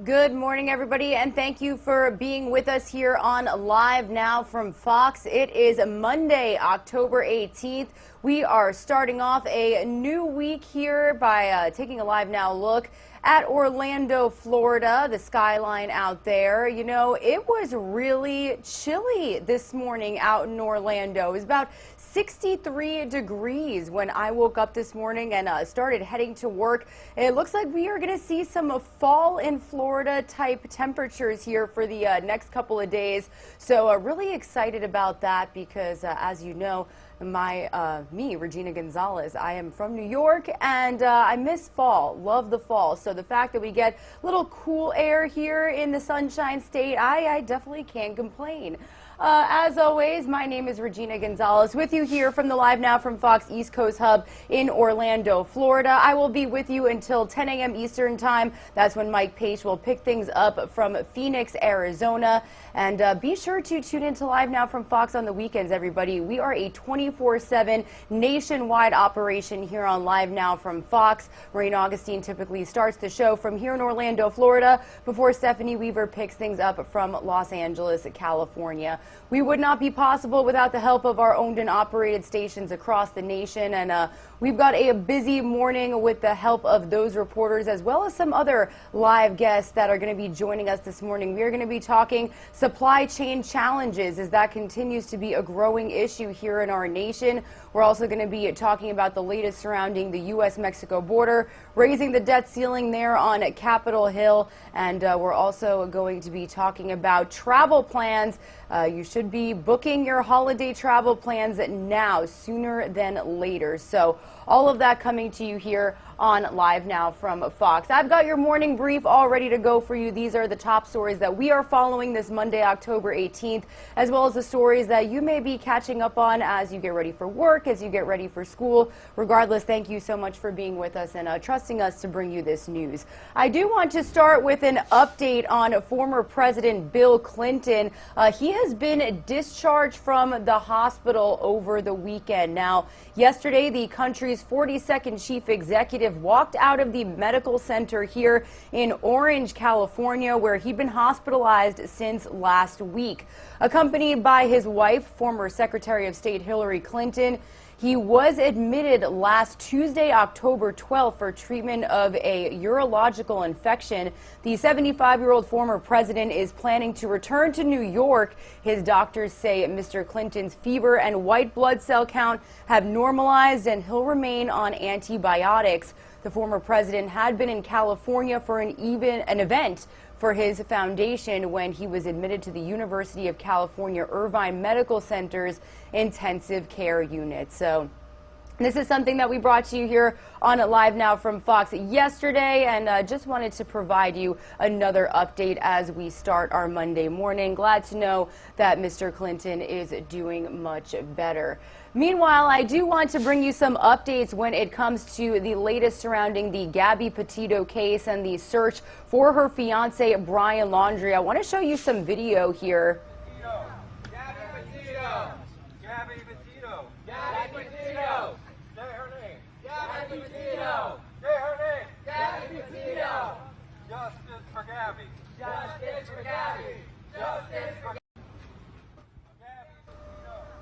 Good morning, everybody, and thank you for being with us here on Live Now from Fox. It is Monday, October 18th. We are starting off a new week here by taking a Live Now look at Orlando, Florida, the skyline out there. You know, it was really chilly this morning out in Orlando. It was about 63 degrees when I woke up this morning and started heading to work. It looks like we are going to see some fall in Florida type temperatures here for the next couple of days. So really excited about that because as you know, me, Regina Gonzalez, I am from New York and I miss fall, love the fall. So the fact that we get a little cool air here in the Sunshine State, I definitely can't complain. As always, my name is Regina Gonzalez with you here from the Live Now from Fox East Coast Hub in Orlando, Florida. I will be with you until 10 a.m. Eastern Time. That's when Mike Page will pick things up from Phoenix, Arizona. And be sure to tune into Live Now from Fox on the weekends, everybody. We are a 24/7 nationwide operation here on Live Now from Fox. Maureen Augustine typically starts the show from here in Orlando, Florida, before Stephanie Weaver picks things up from Los Angeles, California. We would not be possible without the help of our owned and operated stations across the nation, and we've got a busy morning with the help of those reporters as well as some other live guests that are going to be joining us this morning. We are going to be talking supply chain challenges as that continues to be a growing issue here in our nation. We're also going to be talking about the latest surrounding the U.S.-Mexico border, raising the debt ceiling there on Capitol Hill, and we're also going to be talking about travel plans. You should be booking your holiday travel plans now, sooner than later. So all of that coming to you here on Live Now from Fox. I've got your morning brief all ready to go for you. These are the top stories that we are following this Monday, October 18th, as well as the stories that you may be catching up on as you get ready for work, as you get ready for school. Regardless, thank you so much for being with us and trusting us to bring you this news. I do want to start with an update on former President Bill Clinton. He has been discharged from the hospital over the weekend. Now, yesterday, the country's 42nd chief executive walked out of the medical center here in Orange, California, where he'd been hospitalized since last week. Accompanied by his wife, former Secretary of State Hillary Clinton, he was admitted last Tuesday, October 12th, for treatment of a urological infection. The 75-year-old former president is planning to return to New York. His doctors say Mr. Clinton's fever and white blood cell count have normalized and he'll remain on antibiotics. The former president had been in California for an event for his foundation when he was admitted to the University of California Irvine Medical Center's intensive care unit. So this is something that we brought to you here on Live Now from Fox yesterday, and just wanted to provide you another update as we start our Monday morning. Glad to know that Mr. Clinton is doing much better. Meanwhile, I do want to bring you some updates when it comes to the latest surrounding the Gabby Petito case and the search for her fiance, Brian Laundrie. I want to show you some video here. Gabby Petito! Gabby Petito! Gabby Petito! Say her name! Gabby Petito! Say her name! Gabby Petito! Justice for Gabby! Justice for Gabby! Justice for Gabby!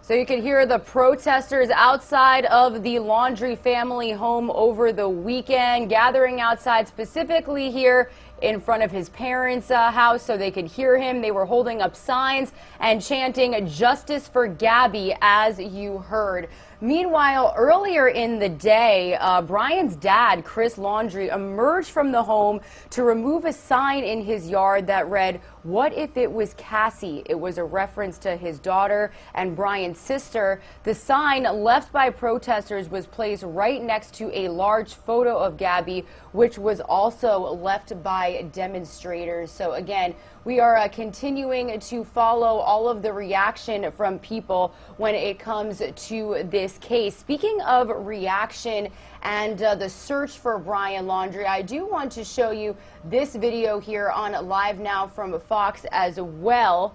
So you can hear the protesters outside of the Laundrie family home over the weekend, gathering outside specifically here in front of his parents' house so they could hear him. They were holding up signs and chanting "Justice for Gabby," as you heard. Meanwhile, earlier in the day, Brian's dad, Chris Laundrie, emerged from the home to remove a sign in his yard that read, "What if it was Cassie?" It was a reference to his daughter and Brian's sister. The sign left by protesters was placed right next to a large photo of Gabby, which was also left by demonstrators. So again, we are continuing to follow all of the reaction from people when it comes to this case. Speaking of reaction and the search for Brian Laundrie, I do want to show you this video here on Live Now from Fox as well.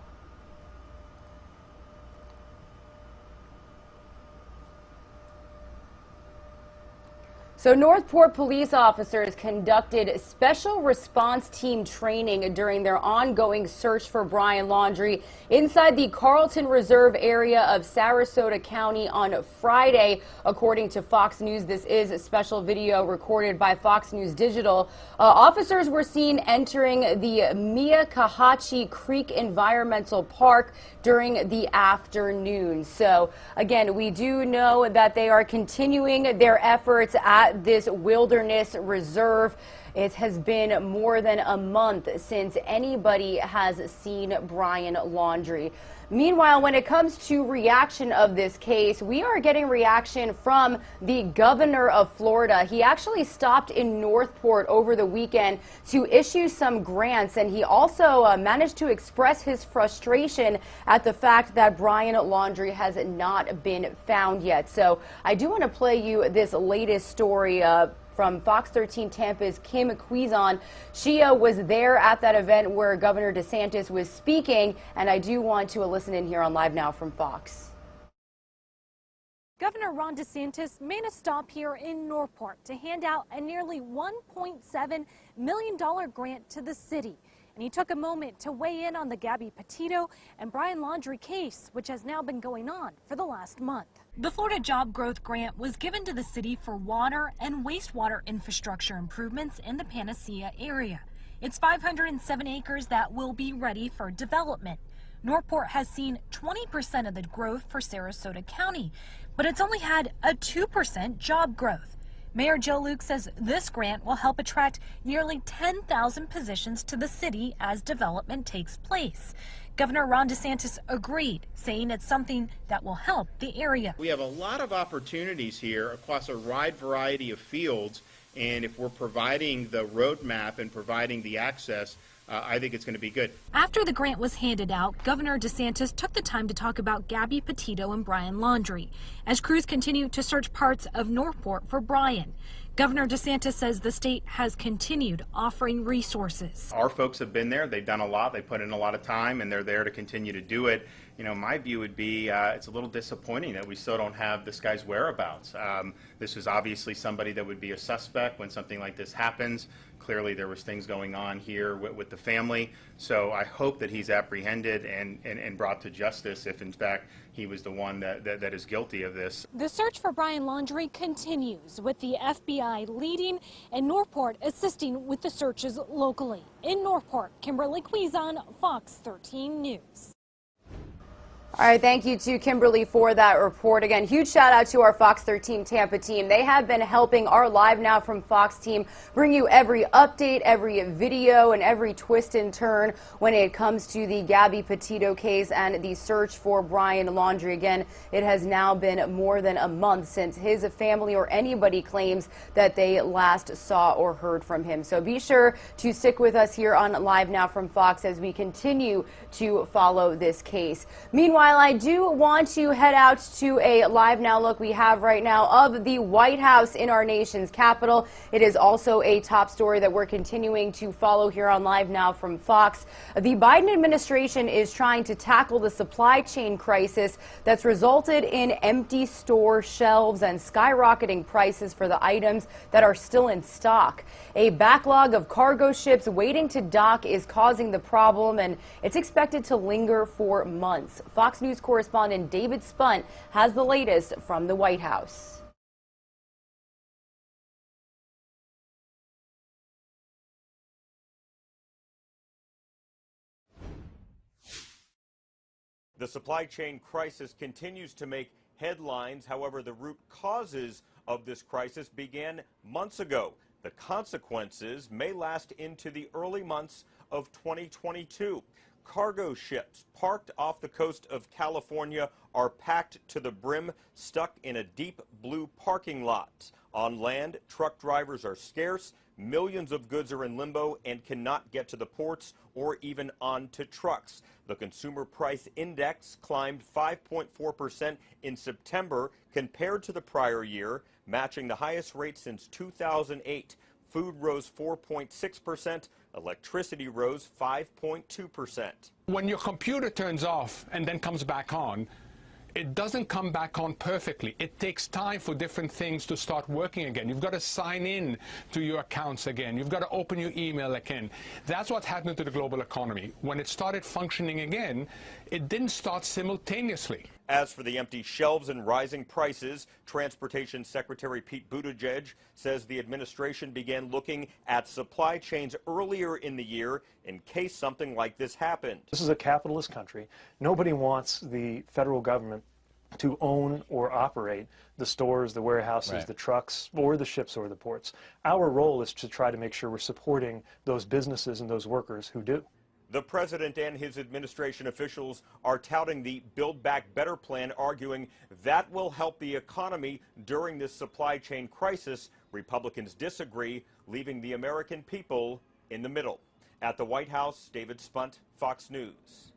So Northport police officers conducted special response team training during their ongoing search for Brian Laundrie inside the Carlton Reserve area of Sarasota County on Friday. According to Fox News, this is a special video recorded by Fox News Digital. Officers were seen entering the Miakahatchee Creek Environmental Park during the afternoon. So again, we do know that they are continuing their efforts at this wilderness reserve. It has been more than a month since anybody has seen Brian Laundrie. Meanwhile, when it comes to reaction of this case, we are getting reaction from the governor of Florida. He actually stopped in Northport over the weekend to issue some grants, and he also managed to express his frustration at the fact that Brian Laundrie has not been found yet. So I do want to play you this latest story from Fox 13 Tampa's Kim Cuizon. She was there at that event where Governor DeSantis was speaking, and I do want to listen in here on Live Now from Fox. Governor Ron DeSantis made a stop here in Northport to hand out a nearly $1.7 million grant to the city. And he took a moment to weigh in on the Gabby Petito and Brian Laundrie case, which has now been going on for the last month. The Florida Job Growth Grant was given to the city for water and wastewater infrastructure improvements in the Panacea area. It's 507 acres that will be ready for development. Northport has seen 20% of the growth for Sarasota County, but it's only had a 2% job growth. Mayor Joe Luke says this grant will help attract nearly 10,000 positions to the city as development takes place. Governor Ron DeSantis agreed, saying it's something that will help the area. We have a lot of opportunities here across a wide variety of fields, and if we're providing the roadmap and providing the access, I think it's going to be good. After the grant was handed out, Governor DeSantis took the time to talk about Gabby Petito and Brian Laundrie as crews continue to search parts of Northport for Brian. Governor DeSantis says the state has continued offering resources. Our folks have been there. They've done a lot. They put in a lot of time, and they're there to continue to do it. You know, my view would be it's a little disappointing that we still don't have this guy's whereabouts. This is obviously somebody that would be a suspect when something like this happens. Clearly there was things going on here with the family. So I hope that he's apprehended and brought to justice if in fact he was the one that is guilty of this. The search for Brian Laundrie continues, with the FBI leading and Northport assisting with the searches locally. In Northport, Kimberly Cuizon, Fox 13 News. All right, thank you to Kimberly for that report. Again, huge shout out to our Fox 13 Tampa team. They have been helping our Live Now from Fox team bring you every update, every video, and every twist and turn when it comes to the Gabby Petito case and the search for Brian Laundrie. Again, it has now been more than a month since his family or anybody claims that they last saw or heard from him. So be sure to stick with us here on Live Now from Fox as we continue to follow this case. Meanwhile, I do want to head out to a Live Now look we have right now of the White House in our nation's capital. It is also a top story that we're continuing to follow here on Live Now from Fox. The Biden administration is trying to tackle the supply chain crisis that's resulted in empty store shelves and skyrocketing prices for the items that are still in stock. A backlog of cargo ships waiting to dock is causing the problem, and it's expected to linger for months. Fox News correspondent David Spunt has the latest from the White House. The supply chain crisis continues to make headlines. However, the root causes of this crisis began months ago. The consequences may last into the early months of 2022. Cargo ships parked off the coast of California are packed to the brim, stuck in a deep blue parking lot. On land, truck drivers are scarce. Millions of goods are in limbo and cannot get to the ports or even onto trucks. The Consumer Price Index climbed 5.4% in September compared to the prior year, matching the highest rate since 2008. Food rose 4.6%. Electricity rose 5.2%. When your computer turns off and then comes back on, it doesn't come back on perfectly. It takes time for different things to start working again. You've got to sign in to your accounts again. You've got to open your email again. That's what happened to the global economy. When it started functioning again, it didn't start simultaneously. As for the empty shelves and rising prices, Transportation Secretary Pete Buttigieg says the administration began looking at supply chains earlier in the year in case something like this happened. This is a capitalist country. Nobody wants the federal government to own or operate the stores, the warehouses, the trucks, or the ships or the ports. Our role is to try to make sure we're supporting those businesses and those workers who do. The president and his administration officials are touting the Build Back Better plan, arguing that will help the economy during this supply chain crisis. Republicans disagree, leaving the American people in the middle. At the White House, David Spunt, Fox News.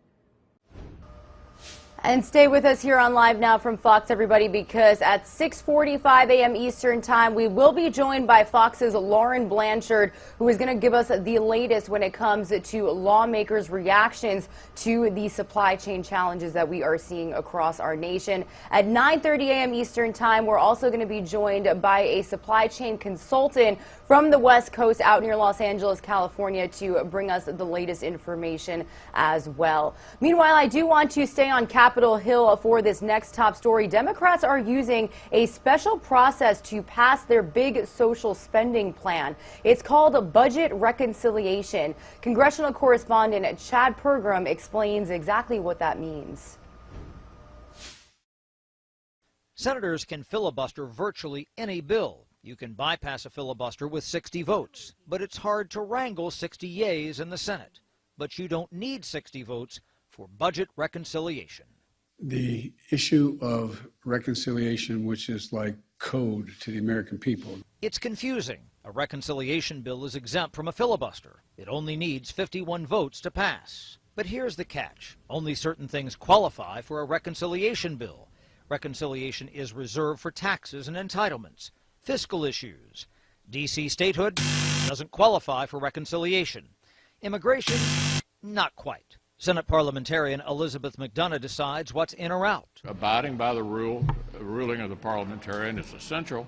And stay with us here on Live Now from Fox, everybody, because at 6:45 a.m. Eastern Time, we will be joined by Fox's Lauren Blanchard, who is going to give us the latest when it comes to lawmakers' reactions to the supply chain challenges that we are seeing across our nation. At 9:30 a.m. Eastern Time, we're also going to be joined by a supply chain consultant from the West Coast out near Los Angeles, California, to bring us the latest information as well. Meanwhile, I do want to stay on Capitol Hill for this next top story. Democrats are using a special process to pass their big social spending plan. It's called a budget reconciliation. Congressional correspondent Chad Pergram explains exactly what that means. Senators can filibuster virtually any bill. You can bypass a filibuster with 60 votes, but it's hard to wrangle 60 yeas in the Senate. But you don't need 60 votes for budget reconciliation. The issue of reconciliation, which is like code to the American people. It's confusing. A reconciliation bill is exempt from a filibuster. It only needs 51 votes to pass. But here's the catch. Only certain things qualify for a reconciliation bill. Reconciliation is reserved for taxes and entitlements. Fiscal issues. D.C. statehood doesn't qualify for reconciliation. Immigration, not quite. Senate parliamentarian Elizabeth McDonough decides what's in or out. Abiding by the ruling of the parliamentarian is essential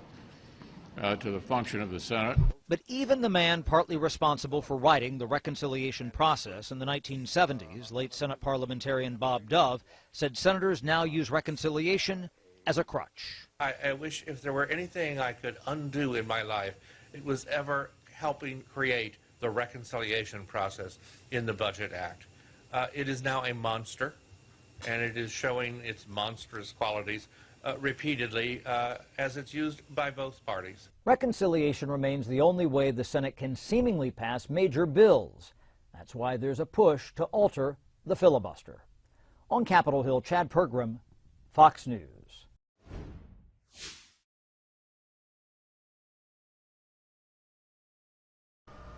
to the function of the Senate. But even the man partly responsible for writing the reconciliation process in the 1970s, late Senate parliamentarian Bob Dove, said senators now use reconciliation as a crutch. I wish if there were anything I could undo in my life, it was ever helping create the reconciliation process in the Budget Act. It is now a monster, and it is showing its monstrous qualities repeatedly as it's used by both parties. Reconciliation remains the only way the Senate can seemingly pass major bills. That's why there's a push to alter the filibuster. On Capitol Hill, Chad Pergram, Fox News.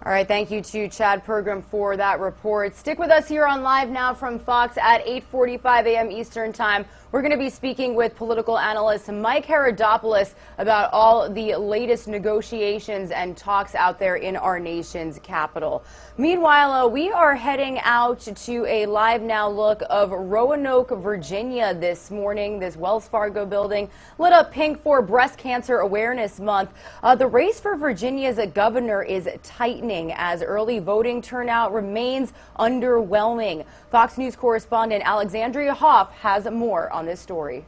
All right, thank you to Chad Pergram for that report. Stick with us here on Live Now from Fox at 8:45 a.m. Eastern Time. We're going to be speaking with political analyst Mike Herodopoulos about all the latest negotiations and talks out there in our nation's capital. Meanwhile, we are heading out to a Live Now look of Roanoke, Virginia this morning. This Wells Fargo building lit up pink for Breast Cancer Awareness Month. The race for Virginia's governor is tightening as early voting turnout remains underwhelming. Fox News correspondent Alexandria Hoff has more on this story.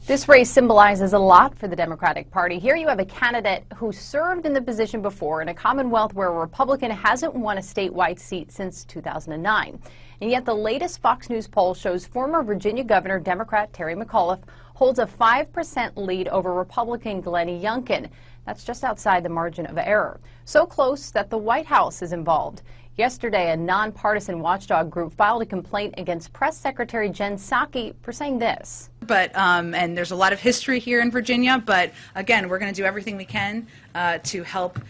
This race symbolizes a lot for the Democratic Party. Here you have a candidate who served in the position before in a Commonwealth where a Republican hasn't won a statewide seat since 2009. And yet the latest Fox News poll shows former Virginia Governor Democrat Terry McAuliffe holds a 5% lead over Republican Glenn Youngkin. That's just outside the margin of error. So close that the White House is involved. Yesterday, a nonpartisan watchdog group filed a complaint against Press Secretary Jen Psaki for saying this. And there's a lot of history here in Virginia, but again, we're going to do everything we can to help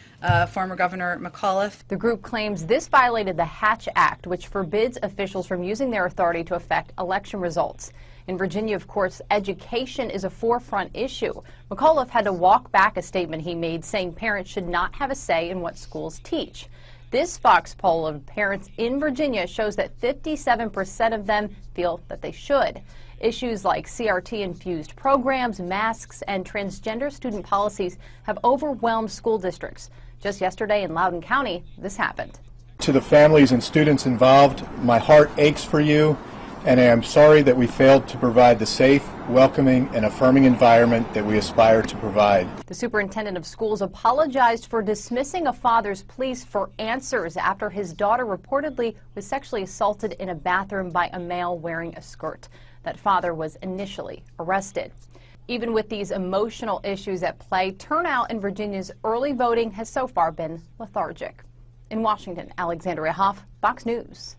former Governor McAuliffe. The group claims this violated the Hatch Act, which forbids officials from using their authority to affect election results. In Virginia, of course, education is a forefront issue. McAuliffe had to walk back a statement he made saying parents should not have a say in what schools teach. This Fox poll of parents in Virginia shows that 57% of them feel that they should. Issues like CRT-infused programs, masks, and transgender student policies have overwhelmed school districts. Just yesterday in Loudoun County, this happened. To the families and students involved, my heart aches for you, and I am sorry that we failed to provide the safe, welcoming, and affirming environment that we aspire to provide. The superintendent of schools apologized for dismissing a father's pleas for answers after his daughter reportedly was sexually assaulted in a bathroom by a male wearing a skirt. That father was initially arrested. Even with these emotional issues at play, turnout in Virginia's early voting has so far been lethargic. In Washington, Alexandria Hoff, Fox News.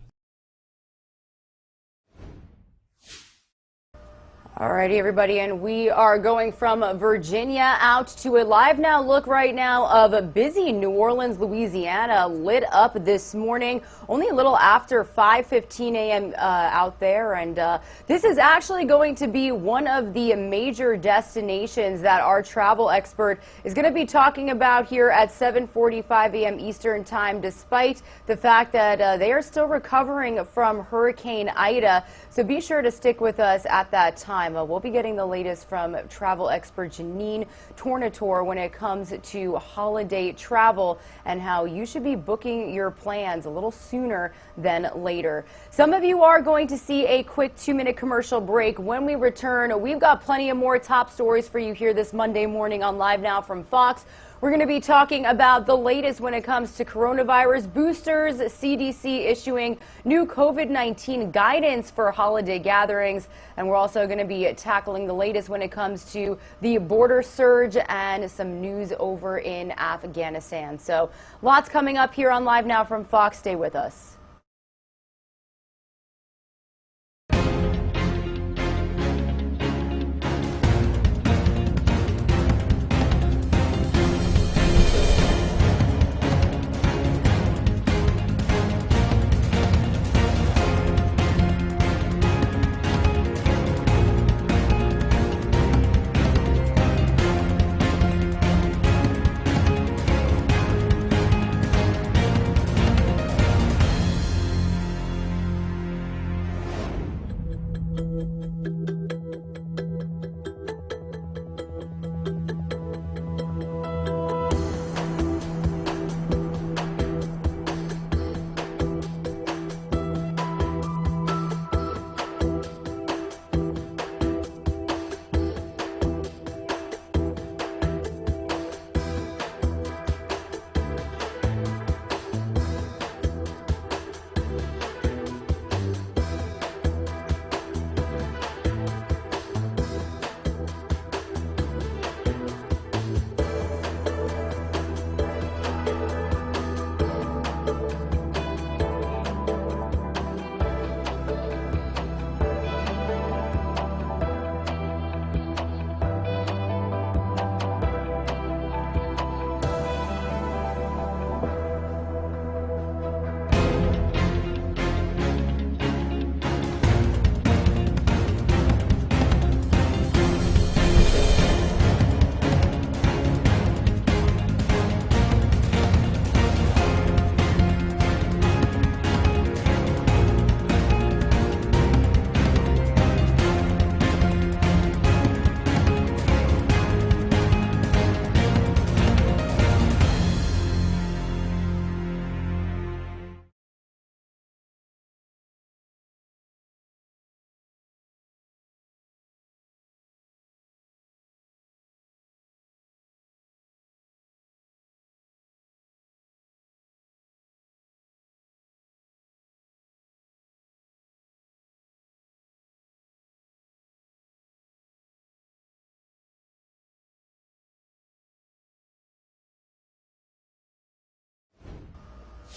Alrighty, everybody, and we are going from Virginia out to a live now look right now of busy New Orleans, Louisiana, lit up this morning, only a little after 5:15 a.m. Out there, and this is actually going to be one of the major destinations that our travel expert is going to be talking about here at 7:45 a.m. Eastern Time, despite the fact that they are still recovering from Hurricane Ida. So be sure to stick with us at that time. We'll be getting the latest from travel expert Janine Tornator when it comes to holiday travel and how you should be booking your plans a little sooner than later. Some of you are going to see a quick 2-minute commercial break. When we return, we've got plenty of more top stories for you here this Monday morning on Live Now from Fox. We're going to be talking about the latest when it comes to coronavirus boosters, CDC issuing new COVID-19 guidance for holiday gatherings, and we're also going to be tackling the latest when it comes to the border surge and some news over in Afghanistan. So lots coming up here on Live Now from Fox. Stay with us.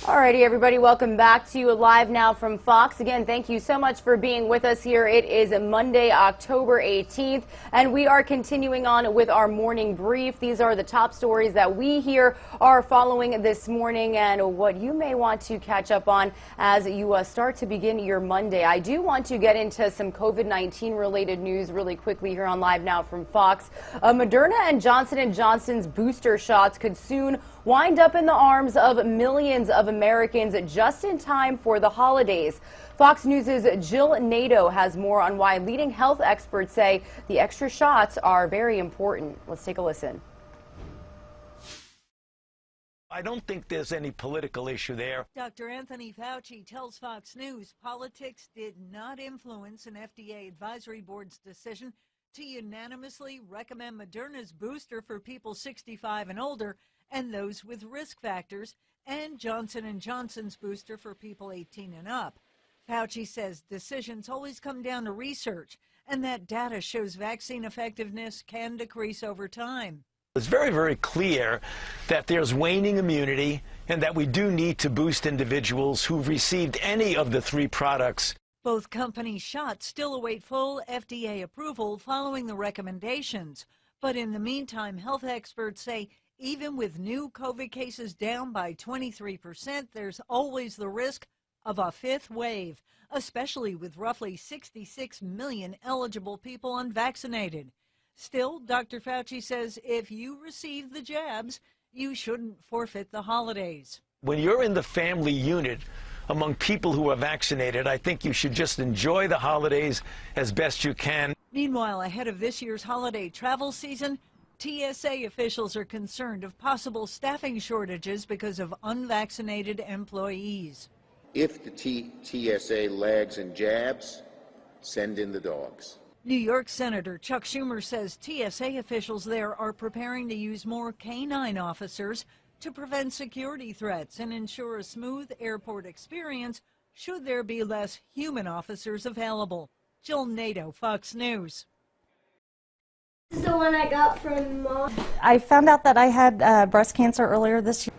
Alrighty, everybody, welcome back to Live Now from Fox. Again, thank you so much for being with us here. It is Monday, October 18th, and we are continuing on with our morning brief. These are the top stories that we here are following this morning and what you may want to catch up on as you start to begin your Monday. I do want to get into some COVID-19 related news really quickly here on Live Now from Fox. Moderna and Johnson & Johnson's booster shots could soon wind up in the arms of millions of Americans just in time for the holidays. Fox News' Jill Nato has more on why leading health experts say the extra shots are very important. Let's take a listen. I don't think there's any political issue there. Dr. Anthony Fauci tells Fox News politics did not influence an FDA advisory board's decision to unanimously recommend Moderna's booster for people 65 and older and those with risk factors, and Johnson & Johnson's booster for people 18 and up. Fauci says decisions always come down to research, and that data shows vaccine effectiveness can decrease over time. It's very, very clear that there's waning immunity and that we do need to boost individuals who've received any of the three products. Both companies' shots still await full FDA approval following the recommendations. But in the meantime, health experts say even with new COVID cases down by 23%, there's always the risk of a fifth wave, especially with roughly 66 million eligible people unvaccinated. Still, Dr. Fauci says if you receive the jabs, you shouldn't forfeit the holidays. When you're in the family unit among people who are vaccinated, I think you should just enjoy the holidays as best you can. Meanwhile, ahead of this year's holiday travel season, TSA officials are concerned of possible staffing shortages because of unvaccinated employees. If the TSA lags in jabs, send in the dogs. New York Senator Chuck Schumer says TSA officials there are preparing to use more canine officers to prevent security threats and ensure a smooth airport experience should there be less human officers available. Jill Nato, Fox News. This is the one I got from Mom. I found out that I had breast cancer earlier this year.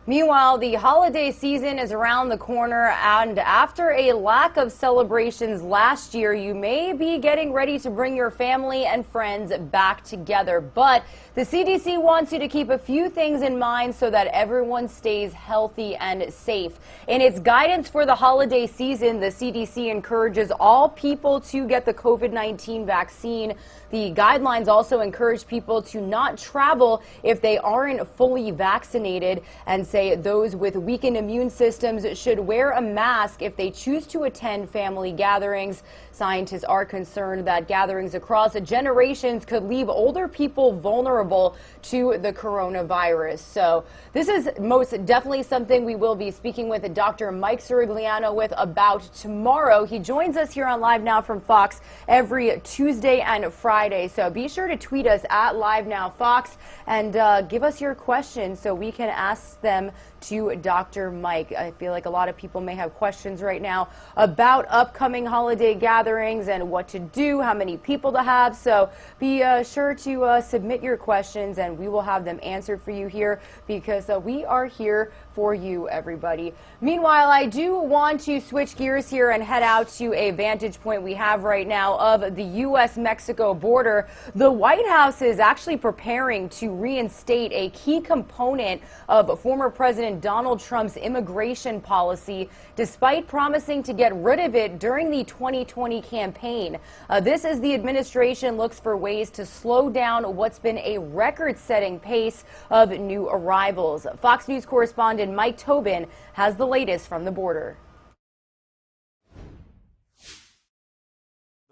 Meanwhile, the holiday season is around the corner, and after a lack of celebrations last year, you may be getting ready to bring your family and friends back together. But the CDC wants you to keep a few things in mind so that everyone stays healthy and safe. In its guidance for the holiday season, the CDC encourages all people to get the COVID-19 vaccine. The guidelines also encourage people to not travel if they aren't fully vaccinated, and say those with weakened immune systems should wear a mask if they choose to attend family gatherings. Scientists are concerned that gatherings across generations could leave older people vulnerable to the coronavirus. So this is most definitely something we will be speaking with Dr. Mike Sirigliano with about tomorrow. He joins us here on Live Now from Fox every Tuesday and Friday. So be sure to tweet us at Live Now Fox and give us your questions so we can ask them to Dr. Mike. I feel like a lot of people may have questions right now about upcoming holiday gatherings and what to do, how many people to have. So be sure to submit your questions and we will have them answered for you here, because we are here for you, everybody. Meanwhile, I do want to switch gears here and head out to a vantage point we have right now of the U.S.-Mexico border. The White House is actually preparing to reinstate a key component of former President Donald Trump's immigration policy, despite promising to get rid of it during the 2020 campaign. This as the administration looks for ways to slow down what's been a record-setting pace of new arrivals. Fox News correspondent Mike Tobin has the latest from the border.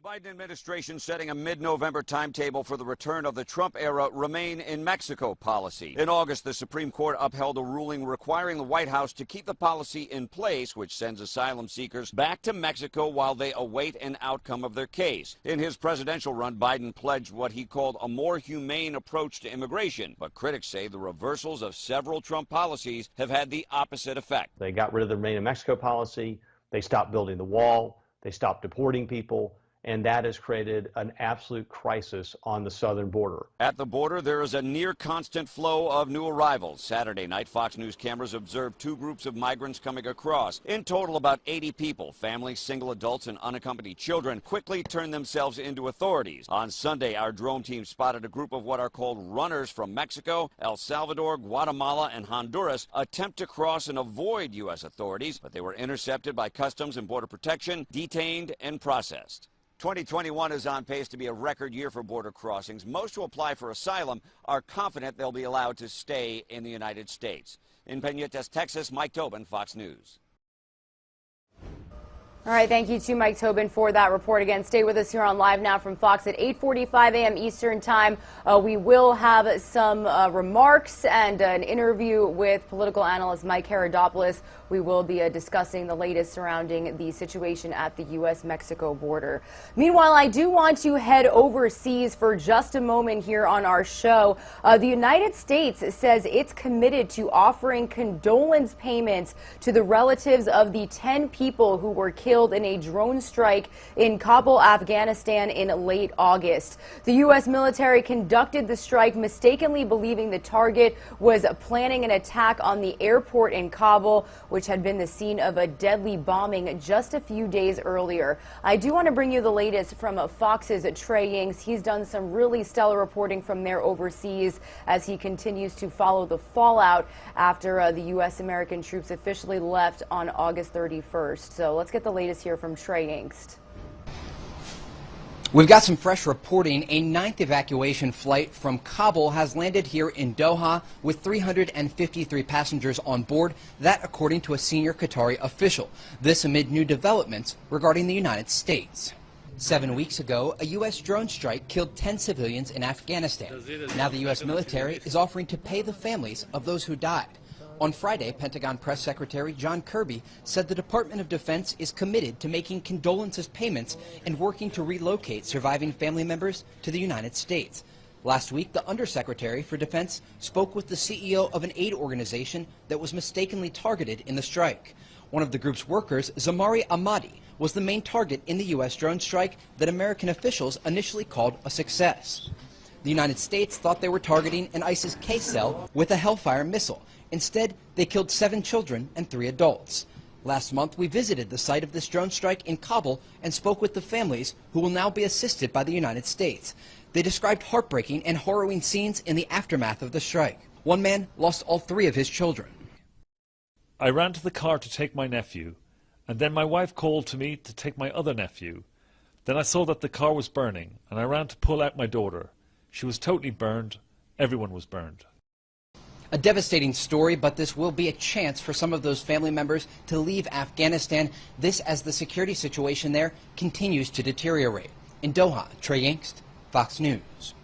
The Biden administration setting a mid-November timetable for the return of the Trump-era Remain in Mexico policy. In August, the Supreme Court upheld a ruling requiring the White House to keep the policy in place, which sends asylum seekers back to Mexico while they await an outcome of their case. In his presidential run, Biden pledged what he called a more humane approach to immigration, but critics say the reversals of several Trump policies have had the opposite effect. They got rid of the Remain in Mexico policy, they stopped building the wall, they stopped deporting people, and that has created an absolute crisis on the southern border. At the border, there is a near constant flow of new arrivals. Saturday night, Fox News cameras observed two groups of migrants coming across. In total, about 80 people, families, single adults, and unaccompanied children, quickly turned themselves into authorities. On Sunday, our drone team spotted a group of what are called runners from Mexico, El Salvador, Guatemala, and Honduras attempt to cross and avoid U.S. authorities, but they were intercepted by Customs and Border Protection, detained, and processed. 2021 is on pace to be a record year for border crossings. Most who apply for asylum are confident they'll be allowed to stay in the United States. In Peñitas, Texas, Mike Tobin, Fox News. All right, thank you to Mike Tobin for that report. Again, stay with us here on Live Now from Fox at 8:45 a.m. Eastern Time. We will have some remarks and an interview with political analyst Mike Herodopoulos. We will be discussing the latest surrounding the situation at the U.S.-Mexico border. Meanwhile, I do want to head overseas for just a moment here on our show. The United States says it's committed to offering condolence payments to the relatives of the 10 people who were killed in a drone strike in Kabul, Afghanistan in late August. The U.S. military conducted the strike mistakenly believing the target was planning an attack on the airport in Kabul, which had been the scene of a deadly bombing just a few days earlier. I do want to bring you the latest from Fox's Trey Yingst. He's done some really stellar reporting from there overseas as he continues to follow the fallout after the U.S. American troops officially left on August 31st. So let's get the latest here from Trey Yingst. We've got some fresh reporting. A 9th evacuation flight from Kabul has landed here in Doha with 353 passengers on board. That, according to a senior Qatari official. This amid new developments regarding the United States. 7 weeks ago, a U.S. drone strike killed 10 civilians in Afghanistan. Now the U.S. military is offering to pay the families of those who died. On Friday, Pentagon Press Secretary John Kirby said the Department of Defense is committed to making condolences payments and working to relocate surviving family members to the United States. Last week, the Undersecretary for Defense spoke with the CEO of an aid organization that was mistakenly targeted in the strike. One of the group's workers, Zamari Ahmadi, was the main target in the U.S. drone strike that American officials initially called a success. The United States thought they were targeting an ISIS K cell with a Hellfire missile. Instead, they killed 7 children and 3 adults. Last month, we visited the site of this drone strike in Kabul and spoke with the families who will now be assisted by the United States. They described heartbreaking and harrowing scenes in the aftermath of the strike. One man lost all 3 of his children. I ran to the car to take my nephew, and then my wife called to me to take my other nephew. Then I saw that the car was burning, and I ran to pull out my daughter. She was totally burned. Everyone was burned. A devastating story, but this will be a chance for some of those family members to leave Afghanistan. This as the security situation there continues to deteriorate. In Doha, Trey Yingst, Fox News.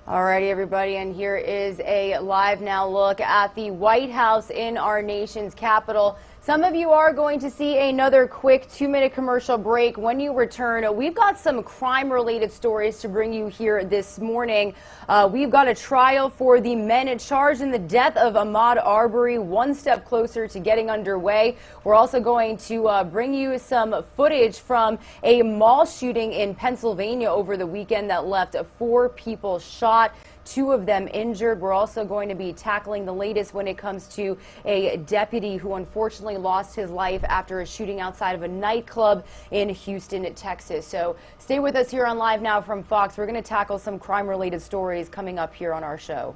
Alrighty, everybody, and here is a Live Now look at the White House in our nation's capital. Some of you are going to see another quick 2-minute commercial break. When you return, we've got some crime-related stories to bring you here this morning. We've got a trial for the men charged in the death of Ahmaud Arbery, one step closer to getting underway. We're also going to bring you some footage from a mall shooting in Pennsylvania over the weekend that left 4 people shot. 2 of them injured. We're also going to be tackling the latest when it comes to a deputy who unfortunately lost his life after a shooting outside of a nightclub in Houston, Texas. So stay with us here on Live Now from Fox. We're going to tackle some crime-related stories coming up here on our show.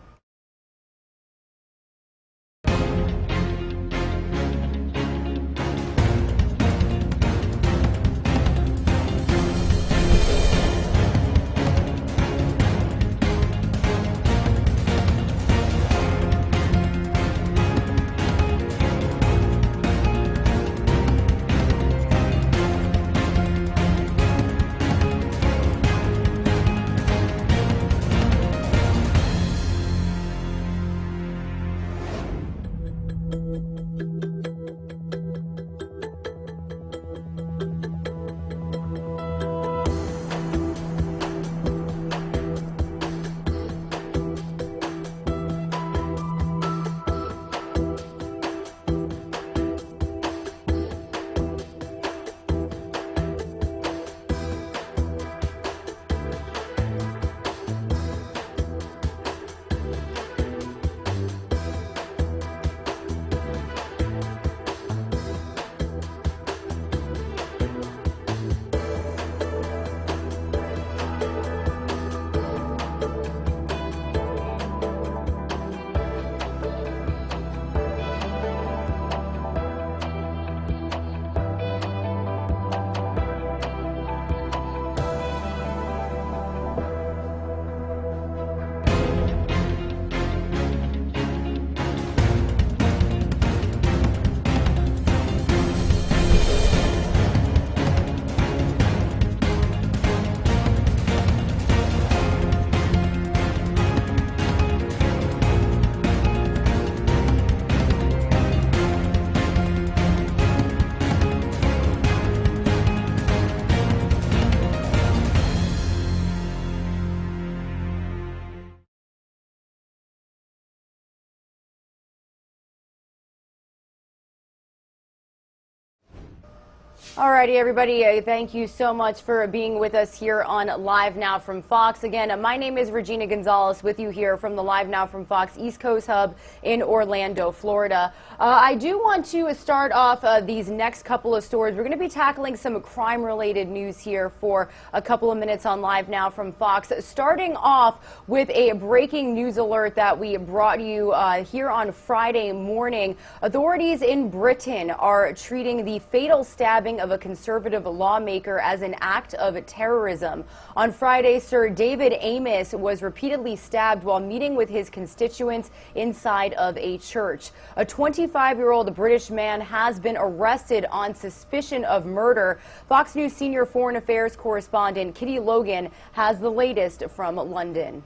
Alrighty, everybody, thank you so much for being with us here on Live Now from Fox. Again, my name is Regina Gonzalez with you here from the Live Now from Fox East Coast Hub in Orlando, Florida. I do want to start off these next couple of stories. We're going to be tackling some crime-related news here for a couple of minutes on Live Now from Fox. Starting off with a breaking news alert that we brought you here on Friday morning. Authorities in Britain are treating the fatal stabbing of a conservative lawmaker as an act of terrorism. On Friday, Sir David Amess was repeatedly stabbed while meeting with his constituents inside of a church. A 25-year-old British man has been arrested on suspicion of murder. Fox News senior foreign affairs correspondent Kitty Logan has the latest from London.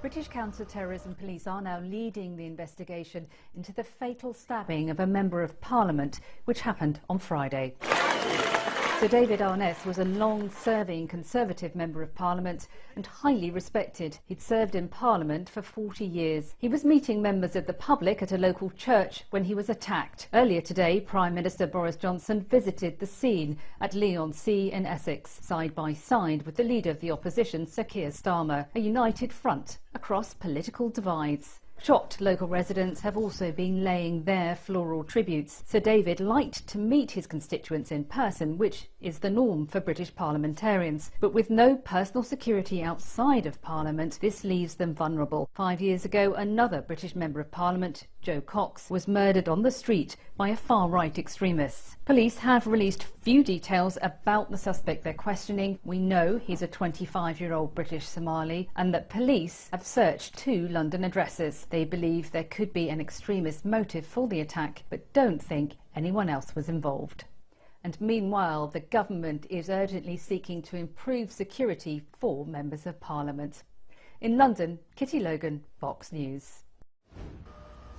British counter-terrorism police are now leading the investigation into the fatal stabbing of a member of Parliament, which happened on Friday. Sir David Amess was a long-serving Conservative Member of Parliament and highly respected. He'd served in Parliament for 40 years. He was meeting members of the public at a local church when he was attacked. Earlier today, Prime Minister Boris Johnson visited the scene at Leigh-on-Sea in Essex, side by side with the leader of the opposition, Sir Keir Starmer, a united front across political divides. Shocked local residents have also been laying their floral tributes. Sir David liked to meet his constituents in person, which is the norm for British parliamentarians. But with no personal security outside of Parliament, this leaves them vulnerable. 5 years ago, another British Member of Parliament, Joe Cox, was murdered on the street by a far-right extremist. Police have released few details about the suspect they're questioning. We know he's a 25-year-old British Somali and that police have searched 2 London addresses. They believe there could be an extremist motive for the attack, but don't think anyone else was involved. And meanwhile, the government is urgently seeking to improve security for members of Parliament. In London, Kitty Logan, Fox News.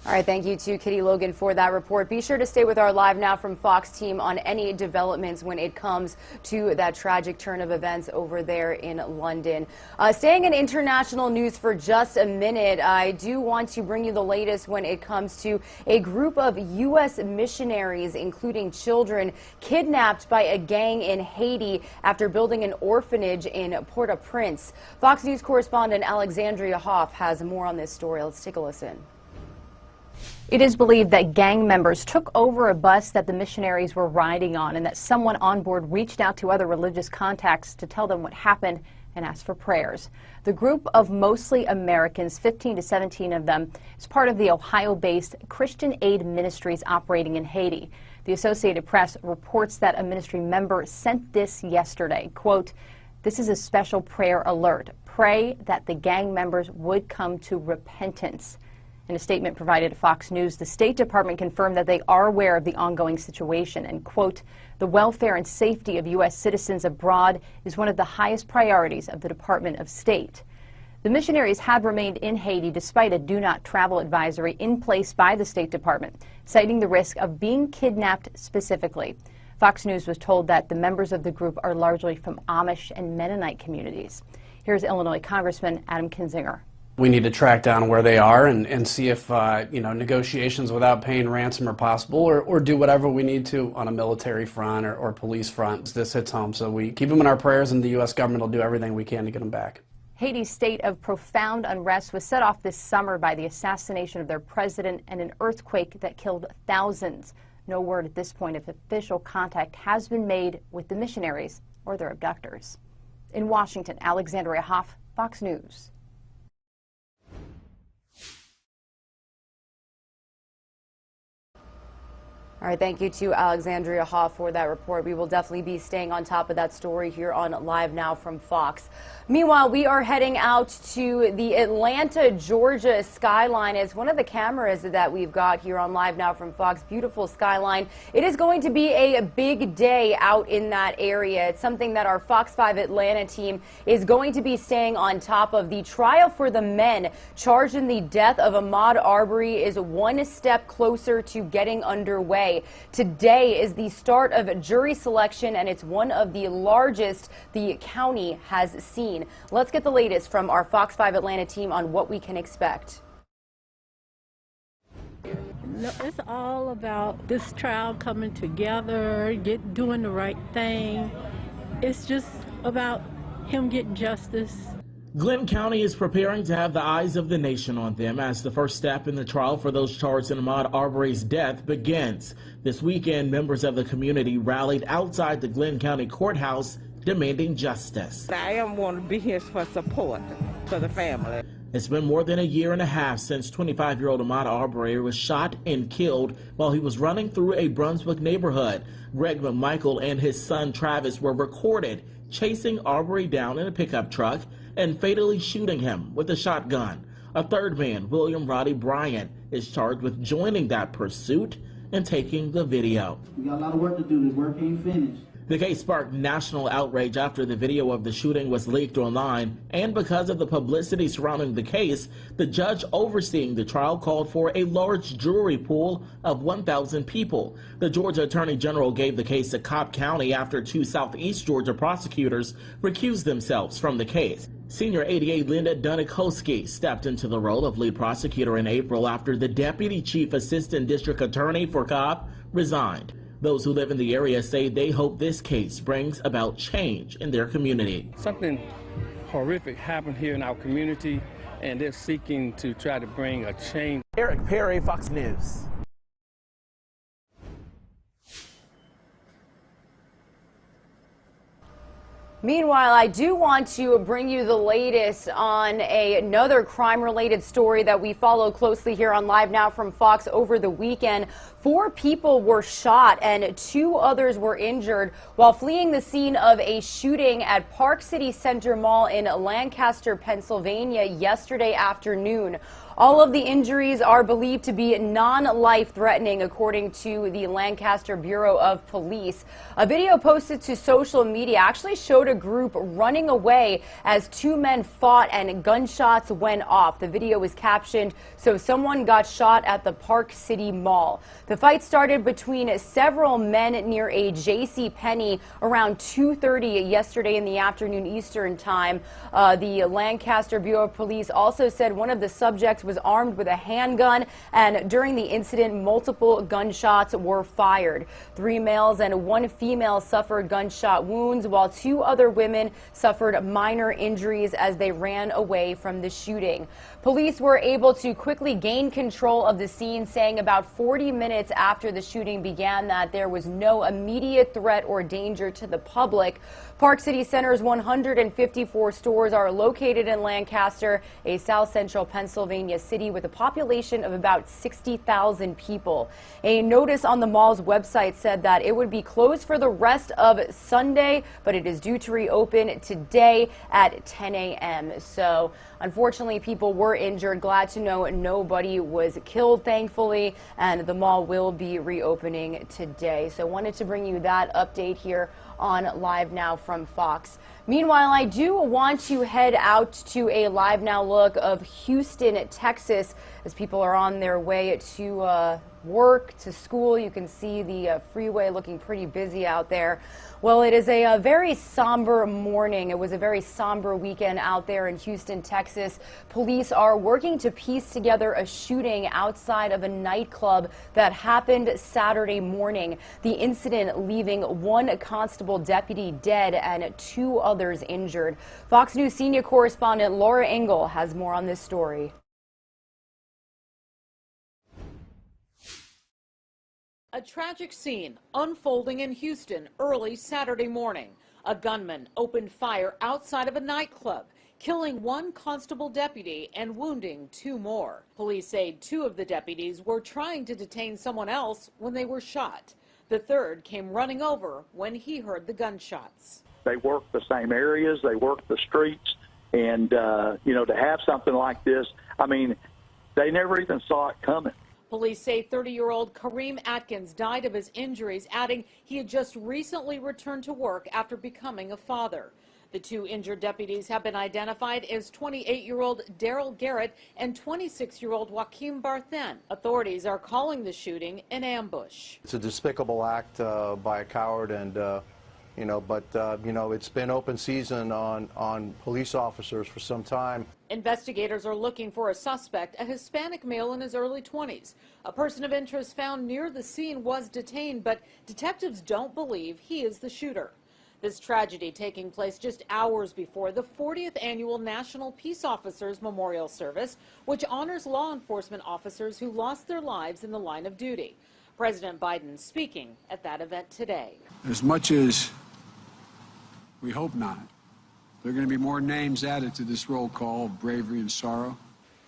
All right, thank you to Kitty Logan for that report. Be sure to stay with our Live Now from Fox team on any developments when it comes to that tragic turn of events over there in London. Staying in international news for just a minute, I do want to bring you the latest when it comes to a group of U.S. missionaries, including children, kidnapped by a gang in Haiti after building an orphanage in Port-au-Prince. Fox News correspondent Alexandria Hoff has more on this story. Let's take a listen. It is believed that gang members took over a bus that the missionaries were riding on and that someone on board reached out to other religious contacts to tell them what happened and ask for prayers. The group of mostly Americans, 15 to 17 of them, is part of the Ohio-based Christian Aid Ministries operating in Haiti. The Associated Press reports that a ministry member sent this yesterday. Quote, "This is a special prayer alert. Pray that the gang members would come to repentance." In a statement provided to Fox News, the State Department confirmed that they are aware of the ongoing situation and, quote, "The welfare and safety of U.S. citizens abroad is one of the highest priorities of the Department of State." The missionaries have remained in Haiti despite a do-not-travel advisory in place by the State Department, citing the risk of being kidnapped specifically. Fox News was told that the members of the group are largely from Amish and Mennonite communities. Here's Illinois Congressman Adam Kinzinger. We need to track down where they are and see if negotiations without paying ransom are possible, or do whatever we need to on a military front or police front. This hits home, so we keep them in our prayers, and the U.S. government will do everything we can to get them back. Haiti's state of profound unrest was set off this summer by the assassination of their president and an earthquake that killed thousands. No word at this point if official contact has been made with the missionaries or their abductors. In Washington, Alexandria Hoff, Fox News. All right, thank you to Alexandria Hoff for that report. We will definitely be staying on top of that story here on Live Now from Fox. Meanwhile, we are heading out to the Atlanta, Georgia skyline as one of the cameras that we've got here on Live Now from Fox. Beautiful skyline. It is going to be a big day out in that area. It's something that our Fox 5 Atlanta team is going to be staying on top of. The trial for the men charged in the death of Ahmaud Arbery is one step closer to getting underway. Today is the start of jury selection, and it's one of the largest the county has seen. Let's get the latest from our Fox 5 Atlanta team on what we can expect. No, it's all about this trial coming together, doing the right thing. It's just about him getting justice. Glenn County is preparing to have the eyes of the nation on them as the first step in the trial for those charged in Ahmaud Arbery's death begins. This weekend, members of the community rallied outside the Glenn County Courthouse demanding justice. I am going to be here for support for the family. It's been more than a year and a half since 25-year-old Ahmaud Arbery was shot and killed while he was running through a Brunswick neighborhood. Greg McMichael and his son Travis were recorded chasing Arbery down in a pickup truck and fatally shooting him with a shotgun. A third man, William Roddy Bryant, is charged with joining that pursuit and taking the video. We got a lot of work to do. The work ain't finished. The case sparked national outrage after the video of the shooting was leaked online, and because of the publicity surrounding the case, the judge overseeing the trial called for a large jury pool of 1,000 people. The Georgia Attorney General gave the case to Cobb County after 2 Southeast Georgia prosecutors recused themselves from the case. Senior ADA Linda Dunikowski stepped into the role of lead prosecutor in April after the Deputy Chief Assistant District Attorney for Cobb resigned. Those who live in the area say they hope this case brings about change in their community. Something horrific happened here in our community, and they're seeking to try to bring a change. Eric Perry, Fox News. Meanwhile, I do want to bring you the latest on another crime-related story that we follow closely here on Live Now from Fox over the weekend. 4 people were shot and 2 others were injured while fleeing the scene of a shooting at Park City Center Mall in Lancaster, Pennsylvania yesterday afternoon. All of the injuries are believed to be non-life-threatening, according to the Lancaster Bureau of Police. A video posted to social media actually showed a group running away as 2 men fought and gunshots went off. The video was captioned, "So someone got shot at the Park City Mall." The fight started between several men near a J.C. Penney around 2:30 yesterday in the afternoon Eastern time. The Lancaster Bureau of Police also said one of the subjects was armed with a handgun, and during the incident, multiple gunshots were fired. 3 males and 1 female suffered gunshot wounds, while 2 other women suffered minor injuries as they ran away from the shooting. Police were able to quickly gain control of the scene, saying about 40 minutes after the shooting began that there was no immediate threat or danger to the public. Park City Center's 154 stores are located in Lancaster, a south central Pennsylvania city with a population of about 60,000 people. A notice on the mall's website said that it would be closed for the rest of Sunday, but it is due to reopen today at 10 a.m. So unfortunately, people were injured. Glad to know nobody was killed, thankfully, and the mall will be reopening today. So wanted to bring you that update here on Live Now from Fox. Meanwhile, I do want to head out to a Live Now look of Houston, Texas, as people are on their way to work, to school. You can see the freeway looking pretty busy out there. Well, it is a very somber morning. It was a very somber weekend out there in Houston, Texas. Police are working to piece together a shooting outside of a nightclub that happened Saturday morning. The incident leaving 1 constable deputy dead and 2 others injured. Fox News senior correspondent Laura Engel has more on this story. A tragic scene unfolding in Houston early Saturday morning. A gunman opened fire outside of a nightclub, killing 1 constable deputy and wounding 2 more. Police say 2 of the deputies were trying to detain someone else when they were shot. The third came running over when he heard the gunshots. They work the same areas, they work the streets, and, to have something like this, they never even saw it coming. Police say 30-year-old Kareem Atkins died of his injuries, adding he had just recently returned to work after becoming a father. The 2 injured deputies have been identified as 28-year-old Daryl Garrett and 26-year-old Joaquin Barthen. Authorities are calling the shooting an ambush. It's a despicable act by a coward, and You know, but you know, it's been open season on police officers for some time. Investigators are looking for a suspect, a Hispanic male in his early 20s. A person of interest found near the scene was detained, but detectives don't believe he is the shooter. This tragedy taking place just hours before the 40th annual National Peace Officers Memorial Service, which honors law enforcement officers who lost their lives in the line of duty. President Biden speaking at that event today. As much as we hope not, there are going to be more names added to this roll call of bravery and sorrow.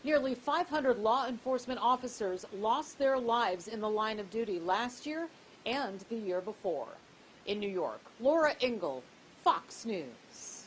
Nearly 500 law enforcement officers lost their lives in the line of duty last year and the year before. In New York, Laura Ingle, Fox News.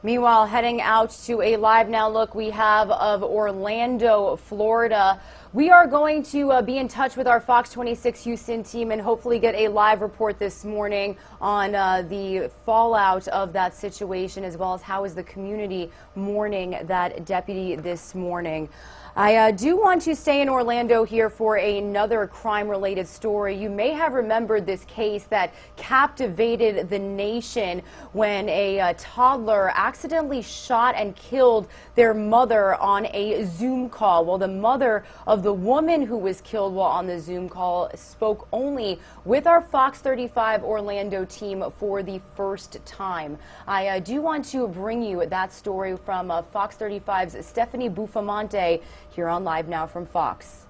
Meanwhile, heading out to a live now look we have of Orlando, Florida. We are going to be in touch with our Fox 26 Houston team and hopefully get a live report this morning on the fallout of that situation, as well as how is the community mourning that deputy this morning. I do want to stay in Orlando here for another crime-related story. You may have remembered this case that captivated the nation when a toddler accidentally shot and killed their mother on a Zoom call. Well, the mother of the woman who was killed while on the Zoom call spoke only with our Fox 35 Orlando team for the first time. I do want to bring you that story from Fox 35's Stephanie Bufamonte here on Live Now from Fox.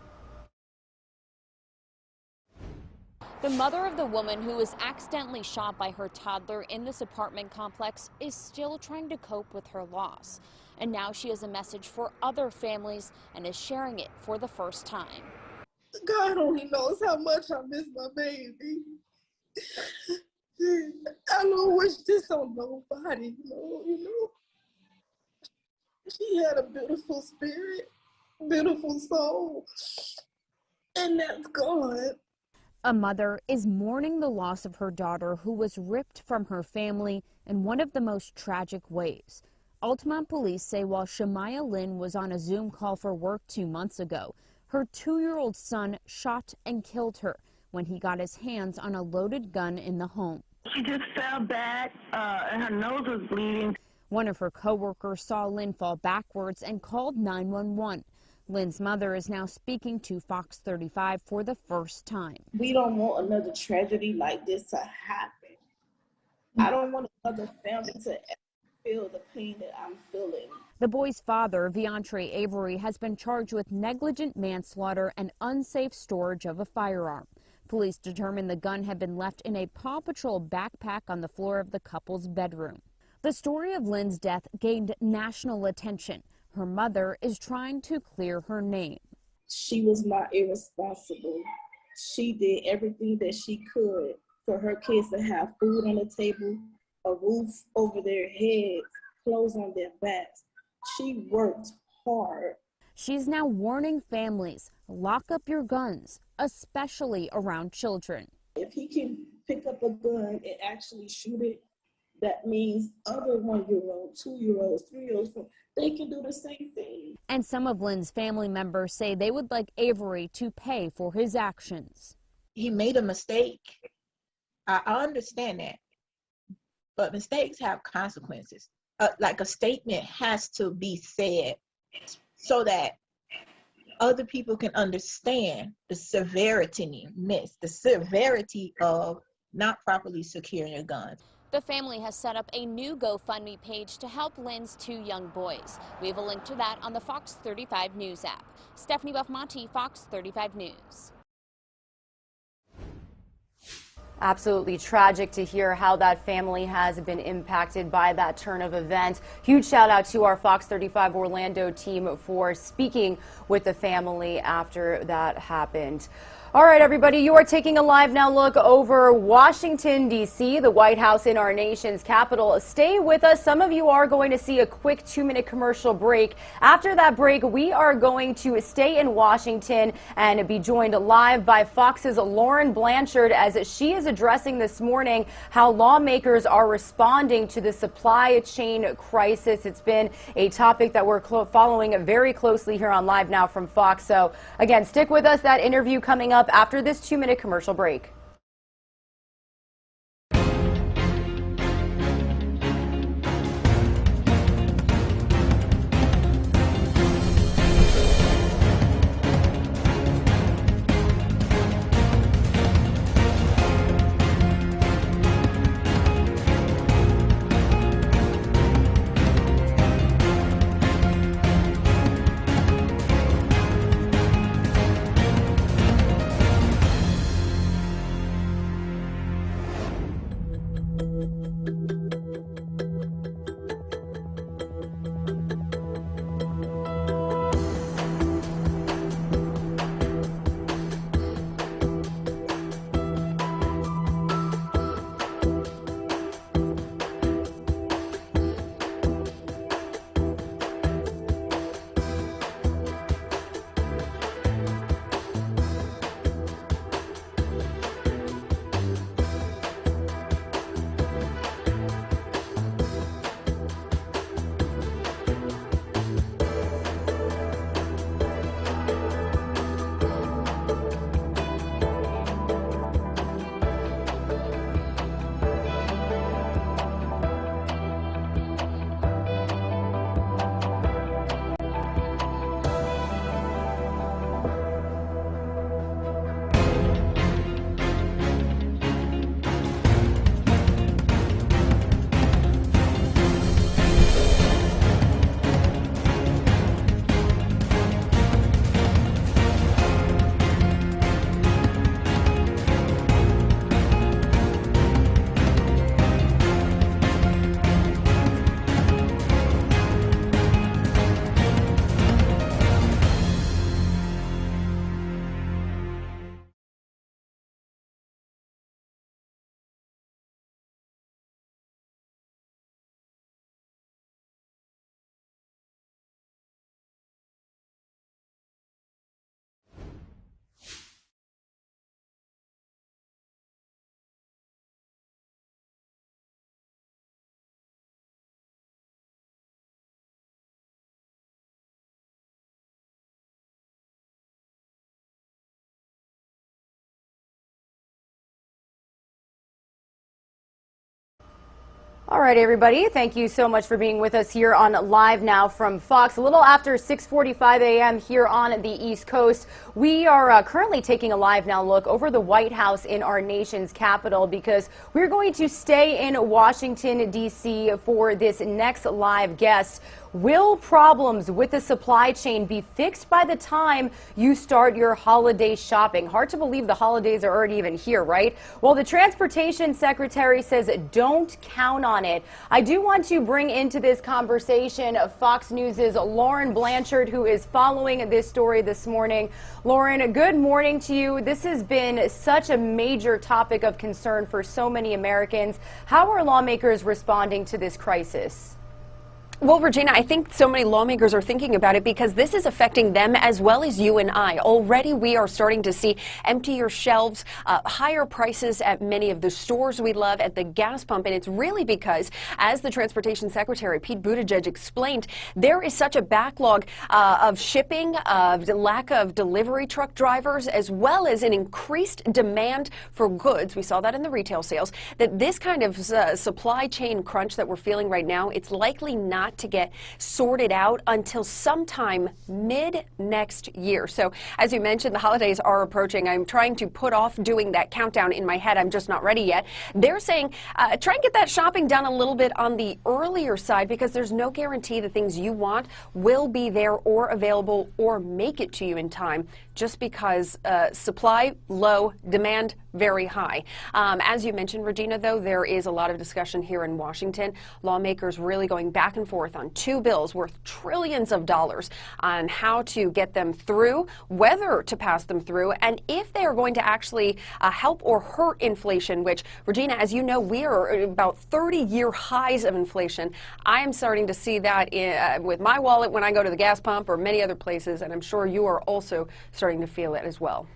The mother of the woman who was accidentally shot by her toddler in this apartment complex is still trying to cope with her loss. And now she has a message for other families and is sharing it for the first time. God only knows how much I miss my baby. I don't wish this on nobody, you know. She had a beautiful spirit, beautiful soul, and that's gone. A mother is mourning the loss of her daughter who was ripped from her family in one of the most tragic ways. Altamont police say while Shamaya Lynn was on a Zoom call for work 2 months ago, her 2-year-old son shot and killed her when he got his hands on a loaded gun in the home. She just fell back and her nose was bleeding. One of her coworkers saw Lynn fall backwards and called 911. Lynn's mother is now speaking to Fox 35 for the first time. We don't want another tragedy like this to happen. I don't want another family to feel the pain that I'm feeling. The boy's father, Viantre Avery, has been charged with negligent manslaughter and unsafe storage of a firearm. Police determined the gun had been left in a Paw Patrol backpack on the floor of the couple's bedroom. The story of Lynn's death gained national attention. Her mother is trying to clear her name. She was not irresponsible. She did everything that she could for her kids to have food on the table, a roof over their heads, clothes on their backs. She worked hard. She's now warning families, lock up your guns, especially around children. If he can pick up a gun and actually shoot it, that means other 1-year-olds, 2-year-olds, 3-year-olds, they can do the same thing. And some of Lynn's family members say they would like Avery to pay for his actions. He made a mistake. I understand that. But mistakes have consequences. Like a statement has to be said so that other people can understand the severity of not properly securing your guns. The family has set up a new GoFundMe page to help Lynn's 2 young boys. We have a link to that on the Fox 35 News app. Stephanie Buffmonte, Fox 35 News. Absolutely tragic to hear how that family has been impacted by that turn of events. Huge shout out to our Fox 35 Orlando team for speaking with the family after that happened. All right, everybody, you are taking a live now look over Washington, D.C., the White House in our nation's capital. Stay with us. Some of you are going to see a quick 2-minute commercial break. After that break, we are going to stay in Washington and be joined live by Fox's Lauren Blanchard as she is addressing this morning how lawmakers are responding to the supply chain crisis. It's been a topic that we're following very closely here on Live Now from Fox. So, again, stick with us. That interview coming up after this 2-minute commercial break. All right, everybody. Thank you so much for being with us here on Live Now from Fox. A little after 6:45 a.m. here on the East Coast. We are currently taking a Live Now look over the White House in our nation's capital because we're going to stay in Washington, D.C. for this next live guest. Will problems with the supply chain be fixed by the time you start your holiday shopping? Hard to believe the holidays are already even here, right? Well, the Transportation Secretary says don't count on it. I do want to bring into this conversation Fox News' Lauren Blanchard, who is following this story this morning. Lauren, good morning to you. This has been such a major topic of concern for so many Americans. How are lawmakers responding to this crisis? Well, Regina, I think so many lawmakers are thinking about it because this is affecting them as well as you and I. Already we are starting to see emptier shelves, higher prices at many of the stores we love, at the gas pump. And it's really because, as the Transportation Secretary Pete Buttigieg explained, there is such a backlog of shipping, of lack of delivery truck drivers, as well as an increased demand for goods. We saw that in the retail sales, that this kind of supply chain crunch that we're feeling right now, it's likely not to get sorted out until sometime mid next year. So as you mentioned, the holidays are approaching. I'm trying to put off doing that countdown in my head. I'm just not ready yet. They're saying try and get that shopping done a little bit on the earlier side because there's no guarantee the things you want will be there or available or make it to you in time, just because supply low, demand very high. As you mentioned, Regina, though, there is a lot of discussion here in Washington. Lawmakers really going back and forth on two bills worth trillions of dollars on how to get them through, whether to pass them through, and if they are going to actually help or hurt inflation, which, Regina, as you know, we are about 30-year highs of inflation. I am starting to see that with my wallet when I go to the gas pump or many other places, and I'm sure you are also starting to feel it as well.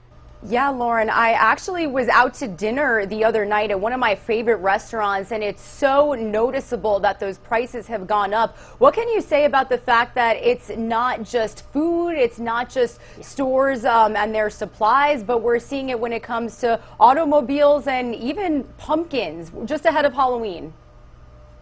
Yeah, Lauren, I actually was out to dinner the other night at one of my favorite restaurants, and it's so noticeable that those prices have gone up. What can you say about the fact that it's not just food, it's not just stores and their supplies, but we're seeing it when it comes to automobiles and even pumpkins just ahead of Halloween?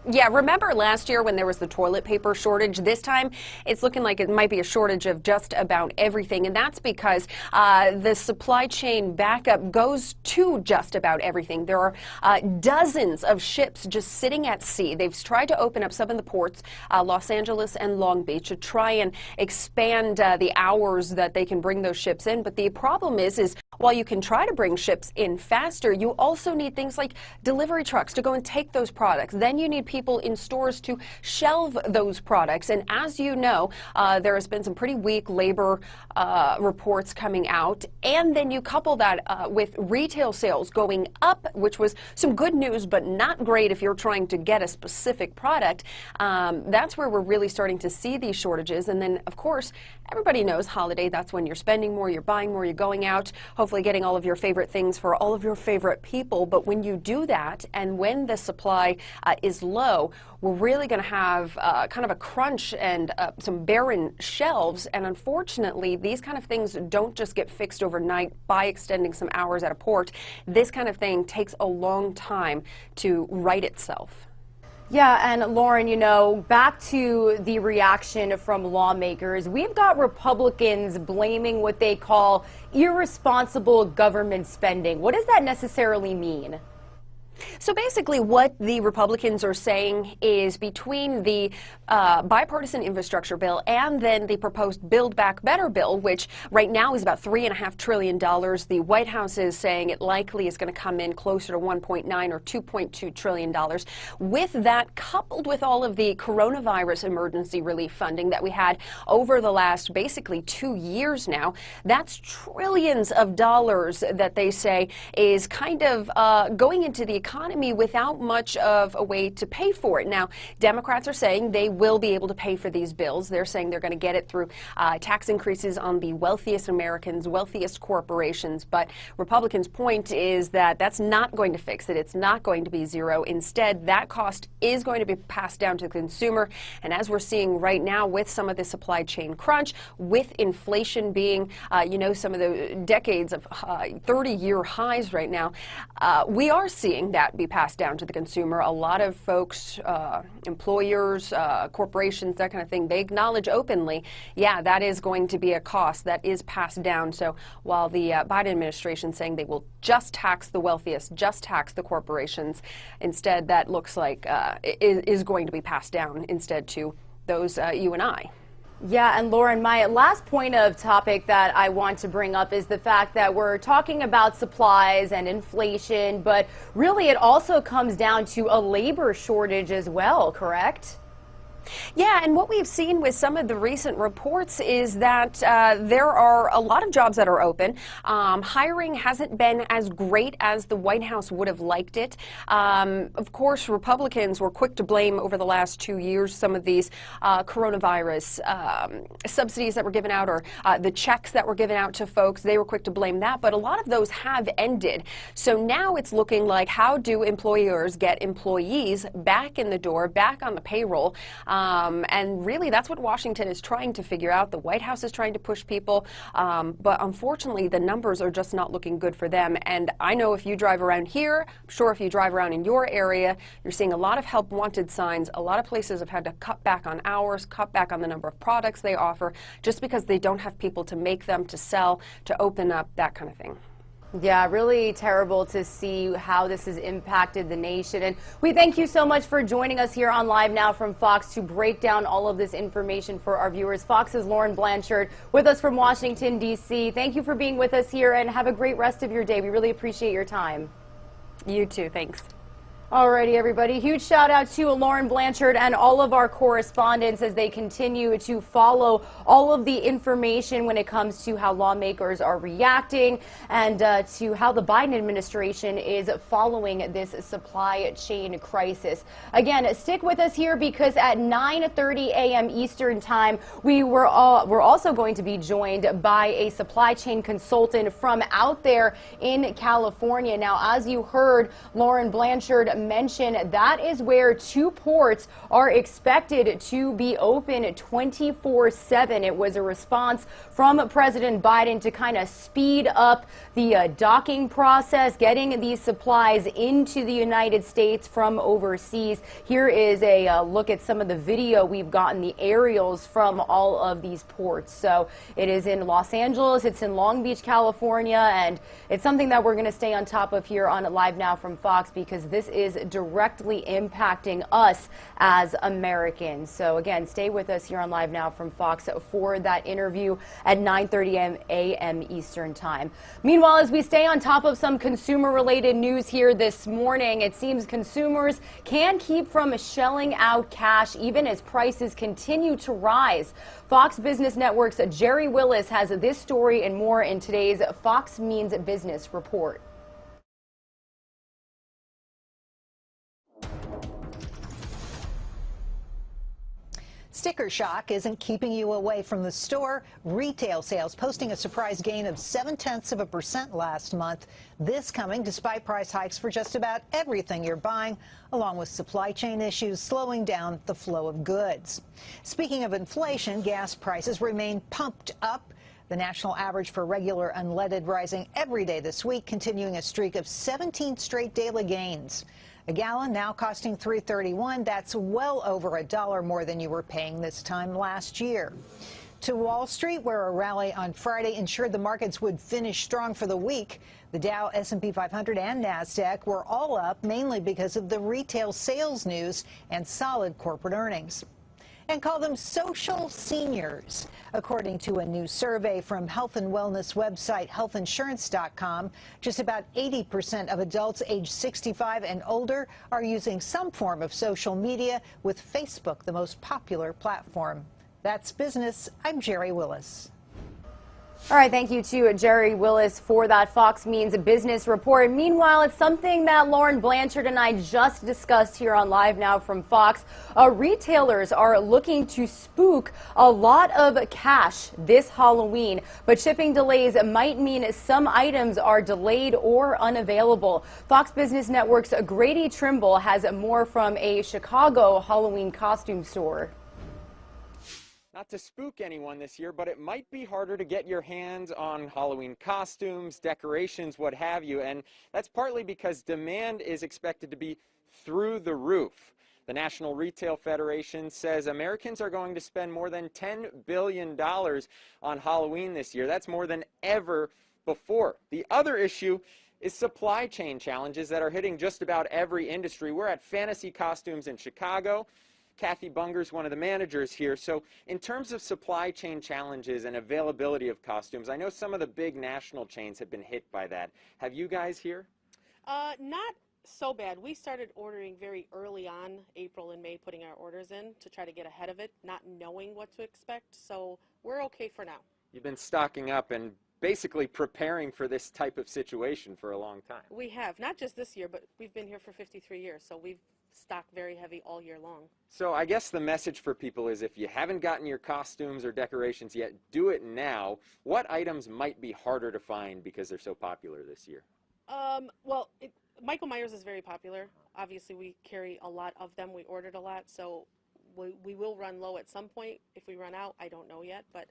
Yeah, remember last year when there was the toilet paper shortage? This time it's looking like it might be a shortage of just about everything, and that's because the supply chain backup goes to just about everything. There are dozens of ships just sitting at sea. They've tried to open up some of the ports, Los Angeles and Long Beach, to try and expand the hours that they can bring those ships in, but the problem is while you can try to bring ships in faster, you also need things like delivery trucks to go and take those products. Then you need people in stores to shelve those products. And as you know, there has been some pretty weak labor reports coming out. And then you couple that with retail sales going up, which was some good news, but not great if you're trying to get a specific product. That's where we're really starting to see these shortages. And then, of course, everybody knows holiday, that's when you're spending more, you're buying more, you're going out, hopefully getting all of your favorite things for all of your favorite people. But when you do that, and when the supply is low, we're really going to have kind of a crunch and some barren shelves. And unfortunately, these kind of things don't just get fixed overnight by extending some hours at a port. This kind of thing takes a long time to right itself. Yeah, and Lauren, you know, back to the reaction from lawmakers, we've got Republicans blaming what they call irresponsible government spending. What does that necessarily mean? So basically what the Republicans are saying is between the bipartisan infrastructure bill and then the proposed Build Back Better bill, which right now is about $3.5 trillion, the White House is saying it likely is going to come in closer to $1.9 or $2.2 trillion. With that, coupled with all of the coronavirus emergency relief funding that we had over the last basically 2 years now, that's trillions of dollars that they say is kind of going into the economy without much of a way to pay for it. Now, Democrats are saying they will be able to pay for these bills. They're saying they're going to get it through tax increases on the wealthiest Americans, wealthiest corporations. But Republicans' point is that that's not going to fix it. It's not going to be zero. Instead, that cost is going to be passed down to the consumer. And as we're seeing right now with some of the supply chain crunch, with inflation being, some of the decades of 30-year highs right now, we are seeing that that be passed down to the consumer. A lot of folks, employers, corporations, that kind of thing, they acknowledge openly, yeah, that is going to be a cost that is passed down. So while the Biden administration is saying they will just tax the wealthiest, just tax the corporations, instead that looks like is going to be passed down instead to those you and I. Yeah, and Lauren, my last point of topic that I want to bring up is the fact that we're talking about supplies and inflation, but really it also comes down to a labor shortage as well, correct? Yeah, and what we've seen with some of the recent reports is that there are a lot of jobs that are open. Hiring hasn't been as great as the White House would have liked it. Of course, Republicans were quick to blame over the last 2 years some of these coronavirus subsidies that were given out, or the checks that were given out to folks. They were quick to blame that, but a lot of those have ended. So now it's looking like, how do employers get employees back in the door, back on the payroll? And really, that's what Washington is trying to figure out. The White House is trying to push people, but unfortunately, the numbers are just not looking good for them. And I know if you drive around here, I'm sure if you drive around in your area, you're seeing a lot of help wanted signs. A lot of places have had to cut back on hours, cut back on the number of products they offer, just because they don't have people to make them, to sell, to open up, that kind of thing. Yeah, really terrible to see how this has impacted the nation. And we thank you so much for joining us here on Live Now from Fox to break down all of this information for our viewers. Fox's Lauren Blanchard with us from Washington, D.C. Thank you for being with us here, and have a great rest of your day. We really appreciate your time. You too. Thanks. Alrighty, everybody. Huge shout out to Lauren Blanchard and all of our correspondents as they continue to follow all of the information when it comes to how lawmakers are reacting and to how the Biden administration is following this supply chain crisis. Again, stick with us here because at 9:30 a.m. Eastern time, we're also going to be joined by a supply chain consultant from out there in California. Now, as you heard Lauren Blanchard mention, that is where 2 ports are expected to be open 24/7. It was a response from President Biden to kind of speed up the docking process, getting these supplies into the United States from overseas. Here is a look at some of the video we've gotten, the aerials from all of these ports. So it is in Los Angeles, it's in Long Beach, California, and it's something that we're going to stay on top of here on Live Now from Fox because this is directly impacting us as Americans. So again, stay with us here on Live Now from Fox for that interview at 9:30 a.m. Eastern time. Meanwhile, as we stay on top of some consumer-related news here this morning, it seems consumers can't keep from shelling out cash even as prices continue to rise. Fox Business Network's Jerry Willis has this story and more in today's Fox Means Business report. Sticker shock isn't keeping you away from the store. Retail sales posting a surprise gain of 0.7% last month. This coming despite price hikes for just about everything you're buying, along with supply chain issues slowing down the flow of goods. Speaking of inflation, gas prices remain pumped up. The national average for regular unleaded rising every day this week, continuing a streak of 17 straight daily gains. A gallon now costing $3.31. That's well over $1 more than you were paying this time last year. To Wall Street, where a rally on Friday ensured the markets would finish strong for the week. The Dow, S&P 500, and NASDAQ were all up, mainly because of the retail sales news and solid corporate earnings. And call them social seniors. According to a new survey from health and wellness website healthinsurance.com, just about 80% of adults aged 65 and older are using some form of social media, with Facebook the most popular platform. That's business. I'm Jerry Willis. All right, thank you to Jerry Willis for that Fox Means Business report. Meanwhile, it's something that Lauren Blanchard and I just discussed here on Live Now from Fox. Retailers are looking to spook a lot of cash this Halloween, but shipping delays might mean some items are delayed or unavailable. Fox Business Network's Grady Trimble has more from a Chicago Halloween costume store. Not to spook anyone this year, but it might be harder to get your hands on Halloween costumes, decorations, what have you, and that's partly because demand is expected to be through the roof. The National Retail Federation says Americans are going to spend more than $10 billion on Halloween this year. That's more than ever before. The other issue is supply chain challenges that are hitting just about every industry. We're at Fantasy Costumes in Chicago. Kathy Bunger's one of the managers here. So in terms of supply chain challenges and availability of costumes, I know some of the big national chains have been hit by that. Have you guys here? Not so bad. We started ordering very early on, April and May, putting our orders in to try to get ahead of it, not knowing what to expect. So we're okay for now. You've been stocking up and basically preparing for this type of situation for a long time. We have, not just this year, but we've been here for 53 years, so we've stocked very heavy all year long. So I guess the message for people is if you haven't gotten your costumes or decorations yet, do it now. What items might be harder to find because they're so popular this year? Michael Myers is very popular. Obviously, we carry a lot of them. We ordered a lot, so we will run low at some point. If we run out, I don't know yet, but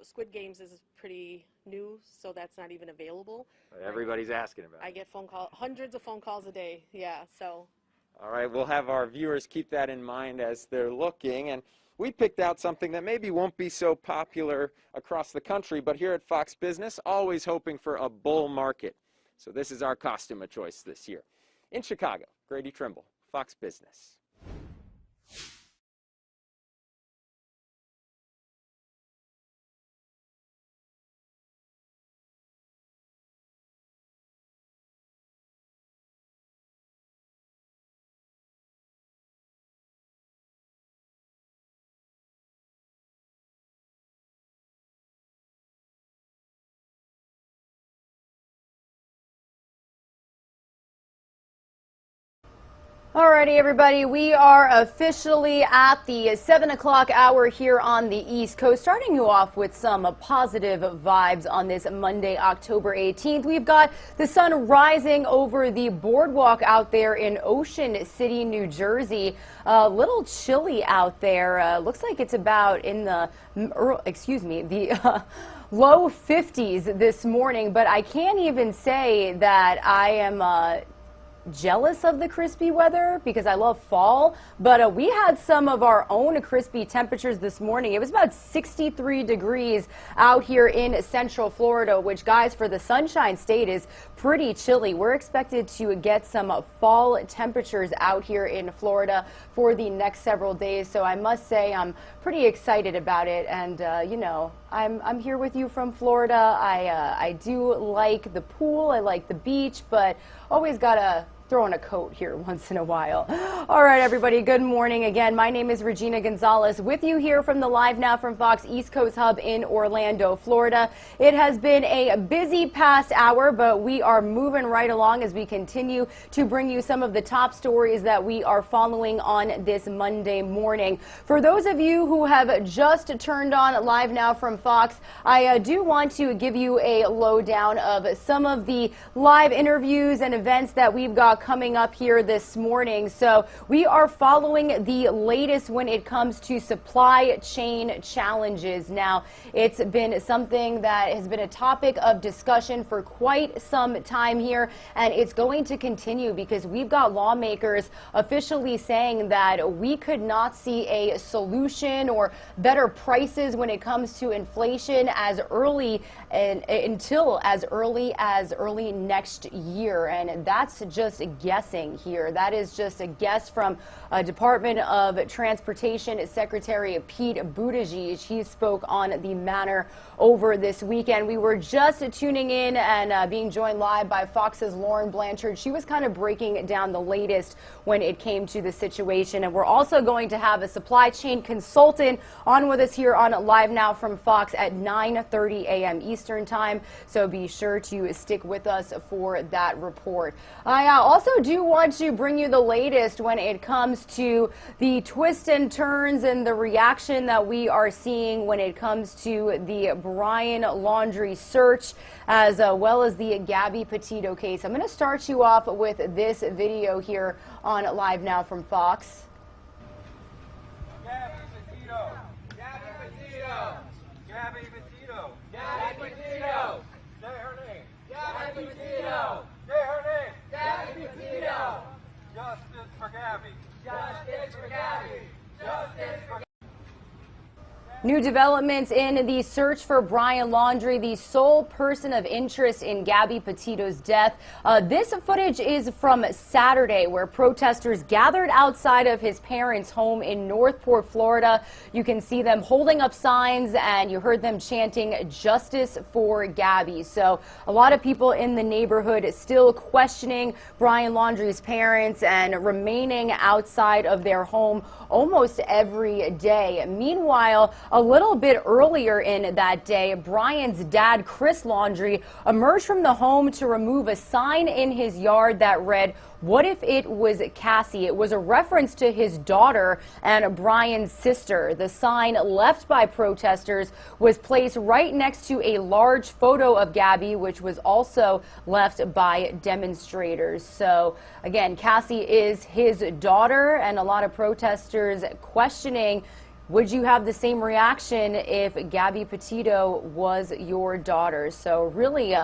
Squid Games is pretty new, so that's not even available. Everybody's asking about it. I get hundreds of phone calls a day, yeah, so. All right, we'll have our viewers keep that in mind as they're looking. And we picked out something that maybe won't be so popular across the country, but here at Fox Business, always hoping for a bull market. So this is our costume of choice this year. In Chicago, Grady Trimble, Fox Business. Alrighty, everybody, we are officially at the 7 o'clock hour here on the East Coast, starting you off with some positive vibes on this Monday, October 18th. We've got the sun rising over the boardwalk out there in Ocean City, New Jersey. A little chilly out there. Looks like it's about in the, low 50s this morning, but I can't even say that I am jealous of the crispy weather because I love fall, but we had some of our own crispy temperatures this morning. It was about 63 degrees out here in Central Florida, which, guys, for the Sunshine State is pretty chilly. We're expected to get some fall temperatures out here in Florida for the next several days, so I must say I'm pretty excited about it. And you know, I'm here with you from Florida. I do like the pool, I like the beach, but always gotta throw on a coat here once in a while. All right, everybody, good morning again. My name is Regina Gonzalez with you here from the Live Now from Fox East Coast Hub in Orlando, Florida. It has been a busy past hour, but we are moving right along as we continue to bring you some of the top stories that we are following on this Monday morning. For those of you who have just turned on Live Now from Fox, I do want to give you a lowdown of some of the live interviews and events that we've got coming up here this morning. So we are following the latest when it comes to supply chain challenges. Now, it's been something that has been a topic of discussion for quite some time here, and it's going to continue because we've got lawmakers officially saying that we could not see a solution or better prices when it comes to inflation as early until as early next year. And that's just guessing here. That is just a guess from Department of Transportation Secretary Pete Buttigieg. He spoke on the matter over this weekend. We were just tuning in and being joined live by Fox's Lauren Blanchard. She was kind of breaking down the latest when it came to the situation. And we're also going to have a supply chain consultant on with us here on Live Now from Fox at 9:30 a.m. Eastern Time. So be sure to stick with us for that report. I also do want to bring you the latest when it comes to the twists and turns and the reaction that we are seeing when it comes to the Brian Laundrie search, as well as the Gabby Petito case. I'm going to start you off with this video here on Live Now from Fox. Gabby Petito. Gabby Petito. New developments in the search for Brian Laundrie, the sole person of interest in Gabby Petito's death. This footage is from Saturday, where protesters gathered outside of his parents' home in Northport, Florida. You can see them holding up signs, and you heard them chanting "Justice for Gabby." So a lot of people in the neighborhood still questioning Brian Laundrie's parents and remaining outside of their home almost every day. Meanwhile, a little bit earlier in that day, Brian's dad, Chris Laundrie, emerged from the home to remove a sign in his yard that read, "What if it was Cassie?" It was a reference to his daughter and Brian's sister. The sign left by protesters was placed right next to a large photo of Gabby, which was also left by demonstrators. So again, Cassie is his daughter, and a lot of protesters questioning, would you have the same reaction if Gabby Petito was your daughter? So really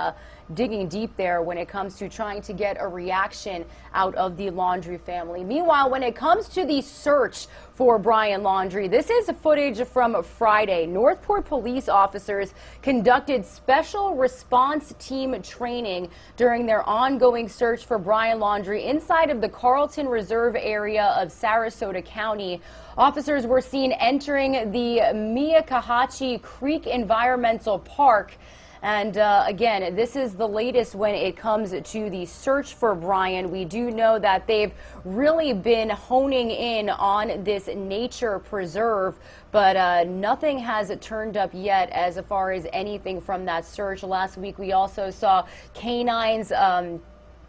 digging deep there when it comes to trying to get a reaction out of the Laundrie family. Meanwhile, when it comes to the search for Brian Laundrie, this is footage from Friday. Northport police officers conducted special response team training during their ongoing search for Brian Laundrie inside of the Carlton Reserve area of Sarasota County. Officers were seen entering the Miakahachi Creek Environmental Park. And again, this is the latest when it comes to the search for Brian. We do know that they've really been honing in on this nature preserve, but nothing has turned up yet as far as anything from that search. Last week, we also saw canines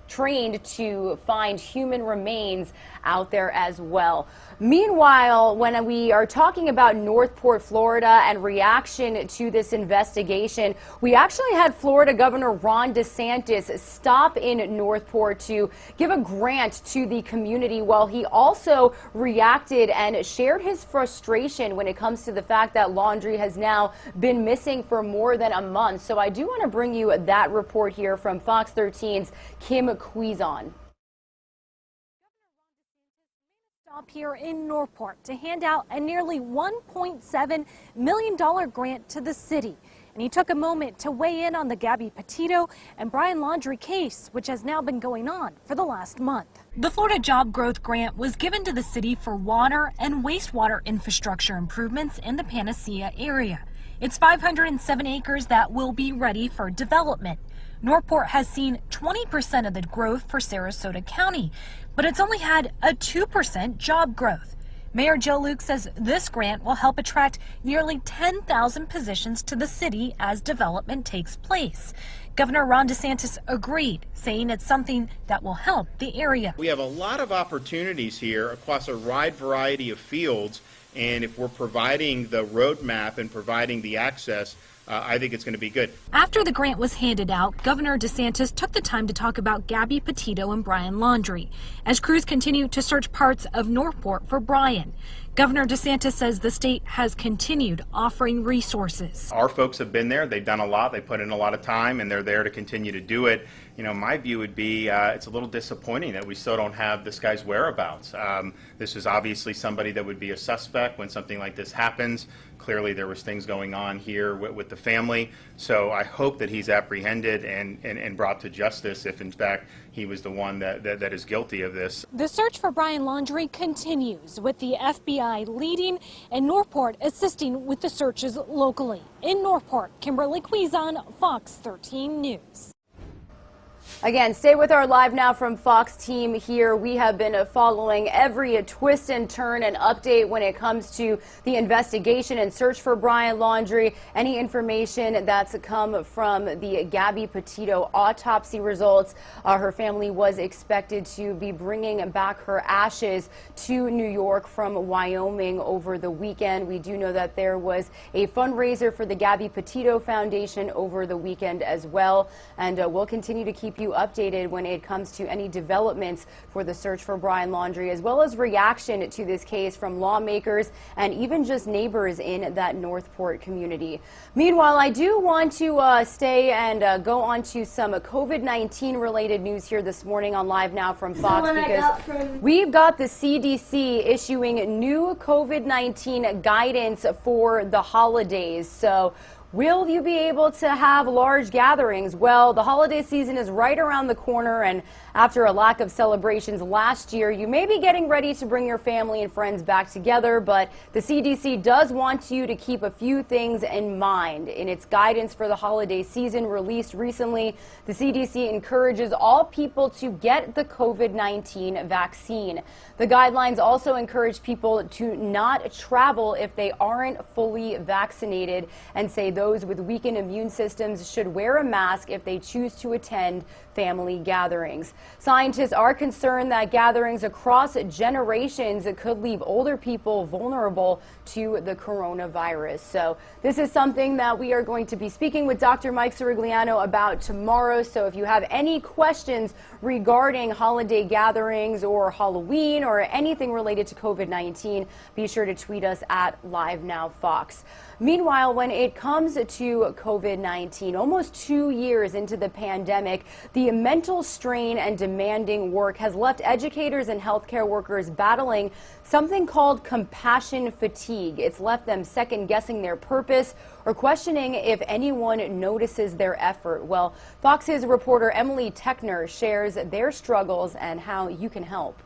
trained to find human remains out there as well. Meanwhile, when we are talking about Northport, Florida, and reaction to this investigation, we actually had Florida Governor Ron DeSantis stop in Northport to give a grant to the community, while he also reacted and shared his frustration when it comes to the fact that Laundrie has now been missing for more than a month. So I do want to bring you that report here from Fox 13's Kim Cuizon. Stop here in Northport to hand out a nearly $1.7 million grant to the city. And he took a moment to weigh in on the Gabby Petito and Brian Laundrie case, which has now been going on for the last month. The Florida Job Growth Grant was given to the city for water and wastewater infrastructure improvements in the Panacea area. It's 507 acres that will be ready for development. Northport has seen 20% of the growth for Sarasota County, but it's only had a 2% job growth. Mayor Joe Luke says this grant will help attract nearly 10,000 positions to the city as development takes place. Governor Ron DeSantis agreed, saying it's something that will help the area. We have a lot of opportunities here across a wide variety of fields, and if we're providing the roadmap and providing the access, I think it's going to be good. After the grant was handed out, Governor DeSantis took the time to talk about Gabby Petito and Brian Laundrie as crews continue to search parts of Northport for Brian. Governor DeSantis says the state has continued offering resources. Our folks have been there. They've done a lot. They put in a lot of time, and they're there to continue to do it. You know, my view would be it's a little disappointing that we still don't have this guy's whereabouts. This is obviously somebody that would be a suspect when something like this happens. Clearly there was things going on here with the family. So I hope that he's apprehended and brought to justice if in fact he was the one that is guilty of this. The search for Brian Laundrie continues, with the FBI leading and Northport assisting with the searches locally. In Northport, Kimberly Cuizon, Fox 13 News. Again, stay with our Live Now from Fox team here. We have been following every twist and turn and update when it comes to the investigation and search for Brian Laundrie. Any information that's come from the Gabby Petito autopsy results, her family was expected to be bringing back her ashes to New York from Wyoming over the weekend. We do know that there was a fundraiser for the Gabby Petito Foundation over the weekend as well, and we'll continue to keep you you updated when it comes to any developments for the search for Brian Laundrie, as well as reaction to this case from lawmakers and even just neighbors in that Northport community. Meanwhile, I do want to stay and go on to some COVID-19 related news here this morning on Live Now from Fox, because we've got the CDC issuing new COVID-19 guidance for the holidays. So will you be able to have large gatherings? Well, the holiday season is right around the corner, and after a lack of celebrations last year, you may be getting ready to bring your family and friends back together, but the CDC does want you to keep a few things in mind. In its guidance for the holiday season released recently, the CDC encourages all people to get the COVID-19 vaccine. The guidelines also encourage people to not travel if they aren't fully vaccinated, and say those with weakened immune systems should wear a mask if they choose to attend family gatherings. Scientists are concerned that gatherings across generations could leave older people vulnerable to the coronavirus. So this is something that we are going to be speaking with Dr. Mike Sirigliano about tomorrow. So if you have any questions regarding holiday gatherings or Halloween or anything related to COVID-19, be sure to tweet us at LiveNowFox. Meanwhile, when it comes to COVID-19, almost 2 years into the pandemic, the mental strain and demanding work has left educators and healthcare workers battling something called compassion fatigue. It's left them second-guessing their purpose or questioning if anyone notices their effort. Well, Fox's reporter Emily Techner shares their struggles and how you can help.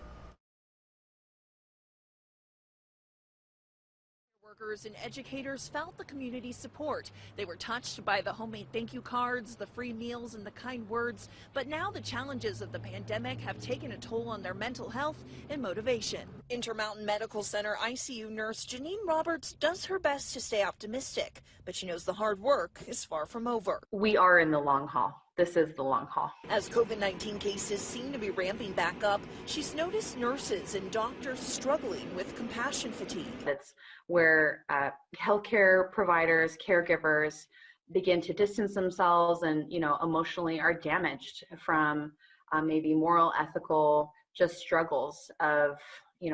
Workers and educators felt the community support. They were touched by the homemade thank you cards, the free meals, and the kind words. But now the challenges of the pandemic have taken a toll on their mental health and motivation. Intermountain Medical Center ICU nurse Janine Roberts does her best to stay optimistic, but she knows the hard work is far from over. We are in the long haul. This is the long haul. As COVID-19 cases seem to be ramping back up, she's noticed nurses and doctors struggling with compassion fatigue. It's where healthcare providers, caregivers begin to distance themselves and, emotionally are damaged from maybe moral, ethical, just struggles of,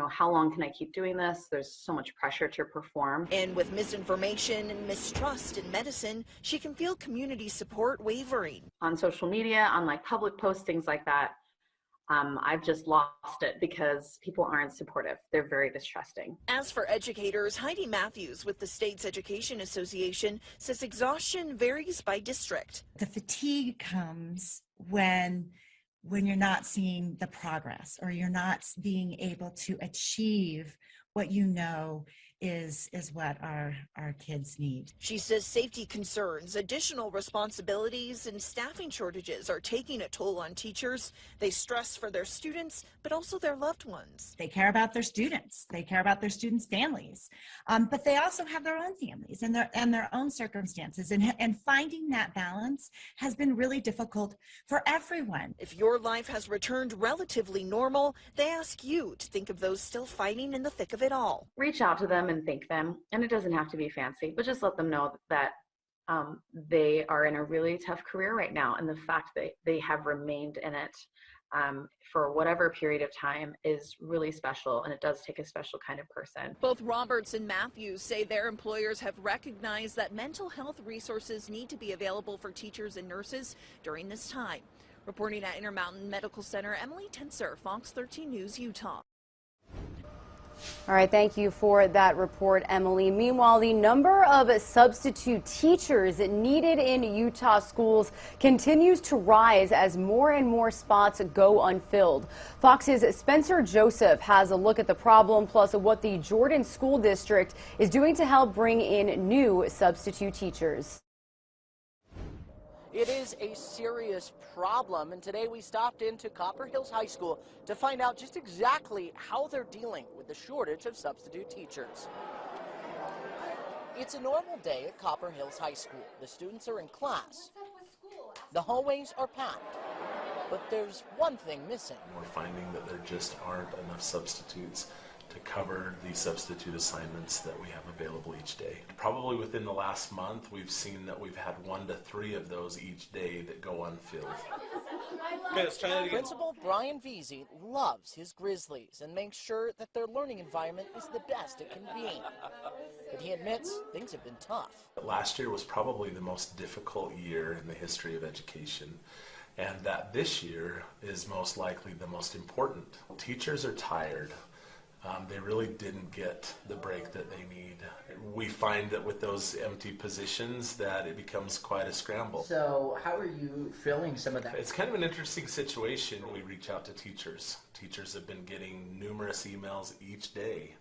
how long can I keep doing this? There's so much pressure to perform. And with misinformation and mistrust in medicine, she can feel community support wavering. On social media, on public posts, things like that, I've just lost it because people aren't supportive. They're very distrusting. As for educators, Heidi Matthews with the state's Education Association says exhaustion varies by district. The fatigue comes when you're not seeing the progress, or you're not being able to achieve what is what our kids need. She says safety concerns, additional responsibilities, and staffing shortages are taking a toll on teachers. They stress for their students, but also their loved ones. They care about their students. They care about their students' families, but they also have their own families and their own circumstances. And finding that balance has been really difficult for everyone. If your life has returned relatively normal, they ask you to think of those still fighting in the thick of it all. Reach out to them and thank them, and it doesn't have to be fancy, but just let them know that they are in a really tough career right now, and the fact that they have remained in it for whatever period of time is really special, and it does take a special kind of person. Both Roberts and Matthews say their employers have recognized that mental health resources need to be available for teachers and nurses during this time. Reporting at Intermountain Medical Center, Emily Tenser, Fox 13 News, Utah. All right, thank you for that report, Emily. Meanwhile, the number of substitute teachers needed in Utah schools continues to rise as more and more spots go unfilled. Fox's Spencer Joseph has a look at the problem, plus what the Jordan School District is doing to help bring in new substitute teachers. It is a serious problem, and today we stopped into Copper Hills High School to find out just exactly how they're dealing with the shortage of substitute teachers. It's a normal day at Copper Hills High School. The students are in class. The hallways are packed, but there's one thing missing. We're finding that there just aren't enough substitutes to cover the substitute assignments that we have available each day. Probably within the last month, we've seen that we've had 1 to 3 of those each day that go unfilled. Principal Brian Veazey loves his Grizzlies and makes sure that their learning environment is the best it can be. But he admits things have been tough. Last year was probably the most difficult year in the history of education, and that this year is most likely the most important. Teachers are tired. They really didn't get the break that they need. We find that with those empty positions that it becomes quite a scramble. So how are you filling some of that? It's kind of an interesting situation. We reach out to teachers. Teachers have been getting numerous emails each day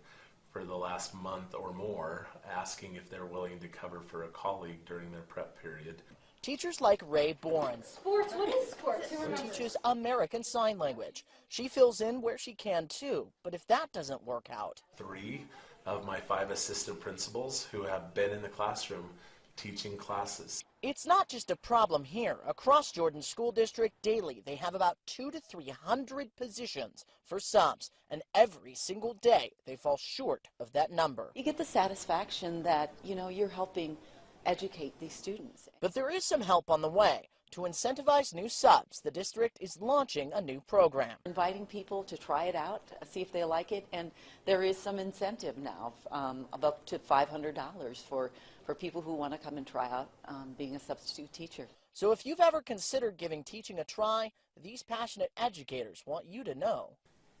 for the last month or more asking if they're willing to cover for a colleague during their prep period. Teachers like Ray Bourne. Sports, what is sports? Who teaches American Sign Language. She fills in where she can too, but if that doesn't work out. 3 of my 5 assistant principals who have been in the classroom teaching classes. It's not just a problem here. Across Jordan School District daily, they have about 200 to 300 positions for subs, and every single day they fall short of that number. You get the satisfaction that, you're helping educate these students. But there is some help on the way. To incentivize new subs, the district is launching a new program. Inviting people to try it out, see if they like it, and there is some incentive now of up to $500 for people who want to come and try out being a substitute teacher. So if you've ever considered giving teaching a try, these passionate educators want you to know.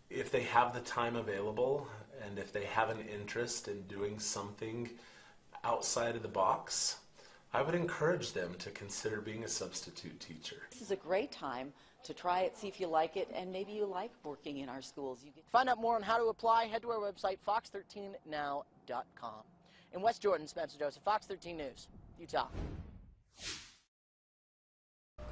If they have the time available and if they have an interest in doing something outside of the box, I would encourage them to consider being a substitute teacher. This is a great time to try it, see if you like it, and maybe you like working in our schools. Find out more on how to apply, head to our website, fox13now.com. In West Jordan, Spencer Joseph, Fox 13 News, Utah.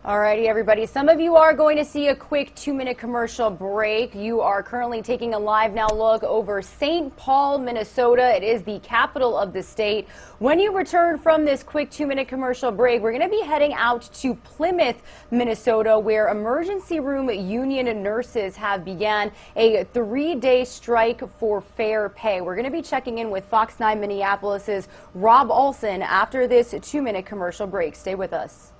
Alrighty, everybody. Some of you are going to see a quick 2-minute commercial break. You are currently taking a live now look over St. Paul, Minnesota. It is the capital of the state. When you return from this quick 2-minute commercial break, we're going to be heading out to Plymouth, Minnesota, where emergency room union nurses have began a 3-day strike for fair pay. We're going to be checking in with Fox 9 Minneapolis's Rob Olson after this 2-minute commercial break. Stay with us.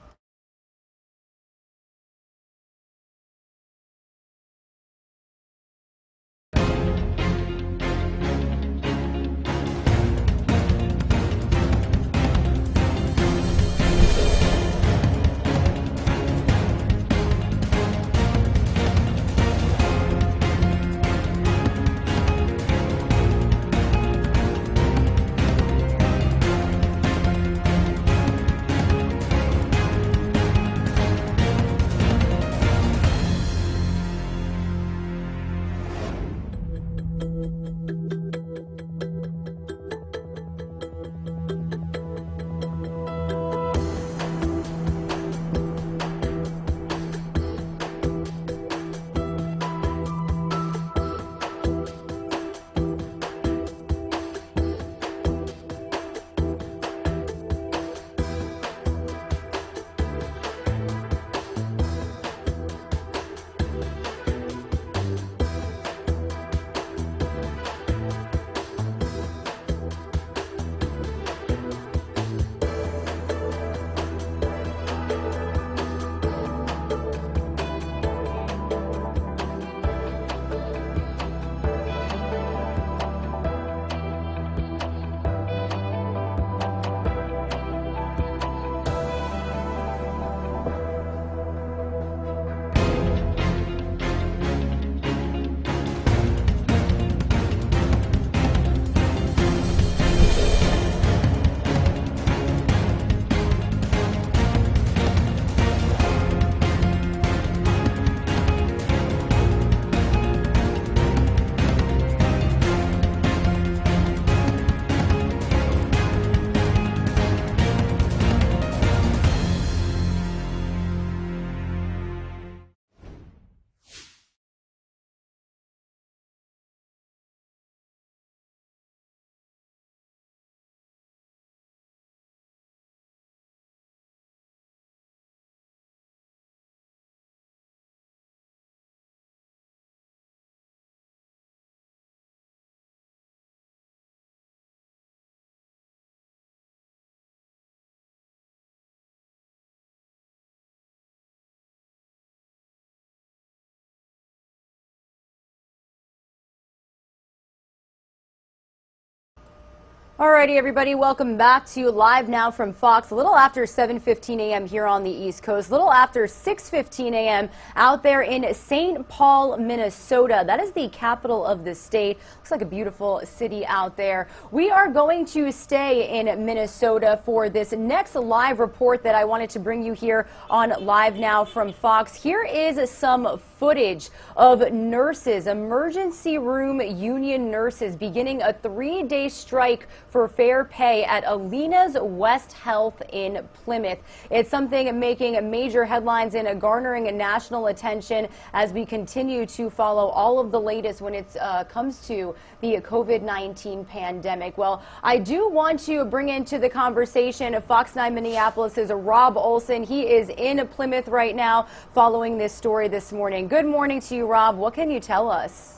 Alrighty, everybody, welcome back to Live Now from Fox. A little after 7:15 a.m. here on the East Coast, a little after 6:15 a.m. out there in St. Paul, Minnesota. That is the capital of the state. Looks like a beautiful city out there. We are going to stay in Minnesota for this next live report that I wanted to bring you here on Live Now from Fox. Here is some footage of nurses, emergency room union nurses, beginning a 3-day strike for fair pay at Alina's West Health in Plymouth. It's something making major headlines and garnering national attention as we continue to follow all of the latest when it comes to the COVID-19 pandemic. Well, I do want to bring into the conversation Fox 9 Minneapolis' Rob Olson. He is in Plymouth right now following this story this morning. Good morning to you, Rob. What can you tell us?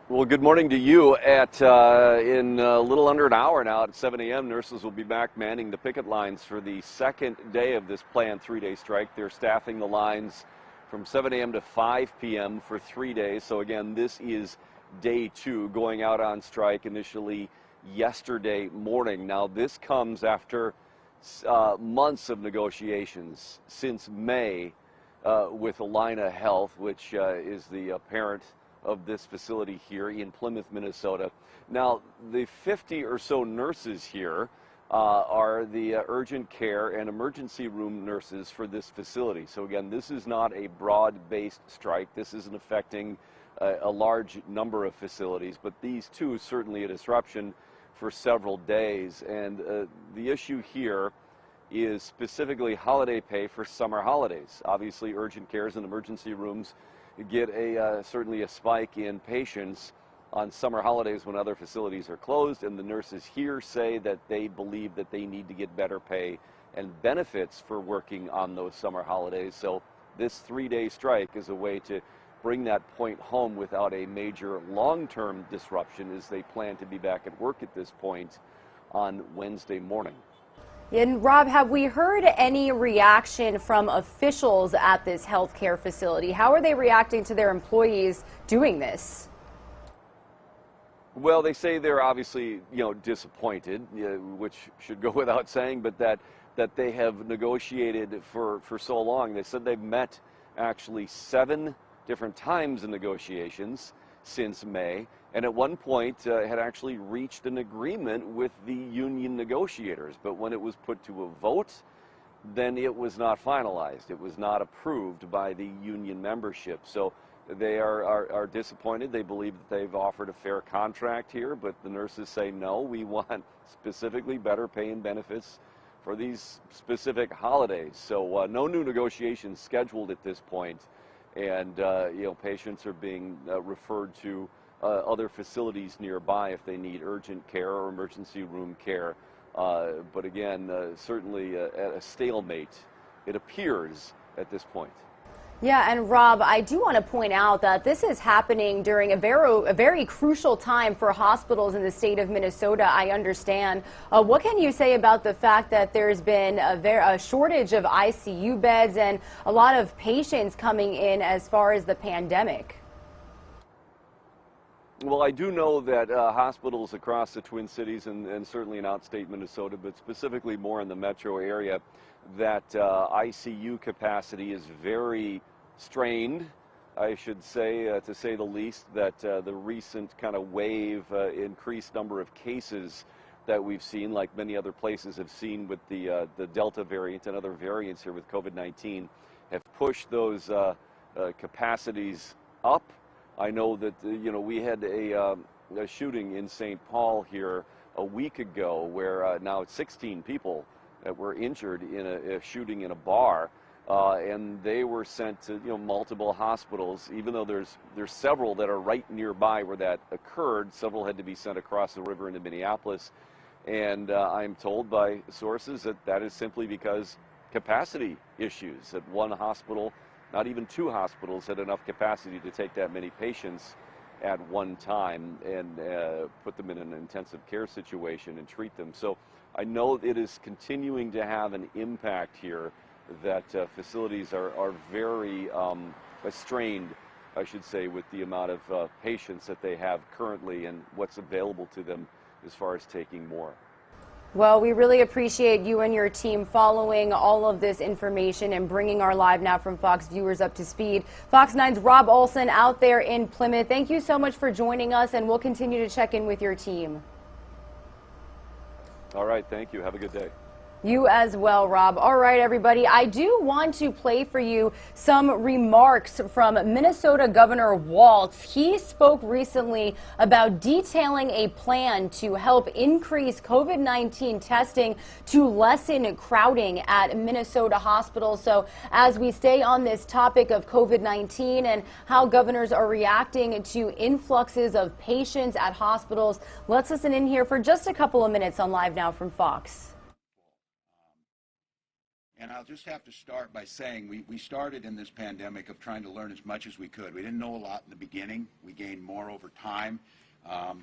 Well, good morning to you. In a little under an hour now, at 7 a.m., nurses will be back manning the picket lines for the second day of this planned 3-day strike. They're staffing the lines from 7 a.m. to 5 p.m. for 3 days. So again, this is day 2, going out on strike initially yesterday morning. Now, this comes after months of negotiations since May with Alina Health, which is the parent of this facility here in Plymouth, Minnesota. Now, the 50 or so nurses here are the urgent care and emergency room nurses for this facility. So again, this is not a broad-based strike. This isn't affecting a large number of facilities, but these two certainly a disruption for several days. And the issue here is specifically holiday pay for summer holidays. Obviously, urgent cares and emergency rooms get certainly a spike in patients on summer holidays when other facilities are closed, and the nurses here say that they believe that they need to get better pay and benefits for working on those summer holidays. So this 3-day strike is a way to bring that point home without a major long-term disruption, as they plan to be back at work at this point on Wednesday morning. And Rob, have we heard any reaction from officials at this healthcare facility? How are they reacting to their employees doing this? Well, they say they're obviously, disappointed, which should go without saying, but that they have negotiated for so long. They said they've met actually 7 different times in negotiations since May, and at one point had actually reached an agreement with the union negotiators. But when it was put to a vote, then it was not finalized. It was not approved by the union membership. So they are disappointed. They believe that they've offered a fair contract here, but the nurses say, no, we want specifically better pay and benefits for these specific holidays. So no new negotiations scheduled at this point. And patients are being referred to other facilities nearby if they need urgent care or emergency room care. But again, certainly at a stalemate, it appears at this point. Yeah, and Rob, I do want to point out that this is happening during a very crucial time for hospitals in the state of Minnesota, I understand. What can you say about the fact that there's been a shortage of ICU beds and a lot of patients coming in as far as the pandemic? Well, I do know that hospitals across the Twin Cities and certainly in outstate Minnesota, but specifically more in the metro area, that ICU capacity is very strained, I should say, to say the least, that the recent kind of wave, increased number of cases that we've seen, like many other places have seen with the Delta variant and other variants here with COVID-19, have pushed those capacities up. I know that, we had a shooting in St. Paul here a week ago where now it's 16 people that were injured in a shooting in a bar, and they were sent to multiple hospitals. Even though there's several that are right nearby where that occurred, several had to be sent across the river into Minneapolis, and I'm told by sources that that is simply because capacity issues. At one hospital, not even 2 hospitals had enough capacity to take that many patients at one time and put them in an intensive care situation and treat them. So I know it is continuing to have an impact here, that facilities are very strained, I should say, with the amount of patients that they have currently and what's available to them as far as taking more. Well, we really appreciate you and your team following all of this information and bringing our Live Now from Fox viewers up to speed. Fox 9's Rob Olson out there in Plymouth. Thank you so much for joining us, and we'll continue to check in with your team. All right, thank you. Have a good day. You as well, Rob. All right, everybody. I do want to play for you some remarks from Minnesota Governor Walz. He spoke recently about detailing a plan to help increase COVID-19 testing to lessen crowding at Minnesota hospitals. So as we stay on this topic of COVID-19 and how governors are reacting to influxes of patients at hospitals, let's listen in here for just a couple of minutes on Live Now from Fox. And I'll just have to start by saying we started in this pandemic of trying to learn as much as we could. We didn't know a lot in the beginning. We gained more over time.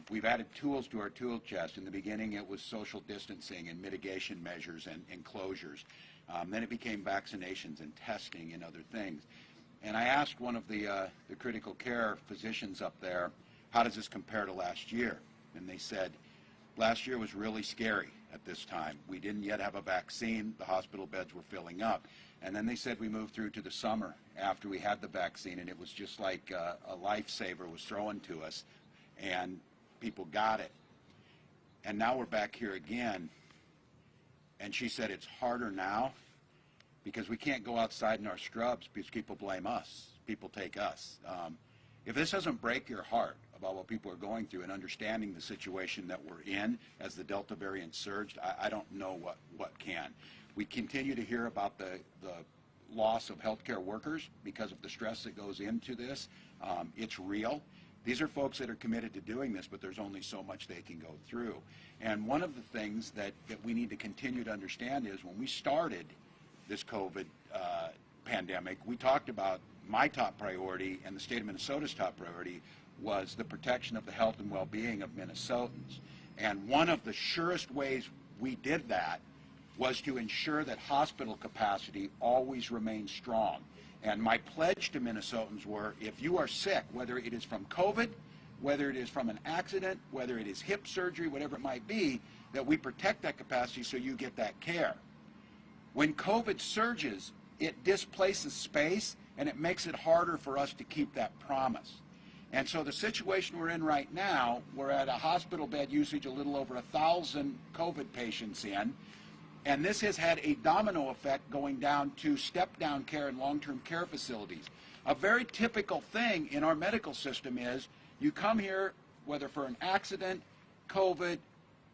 We've added tools to our tool chest. In the beginning, it was social distancing and mitigation measures and enclosures. Then it became vaccinations and testing and other things. And I asked one of the critical care physicians up there, how does this compare to last year? And they said, last year was really scary at this time. We didn't yet have a vaccine. The hospital beds were filling up. And then they said we moved through to the summer after we had the vaccine, and it was just like a lifesaver was thrown to us, and people got it. And now we're back here again. And she said it's harder now because we can't go outside in our scrubs because people blame us. People take us. If this doesn't break your heart about what people are going through and understanding the situation that we're in as the Delta variant surged, I don't know what can. We continue to hear about the loss of healthcare workers because of the stress that goes into this. It's real. These are folks that are committed to doing this, but there's only so much they can go through. And one of the things that we need to continue to understand is when we started this COVID pandemic, we talked about my top priority and the state of Minnesota's top priority was the protection of the health and well-being of Minnesotans. And one of the surest ways we did that was to ensure that hospital capacity always remained strong. And my pledge to Minnesotans were, if you are sick, whether it is from COVID, whether it is from an accident, whether it is hip surgery, whatever it might be, that we protect that capacity so you get that care. When COVID surges, it displaces space and it makes it harder for us to keep that promise. And so the situation we're in right now, we're at a hospital bed usage a little over 1,000 COVID patients in, and this has had a domino effect going down to step-down care and long-term care facilities. A very typical thing in our medical system is you come here, whether for an accident, COVID,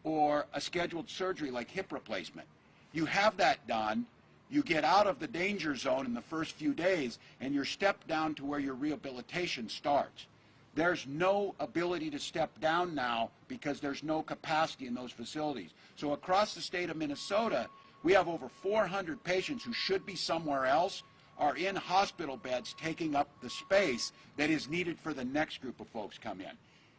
or a scheduled surgery like hip replacement. You have that done. You get out of the danger zone in the first few days, and you're stepped down to where your rehabilitation starts. There's no ability to step down now because there's no capacity in those facilities. So across the state of Minnesota, we have over 400 patients who should be somewhere else are in hospital beds taking up the space that is needed for the next group of folks come in.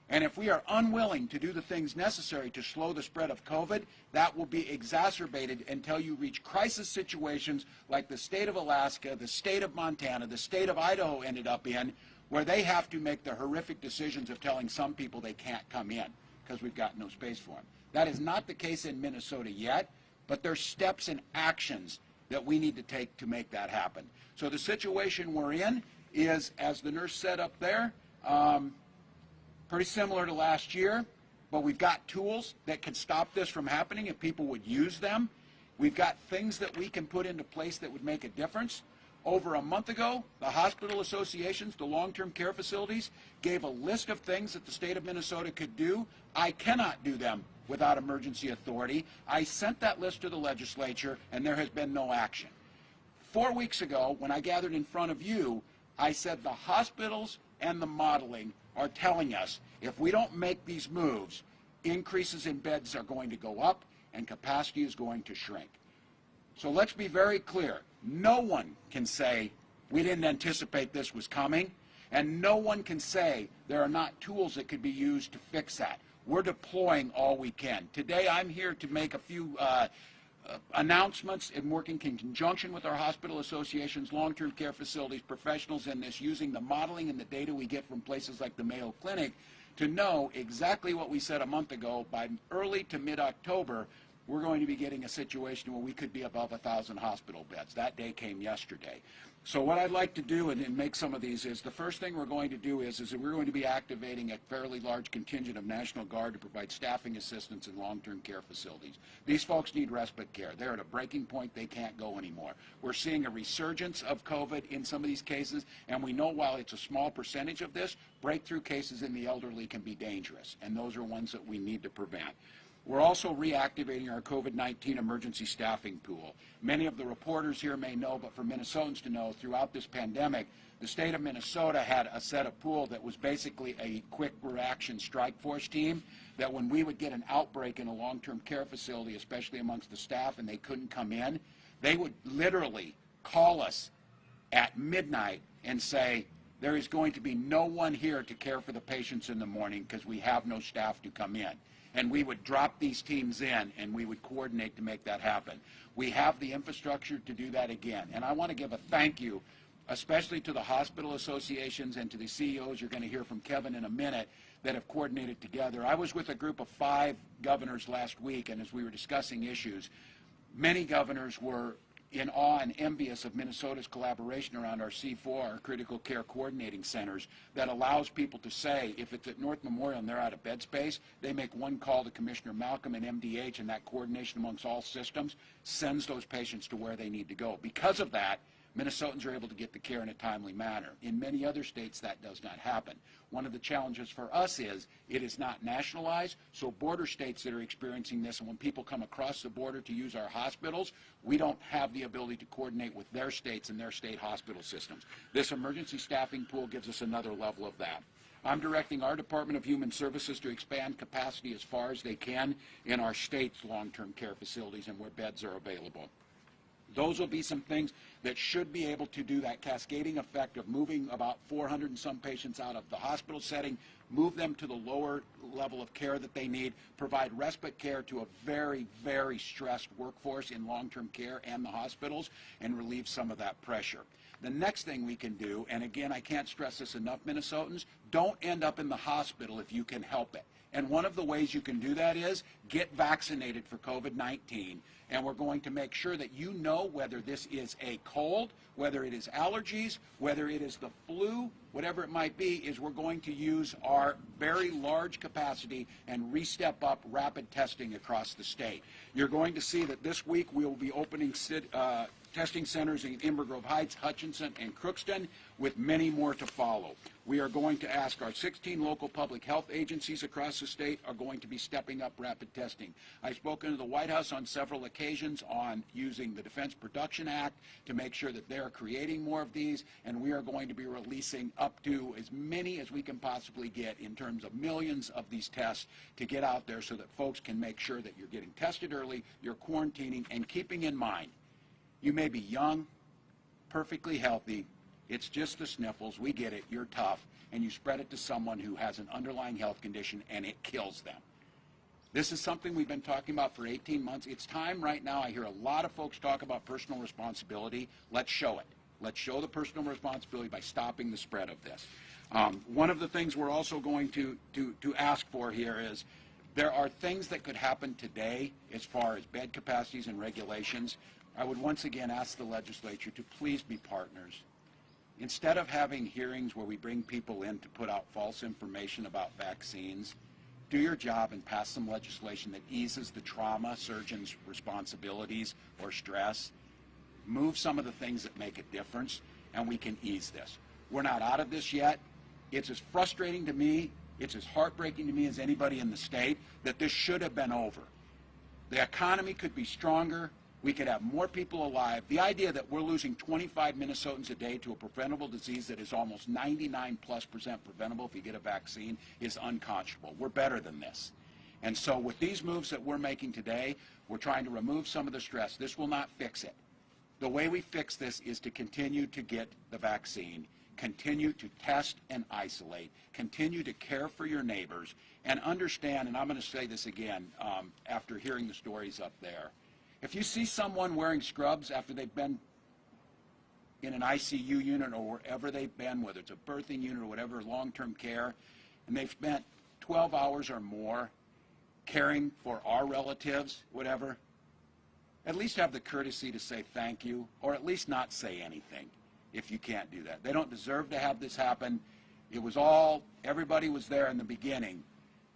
And if we are unwilling to do the things necessary to slow the spread of COVID, that will be exacerbated until you reach crisis situations like the state of Alaska, the state of Montana, the state of Idaho ended up in, where they have to make the horrific decisions of telling some people they can't come in because we've got no space for them. That is not the case in Minnesota yet, but there's steps and actions that we need to take to make that happen. So the situation we're in is, as the nurse said up there, pretty similar to last year, but we've got tools that can stop this from happening if people would use them. We've got things that we can put into place that would make a difference. Over a month ago, the hospital associations, the long-term care facilities, gave a list of things that the state of Minnesota could do. I cannot do them without emergency authority. I sent that list to the legislature, and there has been no action. 4 weeks ago, when I gathered in front of you, I said the hospitals and the modeling are telling us if we don't make these moves, increases in beds are going to go up and capacity is going to shrink. So let's be very clear. No one can say we didn't anticipate this was coming, and no one can say there are not tools that could be used to fix that. We're deploying all we can. Today I'm here to make a few announcements and working in conjunction with our hospital associations, long-term care facilities, professionals in this, using the modeling and the data we get from places like the Mayo Clinic to know exactly what we said a month ago. By early to mid-October, we're going to be getting a situation where we could be above 1,000 hospital beds. That day came yesterday. So what I'd like to do and make some of these is, the first thing we're going to do is that we're going to be activating a fairly large contingent of National Guard to provide staffing assistance in long-term care facilities. These folks need respite care. They're at a breaking point. They can't go anymore. We're seeing a resurgence of COVID in some of these cases, and we know while it's a small percentage of this, breakthrough cases in the elderly can be dangerous, and those are ones that we need to prevent. We're also reactivating our COVID-19 emergency staffing pool. Many of the reporters here may know, but for Minnesotans to know, throughout this pandemic, the state of Minnesota had a set of pool that was basically a quick reaction strike force team, that when we would get an outbreak in a long-term care facility, especially amongst the staff, and they couldn't come in, they would literally call us at midnight and say, there is going to be no one here to care for the patients in the morning because we have no staff to come in. And we would drop these teams in, and we would coordinate to make that happen. We have the infrastructure to do that again. And I want to give a thank you, especially to the hospital associations and to the CEOs. You're going to hear from Kevin in a minute, that have coordinated together. I was with a group of 5 governors last week, and as we were discussing issues, many governors were in awe and envious of Minnesota's collaboration around our C4, our critical care coordinating centers, that allows people to say, if it's at North Memorial and they're out of bed space, they make one call to Commissioner Malcolm and MDH, and that coordination amongst all systems sends those patients to where they need to go. Because of that, Minnesotans are able to get the care in a timely manner. In many other states, that does not happen. One of the challenges for us is it is not nationalized, so border states that are experiencing this, and when people come across the border to use our hospitals, we don't have the ability to coordinate with their states and their state hospital systems. This emergency staffing pool gives us another level of that. I'm directing our Department of Human Services to expand capacity as far as they can in our state's long-term care facilities and where beds are available. Those will be some things that should be able to do that cascading effect of moving about 400 and some patients out of the hospital setting, move them to the lower level of care that they need, provide respite care to a very, very stressed workforce in long-term care and the hospitals, and relieve some of that pressure. The next thing we can do, and again, I can't stress this enough, Minnesotans, don't end up in the hospital if you can help it. And one of the ways you can do that is get vaccinated for COVID-19. And we're going to make sure that you know whether this is a cold, whether it is allergies, whether it is the flu, whatever it might be, is we're going to use our very large capacity and re-step up rapid testing across the state. You're going to see that this week we will be opening testing centers in Inver Grove Heights, Hutchinson, and Crookston, with many more to follow. We are going to ask our 16 local public health agencies across the state are going to be stepping up rapid testing. I've spoken to the White House on several occasions on using the Defense Production Act to make sure that they're creating more of these, and we are going to be releasing up to as many as we can possibly get in terms of millions of these tests to get out there so that folks can make sure that you're getting tested early, you're quarantining, and keeping in mind, you may be young, perfectly healthy, it's just the sniffles, we get it, you're tough, and you spread it to someone who has an underlying health condition and it kills them. This is something we've been talking about for 18 months. It's time right now. I hear a lot of folks talk about personal responsibility. Let's show it. Let's show the personal responsibility by stopping the spread of this. One of the things we're also going to ask for here is there are things that could happen today as far as bed capacities and regulations. I would once again ask the legislature to please be partners. Instead of having hearings where we bring people in to put out false information about vaccines, do your job and pass some legislation that eases the trauma surgeons' responsibilities or stress. Move some of the things that make a difference, and we can ease this. We're not out of this yet. It's as frustrating to me, it's as heartbreaking to me as anybody in the state that this should have been over. The economy could be stronger. We could have more people alive. The idea that we're losing 25 Minnesotans a day to a preventable disease that is almost 99+% preventable if you get a vaccine is unconscionable. We're better than this. And so with these moves that we're making today, we're trying to remove some of the stress. This will not fix it. The way we fix this is to continue to get the vaccine, continue to test and isolate, continue to care for your neighbors, and understand, and I'm going to say this again after hearing the stories up there, if you see someone wearing scrubs after they've been in an ICU unit or wherever they've been, whether it's a birthing unit or whatever, long-term care, and they've spent 12 hours or more caring for our relatives, whatever, at least have the courtesy to say thank you, or at least not say anything if you can't do that. They don't deserve to have this happen. It was all, everybody was there in the beginning,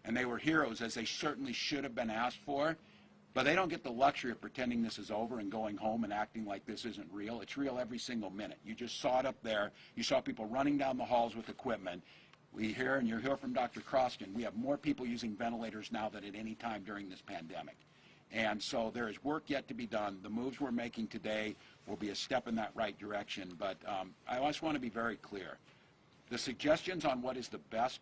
and they were heroes, as they certainly should have been asked for, but they don't get the luxury of pretending this is over and going home and acting like this isn't real. It's real every single minute. You just saw it up there. You saw people running down the halls with equipment. We hear, and you hear from Dr. Croston, we have more people using ventilators now than at any time during this pandemic. And so there is work yet to be done. The moves we're making today will be a step in that right direction. But I also want to be very clear. The suggestions on what is the best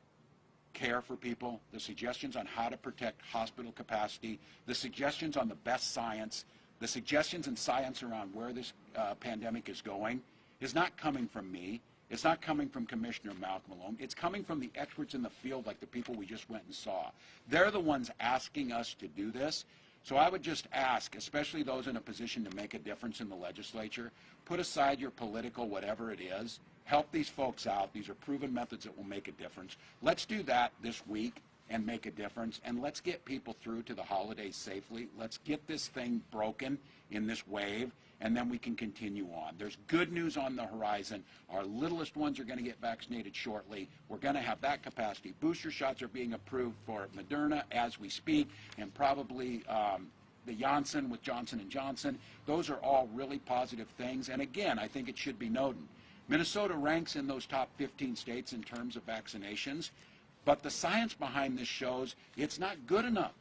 care for people, the suggestions on how to protect hospital capacity, the suggestions on the best science, the suggestions in science around where this pandemic is going is not coming from me. It's not coming from Commissioner Malcolm alone. It's coming from the experts in the field, like the people we just went and saw. They're the ones asking us to do this. So I would just ask, especially those in a position to make a difference in the legislature, put aside your political whatever it is. Help these folks out. These are proven methods that will make a difference. Let's do that this week and make a difference. And let's get people through to the holidays safely. Let's get this thing broken in this wave, and then we can continue on. There's good news on the horizon. Our littlest ones are going to get vaccinated shortly. We're going to have that capacity. Booster shots are being approved for Moderna as we speak, and probably the Janssen with Johnson & Johnson. Those are all really positive things. And again, I think it should be noted, Minnesota ranks in those top 15 states in terms of vaccinations, but the science behind this shows it's not good enough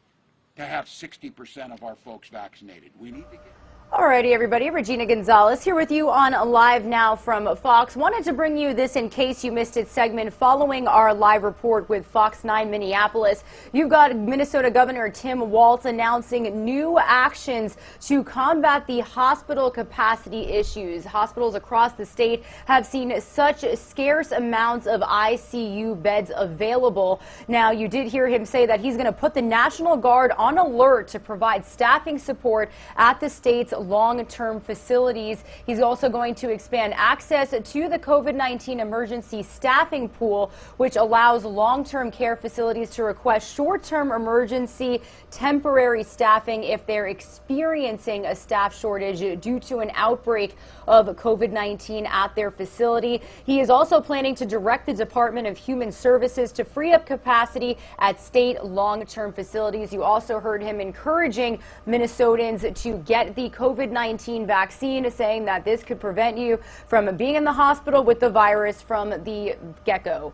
to have 60% of our folks vaccinated. We need to get... Alrighty, everybody. Regina Gonzalez here with you on Live Now from Fox. Wanted to bring you this in case you missed it segment following our live report with Fox 9 Minneapolis. You've got Minnesota Governor Tim Walz announcing new actions to combat the hospital capacity issues. Hospitals across the state have seen such scarce amounts of ICU beds available. Now, you did hear him say that he's going to put the National Guard on alert to provide staffing support at the state's long-term facilities. He's also going to expand access to the COVID-19 emergency staffing pool, which allows long-term care facilities to request short-term emergency temporary staffing if they're experiencing a staff shortage due to an outbreak of COVID-19 at their facility. He is also planning to direct the Department of Human Services to free up capacity at state long-term facilities. You also heard him encouraging Minnesotans to get the COVID-19 vaccine, saying that this could prevent you from being in the hospital with the virus from the get-go.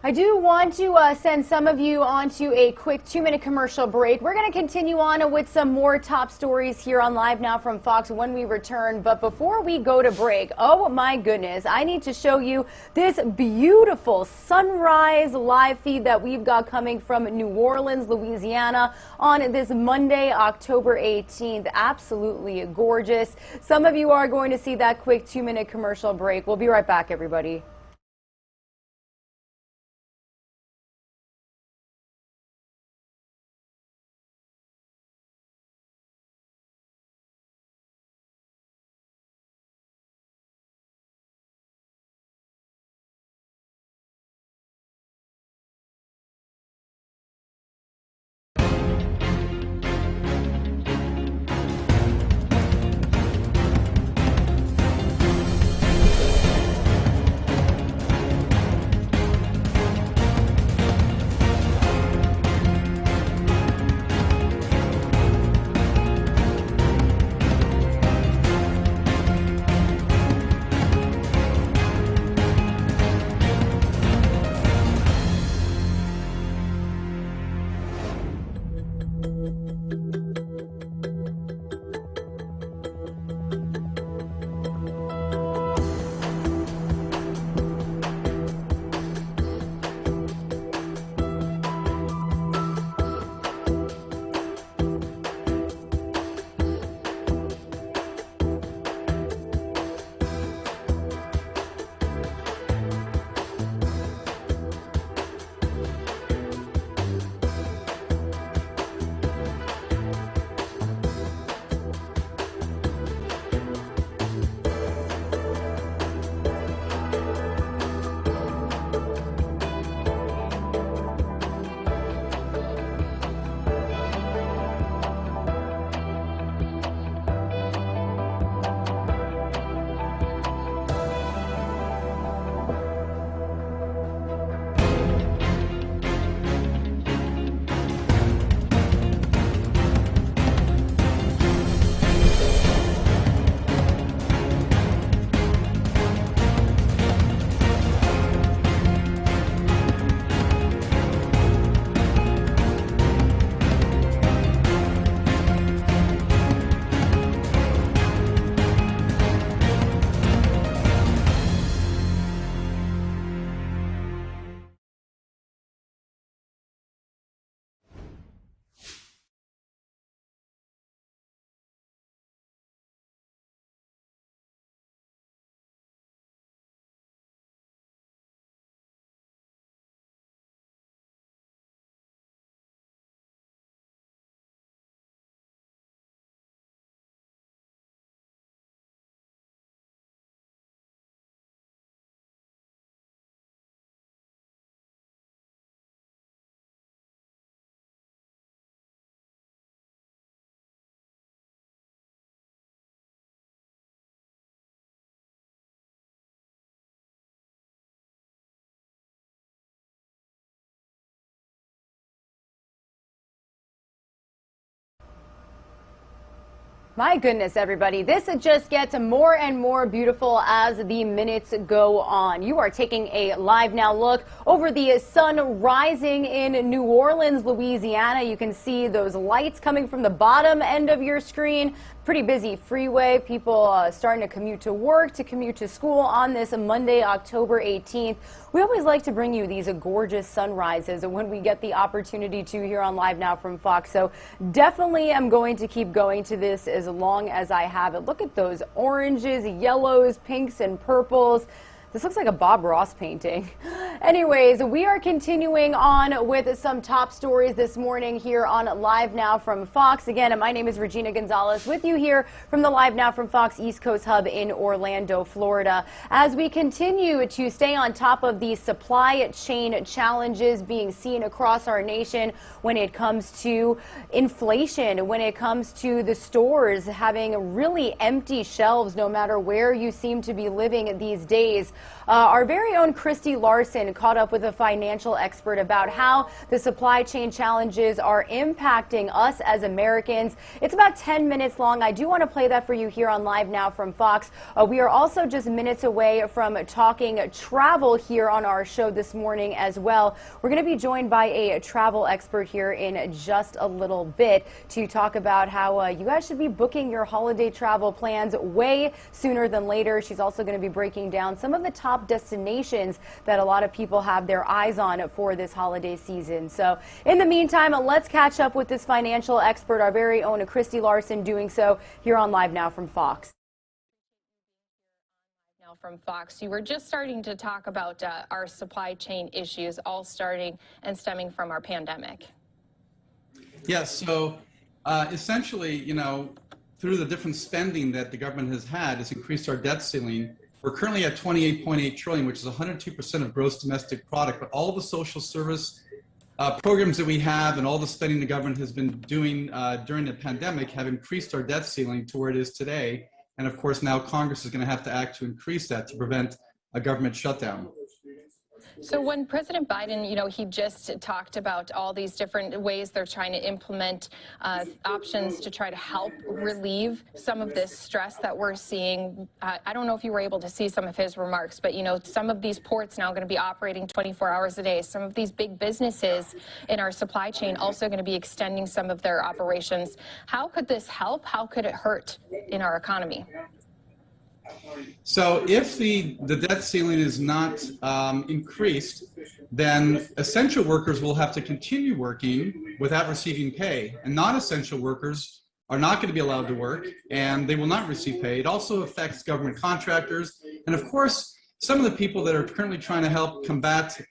I do want to send some of you onto a quick 2-minute commercial break. We're going to continue on with some more top stories here on Live Now from Fox when we return. But before we go to break, oh my goodness, I need to show you this beautiful sunrise live feed that we've got coming from New Orleans, Louisiana on this Monday, October 18th. Absolutely gorgeous. Some of you are going to see that quick 2-minute commercial break. We'll be right back, everybody. My goodness, everybody. This just gets more and more beautiful as the minutes go on. You are taking a live now look over the sun rising in New Orleans, Louisiana. You can see those lights coming from the bottom end of your screen. Pretty busy freeway. People starting to commute to work, to commute to school on this Monday, October 18th. We always like to bring you these gorgeous sunrises when we get the opportunity to here on Live Now from Fox. So definitely am going to keep going to this as long as I have it. Look at those oranges, yellows, pinks, and purples. This looks like a Bob Ross painting. Anyways, we are continuing on with some top stories this morning here on Live Now from Fox. Again, my name is Regina Gonzalez with you here from the Live Now from Fox East Coast Hub in Orlando, Florida. As we continue to stay on top of the supply chain challenges being seen across our nation when it comes to inflation, when it comes to the stores having really empty shelves no matter where you seem to be living these days. Our very own Christy Larson caught up with a financial expert about how the supply chain challenges are impacting us as Americans. It's about 10 minutes long. I do want to play that for you here on Live Now from Fox. We are also just minutes away from talking travel here on our show this morning as well. We're going to be joined by a travel expert here in just a little bit to talk about how you guys should be booking your holiday travel plans way sooner than later. She's also going to be breaking down some of the top destinations that a lot of people have their eyes on for this holiday season. So in the meantime, let's catch up with this financial expert, our very own Christy Larson, doing so here on Live Now from Fox. From Fox. You were just starting to talk about our supply chain issues, all starting and stemming from our pandemic. Yes, so essentially, you know, through the different spending that the government has had, has increased our debt ceiling. We're currently at 28.8 trillion, which is 102% of gross domestic product. But all of the social service programs that we have and all the spending the government has been doing during the pandemic have increased our debt ceiling to where it is today. And of course, now Congress is going to have to act to increase that to prevent a government shutdown. So when President Biden, you know, he just talked about all these different ways they're trying to implement options to try to help relieve some of this stress that we're seeing. I don't know if you were able to see some of his remarks, but, you know, some of these ports now going to be operating 24 hours a day. Some of these big businesses in our supply chain also going to be extending some of their operations. How could this help? How could it hurt in our economy? So if the debt ceiling is not increased, then essential workers will have to continue working without receiving pay, and non-essential workers are not going to be allowed to work, and they will not receive pay. It also affects government contractors, and of course, some of the people that are currently trying to help combat,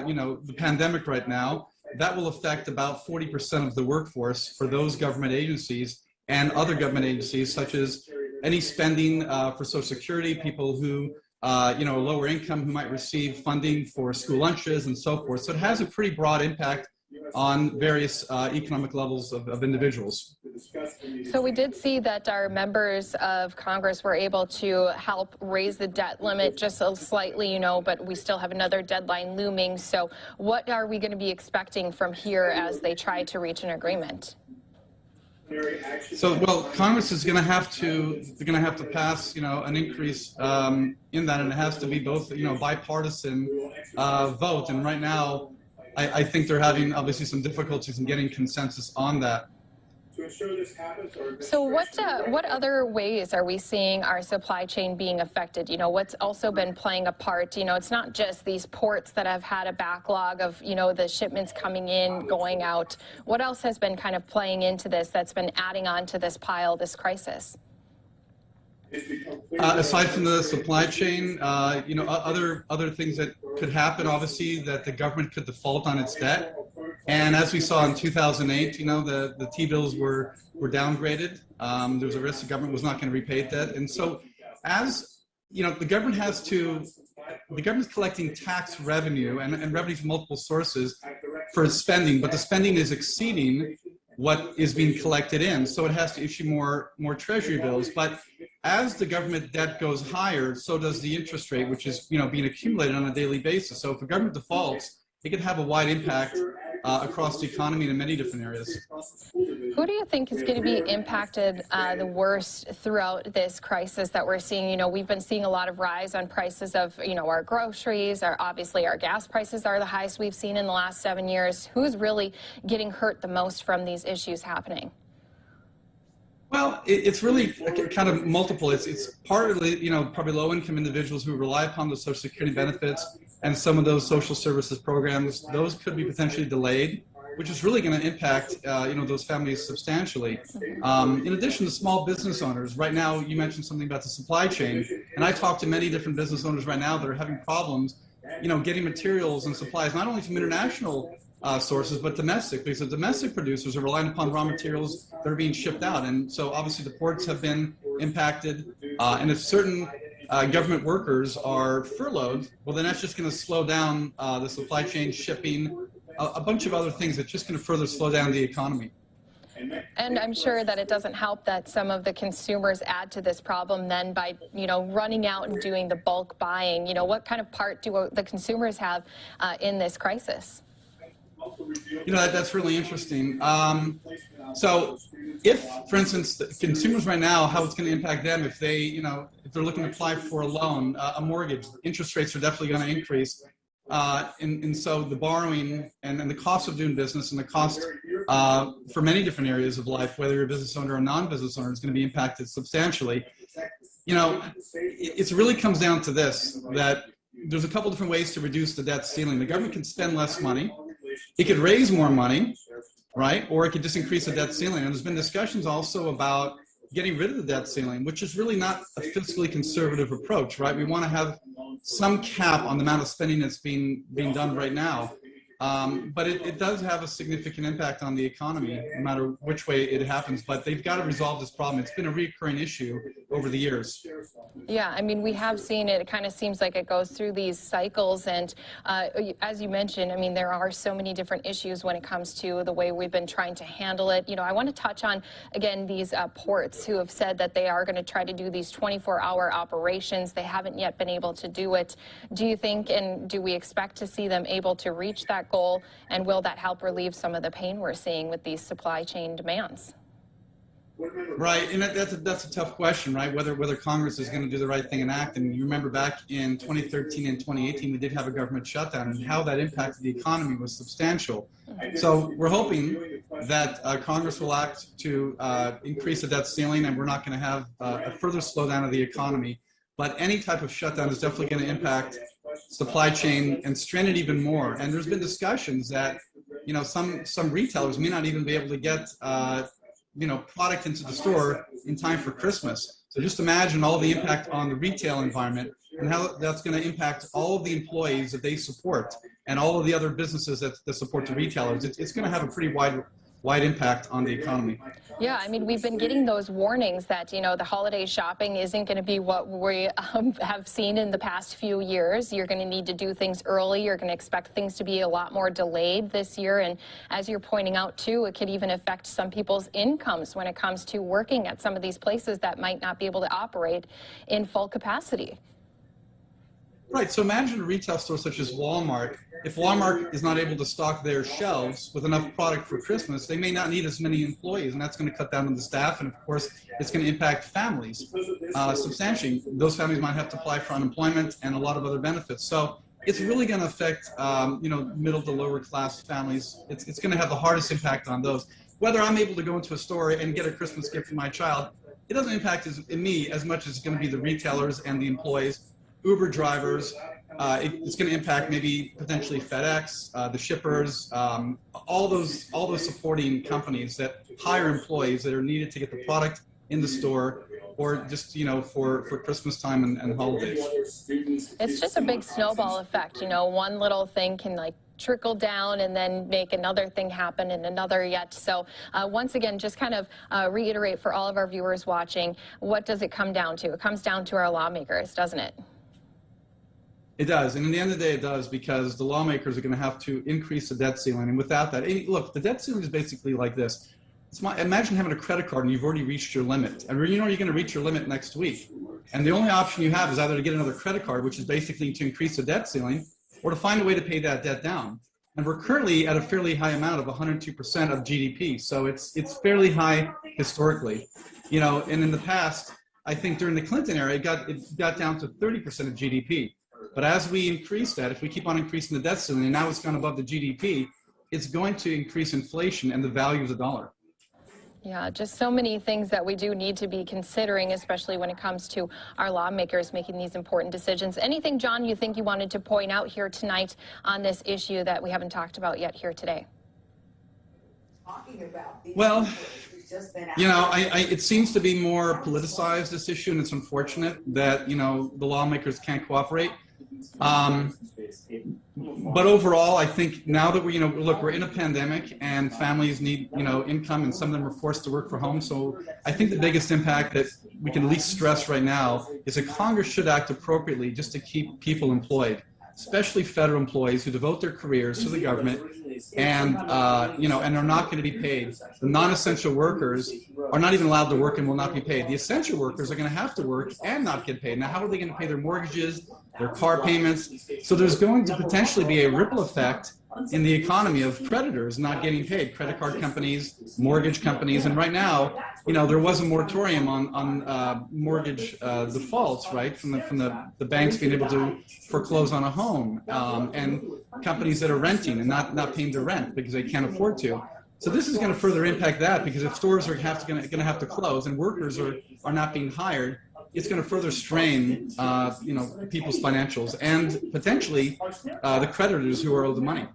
you know, the pandemic right now. That will affect about 40% of the workforce for those government agencies and other government agencies, such as any spending for Social Security, people who, you know, lower income who might receive funding for school lunches and so forth. So it has a pretty broad impact on various economic levels of individuals. So we did see that our members of Congress were able to help raise the debt limit just slightly, you know, but we still have another deadline looming. So what are we going to be expecting from here as they try to reach an agreement? So, well, Congress is going to have to pass, you know, an increase in that, and it has to be both, you know, bipartisan vote. And right now, I think they're having obviously some difficulties in getting consensus on that. To ensure this happens, so what other ways are we seeing our supply chain being affected? You know, what's also been playing a part, you know, it's not just these ports that have had a backlog of, you know, the shipments coming in, going out. What else has been kind of playing into this that's been adding on to this pile, this crisis? Aside from the supply chain, you know, other things that could happen, obviously, that the government could default on its debt. And as we saw in 2008, you know, the T-bills were downgraded. There was a risk the government was not going to repay debt. And so as, you know, the government's collecting tax revenue and revenue from multiple sources for its spending, but the spending is exceeding what is being collected in. So it has to issue more treasury bills. But as the government debt goes higher, so does the interest rate, which is, you know, being accumulated on a daily basis. So if the government defaults, it could have a wide impact across the economy and in many different areas. Who do you think is going to be impacted the worst throughout this crisis that we're seeing? You know, we've been seeing a lot of rise on prices of, you know, our groceries, obviously our gas prices are the highest we've seen in the last 7 years. Who's really getting hurt the most from these issues happening? Well, it's really kind of multiple. It's partly, you know, probably low-income individuals who rely upon the Social Security benefits and some of those social services programs. Those could be potentially delayed, which is really going to impact, you know, those families substantially. In addition to small business owners, right now you mentioned something about the supply chain, and I talk to many different business owners right now that are having problems, you know, getting materials and supplies, not only from international sources, but domestic, because the domestic producers are relying upon raw materials that are being shipped out. And so obviously the ports have been impacted. And if certain government workers are furloughed, well, then that's just going to slow down the supply chain, shipping, a bunch of other things that's just going to further slow down the economy. And I'm sure that it doesn't help that some of the consumers add to this problem then by, you know, running out and doing the bulk buying. You know, what kind of part do the consumers have in this crisis? You know, that's really interesting. So if, for instance, the consumers right now, how it's going to impact them if they, you know, if they're looking to apply for a loan, a mortgage, interest rates are definitely going to increase. And so the borrowing and the cost of doing business and the cost for many different areas of life, whether you're a business owner or non-business owner, is going to be impacted substantially. You know, it really comes down to this, that there's a couple different ways to reduce the debt ceiling. The government can spend less money. It could raise more money, right? Or it could just increase the debt ceiling. And there's been discussions also about getting rid of the debt ceiling, which is really not a fiscally conservative approach, right? We want to have some cap on the amount of spending that's being done right now. But it does have a significant impact on the economy, no matter which way it happens. But they've got to resolve this problem. It's been a recurring issue over the years. Yeah, I mean, we have seen it. It kind of seems like it goes through these cycles. And as you mentioned, I mean, there are so many different issues when it comes to the way we've been trying to handle it. You know, I want to touch on, again, these ports who have said that they are going to try to do these 24-hour operations. They haven't yet been able to do it. Do you think, and do we expect to see them able to reach that goal, and will that help relieve some of the pain we're seeing with these supply chain demands? Right, and that's a tough question, right? Whether Congress is going to do the right thing and act. And you remember back in 2013 and 2018, we did have a government shutdown, and how that impacted the economy was substantial. So we're hoping that Congress will act to increase the debt ceiling, and we're not going to have a further slowdown of the economy. But any type of shutdown is definitely going to impact supply chain and strain it even more. And there's been discussions that, you know, some retailers may not even be able to get you know, product into the store in time for Christmas. So just imagine all the impact on the retail environment and how that's going to impact all of the employees that they support and all of the other businesses that support the retailers. It's going to have a pretty wide impact on the economy. Yeah, I mean, we've been getting those warnings that, you know, the holiday shopping isn't going to be what we have seen in the past few years. You're going to need to do things early. You're going to expect things to be a lot more delayed this year. And as you're pointing out, too, it could even affect some people's incomes when it comes to working at some of these places that might not be able to operate in full capacity. Right, so imagine a retail store such as Walmart. If Walmart is not able to stock their shelves with enough product for Christmas, they may not need as many employees, and that's going to cut down on the staff, and of course, it's going to impact families substantially. Those families might have to apply for unemployment and a lot of other benefits. So it's really going to affect, you know, middle to lower class families. It's going to have the hardest impact on those. Whether I'm able to go into a store and get a Christmas gift for my child, it doesn't impact me as much as it's going to be the retailers and the employees. Uber drivers, it's going to impact maybe potentially FedEx, the shippers, all those supporting companies that hire employees that are needed to get the product in the store, or just, you know, for Christmas time and holidays. It's just a big snowball effect. You know, one little thing can like trickle down and then make another thing happen and another yet. So once again, just kind of reiterate for all of our viewers watching, what does it come down to? It comes down to our lawmakers, doesn't it? It does, and in the end of the day, it does, because the lawmakers are going to have to increase the debt ceiling. And without that, look, the debt ceiling is basically like this. Imagine having a credit card and you've already reached your limit. And you know you're going to reach your limit next week. And the only option you have is either to get another credit card, which is basically to increase the debt ceiling, or to find a way to pay that debt down. And we're currently at a fairly high amount of 102% of GDP. So it's fairly high historically. You know, and in the past, I think during the Clinton era, it got down to 30% of GDP. But as we increase that, if we keep on increasing the debt ceiling, and now it's gone above the GDP, it's going to increase inflation and the value of the dollar. Yeah, just so many things that we do need to be considering, especially when it comes to our lawmakers making these important decisions. Anything, John, you think you wanted to point out here tonight on this issue that we haven't talked about yet here today? Well, you know, it seems to be more politicized, this issue, and it's unfortunate that, you know, the lawmakers can't cooperate. But overall, I think now that we're in a pandemic and families need, income, and some of them are forced to work from home. So I think the biggest impact that we can at least stress right now is that Congress should act appropriately just to keep people employed, especially federal employees who devote their careers to the government and, and are not going to be paid. The non-essential workers are not even allowed to work and will not be paid. The essential workers are going to have to work and not get paid. Now, how are they going to pay their mortgages, their car payments? So there's going to potentially be a ripple effect in the economy of creditors not getting paid, credit card companies, mortgage companies. And right now, there was a moratorium on mortgage defaults, right, from the banks being able to foreclose on a home, and companies that are renting and not paying their rent because they can't afford to. So this is going to further impact that, because if stores are going to have to close and workers are not being hired, it's going to further strain people's financials and potentially the creditors who are owed the money.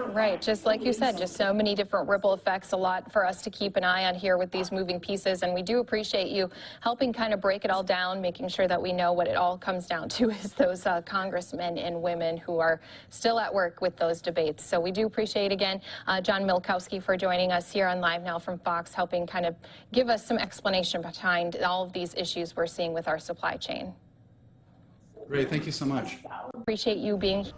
Right, just like you said, just so many different ripple effects, a lot for us to keep an eye on here with these moving pieces, and we do appreciate you helping kind of break it all down, making sure that we know what it all comes down to is those congressmen and women who are still at work with those debates. So we do appreciate, again, John Milkowski for joining us here on Live Now from Fox, helping kind of give us some explanation behind all of these issues we're seeing with our supply chain. Great, thank you so much. Appreciate you being here.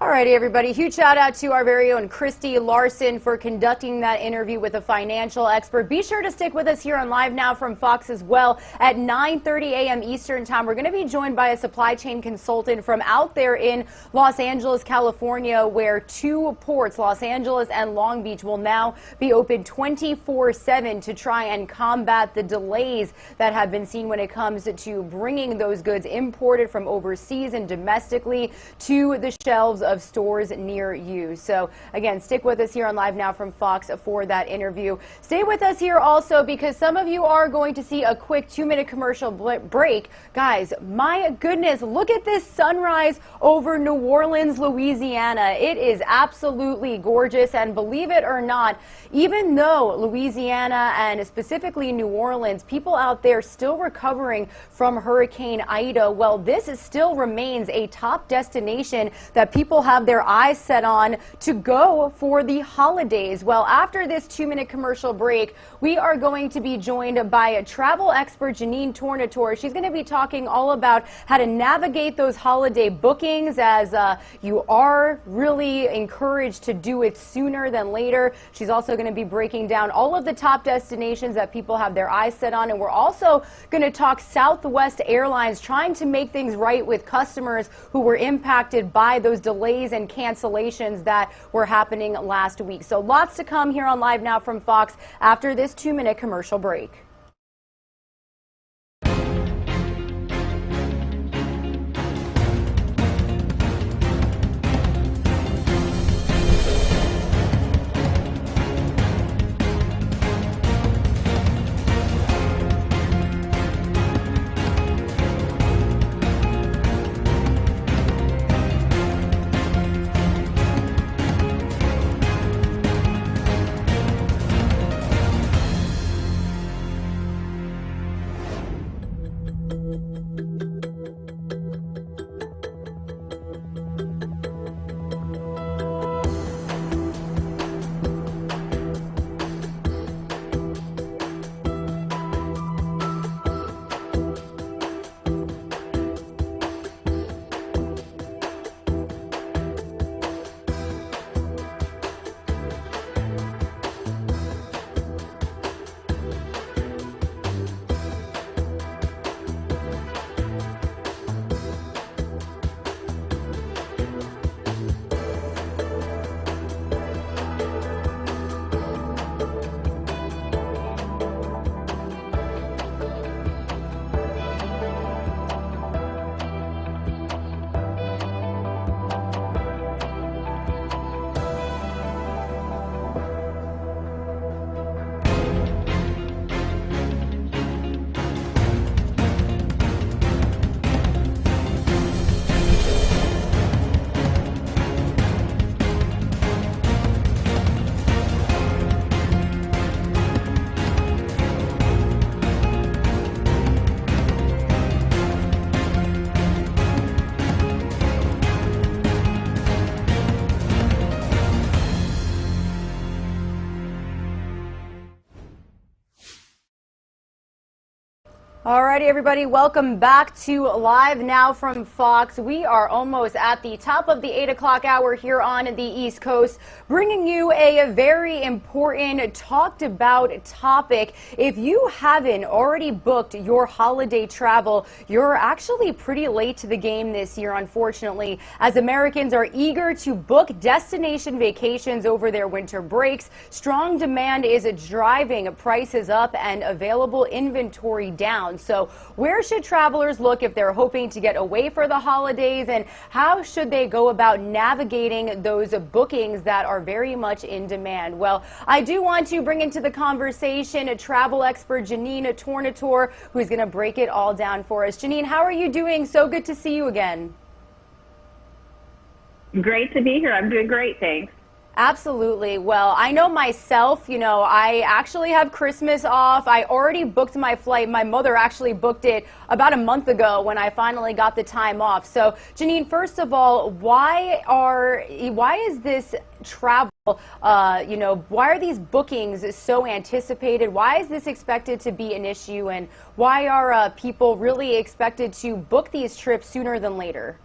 Alrighty, everybody. Huge shout out to our very own Christy Larson for conducting that interview with a financial expert. Be sure to stick with us here on Live Now from Fox as well. At 9:30 a.m. Eastern Time, we're going to be joined by a supply chain consultant from out there in Los Angeles, California, where two ports, Los Angeles and Long Beach, will now be open 24/7 to try and combat the delays that have been seen when it comes to bringing those goods imported from overseas and domestically to the shelves of stores near you. So again, stick with us here on Live Now from Fox for that interview. Stay with us here also, because some of you are going to see a quick 2-minute commercial break. Guys, my goodness, look at this sunrise over New Orleans, Louisiana. It is absolutely gorgeous, and believe it or not, even though Louisiana and specifically New Orleans, people out there still recovering from Hurricane Ida, well, this still remains a top destination that people have their eyes set on to go for the holidays. Well, after this 2-minute commercial break, we are going to be joined by a travel expert, Janine Tornatore. She's going to be talking all about how to navigate those holiday bookings, as you are really encouraged to do it sooner than later. She's also going to be breaking down all of the top destinations that people have their eyes set on, and we're also going to talk Southwest Airlines trying to make things right with customers who were impacted by those delays and cancellations that were happening last week. So lots to come here on Live Now from Fox after this 2-minute commercial break. Alrighty, everybody, welcome back to Live Now from Fox. We are almost at the top of the 8 o'clock hour here on the East Coast, bringing you a very important, talked about topic. If you haven't already booked your holiday travel, you're actually pretty late to the game this year, unfortunately, as Americans are eager to book destination vacations over their winter breaks. Strong demand is driving prices up and available inventory down. So where should travelers look if they're hoping to get away for the holidays, and how should they go about navigating those bookings that are very much in demand? Well, I do want to bring into the conversation a travel expert, Janine Tornatore, who's going to break it all down for us. Janine, how are you doing? So good to see you again. Great to be here. I'm doing great, thanks. Absolutely. Well, I know myself, I actually have Christmas off. I already booked my flight. My mother actually booked it about a month ago when I finally got the time off. So, Janine, first of all, why is this travel, why are these bookings so anticipated? Why is this expected to be an issue? And why are people really expected to book these trips sooner than later?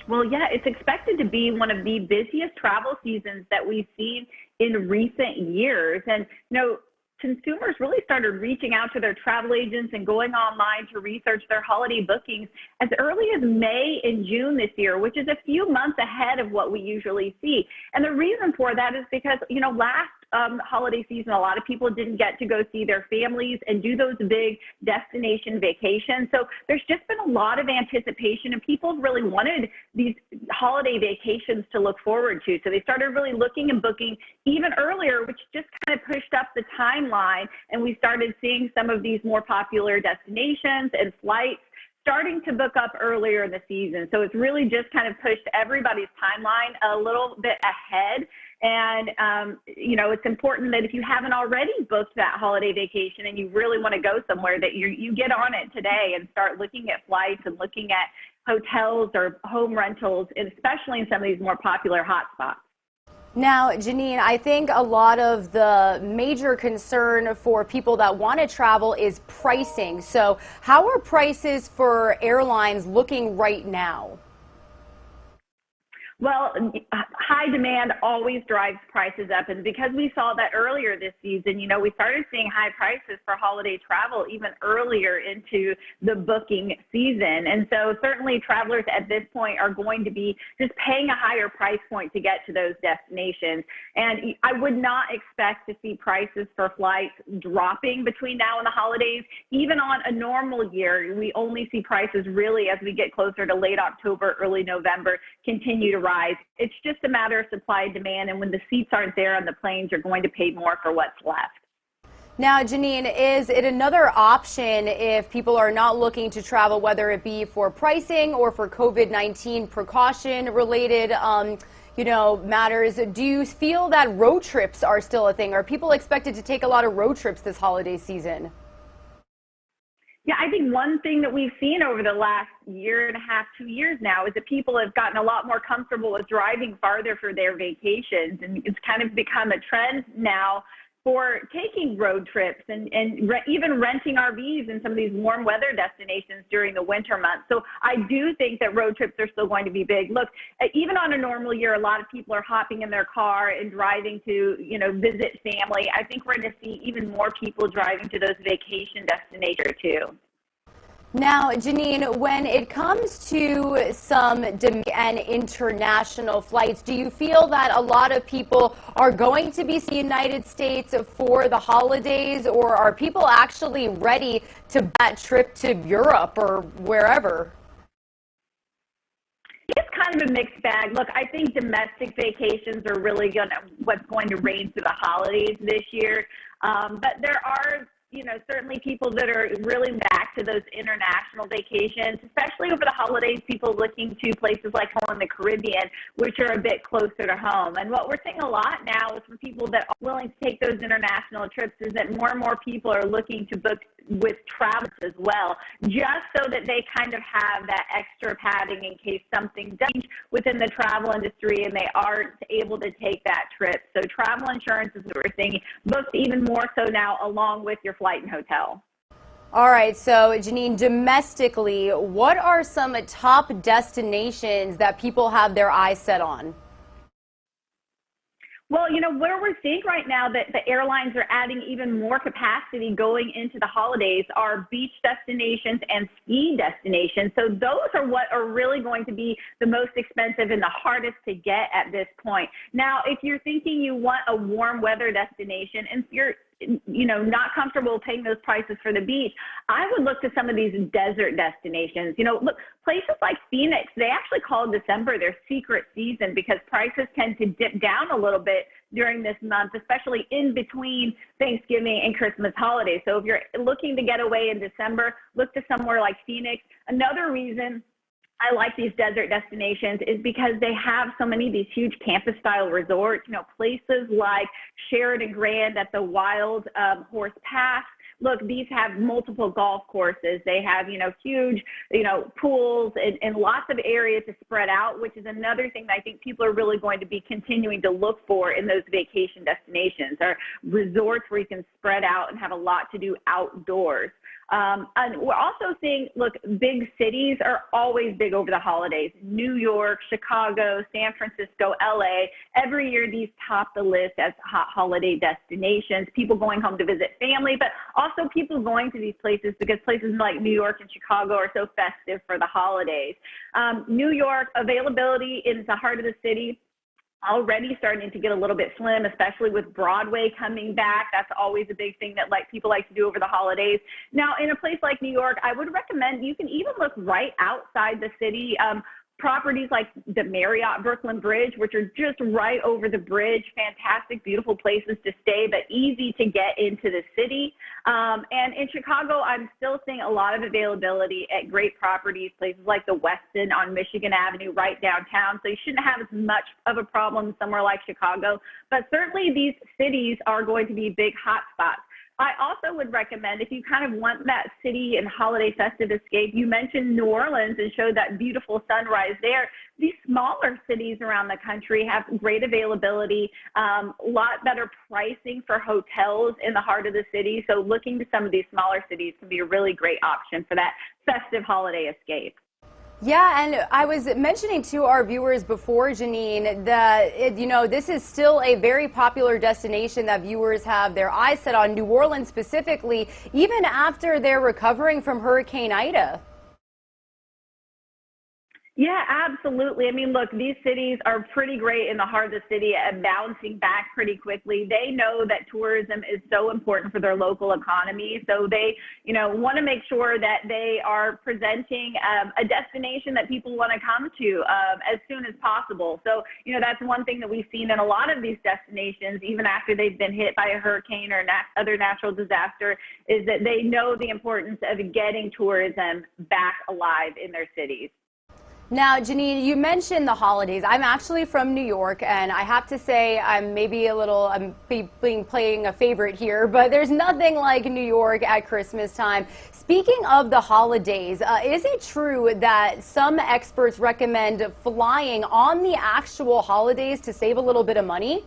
Well, yeah, it's expected to be one of the busiest travel seasons that we've seen in recent years. And, consumers really started reaching out to their travel agents and going online to research their holiday bookings as early as May and June this year, which is a few months ahead of what we usually see. And the reason for that is because, last holiday season, a lot of people didn't get to go see their families and do those big destination vacations. So there's just been a lot of anticipation, and people really wanted these holiday vacations to look forward to. So they started really looking and booking even earlier, which just kind of pushed up the timeline. And we started seeing some of these more popular destinations and flights starting to book up earlier in the season. So it's really just kind of pushed everybody's timeline a little bit ahead. And, it's important that if you haven't already booked that holiday vacation and you really want to go somewhere, that you get on it today and start looking at flights and looking at hotels or home rentals, and especially in some of these more popular hotspots. Now, Janine, I think a lot of the major concern for people that want to travel is pricing. So how are prices for airlines looking right now? Well, high demand always drives prices up. And because we saw that earlier this season, we started seeing high prices for holiday travel even earlier into the booking season. And so certainly travelers at this point are going to be just paying a higher price point to get to those destinations. And I would not expect to see prices for flights dropping between now and the holidays. Even on a normal year, we only see prices really as we get closer to late October, early November, continue to rise. It's just a matter of supply and demand, and when the seats aren't there on the planes, you're going to pay more for what's left. Now, Janine, is it another option if people are not looking to travel, whether it be for pricing or for COVID-19 precaution related matters? Do you feel that road trips are still a thing? Are people expected to take a lot of road trips this holiday season? Yeah, I think one thing that we've seen over the last year and a half, 2 years now, is that people have gotten a lot more comfortable with driving farther for their vacations. And it's kind of become a trend now for taking road trips and even renting RVs in some of these warm weather destinations during the winter months. So I do think that road trips are still going to be big. Look, even on a normal year, a lot of people are hopping in their car and driving to, visit family. I think we're going to see even more people driving to those vacation destinations too. Now, Janine, when it comes to some domestic and international flights, do you feel that a lot of people are going to be in the United States for the holidays, or are people actually ready to that trip to Europe or wherever? It's kind of a mixed bag. Look, I think domestic vacations are really what's going to reign through the holidays this year. But there are certainly people that are really back to those international vacations, especially over the holidays, people looking to places like home in the Caribbean, which are a bit closer to home. And what we're seeing a lot now is from people that are willing to take those international trips is that more and more people are looking to book with travelers as well, just so that they kind of have that extra padding in case something does change within the travel industry and they aren't able to take that trip. So travel insurance is what we're seeing, booked even more so now along with your flight and hotel. All right, so Janine, domestically, what are some top destinations that people have their eyes set on? Well, where we're seeing right now that the airlines are adding even more capacity going into the holidays are beach destinations and ski destinations. So those are what are really going to be the most expensive and the hardest to get at this point. Now, if you're thinking you want a warm weather destination and you're not comfortable paying those prices for the beach, I would look to some of these desert destinations. Look, places like Phoenix, they actually call December their secret season because prices tend to dip down a little bit during this month, especially in between Thanksgiving and Christmas holidays. So if you're looking to get away in December, look to somewhere like Phoenix. Another reason I like these desert destinations is because they have so many of these huge campus style resorts, places like Sheridan Grand at the Wild Horse Pass. Look, these have multiple golf courses. They have, huge, pools and lots of areas to spread out, which is another thing that I think people are really going to be continuing to look for in those vacation destinations, are resorts where you can spread out and have a lot to do outdoors. And we're also seeing, look, big cities are always big over the holidays. New York, Chicago, San Francisco, LA. Every year these top the list as hot holiday destinations. People going home to visit family, but also people going to these places because places like New York and Chicago are so festive for the holidays. New York, availability in the heart of the city already starting to get a little bit slim, especially with Broadway coming back. That's always a big thing that people like to do over the holidays. Now, in a place like New York, I would recommend you can even look right outside the city. Properties like the Marriott Brooklyn Bridge, which are just right over the bridge, fantastic, beautiful places to stay, but easy to get into the city. And in Chicago, I'm still seeing a lot of availability at great properties, places like the Westin on Michigan Avenue, right downtown. So you shouldn't have as much of a problem somewhere like Chicago, but certainly these cities are going to be big hot spots. I also would recommend, if you kind of want that city and holiday festive escape, you mentioned New Orleans and showed that beautiful sunrise there. These smaller cities around the country have great availability, a lot better pricing for hotels in the heart of the city. So looking to some of these smaller cities can be a really great option for that festive holiday escape. Yeah, and I was mentioning to our viewers before, Janine, that, this is still a very popular destination that viewers have their eyes set on, New Orleans specifically, even after they're recovering from Hurricane Ida. Yeah, absolutely. I mean, look, these cities are pretty great in the heart of the city at bouncing back pretty quickly. They know that tourism is so important for their local economy. So they, want to make sure that they are presenting a destination that people want to come to as soon as possible. So, that's one thing that we've seen in a lot of these destinations, even after they've been hit by a hurricane or other natural disaster, is that they know the importance of getting tourism back alive in their cities. Now, Janine, you mentioned the holidays. I'm actually from New York, and I have to say I'm playing a favorite here, but there's nothing like New York at Christmas time. Speaking of the holidays, is it true that some experts recommend flying on the actual holidays to save a little bit of money?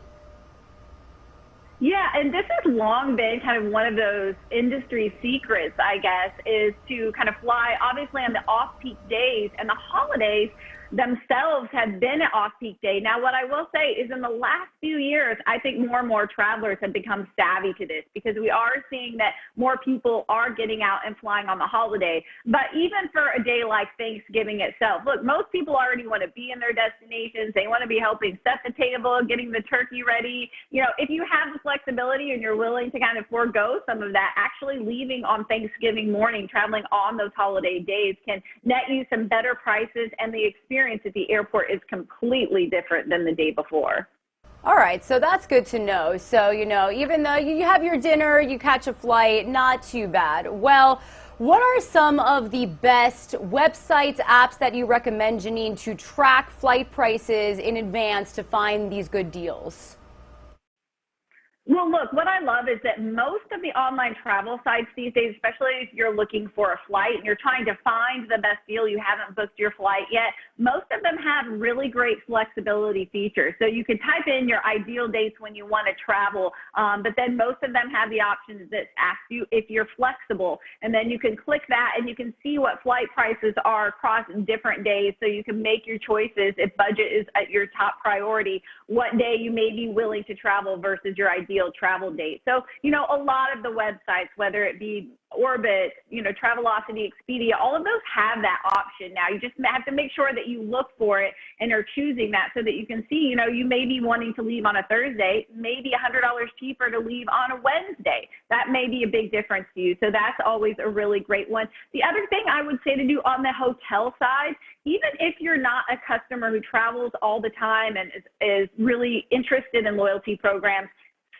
Yeah, and this has long been kind of one of those industry secrets, I guess, is to kind of fly, obviously, on the off-peak days, and the holidays themselves have been an off-peak day. Now, what I will say is in the last few years, I think more and more travelers have become savvy to this because we are seeing that more people are getting out and flying on the holiday. But even for a day like Thanksgiving itself, look, most people already want to be in their destinations. They want to be helping set the table, getting the turkey ready. If you have the flexibility and you're willing to kind of forego some of that, actually leaving on Thanksgiving morning, traveling on those holiday days can net you some better prices, and the experience at the airport is completely different than the day before. All right, so that's good to know. So, even though you have your dinner, you catch a flight, not too bad. Well, what are some of the best websites, apps that you recommend, Janine, to track flight prices in advance to find these good deals? Well, look, what I love is that most of the online travel sites these days, especially if you're looking for a flight and you're trying to find the best deal, you haven't booked your flight yet, most of them have really great flexibility features. So you can type in your ideal dates when you want to travel, but then most of them have the options that ask you if you're flexible. And then you can click that and you can see what flight prices are across different days, so you can make your choices if budget is at your top priority, what day you may be willing to travel versus your ideal travel date. So, you know, a lot of the websites, whether it be Orbit, you know, Travelocity, Expedia, all of those have that option now. You just have to make sure that you look for it and are choosing that so that you can see, you know, you may be wanting to leave on a Thursday, maybe $100 cheaper to leave on a Wednesday. That may be a big difference to you. So that's always a really great one. The other thing I would say to do on the hotel side, even if you're not a customer who travels all the time and is really interested in loyalty programs,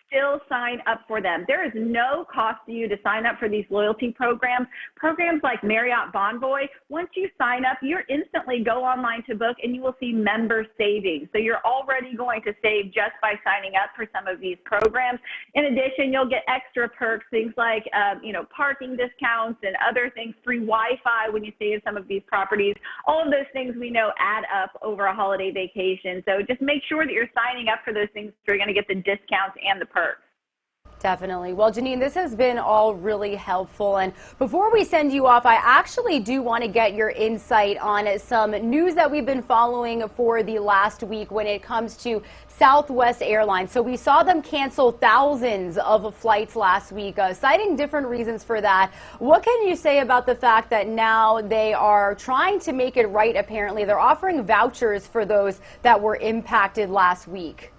still sign up for them. There is no cost to you to sign up for these loyalty programs. Programs like Marriott Bonvoy, once you sign up, you instantly go online to book and you will see member savings. So you're already going to save just by signing up for some of these programs. In addition, you'll get extra perks, things like you know, parking discounts and other things, free Wi-Fi when you stay in some of these properties. All of those things we know add up over a holiday vacation. So just make sure that you're signing up for those things so you're going to get the discounts and the perks. Definitely. Well, Janine, this has been all really helpful. And before we send you off, I actually do want to get your insight on some news that we've been following for the last week when it comes to Southwest Airlines. So we saw them cancel thousands of flights last week, citing different reasons for that. What can you say about the fact that now they are trying to make it right? Apparently, they're offering vouchers for those that were impacted last week.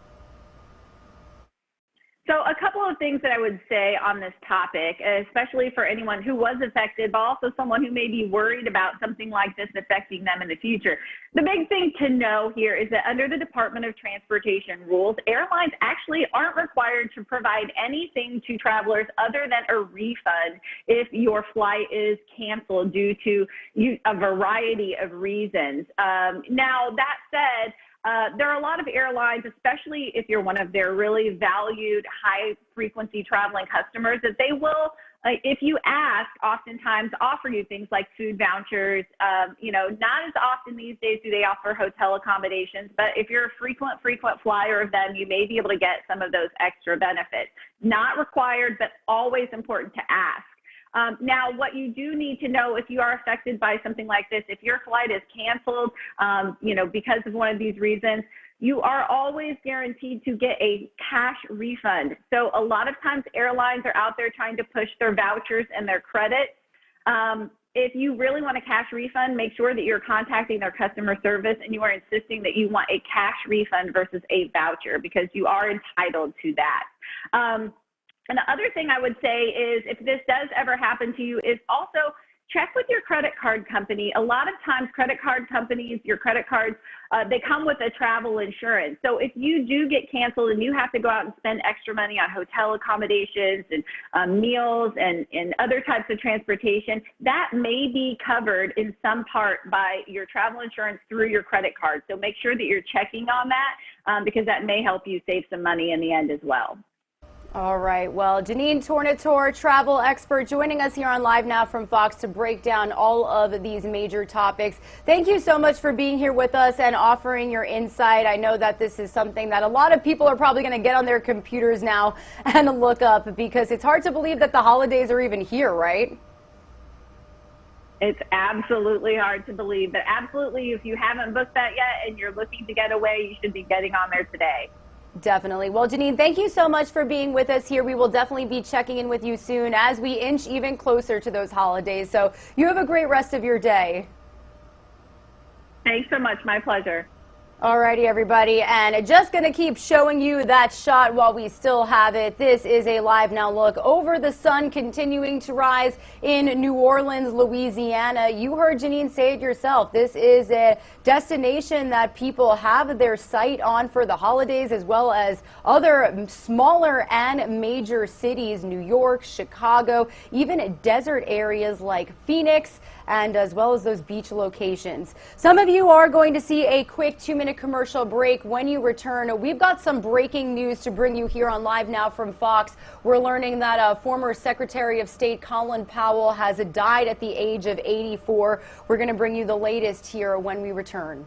So a couple of things that I would say on this topic, especially for anyone who was affected, but also someone who may be worried about something like this affecting them in the future. The big thing to know here is that under the Department of Transportation rules, airlines actually aren't required to provide anything to travelers other than a refund if your flight is canceled due to a variety of reasons. Now, that said, there are a lot of airlines, especially if you're one of their really valued high-frequency traveling customers, that they will, if you ask, oftentimes offer you things like food vouchers. You know, not as often these days do they offer hotel accommodations, but if you're a frequent flyer of them, you may be able to get some of those extra benefits. Not required, but always important to ask. Now, what you do need to know if you are affected by something like this, if your flight is canceled, you know, because of one of these reasons, you are always guaranteed to get a cash refund. So a lot of times airlines are out there trying to push their vouchers and their credits. If you really want a cash refund, make sure that you're contacting their customer service and you are insisting that you want a cash refund versus a voucher, because you are entitled to that. And the other thing I would say is, if this does ever happen to you, is also check with your credit card company. A lot of times credit card companies, your credit cards, they come with a travel insurance. So if you do get canceled and you have to go out and spend extra money on hotel accommodations and meals and other types of transportation, that may be covered in some part by your travel insurance through your credit card. So make sure that you're checking on that, because that may help you save some money in the end as well. All right. Well, Janine Tornatore, travel expert, joining us here on Live Now from Fox to break down all of these major topics. Thank you so much for being here with us and offering your insight. I know that this is something that a lot of people are probably going to get on their computers now and look up, because it's hard to believe that the holidays are even here, right? It's absolutely hard to believe, but absolutely, if you haven't booked that yet and you're looking to get away, you should be getting on there today. Definitely. Well, Janine, thank you so much for being with us here. We will definitely be checking in with you soon as we inch even closer to those holidays. So you have a great rest of your day. Thanks so much. My pleasure. Alrighty, everybody, and just going to keep showing you that shot while we still have it. This is a Live Now look over the sun continuing to rise in New Orleans, Louisiana. You heard Janine say it yourself. This is a destination that people have their sight on for the holidays, as well as other smaller and major cities, New York, Chicago, even desert areas like Phoenix, and as well as those beach locations. Some of you are going to see a quick 2-minute 5-minute commercial break. When you return, we've got some breaking news to bring you here on Live Now from Fox. We're learning that former Secretary of State Colin Powell has died at the age of 84. We're going to bring you the latest here when we return.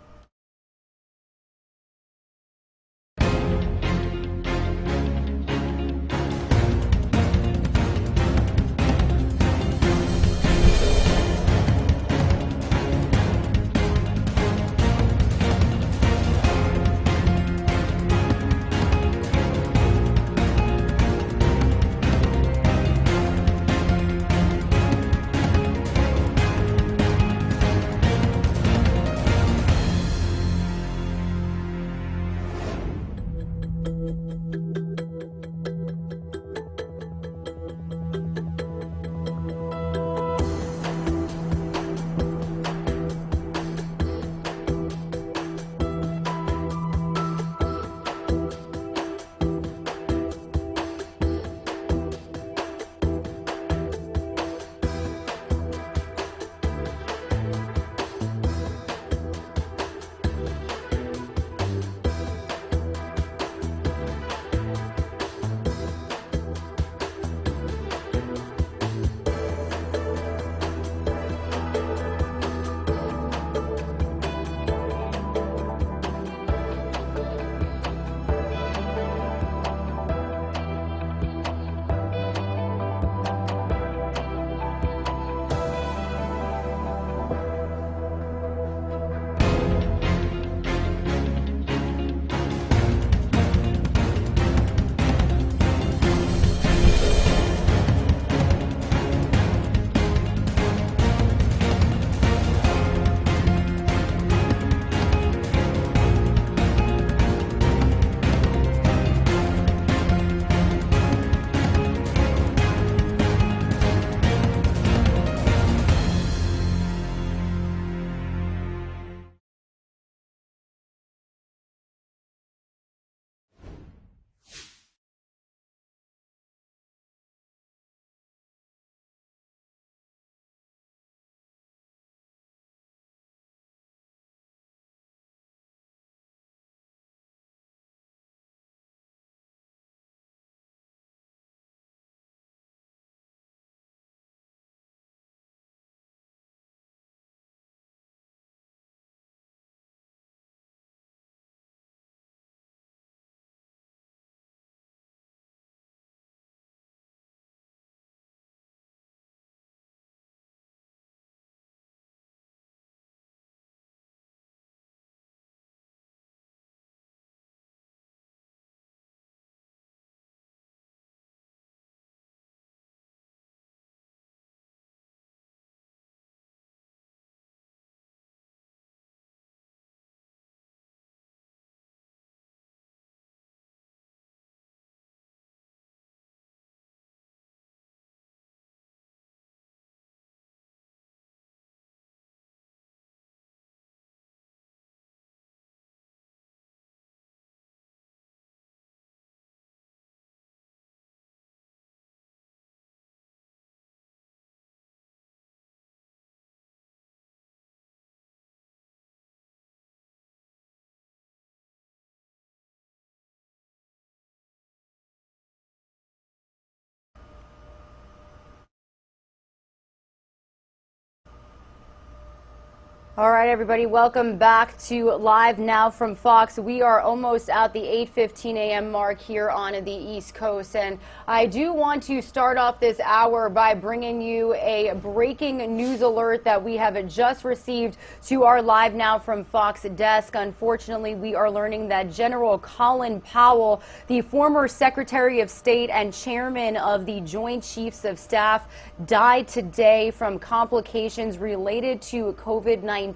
All right, everybody, welcome back to Live Now from Fox. We are almost at the 8:15 a.m. mark here on the East Coast, and I do want to start off this hour by bringing you a breaking news alert that we have just received to our Live Now from Fox desk. Unfortunately, we are learning that General Colin Powell, the former Secretary of State and Chairman of the Joint Chiefs of Staff, died today from complications related to COVID-19.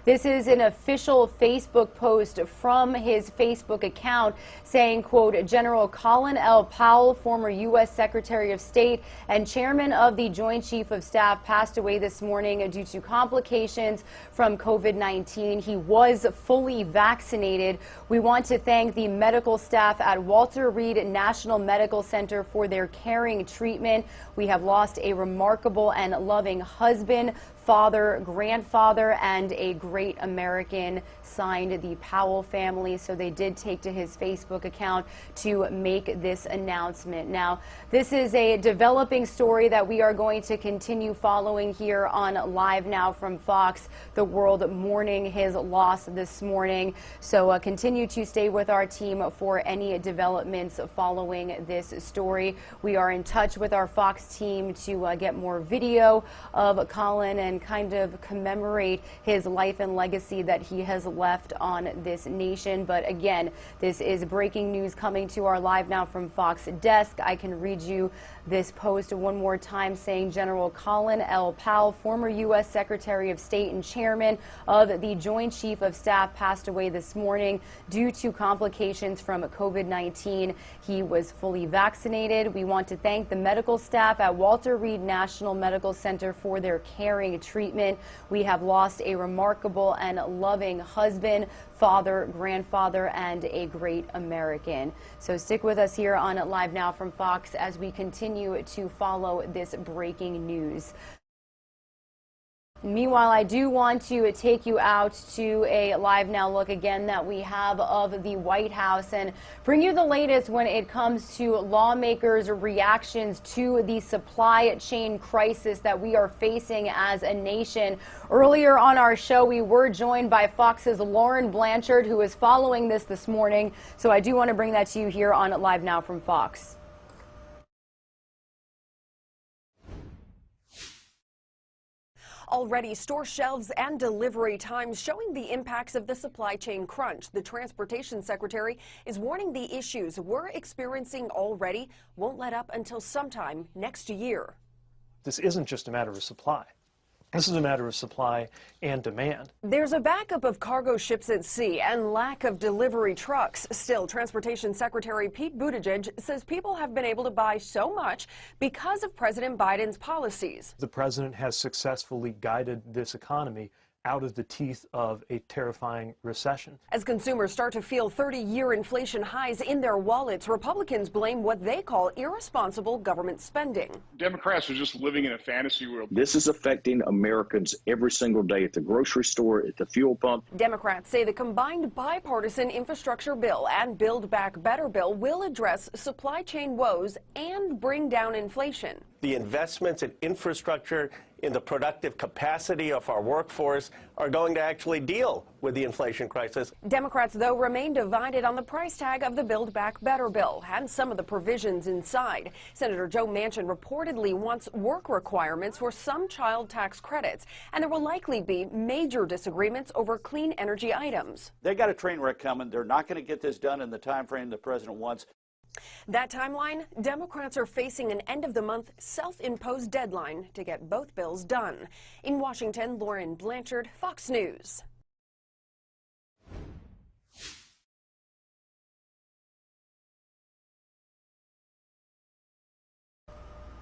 This is an official Facebook post from his Facebook account saying, quote, General Colin L. Powell, former U.S. Secretary of State and Chairman of the Joint Chief of Staff, passed away this morning due to complications from COVID-19. He was fully vaccinated. We want to thank the medical staff at Walter Reed National Medical Center for their caring treatment. We have lost a remarkable and loving husband, father, grandfather, and a great American, signed the Powell family. So they did take to his Facebook account to make this announcement. Now, this is a developing story that we are going to continue following here on Live Now from Fox. The world mourning his loss this morning. So continue to stay with our team for any developments following this story. We are in touch with our Fox team to get more video of Colin and kind of commemorate his life and legacy that he has left on this nation. But again, this is breaking news coming to our Live Now from Fox desk. I can read you this post one more time saying General Colin L. Powell, former U.S. Secretary of State and chairman of the Joint Chief of Staff, passed away this morning due to complications from COVID-19. He was fully vaccinated. We want to thank the medical staff at Walter Reed National Medical Center for their caring treatment. We have lost a remarkable and loving husband, father, grandfather, and a great American. So stick with us here on Live Now from Fox as we continue to follow this breaking news. Meanwhile, I do want to take you out to a Live Now look again that we have of the White House and bring you the latest when it comes to lawmakers' reactions to the supply chain crisis that we are facing as a nation. Earlier on our show, we were joined by Fox's Lauren Blanchard, who is following this morning. So I do want to bring that to you here on Live Now from Fox. Already, store shelves and delivery times showing the impacts of the supply chain crunch. The Transportation Secretary is warning the issues we're experiencing already won't let up until sometime next year. This isn't just a matter of supply. This is a matter of supply and demand. There's a backup of cargo ships at sea and lack of delivery trucks. Still, Transportation Secretary Pete Buttigieg says people have been able to buy so much because of President Biden's policies. The president has successfully guided this economy out of the teeth of a terrifying recession. As consumers start to feel 30-year inflation highs in their wallets, Republicans blame what they call irresponsible government spending. Democrats are just living in a fantasy world. This is affecting Americans every single day at the grocery store, at the fuel pump. Democrats say the combined bipartisan infrastructure bill and Build Back Better bill will address supply chain woes and bring down inflation. The investments in infrastructure, in the productive capacity of our workforce are going to actually deal with the inflation crisis. Democrats, though, remain divided on the price tag of the Build Back Better bill and some of the provisions inside. Senator Joe Manchin reportedly wants work requirements for some child tax credits, and there will likely be major disagreements over clean energy items. They got a train wreck coming. They're not going to get this done in the time frame the president wants. That timeline, Democrats are facing an end-of-the-month self-imposed deadline to get both bills done. In Washington, Lauren Blanchard, Fox News.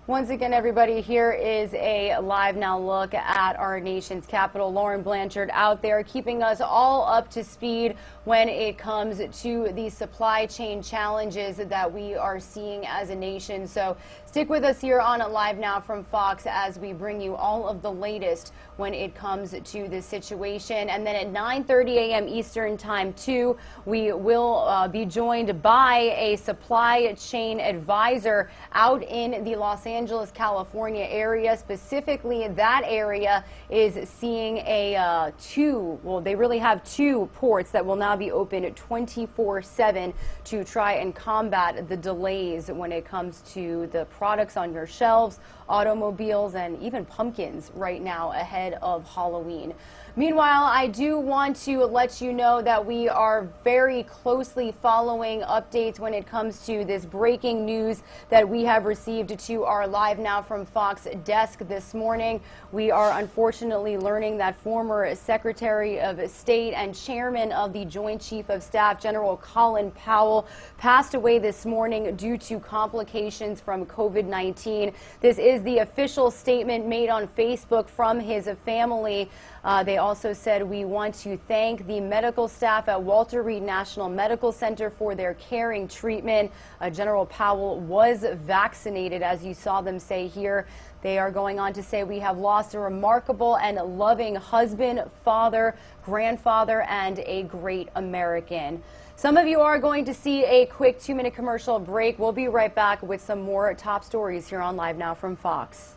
Once again, everybody, here is a Live Now look at our nation's capital. Lauren Blanchard out there keeping us all up to speed when it comes to the supply chain challenges that we are seeing as a nation. So stick with us here on Live Now from Fox as we bring you all of the latest when it comes to this situation. And then at 9:30 a.m. Eastern Time, too, we will be joined by a supply chain advisor out in the Los Angeles, California area. Specifically, that area is seeing they really have two ports that will now be open 24/7 to try and combat the delays when it comes to the products on your shelves, automobiles, and even pumpkins right now ahead of Halloween. Meanwhile, I do want to let you know that we are very closely following updates when it comes to this breaking news that we have received to our Live Now from Fox desk this morning. We are unfortunately learning that former Secretary of State and Chairman of the Joint Chief of Staff, General Colin Powell, passed away this morning due to complications from COVID-19. COVID-19. This is the official statement made on Facebook from his family. They also said, "We want to thank the medical staff at Walter Reed National Medical Center for their caring treatment." General Powell was vaccinated, as you saw them say here. They are going on to say, "We have lost a remarkable and loving husband, father, grandfather, and a great American." Some of you are going to see a quick 2-minute commercial break. We'll be right back with some more top stories here on Live Now from Fox.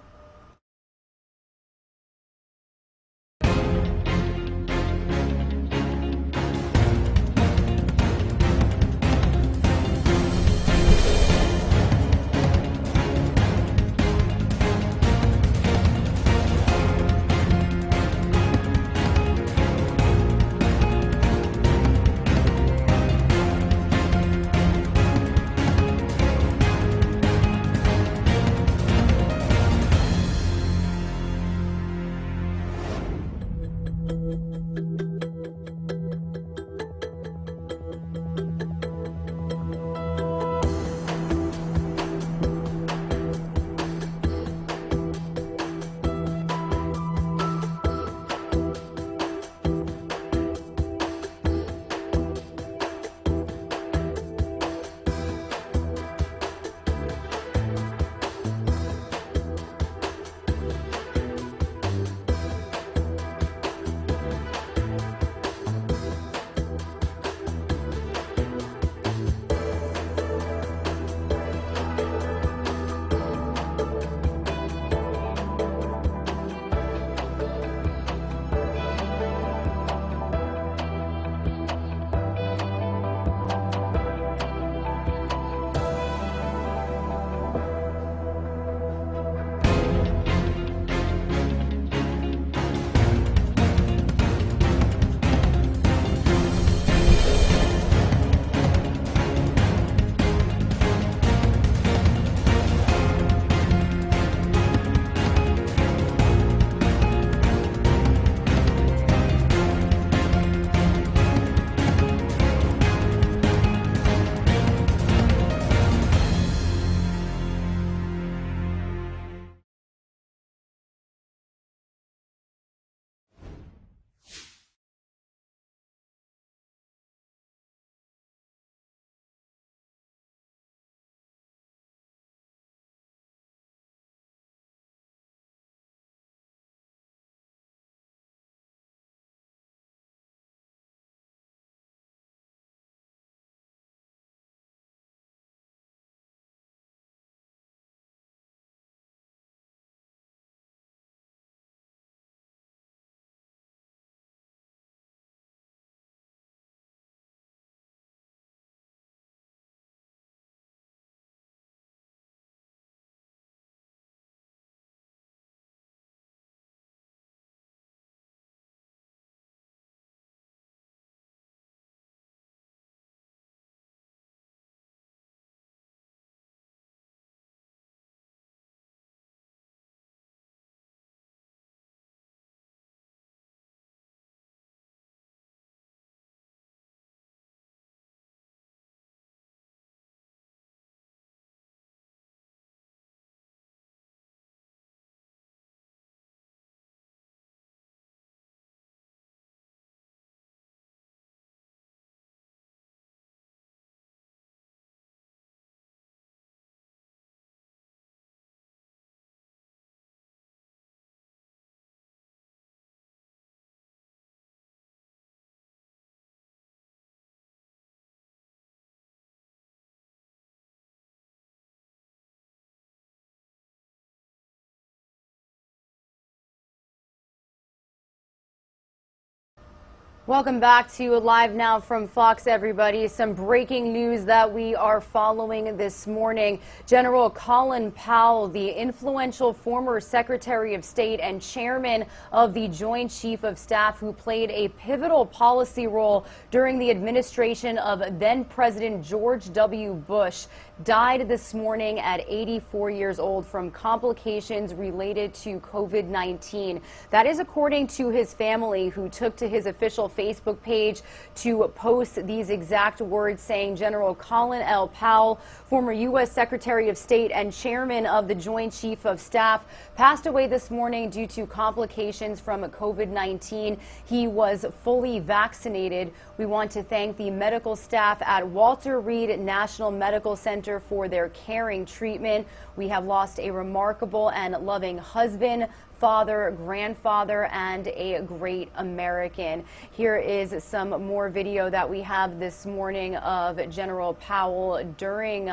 Welcome back to Live Now from Fox, everybody. Some breaking news that we are following this morning. General Colin Powell, the influential former Secretary of State and chairman of the Joint Chief of Staff, who played a pivotal policy role during the administration of then-President George W. Bush, died this morning at 84 years old from complications related to COVID-19. That is according to his family, who took to his official Facebook page to post these exact words, saying General Colin L. Powell, former U.S. Secretary of State and Chairman of the Joint Chief of Staff, passed away this morning due to complications from COVID-19. He was fully vaccinated. We want to thank the medical staff at Walter Reed National Medical Center for their caring treatment. We have lost a remarkable and loving husband, father, grandfather, and a great American. Here is some more video that we have this morning of General Powell during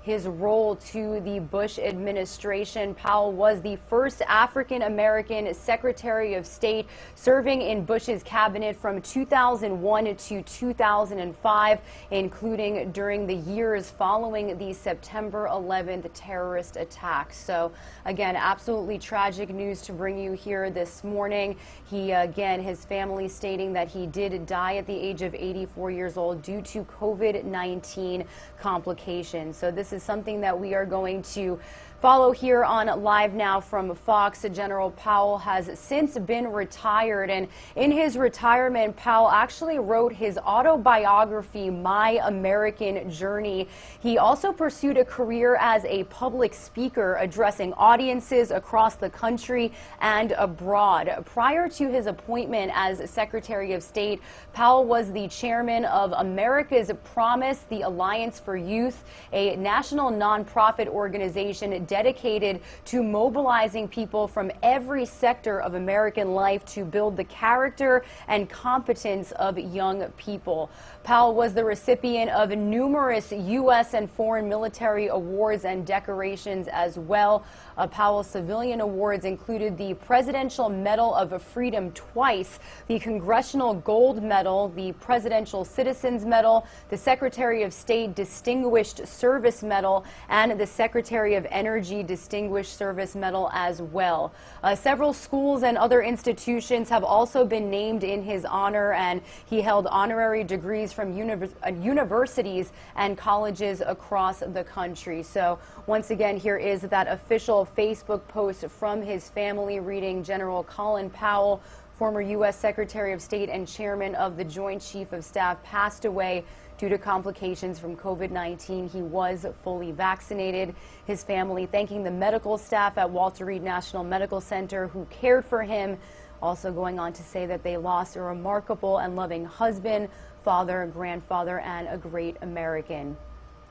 his role to the Bush administration. Powell was the first African-American Secretary of State serving in Bush's cabinet from 2001 to 2005, including during the years following the September 11th terrorist attacks. So again, absolutely tragic news to bring you here this morning. Again, his family stating that he did die at the age of 84 years old due to COVID-19 complications. So this is something that we are going to follow here on Live Now from Fox. General Powell has since been retired, and in his retirement, Powell actually wrote his autobiography, My American Journey. He also pursued a career as a public speaker, addressing audiences across the country and abroad. Prior to his appointment as Secretary of State, Powell was the chairman of America's Promise, the Alliance for Youth, a national nonprofit organization dedicated to mobilizing people from every sector of American life to build the character and competence of young people. Powell was the recipient of numerous U.S. and foreign military awards and decorations as well. Powell's civilian awards included the Presidential Medal of Freedom twice, the Congressional Gold Medal, the Presidential Citizens Medal, the Secretary of State Distinguished Service Medal, and the Secretary of Energy Distinguished Service Medal as well. Several schools and other institutions have also been named in his honor, and he held honorary degrees from universities and colleges across the country. So once again, here is that official Facebook post from his family reading General Colin Powell, former U.S. Secretary of State and Chairman of the Joint Chief of Staff, passed away due to complications from COVID-19. He was fully vaccinated. His family thanking the medical staff at Walter Reed National Medical Center who cared for him, also going on to say that they lost a remarkable and loving husband, father, grandfather, and a great American.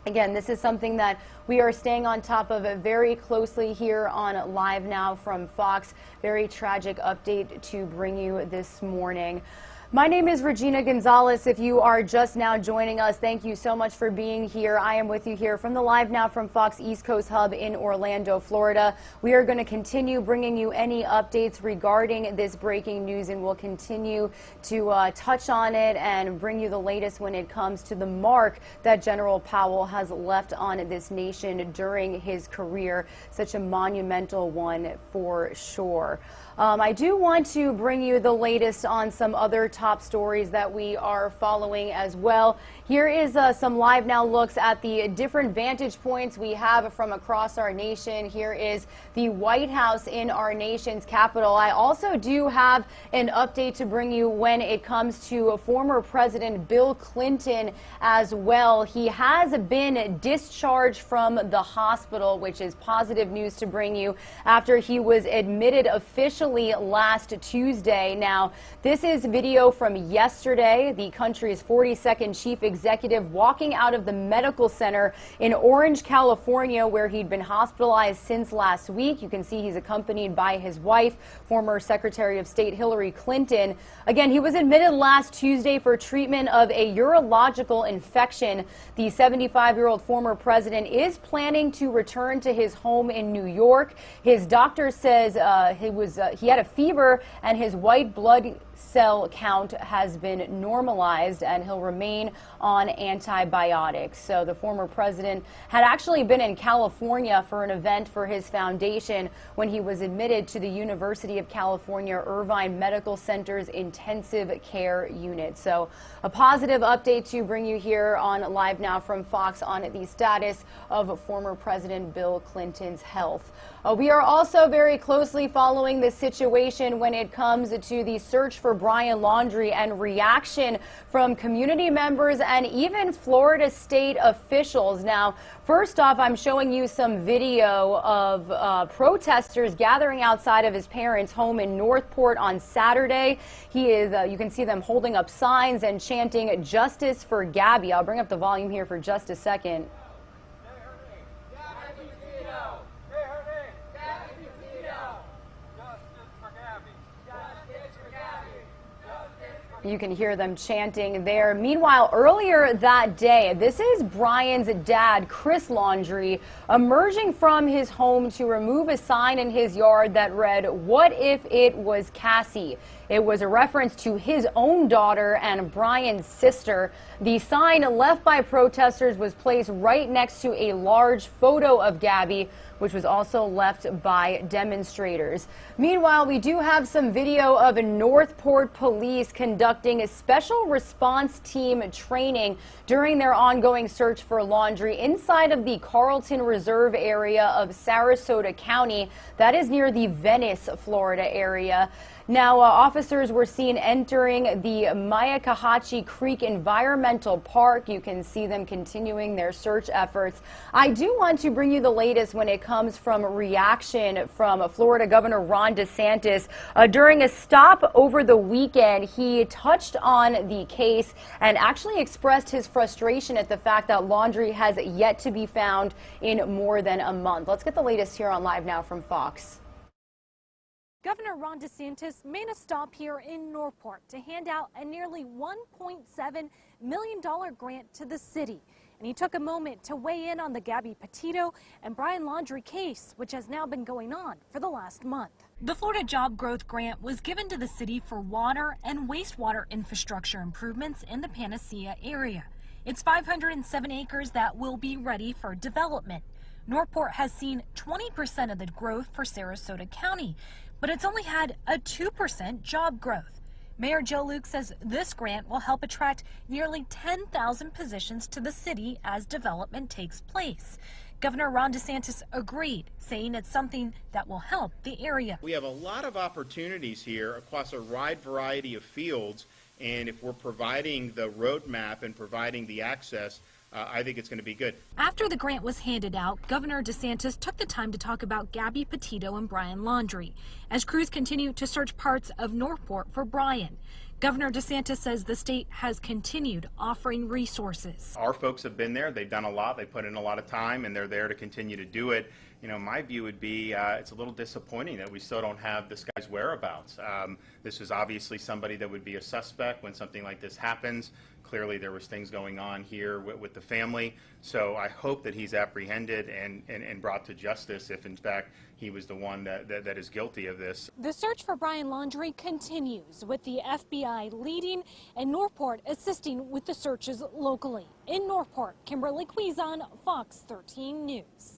Again, this is something that we are staying on top of very closely here on Live Now from Fox. Very tragic update to bring you this morning. My name is Regina Gonzalez. If you are just now joining us, thank you so much for being here. I am with you here from the Live Now from Fox East Coast Hub in Orlando, Florida. We are going to continue bringing you any updates regarding this breaking news, and we'll continue to touch on it and bring you the latest when it comes to the mark that General Powell has left on this nation during his career. Such a monumental one for sure. I do want to bring you the latest on some other top stories that we are following as well. Here is some Live Now looks at the different vantage points we have from across our nation. Here is the White House in our nation's capital. I also do have an update to bring you when it comes to former President Bill Clinton as well. He has been discharged from the hospital, which is positive news to bring you, after he was admitted officially last Tuesday. Now, this is video from yesterday. The country's 42nd chief executive walking out of the medical center in Orange, California, where he'd been hospitalized since last week. You can see he's accompanied by his wife, former Secretary of State Hillary Clinton. Again, he was admitted last Tuesday for treatment of a urological infection. The 75-year-old former president is planning to return to his home in New York. His doctor says he had a fever and his white blood cell count has been normalized, and he'll remain on antibiotics. So the former president had actually been in California for an event for his foundation when he was admitted to the University of California Irvine Medical Center's intensive care unit. So a positive update to bring you here on Live Now from Fox on the status of former President Bill Clinton's health. We are also very closely following the situation when it comes to the search for Brian Laundrie. Laundry, and reaction from community members and even Florida state officials. Now, first off, I'm showing you some video of protesters gathering outside of his parents' home in Northport on Saturday. You can see them holding up signs and chanting "Justice for Gabby." I'll bring up the volume here for just a second. You can hear them chanting there. Meanwhile, earlier that day, this is Brian's dad, Chris Laundry, emerging from his home to remove a sign in his yard that read, "What if it was Cassie?" It was a reference to his own daughter and Brian's sister. The sign left by protesters was placed right next to a large photo of Gabby, which was also left by demonstrators. Meanwhile, we do have some video of Northport police conducting a special response team training during their ongoing search for Laundry inside of the Carlton Reserve area of Sarasota County. That is near the Venice, Florida area. Now, officers were seen entering the Myakkahatchee Creek Environmental Park. You can see them continuing their search efforts. I do want to bring you the latest when it comes from reaction from Florida Governor Ron DeSantis. During a stop over the weekend, he touched on the case and actually expressed his frustration at the fact that Laundry has yet to be found in more than a month. Let's get the latest here on Live Now from Fox. Governor Ron DeSantis made a stop here in Northport to hand out a nearly $1.7 million grant to the city. And he took a moment to weigh in on the Gabby Petito and Brian Laundry case, which has now been going on for the last month. The Florida Job Growth Grant was given to the city for water and wastewater infrastructure improvements in the Panacea area. It's 507 acres that will be ready for development. Northport has seen 20% of the growth for Sarasota County, but it's only had a 2% job growth. Mayor Joe Luke says this grant will help attract nearly 10,000 positions to the city as development takes place. Governor Ron DeSantis agreed, saying it's something that will help the area. We have a lot of opportunities here across a wide variety of fields, and if we're providing the roadmap and providing the access, I think it's going to be good. After the grant was handed out, Governor DeSantis took the time to talk about Gabby Petito and Brian Laundry as crews continue to search parts of Northport for Brian. Governor DeSantis says the state has continued offering resources. Our folks have been there. They've done a lot. They put in a lot of time, and they're there to continue to do it. You know, my view would be it's a little disappointing that we still don't have this guy's whereabouts. This is obviously somebody that would be a suspect when something like this happens. Clearly there was things going on here with the family. So I hope that he's apprehended and brought to justice if in fact he was the one that is guilty of this. The search for Brian Laundry continues, with the FBI leading and Northport assisting with the searches locally. In Northport, Kimberly Quizon, Fox 13 News.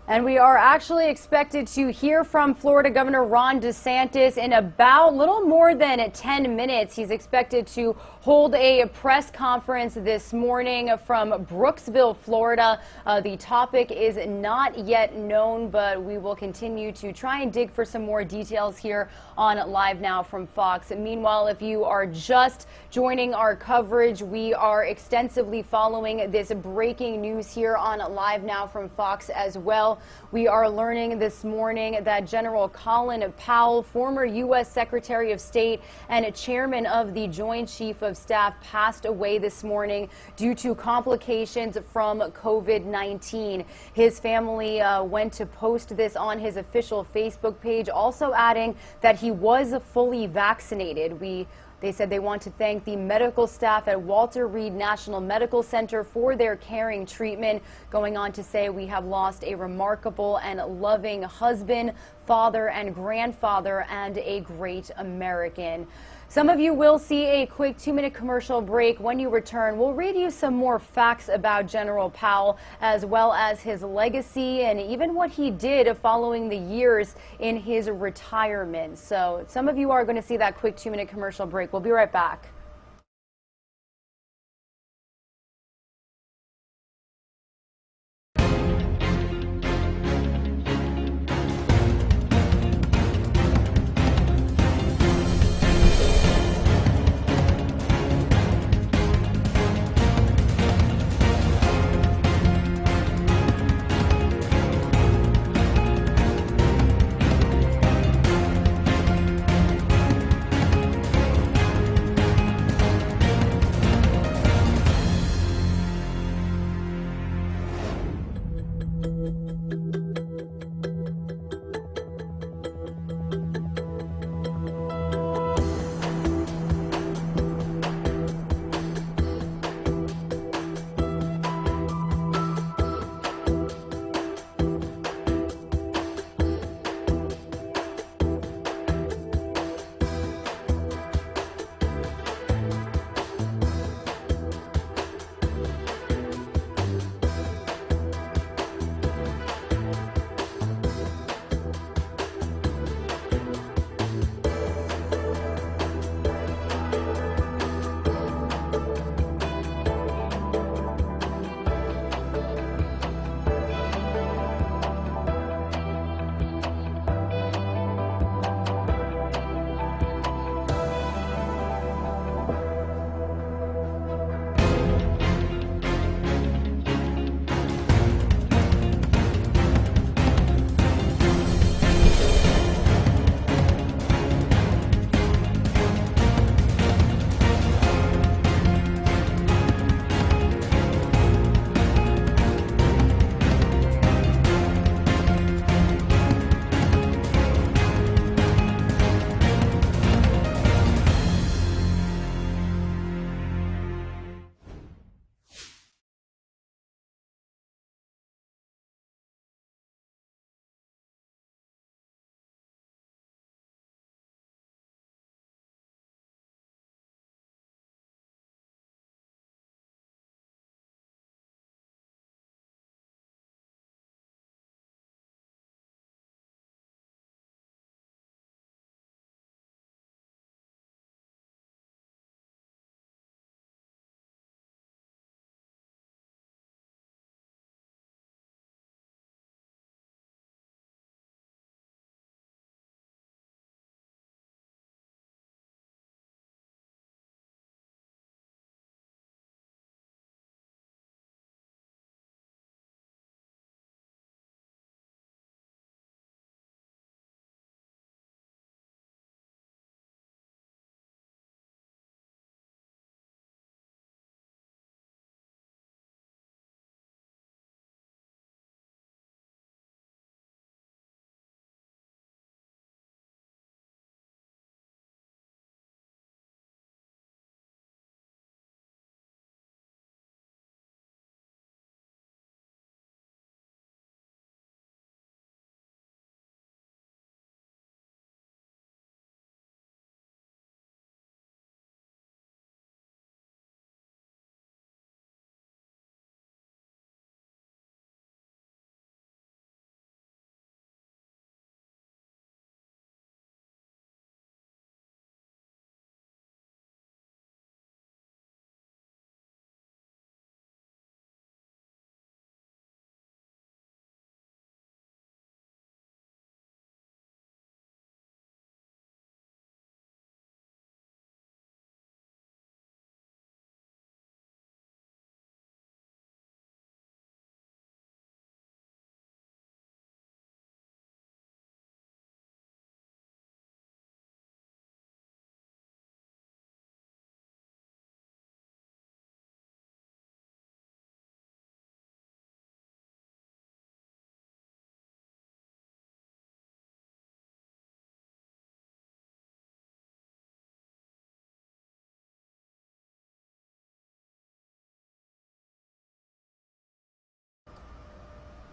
And we are actually expected to hear from Florida Governor Ron DeSantis in about a little more than 10 minutes. He's expected to hold a press conference this morning from Brooksville, Florida. The topic is not yet known, but we will continue to try and dig for some more details here on Live Now from Fox. Meanwhile, if you are just joining our coverage, we are extensively following this breaking news here on Live Now from Fox as well. We are learning this morning that General Colin Powell, former U.S. Secretary of State and chairman of the Joint Chief of Staff, passed away this morning due to complications from COVID-19. His family went to post this on his official Facebook page, also adding that he was fully vaccinated. They said they want to thank the medical staff at Walter Reed National Medical Center for their caring treatment, going on to say we have lost a remarkable and loving husband, father, and grandfather, and a great American. Some of you will see a quick 2-minute commercial break. When you return, we'll read you some more facts about General Powell, as well as his legacy and even what he did following the years in his retirement. So some of you are going to see that quick 2-minute commercial break. We'll be right back.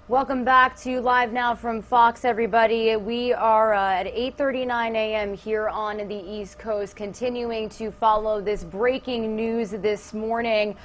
Welcome back to Live Now from Fox, everybody. We are at 8:39 a.m. here on the East Coast, continuing to follow this breaking news this morning.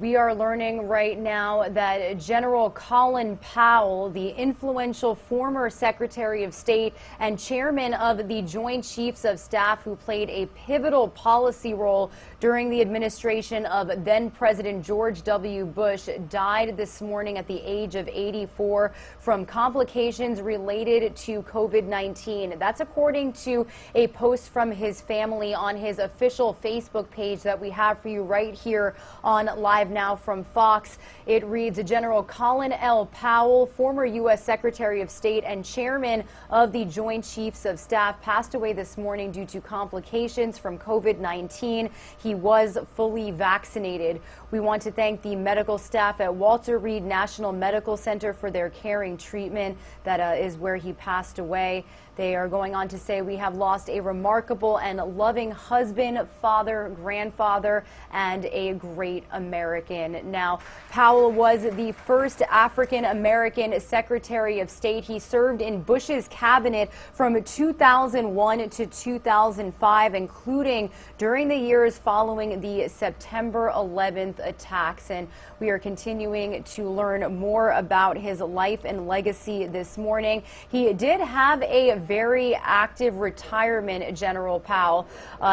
We are learning right now that General Colin Powell, the influential former Secretary of State and chairman of the Joint Chiefs of Staff who played a pivotal policy role during the administration of then-President George W. Bush, died this morning at the age of 84 from complications related to COVID-19. That's according to a post from his family on his official Facebook page that we have for you right here on Live Now from Fox. It reads, General Colin L. Powell, former U.S. Secretary of State and chairman of the Joint Chiefs of Staff, passed away this morning due to complications from COVID-19. He was fully vaccinated. We want to thank the medical staff at Walter Reed National Medical Center for their caring treatment. That is where he passed away. They are going on to say, we have lost a remarkable and loving husband, father, grandfather, and a great American. Now, Powell was the first African-American Secretary of State. He served in Bush's cabinet from 2001 to 2005, including during the years following the September 11th attacks. And we are continuing to learn more about his life and legacy this morning. He did have a very active retirement, General Powell.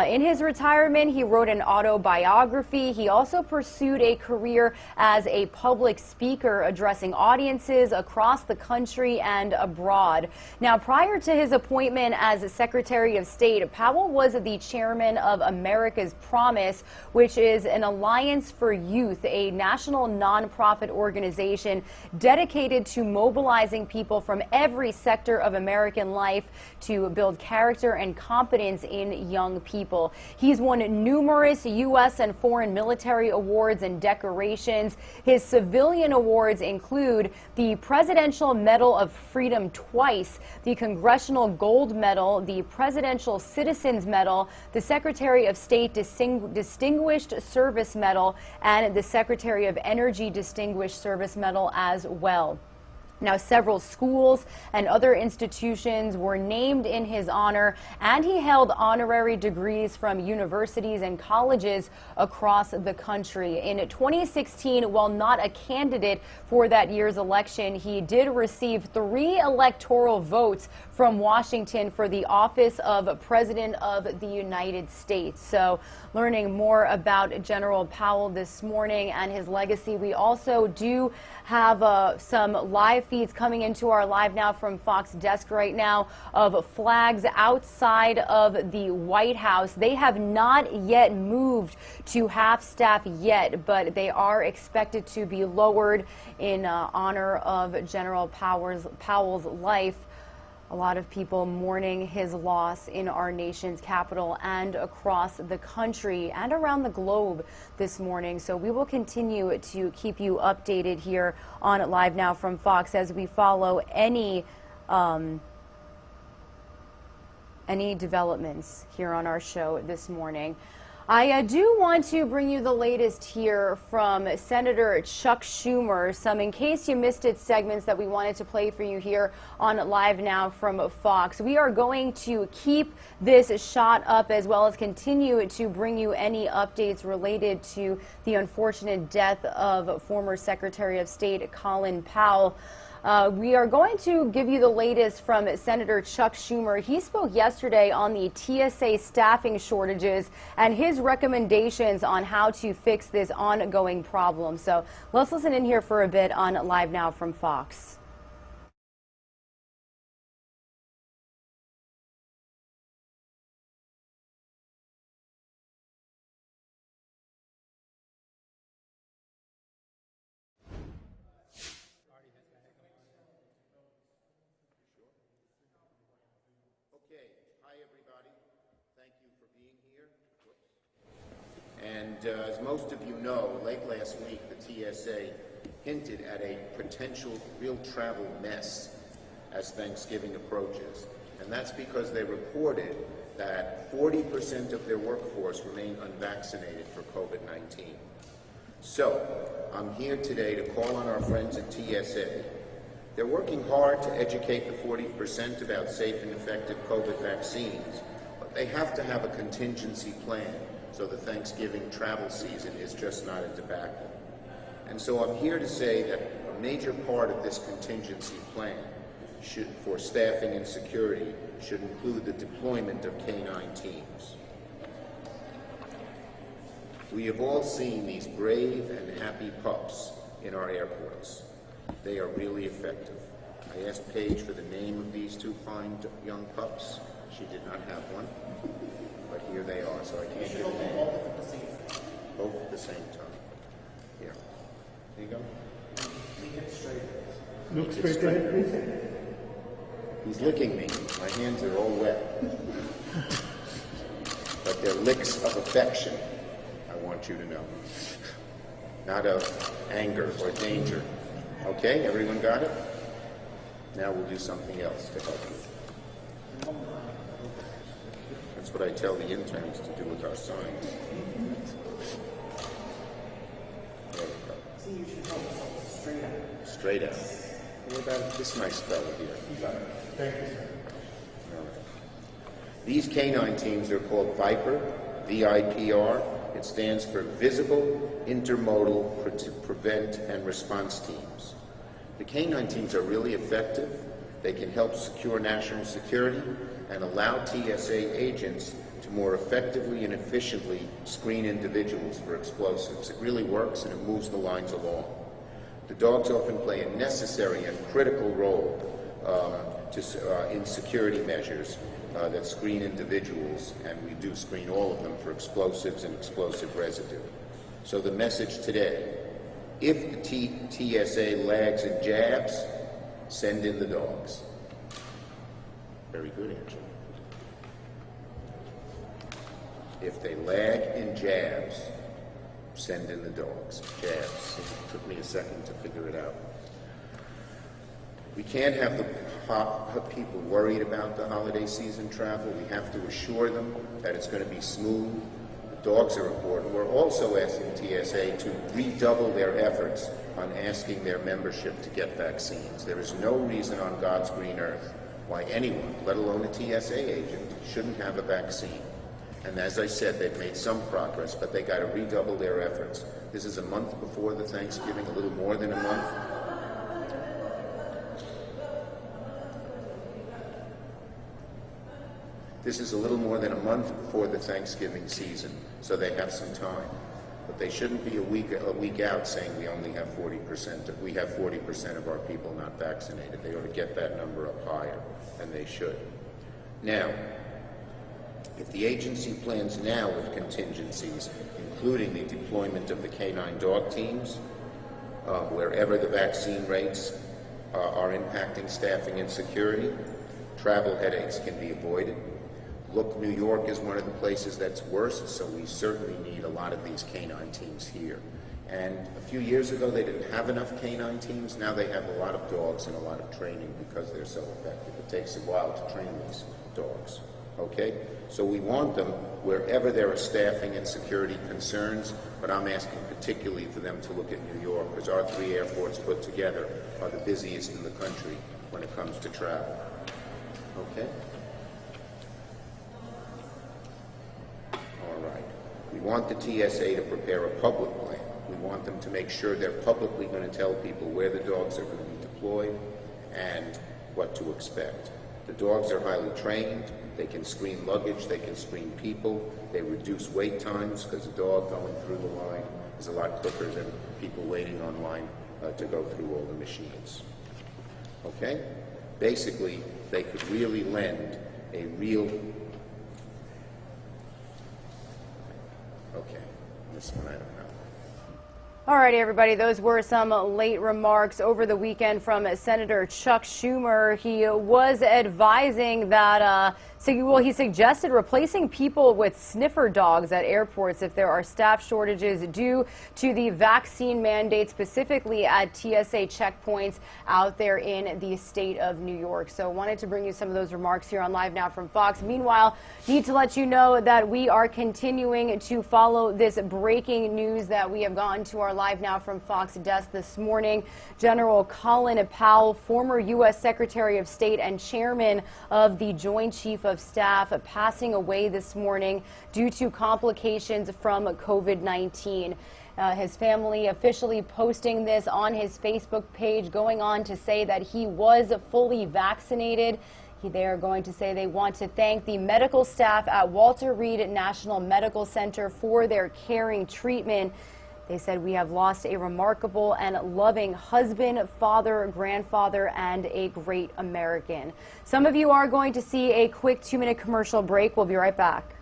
In his retirement, he wrote an autobiography. He also pursued a career as a public speaker, addressing audiences across the country and abroad. Now, prior to his appointment as Secretary of State, Powell was the chairman of America's Promise, which is an alliance for youth, a national nonprofit organization dedicated to mobilizing people from every sector of American life to build character and competence in young people. He's won numerous U.S. and foreign military awards and decorations. His civilian awards include the Presidential Medal of Freedom twice, the Congressional Gold Medal, the Presidential Citizens Medal, the Secretary of State Distinguished Service Medal, and the Secretary of Energy Distinguished Service Medal as well. Now, several schools and other institutions were named in his honor, and he held honorary degrees from universities and colleges across the country. In 2016, while not a candidate for that year's election, he did receive 3 electoral votes from Washington for the office of President of the United States. So, learning more about General Powell this morning and his legacy, we also do have some live feeds coming into our Live Now from Fox desk right now of flags outside of the White House. They have not yet moved to half-staff yet, but they are expected to be lowered in honor of General Powell's life. A lot of people mourning his loss in our nation's capital and across the country and around the globe this morning. So we will continue to keep you updated here on Live Now from Fox as we follow any developments here on our show this morning. I do want to bring you the latest here from Senator Chuck Schumer. Some in case you missed it segments that we wanted to play for you here on Live Now from Fox. We are going to keep this shot up as well as continue to bring you any updates related to the unfortunate death of former Secretary of State Colin Powell. We are going to give you the latest from Senator Chuck Schumer. He spoke yesterday on the TSA staffing shortages and his recommendations on how to fix this ongoing problem. So let's listen in here for a bit on Live Now from Fox. And as most of you know, late last week, the TSA hinted at a potential real travel mess as Thanksgiving approaches. And that's because they reported that 40% of their workforce remain unvaccinated for COVID-19. So I'm here today to call on our friends at TSA They're working hard to educate the 40% about safe and effective COVID vaccines, but they have to have a contingency plan so the Thanksgiving travel season is just not a debacle. And so I'm here to say that a major part of this contingency plan for staffing and security should include the deployment of K-9 teams. We have all seen these brave and happy pups in our airports. They are really effective. I asked Paige for the name of these two fine young pups. She did not have one, but here they are, so I can't give a name. Both at the same time. Here. There you go. Look straight ahead, please. He's licking me. My hands are all wet. But they're licks of affection, I want you to know. Not of anger or danger. Okay, everyone got it? Now we'll do something else to help you. That's what I tell the interns to do with our signs. There we go. See, you should help us straight out. Straight out. What about this nice fellow here? You got it. Thank you, sir. All right. These K-9 teams are called VIPR, V-I-P-R. It stands for Visible, Intermodal, Prevent, and Response Teams. The K-9 teams are really effective. They can help secure national security and allow TSA agents to more effectively and efficiently screen individuals for explosives. It really works and it moves the lines along. The dogs often play a necessary and critical role in security measures that screen individuals, and we do screen all of them for explosives and explosive residue. So the message today, if the TSA lags and jabs, send in the dogs. Very good, Angela. If they lag and jabs, send in the dogs. Jabs. It took me a second to figure it out. We can't have the people worried about the holiday season travel. We have to assure them that it's going to be smooth. The dogs are important. We're also asking TSA to redouble their efforts on asking their membership to get vaccines. There is no reason on God's green earth why anyone, let alone a TSA agent, shouldn't have a vaccine. And as I said, they've made some progress, but they got to redouble their efforts. This is a month before the Thanksgiving, a little more than a month. This is a little more than a month before the Thanksgiving season, so they have some time. But they shouldn't be a week out saying we only have 40%. We have 40% of our people not vaccinated. They ought to get that number up higher, and they should. Now, if the agency plans now with contingencies, including the deployment of the K-9 dog teams, wherever the vaccine rates are impacting staffing and security, travel headaches can be avoided. Look, New York is one of the places that's worst, so we certainly need a lot of these K-9 teams here. And a few years ago, they didn't have enough K-9 teams. Now they have a lot of dogs and a lot of training because they're so effective. It takes a while to train these dogs, okay? So we want them wherever there are staffing and security concerns, but I'm asking particularly for them to look at New York, because our 3 airports put together are the busiest in the country when it comes to travel, okay? All right. We want the TSA to prepare a public plan. We want them to make sure they're publicly going to tell people where the dogs are going to be deployed and what to expect. The dogs are highly trained. They can screen luggage. They can screen people. They reduce wait times because a dog going through the line is a lot quicker than people waiting online to go through all the machines. Okay? Basically, they could really lend a real... Okay, this one I don't know. All righty, everybody. Those were some late remarks over the weekend from Senator Chuck Schumer. He was advising that So, he suggested replacing people with sniffer dogs at airports if there are staff shortages due to the vaccine mandate, specifically at TSA checkpoints out there in the state of New York. So wanted to bring you some of those remarks here on Live Now from Fox. Meanwhile, need to let you know that we are continuing to follow this breaking news that we have gotten to our Live Now from Fox desk this morning. General Colin Powell, former U.S. Secretary of State and chairman of the Joint Chief of Staff, passing away this morning due to complications from COVID-19. His family officially posting this on his Facebook page, going on to say that he was fully vaccinated. They are going to say they want to thank the medical staff at Walter Reed National Medical Center for their caring treatment. They said, we have lost a remarkable and loving husband, father, grandfather, and a great American. Some of you are going to see a quick 2-minute commercial break. We'll be right back.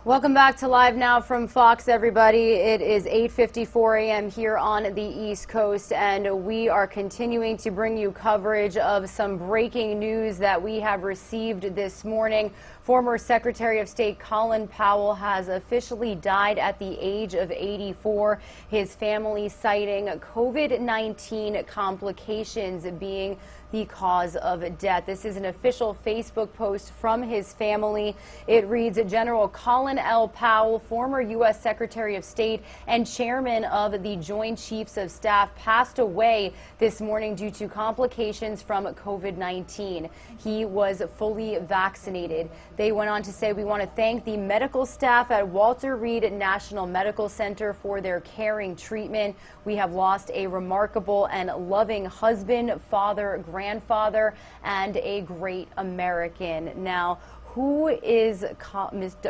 Welcome back to Live Now from Fox, everybody. It is 8:54 a.m. here on the East Coast, and we are continuing to bring you coverage of some breaking news that we have received this morning. Former Secretary of State Colin Powell has officially died at the age of 84. His family citing COVID-19 complications being the cause of death. This is an official Facebook post from his family. It reads, General Colin L. Powell, former U.S. Secretary of State and chairman of the Joint Chiefs of Staff, passed away this morning due to complications from COVID-19. He was fully vaccinated. They went on to say, we want to thank the medical staff at Walter Reed National Medical Center for their caring treatment. We have lost a remarkable and loving husband, father, grandfather, and a great American. Now, who is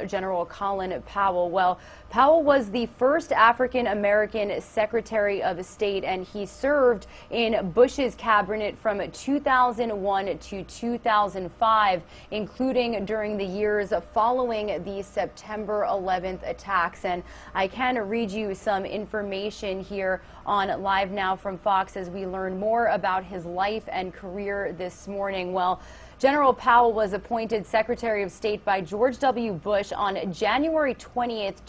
General Colin Powell? Well, Powell was the first African-American Secretary of State, and he served in Bush's cabinet from 2001 to 2005, including during the years following the September 11th attacks. And I can read you some information here on Live Now from Fox as we learn more about his life and career this morning. Well, General Powell was appointed Secretary of State by George W. Bush on January 20th,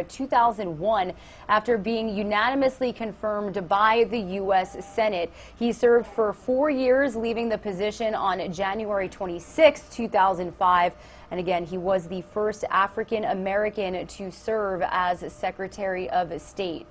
2001, after being unanimously confirmed by the U.S. Senate. He served for 4 years, leaving the position on January 26, 2005. And again, he was the first African American to serve as Secretary of State.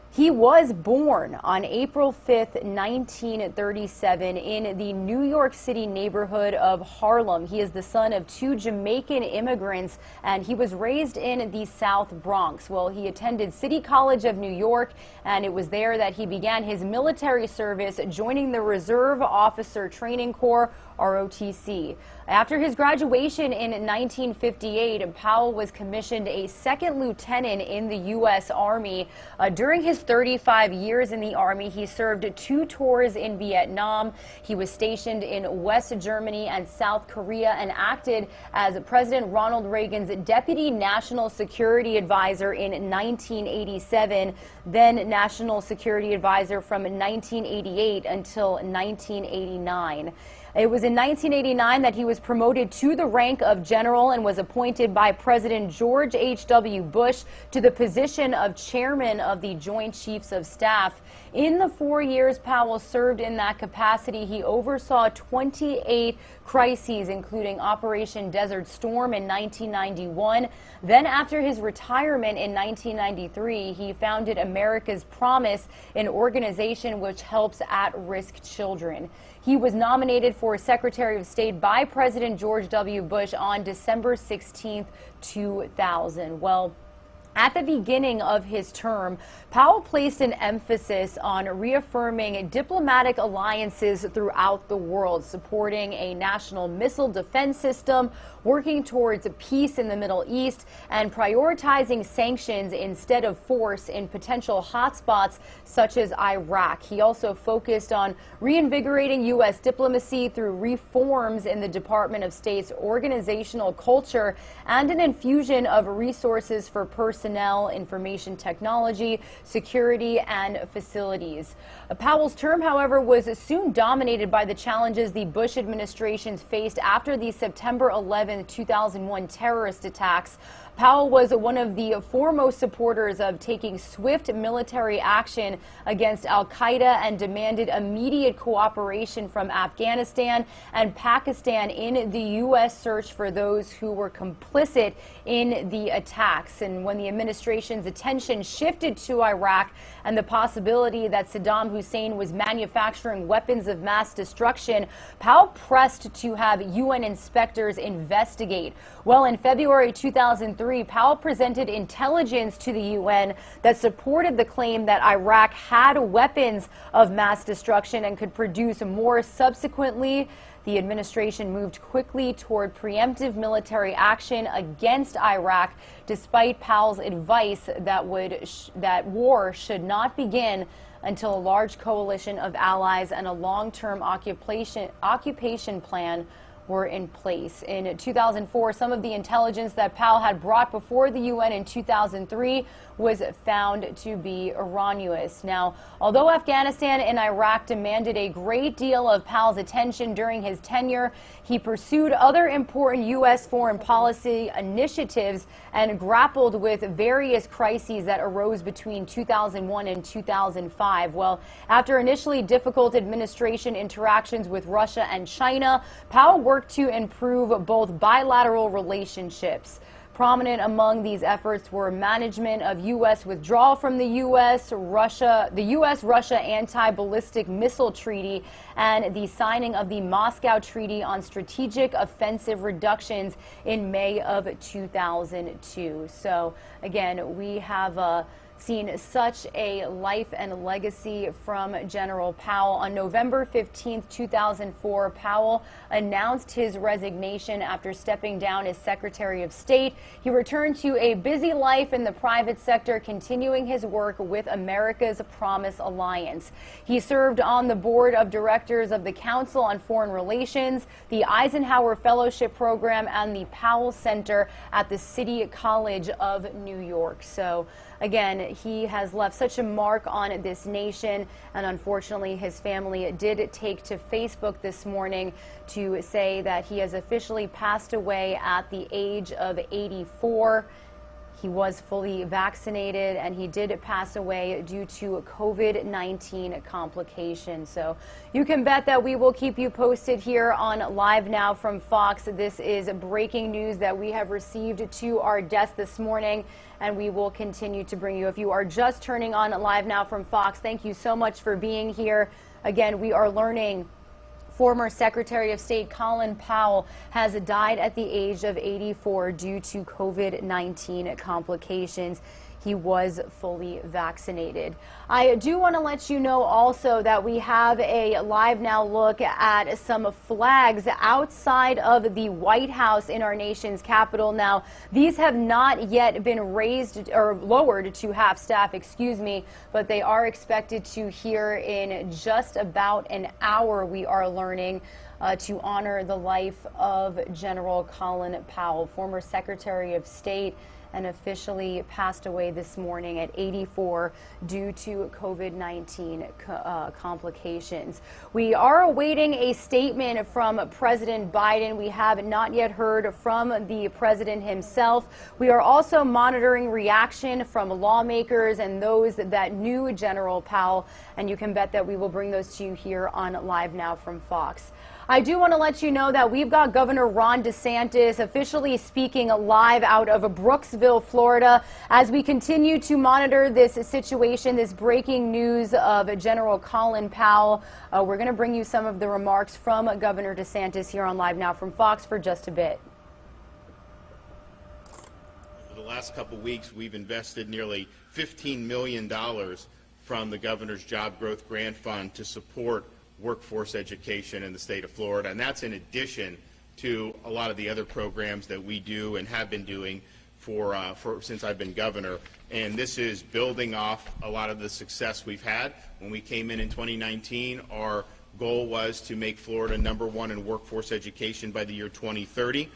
He was born on April 5th, 1937 in the New York City neighborhood of Harlem. He is the son of 2 Jamaican immigrants, and he was raised in the South Bronx. Well, he attended City College of New York, and it was there that he began his military service, joining the Reserve Officer Training Corps, ROTC. After his graduation in 1958, Powell was commissioned a second lieutenant in the U.S. Army. During his 35 years in the Army, he served 2 tours in Vietnam. He was stationed in West Germany and South Korea and acted as President Ronald Reagan's Deputy National Security Advisor in 1987, then National Security Advisor from 1988 until 1989. It was in 1989 that he was promoted to the rank of general and was appointed by President George H.W. Bush to the position of chairman of the Joint Chiefs of Staff. In the 4 years Powell served in that capacity, he oversaw 28 crises, including Operation Desert Storm in 1991. Then after his retirement in 1993, he founded America's Promise, an organization which helps at-risk children. He was nominated for Secretary of State by President George W. Bush on December 16, 2000. Well, at the beginning of his term, Powell placed an emphasis on reaffirming diplomatic alliances throughout the world, supporting a national missile defense system, working towards peace in the Middle East, and prioritizing sanctions instead of force in potential hotspots such as Iraq. He also focused on reinvigorating U.S. diplomacy through reforms in the Department of State's organizational culture and an infusion of resources for personnel, information technology, security, and facilities. Powell's term, however, was soon dominated by the challenges the Bush administrations faced after the September 11, 2001 terrorist attacks. Powell was one of the foremost supporters of taking swift military action against al-Qaeda and demanded immediate cooperation from Afghanistan and Pakistan in the U.S. search for those who were complicit in the attacks. And when the administration's attention shifted to Iraq and the possibility that Saddam Hussein was manufacturing weapons of mass destruction, Powell pressed to have UN inspectors investigate. Well, in February 2003, Powell presented intelligence to the UN that supported the claim that Iraq had weapons of mass destruction and could produce more. Subsequently, the administration moved quickly toward preemptive military action against Iraq, despite Powell's advice that war should not begin until a large coalition of allies and a long-term occupation plan were in place. In 2004, some of the intelligence that Powell had brought before the UN in 2003 was found to be erroneous. Now, although Afghanistan and Iraq demanded a great deal of Powell's attention during his tenure, he pursued other important U.S. foreign policy initiatives and grappled with various crises that arose between 2001 and 2005. Well, after initially difficult administration interactions with Russia and China, Powell worked to improve both bilateral relationships. Prominent among these efforts were management of U.S. withdrawal from the U.S.-Russia anti-ballistic missile treaty, and the signing of the Moscow Treaty on Strategic Offensive Reductions in May of 2002. So, again, we have seen such a life and legacy from General Powell. On November 15, 2004, Powell announced his resignation after stepping down as Secretary of State. He returned to a busy life in the private sector, continuing his work with America's Promise Alliance. He served on the board of directors of the Council on Foreign Relations, the Eisenhower Fellowship Program, and the Powell Center at the City College of New York. So, again, he has left such a mark on this nation, and unfortunately his family did take to Facebook this morning to say that he has officially passed away at the age of 84. He was fully vaccinated, and he did pass away due to COVID-19 complications. So you can bet that we will keep you posted here on Live Now from Fox. This is breaking news that we have received to our desk this morning, and we will continue to bring you. If you are just turning on Live Now from Fox, thank you so much for being here. Again, we are learning former Secretary of State Colin Powell has died at the age of 84 due to COVID-19 complications. He was fully vaccinated. I do want to let you know also that we have a Live Now look at some flags outside of the White House in our nation's capital. Now, these have not yet been raised or lowered to half staff, but they are expected to here in just about an hour, we are learning, to honor the life of General Colin Powell, former Secretary of State, and officially passed away this morning at 84 due to COVID-19 complications. We are awaiting a statement from President Biden. We have not yet heard from the president himself. We are also monitoring reaction from lawmakers and those that knew General Powell, and you can bet that we will bring those to you here on Live Now from Fox. I do want to let you know that we've got Governor Ron DeSantis officially speaking live out of Brooksville, Florida, as we continue to monitor this situation, this breaking news of General Colin Powell. We're going to bring you some of the remarks from Governor DeSantis here on Live Now from Fox for just a bit. Over the last couple of weeks, we've invested nearly $15 million from the Governor's Job Growth Grant Fund to support workforce education in the state of Florida, and that's in addition to a lot of the other programs that we do and have been doing since I've been governor. And this is building off a lot of the success we've had. When we came in 2019, our goal was to make Florida #1 in workforce education by the year 2030.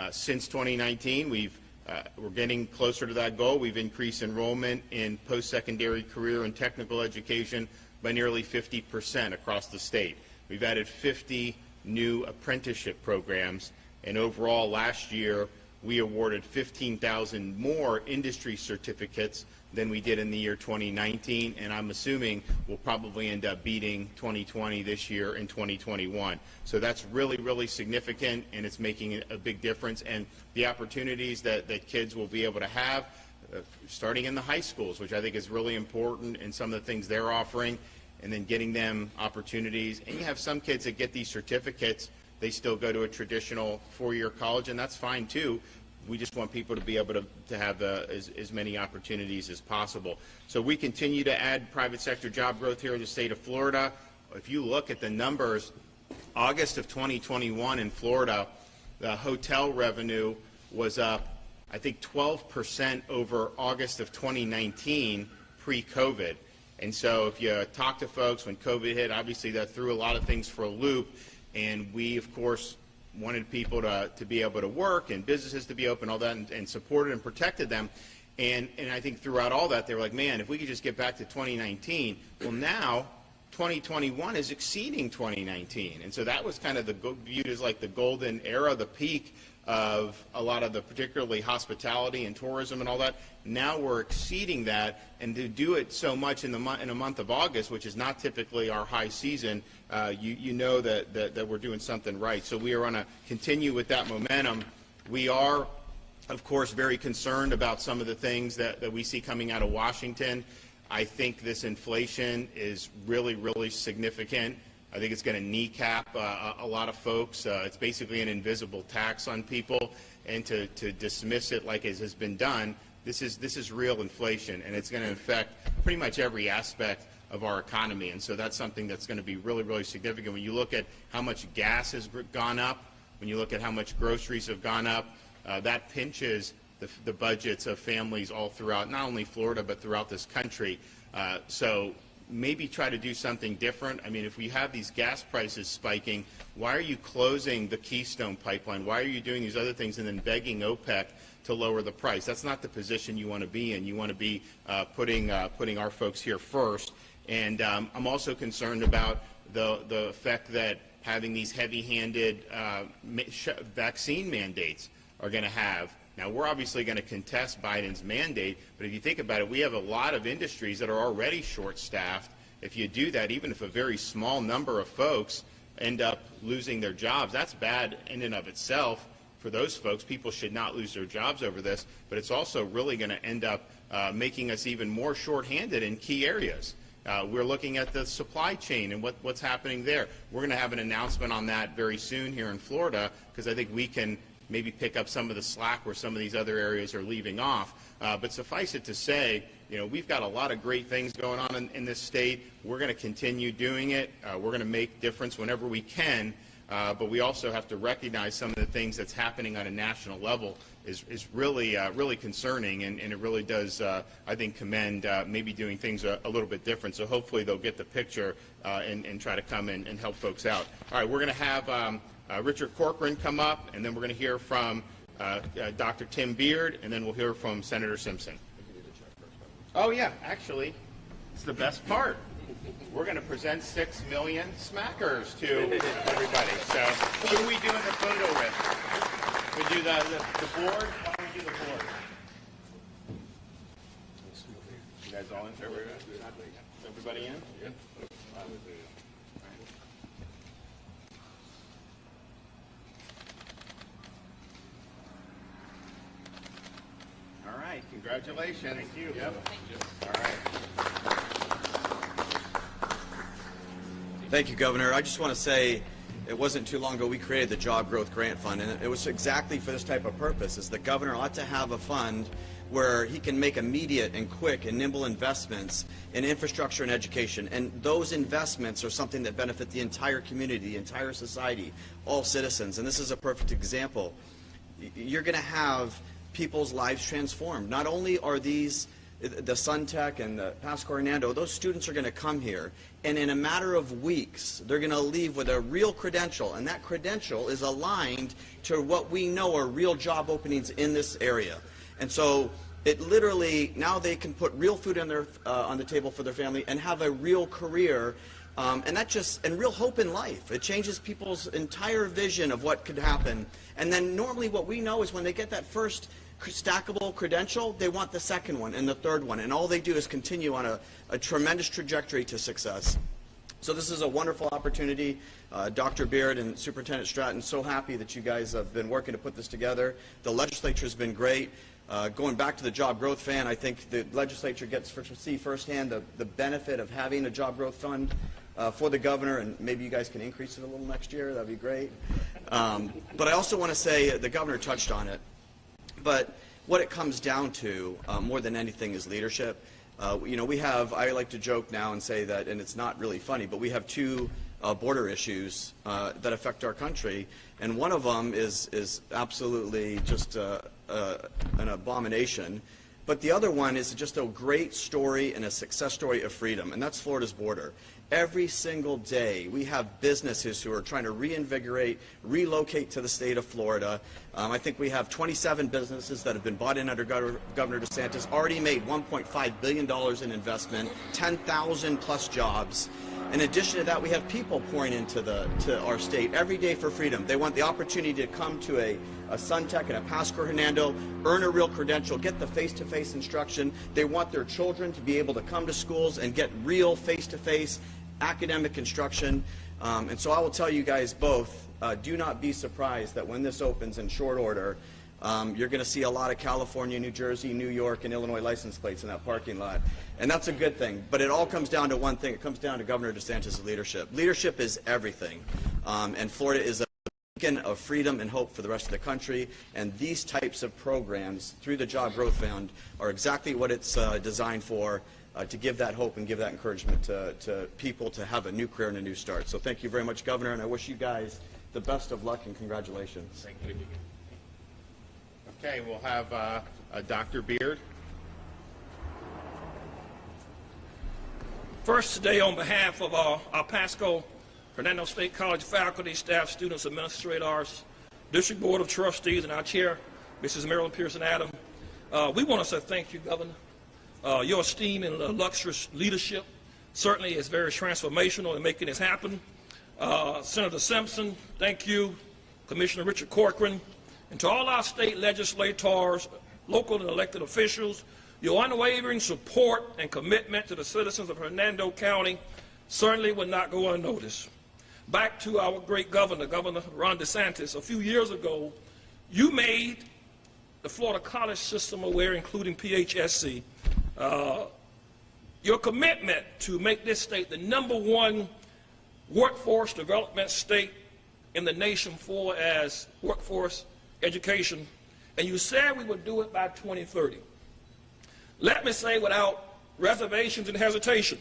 Since 2019, we're getting closer to that goal. We've increased enrollment in post-secondary career and technical education by nearly 50% across the state. We've added 50 new apprenticeship programs, and overall last year we awarded 15,000 more industry certificates than we did in the year 2019, and I'm assuming we'll probably end up beating 2020 this year in 2021. So that's really, really significant, and it's making a big difference. And the opportunities that kids will be able to have starting in the high schools, which I think is really important, and some of the things they're offering, and then getting them opportunities. And you have some kids that get these certificates, they still go to a traditional four-year college, and that's fine too. We just want people to be able to have as many opportunities as possible. So we continue to add private sector job growth here in the state of Florida. If you look at the numbers, August of 2021 in Florida, the hotel revenue was up, I think, 12% over August of 2019 pre-COVID. And so if you talk to folks when COVID hit, obviously that threw a lot of things for a loop. And we, of course, wanted people to be able to work and businesses to be open, all that, and supported and protected them. And I think throughout all that, they were like, man, if we could just get back to 2019. Well, now 2021 is exceeding 2019. And so that was kind of viewed as like the golden era, the peak of a lot of the particularly hospitality and tourism and all that. Now we're exceeding that, and to do it so much in a month of August, which is not typically our high season, you know that we're doing something right. So we are going to continue with that momentum. We are, of course, very concerned about some of the things that we see coming out of Washington. I think this inflation is really, really significant. I think it's going to kneecap a lot of folks. It's basically an invisible tax on people, and to dismiss it like it has been done, this is real inflation, and it's going to affect pretty much every aspect of our economy. And so that's something that's going to be really, really significant. When you look at how much gas has gone up, when you look at how much groceries have gone up, that pinches the budgets of families all throughout, not only Florida, but throughout this country. So maybe try to do something different. I mean, if we have these gas prices spiking, why are you closing the Keystone pipeline? Why are you doing these other things and then begging OPEC to lower the price? That's not the position you want to be in. You want to be putting our folks here first. And I'm also concerned about the effect that having these heavy-handed vaccine mandates are going to have. Now, we're obviously going to contest Biden's mandate, but if you think about it, we have a lot of industries that are already short-staffed. If you do that, even if a very small number of folks end up losing their jobs, that's bad in and of itself for those folks. People should not lose their jobs over this, but it's also really going to end up making us even more short-handed in key areas. We're looking at the supply chain and what's happening there. We're going to have an announcement on that very soon here in Florida, because I think we can maybe pick up some of the slack where some of these other areas are leaving off. But suffice it to say, we've got a lot of great things going on in this state. We're going to continue doing it. We're going to make difference whenever we can. But we also have to recognize some of the things that's happening on a national level is really, really concerning, and it really does, I think, commend maybe doing things a little bit different. So hopefully they'll get the picture and try to come in and help folks out. All right, we're going to have Richard Corcoran come up, and then we're going to hear from Dr. Tim Beard, and then we'll hear from Senator Simpson. Oh, yeah, actually, it's the best part. We're going to present 6 million smackers to everybody. So who are we doing the photo with? We do the board? Why don't we do the board? You guys all in? Everybody in? Yeah. All right, congratulations. Thank you. Yep. Thank you. All right. Thank you, Governor. I just want to say it wasn't too long ago we created the Job Growth Grant Fund, and it was exactly for this type of purpose. Is the governor ought to have a fund where he can make immediate and quick and nimble investments in infrastructure and education. And those investments are something that benefit the entire community, the entire society, all citizens. And this is a perfect example. You're going to have people's lives transformed. Not only are these the SunTech and the Pasco Hernando, those students are going to come here, and in a matter of weeks, they're going to leave with a real credential, and that credential is aligned to what we know are real job openings in this area. And so it literally, now they can put real food on the table for their family and have a real career, and real hope in life. It changes people's entire vision of what could happen. And then normally what we know is when they get that first stackable credential, they want the second one and the third one, and all they do is continue on a tremendous trajectory to success. So this is a wonderful opportunity. Dr. Beard and Superintendent Stratton, so happy that you guys have been working to put this together. The legislature has been great. Going back to the job growth fund, I think the legislature gets to see firsthand the benefit of having a job growth fund for the governor, and maybe you guys can increase it a little next year. That'd be great. But I also want to say the governor touched on it. But what it comes down to, more than anything, is leadership. We have, I like to joke now and say that, and it's not really funny, but we have two border issues that affect our country, and one of them is absolutely just an abomination, But the other one is just a great story and a success story of freedom, and that's Florida's border. Every single day, we have businesses who are trying to reinvigorate, relocate to the state of Florida. I think we have 27 businesses that have been bought in under Governor DeSantis, already made $1.5 billion in investment, 10,000 plus jobs. In addition to that, we have people pouring into our state every day for freedom. They want the opportunity to come to a SunTech and a Pasco Hernando, earn a real credential, get the face-to-face instruction. They want their children to be able to come to schools and get real face-to-face academic instruction. And so I will tell you guys both, do not be surprised that when this opens in short order, you're going to see a lot of California, New Jersey, New York, and Illinois license plates in that parking lot. And that's a good thing. But it all comes down to one thing. It comes down to Governor DeSantis' leadership. Leadership is everything. And Florida is a beacon of freedom and hope for the rest of the country. And these types of programs through the Job Growth Fund are exactly what it's designed for, to give that hope and give that encouragement to people to have a new career and a new start. So thank you very much, Governor, and I wish you guys the best of luck and congratulations. Thank you. Okay, we'll have Dr. Beard. First today, on behalf of our Pasco Hernando State College faculty, staff, students, administrators, District Board of Trustees, and our chair, Mrs. Marilyn Pearson Adam, we want to say thank you, Governor. Your esteem and illustrious leadership certainly is very transformational in making this happen. Senator Simpson, thank you. Commissioner Richard Corcoran, and to all our state legislators, local and elected officials, your unwavering support and commitment to the citizens of Hernando County certainly will not go unnoticed. Back to our great governor, Governor Ron DeSantis, a few years ago, you made the Florida college system aware, including PHSC, your commitment to make this state the #1 workforce development state in the nation for as workforce education, and you said we would do it by 2030. Let me say without reservations and hesitation,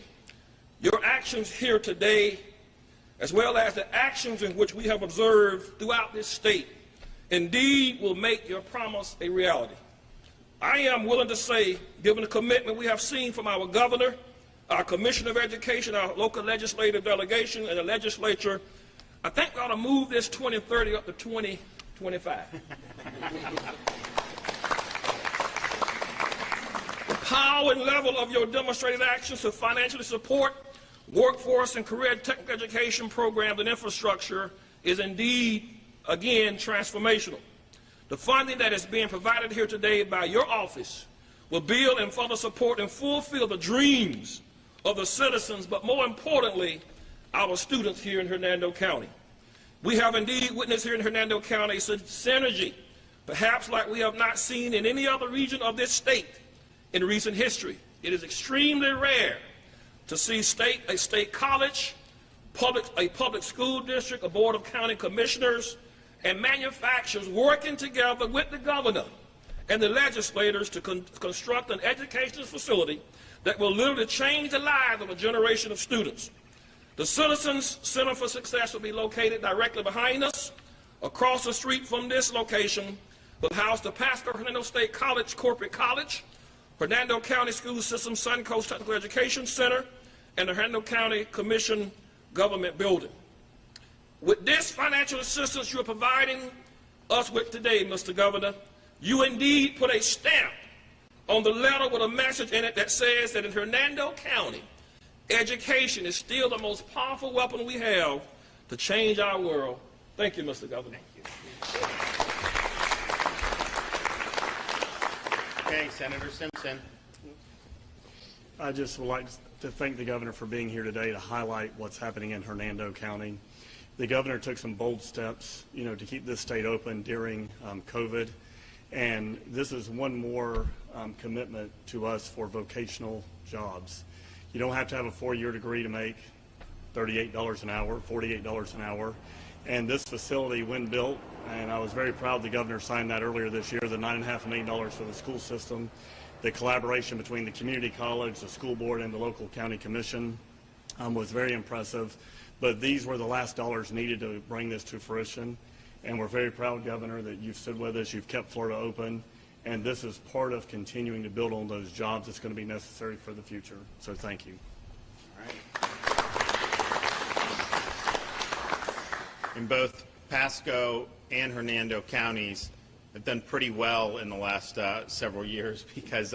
your actions here today, as well as the actions in which we have observed throughout this state, indeed will make your promise a reality. I am willing to say, given the commitment we have seen from our governor, our Commissioner of Education, our local legislative delegation, and the legislature, I think we ought to move this 2030 up to 2025. The power and level of your demonstrated actions to financially support workforce and career technical education programs and infrastructure is indeed, again, transformational. The funding that is being provided here today by your office will build and further support and fulfill the dreams of the citizens, but more importantly, our students here in Hernando County. We have indeed witnessed here in Hernando County synergy, perhaps like we have not seen in any other region of this state in recent history. It is extremely rare to see a state college, a public school district, a board of county commissioners, and manufacturers working together with the governor and the legislators to construct an educational facility that will literally change the lives of a generation of students. The Citizens Center for Success will be located directly behind us. Across the street from this location will house the Pasco Hernando State College Corporate College, Hernando County School System Suncoast Technical Education Center, and the Hernando County Commission Government Building. With this financial assistance you are providing us with today, Mr. Governor, you indeed put a stamp on the letter with a message in it that says that in Hernando County, education is still the most powerful weapon we have to change our world. Thank you, Mr. Governor. Thank you. Okay, Senator Simpson. I just would like to thank the governor for being here today to highlight what's happening in Hernando County. The governor took some bold steps, to keep this state open during COVID, and this is one more commitment to us for vocational jobs. You don't have to have a 4-year degree to make $38 an hour, $48 an hour. And this facility, when built, and I was very proud the governor signed that earlier this year, the $9.5 million for the school system, the collaboration between the community college, the school board, and the local county commission was very impressive. But these were the last dollars needed to bring this to fruition. And we're very proud, Governor, that you've stood with us, you've kept Florida open, And this is part of continuing to build on those jobs that's going to be necessary for the future. So thank you. All right. In both Pasco and Hernando counties have done pretty well in the last several years because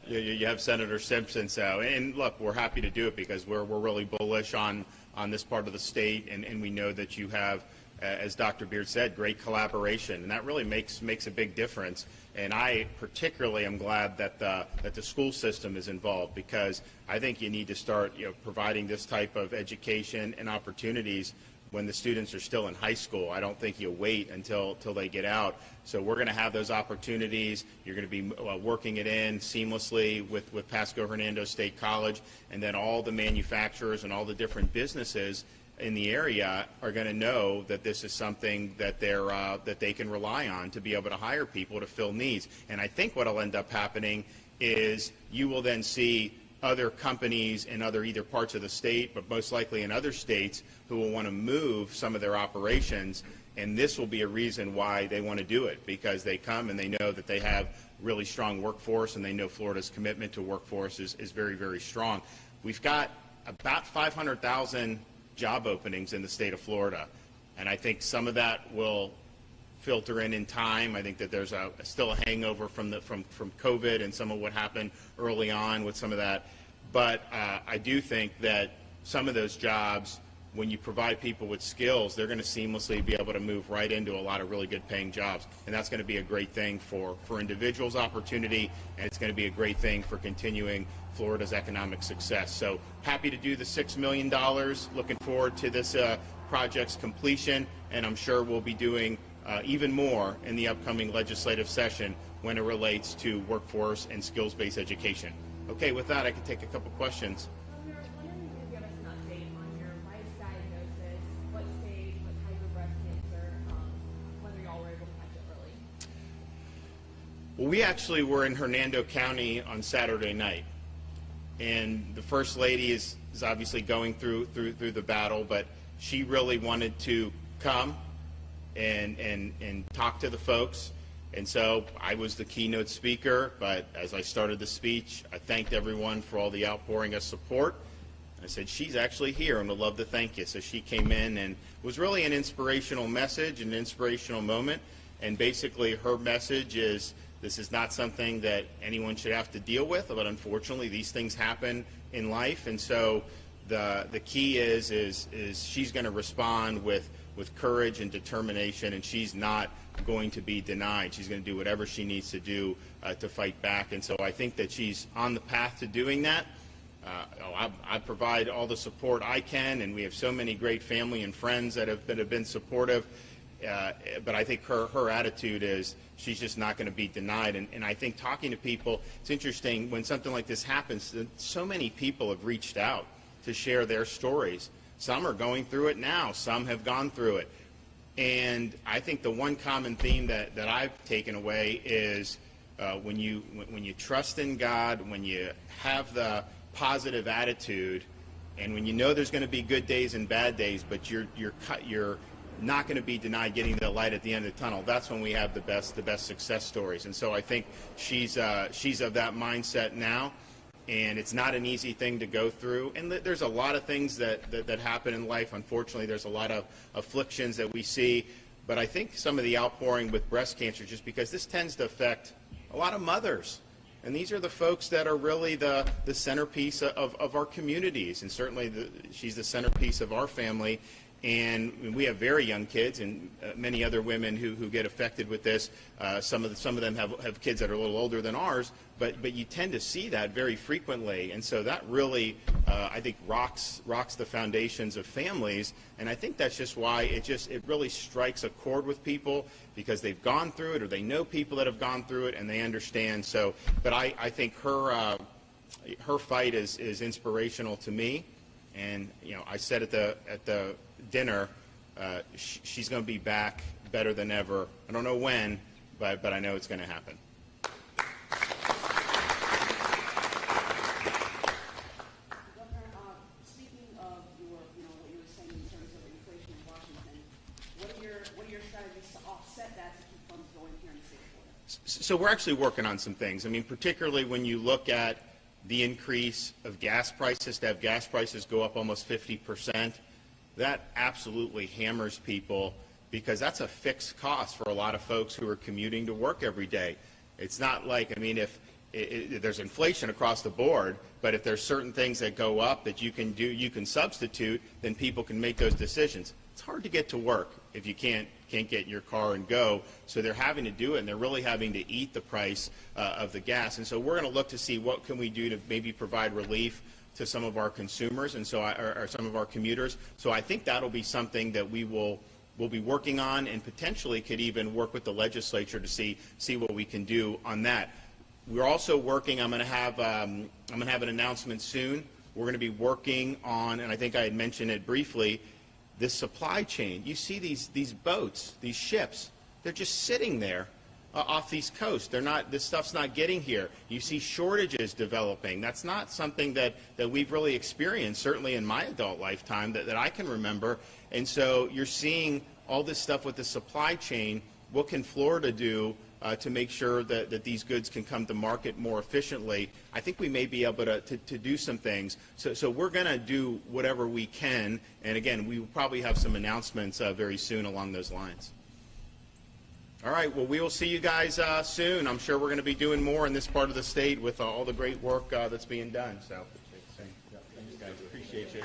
you have Senator Simpson. So, and look, we're happy to do it because we're really bullish on this part of the state, and we know that you have, as Dr. Beard said, great collaboration, and that really makes a big difference. And I particularly am glad that the school system is involved, because I think you need to start providing this type of education and opportunities when the students are still in high school. I don't think you wait until they get out. So we're going to have those opportunities. You're going to be working it in seamlessly with Pasco Hernando State College, and then all the manufacturers and all the different businesses in the area are going to know that this is something that they can rely on to be able to hire people to fill needs. And I think what will end up happening is you will then see other companies in other either parts of the state, but most likely in other states, who will want to move some of their operations, and this will be a reason why they want to do it, because they come and they know that they have really strong workforce, and they know Florida's commitment to workforce is very, very strong. We've got about 500,000 job openings in the state of Florida, and I think some of that will filter in time. I think that there's still a hangover from COVID and some of what happened early on with some of that, but I do think that some of those jobs, when you provide people with skills, they're going to seamlessly be able to move right into a lot of really good paying jobs, and that's going to be a great thing for individuals' opportunity, and it's going to be a great thing for continuing Florida's economic success. So happy to do the $6 million. Looking forward to this project's completion, and I'm sure we'll be doing even more in the upcoming legislative session when it relates to workforce and skills-based education. Okay, with that, I can take a couple questions. Well, we actually were in Hernando County on Saturday night, and the First Lady is obviously going through the battle, but she really wanted to come and talk to the folks, and so I was the keynote speaker. But as I started the speech, I thanked everyone for all the outpouring of support. I said, she's actually here and would love to thank you. So she came in, and it was really an inspirational message, an inspirational moment, and basically her message is, this is not something that anyone should have to deal with, but unfortunately these things happen in life, and so the key is she's going to respond with courage and determination, and she's not going to be denied. She's going to do whatever she needs to do to fight back, and so I think that she's on the path to doing that. I provide all the support I can, and we have so many great family and friends that have been supportive. But I think her attitude is she's just not going to be denied. And I think talking to people, it's interesting when something like this happens, so many people have reached out to share their stories. Some are going through it now. Some have gone through it. And I think the one common theme that I've taken away is when you trust in God, when you have the positive attitude, and when you know there's going to be good days and bad days, but you're not going to be denied getting the light at the end of the tunnel. That's when we have the best success stories. And so I think she's of that mindset now, and it's not an easy thing to go through. And there's a lot of things that happen in life. Unfortunately, there's a lot of afflictions that we see. But I think some of the outpouring with breast cancer, just because this tends to affect a lot of mothers. And these are the folks that are really the centerpiece of our communities. And certainly she's the centerpiece of our family. And we have very young kids, and many other women who get affected with this. Some of them have kids that are a little older than ours, but you tend to see that very frequently, and so that really I think rocks the foundations of families. And I think that's just why it really strikes a chord with people, because they've gone through it, or they know people that have gone through it, and they understand. So, but I think her fight is inspirational to me. And I said at the dinner, she's going to be back better than ever. I don't know when, but I know it's going to happen. Governor, speaking of what you were saying in terms of inflation in Washington, what are your strategies to offset that to keep funds going here in the state of Florida? So we're actually working on some things. I mean, particularly when you look at the increase of gas prices, to have gas prices go up almost 50%, that absolutely hammers people because that's a fixed cost for a lot of folks who are commuting to work every day. It's not like, I mean, if there's inflation across the board, but if there's certain things that go up that you can do, you can substitute, then people can make those decisions. It's hard to get to work if you can't get in your car and go, so they're having to do it, and they're really having to eat the price of the gas. And so we're going to look to see what can we do to maybe provide relief to some of our consumers and so or some of our commuters. So I think that'll be something that we'll be working on, and potentially could even work with the legislature to see what we can do on that. We're also working. I'm going to have an announcement soon. We're going to be working on, and I think I had mentioned it briefly, this supply chain. You see these boats, these ships, they're just sitting there off these coasts. They're not, this stuff's not getting here. You see shortages developing. That's not something that we've really experienced, certainly in my adult lifetime, that I can remember. And so you're seeing all this stuff with the supply chain. What can Florida do to make sure that these goods can come to market more efficiently? I think we may be able to do some things. So we're going to do whatever we can. And again, we will probably have some announcements very soon along those lines. All right, well, we will see you guys soon. I'm sure we're going to be doing more in this part of the state with all the great work that's being done. So thanks, guys. Appreciate you.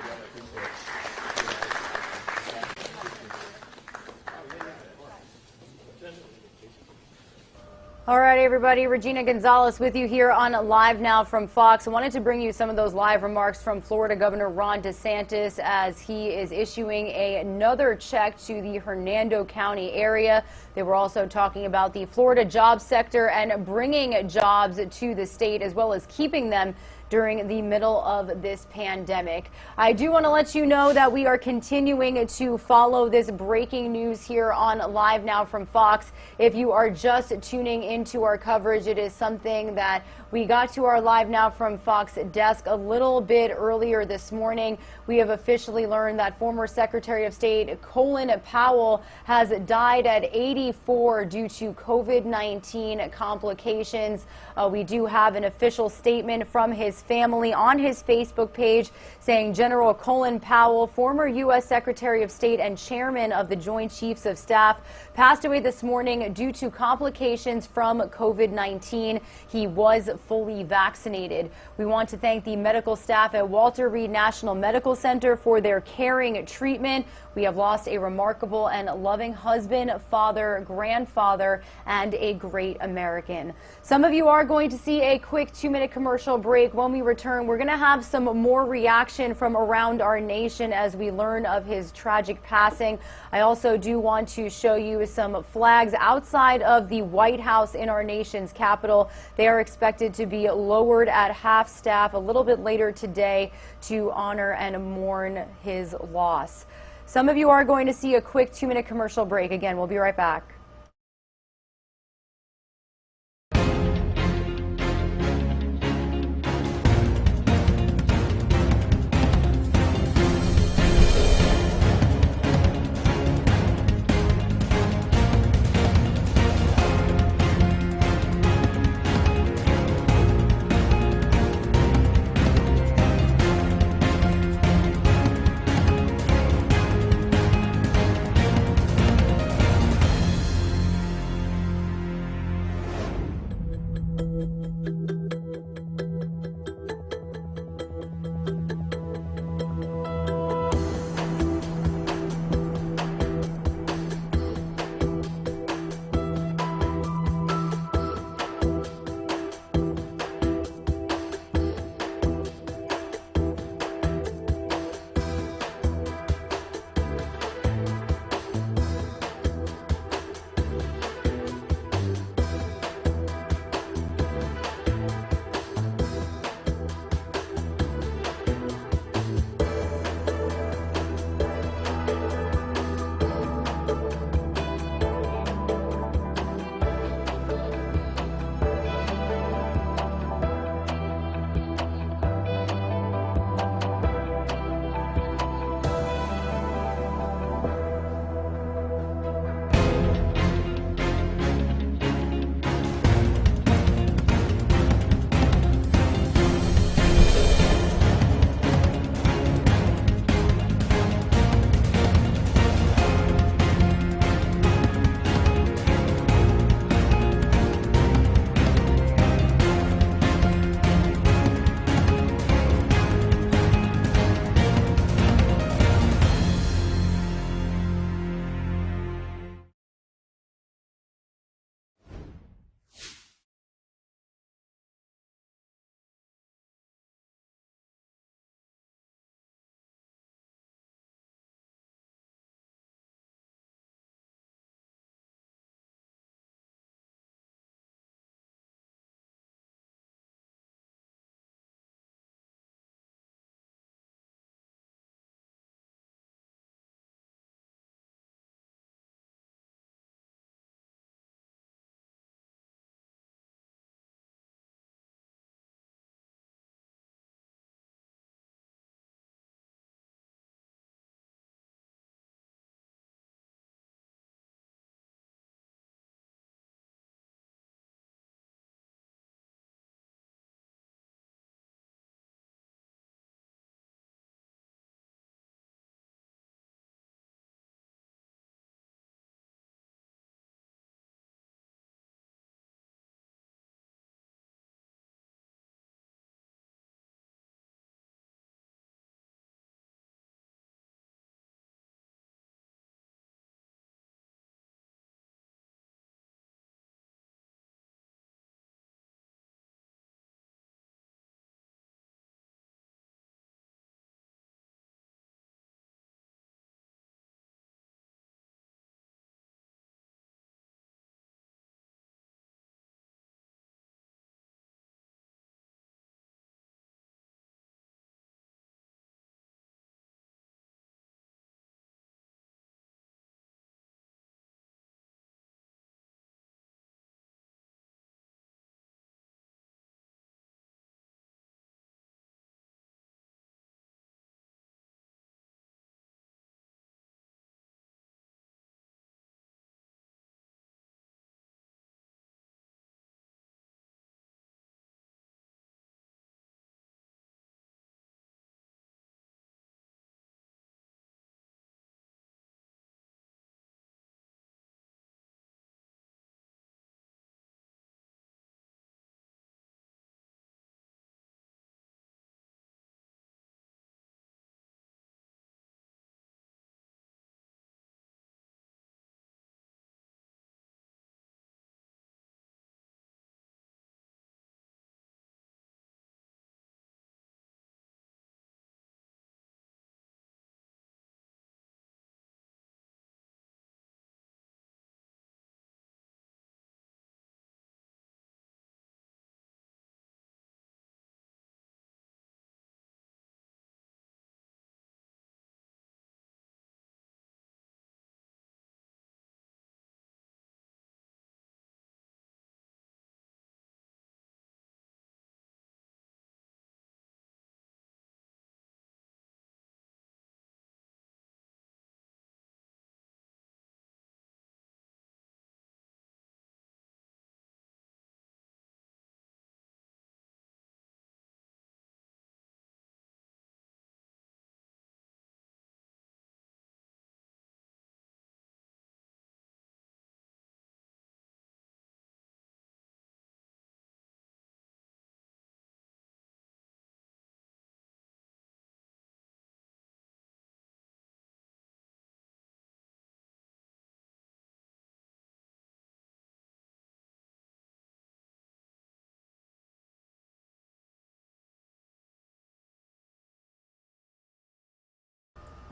All right, everybody. Regina Gonzalez with you here on Live Now from Fox. I wanted to bring you some of those live remarks from Florida Governor Ron DeSantis as he is issuing another check to the Hernando County area. They were also talking about the Florida job sector and bringing jobs to the state, as well as keeping them during the middle of this pandemic. I do want to let you know that we are continuing to follow this breaking news here on Live Now from Fox. If you are just tuning into our coverage, it is something that we got to our Live Now from Fox desk a little bit earlier this morning. We have officially learned that former Secretary of State Colin Powell has died at 84 due to COVID-19 complications. We do have an official statement from his family on his Facebook page saying General Colin Powell, former U.S. Secretary of State and chairman of the Joint Chiefs of Staff, passed away this morning due to complications from COVID-19. He was fully vaccinated. We want to thank the medical staff at Walter Reed National Medical Center for their caring treatment. We have lost a remarkable and loving husband, father, grandfather, and a great American. Some of you are going to see a quick 2-minute commercial break. When we return, we're going to have some more reaction from around our nation as we learn of his tragic passing. I also do want to show you some flags outside of the White House in our nation's capital. They are expected to be lowered at half staff a little bit later today to honor and mourn his loss. Some of you are going to see a quick 2-minute commercial break. Again, we'll be right back.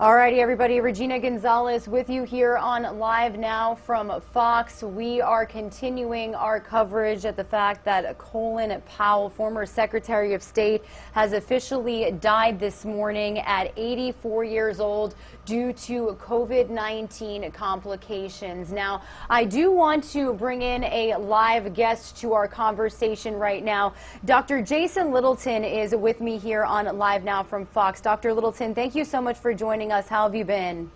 Alrighty, everybody. Regina Gonzalez with you here on Live Now from Fox. We are continuing our coverage at the fact that Colin Powell, former Secretary of State, has officially died this morning at 84 years old due to COVID-19 complications. Now, I do want to bring in a live guest to our conversation right now. Dr. Jason Littleton is with me here on Live Now from Fox. Dr. Littleton, thank you so much for joining us. How have you been?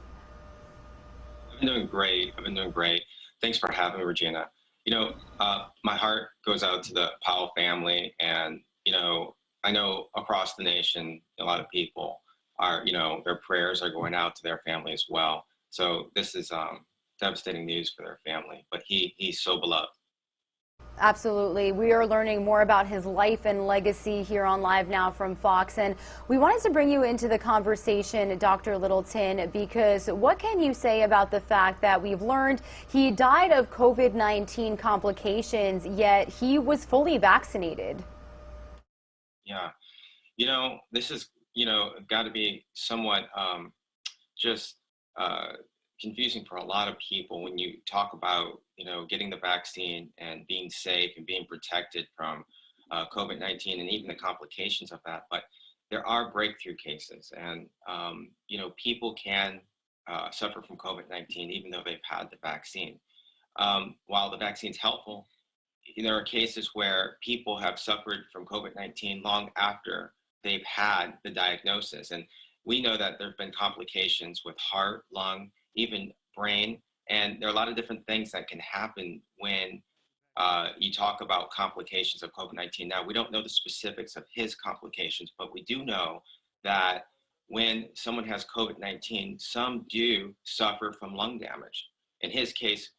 I've been doing great. Thanks for having me, Regina. My heart goes out to the Powell family, and I know across the nation, a lot of people are, their prayers are going out to their family as well. So this is devastating news for their family, but he's so beloved. Absolutely. We are learning more about his life and legacy here on Live Now from Fox. And we wanted to bring you into the conversation, Dr. Littleton, because what can you say about the fact that we've learned he died of COVID-19 complications, yet he was fully vaccinated? Yeah. This is, got to be somewhat confusing for a lot of people when you talk about, getting the vaccine and being safe and being protected from COVID-19 and even the complications of that. But there are breakthrough cases, and, people can suffer from COVID-19 even though they've had the vaccine. While the vaccine's helpful, there are cases where people have suffered from COVID-19 long after they've had the diagnosis. And we know that there have been complications with heart, lung, even brain. And there are a lot of different things that can happen when you talk about complications of COVID-19. Now, we don't know the specifics of his complications, but we do know that when someone has COVID-19, some do suffer from lung damage. In his case,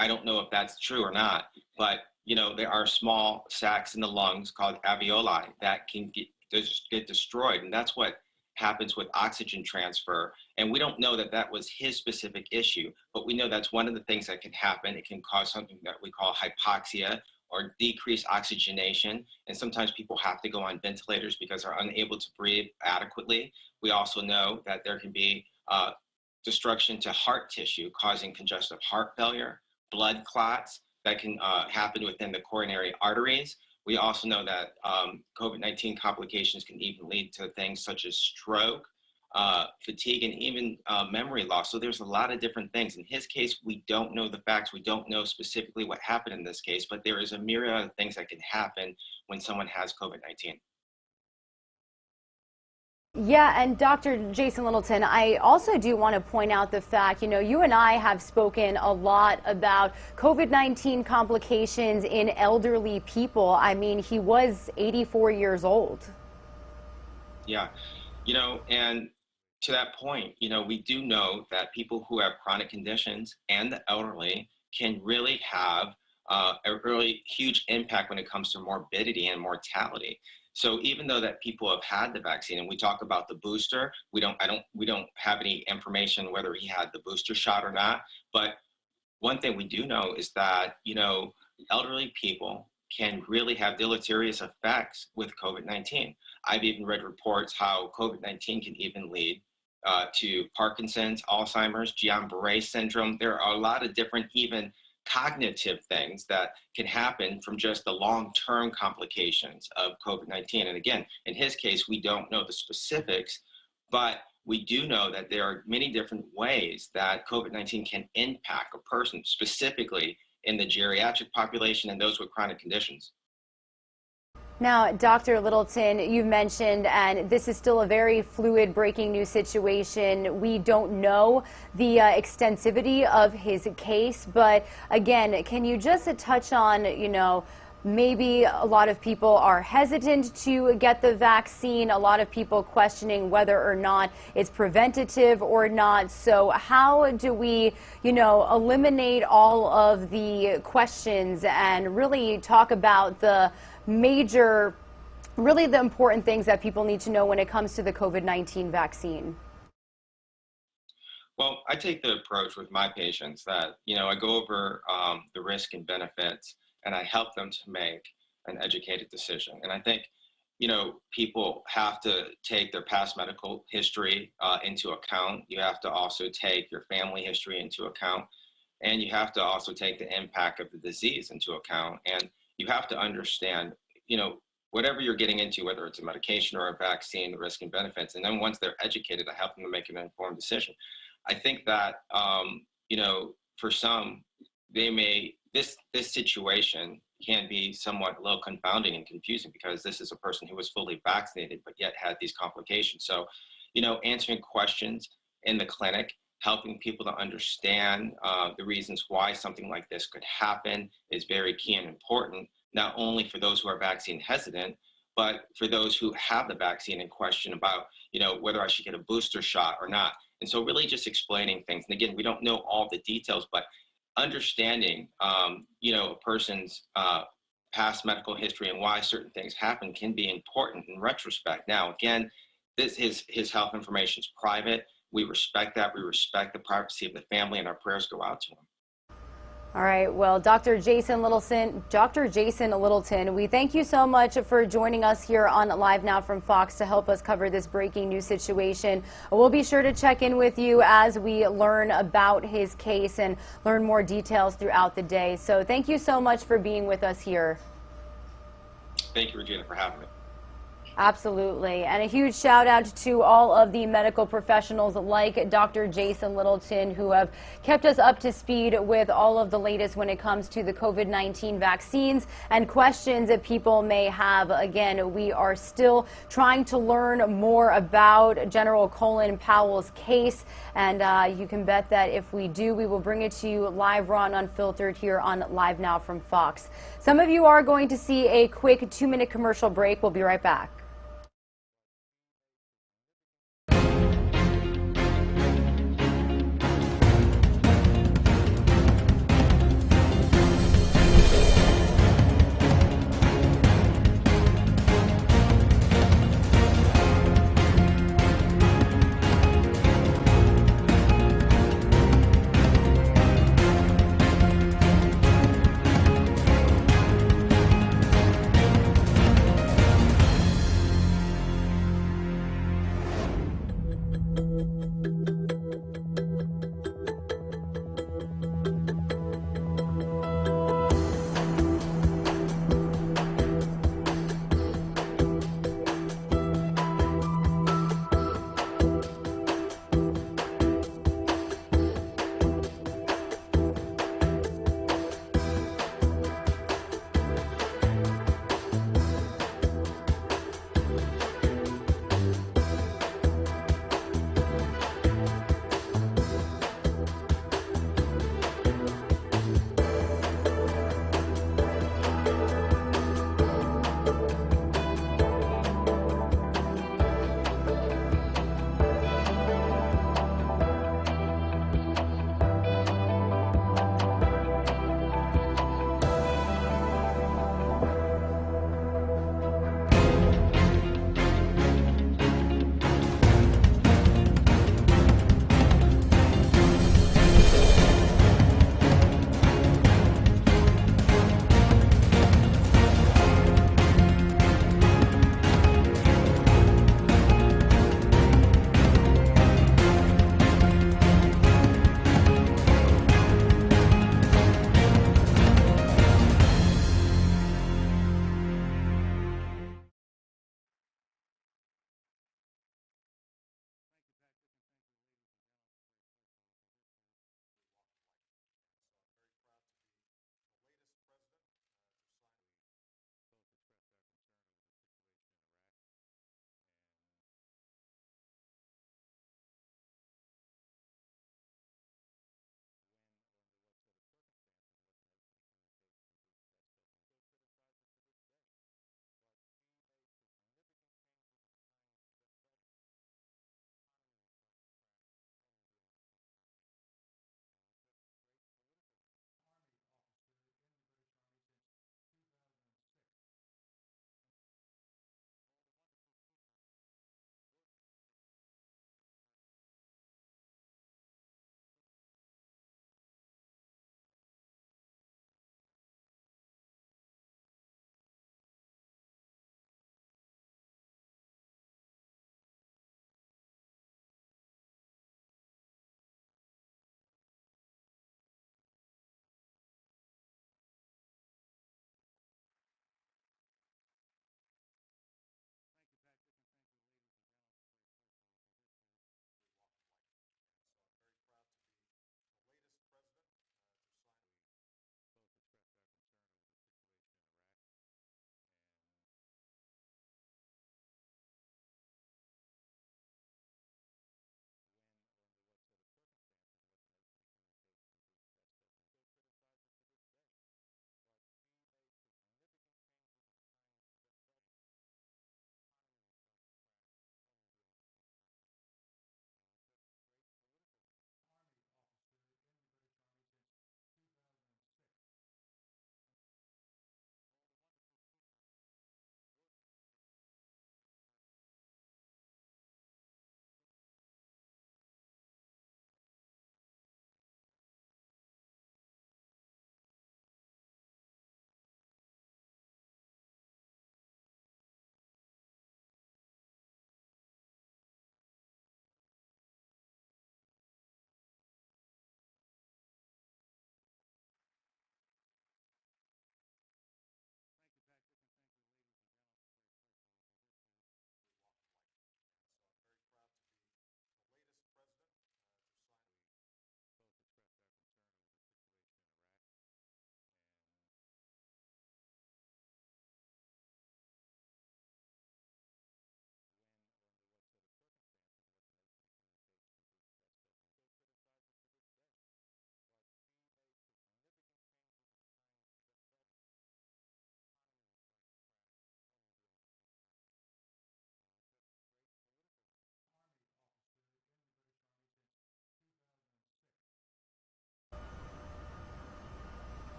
I don't know if that's true or not, but there are small sacs in the lungs called alveoli that can get destroyed, and that's what happens with oxygen transfer. And we don't know that that was his specific issue, but we know that's one of the things that can happen. It can cause something that we call hypoxia or decreased oxygenation. And sometimes people have to go on ventilators because they're unable to breathe adequately. We also know that there can be destruction to heart tissue, causing congestive heart failure, blood clots that can happen within the coronary arteries. We also know that COVID-19 complications can even lead to things such as stroke, fatigue, and even memory loss. So there's a lot of different things. In his case, we don't know the facts. We don't know specifically what happened in this case, but there is a myriad of things that can happen when someone has COVID-19. Yeah, and Dr. Jason Littleton, I also do want to point out the fact, you and I have spoken a lot about COVID-19 complications in elderly people. I mean, he was 84 years old. Yeah, and to that point, we do know that people who have chronic conditions and the elderly can really have a really huge impact when it comes to morbidity and mortality. So even though that people have had the vaccine, and we talk about the booster, we don't have any information whether he had the booster shot or not. But one thing we do know is that, elderly people can really have deleterious effects with COVID-19. I've even read reports how COVID-19 can even lead to Parkinson's, Alzheimer's, Guillain-Barré syndrome. There are a lot of different even cognitive things that can happen from just the long-term complications of COVID-19. And again, in his case, we don't know the specifics, but we do know that there are many different ways that COVID-19 can impact a person, specifically in the geriatric population and those with chronic conditions. Now, Dr. Littleton, you mentioned, and this is still a very fluid breaking news situation. We don't know the extensivity of his case, but again, can you just touch on, maybe a lot of people are hesitant to get the vaccine, a lot of people questioning whether or not it's preventative or not. So how do we, eliminate all of the questions and really talk about the really the important things that people need to know when it comes to the COVID-19 vaccine? Well, I take the approach with my patients that, I go over the risk and benefits, and I help them to make an educated decision. And I think people have to take their past medical history into account. You have to also take your family history into account. And you have to also take the impact of the disease into account. And you have to understand, whatever you're getting into, whether it's a medication or a vaccine, the risk and benefits. And then once they're educated, I help them to make an informed decision. I think that, for some, this situation can be somewhat a little confounding and confusing because this is a person who was fully vaccinated, but yet had these complications. So, answering questions in the clinic, helping people to understand the reasons why something like this could happen is very key and important, not only for those who are vaccine hesitant, but for those who have the vaccine in question about, whether I should get a booster shot or not. And so really just explaining things. And again, we don't know all the details, but understanding, a person's past medical history and why certain things happen can be important in retrospect. Now, again, his health information is private. We respect that. We respect the privacy of the family, and our prayers go out to him. All right. Well, Dr. Jason Littleton, we thank you so much for joining us here on Live Now from Fox to help us cover this breaking news situation. We'll be sure to check in with you as we learn about his case and learn more details throughout the day. So thank you so much for being with us here. Thank you, Regina, for having me. Absolutely. And a huge shout out to all of the medical professionals like Dr. Jason Littleton who have kept us up to speed with all of the latest when it comes to the COVID-19 vaccines and questions that people may have. Again, we are still trying to learn more about General Colin Powell's case. And you can bet that if we do, we will bring it to you live, raw, and unfiltered here on Live Now from Fox. Some of you are going to see a quick 2-minute commercial break. We'll be right back.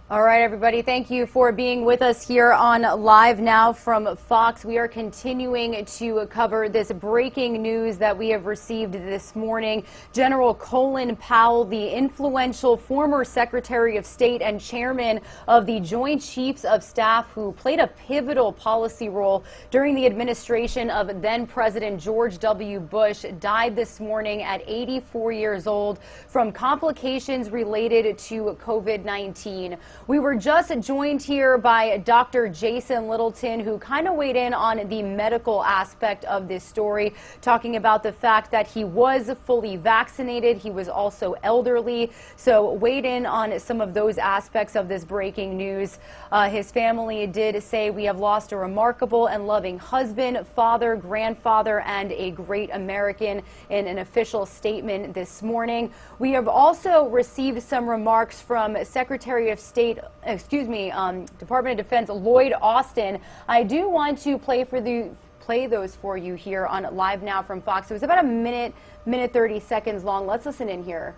All right, everybody, thank you for being with us here on Live Now from Fox. We are continuing to cover this breaking news that we have received this morning. General Colin Powell, the influential former Secretary of State and chairman of the Joint Chiefs of Staff, who played a pivotal policy role during the administration of then-President George W. Bush, died this morning at 84 years old from complications related to COVID-19. We were just joined here by Dr. Jason Littleton, who kind of weighed in on the medical aspect of this story, talking about the fact that he was fully vaccinated. He was also elderly, so weighed in on some of those aspects of this breaking news. His family did say, "We have lost a remarkable and loving husband, father, grandfather, and a great American," in an official statement this morning. We have also received some remarks from Secretary of State, Department of Defense Lloyd Austin. I do want to play those for you here on Live Now from Fox. It was about a minute 30 seconds long. Let's listen in here.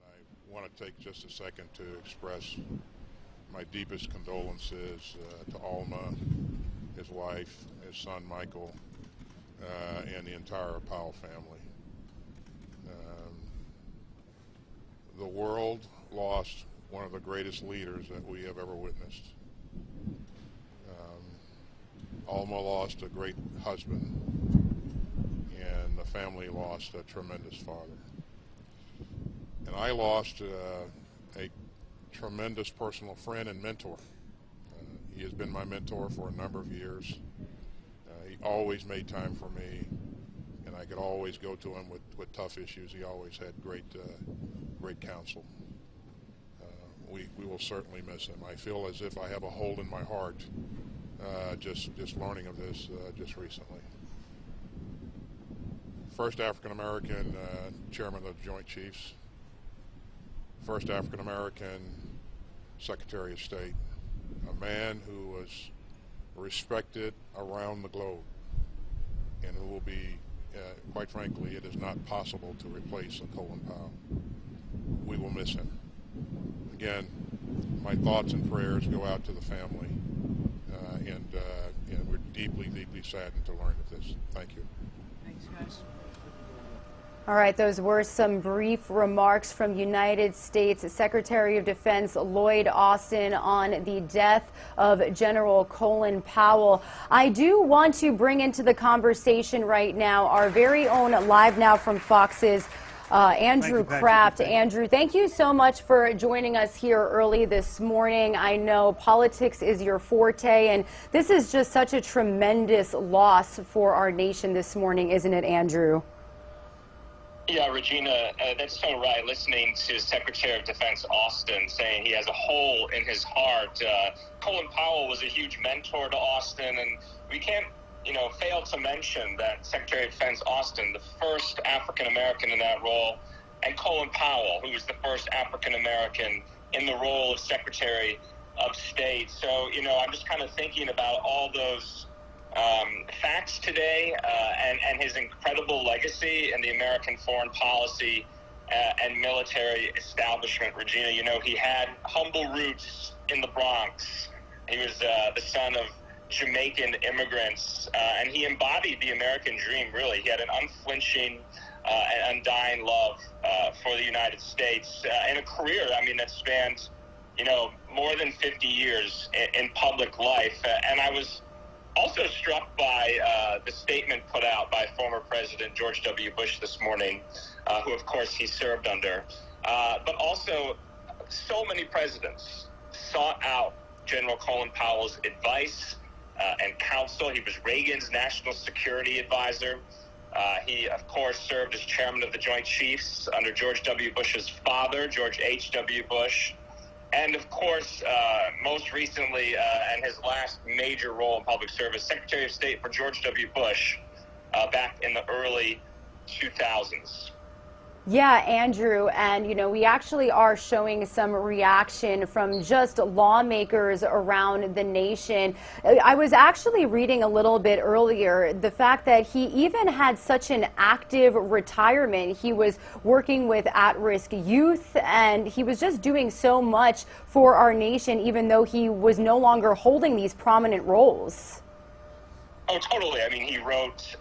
I want to take just a second to express my deepest condolences to Alma, his wife, his son Michael, and the entire Powell family. The world lost one of the greatest leaders that we have ever witnessed. Alma lost a great husband, and the family lost a tremendous father. And I lost a tremendous personal friend and mentor. He has been my mentor for a number of years. He always made time for me, and I could always go to him with tough issues. He always had great counsel. We will certainly miss him. I feel as if I have a hole in my heart just learning of this just recently. First African American chairman of the Joint Chiefs. First African American Secretary of State. A man who was respected around the globe and who will be, quite frankly, it is not possible to replace a Colin Powell. We will miss him. Again, my thoughts and prayers go out to the family, and we're deeply, deeply saddened to learn of this. Thank you. Thanks, guys. All right, those were some brief remarks from United States Secretary of Defense Lloyd Austin on the death of General Colin Powell. I do want to bring into the conversation right now our very own Live Now from Fox's Andrew Kraft. Andrew, thank you so much for joining us here early this morning. I know politics is your forte, and this is just such a tremendous loss for our nation this morning, isn't it, Andrew? Yeah, Regina, that's so right. Listening to Secretary of Defense Austin saying he has a hole in his heart. Colin Powell was a huge mentor to Austin, and we can't, fail to mention that Secretary of Defense Austin, the first African American in that role, and Colin Powell, who was the first African American in the role of Secretary of State. So, I'm just kind of thinking about all those facts today and his incredible legacy in the American foreign policy and military establishment. Regina, he had humble roots in the Bronx. He was the son of Jamaican immigrants, and he embodied the American dream, really. He had an unflinching and undying love for the United States and a career, that spanned, more than 50 years in public life. And I was also struck by the statement put out by former President George W. Bush this morning, who, of course, he served under. But also, so many presidents sought out General Colin Powell's advice and counsel. He was Reagan's national security advisor. He, of course, served as chairman of the Joint Chiefs under George W. Bush's father, George H.W. Bush. And, of course, most recently, and his last major role in public service, Secretary of State for George W. Bush back in the early 2000s. Yeah, Andrew, and we actually are showing some reaction from just lawmakers around the nation. I was actually reading a little bit earlier the fact that he even had such an active retirement. He was working with at-risk youth, and he was just doing so much for our nation, even though he was no longer holding these prominent roles. Oh, totally. I mean, he wrote,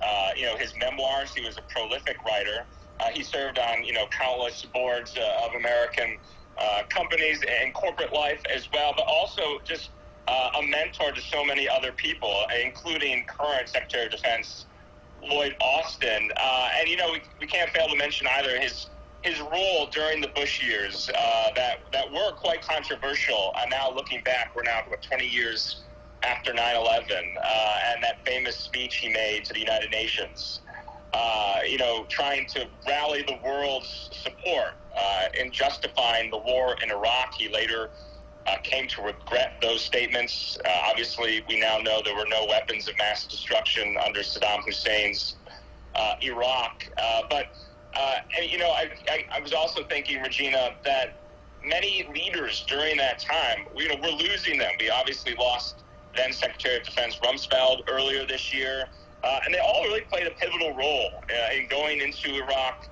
his memoirs. He was a prolific writer. He served on, countless boards of American companies and corporate life as well, but also just a mentor to so many other people, including current Secretary of Defense Lloyd Austin. And, we can't fail to mention either his role during the Bush years that were quite controversial. Now looking back, we're now 20 years after 9/11, and that famous speech he made to the United Nations. Trying to rally the world's support in justifying the war in Iraq. He later came to regret those statements. Obviously, we now know there were no weapons of mass destruction under Saddam Hussein's Iraq. I was also thinking, Regina, that many leaders during that time, we're losing them. We obviously lost then Secretary of Defense Rumsfeld earlier this year. And they all really played a pivotal role in going into Iraq,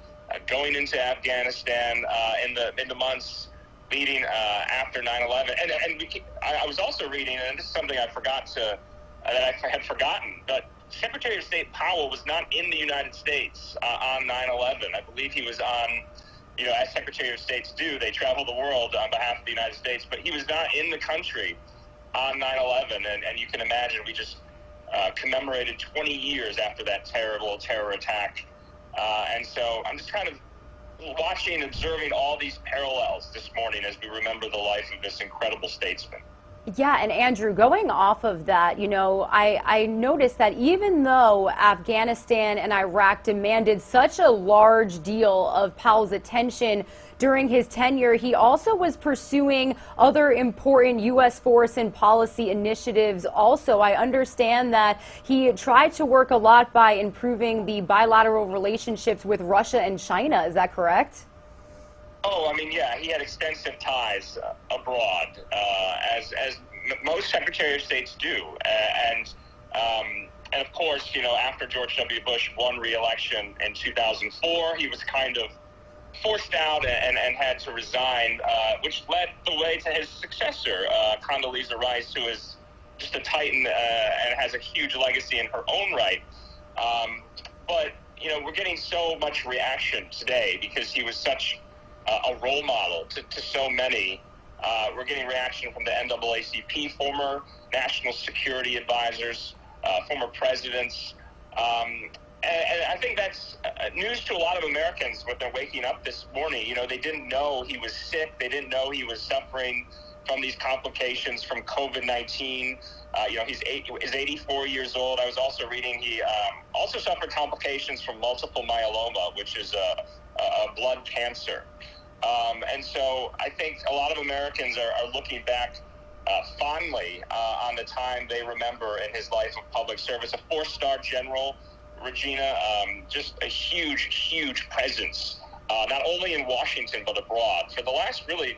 going into Afghanistan in the months leading after 9/11. And I was also reading, and this is something I had forgotten, but Secretary of State Powell was not in the United States on 9/11. I believe he was on, as Secretary of States do, they travel the world on behalf of the United States, but he was not in the country on 9/11. And you can imagine we just commemorated 20 years after that terrible terror attack. And so I'm just kind of watching, observing all these parallels this morning as we remember the life of this incredible statesman. Yeah, and Andrew, going off of that, I noticed that even though Afghanistan and Iraq demanded such a large deal of Powell's attention during his tenure, he also was pursuing other important U.S. foreign and policy initiatives. Also, I understand that he tried to work a lot by improving the bilateral relationships with Russia and China. Is that correct? Oh, I mean, yeah, he had extensive ties abroad, as most Secretary of States do. And of course, after George W. Bush won re-election in 2004, he was kind of forced out and had to resign, which led the way to his successor, Condoleezza Rice, who is just a titan and has a huge legacy in her own right. But, we're getting so much reaction today because he was such a role model to so many. We're getting reaction from the NAACP, former national security advisors, former presidents. And I think that's news to a lot of Americans when they're waking up this morning. They didn't know he was sick. They didn't know he was suffering from these complications from COVID-19. He's 84 years old. I was also reading he also suffered complications from multiple myeloma, which is a blood cancer. And so I think a lot of Americans are looking back fondly on the time they remember in his life of public service. A 4-star general, Regina, just a huge, huge presence, not only in Washington but abroad for the last really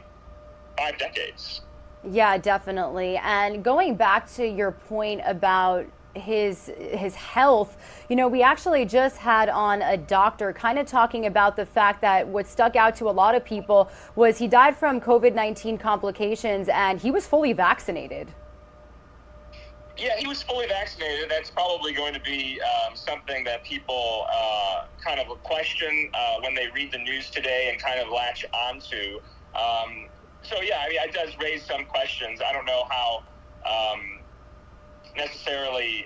5 decades. Yeah, definitely. And going back to your point about his health, we actually just had on a doctor kind of talking about the fact that what stuck out to a lot of people was he died from COVID-19 complications and he was fully vaccinated. Yeah, he was fully vaccinated. That's probably going to be something that people kind of question when they read the news today and kind of latch onto. So, yeah, I mean, it does raise some questions. I don't know how necessarily,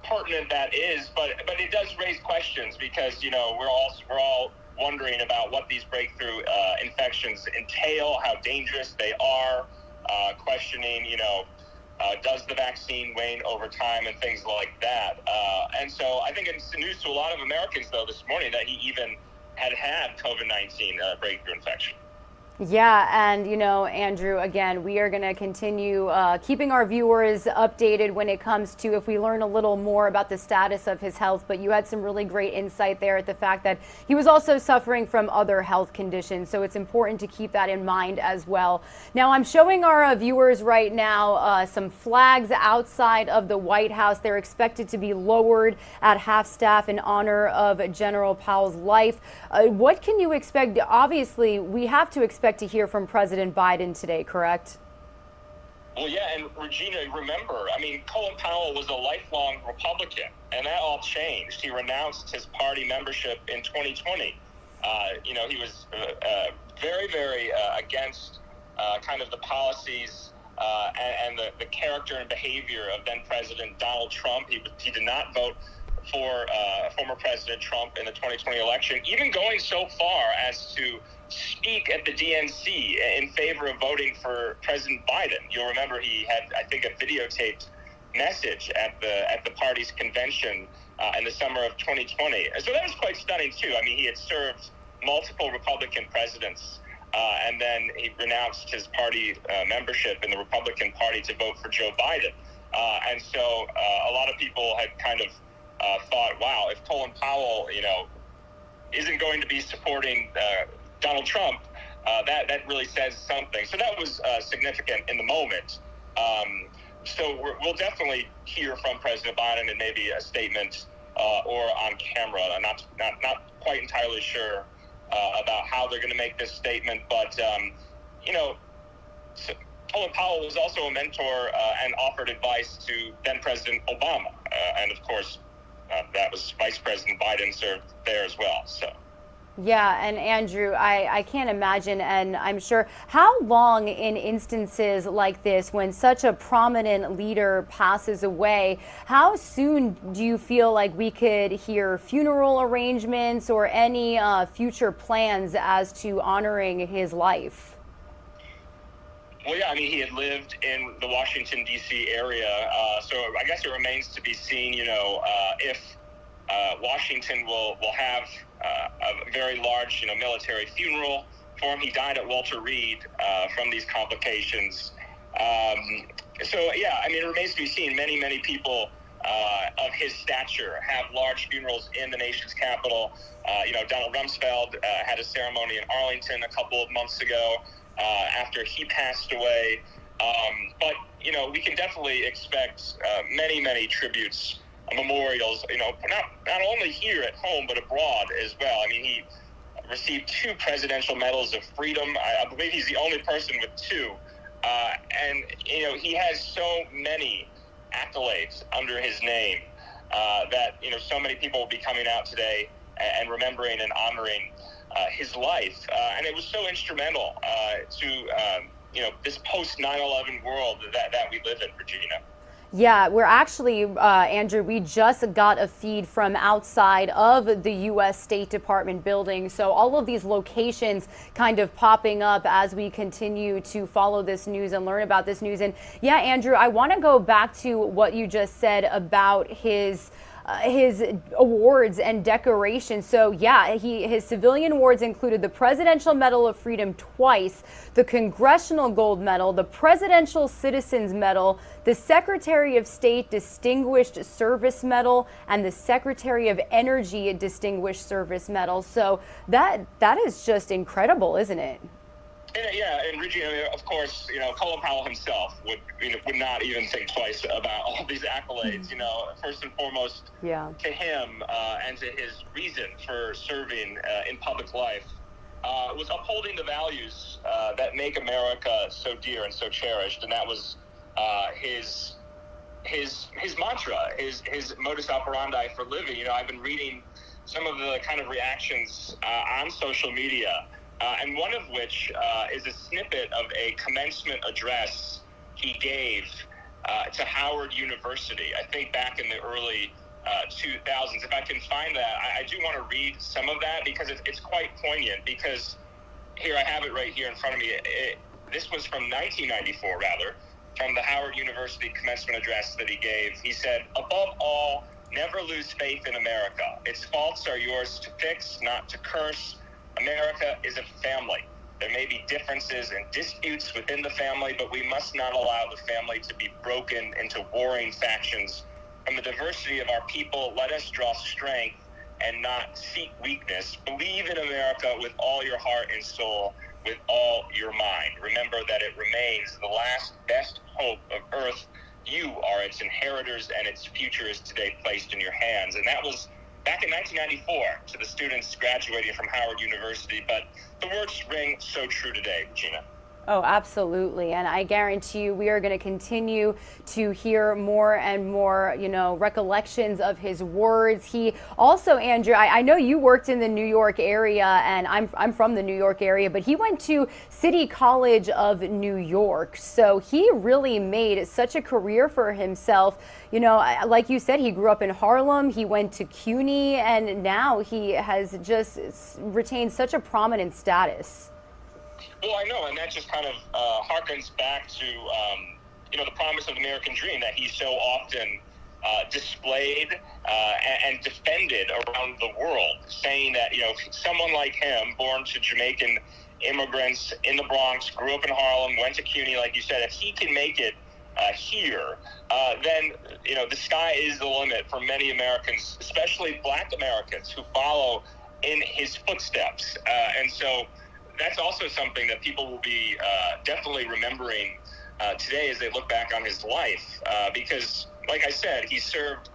pertinent that is, but it does raise questions because, we're all wondering about what these breakthrough infections entail, how dangerous they are, questioning, does the vaccine wane over time and things like that. And so I think it's news to a lot of Americans, though, this morning that he even had COVID-19 breakthrough infection. Yeah, and Andrew, again, we are going to continue keeping our viewers updated when it comes to if we learn a little more about the status of his health. But you had some really great insight there at the fact that he was also suffering from other health conditions. So it's important to keep that in mind as well. Now, I'm showing our viewers right now some flags outside of the White House. They're expected to be lowered at half-staff in honor of General Powell's life. What can you expect? Obviously, we have to expect to hear from President Biden today, correct? Well, yeah, and Regina, remember, I mean, Colin Powell was a lifelong Republican, and that all changed. He renounced his party membership in 2020. He was very, very against kind of the policies and the character and behavior of then President Donald Trump. He did not vote for former President Trump in the 2020 election, even going so far as to speak at the DNC in favor of voting for President Biden. You'll remember he had, I think, a videotaped message at the party's convention in the summer of 2020. So that was quite stunning, too. I mean, he had served multiple Republican presidents, and then he renounced his party membership in the Republican Party to vote for Joe Biden. And so a lot of people had kind of thought, wow, if Colin Powell, isn't going to be supporting Donald Trump, that really says something. So that was significant in the moment. So we'll definitely hear from President Biden in maybe a statement or on camera. I'm not quite entirely sure about how they're going to make this statement, but Colin Powell was also a mentor and offered advice to then President Obama, and of course that was Vice President Biden served there as well. So. Yeah, and Andrew, I can't imagine, and I'm sure, how long in instances like this, when such a prominent leader passes away, how soon do you feel like we could hear funeral arrangements or any future plans as to honoring his life? Well, yeah, I mean, he had lived in the Washington, D.C. area, so I guess it remains to be seen, if Washington will have a very large, military funeral for him. He died at Walter Reed from these complications. So, yeah, I mean, it remains to be seen. Many, many people of his stature have large funerals in the nation's capital. Donald Rumsfeld had a ceremony in Arlington a couple of months ago after he passed away. But, we can definitely expect many, many tributes, memorials, not only here at home, but abroad as well. I mean, he received 2 Presidential Medals of Freedom. I believe he's the only person with 2. And, he has so many accolades under his name that, so many people will be coming out today and remembering and honoring his life. And it was so instrumental to, this post 9/11 world that we live in, Virginia. Yeah, we're actually, Andrew, we just got a feed from outside of the U.S. State Department building. So all of these locations kind of popping up as we continue to follow this news and learn about this news. And yeah, Andrew, I want to go back to what you just said about his awards and decorations. So yeah, his civilian awards included the Presidential Medal of Freedom twice, the Congressional Gold Medal, the Presidential Citizens Medal, the Secretary of State Distinguished Service Medal, and the Secretary of Energy Distinguished Service Medal. So that is just incredible, isn't it? Yeah, and Regina, of course, Colin Powell himself would not even think twice about all these accolades. First and foremost, to him and to his reason for serving in public life was upholding the values that make America so dear and so cherished, and that was his mantra, his modus operandi for living. I've been reading some of the kind of reactions on social media. And one of which is a snippet of a commencement address he gave to Howard University, I think back in the early 2000s. If I can find that, I do want to read some of that because it's quite poignant, because here I have it right here in front of me. This was from 1994, rather, from the Howard University commencement address that he gave. He said, "Above all, never lose faith in America. Its faults are yours to fix, not to curse. America is a family. There may be differences and disputes within the family, but we must not allow the family to be broken into warring factions. From the diversity of our people, let us draw strength and not seek weakness. Believe in America with all your heart and soul, with all your mind. Remember that it remains the last best hope of Earth. You are its inheritors, and its future is today placed in your hands. And that was back in 1994 to the students graduating from Howard University, but the words ring so true today, Regina. Oh, absolutely. And I guarantee you we are going to continue to hear more and more, recollections of his words. He also, Andrew, I know you worked in the New York area, and I'm from the New York area, but he went to City College of New York. So he really made such a career for himself. Like you said, he grew up in Harlem, he went to CUNY, and now he has just retained such a prominent status. Well, I know, and that just kind of harkens back to, the promise of the American dream that he so often displayed and defended around the world, saying that, someone like him, born to Jamaican immigrants in the Bronx, grew up in Harlem, went to CUNY, like you said, if he can make it here, then, the sky is the limit for many Americans, especially Black Americans who follow in his footsteps. And so that's also something that people will be definitely remembering today as they look back on his life, because, like I said, he served,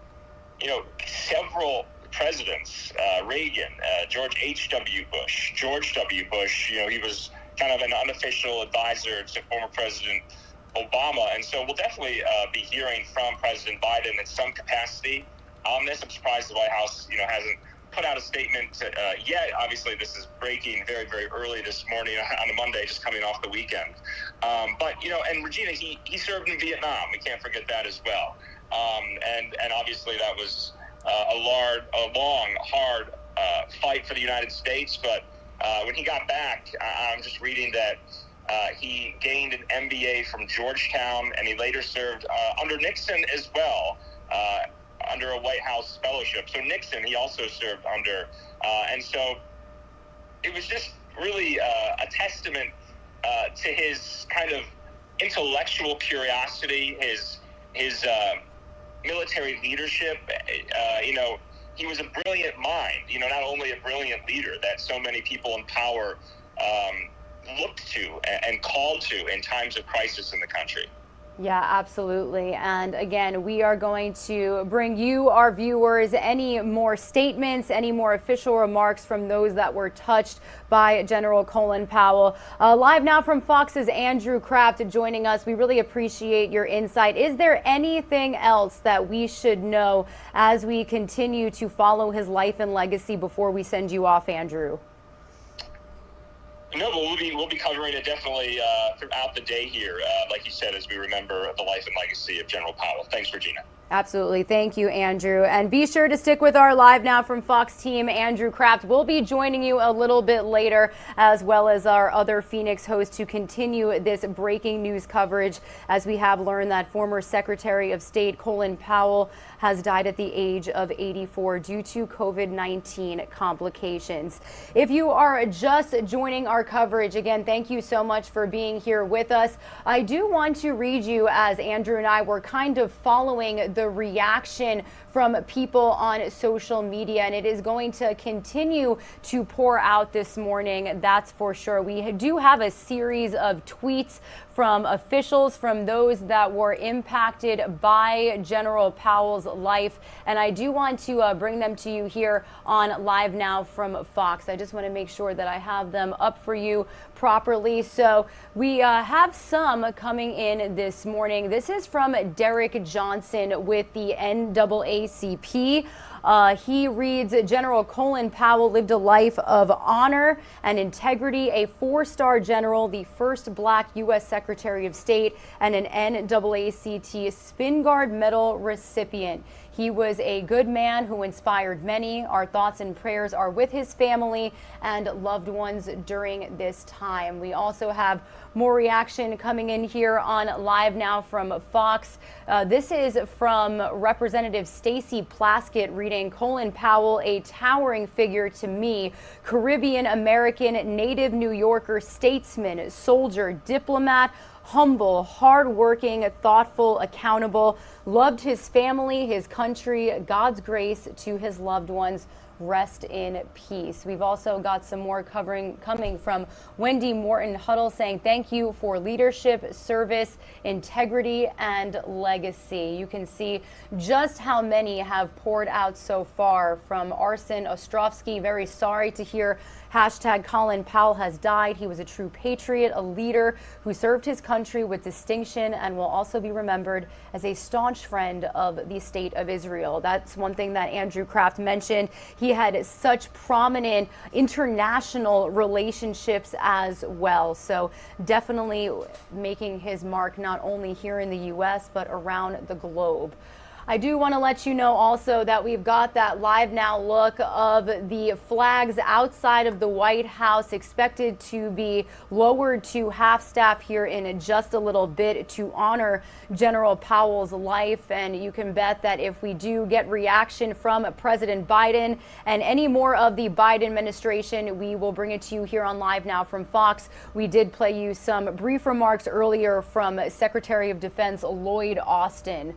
several presidents: Reagan, George H.W. Bush, George W. Bush. He was kind of an unofficial advisor to former President Obama, and so we'll definitely be hearing from President Biden in some capacity on this. I'm surprised the White House, hasn't put out a statement yet. Obviously, this is breaking very, very early this morning on a Monday, just coming off the weekend. But, and Regina, he served in Vietnam. We can't forget that as well. And obviously that was a long, hard fight for the United States. But when he got back, I'm just reading that he gained an MBA from Georgetown, and he later served under Nixon as well, under a White House fellowship. So Nixon, he also served under. And so it was just really a testament to his kind of intellectual curiosity, his military leadership. He was a brilliant mind, not only a brilliant leader that so many people in power looked to and called to in times of crisis in the country. Yeah, absolutely. And again, we are going to bring you, our viewers, any more statements, any more official remarks from those that were touched by General Colin Powell. Live now from Fox's Andrew Kraft joining us. We really appreciate your insight. Is there anything else that we should know as we continue to follow his life and legacy before we send you off, Andrew? No, but we'll be covering it definitely throughout the day here, like you said, as we remember the life and legacy of General Powell. Thanks, Regina. Absolutely. Thank you, Andrew. And be sure to stick with our Live Now from Fox team. Andrew Kraft will be joining you a little bit later, as well as our other Phoenix hosts, to continue this breaking news coverage, as we have learned that former Secretary of State Colin Powell has died at the age of 84 due to COVID-19 complications. If you are just joining our coverage, again, thank you so much for being here with us. I do want to read you, as Andrew and I were kind of following the reaction from people on social media, and it is going to continue to pour out this morning, that's for sure. We do have a series of tweets from officials, from those that were impacted by General Powell's life, and I do want to bring them to you here on Live Now from Fox. I just want to make sure that I have them up for you properly. So we have some coming in this morning. This is from Derek Johnson with the NAACP. He reads, General Colin Powell lived a life of honor and integrity, a four-star general, the first Black U.S. Secretary of State, and an NAACP Spin Guard Medal recipient. He was a good man who inspired many. Our thoughts and prayers are with his family and loved ones during this time. We also have more reaction coming in here on Live Now from Fox. This is from Representative Stacey Plaskett reading, Colin Powell, a towering figure to me, Caribbean American, native New Yorker, statesman, soldier, diplomat, humble, hardworking, thoughtful, accountable, loved his family, his country, God's grace to his loved ones. Rest in peace. We've also got some more coming from Wendy Morton Huddle saying thank you for leadership, service, integrity, and legacy. You can see just how many have poured out so far. From Arsen Ostrovsky, very sorry to hear hashtag Colin Powell has died. He was a true patriot, a leader who served his country with distinction and will also be remembered as a staunch friend of the state of Israel. That's one thing that Andrew Kraft mentioned. He had such prominent international relationships as well. So definitely making his mark not only here in the U.S., but around the globe. I do want to let you know also that we've got that Live Now look of the flags outside of the White House expected to be lowered to half staff here in just a little bit to honor General Powell's life. And you can bet that if we do get reaction from President Biden and any more of the Biden administration, we will bring it to you here on Live Now from Fox. We did play you some brief remarks earlier from Secretary of Defense Lloyd Austin.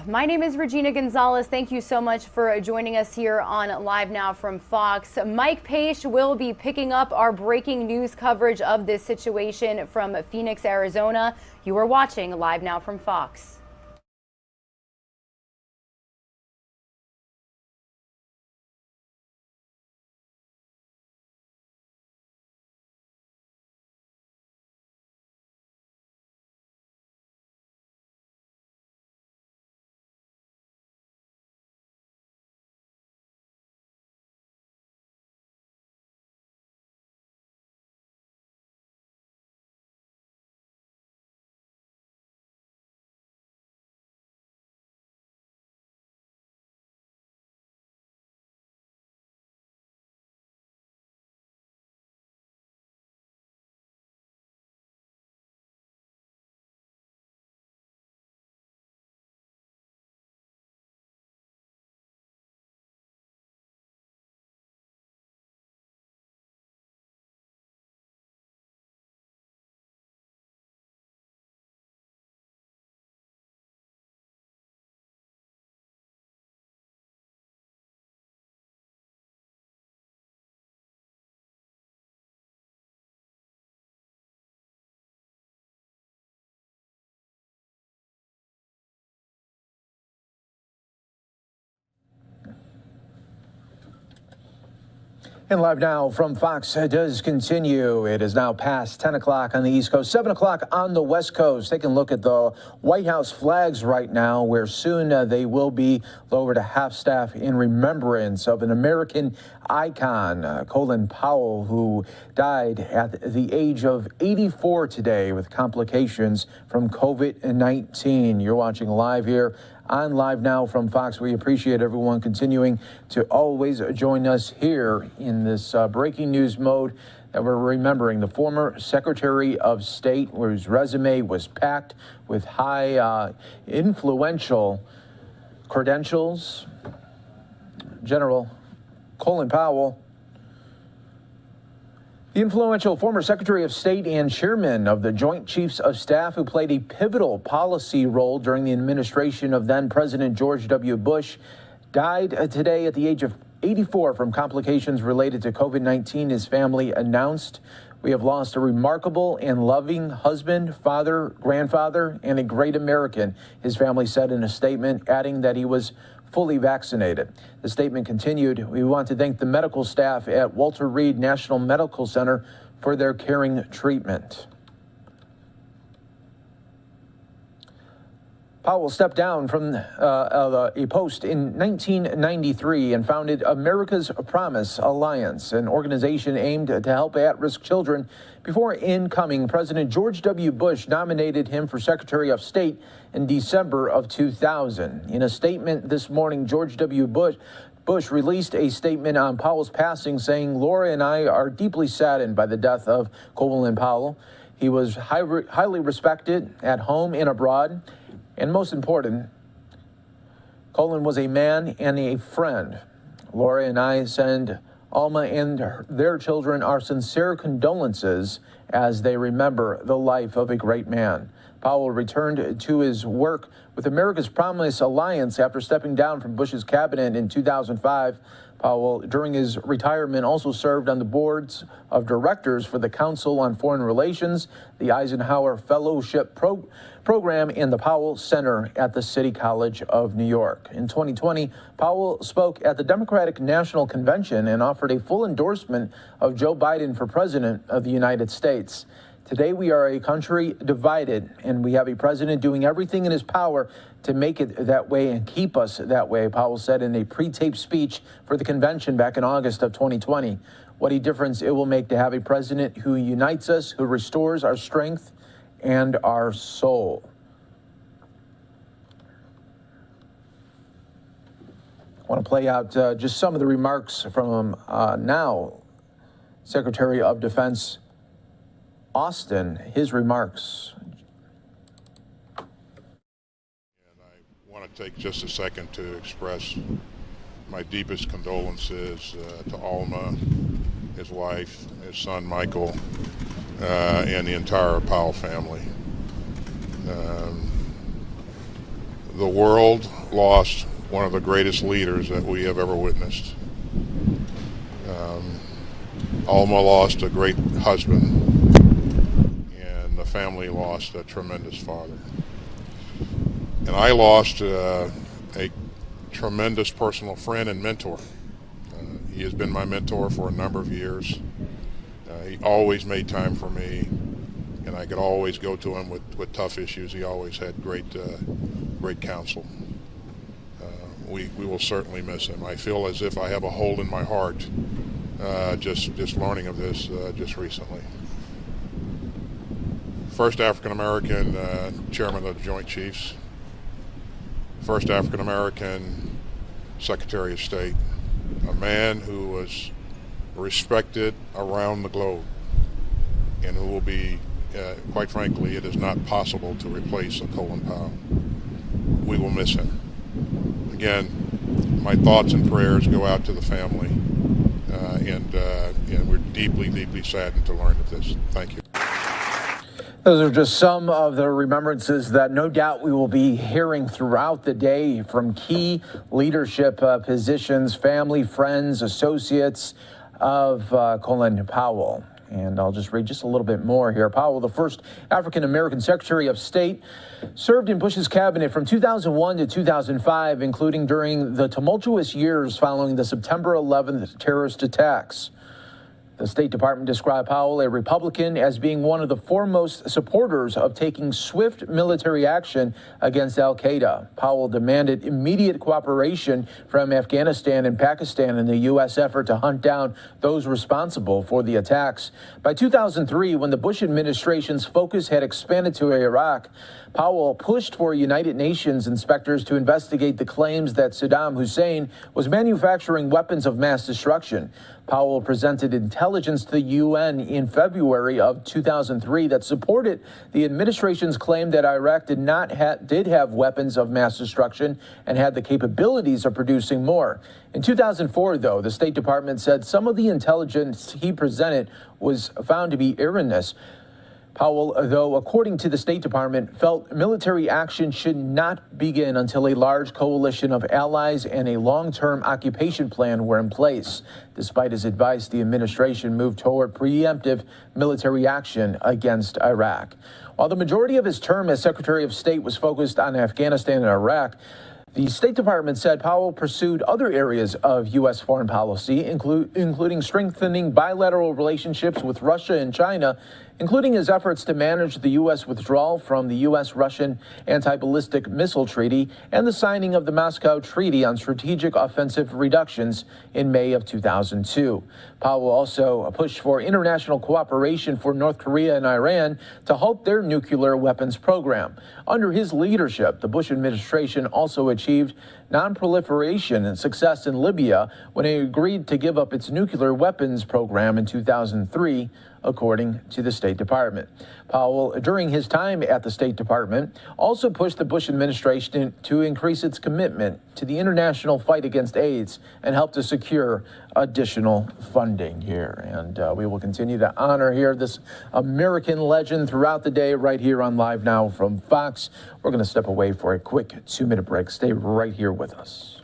My name is Regina Gonzalez. Thank you so much for joining us here on Live Now from Fox. Mike Page will be picking up our breaking news coverage of this situation from Phoenix, Arizona. You are watching Live Now from Fox. And Live Now from Fox does continue. It is now past 10 o'clock on the East Coast, 7 o'clock on the West Coast. Taking a look at the White House flags right now, where soon they will be lowered to half staff in remembrance of an American icon, Colin Powell, who died at the age of 84 today with complications from COVID-19. You're watching live here on Live Now from Fox. We appreciate everyone continuing to always join us here in this breaking news mode that we're remembering the former Secretary of State, whose resume was packed with high influential credentials, General Colin Powell. The influential former Secretary of State and chairman of the Joint Chiefs of Staff, who played a pivotal policy role during the administration of then President George W. Bush, died today at the age of 84 from complications related to COVID-19. His family announced, "We have lost a remarkable and loving husband, father, grandfather, and a great American," his family said in a statement, adding that he was fully vaccinated. The statement continued, "We want to thank the medical staff at Walter Reed National Medical Center for their caring treatment." Powell stepped down from a post in 1993 and founded America's Promise Alliance, an organization aimed to help at-risk children, before incoming President George W. Bush nominated him for Secretary of State in December of 2000. In a statement this morning, George W. Bush released a statement on Powell's passing, saying, "Laura and I are deeply saddened by the death of Colin Powell. He was highly respected at home and abroad. And most important, Colin was a man and a friend. Laura and I send Alma and their children our sincere condolences as they remember the life of a great man." Powell returned to his work with America's Promise Alliance after stepping down from Bush's cabinet in 2005. Powell, during his retirement, also served on the boards of directors for the Council on Foreign Relations, the Eisenhower Fellowship Program, and the Powell Center at the City College of New York. In 2020, Powell spoke at the Democratic National Convention and offered a full endorsement of Joe Biden for President of the United States. "Today we are a country divided, and we have a president doing everything in his power to make it that way and keep us that way," Powell said in a pre-taped speech for the convention back in August of 2020. "What a difference it will make to have a president who unites us, who restores our strength and our soul." I want to play out just some of the remarks from now Secretary of Defense Austin, his remarks. And I want to take just a second to express my deepest condolences to Alma, his wife, his son Michael, and the entire Powell family. The world lost one of the greatest leaders that we have ever witnessed. Alma lost a great husband, and the family lost a tremendous father. And I lost a tremendous personal friend and mentor. He has been my mentor for a number of years. He always made time for me, and I could always go to him with tough issues. He always had great counsel. We will certainly miss him. I feel as if I have a hole in my heart just learning of this just recently. First African-American chairman of the Joint Chiefs. First African-American Secretary of State. A man who was respected around the globe and who will be, quite frankly, it is not possible to replace a Colin Powell. We will miss him. Again, my thoughts and prayers go out to the family, and we're deeply, deeply saddened to learn of this. Thank you. Those are just some of the remembrances that no doubt we will be hearing throughout the day from key leadership positions, family, friends, associates of Colin Powell. And I'll just read just a little bit more here. Powell, the first African-American Secretary of State, served in Bush's cabinet from 2001 to 2005, including during the tumultuous years following the September 11th terrorist attacks. The State Department described Powell, a Republican, as being one of the foremost supporters of taking swift military action against al-Qaeda. Powell demanded immediate cooperation from Afghanistan and Pakistan in the U.S. effort to hunt down those responsible for the attacks. By 2003, when the Bush administration's focus had expanded to Iraq, Powell pushed for United Nations inspectors to investigate the claims that Saddam Hussein was manufacturing weapons of mass destruction. Powell presented intelligence to the UN in February of 2003 that supported the administration's claim that Iraq did have weapons of mass destruction and had the capabilities of producing more. In 2004, though, the State Department said some of the intelligence he presented was found to be erroneous. Powell, though, according to the State Department, felt military action should not begin until a large coalition of allies and a long-term occupation plan were in place. Despite his advice, the administration moved toward preemptive military action against Iraq. While the majority of his term as Secretary of State was focused on Afghanistan and Iraq, the State Department said Powell pursued other areas of U.S. foreign policy, including strengthening bilateral relationships with Russia and China including his efforts to manage the U.S. withdrawal from the U.S.-Russian anti-ballistic missile treaty and the signing of the Moscow Treaty on Strategic Offensive Reductions in May of 2002. Powell also pushed for international cooperation for North Korea and Iran to halt their nuclear weapons program. Under his leadership, the Bush administration also achieved non-proliferation and success in Libya when it agreed to give up its nuclear weapons program in 2003, according to the State Department. Powell, during his time at the State Department, also pushed the Bush administration to increase its commitment to the international fight against AIDS and help to secure additional funding here. And we will continue to honor here this American legend throughout the day right here on Live Now from Fox. We're going to step away for a quick 2-minute break. Stay right here with us.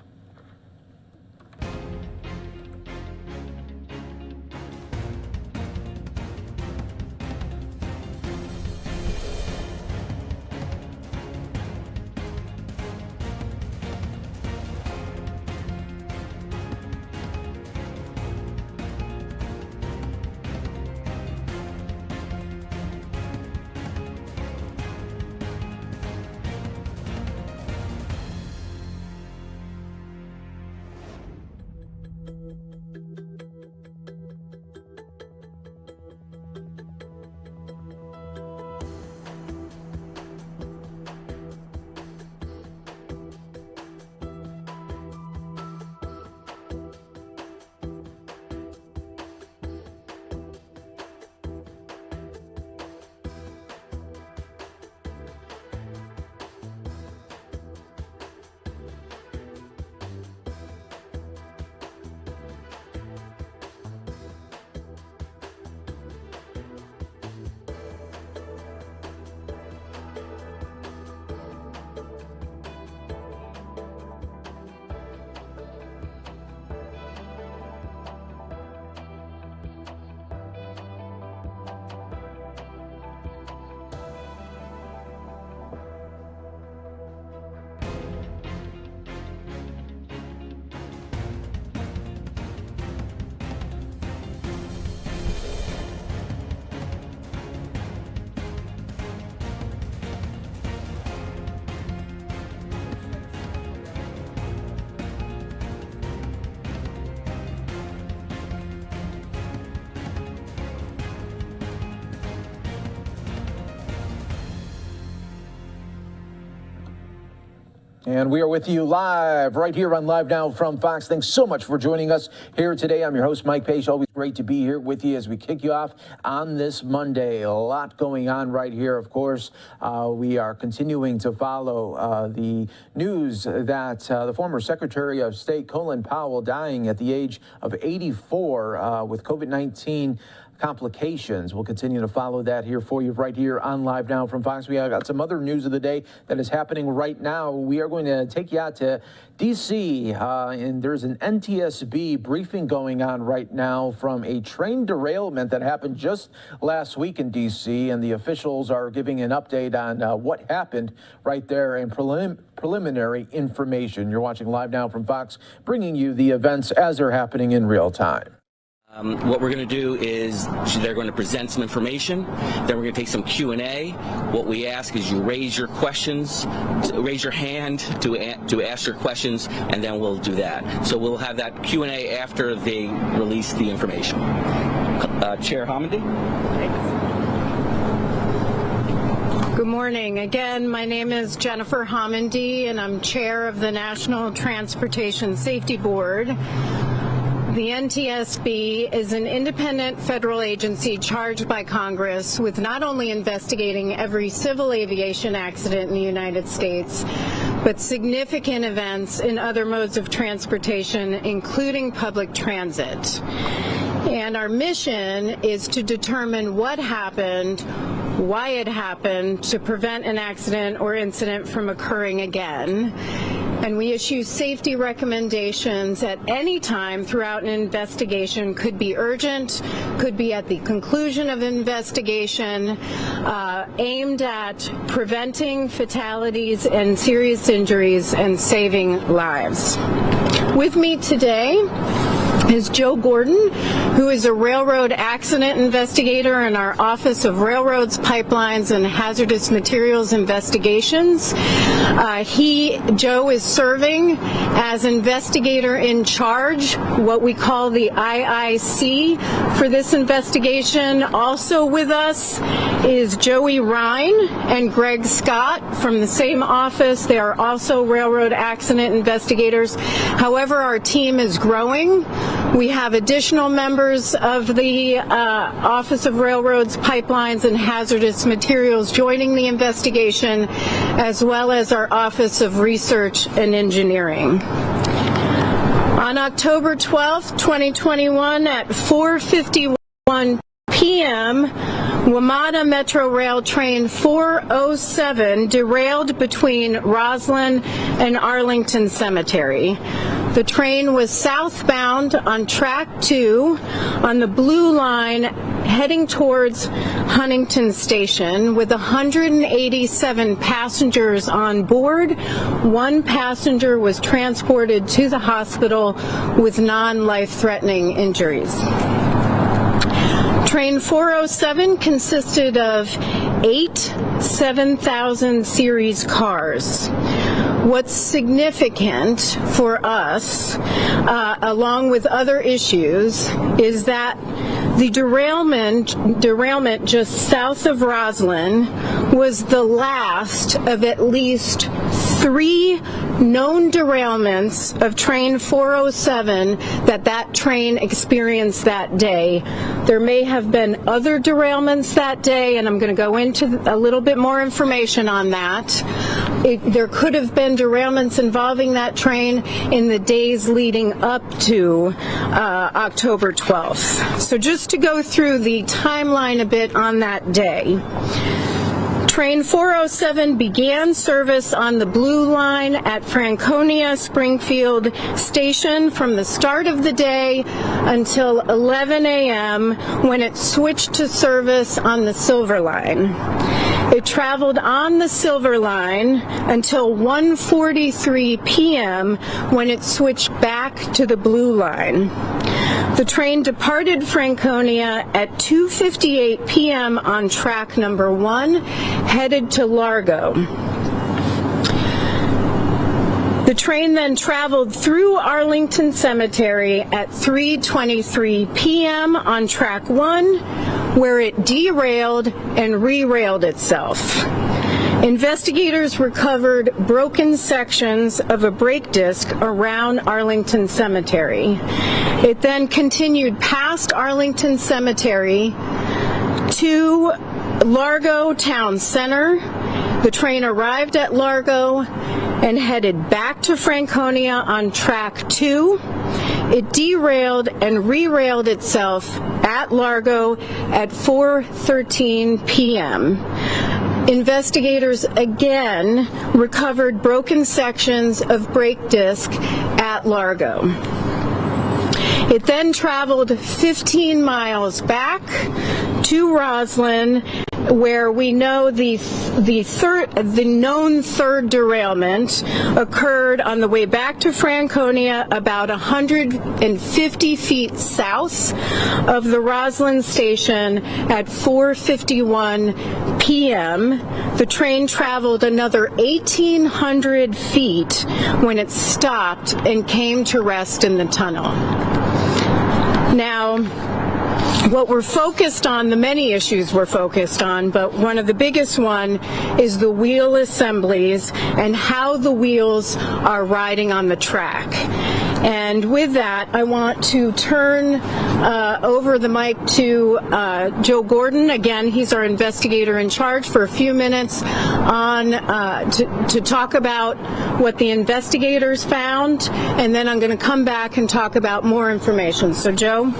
And we are with you live right here on Live Now from Fox. Thanks so much for joining us here today. I'm your host, Mike Page. Always great to be here with you as we kick you off on this Monday. A lot going on right here, of course. We are continuing to follow the news that the former Secretary of State, Colin Powell, dying at the age of 84 with COVID-19 complications. We'll continue to follow that here for you right here on Live Now from Fox. We have got some other news of the day that is happening right now. We are going to take you out to D.C. And there's an NTSB briefing going on right now from a train derailment that happened just last week in D.C. And the officials are giving an update on what happened right there and preliminary information. You're watching Live Now from Fox, bringing you the events as they're happening in real time. What we're going to do is they're going to present some information, then we're going to take some Q&A. What we ask is you raise your questions, raise your hand to ask your questions, and then we'll do that. So we'll have that Q&A after they release the information. Chair Hamidi? Good morning. Again, my name is Jennifer Hamidi, and I'm chair of the National Transportation Safety Board. The NTSB is an independent federal agency charged by Congress with not only investigating every civil aviation accident in the United States, but significant events in other modes of transportation, including public transit. And our mission is to determine what happened, why it happened, to prevent an accident or incident from occurring again. And we issue safety recommendations at any time throughout an investigation. Could be urgent, could be at the conclusion of an investigation, aimed at preventing fatalities and serious injuries and saving lives. With me today is Joe Gordon, who is a railroad accident investigator in our Office of Railroads, Pipelines, and Hazardous Materials Investigations. Joe is serving as investigator in charge, what we call the IIC, for this investigation. Also with us is Joey Ryan and Greg Scott from the same office. They are also railroad accident investigators. However, our team is growing. We have additional members of the Office of Railroads, Pipelines, and Hazardous Materials joining the investigation, as well as our Office of Research and Engineering. On October 12th, 2021, at 4:51 p.m., WMATA Metro Rail Train 407 derailed between Roslyn and Arlington Cemetery. The train was southbound on track 2 on the blue line heading towards Huntington Station with 187 passengers on board. One passenger was transported to the hospital with non-life-threatening injuries. Train 407 consisted of 8 7000 series cars. What's significant for us, along with other issues, is that the derailment just south of Roslyn was the last of at least 3 known derailments of train 407 that train experienced that day. There may have been other derailments that day, and I'm going to go into a little bit more information on that. There could have been derailments involving that train in the days leading up to October 12th. So just to go through the timeline a bit on that day. Train 407 began service on the Blue Line at Franconia Springfield Station from the start of the day until 11 a.m. when it switched to service on the Silver Line. It traveled on the Silver Line until 1:43 p.m. when it switched back to the Blue Line. The train departed Franconia at 2:58 p.m. on track number 1, headed to Largo. The train then traveled through Arlington Cemetery at 3:23 p.m. on track 1, where it derailed and re-railed itself. Investigators recovered broken sections of a brake disc around Arlington Cemetery. It then continued past Arlington Cemetery to Largo Town Center. The train arrived at Largo and headed back to Franconia on track 2. It derailed and re-railed itself at Largo at 4:13 p.m. Investigators again recovered broken sections of brake disc at Largo. It then traveled 15 miles back to Roslyn, where we know the known third derailment occurred on the way back to Franconia about 150 feet south of the Roslyn station at 4:51 p.m. The train traveled another 1,800 feet when it stopped and came to rest in the tunnel. Now, what we're focused on, the many issues we're focused on, but one of the biggest one is the wheel assemblies and how the wheels are riding on the track. And with that, I want to turn over the mic to Joe Gordon. Again, he's our investigator in charge for a few minutes on to talk about what the investigators found, and then I'm going to come back and talk about more information. So, Joe.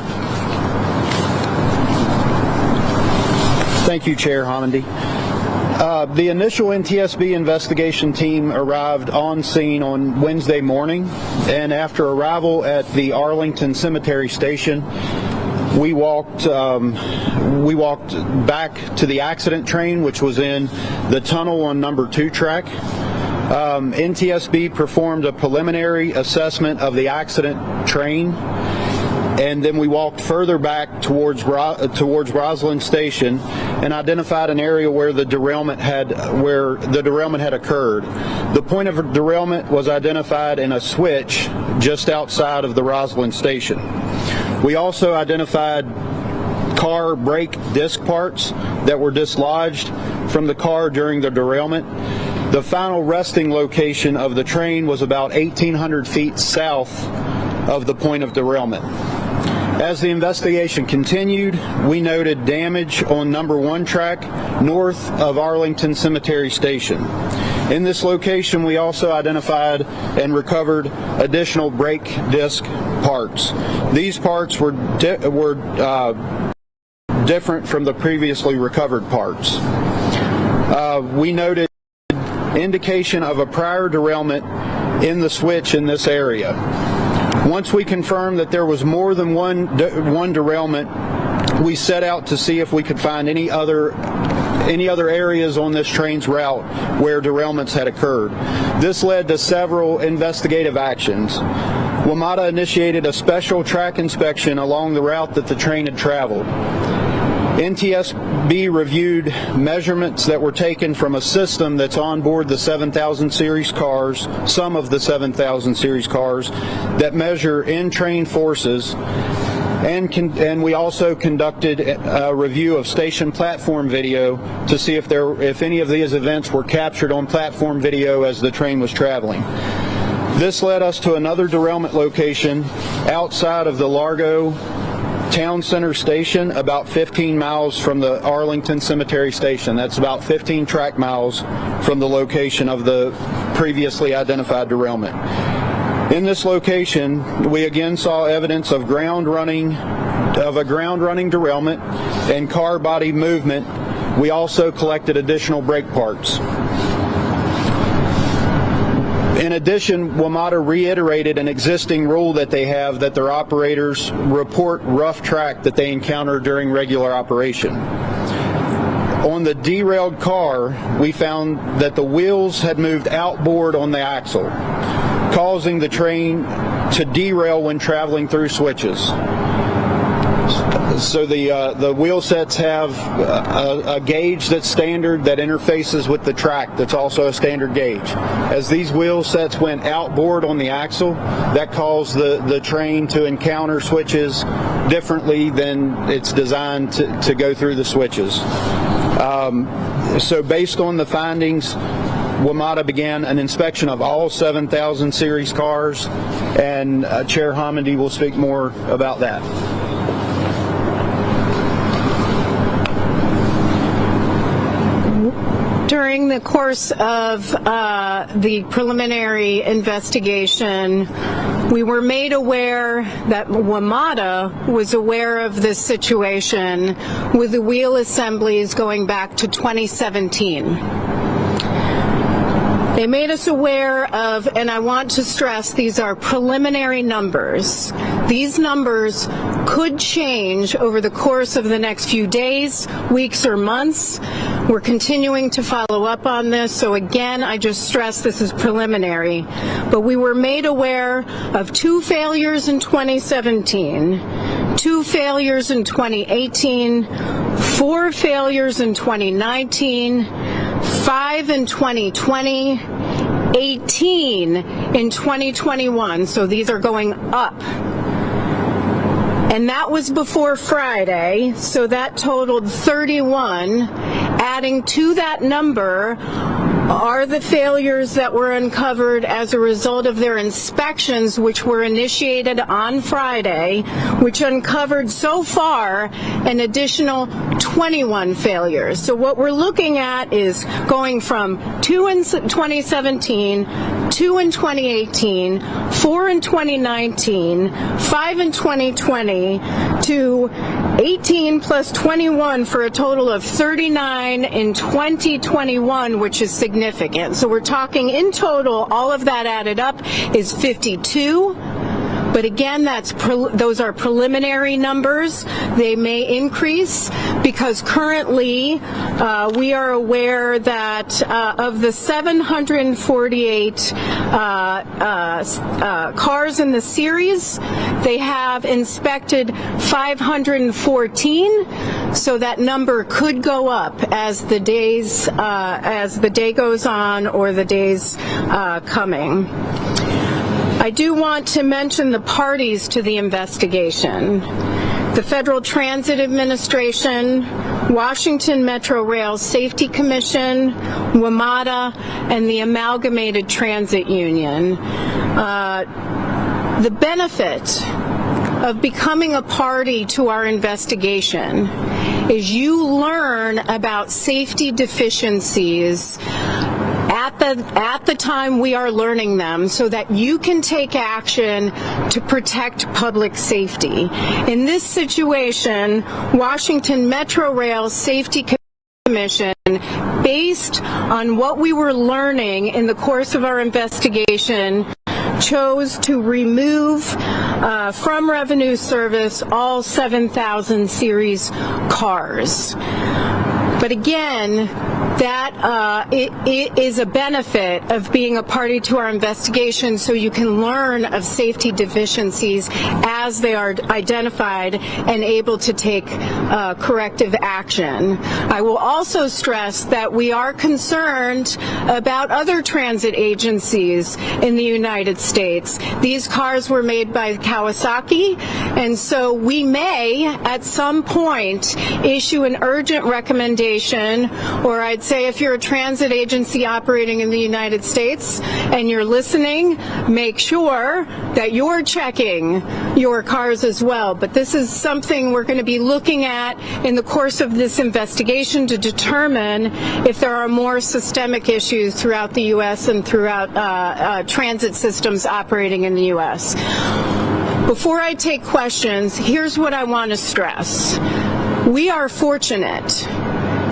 Thank you, Chair Homendy. The initial NTSB investigation team arrived on scene on Wednesday morning, and after arrival at the Arlington Cemetery Station, we walked back to the accident train, which was in the tunnel on number 2 track. NTSB performed a preliminary assessment of the accident train. and then we walked further back towards Roslyn Station and identified an area where the derailment had occurred. The point of derailment was identified in a switch just outside of the Roslyn Station. We also identified car brake disc parts that were dislodged from the car during the derailment. The final resting location of the train was about 1,800 feet south of the point of derailment. As the investigation continued, we noted damage on number 1 track north of Arlington Cemetery Station. In this location, we also identified and recovered additional brake disc parts. These parts were different from the previously recovered parts. We noted indication of a prior derailment in the switch in this area. Once we confirmed that there was more than one derailment, we set out to see if we could find any other areas on this train's route where derailments had occurred. This led to several investigative actions. WMATA initiated a special track inspection along the route that the train had traveled. NTSB reviewed measurements that were taken from a system that's on board the 7000 series cars, some of the 7000 series cars, that measure in-train forces, and we also conducted a review of station platform video to see if any of these events were captured on platform video as the train was traveling. This led us to another derailment location outside of the Largo Town Center Station, about 15 miles from the Arlington Cemetery Station. That's about 15 track miles from the location of the previously identified derailment. In this location, we again saw evidence of a ground running derailment and car body movement. We also collected additional brake parts. In addition, WMATA reiterated an existing rule that they have that their operators report rough track that they encounter during regular operation. On the derailed car, we found that the wheels had moved outboard on the axle, causing the train to derail when traveling through switches. So the wheel sets have a gauge that's standard that interfaces with the track that's also a standard gauge. As these wheel sets went outboard on the axle, that caused the train to encounter switches differently than it's designed to go through the switches. So based on the findings, WMATA began an inspection of all 7000 series cars, and Chair Homendy will speak more about that. During the course of the preliminary investigation, we were made aware that WMATA was aware of this situation with the wheel assemblies going back to 2017. They made us aware of, and I want to stress, these are preliminary numbers. These numbers could change over the course of the next few days, weeks, or months. We're continuing to follow up on this, so again, I just stress this is preliminary. But we were made aware of 2 failures in 2017, 2 failures in 2018, 4 failures in 2019, 5 in 2020, 18 in 2021, so these are going up. And that was before Friday, so that totaled 31. Adding to that number are the failures that were uncovered as a result of their inspections, which were initiated on Friday, which uncovered so far an additional 21 failures. So what we're looking at is going from 2 in 2017, 2 in 2018, 4 in 2019, 5 in 2020, to 18 plus 21 for a total of 39 in 2021, which is significant. So we're talking in total, all of that added up is 52 But again, those are preliminary numbers. They may increase because currently we are aware that of the 748 cars in the series, they have inspected 514, so that number could go up as the day goes on or the days coming. I do want to mention the parties to the investigation. The Federal Transit Administration, Washington Metro Rail Safety Commission, WMATA, and the Amalgamated Transit Union. The benefit of becoming a party to our investigation is you learn about safety deficiencies at the time we are learning them so that you can take action to protect public safety. In this situation, Washington Metro Rail Safety Commission, based on what we were learning in the course of our investigation, chose to remove from revenue service all 7,000 series cars. But again, that it is a benefit of being a party to our investigation, so you can learn of safety deficiencies as they are identified and able to take corrective action. I will also stress that we are concerned about other transit agencies in the United States. These cars were made by Kawasaki, and so we may at some point issue an urgent recommendation, or I'd say if you're a transit agency operating in the United States and you're listening, make sure that you're checking your cars as well. But this is something we're going to be looking at in the course of this investigation to determine if there are more systemic issues throughout the U.S. and throughout transit systems operating in the U.S. Before I take questions, here's what I want to stress. We are fortunate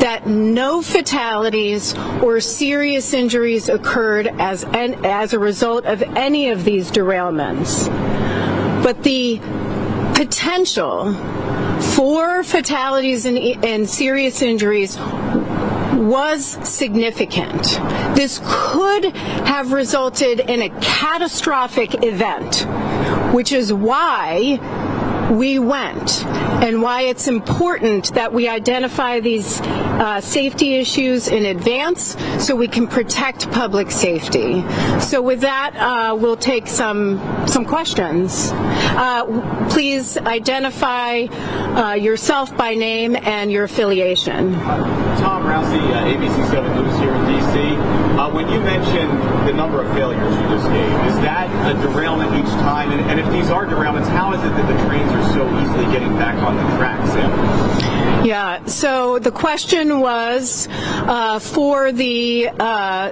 that no fatalities or serious injuries occurred as a result of any of these derailments. But the potential for fatalities and serious injuries was significant. This could have resulted in a catastrophic event, which is why we went and why it's important that we identify these safety issues in advance so we can protect public safety. So with that, we'll take some questions. Please identify yourself by name and your affiliation. Tom Rousey, ABC 7 News here in D.C. When you mentioned the number of failures you just gave, is that a derailment each time? And if these are derailments, how is it that the trains are so easily getting back on the tracks? Yeah, so the question was for the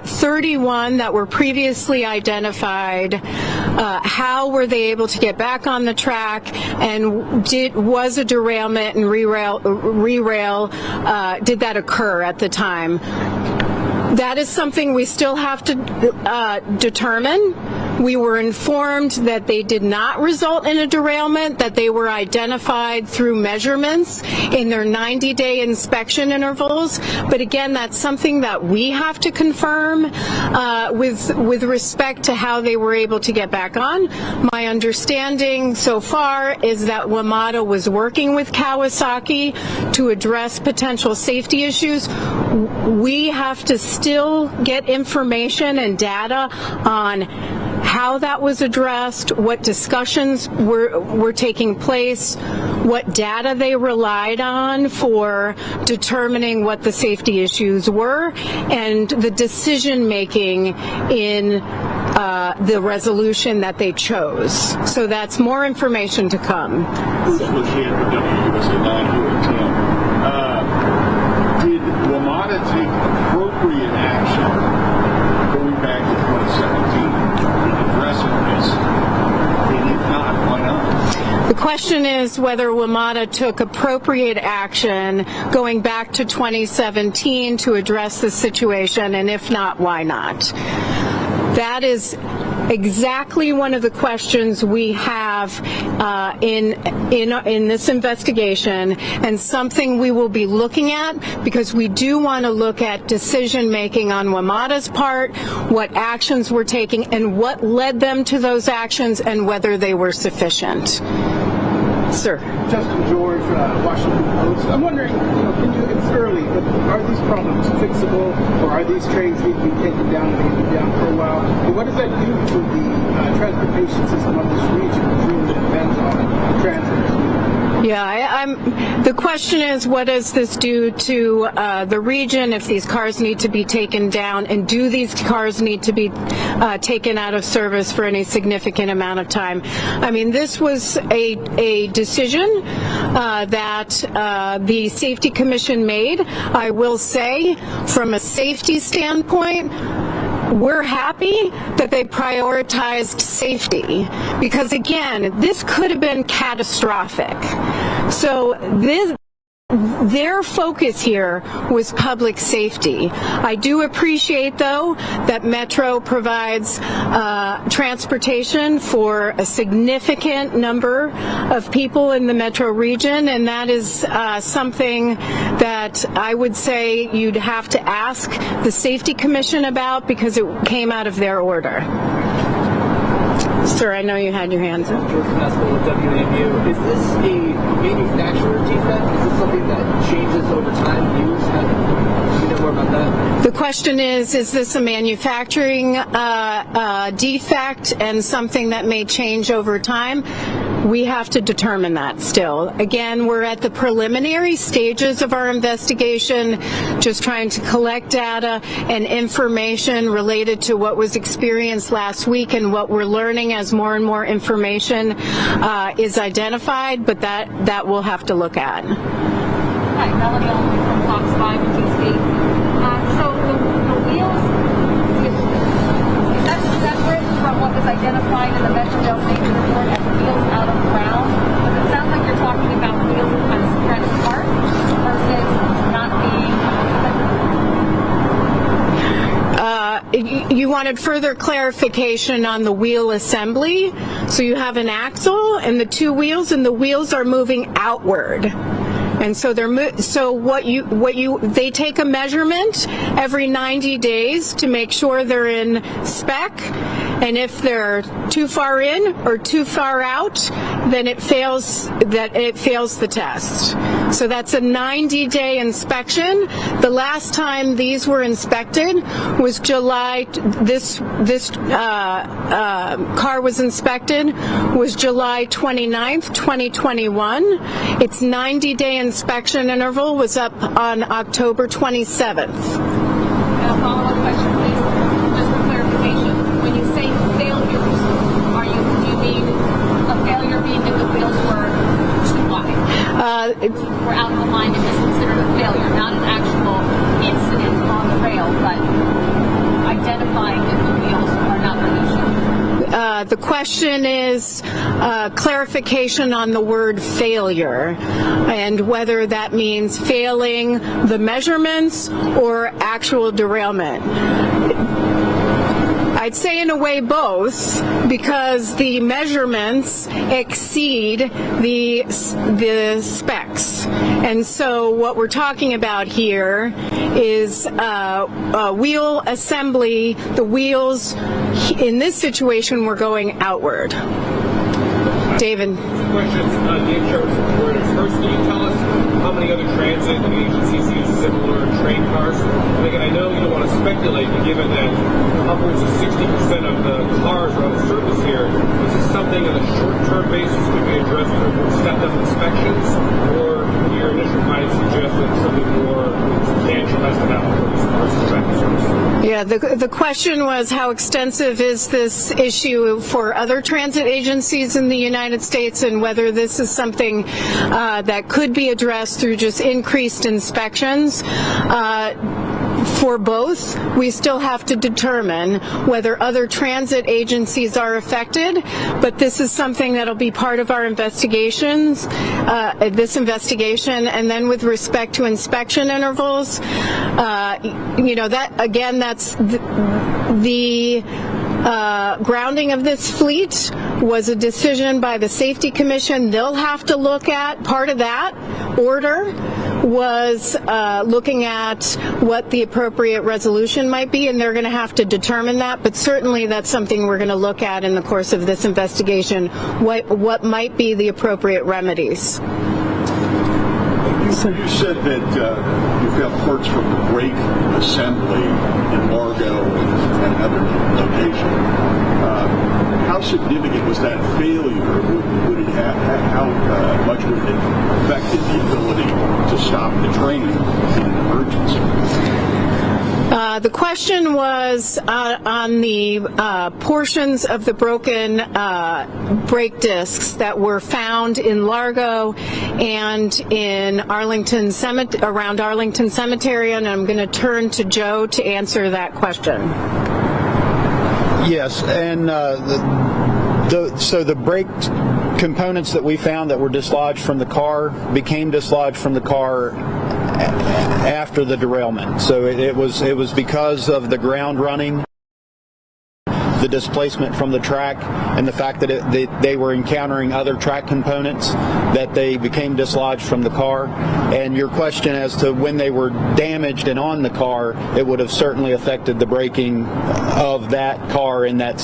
31 that were previously identified, how were they able to get back on the track, and was a derailment and re-rail, did that occur at the time? That is something we still have to determine. We were informed that they did not result in a derailment, that they were identified through measurements in their 90-day inspection intervals. But again, that's something that we have to confirm with respect to how they were able to get back on. My understanding so far is that WMATA was working with Kawasaki to address potential safety issues. We have to still get information and data on how that was addressed, what discussions were taking place, what data they relied on for determining what the safety issues were, and the decision making in the resolution that they chose. So that's more information to come. Bruce Bushan from WUSA 9 here in Tampa. Did WMATA take appropriate action going back to 2017 in addressing this? And if not, why not? The question is whether WMATA took appropriate action going back to 2017 to address the situation, and if not, why not? That is exactly one of the questions we have have in this investigation, and something we will be looking at, because we do want to look at decision making on WMATA's part, what actions we're taking, and what led them to those actions, and whether they were sufficient. Sir. Justin George, Washington Post. I'm wondering, it's early, but are these problems fixable, or are these trains need to be taken down and they can be down for a while? And what does that do to the transportation system of this region, which really depends on transit? Yeah, the question is, what does this do to the region if these cars need to be taken down, and do these cars need to be taken out of service for any significant amount of time? I mean, this was a decision that the Safety Commission made. I will say, from a safety standpoint, we're happy that they prioritized safety, because again, this could have been catastrophic. So their focus here was public safety. I do appreciate, though, that Metro provides transportation for a significant number of people in the Metro region, and that is something that I would say you'd have to ask the Safety Commission about, because it came out of their order. Sir, I know you had your hands up. George Pascal with WNMU. Is this a manufacturer defect? Is this something that changes over time? Do you know more about that? The question is this a manufacturing defect and something that may change over time? We have to determine that still. Again, we're at the preliminary stages of our investigation, just trying to collect data and information related to what was experienced last week and what we're learning as more and more information is identified, but that we'll have to look at. Hi, Melanie Olin from Fox 5 in D.C. So the wheels, is that separate from what was identified in the Metro Safety Report as wheels out of the ground? Because it sounds like you're talking about wheels kind of spread apart versus not being You wanted further clarification on the wheel assembly. So you have an axle and the two wheels, and the wheels are moving outward. And so they take a measurement every 90 days to make sure they're in spec, and if they're too far in or too far out, then it fails the test. So that's a 90-day inspection. The last time these were inspected was July. This car was inspected was July 29th, 2021. Its 90-day inspection interval was up on October 27th. And a follow-up question, please, just for clarification. When you say failures, do you mean a failure being that the wheels were too wide? Were out of alignment is considered a failure, not an actual incident on the rail, but identifying that the wheels are not producing. The question is clarification on the word failure, and whether that means failing the measurements or actual derailment. I'd say in a way both, because the measurements exceed the specs. And so what we're talking about here is wheel assembly. The wheels in this situation were going outward. David. Questions. Dave Sherwood from Reuters. First, can you tell us how many other transit agencies use similar train cars? And again, I know you don't want to speculate, but given that upwards of 60% of the cars are out of service here, is this something on a short-term basis could be addressed through stepped-up inspections, or your initial guidance suggests that something more substantial has to happen for these cars to go back to service? Yeah, the question was, how extensive is this issue for other transit agencies in the United States, and whether this is something that could be addressed through just increased inspections. For both, we still have to determine whether other transit agencies are affected, but this is something that'll be part of our investigations, this investigation. And then with respect to inspection intervals, that again, that's the Grounding of this fleet was a decision by the Safety Commission. They'll have to look at, part of that order was looking at what the appropriate resolution might be, and they're going to have to determine that. But certainly that's something we're going to look at in the course of this investigation, what might be the appropriate remedies. You said that you found parts from the brake assembly in Largo and another location. How significant was that failure? Would it have, how much would it have affected the ability to stop the train in an emergency? The question was on the portions of the broken brake discs that were found in Largo and in Arlington around Arlington Cemetery, and I'm going to turn to Joe to answer that question. Yes, and so the brake components that we found that were dislodged from the car became dislodged from the car after the derailment. So it was because of the ground running, the displacement from the track, and the fact that they were encountering other track components that they became dislodged from the car. And your question as to when they were damaged and on the car, it would have certainly affected the braking of that car in that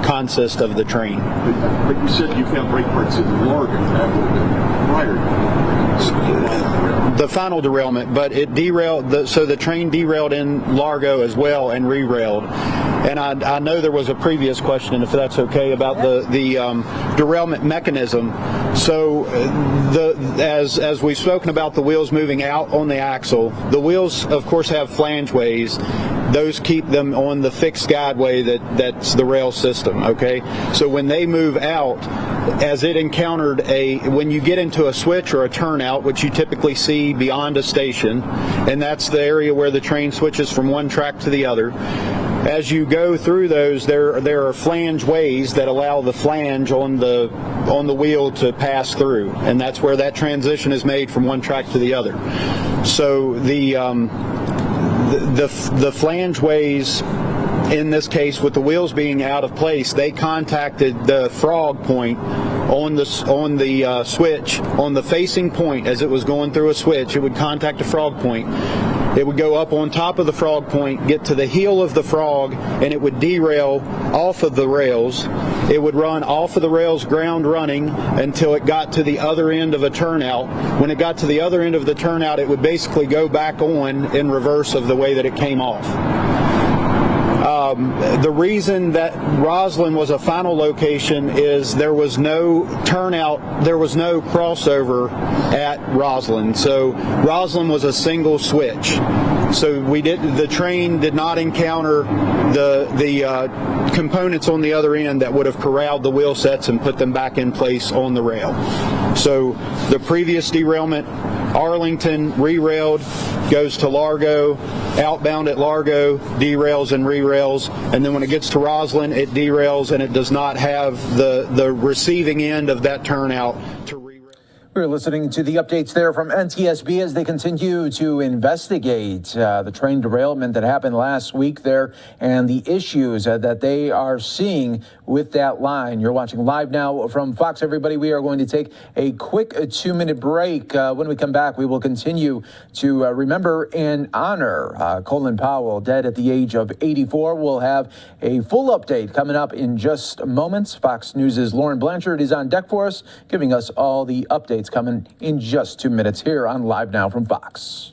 consist of the train. But you said you found brake parts in Largo that were prior. The final derailment, but it derailed. So the train derailed in Largo as well and re-railed. And I know there was a previous question, if that's okay, about the derailment mechanism. So as we've spoken about the wheels moving out on the axle, the wheels of course have flangeways. Those keep them on the fixed guideway that's the rail system. Okay, so when they move out, as it encountered when you get into a switch or a turnout, which you typically see beyond a station, and that's the area where the train switches from one track to the other. As you go through those, there are flange ways that allow the flange on the wheel to pass through, and that's where that transition is made from one track to the other. So the flange ways, in this case with the wheels being out of place, they contacted the frog point on the switch, on the facing point. As it was going through a switch, it would contact a frog point. It would go up on top of the frog point, get to the heel of the frog, and it would derail off of the rails. It would run off of the rails ground running until it got to the other end of a turnout. When it got to the other end of the turnout, it would basically go back on in reverse of the way that it came off. The reason that Roslyn was a final location is there was no turnout, there was no crossover at Roslyn. So Roslyn was a single switch. So the train did not encounter the components on the other end that would have corralled the wheel sets and put them back in place on the rail. So the previous derailment, Arlington re-railed, goes to Largo, outbound at Largo, derails and re-rails, and then when it gets to Roslyn, it derails and it does not have the receiving end of that turnout to re-rail. We're listening to the updates there from NTSB as they continue to investigate the train derailment that happened last week there and the issues that they are seeing with that line. You're watching Live Now from Fox, everybody. We are going to take a quick 2-minute break. When we come back, we will continue to remember and honor Colin Powell, dead at the age of 84. We'll have a full update coming up in just moments. Fox News' Lauren Blanchard is on deck for us, giving us all the updates coming in just 2 minutes here on Live Now from Fox.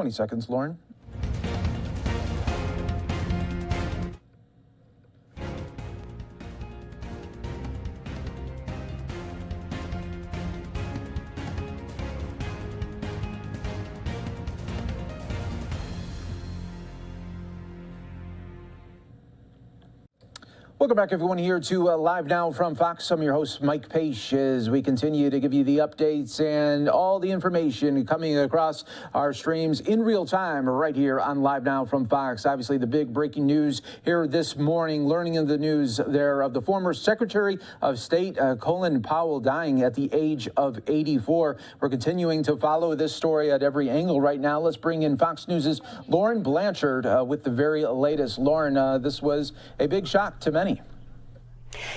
20 seconds, Lauren. Welcome back, everyone, here to Live Now from Fox. I'm your host, Mike Page, as we continue to give you the updates and all the information coming across our streams in real time right here on Live Now from Fox. Obviously, the big breaking news here this morning, learning of the news there of the former Secretary of State, Colin Powell, dying at the age of 84. We're continuing to follow this story at every angle right now. Let's bring in Fox News' Lauren Blanchard with the very latest. Lauren, this was a big shock to many.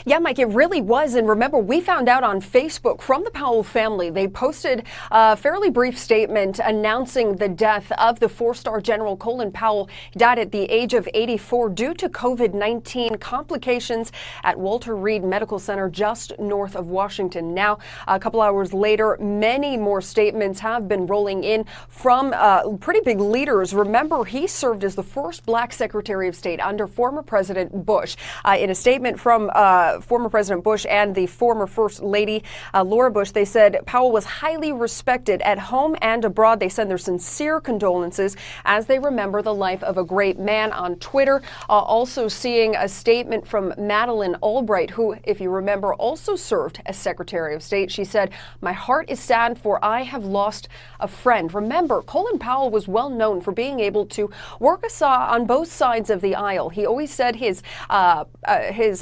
Yeah, Mike, it really was. And remember, we found out on Facebook from the Powell family. They posted a fairly brief statement announcing the death of the four-star General Colin Powell. He died at the age of 84 due to COVID-19 complications at Walter Reed Medical Center just north of Washington. Now, a couple hours later, many more statements have been rolling in from pretty big leaders. Remember, he served as the first black Secretary of State under former President Bush. In a statement from former President Bush and the former First Lady, Laura Bush, they said Powell was highly respected at home and abroad. They send their sincere condolences as they remember the life of a great man. On Twitter, also seeing a statement from Madeleine Albright, who, if you remember, also served as Secretary of State. She said, "My heart is sad, for I have lost a friend." Remember, Colin Powell was well known for being able to work on both sides of the aisle. He always said his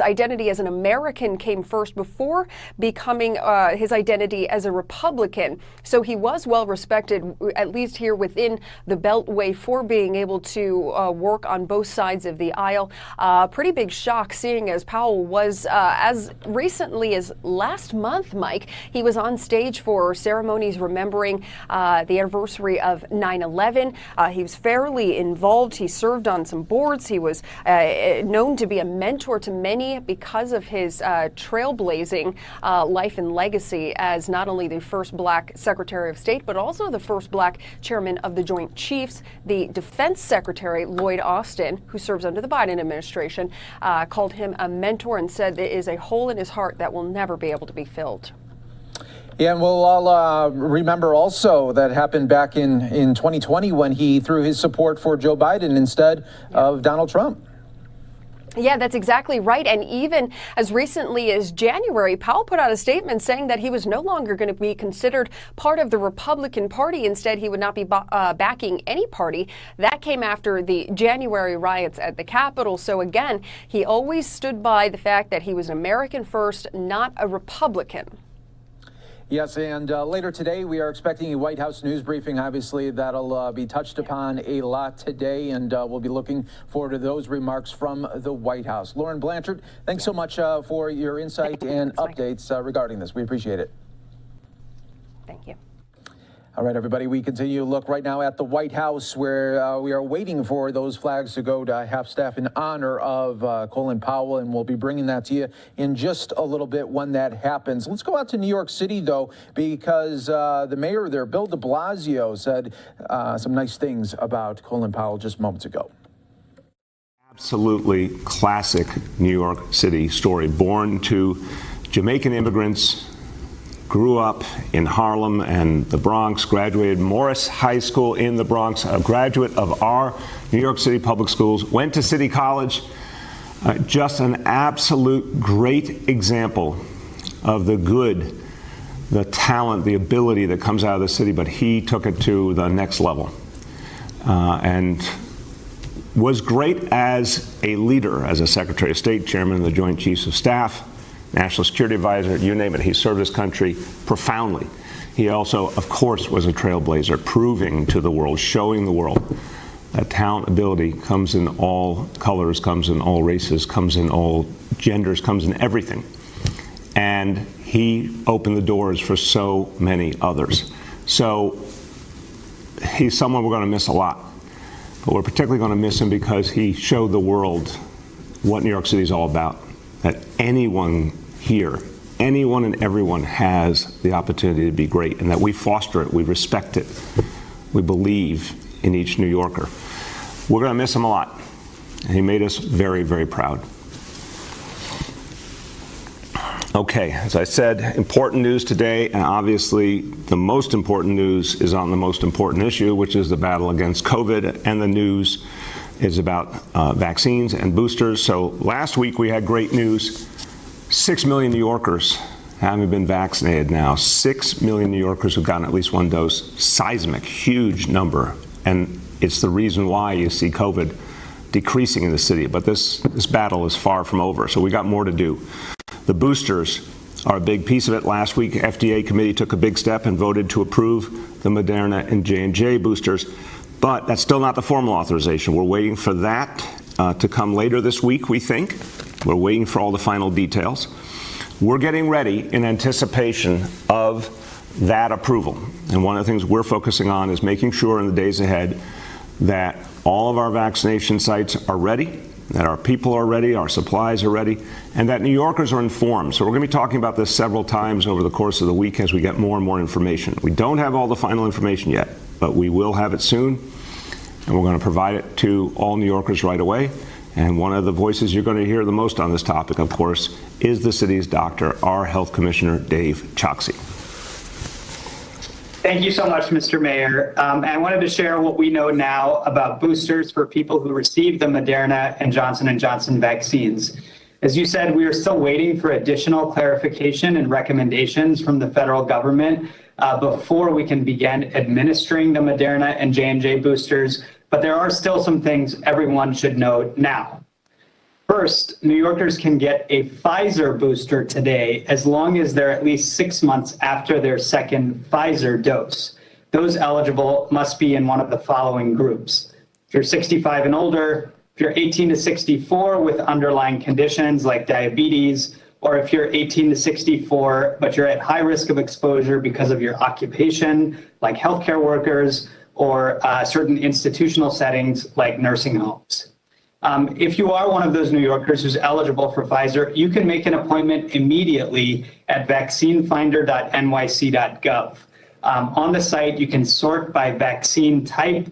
identity as an American came first before becoming his identity as a Republican. So he was well respected, at least here within the Beltway, for being able to work on both sides of the aisle. Pretty big shock seeing as Powell was, as recently as last month, Mike, he was on stage for ceremonies remembering the anniversary of 9/11. He was fairly involved. He served on some boards. He was known to be a mentor to many because of his trailblazing life and legacy as not only the first black Secretary of State, but also the first black chairman of the Joint Chiefs. The Defense Secretary, Lloyd Austin, who serves under the Biden administration, called him a mentor and said there is a hole in his heart that will never be able to be filled. Yeah, and we'll all remember also that happened back in 2020 when he threw his support for Joe Biden instead of Donald Trump. Yeah, that's exactly right. And even as recently as January, Powell put out a statement saying that he was no longer going to be considered part of the Republican Party. Instead, he would not be backing any party. That came after the January riots at the Capitol. So again, he always stood by the fact that he was an American first, not a Republican. Yes, and later today we are expecting a White House news briefing. Obviously, that'll be touched upon a lot today, and we'll be looking forward to those remarks from the White House. Lauren Blanchard, thanks so much for your insight and updates regarding this. We appreciate it. Thank you. All right, everybody, we continue to look right now at the White House, where we are waiting for those flags to go to half-staff in honor of Colin Powell, and we'll be bringing that to you in just a little bit when that happens. Let's go out to New York City, though, because the mayor there, Bill de Blasio, said some nice things about Colin Powell just moments ago. Absolutely classic New York City story. Born to Jamaican immigrants, grew up in Harlem and the Bronx, graduated Morris High School in the Bronx, a graduate of our New York City public schools, went to City College. Just an absolute great example of the good, the talent, the ability that comes out of the city, but he took it to the next level. And was great as a leader, as a Secretary of State, Chairman of the Joint Chiefs of Staff, National Security Advisor, you name it. He served his country profoundly. He also, of course, was a trailblazer, proving to the world, showing the world that talent, ability comes in all colors, comes in all races, comes in all genders, comes in everything. And he opened the doors for so many others. So he's someone we're going to miss a lot. But we're particularly going to miss him because he showed the world what New York City is all about. That anyone here, anyone and everyone has the opportunity to be great, and that we foster it, we respect it, we believe in each New Yorker. We're going to miss him a lot. He made us very, very proud. Okay, as I said, important news today, and obviously the most important news is on the most important issue, which is the battle against COVID, and the news is about vaccines and boosters. So last week we had great news. 6 million New Yorkers haven't been vaccinated now. 6 million New Yorkers who've gotten at least one dose. Seismic, huge number, and it's the reason why you see COVID decreasing in the city. But this battle is far from over, so we got more to do. The boosters are a big piece of it. Last week, FDA committee took a big step and voted to approve the Moderna and J&J boosters, but that's still not the formal authorization. We're waiting for that to come later this week, we think. We're waiting for all the final details. We're getting ready in anticipation of that approval. And one of the things we're focusing on is making sure in the days ahead that all of our vaccination sites are ready, that our people are ready, our supplies are ready, and that New Yorkers are informed. So we're going to be talking about this several times over the course of the week as we get more and more information. We don't have all the final information yet, but we will have it soon, and we're going to provide it to all New Yorkers right away. And one of the voices you're going to hear the most on this topic, of course, is the city's doctor, our Health Commissioner, Dave Choksi. Thank you so much, Mr. Mayor. I wanted to share what we know now about boosters for people who received the Moderna and Johnson & Johnson vaccines. As you said, we are still waiting for additional clarification and recommendations from the federal government before we can begin administering the Moderna and J&J boosters, but there are still some things everyone should know now. First, New Yorkers can get a Pfizer booster today as long as they're at least 6 months after their second Pfizer dose. Those eligible must be in one of the following groups. If you're 65 and older, if you're 18 to 64 with underlying conditions like diabetes, or if you're 18 to 64, but you're at high risk of exposure because of your occupation, like healthcare workers, or certain institutional settings like nursing homes. If you are one of those New Yorkers who's eligible for Pfizer, you can make an appointment immediately at vaccinefinder.nyc.gov. On the site, you can sort by vaccine type,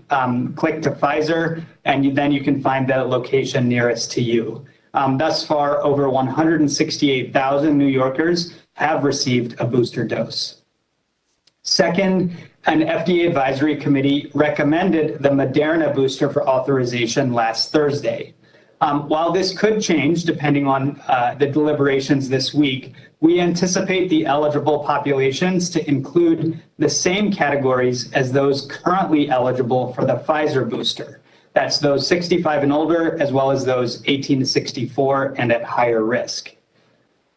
click to Pfizer, and then you can find the location nearest to you. Thus far, over 168,000 New Yorkers have received a booster dose. Second, an FDA advisory committee recommended the Moderna booster for authorization last Thursday. While this could change depending on the deliberations this week, we anticipate the eligible populations to include the same categories as those currently eligible for the Pfizer booster. That's those 65 and older, as well as those 18 to 64 and at higher risk.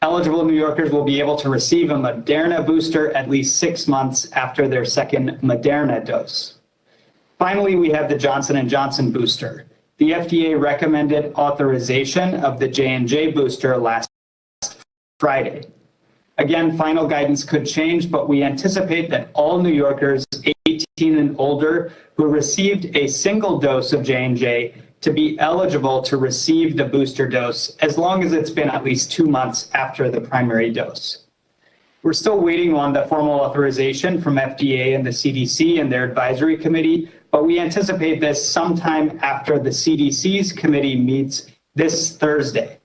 Eligible New Yorkers will be able to receive a Moderna booster at least 6 months after their second Moderna dose. Finally, we have the Johnson & Johnson booster. The FDA recommended authorization of the J&J booster last Friday. Again, final guidance could change, but we anticipate that all New Yorkers 18 and older who received a single dose of J&J to be eligible to receive the booster dose as long as it's been at least 2 months after the primary dose. We're still waiting on the formal authorization from FDA and the CDC and their advisory committee, but we anticipate this sometime after the CDC's committee meets this Thursday.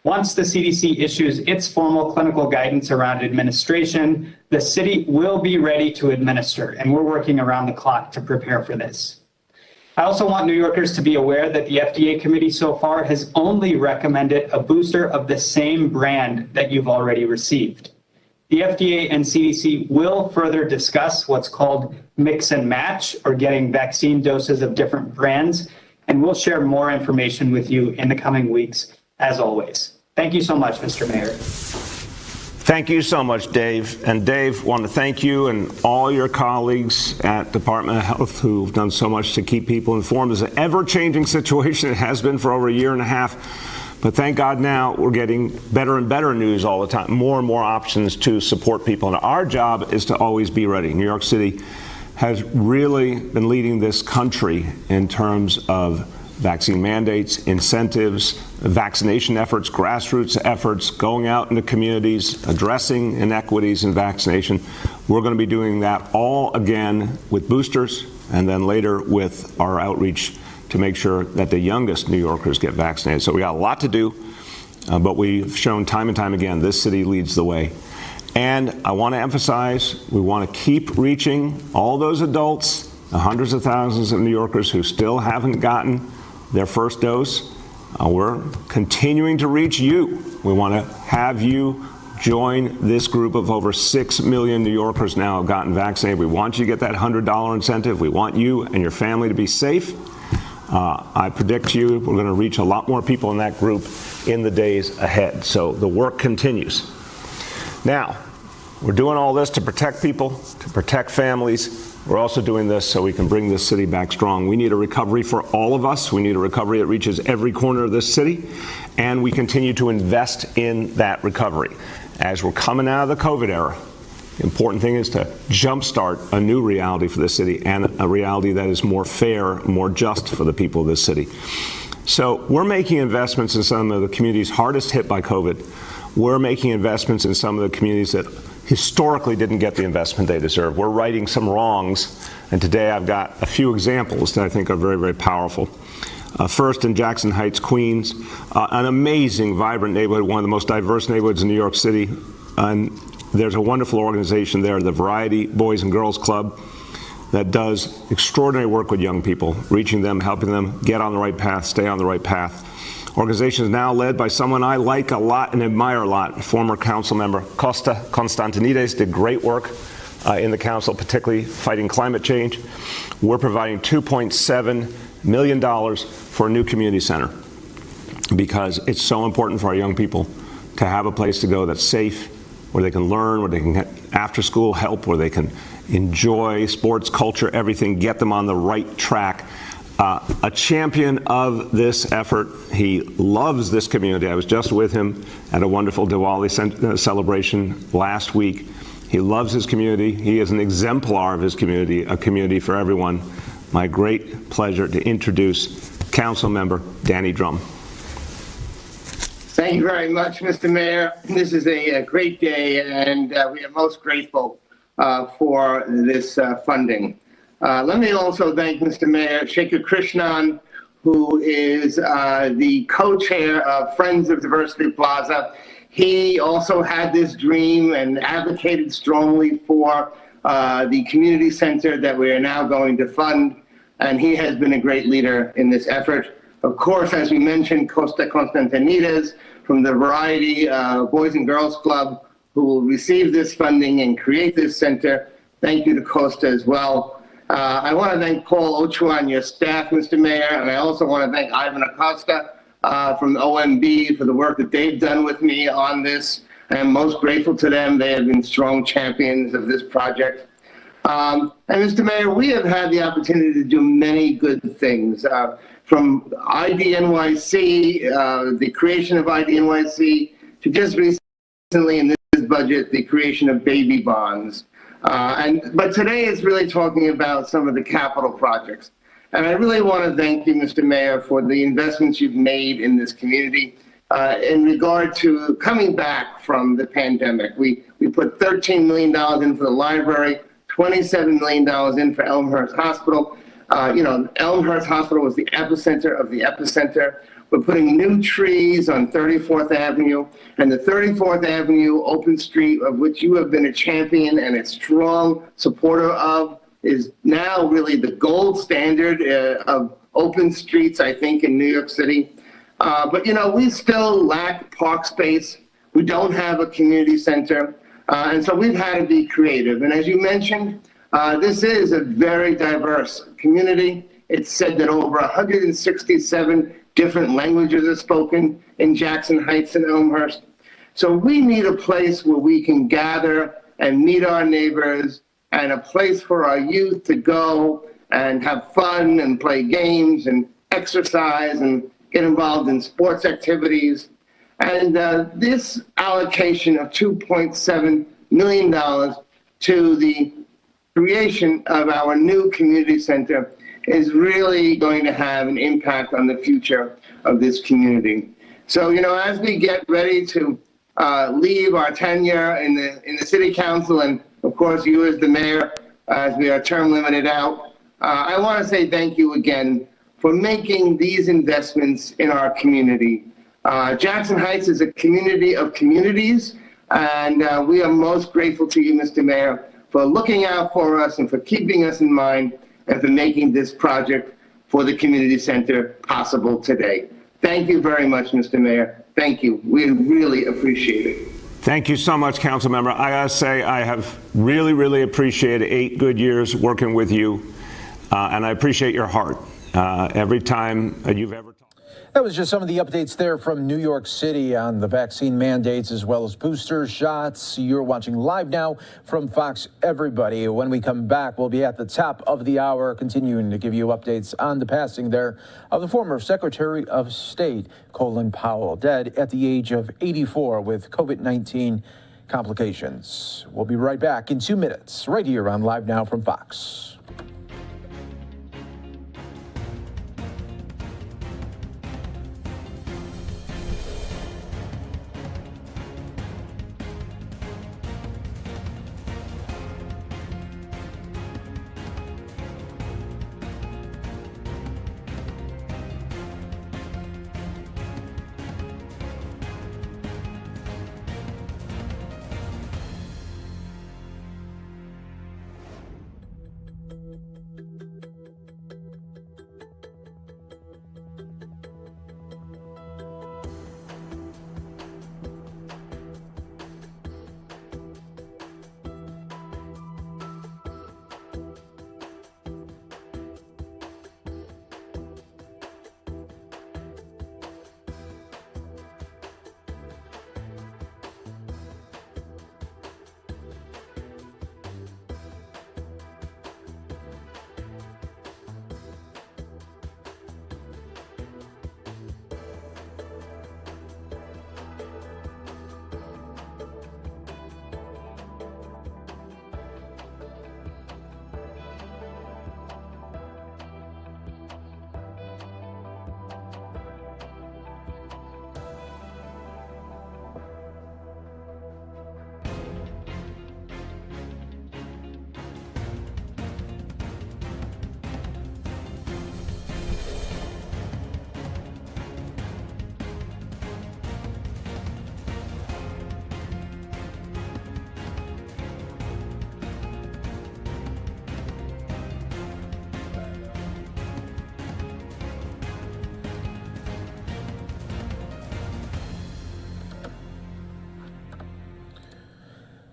Once the CDC issues its formal clinical guidance around administration, the city will be ready to administer, and we're working around the clock to prepare for this. I also want New Yorkers to be aware that the FDA committee so far has only recommended a booster of the same brand that you've already received. The FDA and CDC will further discuss what's called mix and match, or getting vaccine doses of different brands, and we'll share more information with you in the coming weeks, as always. Thank you so much, Mr. Mayor. Thank you so much, Dave. And Dave, want to thank you and all your colleagues at Department of Health who've done so much to keep people informed. It's an ever-changing situation. It has been for over a year and a half. But thank God now we're getting better and better news all the time, more and more options to support people. And our job is to always be ready. New York City has really been leading this country in terms of vaccine mandates, incentives, vaccination efforts, grassroots efforts, going out into communities, addressing inequities in vaccination. We're going to be doing that all again with boosters and then later with our outreach to make sure that the youngest New Yorkers get vaccinated. So we got a lot to do, but we've shown time and time again this city leads the way. And I want to emphasize, we want to keep reaching all those adults, the hundreds of thousands of New Yorkers who still haven't gotten their first dose. We're continuing to reach you. We want to have you join this group of over 6 million New Yorkers now have gotten vaccinated. We want you to get that $100 incentive. We want you and your family to be safe. I predict to you we're going to reach a lot more people in that group in the days ahead. So the work continues. Now, we're doing all this to protect people, to protect families. We're also doing this so we can bring this city back strong. We need a recovery for all of us. We need a recovery that reaches every corner of this city, and we continue to invest in that recovery. As we're coming out of the COVID era, the important thing is to jumpstart a new reality for this city, and a reality that is more fair, more just for the people of this city. So we're making investments in some of the communities hardest hit by COVID. We're making investments in some of the communities that historically didn't get the investment they deserve. We're righting some wrongs, and today I've got a few examples that I think are very, very powerful. First, in Jackson Heights, Queens, an amazing, vibrant neighborhood, one of the most diverse neighborhoods in New York City. And there's a wonderful organization there, the Variety Boys and Girls Club, that does extraordinary work with young people, reaching them, helping them get on the right path, stay on the right path. Organization is now led by someone I like a lot and admire a lot, former council member Costa Constantinides, did great work in the council, particularly fighting climate change. We're providing $2.7 million for a new community center because it's so important for our young people to have a place to go that's safe, where they can learn, where they can get after-school help, where they can enjoy sports, culture, everything, get them on the right track. A champion of this effort. He loves this community. I was just with him at a wonderful Diwali celebration last week. He loves his community. He is an exemplar of his community, a community for everyone. My great pleasure to introduce Council Member Danny Drum. Thank you very much, Mr. Mayor. This is a great day, and we are most grateful for this funding. Let me also thank Mr. Mayor Shekhar Krishnan, who is the co-chair of Friends of Diversity Plaza. He also had this dream and advocated strongly for the community center that we are now going to fund, and he has been a great leader in this effort. Of course, as we mentioned, Costa Constantinides from the Variety Boys and Girls Club, who will receive this funding and create this center. Thank you to Costa as well. I want to thank Paul Ochoa and your staff, Mr. Mayor, and I also want to thank Ivan Acosta from OMB for the work that they've done with me on this. I am most grateful to them. They have been strong champions of this project. And Mr. Mayor, we have had the opportunity to do many good things, from IDNYC, the creation of IDNYC, to just recently in this budget, the creation of baby bonds. But today is really talking about some of the capital projects. And I really want to thank you, Mr. Mayor, for the investments you've made in this community in regard to coming back from the pandemic. We put $13 million in for the library, $27 million in for Elmhurst Hospital. Elmhurst Hospital was the epicenter of the epicenter. We're putting new trees on 34th Avenue, and the 34th Avenue open street, of which you have been a champion and a strong supporter of, is now really the gold standard of open streets, I think, in New York City. But we still lack park space. We don't have a community center. And so we've had to be creative. And as you mentioned, this is a very diverse community. It's said that over 167 different languages are spoken in Jackson Heights and Elmhurst. So we need a place where we can gather and meet our neighbors, and a place for our youth to go and have fun and play games and exercise and get involved in sports activities. And this allocation of $2.7 million to the creation of our new community center is really going to have an impact on the future of this community. So, as we get ready to leave our tenure in the city council, and of course you as the mayor, as we are term limited out, I want to say thank you again for making these investments in our community. Jackson Heights is a community of communities, and we are most grateful to you, Mr. Mayor, for looking out for us and for keeping us in mind and for making this project for the community center possible today. Thank you very much, Mr. Mayor. Thank you. We really appreciate it. Thank you so much, Council Member. I gotta say, I have really appreciated 8 good years working with you, and I appreciate your heart every time you've ever talked. That was just some of the updates there from New York City on the vaccine mandates as well as booster shots. You're watching Live Now from Fox, everybody. When we come back, we'll be at the top of the hour, continuing to give you updates on the passing there of the former Secretary of State, Colin Powell, dead at the age of 84 with COVID-19 complications. We'll be right back in 2 minutes, right here on Live Now from Fox.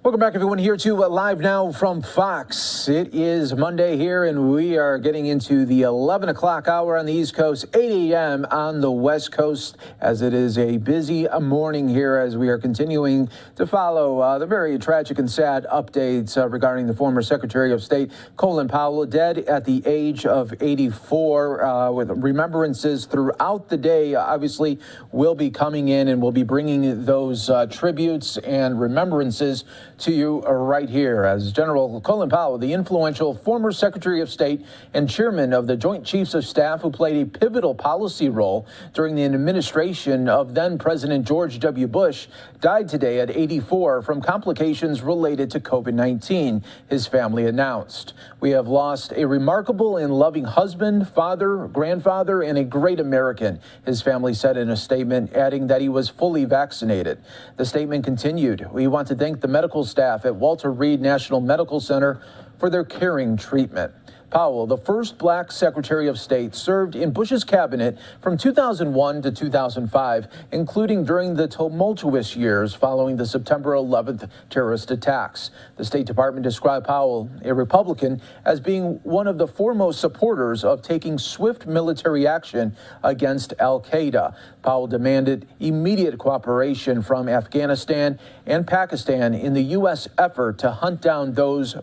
Welcome back, everyone, here to Live Now from Fox. It is Monday here, and we are getting into the 11 o'clock hour on the East Coast, 8 a.m. on the West Coast, as it is a busy morning here as we are continuing to follow the very tragic and sad updates regarding the former Secretary of State, Colin Powell, dead at the age of 84, with remembrances throughout the day. Obviously, we'll be coming in and we'll be bringing those tributes and remembrances to you right here as General Colin Powell, the influential former Secretary of State and chairman of the Joint Chiefs of Staff, who played a pivotal policy role during the administration of then President George W. Bush, died today at 84 from complications related to COVID-19, his family announced. We have lost a remarkable and loving husband, father, grandfather, and a great American, his family said in a statement, adding that he was fully vaccinated. The statement continued, "We want to thank the medical staff at Walter Reed National Medical Center for their caring treatment." Powell, the first black Secretary of State, served in Bush's cabinet from 2001 to 2005, including during the tumultuous years following the September 11th terrorist attacks. The State Department described Powell, a Republican, as being one of the foremost supporters of taking swift military action against al-Qaeda. Powell demanded immediate cooperation from Afghanistan and Pakistan in the U.S. effort to hunt down those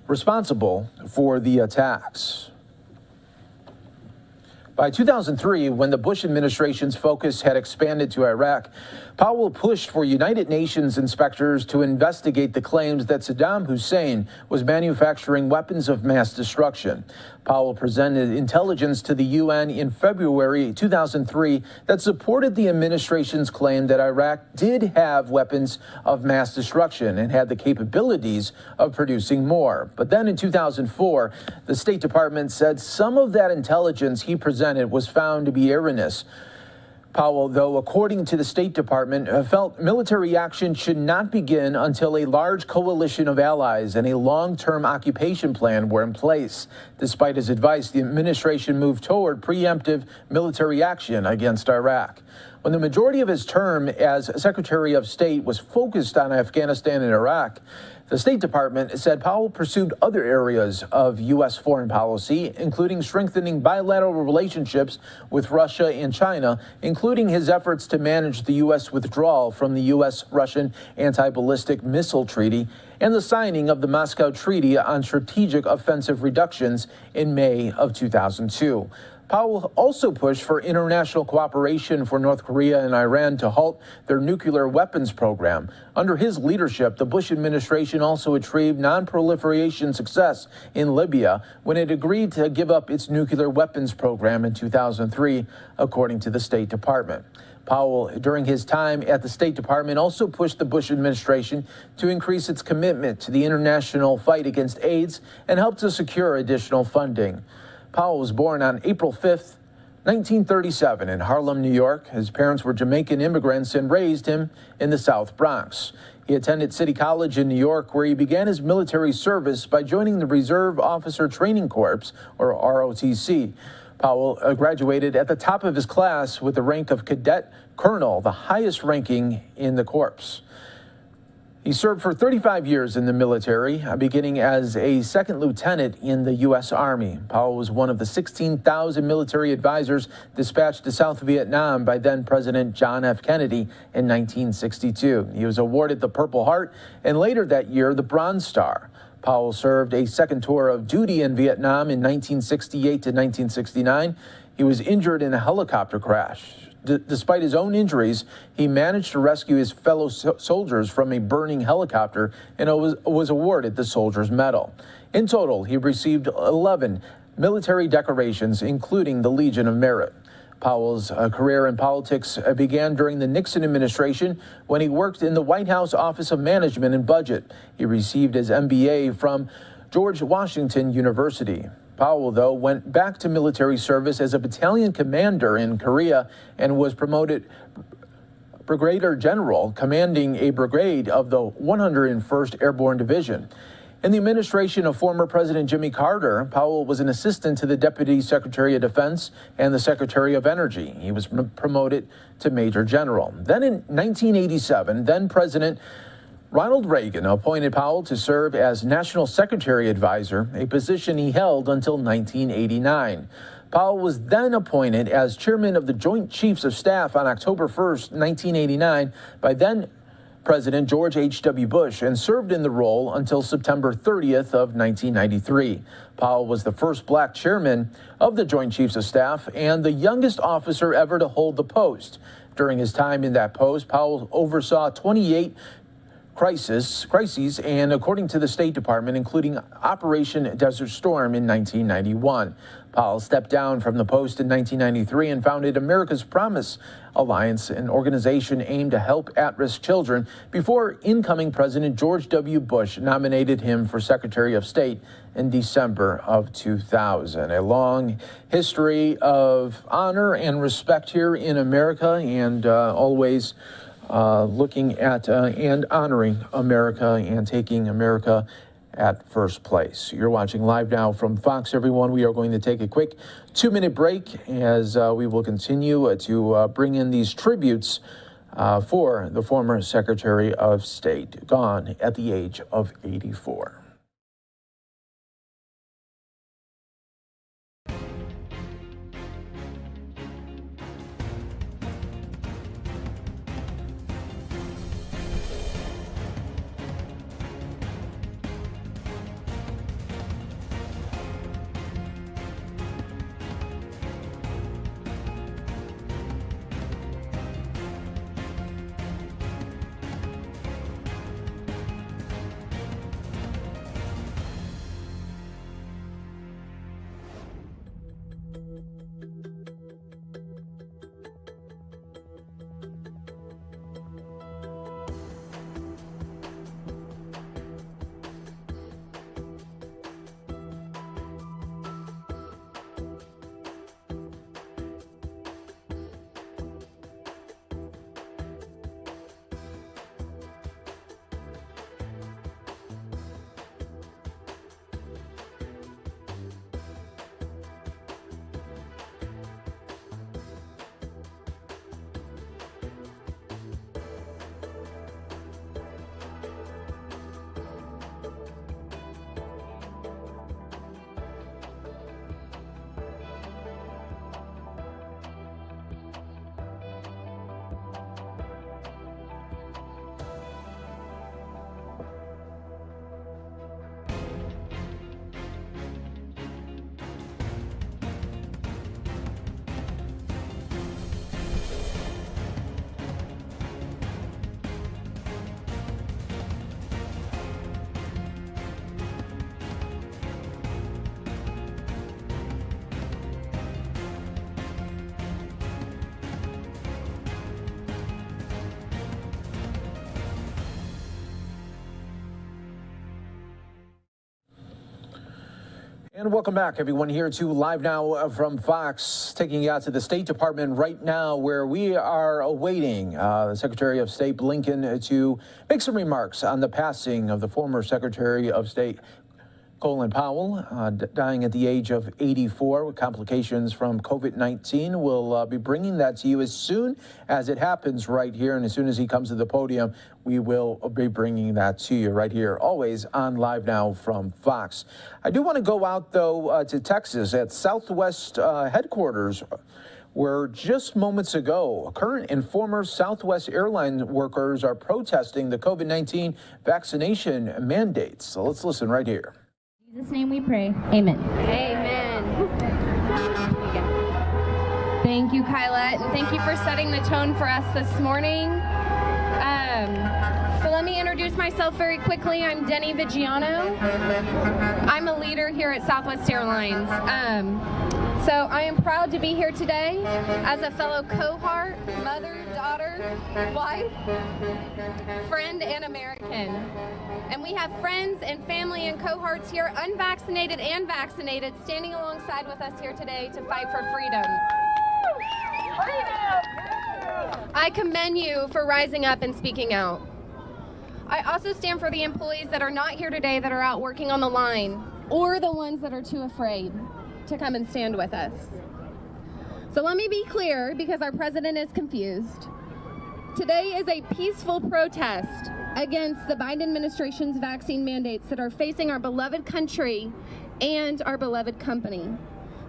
responsible for the attacks. By 2003, when the Bush administration's focus had expanded to Iraq, Powell pushed for United Nations inspectors to investigate the claims that Saddam Hussein was manufacturing weapons of mass destruction. Powell presented intelligence to the UN in February 2003 that supported the administration's claim that Iraq did have weapons of mass destruction and had the capabilities of producing more. But then in 2004, the State Department said some of that intelligence he presented was found to be erroneous. Powell, though, according to the State Department, felt military action should not begin until a large coalition of allies and a long-term occupation plan were in place. Despite his advice, the administration moved toward preemptive military action against Iraq. When the majority of his term as Secretary of State was focused on Afghanistan and Iraq, the State Department said Powell pursued other areas of U.S. foreign policy, including strengthening bilateral relationships with Russia and China, including his efforts to manage the U.S. withdrawal from the U.S.-Russian anti-ballistic missile treaty and the signing of the Moscow Treaty on Strategic Offensive Reductions in May of 2002. Powell also pushed for international cooperation for North Korea and Iran to halt their nuclear weapons program. Under his leadership, the Bush administration also achieved non-proliferation success in Libya when it agreed to give up its nuclear weapons program in 2003, according to the State Department. Powell, during his time at the State Department, also pushed the Bush administration to increase its commitment to the international fight against AIDS and help to secure additional funding. Powell was born on April 5th, 1937 in Harlem, New York. His parents were Jamaican immigrants and raised him in the South Bronx. He attended City College in New York, where he began his military service by joining the Reserve Officer Training Corps, or ROTC. Powell graduated at the top of his class with the rank of Cadet Colonel, the highest ranking in the Corps. He served for 35 years in the military, beginning as a second lieutenant in the U.S. Army. Powell was one of the 16,000 military advisors dispatched to South Vietnam by then-President John F. Kennedy in 1962. He was awarded the Purple Heart and later that year the Bronze Star. Powell served a second tour of duty in Vietnam in 1968 to 1969. He was injured in a helicopter crash. Despite his own injuries, he managed to rescue his fellow soldiers from a burning helicopter and was awarded the Soldier's Medal. In total, he received 11 military decorations, including the Legion of Merit. Powell's career in politics began during the Nixon administration when he worked in the White House Office of Management and Budget. He received his MBA from George Washington University. Powell, though, went back to military service as a battalion commander in Korea and was promoted brigadier general, commanding a brigade of the 101st Airborne Division. In the administration of former President Jimmy Carter, Powell was an assistant to the Deputy Secretary of Defense and the Secretary of Energy. He was promoted to Major General. Then in 1987, then-President Ronald Reagan appointed Powell to serve as National Secretary Advisor, a position he held until 1989. Powell was then appointed as chairman of the Joint Chiefs of Staff on October 1st, 1989, by then-President George H.W. Bush and served in the role until September 30th of 1993. Powell was the first black chairman of the Joint Chiefs of Staff and the youngest officer ever to hold the post. During his time in that post, Powell oversaw 28 crises, and according to the State Department, including Operation Desert Storm in 1991. Powell stepped down from the post in 1993 and founded America's Promise Alliance, an organization aimed to help at-risk children, before incoming President George W. Bush nominated him for Secretary of State in December of 2000. A long history of honor and respect here in America, and always looking at and honoring America and taking America at first place. You're watching Live Now from Fox, everyone. We are going to take a quick 2-minute break as we will continue to bring in these tributes for the former Secretary of State, gone at the age of 84. And welcome back, everyone, here to Live Now from Fox, taking you out to the State Department right now, where we are awaiting the Secretary of State Blinken to make some remarks on the passing of the former Secretary of State Colin Powell, dying at the age of 84 with complications from COVID-19. We'll be bringing that to you as soon as it happens right here. And as soon as he comes to the podium, we will be bringing that to you right here, always on Live Now from Fox. I do want to go out, though, to Texas at Southwest headquarters, where just moments ago, current and former Southwest airline workers are protesting the COVID-19 vaccination mandates. So let's listen right here. In Jesus' name we pray. Amen. Amen. Thank you, Kyla, and thank you for setting the tone for us this morning. So let me introduce myself very quickly. I'm Denny Vigiano. I'm a leader here at Southwest Airlines. So I am proud to be here today as a fellow cohort, mother, daughter, wife, friend, and American. And we have friends and family and cohorts here, unvaccinated and vaccinated, standing alongside with us here today to fight for freedom. I commend you for rising up and speaking out. I also stand for the employees that are not here today, that are out working on the line, or the ones that are too afraid to come and stand with us. So let me be clear, because our president is confused. Today is a peaceful protest against the Biden administration's vaccine mandates that are facing our beloved country and our beloved company.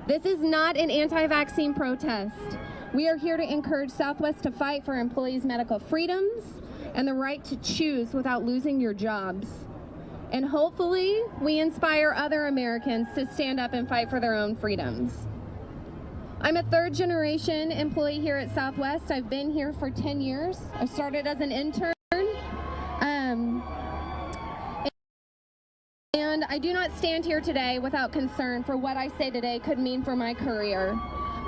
This is not an anti-vaccine protest. We are here to encourage Southwest to fight for employees' medical freedoms and the right to choose without losing your jobs. And hopefully, we inspire other Americans to stand up and fight for their own freedoms. I'm a third-generation employee here at Southwest. I've been here for 10 years. I started as an intern. And I do not stand here today without concern for what I say today could mean for my career.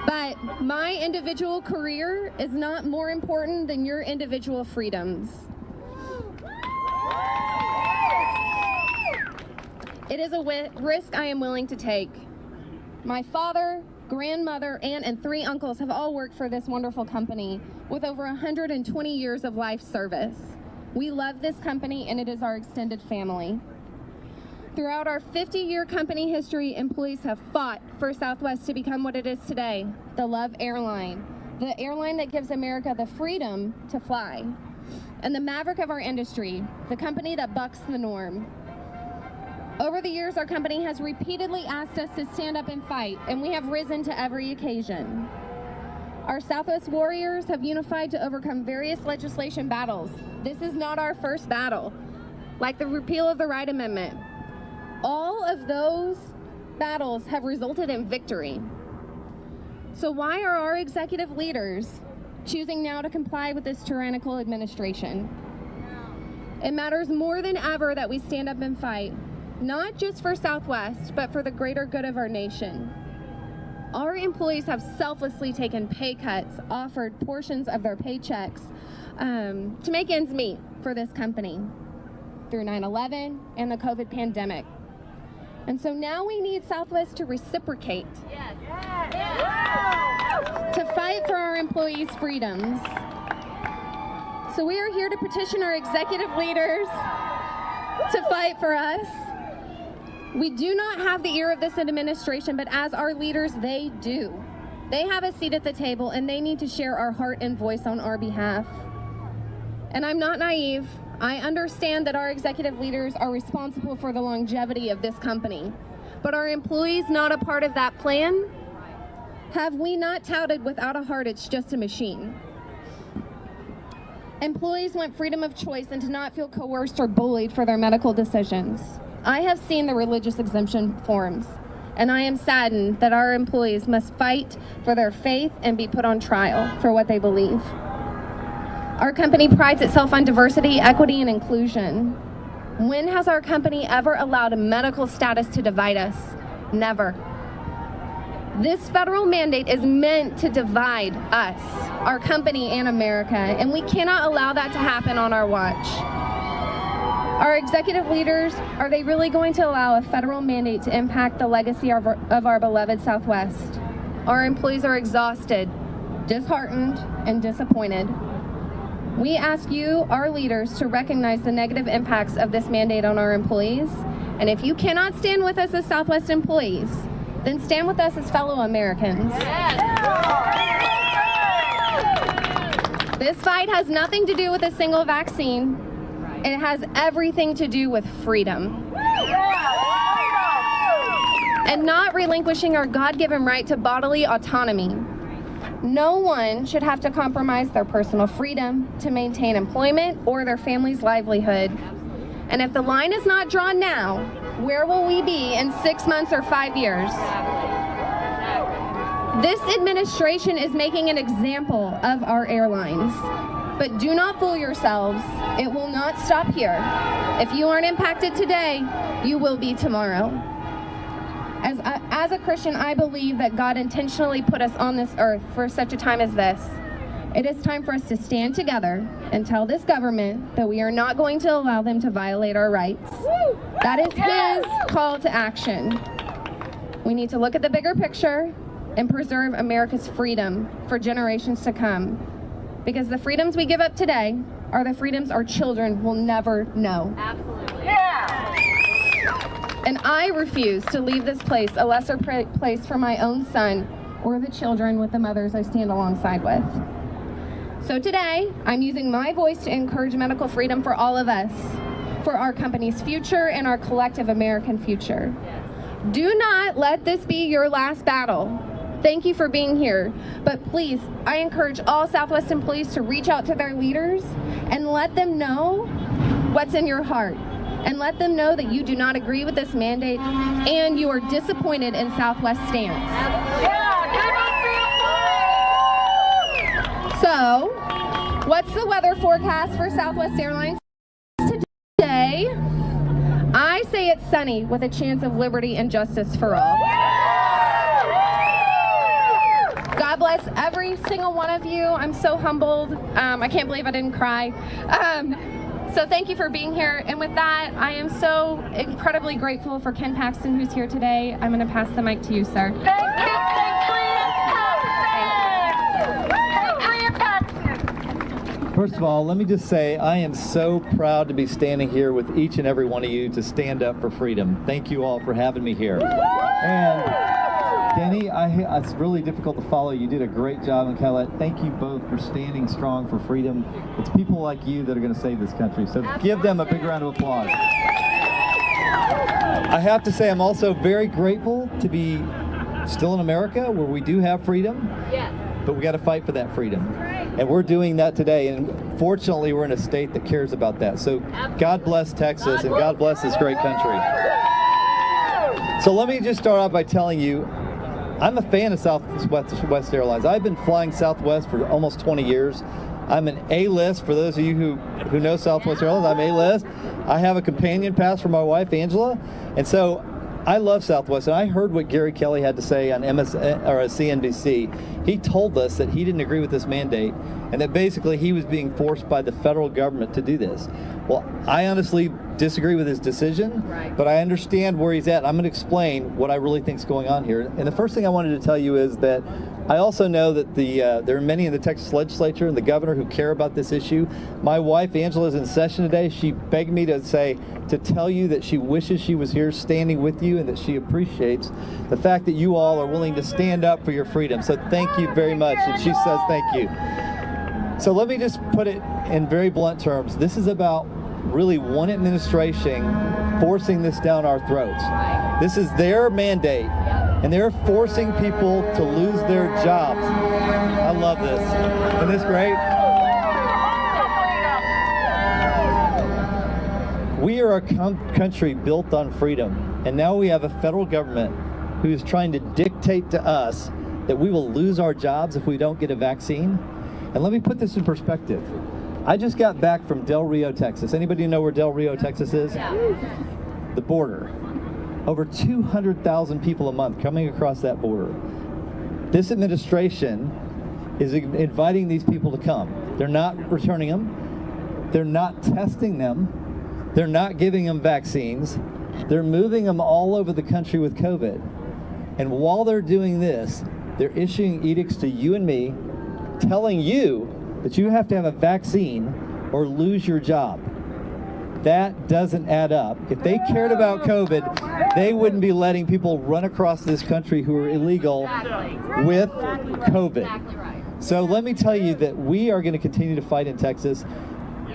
But my individual career is not more important than your individual freedoms. It is a risk I am willing to take. My father, grandmother, aunt, and 3 uncles have all worked for this wonderful company with over 120 years of life service. We love this company, and it is our extended family. Throughout our 50-year company history, employees have fought for Southwest to become what it is today, the Love Airline, the airline that gives America the freedom to fly, and the maverick of our industry, the company that bucks the norm. Over the years, our company has repeatedly asked us to stand up and fight, and we have risen to every occasion. Our Southwest warriors have unified to overcome various legislation battles. This is not our first battle, like the repeal of the Right Amendment. All of those battles have resulted in victory. So why are our executive leaders choosing now to comply with this tyrannical administration? It matters more than ever that we stand up and fight, not just for Southwest, but for the greater good of our nation. Our employees have selflessly taken pay cuts, offered portions of their paychecks to make ends meet for this company through 9/11 and the COVID pandemic. And so now we need Southwest to reciprocate, to fight for our employees' freedoms. So we are here to petition our executive leaders to fight for us. We do not have the ear of this administration, but as our leaders, they do. They have a seat at the table, and they need to share our heart and voice on our behalf. And I'm not naive. I understand that our executive leaders are responsible for the longevity of this company. But are employees not a part of that plan? Have we not touted without a heart, it's just a machine? Employees want freedom of choice and to not feel coerced or bullied for their medical decisions. I have seen the religious exemption forms, and I am saddened that our employees must fight for their faith and be put on trial for what they believe. Our company prides itself on diversity, equity, and inclusion. When has our company ever allowed a medical status to divide us? Never. This federal mandate is meant to divide us, our company, and America, and we cannot allow that to happen on our watch. Our executive leaders, are they really going to allow a federal mandate to impact the legacy of our beloved Southwest? Our employees are exhausted, disheartened, and disappointed. We ask you, our leaders, to recognize the negative impacts of this mandate on our employees. And if you cannot stand with us as Southwest employees, then stand with us as fellow Americans. This fight has nothing to do with a single vaccine. It has everything to do with freedom. And not relinquishing our God-given right to bodily autonomy. No one should have to compromise their personal freedom to maintain employment or their family's livelihood. And if the line is not drawn now, where will we be in 6 months or 5 years? This administration is making an example of our airlines. But do not fool yourselves. It will not stop here. If you aren't impacted today, you will be tomorrow. As a Christian, I believe that God intentionally put us on this earth for such a time as this. It is time for us to stand together and tell this government that we are not going to allow them to violate our rights. That is his call to action. We need to look at the bigger picture and preserve America's freedom for generations to come. Because the freedoms we give up today are the freedoms our children will never know. Absolutely. Yeah. And I refuse to leave this place a lesser place for my own son or the children with the mothers I stand alongside with. So today, I'm using my voice to encourage medical freedom for all of us, for our company's future and our collective American future. Do not let this be your last battle. Thank you for being here, but please, I encourage all Southwest employees to reach out to their leaders and let them know what's in your heart. And let them know that you do not agree with this mandate and you are disappointed in Southwest's stance. So, what's the weather forecast for Southwest Airlines today? I say it's sunny with a chance of liberty and justice for all. God bless every single one of you. I'm so humbled. I can't believe I didn't cry. So thank you for being here. And with that, I am so incredibly grateful for Ken Paxton, who's here today. I'm going to pass the mic to you, sir. First of all, let me just say I am so proud to be standing here with each and every one of you to stand up for freedom. Thank you all for having me here. And Denny, it's really difficult to follow. You did a great job, and Colette, thank you both for standing strong for freedom. It's people like you that are going to save this country, so give them a big round of applause. I have to say I'm also very grateful to be still in America where we do have freedom, but we got to fight for that freedom. And we're doing that today, and fortunately we're in a state that cares about that. So God bless Texas, and God bless this great country. So let me just start off by telling you, I'm a fan of Southwest Airlines. I've been flying Southwest for almost 20 years. I'm an A-list. For those of you who know Southwest Airlines, I'm A-list. I have a companion pass for my wife, Angela. And so I love Southwest. And I heard what Gary Kelly had to say on CNBC. He told us that he didn't agree with this mandate and that basically he was being forced by the federal government to do this. Well, I honestly disagree with his decision, but I understand where he's at. I'm going to explain what I really think is going on here. And the first thing I wanted to tell you is that I also know that there are many in the Texas legislature and the governor who care about this issue. My wife, Angela, is in session today. She begged me to tell you that she wishes she was here standing with you and that she appreciates the fact that you all are willing to stand up for your freedom. So thank you very much. And she says thank you. So let me just put it in very blunt terms. This is about really one administration forcing this down our throats. This is their mandate, and they're forcing people to lose their jobs. I love this. Isn't this great? We are a country built on freedom, and now we have a federal government who is trying to dictate to us that we will lose our jobs if we don't get a vaccine. And let me put this in perspective. I just got back from Del Rio, Texas. Anybody know where Del Rio, Texas is? Yeah. The border. Over 200,000 people a month coming across that border. This administration is inviting these people to come. They're not returning them. They're not testing them. They're not giving them vaccines. They're moving them all over the country with COVID. And while they're doing this, they're issuing edicts to you and me, telling you that you have to have a vaccine or lose your job. That doesn't add up. If they cared about COVID, they wouldn't be letting people run across this country who are illegal with COVID. So let me tell you that we are going to continue to fight in Texas.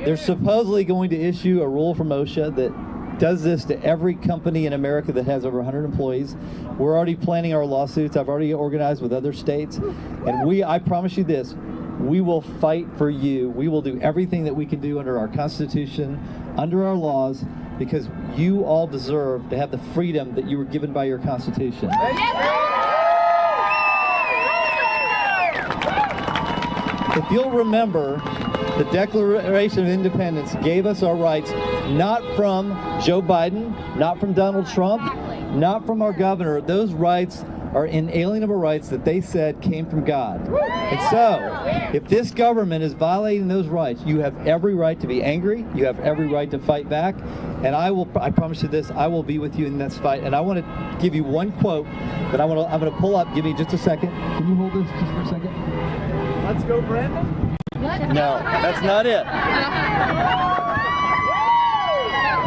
They're supposedly going to issue a rule from OSHA that does this to every company in America that has over 100 employees. We're already planning our lawsuits. I've already organized with other states. And I promise you this, we will fight for you. We will do everything that we can do under our Constitution, under our laws, because you all deserve to have the freedom that you were given by your Constitution. If you'll remember, the Declaration of Independence gave us our rights not from Joe Biden, not from Donald Trump, not from our governor. Those rights are inalienable rights that they said came from God. And so, if this government is violating those rights, you have every right to be angry, you have every right to fight back, and I promise you this, I will be with you in this fight. And I want to give you one quote that I'm going to pull up. Give me just a second. Can you hold this just for a second? Let's go, Brandon. No, that's not it.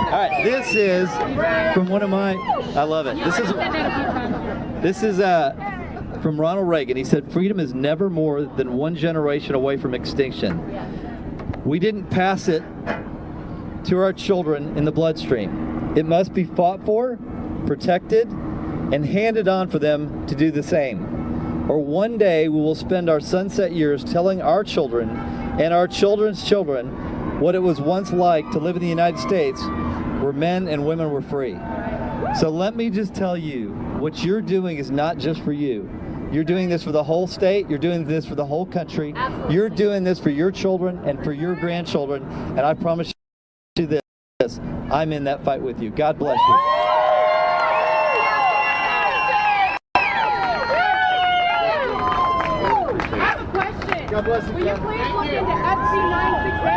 All right, this is from one of my, I love it. This is from Ronald Reagan. He said, freedom is never more than one generation away from extinction. We didn't pass it to our children in the bloodstream. It must be fought for, protected, and handed on for them to do the same. Or one day we will spend our sunset years telling our children and our children's children what it was once like to live in the United States where men and women were free. So let me just tell you, what you're doing is not just for you. You're doing this for the whole state. You're doing this for the whole country. Absolutely. You're doing this for your children and for your grandchildren. And I promise you this, I'm in that fight with you. God bless you. God bless you. Will you please look into SB 968?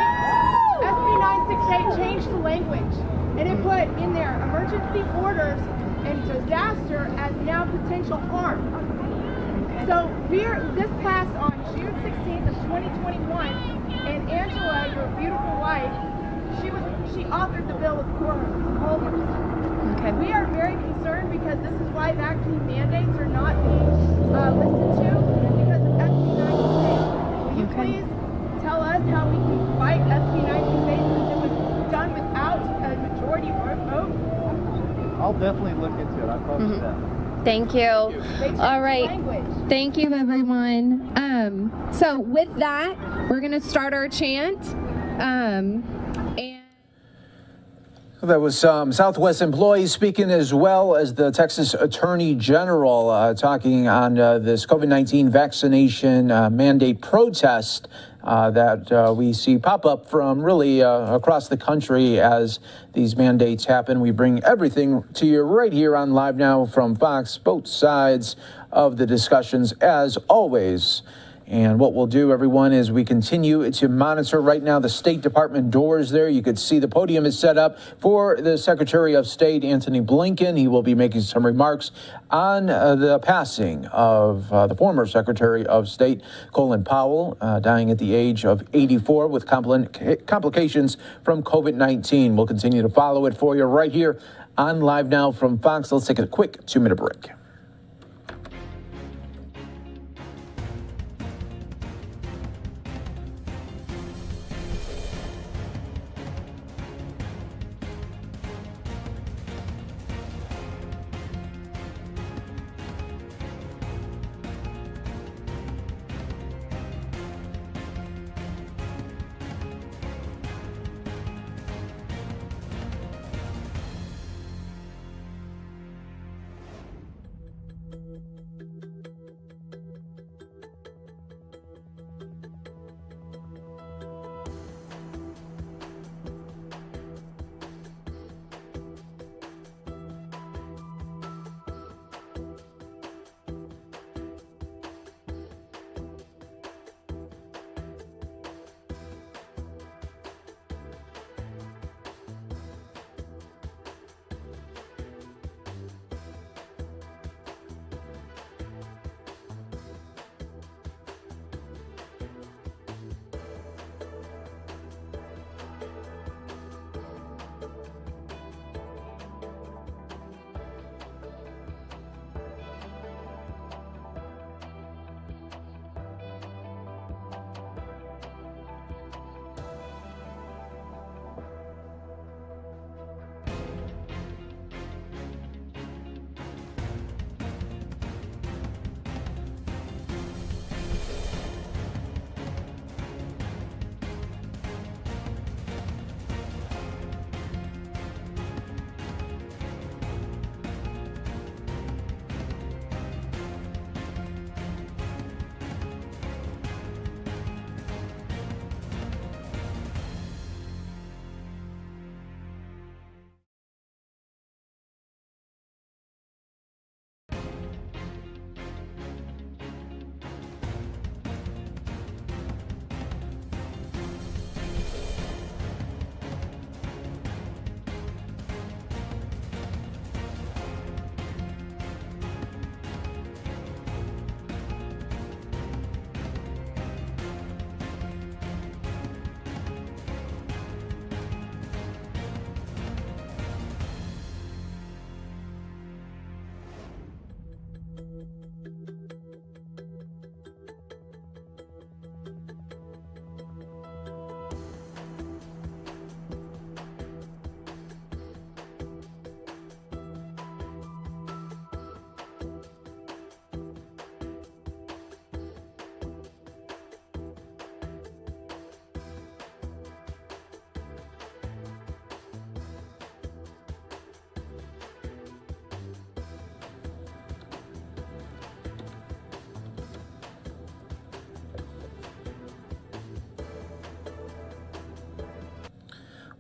SB 968 changed the language, and it put in there emergency orders and disaster as now potential harm. So this passed on June 16th of 2021, and Angela, your beautiful wife, she authored the bill with holders. Okay. We are very concerned because this is why vaccine mandates are not being listened to because of SB 968. Will you please tell us how we can fight SB 968 since it was done without a majority vote? I'll definitely look into it. I promise you that. Thank you. All right. Thank you, everyone. So with that, we're going to start our chant. That was some Southwest employees speaking, as well as the Texas Attorney General talking on this COVID-19 vaccination mandate protest that we see pop up from really across the country as these mandates happen. We bring everything to you right here on Live Now from Fox, both sides of the discussions as always. And what we'll do, everyone, is we continue to monitor right now the State Department doors there. You could see the podium is set up for the Secretary of State, Antony Blinken. He will be making some remarks on the passing of the former Secretary of State, Colin Powell, dying at the age of 84 with complications from COVID-19. We'll continue to follow it for you right here on Live Now from Fox. Let's take a quick 2-minute break.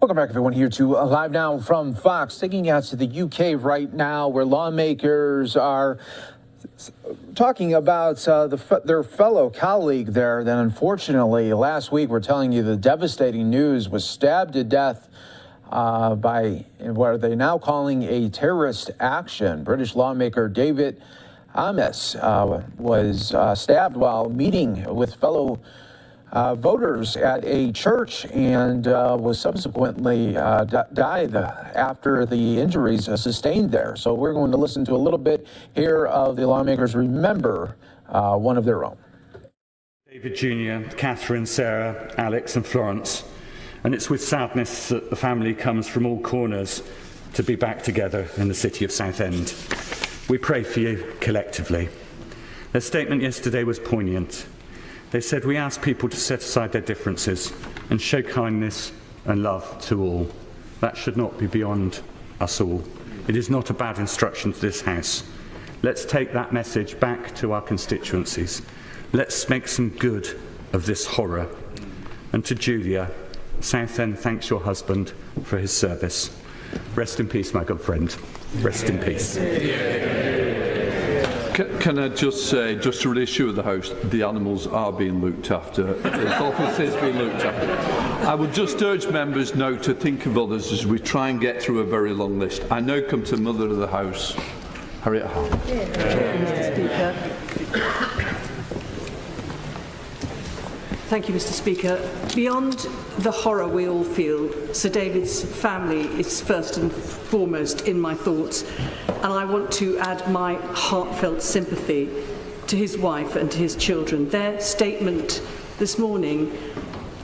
Welcome back, everyone, here to Live Now from Fox. Taking out to the UK right now, where lawmakers are talking about their fellow colleague there. Then, unfortunately, last week, we're telling you the devastating news, was stabbed to death by what they're now calling a terrorist action. British lawmaker David Amis was stabbed while meeting with fellow voters at a church and was subsequently died after the injuries sustained there. So we're going to listen to a little bit here of the lawmakers remember one of their own. David Jr., Catherine, Sarah, Alex and Florence. And it's with sadness that the family comes from all corners to be back together in the city of Southend. We pray for you collectively. Their statement yesterday was poignant. They said, we ask people to set aside their differences and show kindness and love to all. That should not be beyond us all. It is not a bad instruction to this House. Let's take that message back to our constituencies. Let's make some good of this horror. And to Julia, Southend thanks your husband for his service. Rest in peace, my good friend. Rest in peace. Can I just say, just to reassure the House, the animals are being looked after. The office is being looked after. I would just urge members now to think of others as we try and get through a very long list. I now come to Mother of the House, Harriet Hart. Mr. Speaker. Thank you, Mr. Speaker. Beyond the horror we all feel, Sir David's family is first and foremost in my thoughts, and I want to add my heartfelt sympathy to his wife and to his children. Their statement this morning,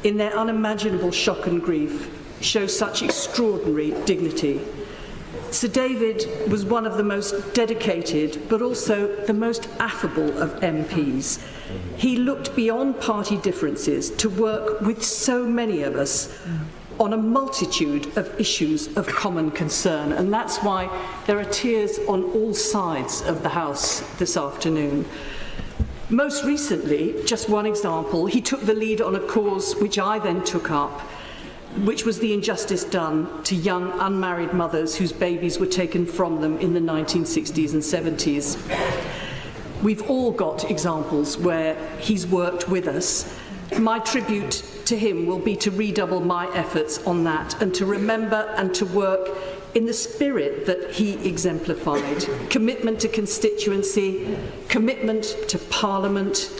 in their unimaginable shock and grief, shows such extraordinary dignity. Sir David was one of the most dedicated, but also the most affable of MPs. He looked beyond party differences to work with so many of us on a multitude of issues of common concern, and that's why there are tears on all sides of the House this afternoon. Most recently, just one example, he took the lead on a cause which I then took up, which was the injustice done to young unmarried mothers whose babies were taken from them in the 1960s and 70s. We've all got examples where he's worked with us. My tribute to him will be to redouble my efforts on that and to remember and to work in the spirit that he exemplified. Commitment to constituency, commitment to Parliament,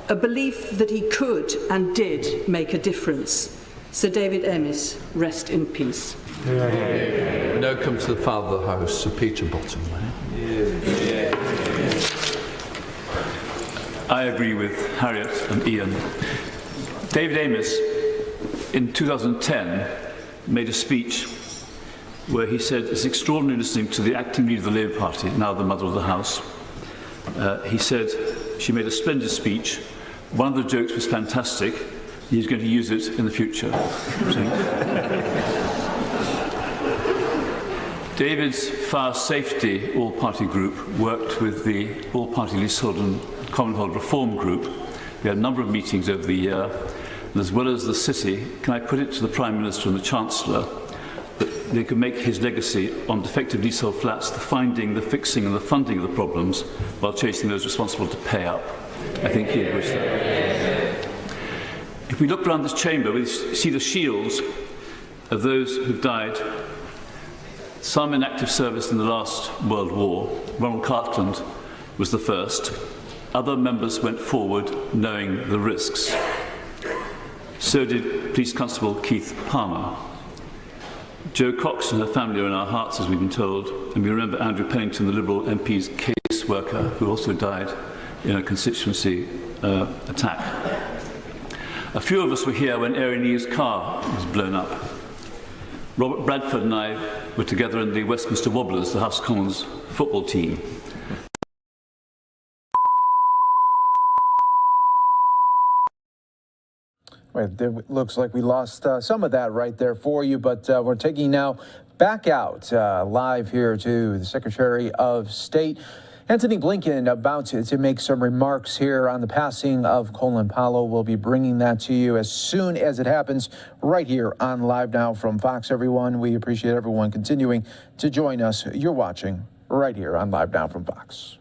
a belief that he could and did make a difference. Sir David Amis, rest in peace. Now come to the Father of the House, Sir Peter Bottom. I agree with Harriet and Ian. David Amis, in 2010, made a speech where he said, it's extraordinary listening to the acting leader of the Labour Party, now the Mother of the House. He said, she made a splendid speech. One of the jokes was fantastic. He's going to use it in the future. David's fire safety all-party group worked with the all-party leasehold and commonhold reform group. We had a number of meetings over the year, and as well as the city, can I put it to the Prime Minister and the Chancellor that they could make his legacy on defective leasehold flats the finding, the fixing and the funding of the problems while chasing those responsible to pay up. I think he would wish that. If we look around this chamber, we see the shields of those who've died, some in active service in the last World War. Ronald Cartland was the first. Other members went forward knowing the risks. So did Police Constable Keith Palmer. Jo Cox and her family are in our hearts, as we've been told, and we remember Andrew Pennington, the Liberal MP's caseworker, who also died in a constituency attack. A few of us were here when Erin Eve's car was blown up. Robert Bradford and I were together in the Westminster Wobblers, the House of Commons football team. Right, it looks like we lost some of that right there for you, but we're taking now back out live here to the Secretary of State. Anthony Blinken about to make some remarks here on the passing of Colin Powell. We'll be bringing that to you as soon as it happens right here on Live Now from Fox, everyone. We appreciate everyone continuing to join us. You're watching right here on Live Now from Fox.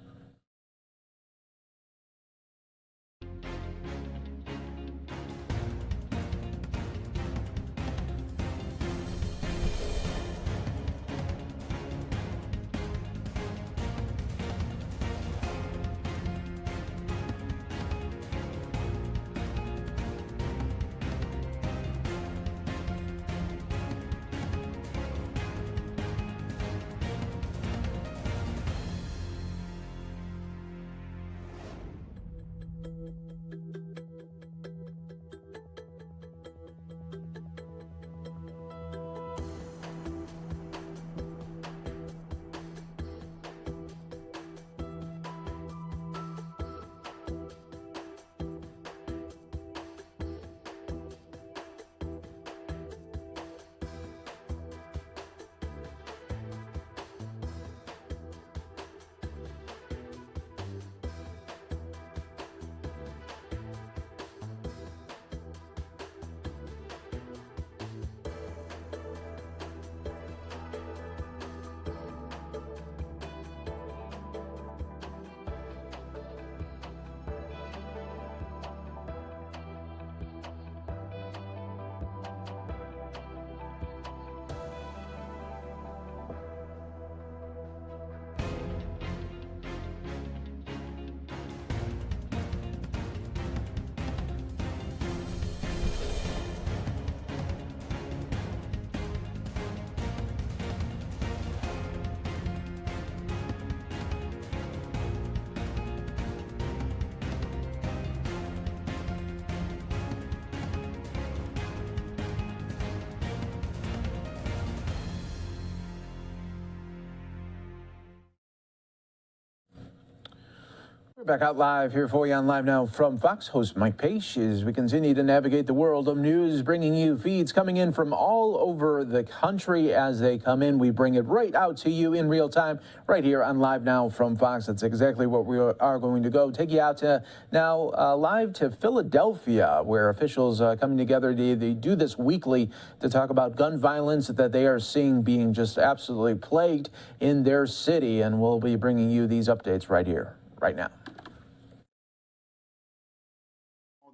We're back out live here for you on Live Now from Fox. Host Mike Page as we continue to navigate the world of news, bringing you feeds coming in from all over the country. As they come in, we bring it right out to you in real time right here on Live Now from Fox. That's exactly what we are going to go. Take you out to now live to Philadelphia, where officials coming together. They do this weekly to talk about gun violence that they are seeing being just absolutely plagued in their city. And we'll be bringing you these updates right here, right now.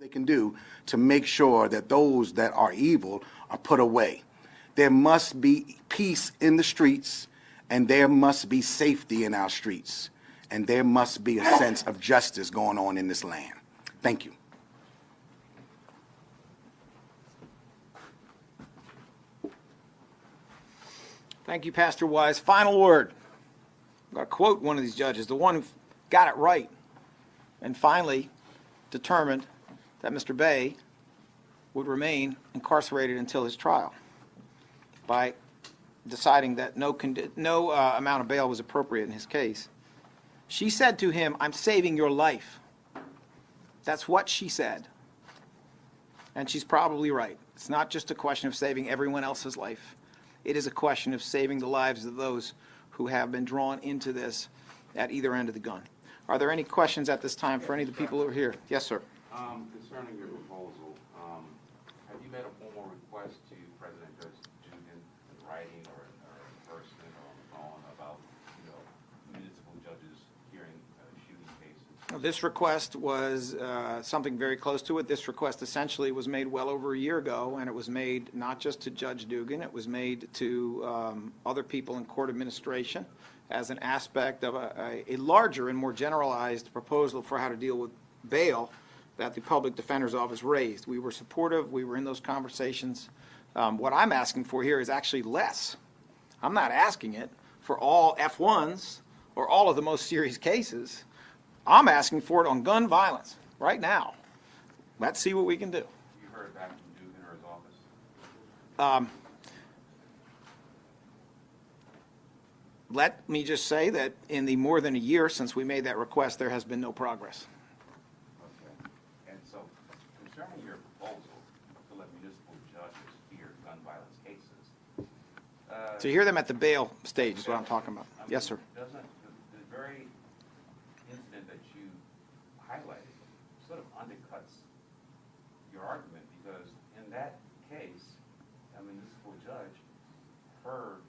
They can do to make sure that those that are evil are put away. There must be peace in the streets, and there must be safety in our streets, and there must be a sense of justice going on in this land. Thank you. Thank you, Pastor Wise. Final word. I'm going to quote one of these judges, the one who got it right and finally determined that Mr. Bay would remain incarcerated until his trial by deciding that no amount of bail was appropriate in his case. She said to him, "I'm saving your life." That's what she said. And she's probably right. It's not just a question of saving everyone else's life. It is a question of saving the lives of those who have been drawn into this at either end of the gun. Are there any questions at this time for any of the people who are here? Yes, sir. Concerning your proposal, have you made a formal request to President Dugan in writing or in person or on the phone about, municipal judges hearing shooting cases? This request was something very close to it. This request essentially was made well over a year ago, and it was made not just to Judge Dugan, it was made to other people in court administration as an aspect of a larger and more generalized proposal for how to deal with bail that the Public Defender's Office raised. We were supportive. We were in those conversations. What I'm asking for here is actually less. I'm not asking it for all F1s or all of the most serious cases. I'm asking for it on gun violence right now. Let's see what we can do. You heard back from Dugan or his office? Let me just say that in the more than a year since we made that request, there has been no progress. Okay. And so, concerning your proposal to let municipal judges hear gun violence cases, To hear them at the bail stage is what I'm talking about. Yes, sir. Doesn't the very incident that you highlighted sort of undercuts your argument, because in that case, a municipal judge heard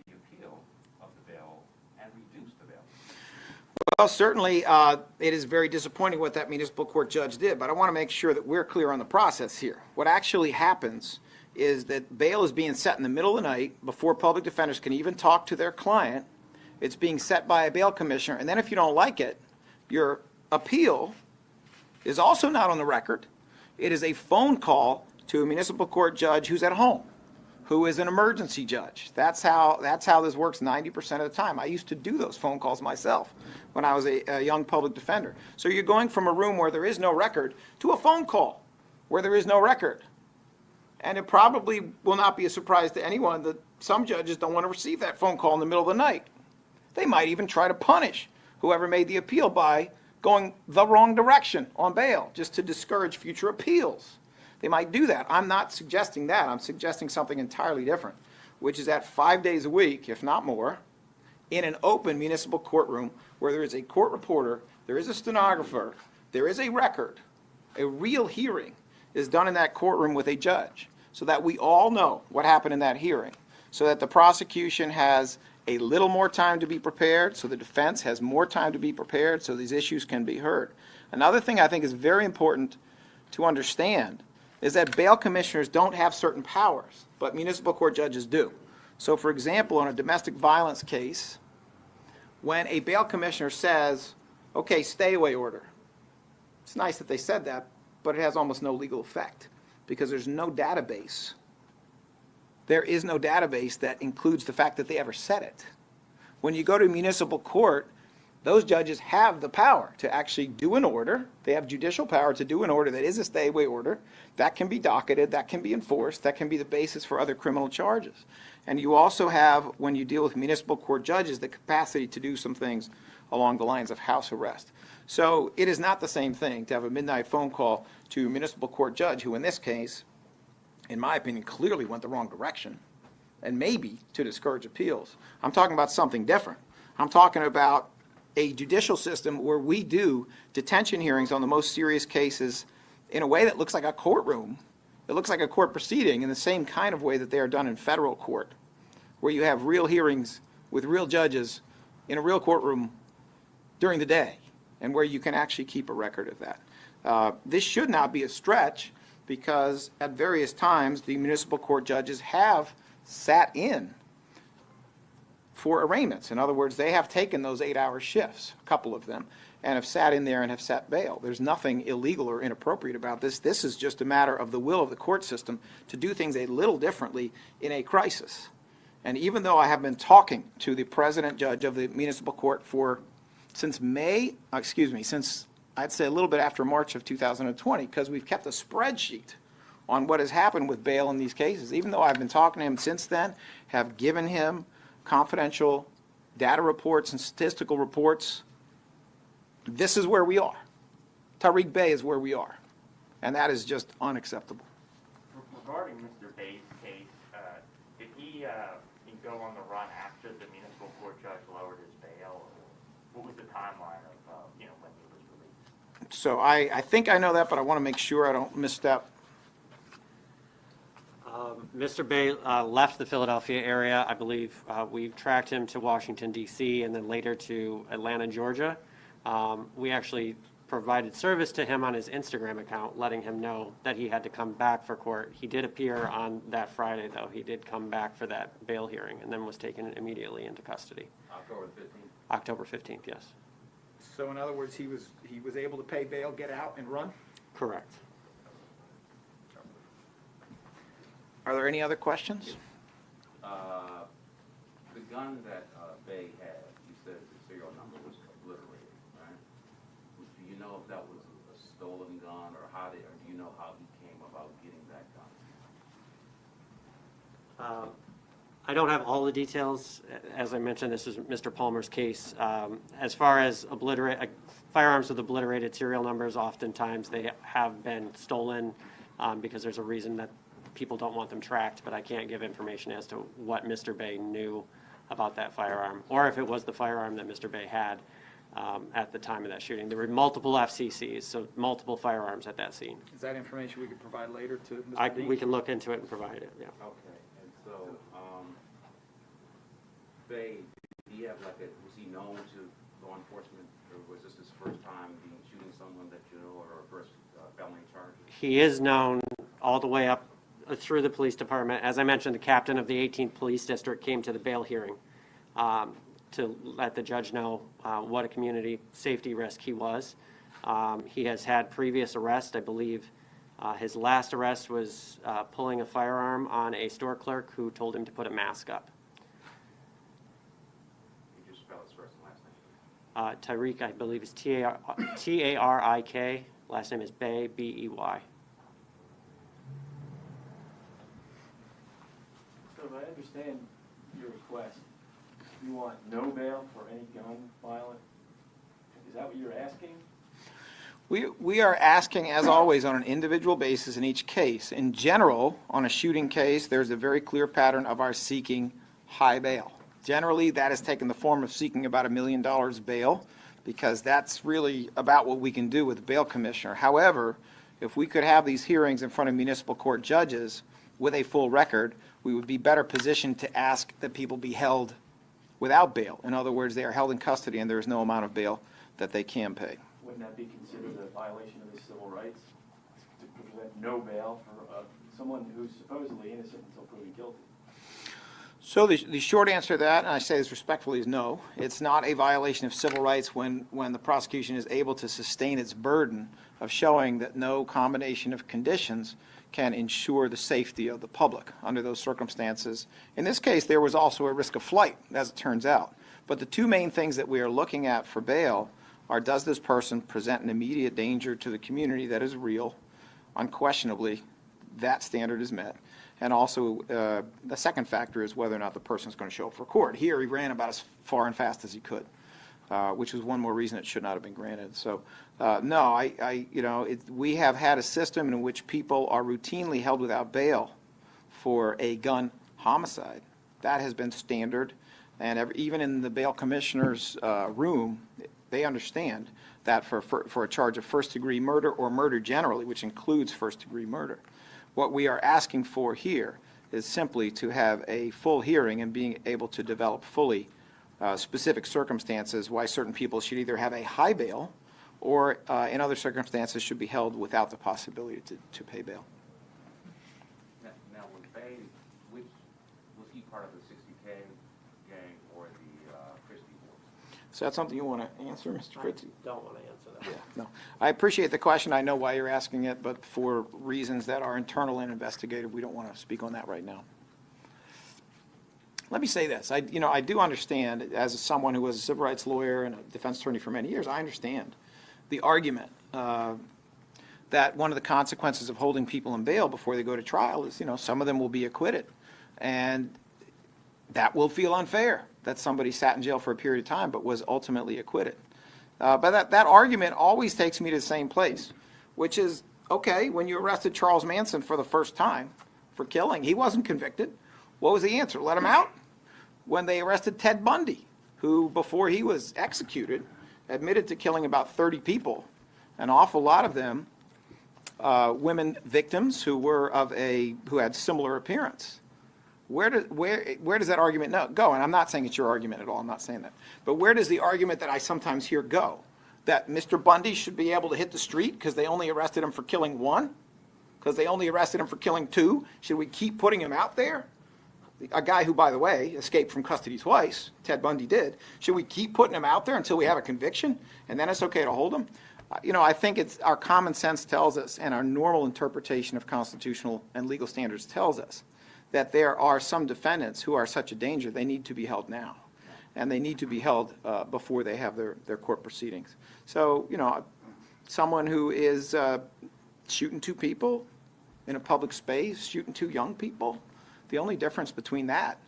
the appeal of the bail and reduced the bail. Well, certainly it is very disappointing what that municipal court judge did, but I want to make sure that we're clear on the process here. What actually happens is that bail is being set in the middle of the night before public defenders can even talk to their client. It's being set by a bail commissioner, and then if you don't like it, your appeal is also not on the record. It is a phone call to a municipal court judge who's at home, who is an emergency judge. That's how this works 90% of the time. I used to do those phone calls myself when I was a young public defender. So you're going from a room where there is no record to a phone call where there is no record. And it probably will not be a surprise to anyone that some judges don't want to receive that phone call in the middle of the night. They might even try to punish whoever made the appeal by going the wrong direction on bail, just to discourage future appeals. They might do that. I'm not suggesting that. I'm suggesting something entirely different, which is that 5 days a week, if not more, in an open municipal courtroom where there is a court reporter, there is a stenographer, there is a record, a real hearing is done in that courtroom with a judge, so that we all know what happened in that hearing, so that the prosecution has a little more time to be prepared, so the defense has more time to be prepared, so these issues can be heard. Another thing I think is very important to understand is that bail commissioners don't have certain powers, but municipal court judges do. So for example, on a domestic violence case, when a bail commissioner says, okay, stay away order, it's nice that they said that, but it has almost no legal effect because there's no database. There is no database that includes the fact that they ever said it. When you go to municipal court, those judges have the power to actually do an order. They have judicial power to do an order that is a stay-away order. That can be docketed, that can be enforced, that can be the basis for other criminal charges. And you also have, when you deal with municipal court judges, the capacity to do some things along the lines of house arrest. So it is not the same thing to have a midnight phone call to a municipal court judge who, in this case, in my opinion, clearly went the wrong direction, and maybe to discourage appeals. I'm talking about something different. I'm talking about a judicial system where we do detention hearings on the most serious cases in a way that looks like a courtroom. It looks like a court proceeding in the same kind of way that they are done in federal court, where you have real hearings with real judges in a real courtroom during the day, and where you can actually keep a record of that. This should not be a stretch, because at various times the municipal court judges have sat in for arraignments. In other words, they have taken those 8-hour shifts, a couple of them, and have sat in there and have set bail. There's nothing illegal or inappropriate about this. This is just a matter of the will of the court system to do things a little differently in a crisis. And even though I have been talking to the president judge of the municipal court since I'd say a little bit after March of 2020, because we've kept a spreadsheet on what has happened with bail in these cases. Even though I've been talking to him since then, have given him confidential data reports and statistical reports, this is where we are. Tariq Bey is where we are. And that is just unacceptable. Regarding Mr. Bay's case, did he go on the run after the municipal court judge lowered his bail? What was the timeline of when he was released? So I think I know that, but I want to make sure I don't misstep. Mr. Bay left the Philadelphia area. I believe we tracked him to Washington, D.C., and then later to Atlanta, Georgia. We actually provided service to him on his Instagram account, letting him know that he had to come back for court. He did appear on that Friday, though. He did come back for that bail hearing and then was taken immediately into custody. October 15th? October 15th, yes. So in other words, he was able to pay bail, get out, and run? Correct. Are there any other questions? The gun that Bay had, you said the serial number was obliterated, right? Do you know if that was a stolen gun, or do you know how he came about getting that gun? I don't have all the details. As I mentioned, this is Mr. Palmer's case. As far as firearms with obliterated serial numbers, oftentimes they have been stolen because there's a reason that people don't want them tracked, but I can't give information as to what Mr. Bay knew about that firearm, or if it was the firearm that Mr. Bay had. at the time of that shooting. There were multiple FCCs, so multiple firearms at that scene. Is that information we could provide later to Mr. Dean? We can look into it and provide it, yeah. Okay, and so, Bay, did he have was he known to law enforcement, or was this his first time shooting someone that you know, or first felony charges? He is known all the way up through the police department. As I mentioned, the captain of the 18th Police District came to the bail hearing to let the judge know what a community safety risk he was. He has had previous arrests. I believe his last arrest was pulling a firearm on a store clerk who told him to put a mask up. Could you spell his first and last name? Tariq, I believe, is T-A-R-I-K. Last name is Bay, B-E-Y. So if I understand your request, you want no bail for any gun violence? Is that what you're asking? We are asking, as always, on an individual basis in each case. In general, on a shooting case, there's a very clear pattern of our seeking high bail. Generally, that has taken the form of seeking about $1 million bail, because that's really about what we can do with the bail commissioner. However, if we could have these hearings in front of municipal court judges with a full record, we would be better positioned to ask that people be held without bail. In other words, they are held in custody and there is no amount of bail that they can pay. Wouldn't that be considered a violation of his civil rights to prevent no bail for someone who's supposedly innocent until proven guilty? So the short answer to that, and I say this respectfully, is no. It's not a violation of civil rights when the prosecution is able to sustain its burden of showing that no combination of conditions can ensure the safety of the public under those circumstances. In this case, there was also a risk of flight, as it turns out. But the two main things that we are looking at for bail are, does this person present an immediate danger to the community that is real? Unquestionably, that standard is met. And also, the second factor is whether or not the person is going to show up for court. Here, he ran about as far and fast as he could, which was one more reason it should not have been granted. So, no, we have had a system in which people are routinely held without bail for a gun homicide. That has been standard, and even in the bail commissioner's room, they understand that for a charge of first-degree murder or murder generally, which includes first-degree murder. What we are asking for here is simply to have a full hearing and being able to develop fully specific circumstances why certain people should either have a high bail or in other circumstances should be held without the possibility to pay bail. Now, was Bay, was he part of the 60K gang or the Christie Boys? So that's something you want to answer, Mr. Christie? I don't want to answer that. Yeah, no. I appreciate the question. I know why you're asking it, but for reasons that are internal and investigative, we don't want to speak on that right now. Let me say this. I do understand, as someone who was a civil rights lawyer and a defense attorney for many years, I understand the argument that one of the consequences of holding people in bail before they go to trial is, some of them will be acquitted. And that will feel unfair that somebody sat in jail for a period of time but was ultimately acquitted. But that argument always takes me to the same place, which is, okay, when you arrested Charles Manson for the first time for killing, he wasn't convicted. What was the answer? Let him out? When they arrested Ted Bundy, who, before he was executed, admitted to killing about 30 people, an awful lot of them women victims who had similar appearance. Where does that argument go? And I'm not saying it's your argument at all. I'm not saying that. But where does the argument that I sometimes hear go? That Mr. Bundy should be able to hit the street because they only arrested him for killing one? Because they only arrested him for killing two? Should we keep putting him out there? A guy who, by the way, escaped from custody twice, Ted Bundy did. Should we keep putting him out there until we have a conviction and then it's okay to hold him? I think it's our common sense tells us, and our normal interpretation of constitutional and legal standards tells us, that there are some defendants who are such a danger they need to be held now. And they need to be held before they have their court proceedings. So, someone who is shooting two people in a public space, shooting two young people, the only difference between that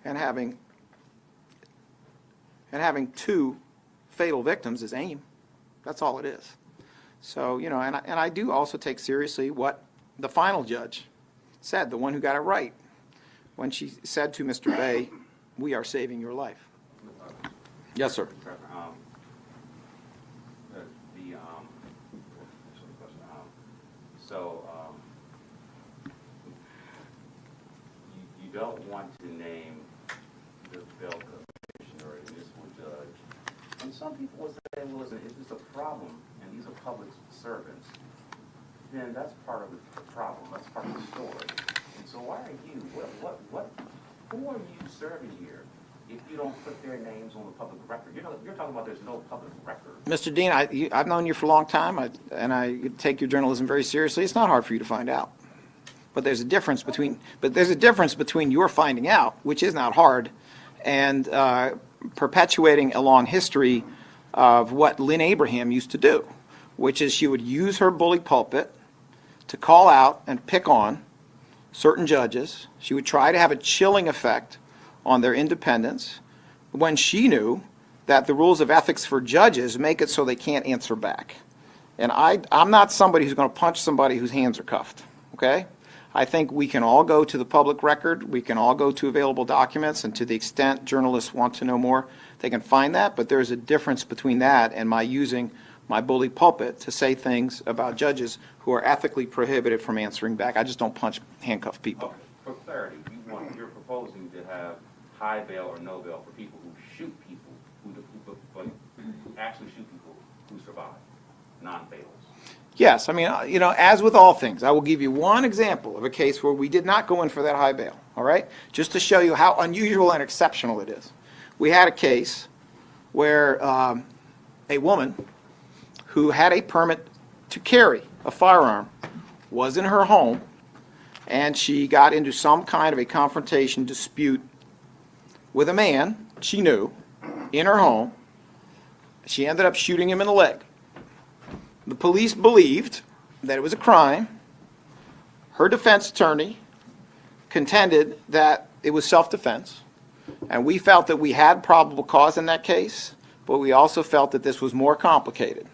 and having two fatal victims is aim. That's all it is. So, and I do also take seriously what the final judge said, the one who got it right, when she said to Mr. Bay, "We are saving your life." Yes, sir. you don't want to name the bail commissioner or the municipal judge. And some people will say, well, listen, if it's a problem and these are public servants, then that's part of the problem. That's part of the story. And so why are you, who are you serving here if you don't put their names on the public record? You're talking about there's no public record. Mr. Dean, I've known you for a long time, and I take your journalism very seriously. It's not hard for you to find out. But there's a difference between your finding out, which is not hard, and perpetuating a long history of what Lynn Abraham used to do, which is she would use her bully pulpit to call out and pick on certain judges. She would try to have a chilling effect on their independence when she knew that the rules of ethics for judges make it so they can't answer back. And I'm not somebody who's going to punch somebody whose hands are cuffed, okay? I think we can all go to the public record, we can all go to available documents, and to the extent journalists want to know more, they can find that, but there's a difference between that and my using my bully pulpit to say things about judges who are ethically prohibited from answering back. I just don't punch handcuff people. Okay. For clarity, you're proposing to have high bail or no bail for people who shoot people, who actually shoot people who survive, non-bails. Yes, I mean, as with all things, I will give you one example of a case where we did not go in for that high bail, all right? Just to show you how unusual and exceptional it is. We had a case where a woman who had a permit to carry a firearm was in her home, and she got into some kind of a confrontation dispute with a man she knew in her home. She ended up shooting him in the leg. The police believed that it was a crime. Her defense attorney contended that it was self-defense, and we felt that we had probable cause in that case, but we also felt that this was more complicated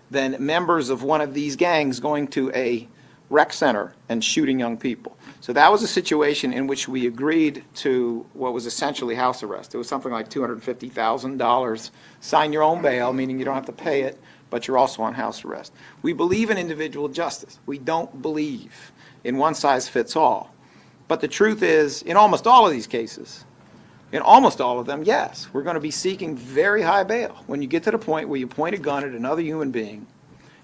than members of one of these gangs going to a rec center and shooting young people. So that was a situation in which we agreed to what was essentially house arrest. It was something like $250,000. Sign your own bail, meaning you don't have to pay it, but you're also on house arrest. We believe in individual justice. We don't believe in one size fits all. But the truth is, in almost all of these cases, in almost all of them, yes, we're going to be seeking very high bail. When you get to the point where you point a gun at another human being,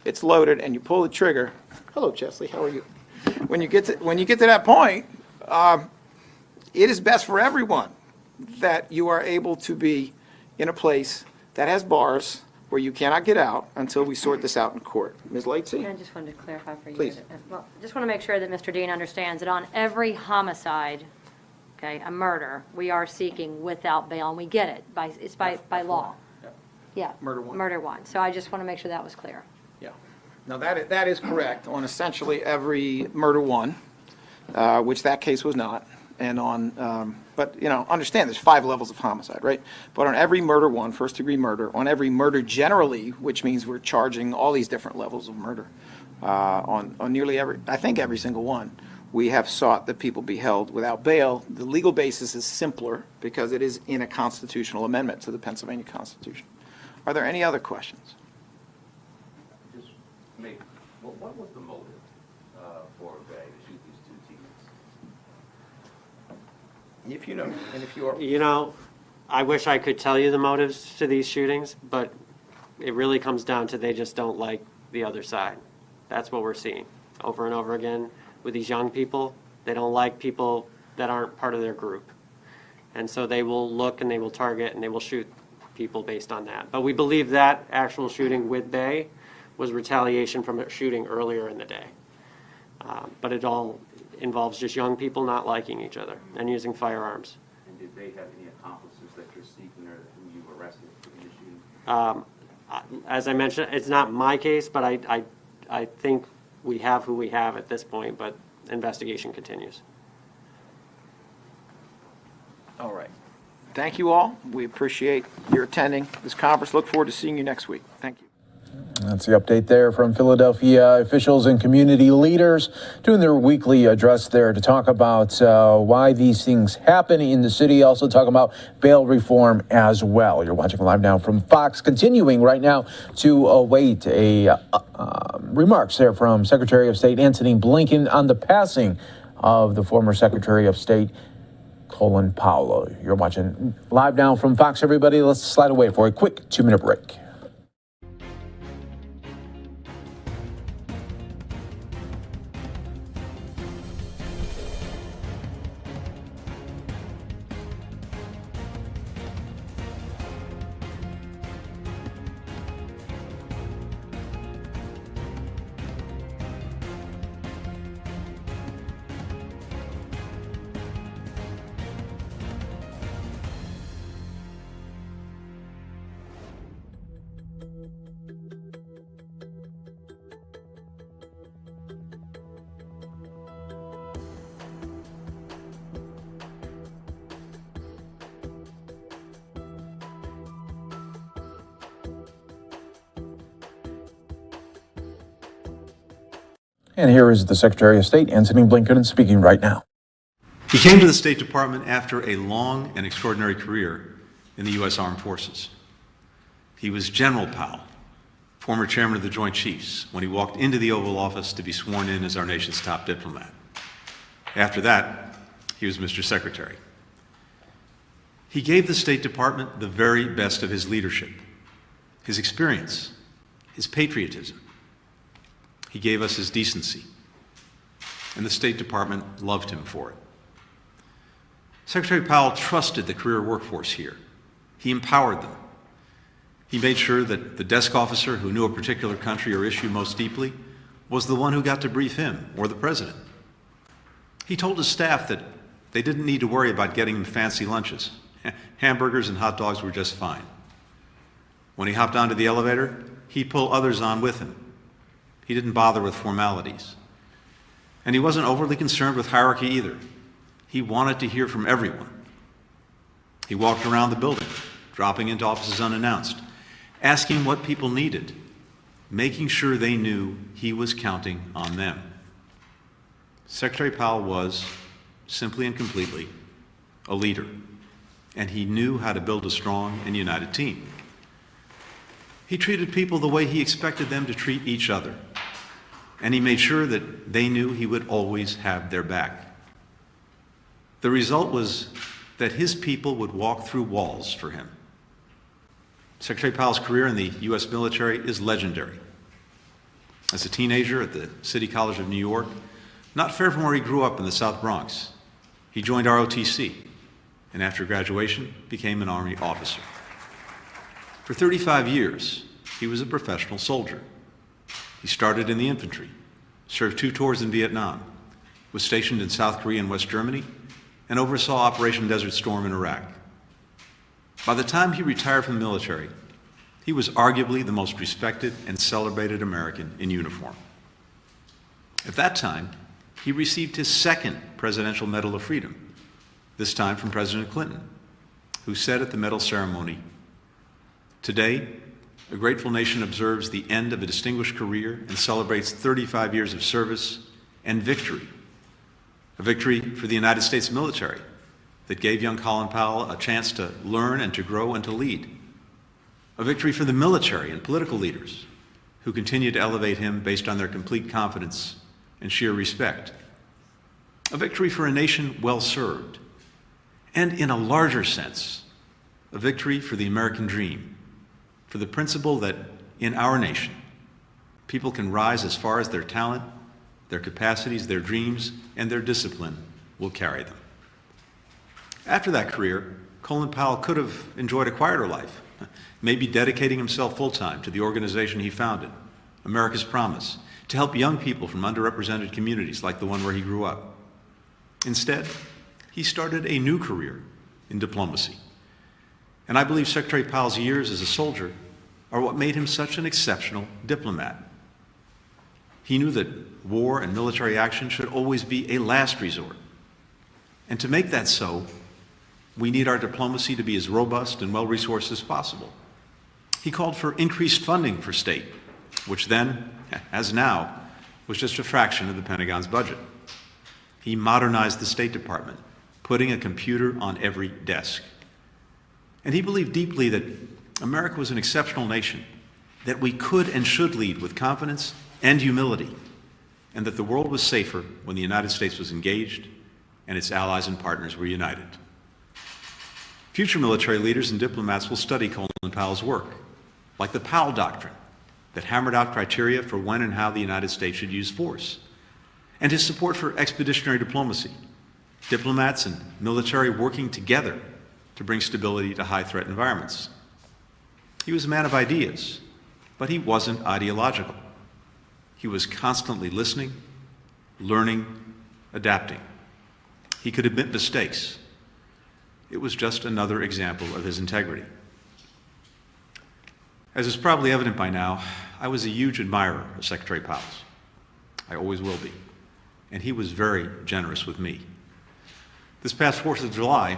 it's loaded, and you pull the trigger. Hello, Chesley, how are you? When you get to that point, it is best for everyone that you are able to be in a place that has bars where you cannot get out until we sort this out in court. Ms. Lightsey? I just wanted to clarify for you. Please. Well, just want to make sure that Mr. Dean understands that on every homicide, okay, a murder, we are seeking without bail, and we get it. It's by law. Yeah. Murder one. Murder one. So I just want to make sure that was clear. Yeah. Now, that is correct on essentially every murder one, which that case was not. And on, but, understand there's 5 levels of homicide, right? But on every murder one, first degree murder, on every murder generally, which means we're charging all these different levels of murder, on nearly every single one, we have sought that people be held without bail. The legal basis is simpler because it is in a constitutional amendment to the Pennsylvania Constitution. Are there any other questions? What was the motive for Bay to shoot these 2 teammates? If you know, and if you are. I wish I could tell you the motives to these shootings, but it really comes down to they just don't like the other side. That's what we're seeing over and over again with these young people. They don't like people that aren't part of their group. And so they will look and they will target and they will shoot people based on that. But we believe that actual shooting with Bay was retaliation from a shooting earlier in the day. But it all involves just young people not liking each other and using firearms. And did they have any accomplices that you're seeking or who you arrested for the shooting? As I mentioned, it's not my case, but I think we have who we have at this point, but investigation continues. All right. Thank you all. We appreciate your attending this conference. Look forward to seeing you next week. Thank you. That's the update there from Philadelphia officials and community leaders doing their weekly address there to talk about why these things happen in the city. Also talking about bail reform as well. You're watching Live Now from Fox. Continuing right now to await remarks there from Secretary of State Antony Blinken on the passing of the former Secretary of State Colin Powell. You're watching Live Now from Fox, everybody. Let's slide away for a quick 2-minute break. And here is the Secretary of State, Antony Blinken, speaking right now. He came to the State Department after a long and extraordinary career in the U.S. Armed Forces. He was General Powell, former chairman of the Joint Chiefs, when he walked into the Oval Office to be sworn in as our nation's top diplomat. After that, he was Mr. Secretary. He gave the State Department the very best of his leadership, his experience, his patriotism. He gave us his decency, and the State Department loved him for it. Secretary Powell trusted the career workforce here. He empowered them. He made sure that the desk officer who knew a particular country or issue most deeply was the one who got to brief him or the president. He told his staff that they didn't need to worry about getting him fancy lunches. Hamburgers and hot dogs were just fine. When he hopped onto the elevator, he'd pull others on with him. He didn't bother with formalities. And he wasn't overly concerned with hierarchy either. He wanted to hear from everyone. He walked around the building, dropping into offices unannounced, asking what people needed, making sure they knew he was counting on them. Secretary Powell was, simply and completely, a leader, and he knew how to build a strong and united team. He treated people the way he expected them to treat each other, and he made sure that they knew he would always have their back. The result was that his people would walk through walls for him. Secretary Powell's career in the U.S. military is legendary. As a teenager at the City College of New York, not far from where he grew up in the South Bronx, he joined ROTC, and after graduation, became an Army officer. For 35 years, he was a professional soldier. He started in the infantry, served 2 tours in Vietnam, was stationed in South Korea and West Germany, and oversaw Operation Desert Storm in Iraq. By the time he retired from the military, he was arguably the most respected and celebrated American in uniform. At that time, he received his 2nd Presidential Medal of Freedom, this time from President Clinton, who said at the medal ceremony, "Today, a grateful nation observes the end of a distinguished career and celebrates 35 years of service and victory. A victory for the United States military that gave young Colin Powell a chance to learn and to grow and to lead. A victory for the military and political leaders who continue to elevate him based on their complete confidence and sheer respect. A victory for a nation well served. And in a larger sense, a victory for the American dream, for the principle that in our nation, people can rise as far as their talent, their capacities, their dreams, and their discipline will carry them." After that career, Colin Powell could have enjoyed a quieter life, maybe dedicating himself full-time to the organization he founded, America's Promise, to help young people from underrepresented communities like the one where he grew up. Instead, he started a new career in diplomacy. And I believe Secretary Powell's years as a soldier are what made him such an exceptional diplomat. He knew that war and military action should always be a last resort. And to make that so, we need our diplomacy to be as robust and well-resourced as possible. He called for increased funding for state which then, as now, was just a fraction of the Pentagon's budget. He modernized the State Department, putting a computer on every desk. And he believed deeply that America was an exceptional nation, that we could and should lead with confidence and humility, and that the world was safer when the United States was engaged and its allies and partners were united. Future military leaders and diplomats will study Colin Powell's work, like the Powell Doctrine, that hammered out criteria for when and how the United States should use force, and his support for expeditionary diplomacy, diplomats and military working together to bring stability to high-threat environments. He was a man of ideas, but he wasn't ideological. He was constantly listening, learning, adapting. He could admit mistakes. It was just another example of his integrity. As is probably evident by now, I was a huge admirer of Secretary Powell's. I always will be. And he was very generous with me. This past 4th of July,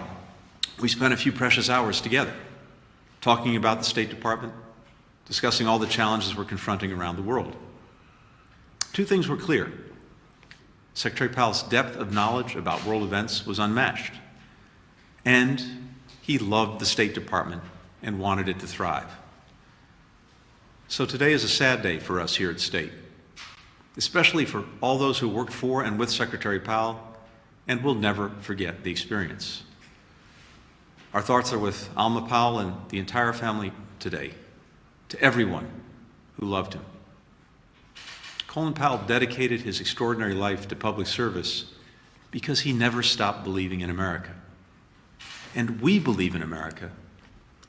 we spent a few precious hours together, talking about the State Department, discussing all the challenges we're confronting around the world. Two things were clear. Secretary Powell's depth of knowledge about world events was unmatched, and he loved the State Department and wanted it to thrive. So today is a sad day for us here at State, especially for all those who worked for and with Secretary Powell and will never forget the experience. Our thoughts are with Alma Powell and the entire family today, to everyone who loved him. Colin Powell dedicated his extraordinary life to public service because he never stopped believing in America. And we believe in America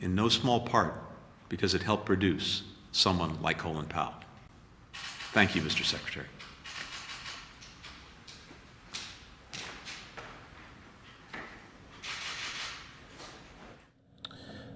in no small part because it helped produce someone like Colin Powell. Thank you, Mr. Secretary.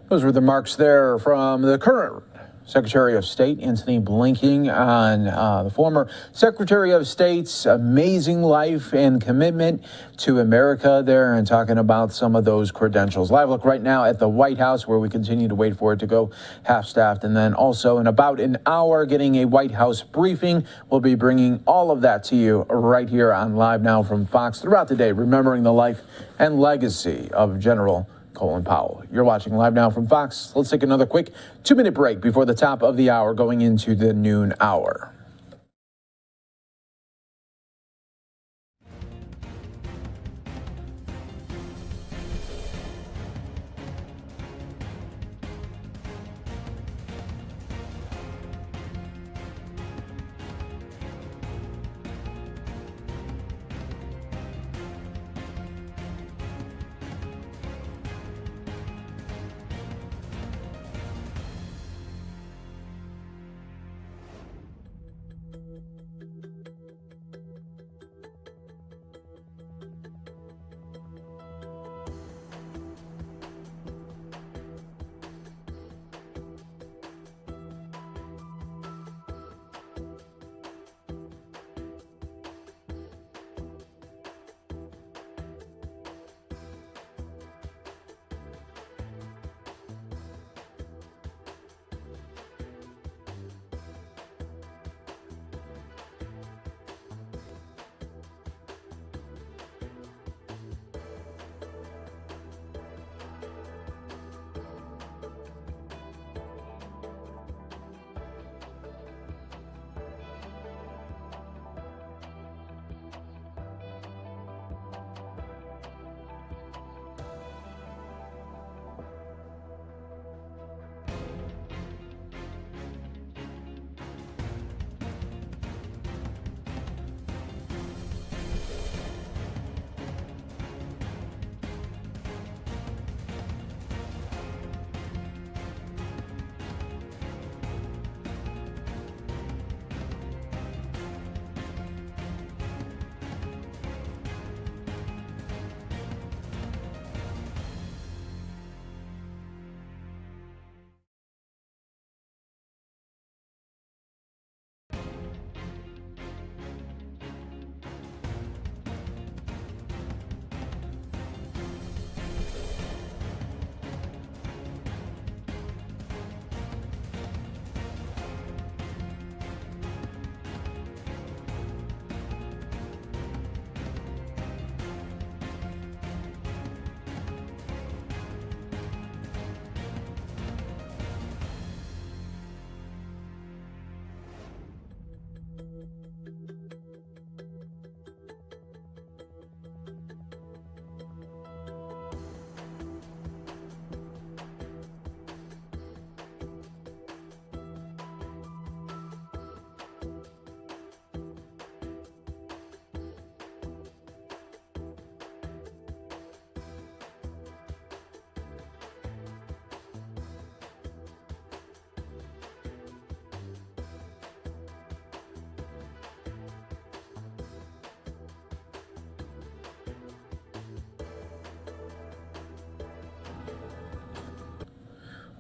Those were the remarks there from the current Secretary of State, Antony Blinken, on the former Secretary of State's amazing life and commitment to America there, and talking about some of those credentials. Live look right now at the White House, where we continue to wait for it to go half-staffed. And then also in about an hour, getting a White House briefing. We'll be bringing all of that to you right here on Live Now from Fox throughout the day, remembering the life and legacy of General Colin Powell. You're watching Live Now from Fox. Let's take another quick 2-minute break before the top of the hour, going into the noon hour.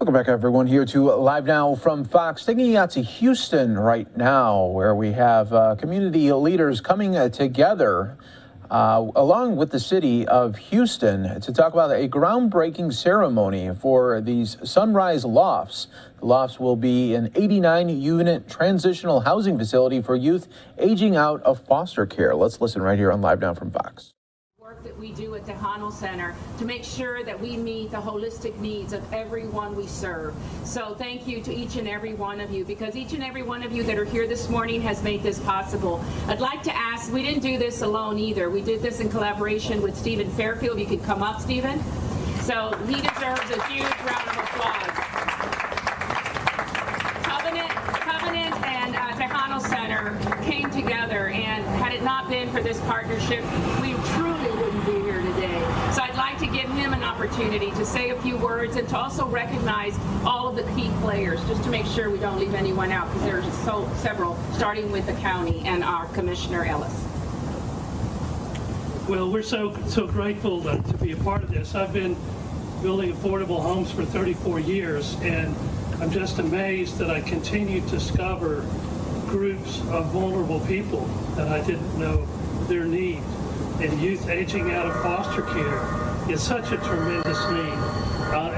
Welcome back, everyone, here to Live Now from Fox. Taking you out to Houston right now, where we have community leaders coming together along with the city of Houston to talk about a groundbreaking ceremony for these Sunrise Lofts. The lofts will be an 89-unit transitional housing facility for youth aging out of foster care. Let's listen right here on Live Now from Fox. That we do at the Tejano Center to make sure that we meet the holistic needs of everyone we serve. So thank you to each and every one of you, because each and every one of you that are here this morning has made this possible. I'd like to ask, we didn't do this alone either. We did this in collaboration with Stephen Fairfield. You could come up, Stephen. So he deserves a huge round of applause. Covenant and Tejano Center came together, and had it not been for this partnership, we truly wouldn't be here today. So I'd like to give him an opportunity to say a few words and to also recognize all of the key players, just to make sure we don't leave anyone out, because there's several, starting with the county and our Commissioner Ellis. Well, we're so grateful to be a part of this. I've been building affordable homes for 34 years, and I'm just amazed that I continue to discover groups of vulnerable people that I didn't know their need. And youth aging out of foster care is such a tremendous need.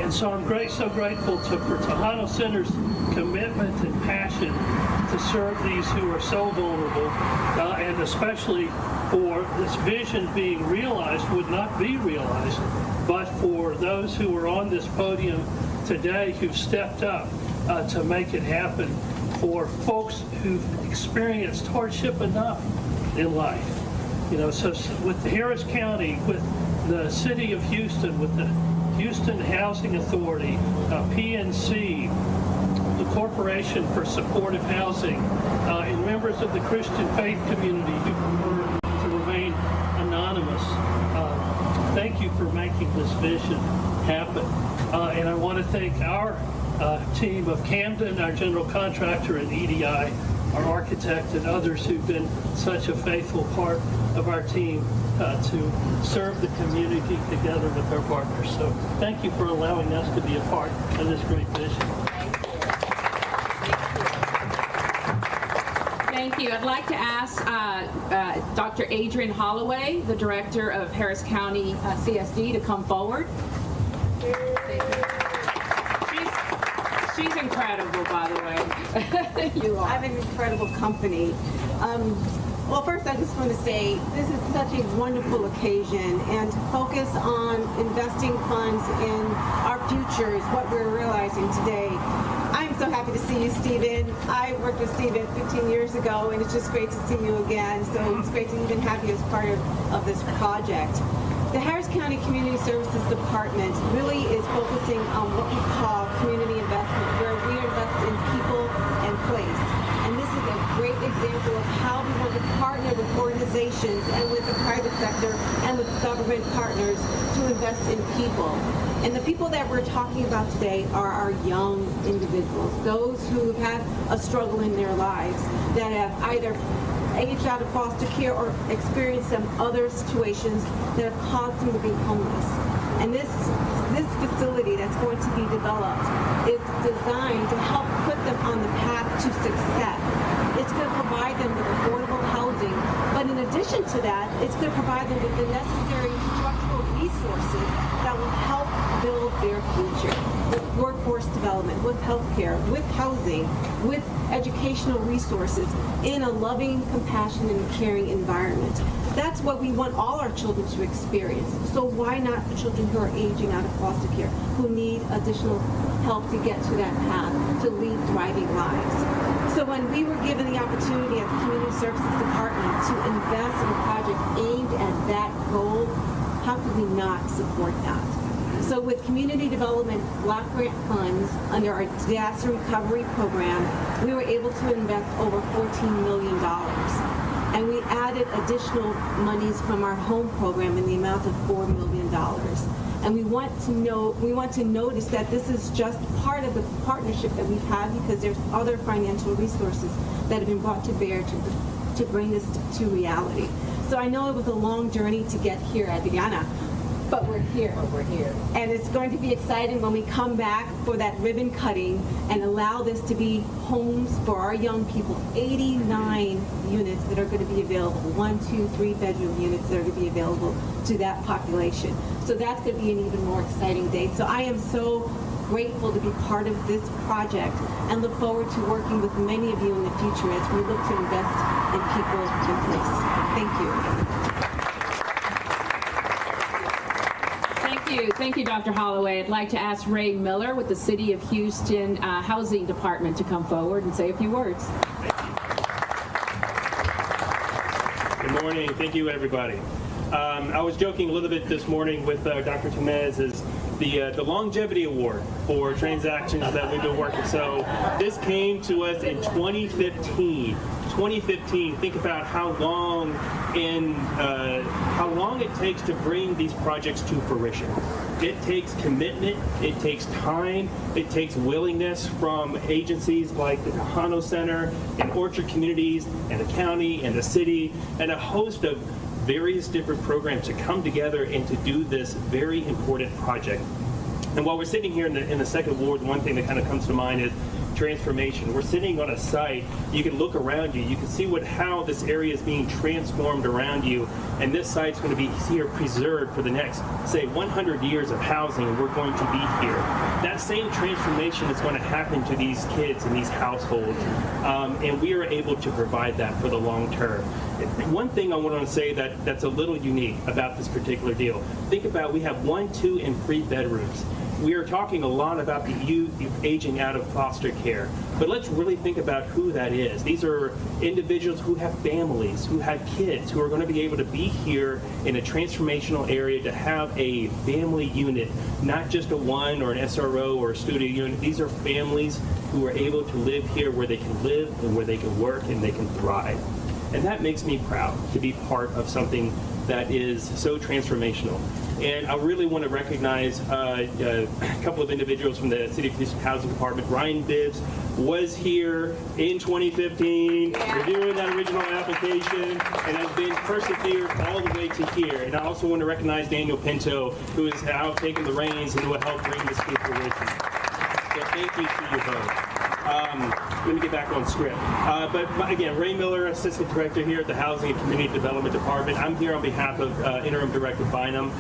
And so I'm so grateful for Tejano Center's commitment and passion to serve these who are so vulnerable, and especially for this vision being realized would not be realized, but for those who are on this podium today who've stepped up to make it happen, for folks who've experienced hardship enough in life. You know, so with Harris County, with the City of Houston, with the Houston Housing Authority, PNC, the Corporation for Supportive Housing, and members of the Christian faith community who prefer to remain anonymous, thank you for making this vision happen. And I want to thank our team of Camden, our general contractor, and EDI, our architect, and others who've been such a faithful part of our team to serve the community together with our partners. So thank you for allowing us to be a part of this great vision. Thank you. I'd like to ask Dr. Adrienne Holloway, the director of Harris County CSD, to come forward. She's incredible, by the way. You are. I have an incredible company. Well, first I just want to say this is such a wonderful occasion, and to focus on investing funds in our future is what we're realizing today. I'm so happy to see you, Stephen. I worked with Stephen 15 years ago, and it's just great to see you again. So it's great to even have you as part of this project. The Harris County Community Services Department really is focusing on what we call community investment, where we invest in people and place. And this is a great example of how we want to partner with organizations and with the private sector and with government partners to invest in people. And the people that we're talking about today are our young individuals, those who have had a struggle in their lives, that have either aged out of foster care or experienced some other situations that have caused them to be homeless. And this facility that's going to be developed is designed to help put them on the path to success. It's going to provide them with affordable housing, but in addition to that, it's going to provide them with the necessary structural resources that will help build their future, with workforce development, with healthcare, with housing, with educational resources in a loving, compassionate, and caring environment. That's what we want all our children to experience. So why not the children who are aging out of foster care, who need additional help to get to that path, to lead thriving lives? So when we were given the opportunity at the Community Services Department to invest in a project aimed at that goal, how could we not support that? So with community development block grant funds under our disaster recovery program, we were able to invest over $14 million. And we added additional monies from our home program in the amount of $4 million. And we want to notice that this is just part of the partnership that we've had, because there's other financial resources that have been brought to bear to bring this to reality. So I know it was a long journey to get here, Adriana, But we're here. And it's going to be exciting when we come back for that ribbon cutting and allow this to be homes for our young people. 89 units that are going to be available, 1, 2, 3 bedroom units that are going to be available to that population. So that's going to be an even more exciting day. So I am so grateful to be part of this project and look forward to working with many of you in the future as we look to invest in people in place. Thank you. Thank you, Dr. Holloway. I'd like to ask Ray Miller with the City of Houston Housing Department to come forward and say a few words. Good morning. Thank you, everybody. I was joking a little bit this morning with Dr. Tamez is the longevity award for transactions that we've been working. So this came to us in 2015. 2015. Think about how long it takes to bring these projects to fruition. It takes commitment, it takes time, it takes willingness from agencies like the Tejano Center and Orchard Communities and the county and the city and a host of various different programs to come together and to do this very important project. And while we're sitting here in the second ward, one thing that kind of comes to mind is transformation. We're sitting on a site, you can look around you, you can see how this area is being transformed around you, and this site's going to be here preserved for the next, say, 100 years of housing, and we're going to be here. That same transformation is going to happen to these kids and these households, and we are able to provide that for the long term. One thing I want to say that's a little unique about this particular deal. Think about, we have 1, 2, and 3 bedrooms. We are talking a lot about the youth aging out of foster care, but let's really think about who that is. These are individuals who have families, who have kids, who are going to be able to be here in a transformational area to have a family unit, not just a one or an SRO or a studio unit. These are families who are able to live here where they can live and where they can work and they can thrive. And that makes me proud to be part of something that is so transformational. And I really want to recognize a couple of individuals from the City of Houston Housing Department. Ryan Bibbs was here in 2015, reviewing that original application, and has been persevered all the way to here. And I also want to recognize Daniel Pinto, who is now taking the reins and who will help bring this to fruition. So thank you to you both. Let me get back on script. But again, Ray Miller, Assistant Director here at the Housing and Community Development Department. I'm here on behalf of Interim Director Bynum.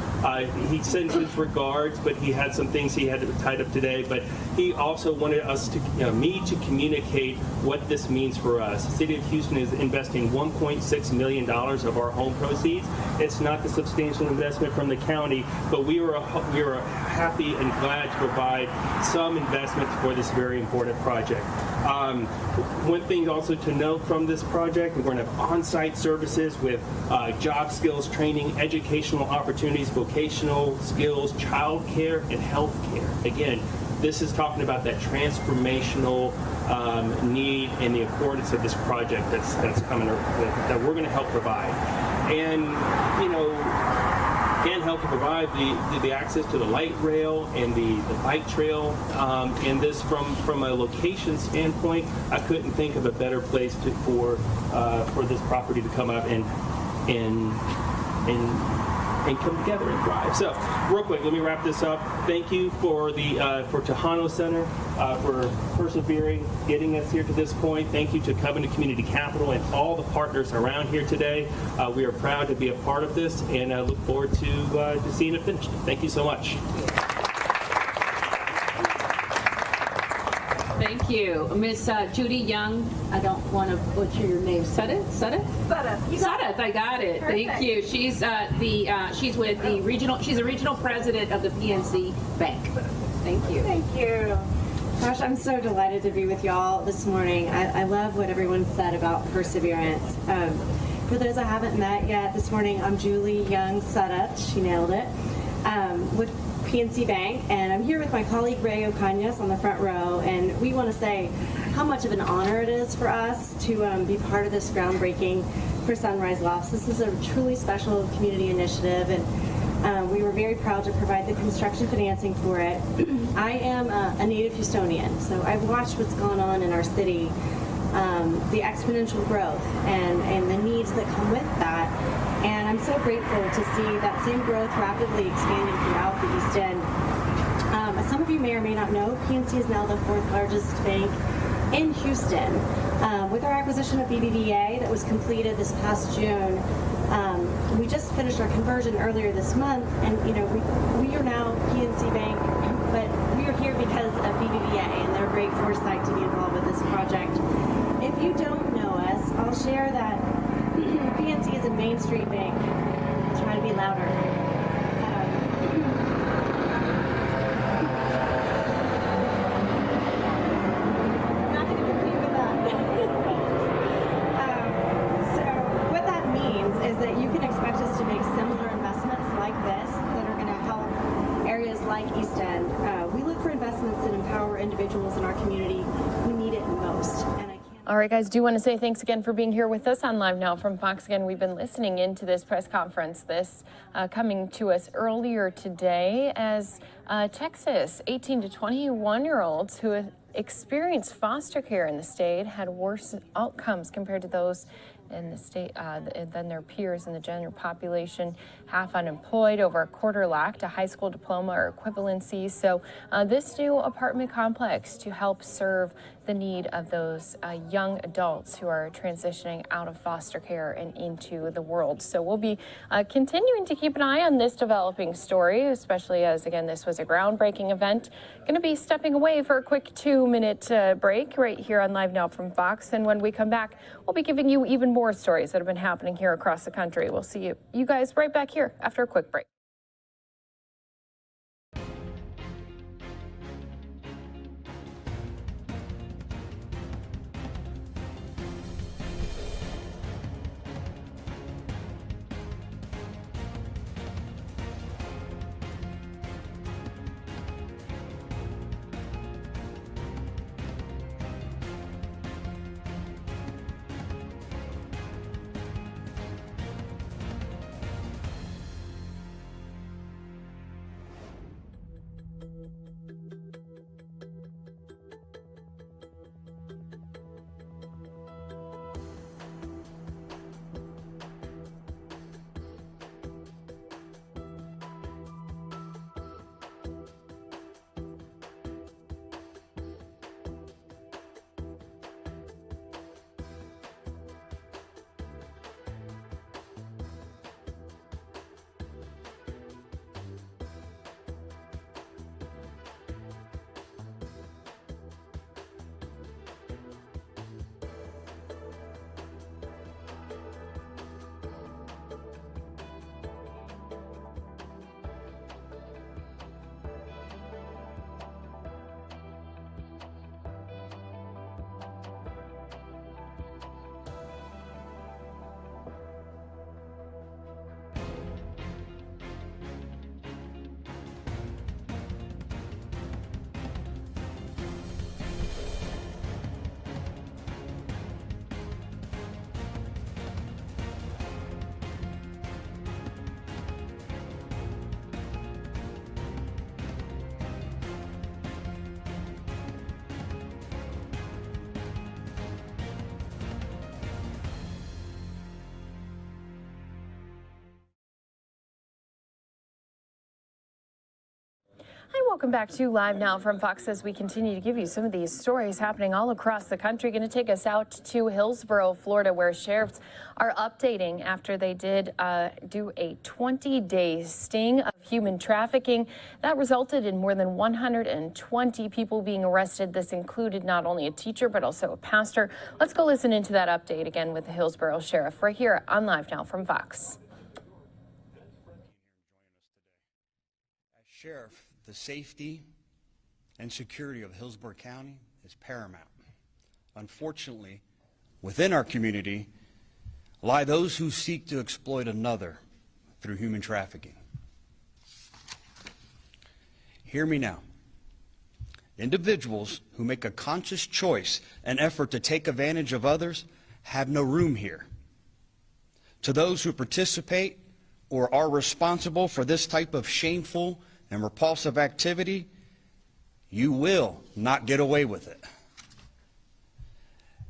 He sends his regards, but he had some things he had to tied up today. But he also wanted us to, me to communicate what this means for us. The City of Houston is investing $1.6 million of our home proceeds. It's not the substantial investment from the county, but we are happy and glad to provide some investments for this very important project. One thing also to note from this project, we're going to have on-site services with job skills training, educational opportunities, vocational skills, child care, and health care. Again, this is talking about that transformational need and the importance of this project that's coming, that we're going to help provide. And, can help to provide the access to the light rail and the bike trail. And this, from a location standpoint, I couldn't think of a better place for this property to come up and come together and thrive. So, real quick, let me wrap this up. Thank you for Tejano Center for persevering, getting us here to this point. Thank you to Covenant Community Capital and all the partners around here today. We are proud to be a part of this, and I look forward to seeing it finished. Thank you so much. Thank you. Miss Judy Young, I don't want to butcher your name. Sudeth? Sudeth, I got it. Perfect. Thank you. She's she's with the regional, she's a regional president of the PNC Bank. Thank you. Thank you. Gosh, I'm so delighted to be with y'all this morning. I love what everyone said about perseverance. For those I haven't met yet this morning, I'm Julie Young Sudeth. She nailed it. With PNC Bank, and I'm here with my colleague Ray Ocañas on the front row, and we want to say how much of an honor it is for us to be part of this groundbreaking for Sunrise Lofts. This is a truly special community initiative, and we were very proud to provide the construction financing for it. I am a native Houstonian, so I've watched what's gone on in our city the exponential growth and the needs that come with that. And I'm so grateful to see that same growth rapidly expanding throughout the East End. As some of you may or may not know, PNC is now the 4th largest bank in Houston. With our acquisition of BBVA that was completed this past June, we just finished our conversion earlier this month, and we are now PNC Bank, but we are here because of BBVA and their great foresight to be involved with this project. If you don't know us, I'll share that PNC is a Main Street bank. I'll try to be louder. East End. We look for investments that empower individuals in our community who need it most. All right, guys, do want to say thanks again for being here with us on Live Now from Fox. Again, we've been listening into this press conference, coming to us earlier today as Texas 18 to 21-year-olds who have experienced foster care in the state had worse outcomes compared to those in the state than their peers in the general population. Half unemployed, over a quarter lacked a high school diploma or equivalency. So this new apartment complex to help serve the need of those young adults who are transitioning out of foster care and into the world. So we'll be continuing to keep an eye on this developing story, especially as, again, this was a groundbreaking event. Going to be stepping away for a quick 2-minute break right here on Live Now from Fox. And when we come back, we'll be giving you even more stories that have been happening here across the country. We'll see you guys right back here after a quick break. Hi, welcome back to Live Now from Fox as we continue to give you some of these stories happening all across the country. Going to take us out to Hillsborough, Florida, where sheriffs are updating after they did do a 20-day sting of human trafficking. That resulted in more than 120 people being arrested. This included not only a teacher, but also a pastor. Let's go listen into that update again with the Hillsborough sheriff right here on Live Now from Fox. As sheriff, the safety and security of Hillsborough County is paramount. Unfortunately, within our community lie those who seek to exploit another through human trafficking. Hear me now. Individuals who make a conscious choice and effort to take advantage of others have no room here. To those who participate or are responsible for this type of shameful and repulsive activity, you will not get away with it.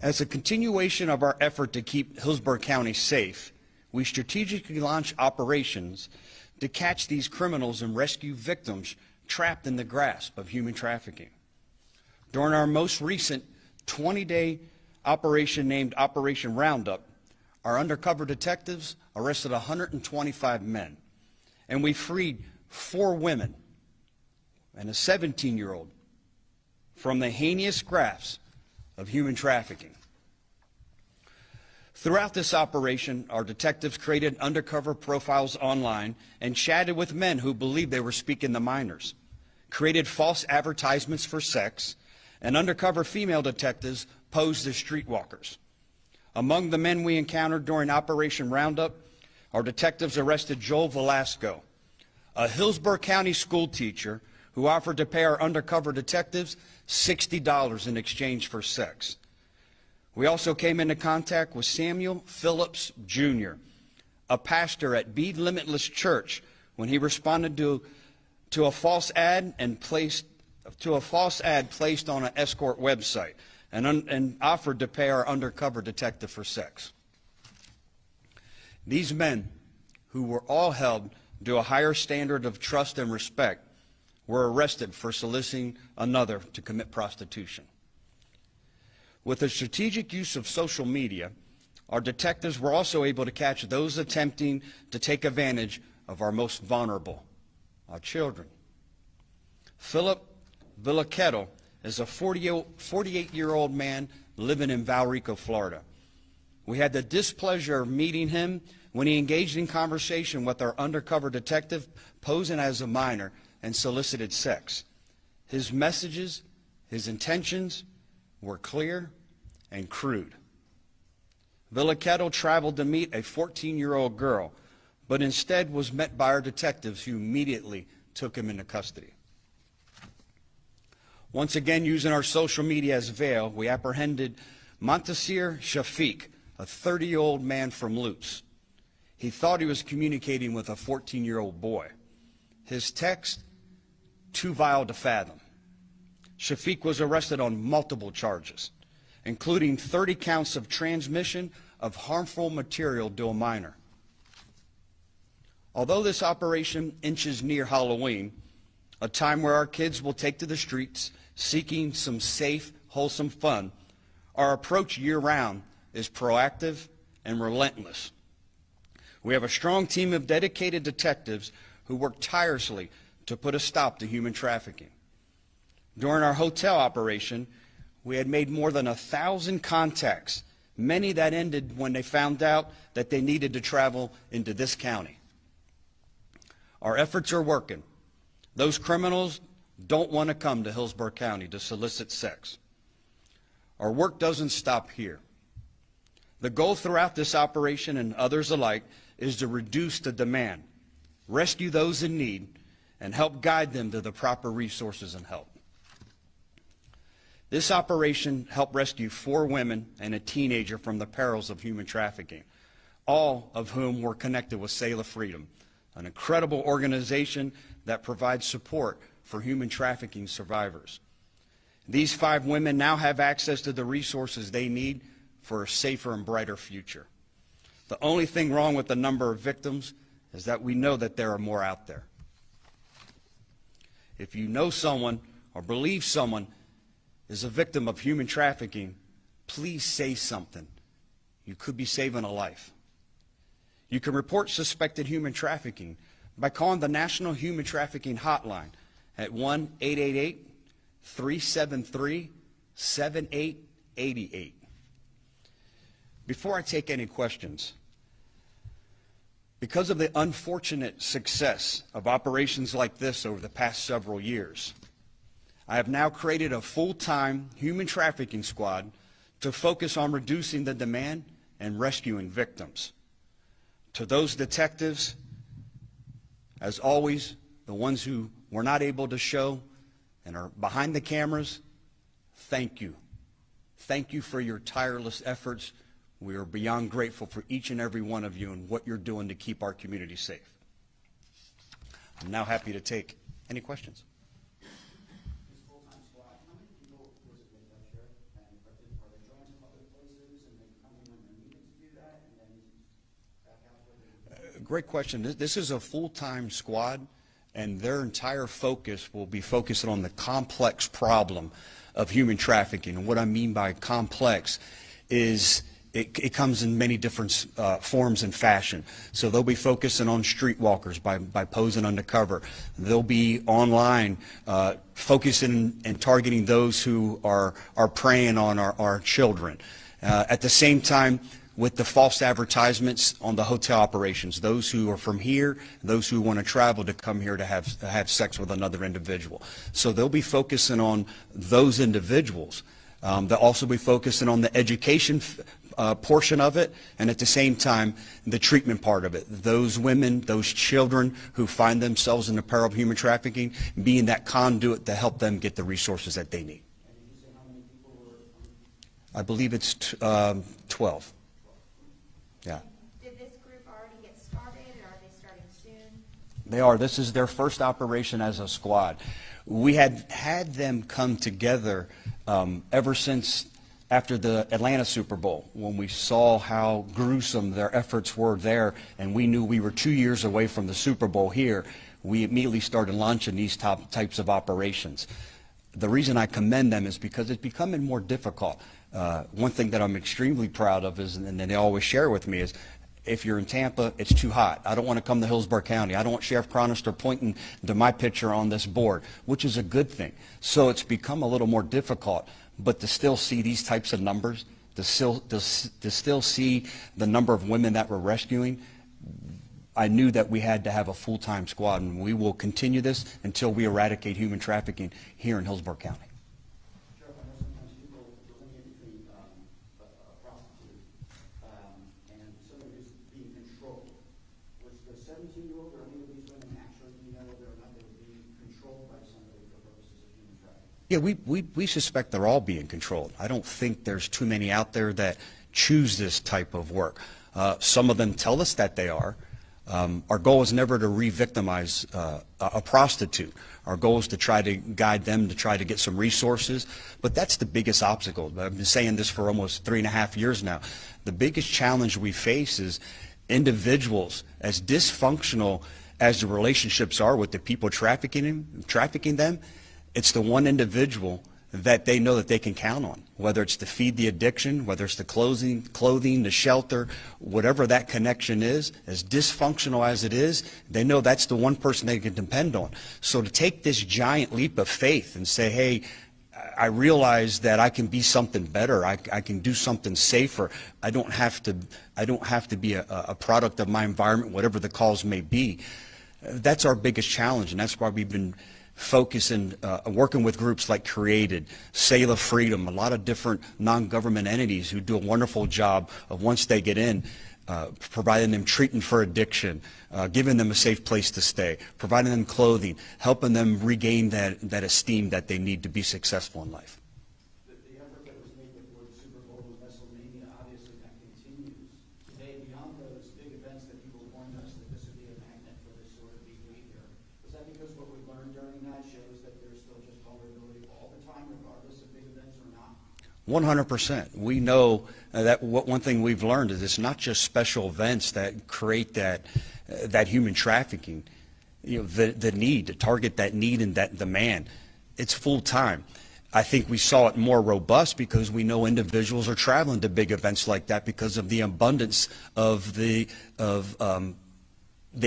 As a continuation of our effort to keep Hillsborough County safe, we strategically launch operations to catch these criminals and rescue victims trapped in the grasp of human trafficking. During our most recent 20-day operation named Operation Roundup, our undercover detectives arrested 125 men, and we freed 4 women and a 17-year-old from the heinous grasp of human trafficking. Throughout this operation, our detectives created undercover profiles online and chatted with men who believed they were speaking to minors, created false advertisements for sex, and undercover female detectives posed as streetwalkers. Among the men we encountered during Operation Roundup, our detectives arrested Joel Velasco, a Hillsborough County school teacher who offered to pay our undercover detectives $60 in exchange for sex. We also came into contact with Samuel Phillips Jr., a pastor at Be Limitless Church, when he responded to a false ad placed on an escort website and offered to pay our undercover detective for sex. These men, who were all held to a higher standard of trust and respect, were arrested for soliciting another to commit prostitution. With the strategic use of social media, our detectives were also able to catch those attempting to take advantage of our most vulnerable, our children. Philip Villachetto is a 48-year-old man living in Valrico, Florida. We had the displeasure of meeting him when he engaged in conversation with our undercover detective posing as a minor and solicited sex. His messages, his intentions were clear and crude. Villachetto traveled to meet a 14-year-old girl, but instead was met by our detectives who immediately took him into custody. Once again, using our social media as veil, we apprehended Montasir Shafiq, a 30-year-old man from Lutz. He thought he was communicating with a 14-year-old boy. His text, too vile to fathom. Shafiq was arrested on multiple charges, including 30 counts of transmission of harmful material to a minor. Although this operation inches near Halloween, a time where our kids will take to the streets seeking some safe, wholesome fun, our approach year-round is proactive and relentless. We have a strong team of dedicated detectives who work tirelessly to put a stop to human trafficking. During our hotel operation, we had made more than 1,000 contacts, many that ended when they found out that they needed to travel into this county. Our efforts are working. Those criminals don't want to come to Hillsborough County to solicit sex. Our work doesn't stop here. The goal throughout this operation and others alike is to reduce the demand, rescue those in need, and help guide them to the proper resources and help. This operation helped rescue 4 women and a teenager from the perils of human trafficking, all of whom were connected with Sail of Freedom, an incredible organization that provides support for human trafficking survivors. These 5 women now have access to the resources they need for a safer and brighter future. The only thing wrong with the number of victims is that we know that there are more out there. If you know someone or believe someone is a victim of human trafficking, please say something. You could be saving a life. You can report suspected human trafficking by calling the National Human Trafficking Hotline at 1-888-373-7888. Before I take any questions, because of the unfortunate success of operations like this over the past several years, I have now created a full-time human trafficking squad to focus on reducing the demand and rescuing victims. To those detectives, as always, the ones who were not able to show and are behind the cameras, thank you. Thank you for your tireless efforts. We are beyond grateful for each and every one of you and what you're doing to keep our community safe. I'm now happy to take any questions. great question. This is a full-time squad, and their entire focus will be focused on the complex problem of human trafficking. And what I mean by complex is it comes in many different forms and fashion. So they'll be focusing on streetwalkers by posing undercover. They'll be online focusing and targeting those who are preying on our children. At the same time, with the false advertisements on the hotel operations, those who are from here, those who want to travel to come here to have sex with another individual. So they'll be focusing on those individuals. They'll also be focusing on the education portion of it, and at the same time, the treatment part of it. Those women, those children who find themselves in the peril of human trafficking, being that conduit to help them get the resources that they need. I believe it's 12. Yeah. Did this group already get started, or are they starting soon? They are. This is their first operation as a squad. We had them come together ever since after the Atlanta Super Bowl, when we saw how gruesome their efforts were there, and we knew we were 2 years away from the Super Bowl here. We immediately started launching these types of operations. The reason I commend them is because it's becoming more difficult. One thing that I'm extremely proud of is, and they always share with me, is if you're in Tampa, it's too hot. I don't want to come to Hillsborough County. I don't want Sheriff Cronister pointing to my picture on this board, which is a good thing. So it's become a little more difficult, but to still see these types of numbers, to still see the number of women that we're rescuing, I knew that we had to have a full-time squad, and we will continue this until we eradicate human trafficking here in Hillsborough County. Yeah, we suspect they're all being controlled. I don't think there's too many out there that choose this type of work. Some of them tell us that they are. Our goal is never to re-victimize a prostitute. Our goal is to try to guide them to try to get some resources. But that's the biggest obstacle. I've been saying this for almost 3.5 years now. The biggest challenge we face is individuals, as dysfunctional as the relationships are with the people trafficking them, it's the one individual that they know that they can count on, whether it's to feed the addiction, whether it's the clothing, the shelter, whatever that connection is, as dysfunctional as it is, they know that's the one person they can depend on. So to take this giant leap of faith and say, hey, I realize that I can be something better, I can do something safer, I don't have to be a product of my environment, whatever the cause may be, that's our biggest challenge, and that's why we've been focusing, working with groups like Created, Sail of Freedom, a lot of different non-government entities who do a wonderful job of, once they get in, providing them treatment for addiction, giving them a safe place to stay, providing them clothing, helping them regain that esteem that they need to be successful in life. The effort that was made before the Super Bowl in WrestleMania, obviously that continues. Today, beyond those big events that people warned us that this would be a magnet for this sort of behavior, is that because what we learned during that shows that there's still just vulnerability all the time, regardless of big events or not? 100%. We know that one thing we've learned is it's not just special events that create that human trafficking. You know, the need to target that need and that demand. It's full time. I think we saw it more robust because we know individuals are traveling to big events like that because of the abundance of the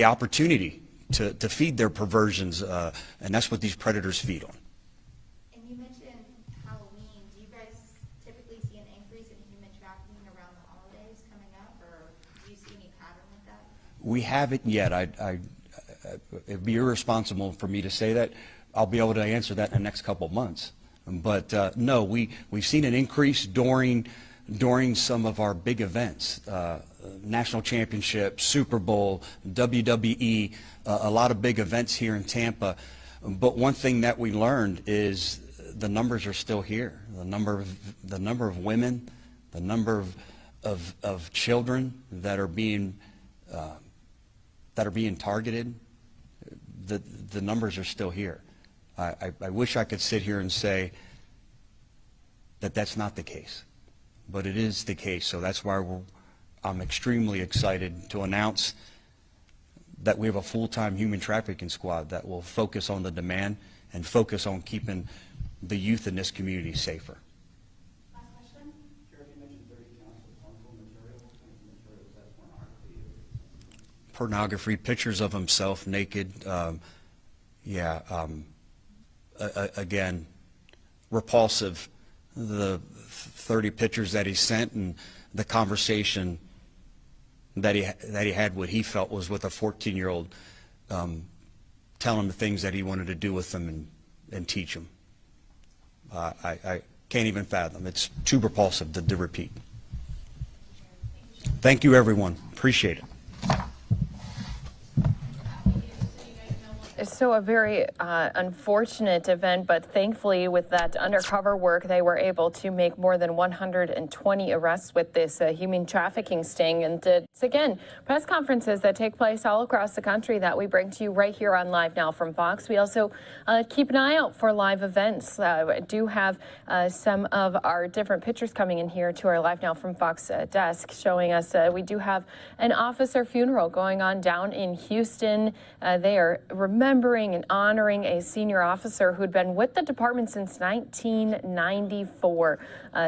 opportunity to feed their perversions, and that's what these predators feed on. And you mentioned Halloween. Do you guys typically see an increase in human trafficking around the holidays coming up, or do you see any pattern with that? We haven't yet. It'd be irresponsible for me to say that. I'll be able to answer that in the next couple of months. But no, we've seen an increase during some of our big events, national championship, Super Bowl, WWE, a lot of big events here in Tampa. But one thing that we learned is the numbers are still here. The number of women, the number of children that are being targeted, the numbers are still here. I wish I could sit here and say that that's not the case, but it is the case. So that's why I'm extremely excited to announce that we have a full-time human trafficking squad that will focus on the demand and focus on keeping the youth in this community safer. Last question. Sheriff, you mentioned 30 counts of harmful material. What kind of material is that? Pornography? Pornography, pictures of himself naked. Again, repulsive. The 30 pictures that he sent and the conversation that he had, what he felt was with a 14-year-old, telling him the things that he wanted to do with them and teach them. I can't even fathom. It's too repulsive to repeat. Thank you, everyone. Appreciate it. So a very unfortunate event, but thankfully with that undercover work, they were able to make more than 120 arrests with this human trafficking sting. And it's, again, press conferences that take place all across the country that we bring to you right here on Live Now from Fox. We also keep an eye out for live events. I do have some of our different pictures coming in here to our Live Now from Fox desk showing us we do have an officer funeral going on down in Houston. They are remembering and honoring a senior officer who'd been with the department since 1994.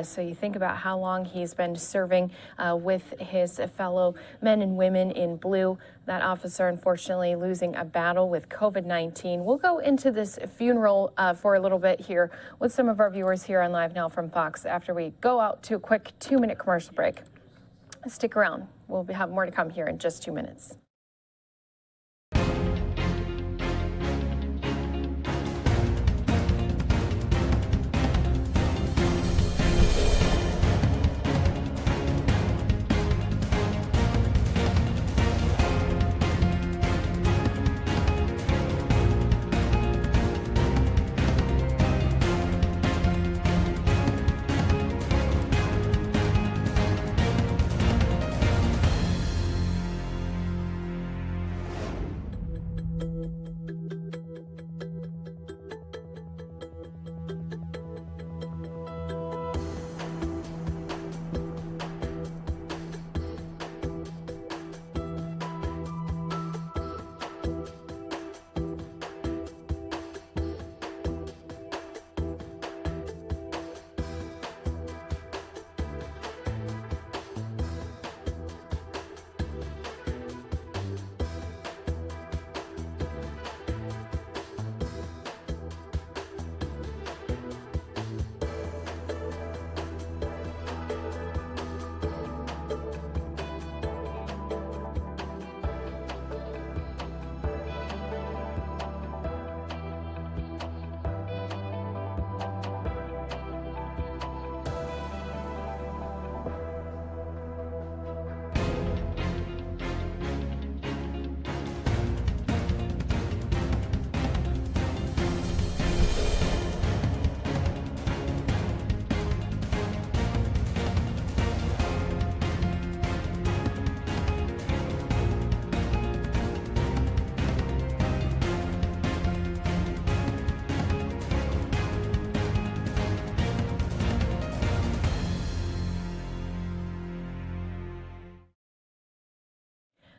So you think about how long he's been serving with his fellow men and women in blue. That officer, unfortunately, losing a battle with COVID-19. We'll go into this funeral for a little bit here with some of our viewers here on Live Now from Fox after we go out to a quick 2-minute commercial break. Stick around. We'll have more to come here in just 2 minutes.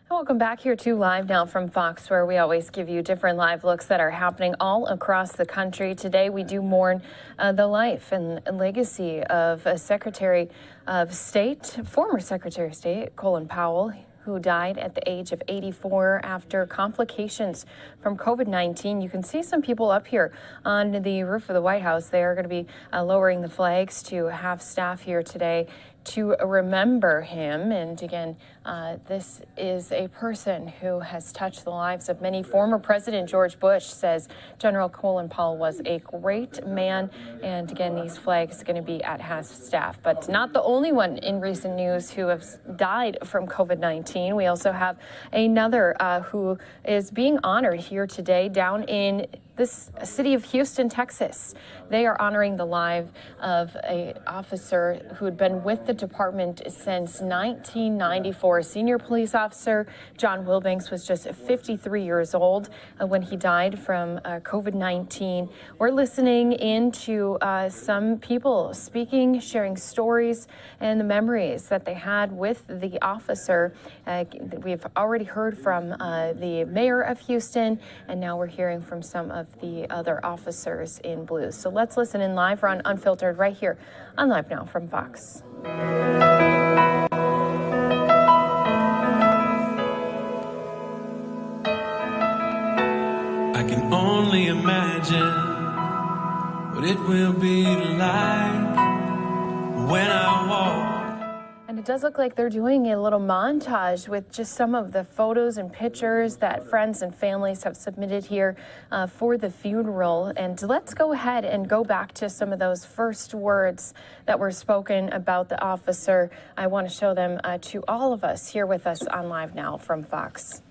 Welcome back here to Live Now from Fox, where we always give you different live looks that are happening all across the country. Today, we do mourn the life and legacy of a Secretary of State, former Secretary of State, Colin Powell, who died at the age of 84 after complications from COVID-19. You can see some people up here on the roof of the White House. They are going to be lowering the flags to have staff here today to remember him. And again, this is a person who has touched the lives of many. Former President George Bush says General Colin Powell was a great man. And again, these flags are going to be at half staff, but not the only one in recent news who has died from COVID-19. We also have another who is being honored here today down in this city of Houston, Texas. They are honoring the life of an officer who had been with the department since 1994. Senior police officer John Wilbanks was just 53 years old when he died from COVID-19. We're listening into some people speaking, sharing stories and the memories that they had with the officer. We've already heard from the mayor of Houston, and now we're hearing from some of the other officers in blue. So let's listen in live. We're on Unfiltered right here on Live Now from Fox. I can only imagine what it will be like when I walk. And it does look like they're doing a little montage with just some of the photos and pictures that friends and families have submitted here for the funeral. And let's go ahead and go back to some of those first words that were spoken about the officer. I want to show them to all of us here with us on Live Now from Fox.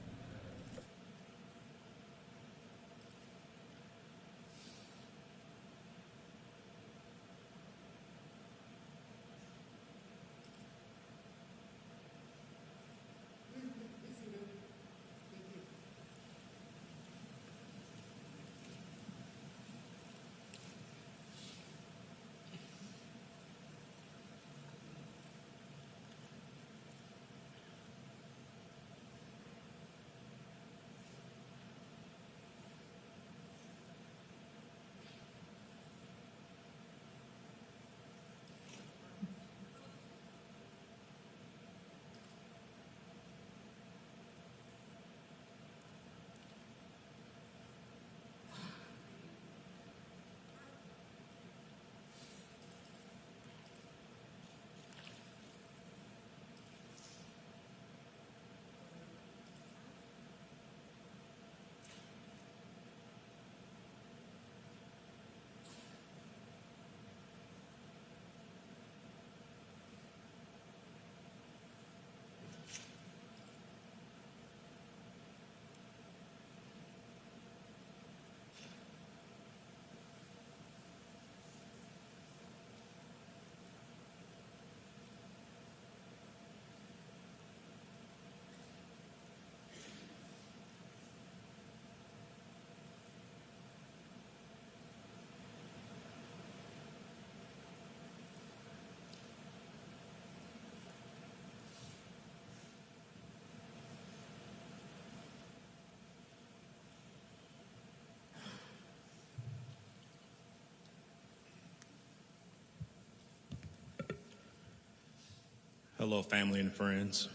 Hello, family and friends.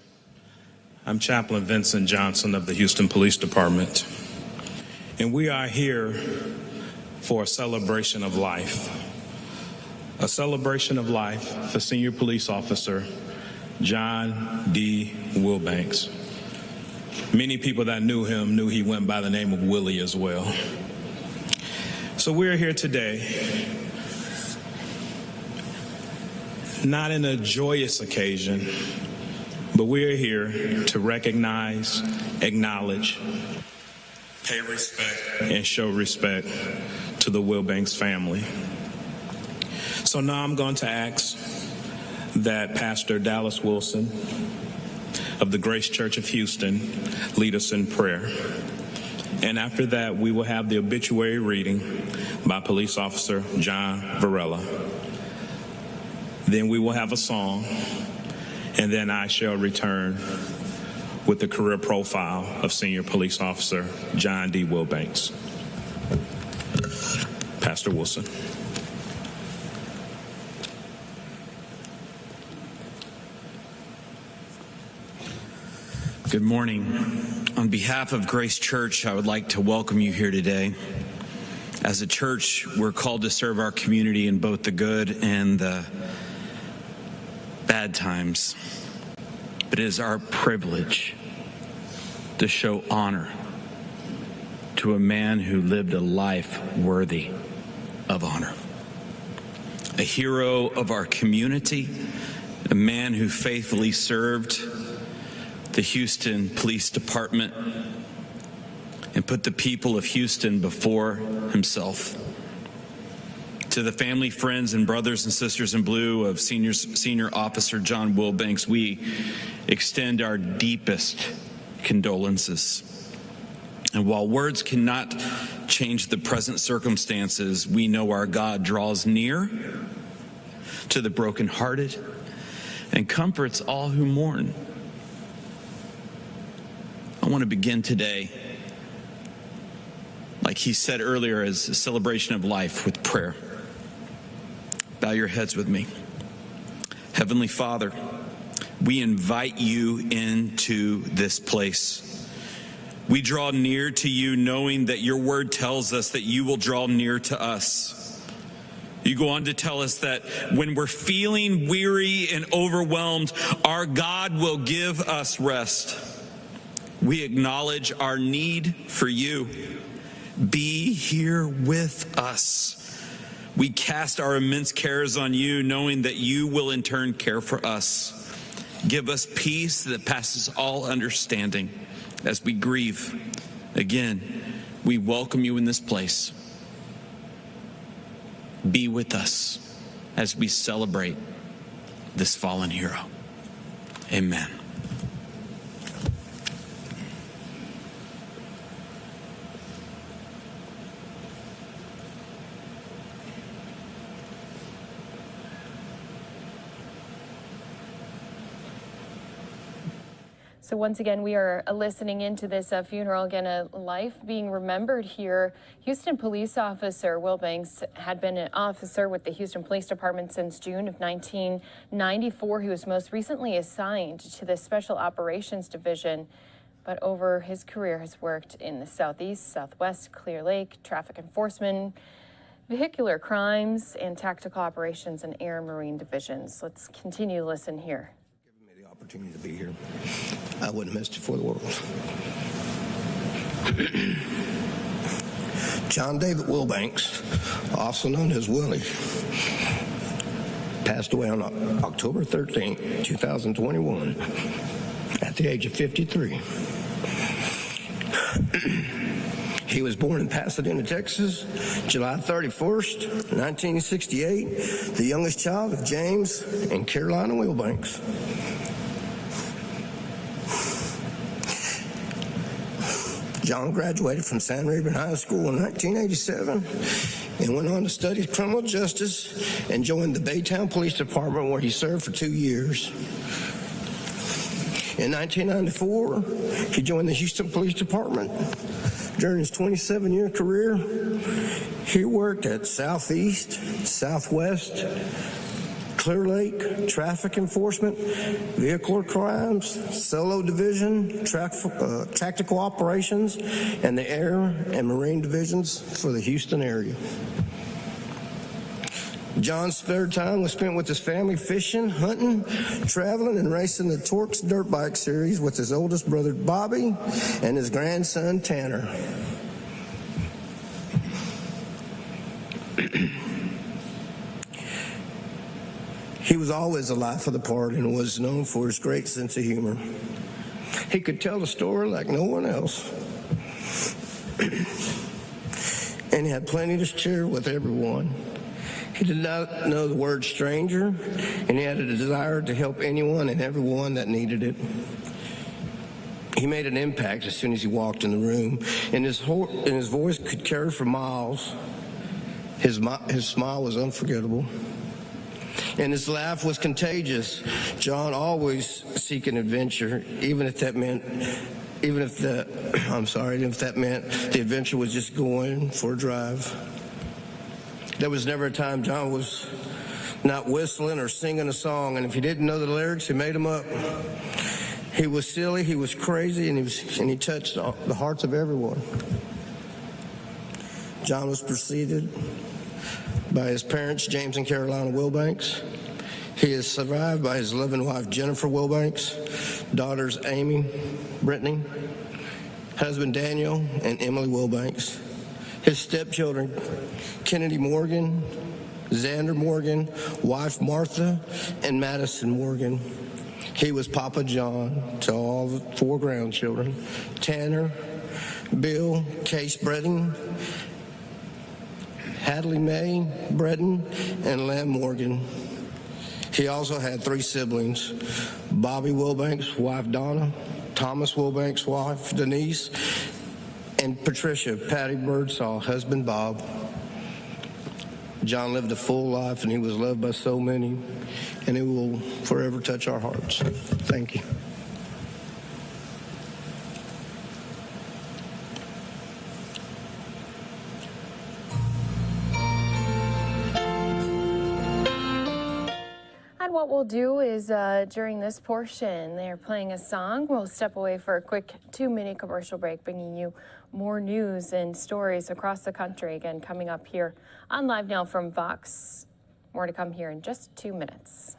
I'm Chaplain Vincent Johnson of the Houston Police Department, and we are here for a celebration of life. A celebration of life for Senior Police Officer John D. Wilbanks. Many people that knew him knew he went by the name of Willie as well. So we're here today, not in a joyous occasion, but we're here to recognize, acknowledge, pay respect, and show respect to the Wilbanks family. So now I'm going to ask that Pastor Dallas Wilson of the Grace Church of Houston lead us in prayer. And after that, we will have the obituary reading by Police Officer John Varela. Then we will have a song, and then I shall return with the career profile of Senior Police Officer John D. Wilbanks. Pastor Wilson. Good morning. On behalf of Grace Church, I would like to welcome you here today. As a church, we're called to serve our community in both the good and the bad times. But it is our privilege to show honor to a man who lived a life worthy of honor. A hero of our community, a man who faithfully served the Houston Police Department and put the people of Houston before himself. To the family, friends, and brothers and sisters in blue of Senior Officer John Wilbanks, we extend our deepest condolences. And while words cannot change the present circumstances, we know our God draws near to the brokenhearted and comforts all who mourn. I want to begin today, like he said earlier, as a celebration of life with prayer. Bow your heads with me. Heavenly Father, we invite you into this place. We draw near to you knowing that your word tells us that you will draw near to us. You go on to tell us that when we're feeling weary and overwhelmed, our God will give us rest. We acknowledge our need for you. Be here with us. We cast our immense cares on you, knowing that you will in turn care for us. Give us peace that passes all understanding as we grieve. Again, we welcome you in this place. Be with us as we celebrate this fallen hero. Amen. So once again, we are listening into this funeral. Again, a life being remembered here. Houston police officer Wilbanks had been an officer with the Houston Police Department since June of 1994. He was most recently assigned to the Special Operations Division, but over his career has worked in the Southeast, Southwest, Clear Lake, traffic enforcement, vehicular crimes, and tactical operations and air and marine divisions. Let's continue to listen here. Opportunity to be here. I wouldn't have missed it for the world. John David Wilbanks, also known as Willie, passed away on October 13, 2021, at the age of 53. He was born in Pasadena, Texas, July 31st, 1968, the youngest child of James and Carolina Wilbanks. John graduated from San Rayburn High School in 1987 and went on to study criminal justice and joined the Baytown Police Department, where he served for 2 years. In 1994, he joined the Houston Police Department. During his 27-year career, he worked at Southeast, Southwest, Clear Lake, traffic enforcement, vehicular crimes, solo division, tactical operations, and the air and marine divisions for the Houston area. John's spare time was spent with his family fishing, hunting, traveling, and racing the Torx dirt bike series with his oldest brother Bobby and his grandson Tanner. He was always a life of the party and was known for his great sense of humor. He could tell the story like no one else. And he had plenty to share with everyone. He did not know the word stranger, and he had a desire to help anyone and everyone that needed it. He made an impact as soon as he walked in the room, and his voice could carry for miles. His smile was unforgettable, and his laugh was contagious. John always seeking adventure, even if that meant the adventure was just going for a drive. There was never a time John was not whistling or singing a song, and if he didn't know the lyrics, he made them up. He was silly, he was crazy, and he touched the hearts of everyone. John was preceded by his parents, James and Carolina Wilbanks. He is survived by his loving wife, Jennifer Wilbanks, daughters Amy, Brittany, husband Daniel, and Emily Wilbanks. His stepchildren, Kennedy Morgan, Xander Morgan, wife Martha, and Madison Morgan. He was Papa John to all the 4 grandchildren, Tanner, Bill Case Bredding, Hadley Mae Bredding, and Lam Morgan. He also had 3 siblings: Bobby Wilbanks' wife Donna, Thomas Wilbanks' wife Denise, and Patricia Patty Birdsall, husband Bob. John lived a full life, and he was loved by so many, and it will forever touch our hearts. Thank you. And what we'll do is during this portion, they're playing a song. We'll step away for a quick 2-minute commercial break, bringing you more news and stories across the country. Again, coming up here on Live Now from Fox. More to come here in just 2 minutes.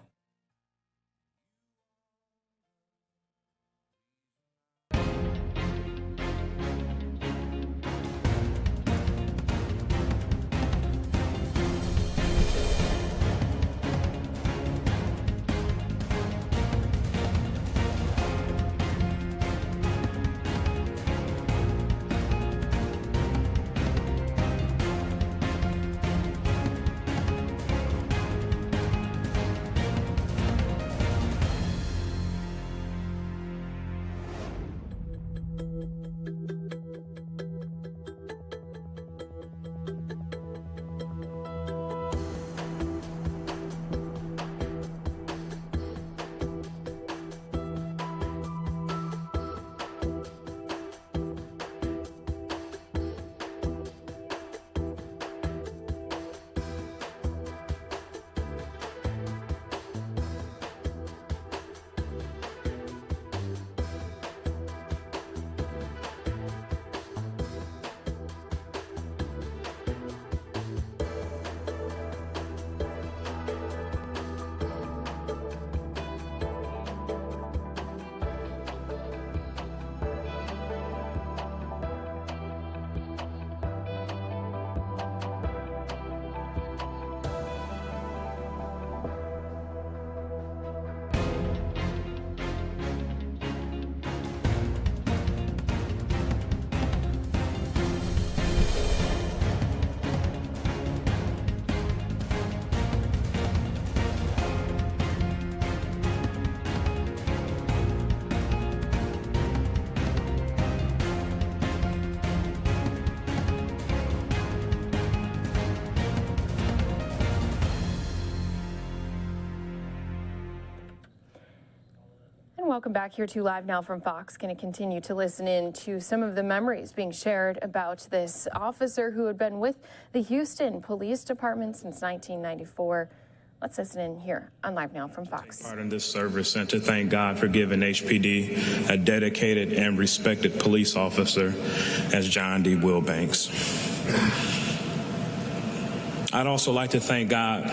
Welcome back here to Live Now from Fox. Going to continue to listen in to some of the memories being shared about this officer who had been with the Houston Police Department since 1994. Let's listen in here on Live Now from Fox. Part in this service and to thank God for giving HPD a dedicated and respected police officer as John D. Wilbanks. I'd also like to thank God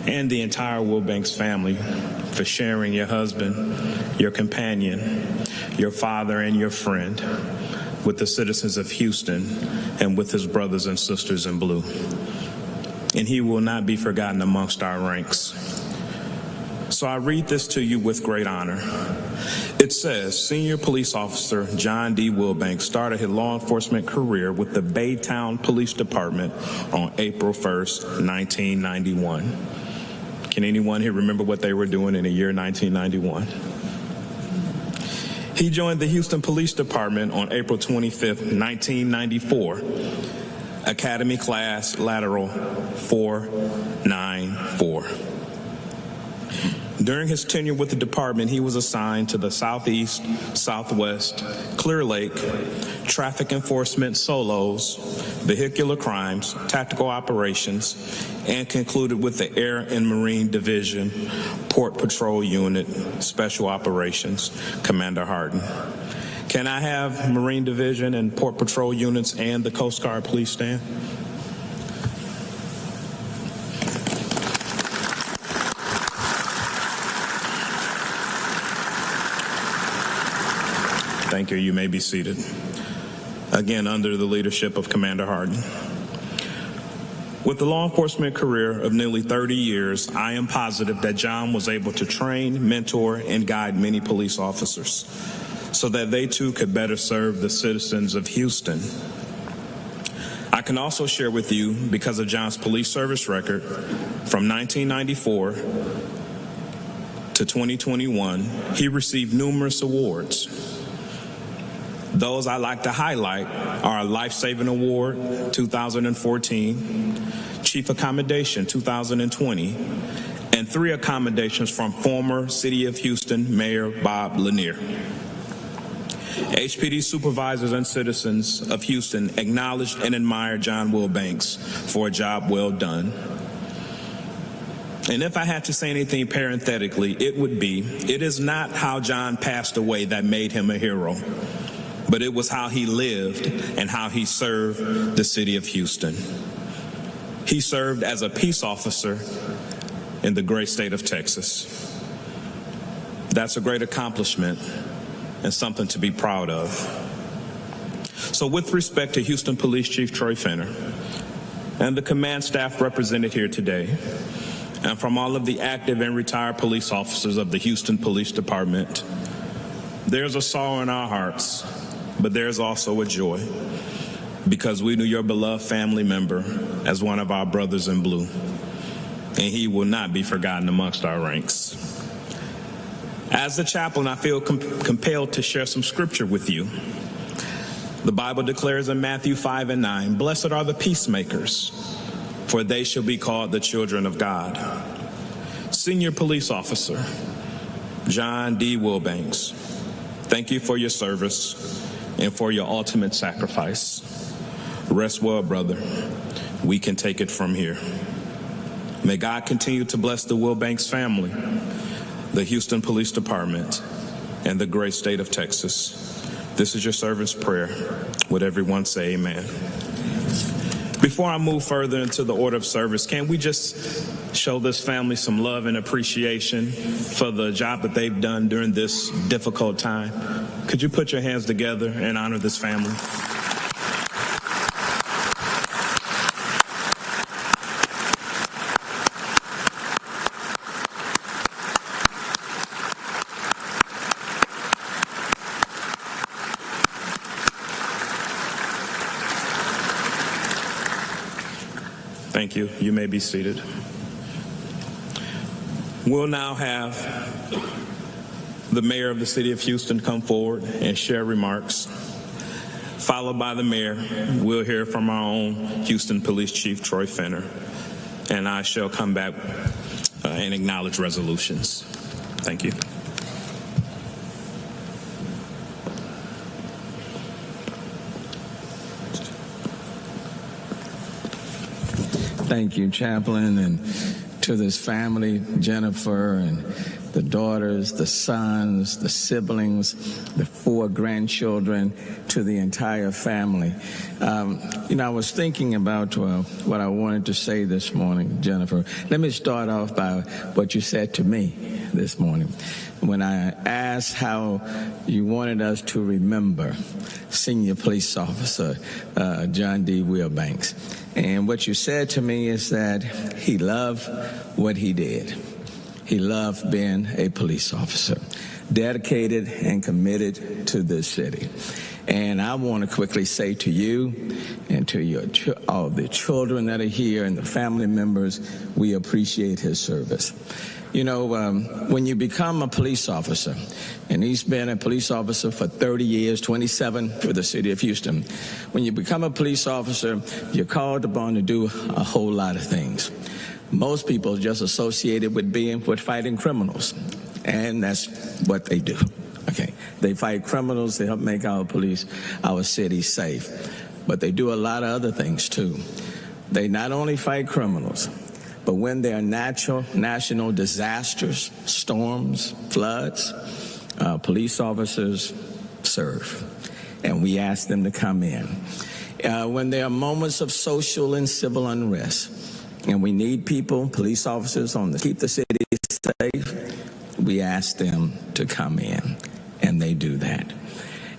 and the entire Wilbanks family for sharing your husband, your companion, your father, and your friend with the citizens of Houston and with his brothers and sisters in blue. And he will not be forgotten amongst our ranks. So I read this to you with great honor. It says, Senior Police Officer John D. Wilbanks started his law enforcement career with the Baytown Police Department on April 1st, 1991. Can anyone here remember what they were doing in the year 1991? He joined the Houston Police Department on April 25th, 1994, Academy Class Lateral 494. During his tenure with the department, he was assigned to the Southeast, Southwest, Clear Lake, Traffic Enforcement Solos, Vehicular Crimes, Tactical Operations, and concluded with the Air and Marine Division, Port Patrol Unit, Special Operations, Commander Harden. Can I have Marine Division and Port Patrol units and the Coast Guard please stand? Thank you. You may be seated. Again, under the leadership of Commander Harden. With the law enforcement career of nearly 30 years, I am positive that John was able to train, mentor, and guide many police officers. so that they too could better serve the citizens of Houston. I can also share with you, because of John's police service record from 1994 to 2021, he received numerous awards. Those I like to highlight are a Life Saving Award 2014, Chief Accommodation 2020, and 3 accommodations from former City of Houston Mayor Bob Lanier. HPD supervisors and citizens of Houston acknowledged and admired John Wilbanks for a job well done. And if I had to say anything parenthetically, it would be, it is not how John passed away that made him a hero, but it was how he lived and how he served the city of Houston. He served as a peace officer in the great state of Texas. That's a great accomplishment and something to be proud of. So with respect to Houston Police Chief Troy Fenner and the command staff represented here today, and from all of the active and retired police officers of the Houston Police Department, there's a sorrow in our hearts, but there's also a joy, because we knew your beloved family member as one of our brothers in blue, and he will not be forgotten amongst our ranks. As the chaplain, I feel compelled to share some scripture with you. The Bible declares in Matthew 5:9, "Blessed are the peacemakers, for they shall be called the children of God." Senior Police Officer John D. Wilbanks, thank you for your service and for your ultimate sacrifice. Rest well, brother. We can take it from here. May God continue to bless the Wilbanks family, the Houston Police Department, and the great state of Texas. This is your servant's prayer. Would everyone say amen? Before I move further into the order of service, can we just show this family some love and appreciation for the job that they've done during this difficult time? Could you put your hands together and honor this family? Thank you. You may be seated. We'll now have the mayor of the city of Houston come forward and share remarks. Followed by the mayor, we'll hear from our own Houston Police Chief Troy Fenner, and I shall come back and acknowledge resolutions. Thank you. Thank you, Chaplain, and to this family, Jennifer, and the daughters, the sons, the siblings, the 4 grandchildren, to the entire family. I was thinking about what I wanted to say this morning, Jennifer. Let me start off by what you said to me this morning when I asked how you wanted us to remember Senior Police Officer John D. Wilbanks. And what you said to me is that he loved what he did. He loved being a police officer, dedicated and committed to this city. And I want to quickly say to you and to all the children that are here and the family members, we appreciate his service. When you become a police officer, and he's been a police officer for 30 years, 27 for the city of Houston. When you become a police officer, you're called upon to do a whole lot of things. Most people just associate it with fighting criminals, and that's what they do. Okay, they fight criminals, they help make our city safe, but they do a lot of other things too. They not only fight criminals, but when there are national disasters, storms, floods, police officers serve, and we ask them to come in. When there are moments of social and civil unrest, and we need people, police officers, to keep the city safe, we ask them to come in, and they do that.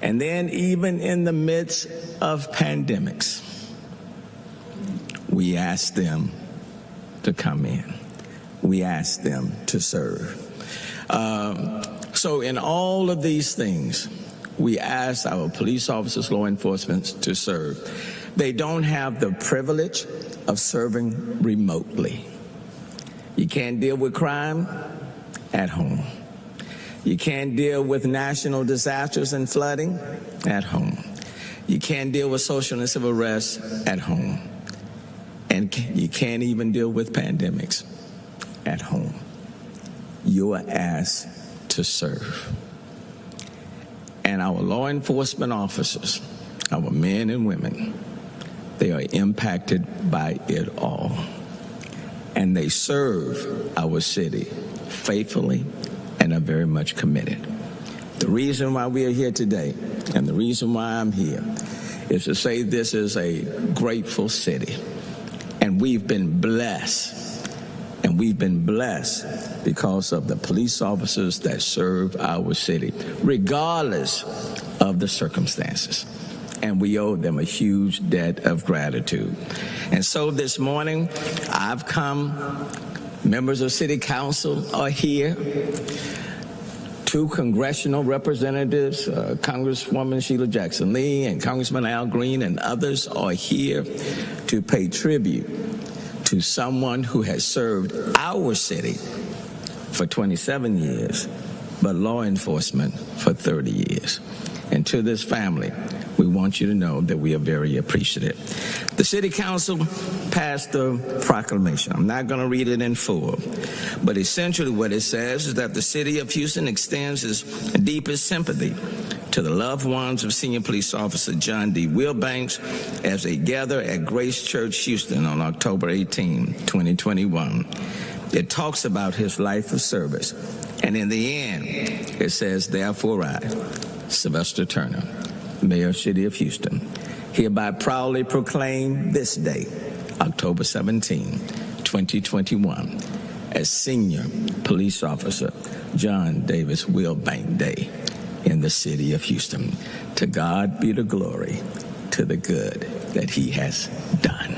And then even in the midst of pandemics, we ask them to come in. We ask them to serve. So in all of these things, we ask our police officers, law enforcement to serve. They don't have the privilege of serving remotely. You can't deal with crime at home. You can't deal with national disasters and flooding at home. You can't deal with social and civil unrest at home. And you can't even deal with pandemics at home. You are asked to serve. And our law enforcement officers, our men and women, they are impacted by it all. And they serve our city faithfully and are very much committed. The reason why we are here today, and the reason why I'm here, is to say this is a grateful city. And we've been blessed. And we've been blessed because of the police officers that serve our city, regardless of the circumstances. And we owe them a huge debt of gratitude. And so this morning, I've come, members of City Council are here, 2 congressional representatives, Congresswoman Sheila Jackson Lee and Congressman Al Green and others are here to pay tribute to someone who has served our city for 27 years, but law enforcement for 30 years. And to this family, we want you to know that we are very appreciative. The City Council passed the proclamation. I'm not going to read it in full, but essentially what it says is that the City of Houston extends its deepest sympathy to the loved ones of Senior Police Officer John D. Wilbanks as they gather at Grace Church, Houston on October 18, 2021. It talks about his life of service. And in the end, it says, therefore I, Sylvester Turner, Mayor of City of Houston, hereby proudly proclaim this day, October 17, 2021, as Senior Police Officer John Davis Wilbanks Day in the City of Houston. To God be the glory, to the good that he has done.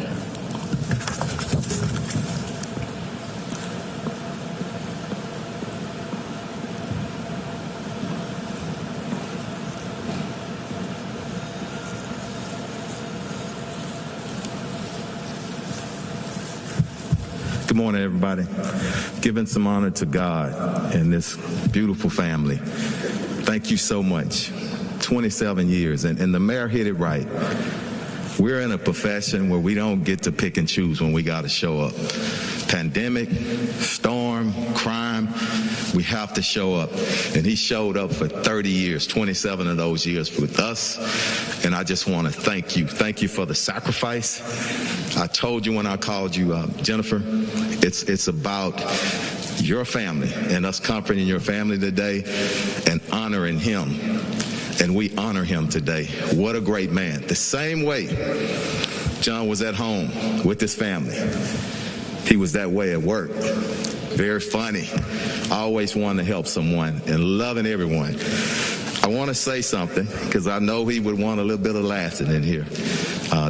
Good morning, everybody. Giving some honor to God and this beautiful family. Thank you so much. 27 years, and the mayor hit it right. We're in a profession where we don't get to pick and choose when we got to show up. Pandemic, storm, crime, we have to show up. And he showed up for 30 years, 27 of those years with us. And I just want to thank you. Thank you for the sacrifice. I told you when I called you, Jennifer, it's about your family and us comforting your family today and honoring him. And we honor him today. What a great man. The same way John was at home with his family, he was that way at work. Very funny. Always wanting to help someone and loving everyone. I want to say something because I know he would want a little bit of laughing in here.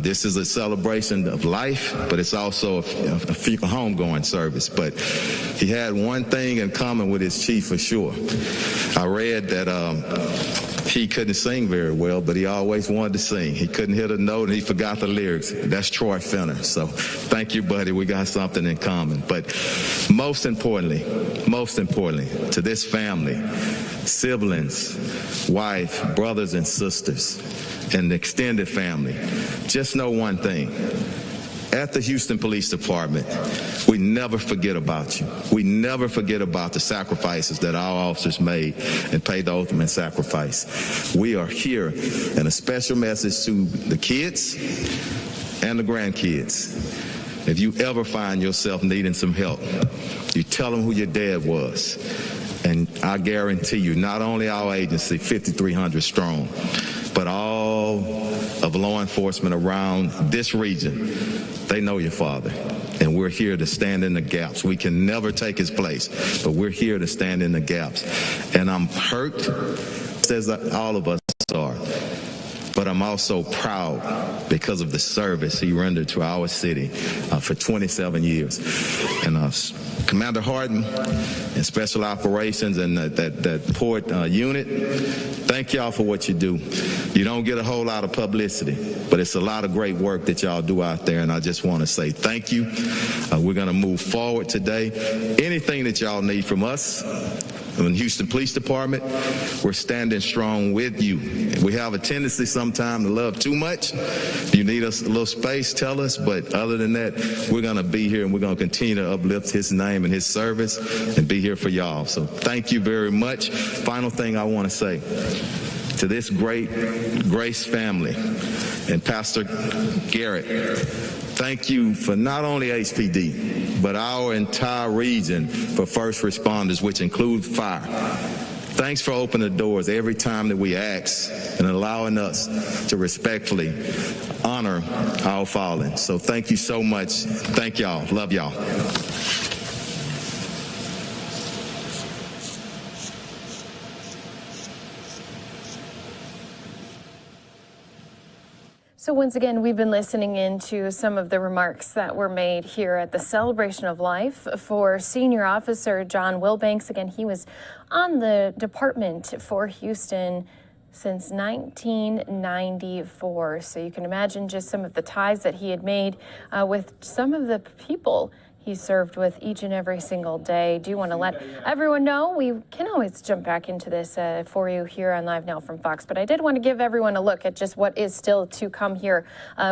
This is a celebration of life, but it's also a homegoing service. But he had one thing in common with his chief for sure. I read that he couldn't sing very well, but he always wanted to sing. He couldn't hit a note, and he forgot the lyrics. That's Troy Fenner. So thank you, buddy. We got something in common. But most importantly, to this family, siblings, wife, brothers and sisters, and the extended family, just know one thing. At the Houston Police Department, we never forget about you. We never forget about the sacrifices that our officers made and paid the ultimate sacrifice. We are here, and a special message to the kids and the grandkids. If you ever find yourself needing some help, you tell them who your dad was. And I guarantee you, not only our agency, 5,300 strong, but all of law enforcement around this region, they know your father. And we're here to stand in the gaps. We can never take his place, but we're here to stand in the gaps. And I'm hurt, as all of us are, but I'm also proud because of the service he rendered to our city for 27 years. And Commander Harden and Special Operations and that port unit, thank y'all for what you do. You don't get a whole lot of publicity, but it's a lot of great work that y'all do out there, and I just want to say thank you. We're going to move forward today. Anything that y'all need from us, in the Houston Police Department, we're standing strong with you. We have a tendency sometimes to love too much. If you need us a little space, tell us. But other than that, we're going to be here, and we're going to continue to uplift his name and his service and be here for y'all. So thank you very much. Final thing I want to say to this great Grace family and Pastor Garrett, thank you for not only HPD, but our entire region for first responders, which includes fire. Thanks for opening the doors every time that we ask and allowing us to respectfully honor our fallen. So thank you so much. Thank y'all. Love y'all. So once again, we've been listening into some of the remarks that were made here at the Celebration of Life for Senior Officer John Wilbanks. Again, he was on the Department for Houston since 1994. So you can imagine just some of the ties that he had made with some of the people he served with each and every single day. Do you want to let everyone know? We can always jump back into this for you here on Live Now from Fox, but I did want to give everyone a look at just what is still to come here.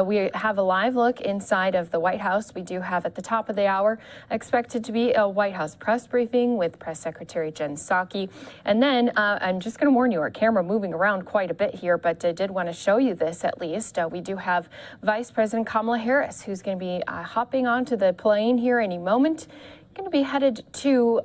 We have a live look inside of the White House. We do have at the top of the hour expected to be a White House press briefing with Press Secretary Jen Psaki. And then I'm just going to warn you, our camera moving around quite a bit here, but I did want to show you this at least. We do have Vice President Kamala Harris, who's going to be hopping onto the plane here any moment. Going to be headed to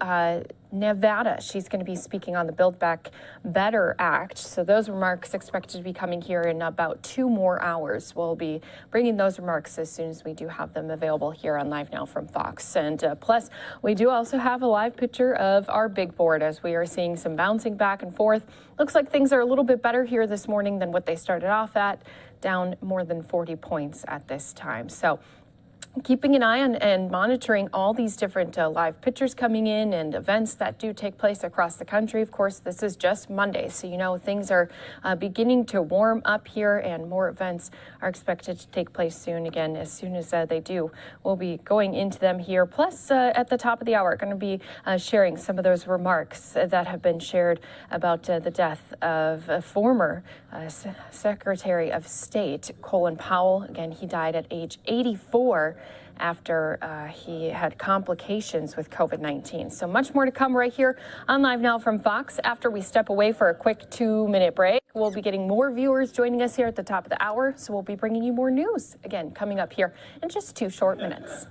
Nevada. She's going to be speaking on the Build Back Better Act. So those remarks expected to be coming here in about 2 more hours. We'll be bringing those remarks as soon as we do have them available here on Live Now from Fox. And plus, we do also have a live picture of our big board as we are seeing some bouncing back and forth. Looks like things are a little bit better here this morning than what they started off at, down more than 40 points at this time. So keeping an eye on and monitoring all these different live pictures coming in and events that do take place across the country. Of course, this is just Monday, so you know things are beginning to warm up here and more events are expected to take place soon. Again, as soon as they do, we'll be going into them here. Plus, at the top of the hour, going to be sharing some of those remarks that have been shared about the death of a former Secretary of State, Colin Powell. Again, he died at age 84 after he had complications with COVID-19. So much more to come right here on Live Now from Fox. After we step away for a quick 2-minute break, we'll be getting more viewers joining us here at the top of the hour. So we'll be bringing you more news, again, coming up here in just 2 short minutes.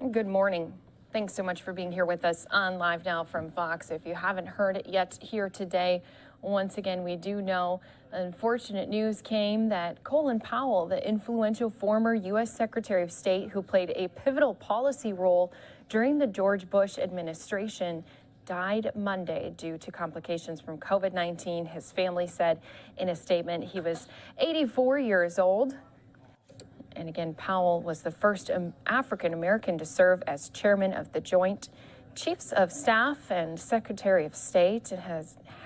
Good morning. Thanks so much for being here with us on Live Now from Fox. If you haven't heard it yet here today, once again, we do know unfortunate news came that Colin Powell, the influential former U.S. Secretary of State who played a pivotal policy role during the George Bush administration, died Monday due to complications from COVID-19. His family said in a statement he was 84 years old. And again, Powell was the first African American to serve as chairman of the Joint Chiefs of Staff and Secretary of State, and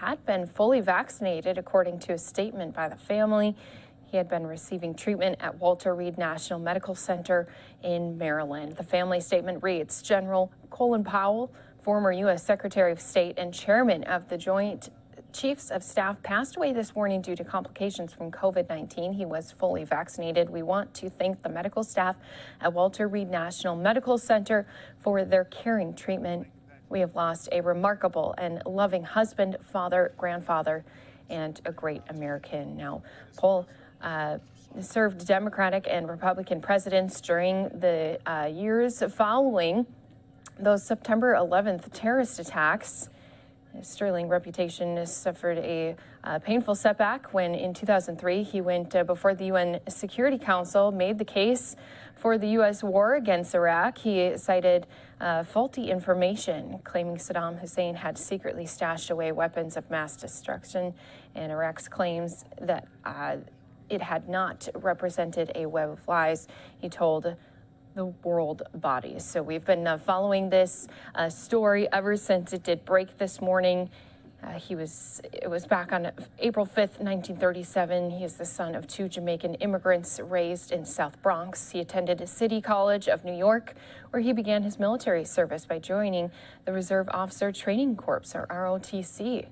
had been fully vaccinated, according to a statement by the family. He had been receiving treatment at Walter Reed National Medical Center in Maryland. The family statement reads, General Colin Powell, former U.S. Secretary of State and chairman of the Joint Chiefs of Staff, passed away this morning due to complications from COVID-19. He was fully vaccinated. We want to thank the medical staff at Walter Reed National Medical Center for their caring treatment. We have lost a remarkable and loving husband, father, grandfather, and a great American. Now, Paul served Democratic and Republican presidents during the years following those September 11th terrorist attacks. His sterling reputation suffered a painful setback when in 2003 he went before the UN Security Council, made the case for the U.S. war against Iraq. He cited faulty information, claiming Saddam Hussein had secretly stashed away weapons of mass destruction, and Iraq's claims that it had not represented a web of lies, he told the world bodies. So we've been following this story ever since it did break this morning. It was back on April 5th, 1937. He is the son of two Jamaican immigrants raised in South Bronx. He attended City College of New York, where he began his military service by joining the Reserve Officer Training Corps, or ROTC.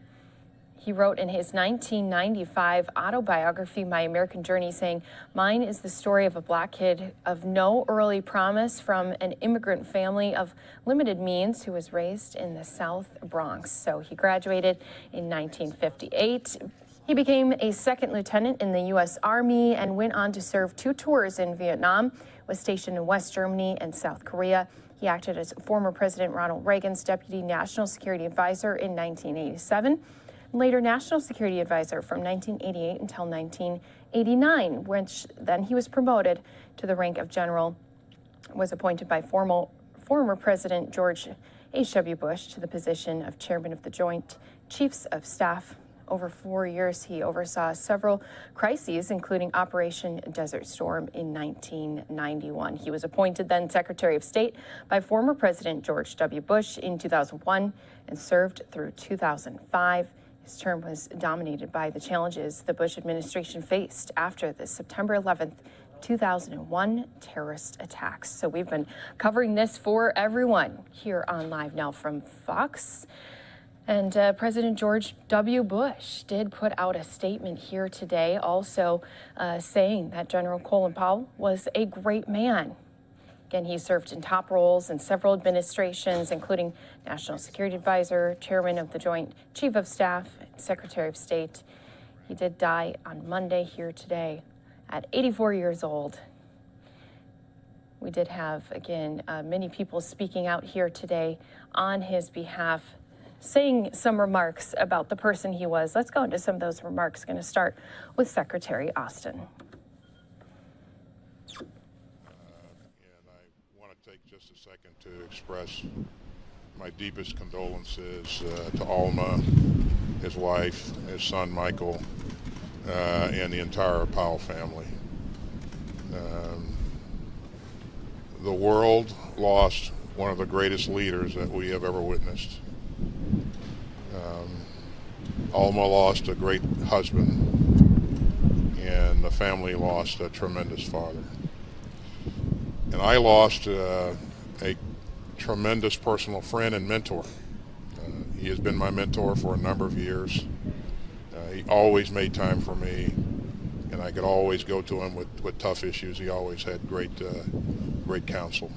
He wrote in his 1995 autobiography, My American Journey, saying, "Mine is the story of a black kid of no early promise from an immigrant family of limited means who was raised in the South Bronx." So he graduated in 1958. He became a second lieutenant in the U.S. Army and went on to serve 2 tours in Vietnam, was stationed in West Germany and South Korea. He acted as former President Ronald Reagan's Deputy National Security Advisor in 1987. Later National Security Advisor from 1988 until 1989, which then he was promoted to the rank of general, was appointed by former President George H.W. Bush to the position of chairman of the Joint Chiefs of Staff. Over 4 years, he oversaw several crises, including Operation Desert Storm in 1991. He was appointed then Secretary of State by former President George W. Bush in 2001 and served through 2005. His term was dominated by the challenges the Bush administration faced after the September 11th, 2001 terrorist attacks. So we've been covering this for everyone here on Live Now from Fox. And President George W. Bush did put out a statement here today, also saying that General Colin Powell was a great man. Again, he served in top roles in several administrations, including National Security Advisor, Chairman of the Joint Chief of Staff, Secretary of State. He did die on Monday here today at 84 years old. We did have, again, many people speaking out here today on his behalf, saying some remarks about the person he was. Let's go into some of those remarks. Going to start with Secretary Austin. Take just a second to express my deepest condolences to Alma, his wife, his son Michael, and the entire Powell family. The world lost one of the greatest leaders that we have ever witnessed. Alma lost a great husband, and the family lost a tremendous father. And I lost a tremendous personal friend and mentor. He has been my mentor for a number of years. He always made time for me, and I could always go to him with tough issues. He always had great counsel.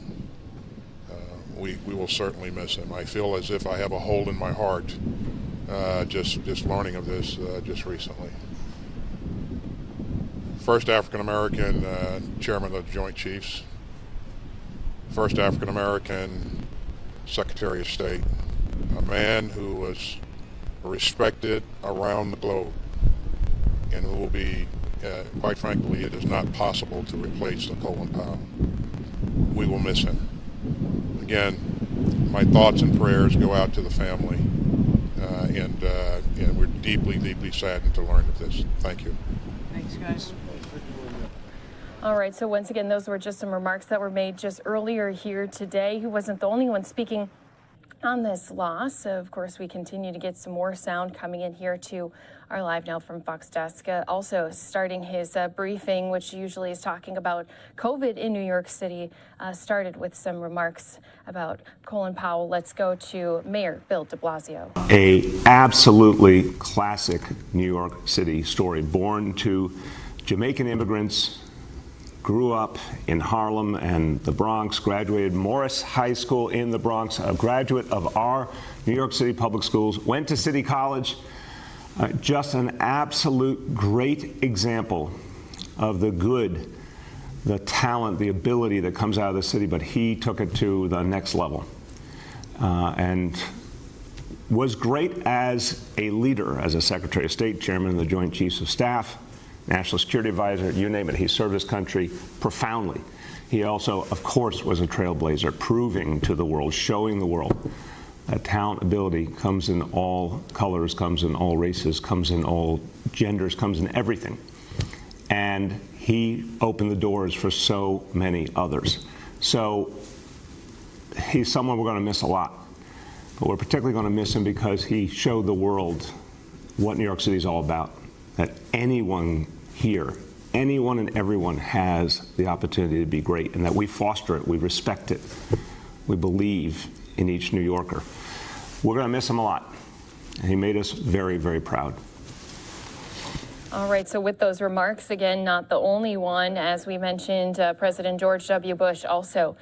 We will certainly miss him. I feel as if I have a hole in my heart just learning of this just recently. First African American chairman of the Joint Chiefs. first African American Secretary of State, a man who was respected around the globe, and who will be, quite frankly, it is not possible to replace the Colin Powell. We will miss him. Again, my thoughts and prayers go out to the family, and we're deeply, deeply saddened to learn of this. Thank you. Thanks, guys. All right, so once again, those were just some remarks that were made just earlier here today. He wasn't the only one speaking on this loss. Of course, we continue to get some more sound coming in here to our Live Now from Fox desk. Also starting his briefing, which usually is talking about COVID in New York City, started with some remarks about Colin Powell. Let's go to Mayor Bill de Blasio. A absolutely classic New York City story, born to Jamaican immigrants, grew up in Harlem and the Bronx, graduated Morris High School in the Bronx, a graduate of our New York City public schools, went to City College. Just an absolute great example of the good, the talent, the ability that comes out of the city, but he took it to the next level. And was great as a leader, as a Secretary of State, Chairman of the Joint Chiefs of Staff, National Security Advisor, you name it. He served his country profoundly. He also, of course, was a trailblazer, proving to the world, showing the world that talent, ability comes in all colors, comes in all races, comes in all genders, comes in everything. And he opened the doors for so many others. So he's someone we're going to miss a lot. But we're particularly going to miss him because he showed the world what New York City is all about. That anyone here, anyone and everyone has the opportunity to be great, and that we foster it, we respect it, we believe in each New Yorker. We're going to miss him a lot, and he made us very, very proud. All right, so with those remarks, again, not the only one. As we mentioned, President George W. Bush also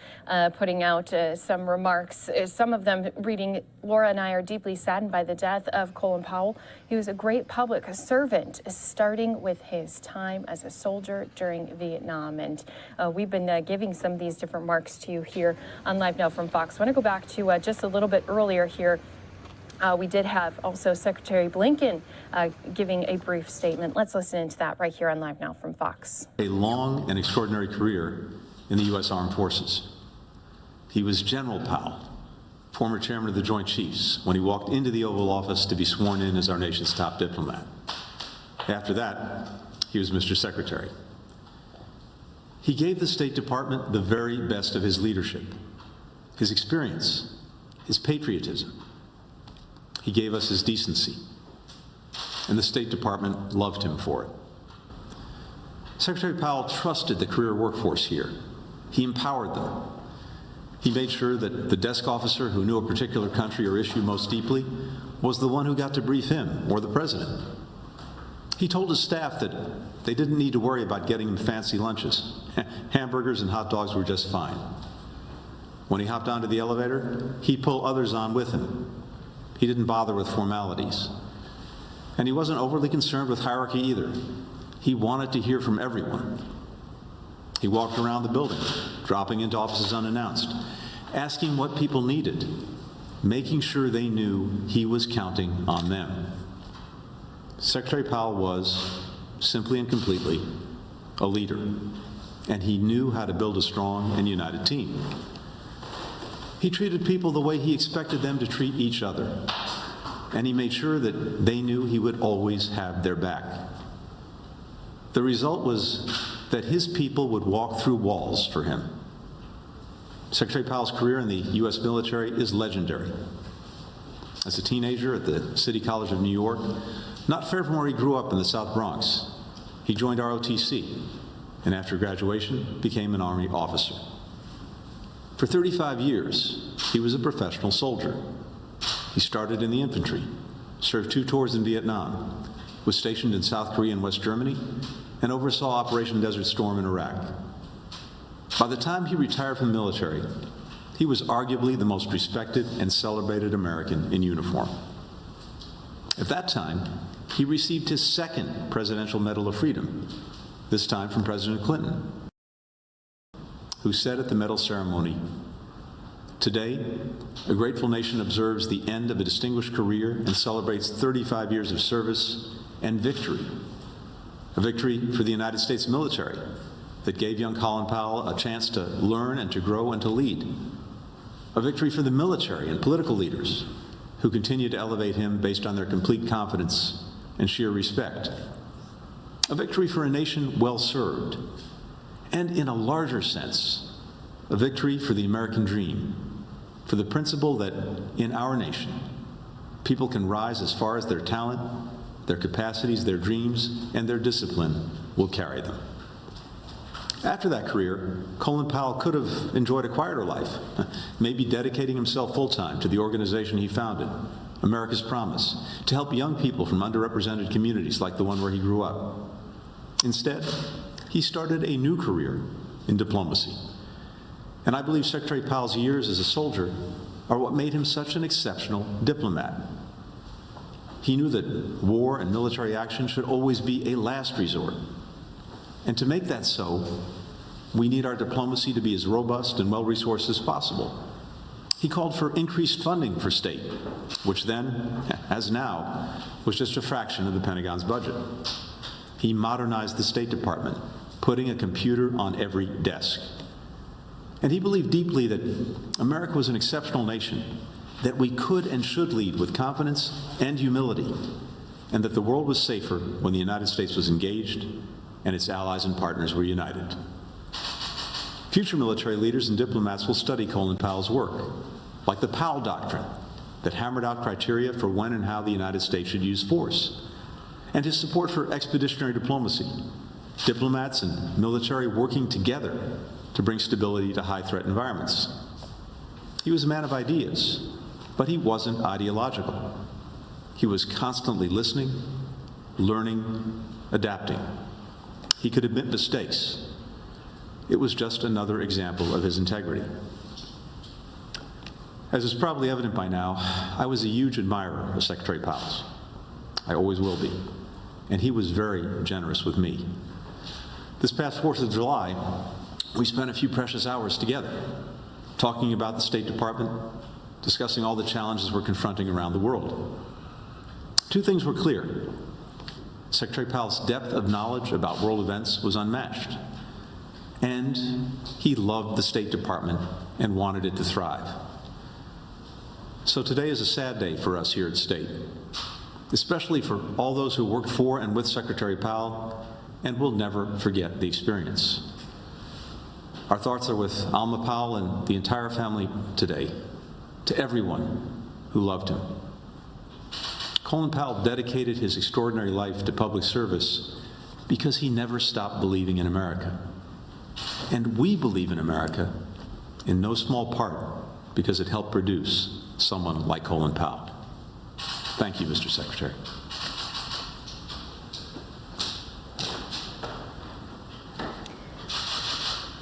putting out some remarks, some of them reading, Laura and I are deeply saddened by the death of Colin Powell. He was a great public servant, starting with his time as a soldier during Vietnam. And we've been giving some of these different remarks to you here on Live Now from Fox. I want to go back to just a little bit earlier here. We did have also Secretary Blinken giving a brief statement. Let's listen into that right here on Live Now from Fox. A long and extraordinary career in the U.S. Armed Forces. He was General Powell, former chairman of the Joint Chiefs, when he walked into the Oval Office to be sworn in as our nation's top diplomat. After that, he was Mr. Secretary. He gave the State Department the very best of his leadership, his experience, his patriotism. He gave us his decency, and the State Department loved him for it. Secretary Powell trusted the career workforce here. He empowered them. He made sure that the desk officer who knew a particular country or issue most deeply was the one who got to brief him or the president. He told his staff that they didn't need to worry about getting him fancy lunches. Hamburgers and hot dogs were just fine. When he hopped onto the elevator, he'd pull others on with him. He didn't bother with formalities. And he wasn't overly concerned with hierarchy either. He wanted to hear from everyone. He walked around the building, dropping into offices unannounced, asking what people needed, making sure they knew he was counting on them. Secretary Powell was, simply and completely, a leader, and he knew how to build a strong and united team. He treated people the way he expected them to treat each other, and he made sure that they knew he would always have their back. The result was that his people would walk through walls for him. Secretary Powell's career in the U.S. military is legendary. As a teenager at the City College of New York, not far from where he grew up in the South Bronx, he joined ROTC, and after graduation, became an Army officer. For 35 years, he was a professional soldier. He started in the infantry, served 2 tours in Vietnam, was stationed in South Korea and West Germany, and oversaw Operation Desert Storm in Iraq. By the time he retired from the military, he was arguably the most respected and celebrated American in uniform. At that time, he received his 2nd Presidential Medal of Freedom, this time from President Clinton. who said at the medal ceremony, "Today, a grateful nation observes the end of a distinguished career and celebrates 35 years of service and victory. A victory for the United States military that gave young Colin Powell a chance to learn and to grow and to lead. A victory for the military and political leaders who continue to elevate him based on their complete confidence and sheer respect. A victory for a nation well served. And in a larger sense, a victory for the American dream, for the principle that in our nation, people can rise as far as their talent, their capacities, their dreams, and their discipline will carry them." After that career, Colin Powell could have enjoyed a quieter life, maybe dedicating himself full-time to the organization he founded, America's Promise, to help young people from underrepresented communities like the one where he grew up. Instead, he started a new career in diplomacy. And I believe Secretary Powell's years as a soldier are what made him such an exceptional diplomat. He knew that war and military action should always be a last resort. And to make that so, we need our diplomacy to be as robust and well-resourced as possible. He called for increased funding for state, which then, as now, was just a fraction of the Pentagon's budget. He modernized the State Department, putting a computer on every desk. And he believed deeply that America was an exceptional nation, that we could and should lead with confidence and humility, and that the world was safer when the United States was engaged and its allies and partners were united. Future military leaders and diplomats will study Colin Powell's work, like the Powell Doctrine that hammered out criteria for when and how the United States should use force, and his support for expeditionary diplomacy, diplomats and military working together to bring stability to high-threat environments. He was a man of ideas, but he wasn't ideological. He was constantly listening, learning, adapting. He could admit mistakes. It was just another example of his integrity. As is probably evident by now, I was a huge admirer of Secretary Powell's. I always will be. And he was very generous with me. This past 4th of July, we spent a few precious hours together, talking about the State Department, discussing all the challenges we're confronting around the world. Two things were clear. Secretary Powell's depth of knowledge about world events was unmatched. And he loved the State Department and wanted it to thrive. So today is a sad day for us here at State, especially for all those who worked for and with Secretary Powell and will never forget the experience. Our thoughts are with Alma Powell and the entire family today, to everyone who loved him. Colin Powell dedicated his extraordinary life to public service because he never stopped believing in America. And we believe in America in no small part because it helped produce someone like Colin Powell. Thank you, Mr. Secretary.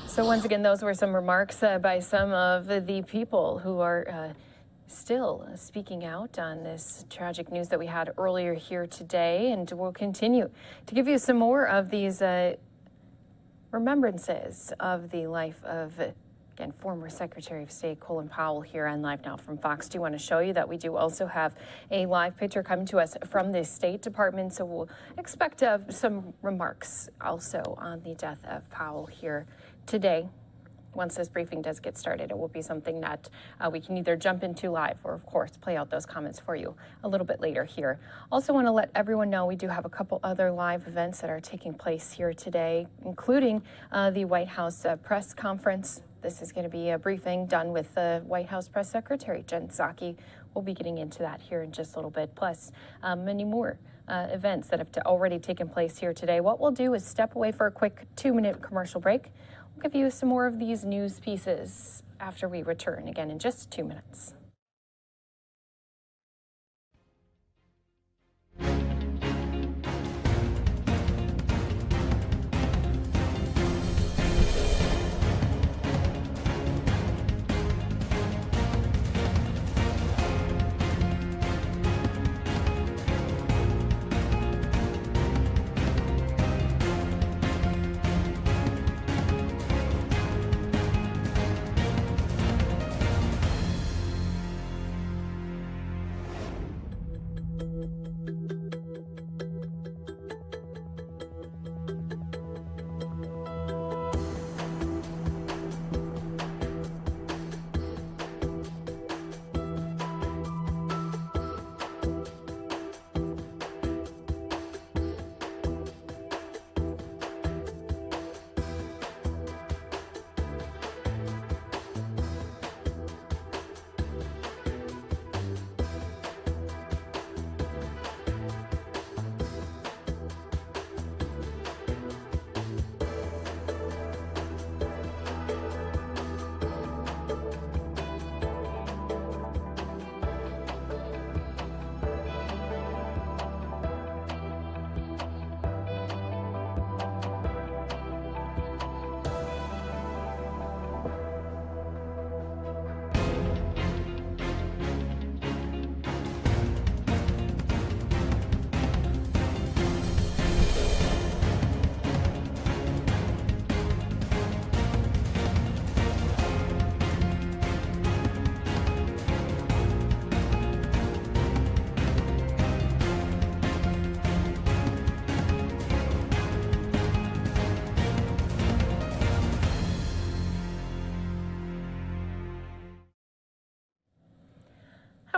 So once again, those were some remarks by some of the people who are still speaking out on this tragic news that we had earlier here today, and we'll continue to give you some more of these remembrances of the life of, again, former Secretary of State Colin Powell here on Live Now from Fox. Do want to show you that we do also have a live picture coming to us from the State Department, so we'll expect some remarks also on the death of Powell here today. Once this briefing does get started, it will be something that we can either jump into live or, of course, play out those comments for you a little bit later here. Also want to let everyone know we do have a couple other live events that are taking place here today, including the White House press conference. This is going to be a briefing done with the White House Press Secretary, Jen Psaki. We'll be getting into that here in just a little bit, plus many more events that have already taken place here today. What we'll do is step away for a quick 2-minute commercial break. We'll give you some more of these news pieces after we return, again in just 2 minutes.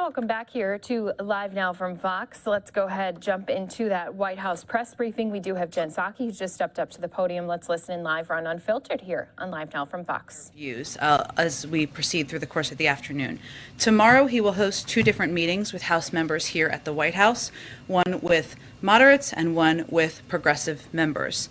Welcome back here to Live Now from Fox. Let's go ahead, jump into that White House press briefing. We do have Jen Psaki, who's just stepped up to the podium. Let's listen in live on Unfiltered here on Live Now from Fox. Views as we proceed through the course of the afternoon. Tomorrow, he will host 2 different meetings with House members here at the White House, one with moderates and one with progressive members.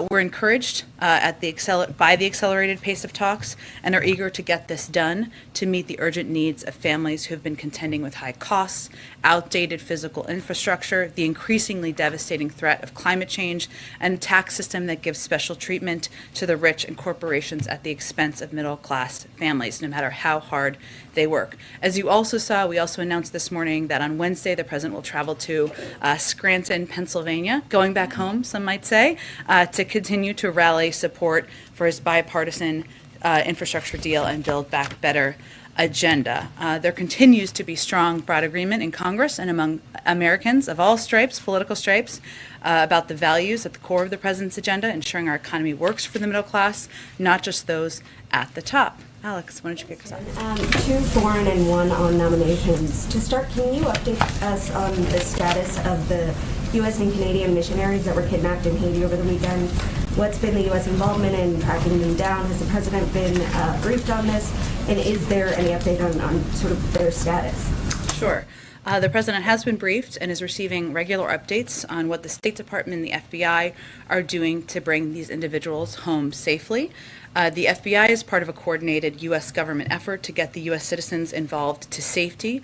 We're encouraged by the accelerated pace of talks and are eager to get this done to meet the urgent needs of families who have been contending with high costs, outdated physical infrastructure, the increasingly devastating threat of climate change, and a tax system that gives special treatment to the rich and corporations at the expense of middle-class families, no matter how hard they work. As you also saw, we also announced this morning that on Wednesday, the president will travel to Scranton, Pennsylvania, going back home, some might say, to continue to rally support for his bipartisan infrastructure deal and Build Back Better agenda. There continues to be strong, broad agreement in Congress and among Americans of all stripes, political stripes, about the values at the core of the president's agenda, ensuring our economy works for the middle class, not just those at the top. Alex, why don't you kick us off? 2 foreign and 1 on nominations. To start, can you update us on the status of the U.S. and Canadian missionaries that were kidnapped in Haiti over the weekend? What's been the U.S. involvement in tracking them down? Has the president been briefed on this? And is there any update on sort of their status? Sure. The president has been briefed and is receiving regular updates on what the State Department and the FBI are doing to bring these individuals home safely. The FBI is part of a coordinated U.S. government effort to get the U.S. citizens involved to safety.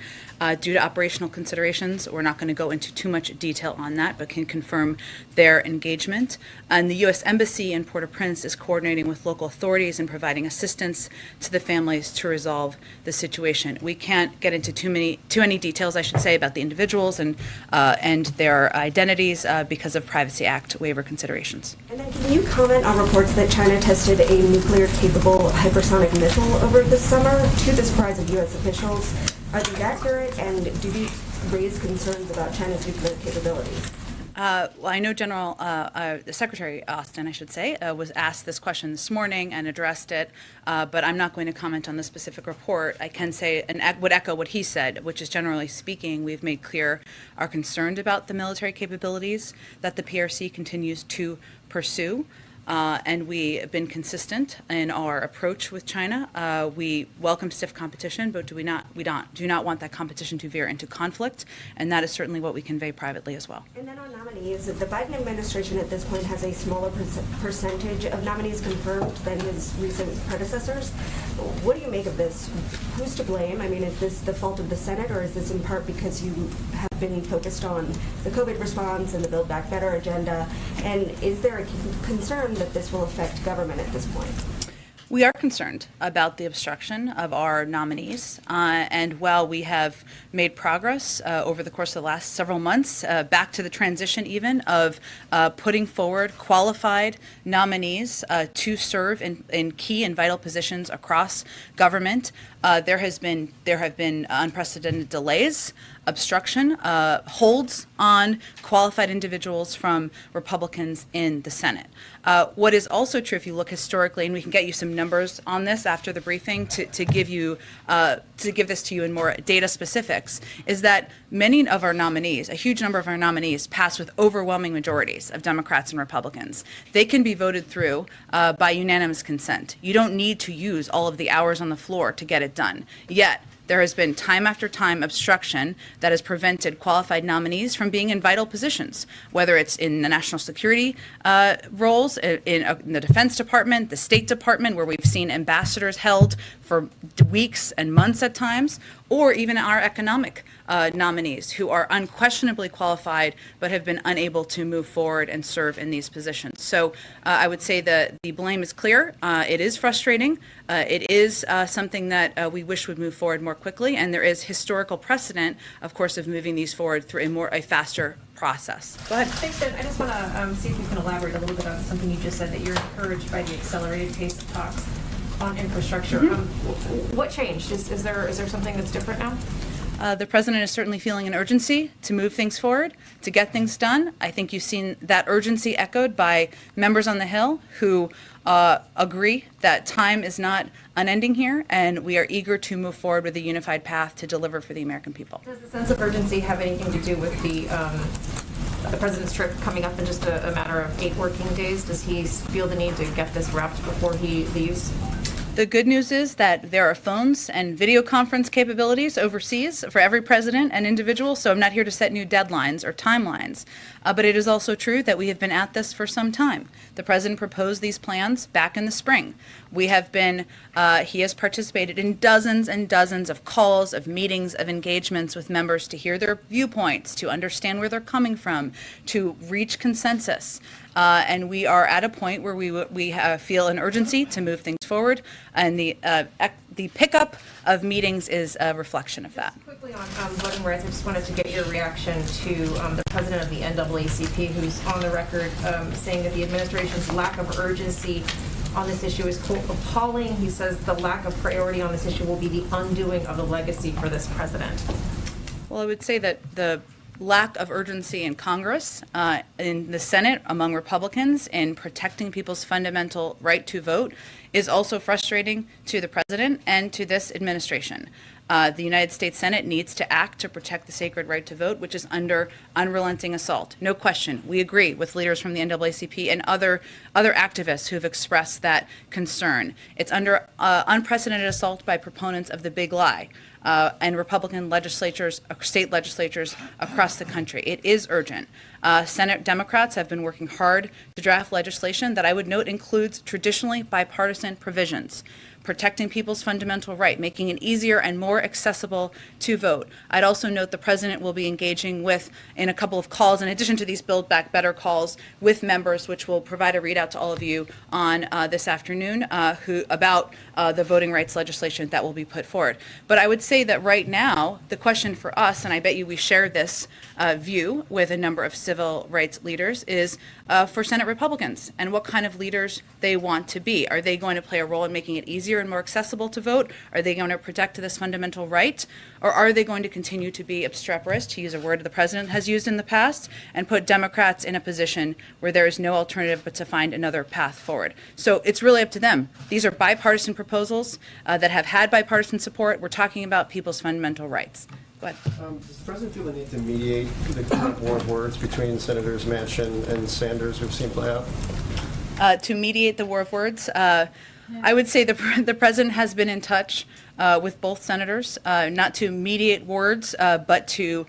Due to operational considerations, we're not going to go into too much detail on that, but can confirm their engagement. And the U.S. Embassy in Port-au-Prince is coordinating with local authorities and providing assistance to the families to resolve the situation. We can't get into too many details, I should say, about the individuals and their identities because of Privacy Act waiver considerations. And then can you comment on reports that China tested a nuclear-capable hypersonic missile over the summer to the surprise of U.S. officials? Are these accurate, and do these raise concerns about China's nuclear capabilities? Well, I know Secretary Austin, I should say, was asked this question this morning and addressed it, but I'm not going to comment on the specific report. I can say and would echo what he said, which is generally speaking, we've made clear our concern about the military capabilities that the PRC continues to pursue. And we have been consistent in our approach with China. We welcome stiff competition, but do not want that competition to veer into conflict, and that is certainly what we convey privately as well. And then on nominees, the Biden administration at this point has a smaller percentage of nominees confirmed than his recent predecessors. What do you make of this? Who's to blame? I mean, is this the fault of the Senate, or is this in part because you have been focused on the COVID response and the Build Back Better agenda? And is there a concern that this will affect government at this point? We are concerned about the obstruction of our nominees, and while we have made progress over the course of the last several months, back to the transition even of putting forward qualified nominees to serve in key and vital positions across government, there have been unprecedented delays, obstruction, holds on qualified individuals from Republicans in the Senate. What is also true, if you look historically, and we can get you some numbers on this after the briefing to give this to you in more data specifics, is that many of our nominees, a huge number of our nominees, pass with overwhelming majorities of Democrats and Republicans. They can be voted through by unanimous consent. You don't need to use all of the hours on the floor to get it done. Yet, there has been time after time obstruction that has prevented qualified nominees from being in vital positions, whether it's in the national security roles, in the Defense Department, the State Department, where we've seen ambassadors held for weeks and months at times, or even our economic nominees who are unquestionably qualified but have been unable to move forward and serve in these positions. So I would say that the blame is clear. It is frustrating. It is something that we wish would move forward more quickly, and there is historical precedent, of course, of moving these forward through a faster process. Go ahead. Thanks, Jen. I just want to see if you can elaborate a little bit on something you just said, that you're encouraged by the accelerated pace of talks on infrastructure. What changed? Is there something that's different now? The president is certainly feeling an urgency to move things forward, to get things done. I think you've seen that urgency echoed by members on the Hill who agree that time is not unending here, and we are eager to move forward with a unified path to deliver for the American people. Does the sense of urgency have anything to do with the president's trip coming up in just a matter of 8 working days? Does he feel the need to get this wrapped before he leaves? The good news is that there are phones and video conference capabilities overseas for every president and individual, so I'm not here to set new deadlines or timelines. But it is also true that we have been at this for some time. The president proposed these plans back in the spring. We have been, he has participated in dozens and dozens of calls, of meetings, of engagements with members to hear their viewpoints, to understand where they're coming from, to reach consensus. And we are at a point where we feel an urgency to move things forward, and the pickup of meetings is a reflection of that. Just quickly on voting rights, I just wanted to get your reaction to the president of the NAACP, who's on the record saying that the administration's lack of urgency on this issue is, quote, appalling. He says the lack of priority on this issue will be the undoing of the legacy for this president. Well, I would say that the lack of urgency in Congress, in the Senate, among Republicans, in protecting people's fundamental right to vote is also frustrating to the president and to this administration. The United States Senate needs to act to protect the sacred right to vote, which is under unrelenting assault. No question. We agree with leaders from the NAACP and other activists who have expressed that concern. It's under unprecedented assault by proponents of the big lie. And Republican legislatures, state legislatures across the country. It is urgent. Senate Democrats have been working hard to draft legislation that I would note includes traditionally bipartisan provisions, protecting people's fundamental right, making it easier and more accessible to vote. I'd also note the president will be engaging with, in a couple of calls, in addition to these Build Back Better calls, with members, which will provide a readout to all of you on this afternoon, about the voting rights legislation that will be put forward. But I would say that right now, the question for us, and I bet you we share this view with a number of civil rights leaders, is for Senate Republicans and what kind of leaders they want to be. Are they going to play a role in making it easier and more accessible to vote? Are they going to protect this fundamental right? Or are they going to continue to be obstreperous, to use a word the president has used in the past, and put Democrats in a position where there is no alternative but to find another path forward? So it's really up to them. These are bipartisan proposals that have had bipartisan support. We're talking about people's fundamental rights. Go ahead. Does the president feel the need to mediate the current war of words between Senators Manchin and Sanders we've seen play out? To mediate the war of words, I would say the president has been in touch with both senators, not to mediate words, but to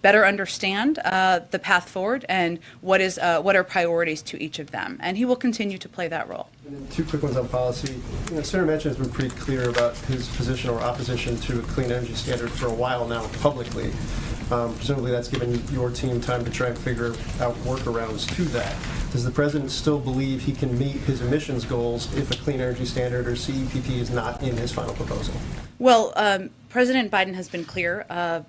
better understand the path forward and what are priorities to each of them. And he will continue to play that role. And then 2 quick ones on policy. Senator Manchin has been pretty clear about his position or opposition to a clean energy standard for a while now publicly. Presumably that's given your team time to try and figure out workarounds to that. Does the president still believe he can meet his emissions goals if a clean energy standard or CEPP is not in his final proposal? Well, President Biden has been clear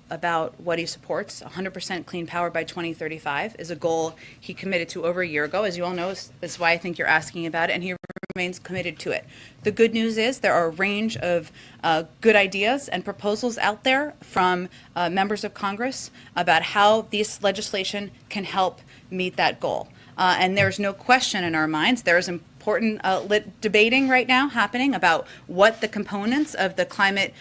about what he supports. 100% clean power by 2035 is a goal he committed to over a year ago. As you all know, that's why I think you're asking about it, and he remains committed to it. The good news is there are a range of good ideas and proposals out there from members of Congress about how this legislation can help meet that goal. And there's no question in our minds, there's important debating right now happening about what the components of the climate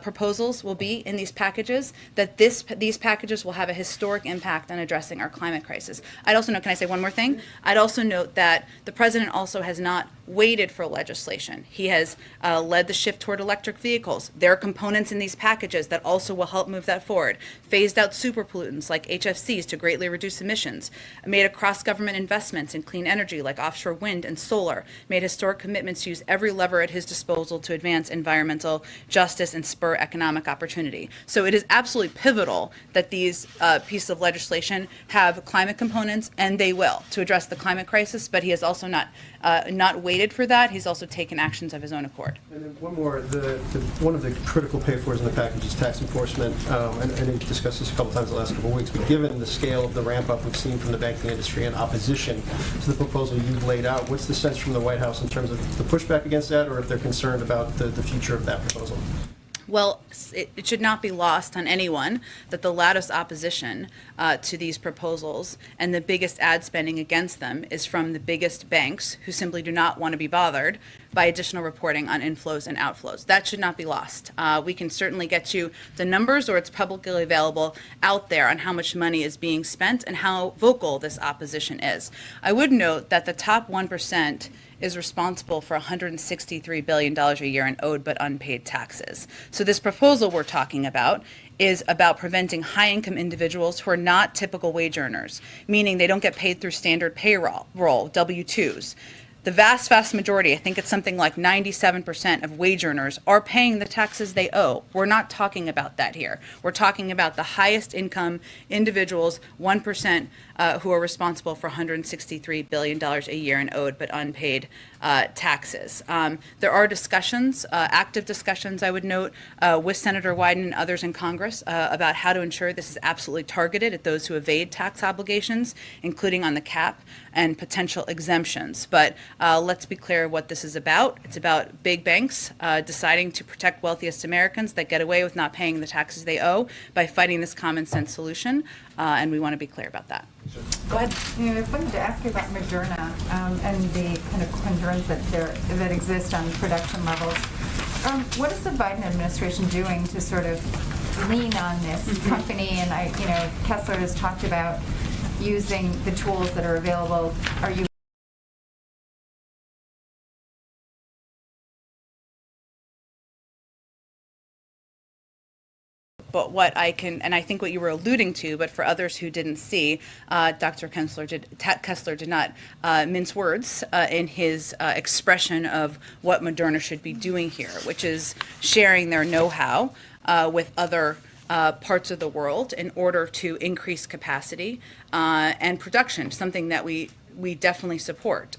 proposals will be in these packages, that these packages will have a historic impact on addressing our climate crisis. I'd also note, can I say one more thing? I'd also note that the president also has not waited for legislation. He has led the shift toward electric vehicles. There are components in these packages that also will help move that forward. Phased out super pollutants like HFCs to greatly reduce emissions. Made across government investments in clean energy like offshore wind and solar. Made historic commitments to use every lever at his disposal to advance environmental justice and spur economic opportunity. So it is absolutely pivotal that these pieces of legislation have climate components, and they will, to address the climate crisis, but he has also not waited for that. He's also taken actions of his own accord. And then one more, one of the critical pay-fors in the package is tax enforcement. And I know you've discussed this a couple times the last couple of weeks, but given the scale of the ramp-up we've seen from the banking industry and opposition to the proposal you've laid out, what's the sense from the White House in terms of the pushback against that, or if they're concerned about the future of that proposal? Well, it should not be lost on anyone that the loudest opposition to these proposals and the biggest ad spending against them is from the biggest banks who simply do not want to be bothered by additional reporting on inflows and outflows. That should not be lost. We can certainly get you the numbers, or it's publicly available out there on how much money is being spent and how vocal this opposition is. I would note that the top 1% is responsible for $163 billion a year in owed but unpaid taxes. So this proposal we're talking about is about preventing high-income individuals who are not typical wage earners, meaning they don't get paid through standard payroll, W-2s. The vast, vast majority, I think it's something like 97% of wage earners are paying the taxes they owe. We're not talking about that here. We're talking about the highest income individuals, 1%, who are responsible for $163 billion a year in owed but unpaid taxes. There are discussions, active discussions, I would note, with Senator Wyden and others in Congress about how to ensure this is absolutely targeted at those who evade tax obligations, including on the cap and potential exemptions. But let's be clear what this is about. It's about big banks deciding to protect wealthiest Americans that get away with not paying the taxes they owe by fighting this common sense solution, and we want to be clear about that. Go ahead. I wanted to ask you about Moderna and the kind of concerns that exist on production levels. What is the Biden administration doing to sort of lean on this company? And Kessler has talked about using the tools that are available. Are you But what I can, and I think what you were alluding to, but for others who didn't see, Dr. Kessler did not mince words in his expression of what Moderna should be doing here, which is sharing their know-how with other parts of the world in order to increase capacity and production, something that we definitely support.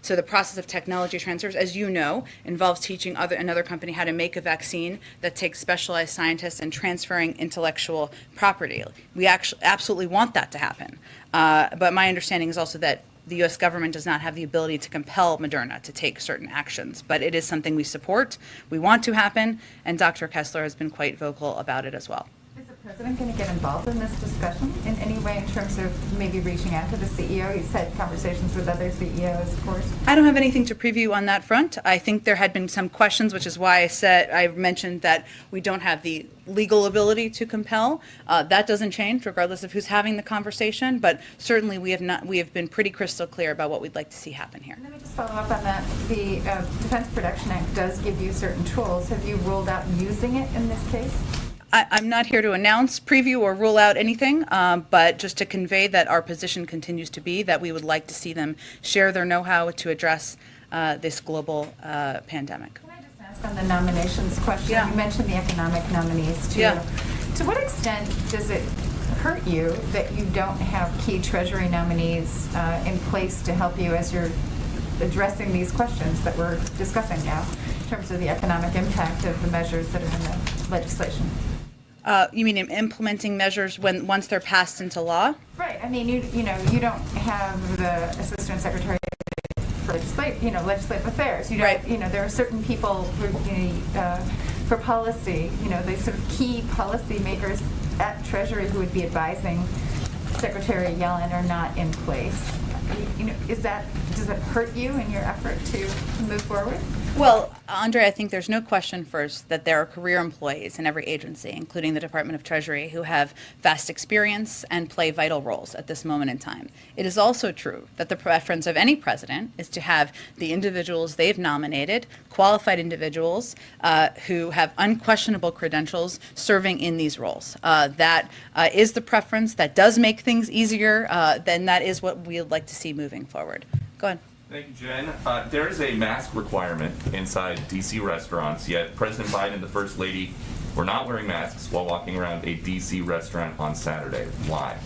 So the process of technology transfers, as you know, involves teaching another company how to make a vaccine that takes specialized scientists and transferring intellectual property. We actually absolutely want that to happen. But my understanding is also that the U.S. government does not have the ability to compel Moderna to take certain actions, but it is something we support, we want to happen, and Dr. Kessler has been quite vocal about it as well. Is the president going to get involved in this discussion in any way in terms of maybe reaching out to the CEO? He's had conversations with other CEOs, of course. I don't have anything to preview on that front. I think there had been some questions, which is why I mentioned that we don't have the legal ability to compel. That doesn't change regardless of who's having the conversation, but certainly we have been pretty crystal clear about what we'd like to see happen here. Let me just follow up on that. The Defense Production Act does give you certain tools. Have you ruled out using it in this case? I'm not here to announce, preview, or rule out anything, but just to convey that our position continues to be that we would like to see them share their know-how to address this global pandemic. Can I just ask on the nominations question? Yeah. You mentioned the economic nominees, too. Yeah. To what extent does it hurt you that you don't have key Treasury nominees in place to help you as you're addressing these questions that we're discussing now in terms of the economic impact of the measures that are in the legislation? You mean in implementing measures once they're passed into law? Right. I mean, you don't have the Assistant Secretary for Legislative Affairs. You don't, right. There are certain people for policy, the sort of key policy makers at Treasury who would be advising Secretary Yellen are not in place. Does it hurt you in your effort to move forward? Well, Andre, I think there's no question first that there are career employees in every agency, including the Department of Treasury, who have vast experience and play vital roles at this moment in time. It is also true that the preference of any president is to have the individuals they've nominated, qualified individuals who have unquestionable credentials serving in these roles. That is the preference. That does make things easier. Then that is what we would like to see moving forward. Go ahead. Thank you, Jen. There is a mask requirement inside D.C. restaurants, yet President Biden and the First Lady were not wearing masks while walking around a D.C. restaurant on Saturday. Why?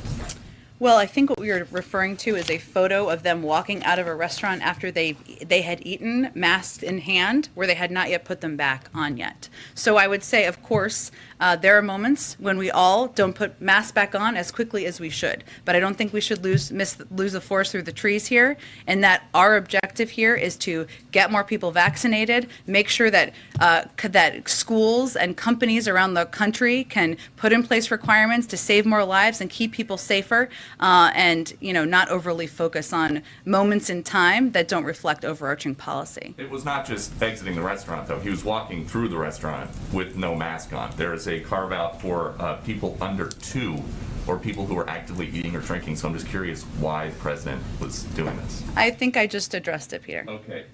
Well, I think what we were referring to is a photo of them walking out of a restaurant after they had eaten, masks in hand, where they had not yet put them back on yet. So I would say, of course, there are moments when we all don't put masks back on as quickly as we should. But I don't think we should lose the forest through the trees here, and that our objective here is to get more people vaccinated, make sure that that schools and companies around the country can put in place requirements to save more lives and keep people safer, and not overly focus on moments in time that don't reflect overarching policy. It was not just exiting the restaurant, though. He was walking through the restaurant with no mask on. There is a carve out for people under 2 or people who are actively eating or drinking. So I'm just curious why the president was doing this. I think I just addressed it, Peter. Okay.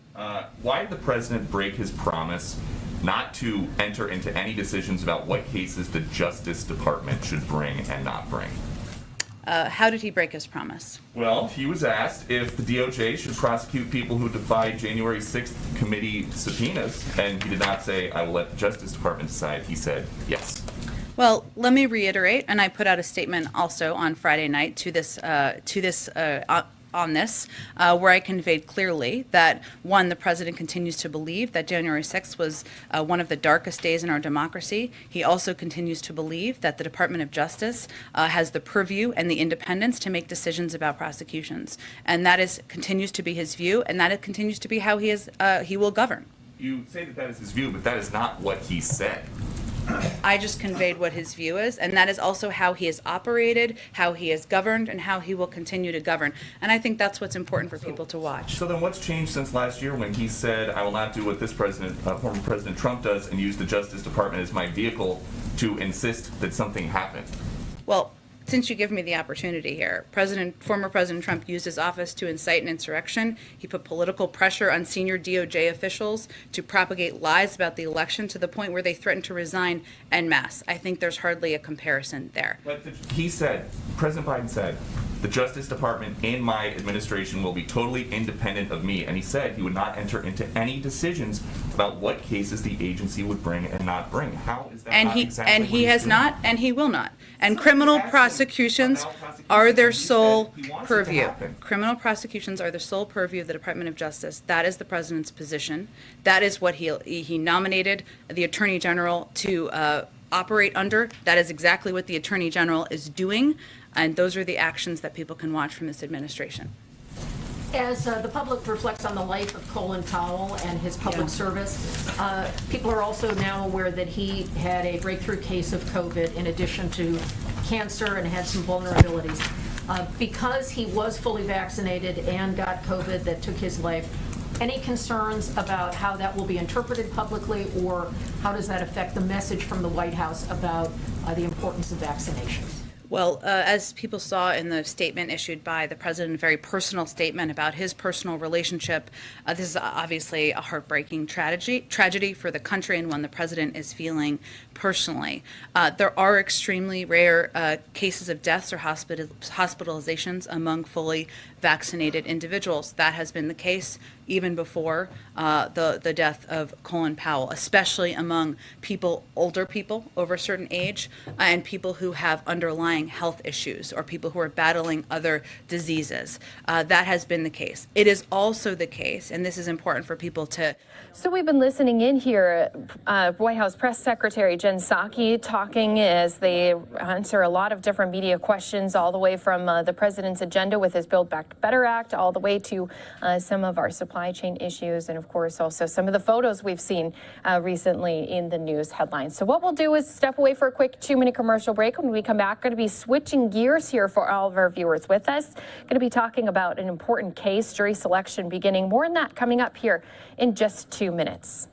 Why did the president break his promise not to enter into any decisions about what cases the Justice Department should bring and not bring? How did he break his promise? Well, he was asked if the DOJ should prosecute people who defied January 6th committee subpoenas, and he did not say, I will let the Justice Department decide. He said, yes. Well, let me reiterate, and I put out a statement also on Friday night on this, where I conveyed clearly that, one, the president continues to believe that January 6th was one of the darkest days in our democracy. He also continues to believe that the Department of Justice has the purview and the independence to make decisions about prosecutions. And that continues to be his view, and that continues to be how he will govern. You say that is his view, but that is not what he said. I just conveyed what his view is, and that is also how he has operated, how he has governed, and how he will continue to govern. And I think that's what's important for people to watch. So then what's changed since last year when he said, I will not do what this president, former President Trump does, and use the Justice Department as my vehicle to insist that something happened? Well, since you give me the opportunity here, former President Trump used his office to incite an insurrection. He put political pressure on senior DOJ officials to propagate lies about the election to the point where they threatened to resign en masse. I think there's hardly a comparison there. But President Biden said, the Justice Department in my administration will be totally independent of me. And he said he would not enter into any decisions about what cases the agency would bring and not bring. How is that And he has not, and he will not. And criminal prosecutions are their sole purview. Criminal prosecutions are the sole purview of the Department of Justice. That is the president's position. That is what he nominated the Attorney General to operate under. That is exactly what the Attorney General is doing. And those are the actions that people can watch from this administration. As the public reflects on the life of Colin Powell and his public service, people are also now aware that he had a breakthrough case of COVID in addition to cancer and had some vulnerabilities. Because he was fully vaccinated and got COVID that took his life, any concerns about how that will be interpreted publicly, or how does that affect the message from the White House about the importance of vaccinations? Well, as people saw in the statement issued by the president, a very personal statement about his personal relationship, this is obviously a heartbreaking tragedy for the country, and one the president is feeling personally. There are extremely rare cases of deaths or hospitalizations among fully vaccinated individuals. That has been the case even before the death of Colin Powell, especially among older people over a certain age, and people who have underlying health issues or people who are battling other diseases. That has been the case. It is also the case, and this is important for people to... So we've been listening in here, White House Press Secretary Jen Psaki talking as they answer a lot of different media questions, all the way from the president's agenda with his Build Back Better Act, all the way to some of our supply chain issues, and of course also some of the photos we've seen recently in the news headlines. So what we'll do is step away for a quick 2-minute commercial break. When we come back, going to be switching gears here for all of our viewers with us. Going to be talking about an important case, jury selection beginning. More on that coming up here in just 2 minutes.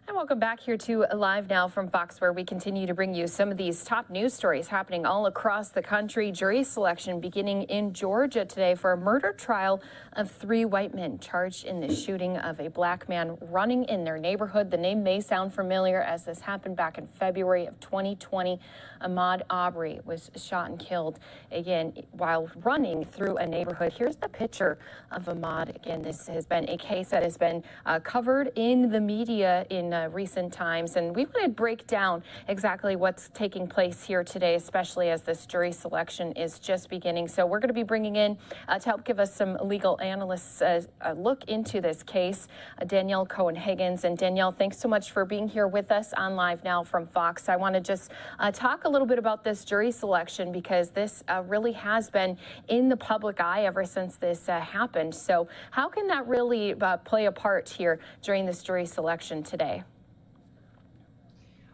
And welcome back here to Live Now from Fox, where we continue to bring you some of these top news stories happening all across the country. Jury selection beginning in Georgia today for a murder trial of 3 white men charged in the shooting of a black man running in their neighborhood. The name may sound familiar as this happened back in February of 2020. Ahmaud Arbery was shot and killed again while running through a neighborhood. Here's the picture of Ahmaud. Again, this has been a case that has been covered in the media in recent times, and we want to break down exactly what's taking place here today, especially as this jury selection is just beginning. So we're going to be bringing in to help give us some legal analysts a look into this case, Danielle Cohen-Higgins. And Danielle, thanks so much for being here with us on Live Now from Fox. I want to just talk a little bit about this jury selection because this really has been in the public eye ever since this happened. So how can that really play a part here during this jury selection today?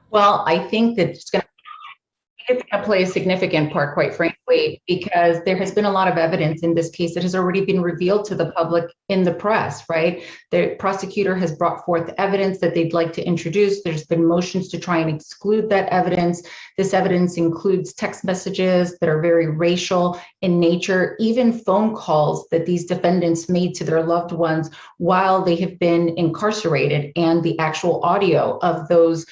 Well, I think that it's going to play a significant part, quite frankly, because there has been a lot of evidence in this case that has already been revealed to the public in the press, right? The prosecutor has brought forth evidence that they'd like to introduce. There's been motions to try and exclude that evidence. This evidence includes text messages that are very racial in nature, even phone calls that these defendants made to their loved ones while they have been incarcerated, and the actual audio of those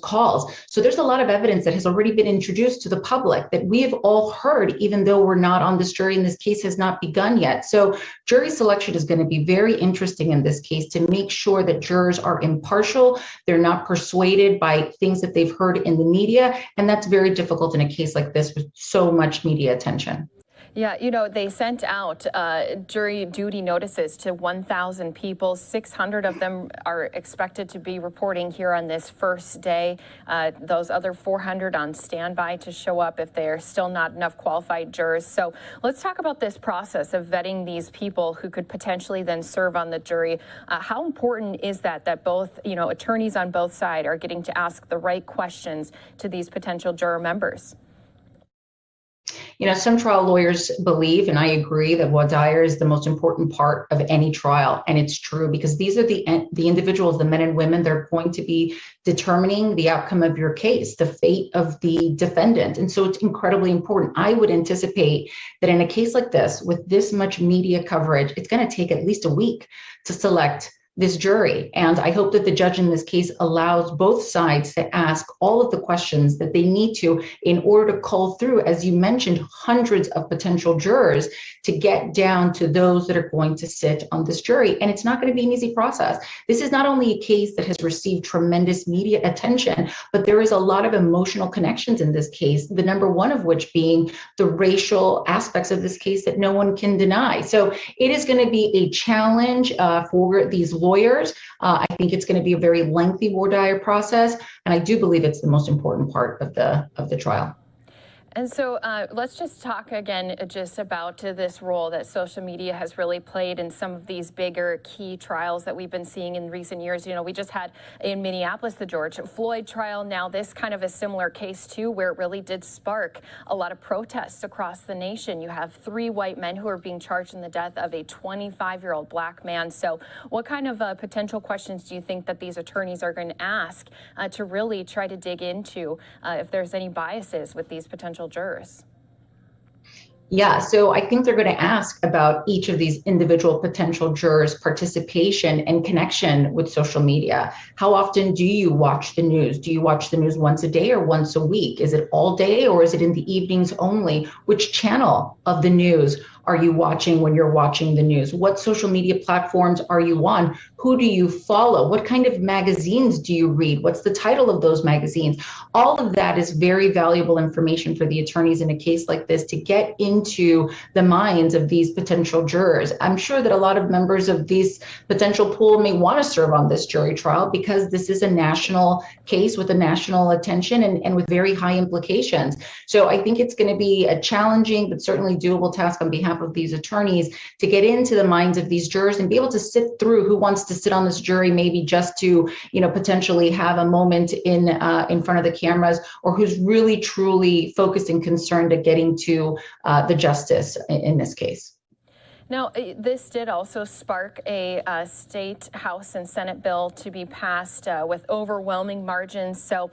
calls. So there's a lot of evidence that has already been introduced to the public that we have all heard, even though we're not on this jury and this case has not begun yet. So jury selection is going to be very interesting in this case to make sure that jurors are impartial. They're not persuaded by things that they've heard in the media. And that's very difficult in a case like this with so much media attention. Yeah, you know, they sent out jury duty notices to 1,000 people. 600 of them are expected to be reporting here on this first day. Those other 400 on standby to show up if there are still not enough qualified jurors. So let's talk about this process of vetting these people who could potentially then serve on the jury. How important is that both, you know, attorneys on both sides are getting to ask the right questions to these potential juror members? You know, some trial lawyers believe, and I agree, that voir dire is the most important part of any trial. And it's true, because these are the individuals, the men and women, they're going to be determining the outcome of your case, the fate of the defendant. And so it's incredibly important. I would anticipate that in a case like this, with this much media coverage, it's going to take at least a week to select this jury. And I hope that the judge in this case allows both sides to ask all of the questions that they need to in order to cull through, as you mentioned, hundreds of potential jurors to get down to those that are going to sit on this jury. And it's not going to be an easy process. This is not only a case that has received tremendous media attention, but there is a lot of emotional connections in this case, the number one of which being the racial aspects of this case that no one can deny. So it is going to be a challenge for these lawyers. I think it's going to be a very lengthy voir dire process, and I do believe it's the most important part of the trial. And so let's just talk again just about this role that social media has really played in some of these bigger key trials that we've been seeing in recent years. You know, we just had in Minneapolis the George Floyd trial. Now this kind of a similar case too, where it really did spark a lot of protests across the nation. You have 3 white men who are being charged in the death of a 25-year-old black man. So what kind of potential questions do you think that these attorneys are going to ask to really try to dig into if there's any biases with these potential jurors? Yeah, so I think they're going to ask about each of these individual potential jurors' participation and connection with social media. How often do you watch the news? Do you watch the news once a day or once a week? Is it all day or is it in the evenings only? Which channel of the news are you watching when you're watching the news? What social media platforms are you on? Who do you follow? What kind of magazines do you read? What's the title of those magazines? All of that is very valuable information for the attorneys in a case like this to get into the minds of these potential jurors. I'm sure that a lot of members of this potential pool may want to serve on this jury trial because this is a national case with a national attention and with very high implications. So I think it's going to be a challenging but certainly doable task on behalf of these attorneys to get into the minds of these jurors and be able to sift through who wants to sit on this jury, maybe just to, you know, potentially have a moment in front of the cameras, or who's really truly focused and concerned at getting to the justice in this case. Now, this did also spark a state House and Senate bill to be passed with overwhelming margins. So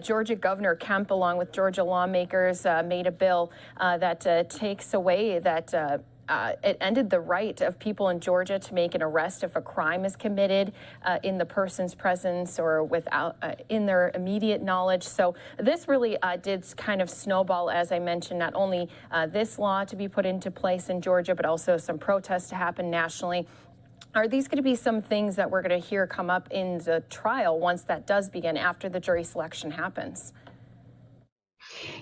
Georgia Governor Kemp, along with Georgia lawmakers, made a bill that takes away that it ended the right of people in Georgia to make an arrest if a crime is committed in the person's presence or without in their immediate knowledge. So this really did kind of snowball, as I mentioned, not only this law to be put into place in Georgia, but also some protests to happen nationally. Are these going to be some things that we're going to hear come up in the trial once that does begin, after the jury selection happens?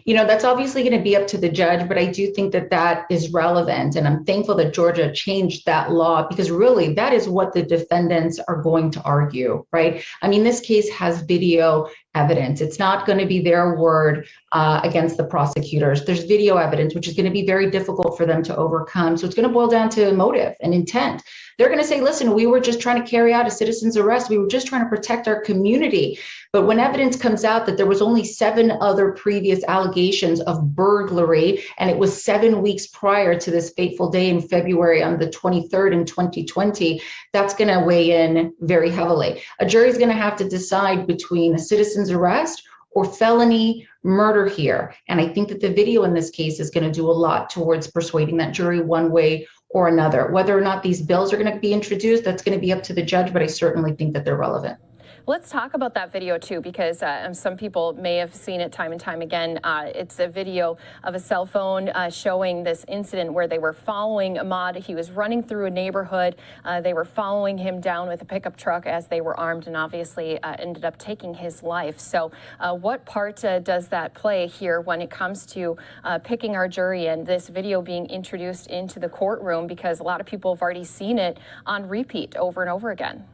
You know, that's obviously going to be up to the judge, but I do think that that is relevant. And I'm thankful that Georgia changed that law, because really that is what the defendants are going to argue, right? I mean, this case has video evidence. It's not going to be their word against the prosecutors. There's video evidence, which is going to be very difficult for them to overcome. So it's going to boil down to motive and intent. They're going to say, listen, we were just trying to carry out a citizen's arrest. We were just trying to protect our community. But when evidence comes out that there was only 7 other previous allegations of burglary, and it was 7 weeks prior to this fateful day in February on the 23rd in 2020, that's going to weigh in very heavily. A jury is going to have to decide between a citizen's arrest or felony murder here. And I think that the video in this case is going to do a lot towards persuading that jury one way or another. Whether or not these bills are going to be introduced, that's going to be up to the judge, but I certainly think that they're relevant. Let's talk about that video too, because some people may have seen it time and time again. It's a video of a cell phone showing this incident where they were following Ahmaud. He was running through a neighborhood. They were following him down with a pickup truck as they were armed, and obviously ended up taking his life. So what part does that play here when it comes to picking our jury and this video being introduced into the courtroom, because a lot of people have already seen it on repeat over and over again?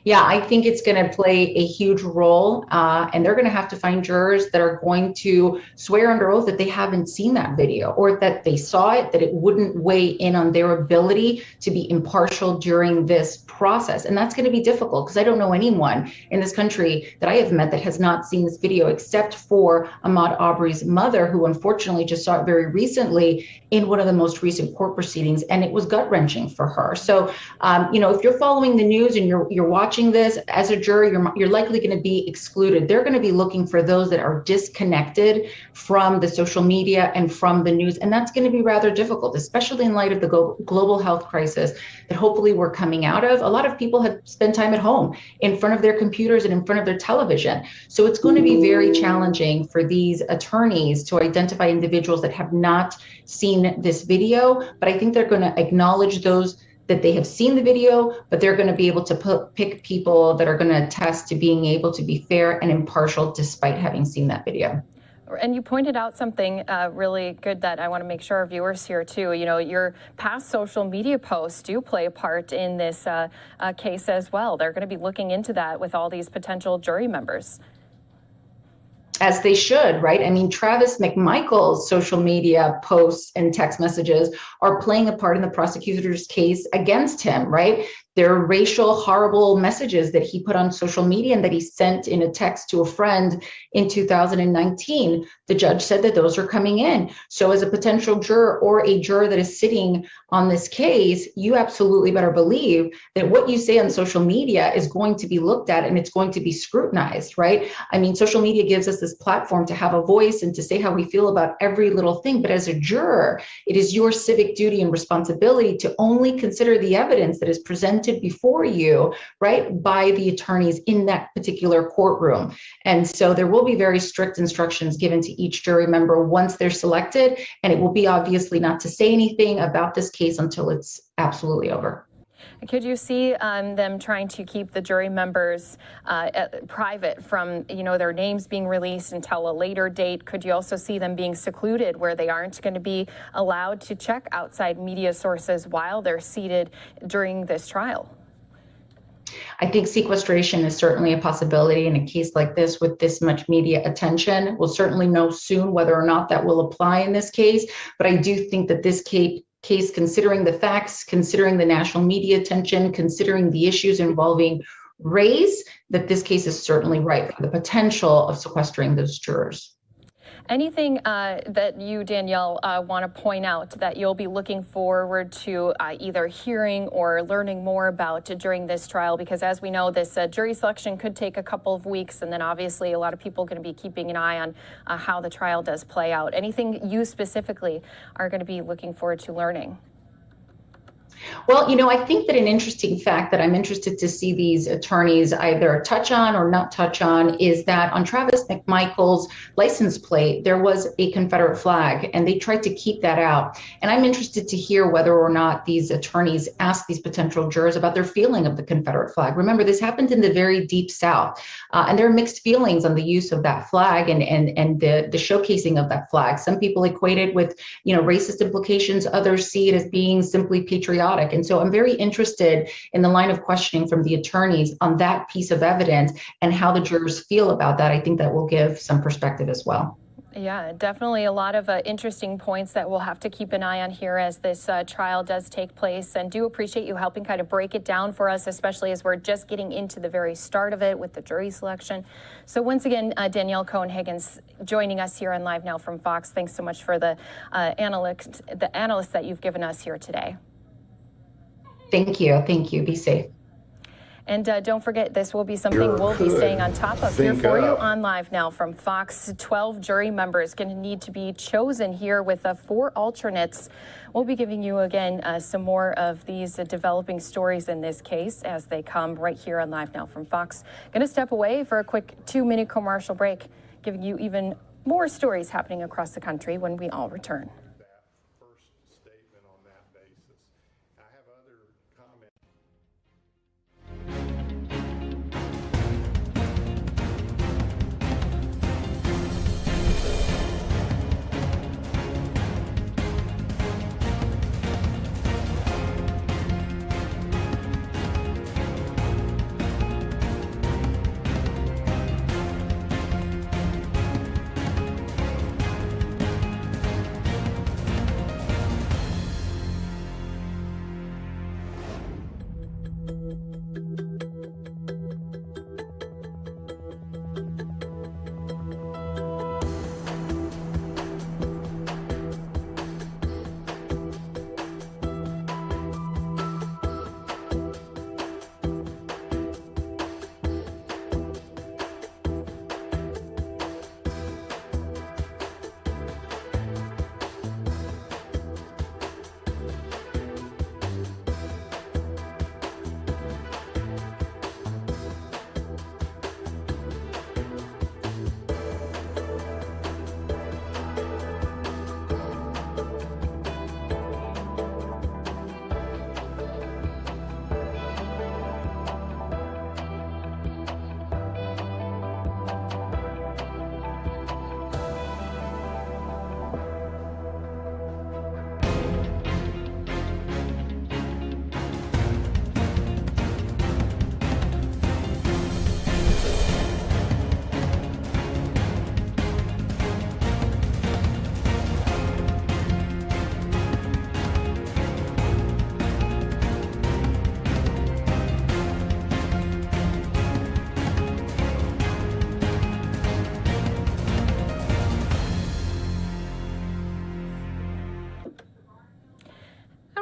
Yeah, I think it's going to play a huge role, and they're going to have to find jurors that are going to swear under oath that they haven't seen that video, or that they saw it, that it wouldn't weigh in on their ability to be impartial during this process. And that's going to be difficult, because I don't know anyone in this country that I have met that has not seen this video, except for Ahmaud Arbery's mother, who unfortunately just saw it very recently in one of the most recent court proceedings, and it was gut-wrenching for her. So, you know, if you're following the news and you're watching this as a jury, you're likely going to be excluded. They're going to be looking for those that are disconnected from the social media and from the news, and that's going to be rather difficult, especially in light of the global health crisis that hopefully we're coming out of. A lot of people have spent time at home in front of their computers and in front of their television. So it's going to be very challenging for these attorneys to identify individuals that have not seen this video, but I think they're going to acknowledge those that they have seen the video, but they're going to be able to pick people that are going to attest to being able to be fair and impartial despite having seen that video. And you pointed out something really good that I want to make sure our viewers hear too. You know, your past social media posts do play a part in this case as well. They're going to be looking into that with all these potential jury members. As they should, right? I mean, Travis McMichael's social media posts and text messages are playing a part in the prosecutor's case against him, right? There are racial, horrible messages that he put on social media and that he sent in a text to a friend in 2019. The judge said that those are coming in. So as a potential juror or a juror that is sitting on this case, you absolutely better believe that what you say on social media is going to be looked at and it's going to be scrutinized, right? I mean, social media gives us this platform to have a voice and to say how we feel about every little thing. But as a juror, it is your civic duty and responsibility to only consider the evidence that is presented before you, right, by the attorneys in that particular courtroom. And so there will be very strict instructions given to each jury member once they're selected, and it will be obviously not to say anything about this case until it's absolutely over. Could you see them trying to keep the jury members private from, you know, their names being released until a later date? Could you also see them being secluded where they aren't going to be allowed to check outside media sources while they're seated during this trial? I think sequestration is certainly a possibility in a case like this with this much media attention. We'll certainly know soon whether or not that will apply in this case, but I do think that this case, considering the facts, considering the national media attention, considering the issues involving race, that this case is certainly ripe for the potential of sequestering those jurors. Anything that you, Danielle, want to point out that you'll be looking forward to either hearing or learning more about during this trial? Because as we know, this jury selection could take a couple of weeks, and then obviously a lot of people are going to be keeping an eye on how the trial does play out. Anything you specifically are going to be looking forward to learning? Well, I think that an interesting fact that I'm interested to see these attorneys either touch on or not touch on is that on Travis McMichael's license plate, there was a Confederate flag, and they tried to keep that out. And I'm interested to hear whether or not these attorneys ask these potential jurors about their feeling of the Confederate flag. Remember, this happened in the very deep South, and there are mixed feelings on the use of that flag and the showcasing of that flag. Some people equate it with, racist implications. Others see it as being simply patriotic. And so I'm very interested in the line of questioning from the attorneys on that piece of evidence and how the jurors feel about that. I think that will give some perspective as well. Yeah, definitely a lot of interesting points that we'll have to keep an eye on here as this trial does take place. And do appreciate you helping kind of break it down for us, especially as we're just getting into the very start of it with the jury selection. So once again, Danielle Cohen-Higgins joining us here on Live Now from Fox. Thanks so much for the analysts that you've given us here today. Thank you. Thank you. Be safe. And don't forget, this will be something we'll be staying on top of here for you on Live Now from Fox. 12 jury members going to need to be chosen here with 4 alternates. We'll be giving you, again, some more of these developing stories in this case as they come right here on Live Now from Fox. Going to step away for a quick 2-minute commercial break, giving you even more stories happening across the country when we all return.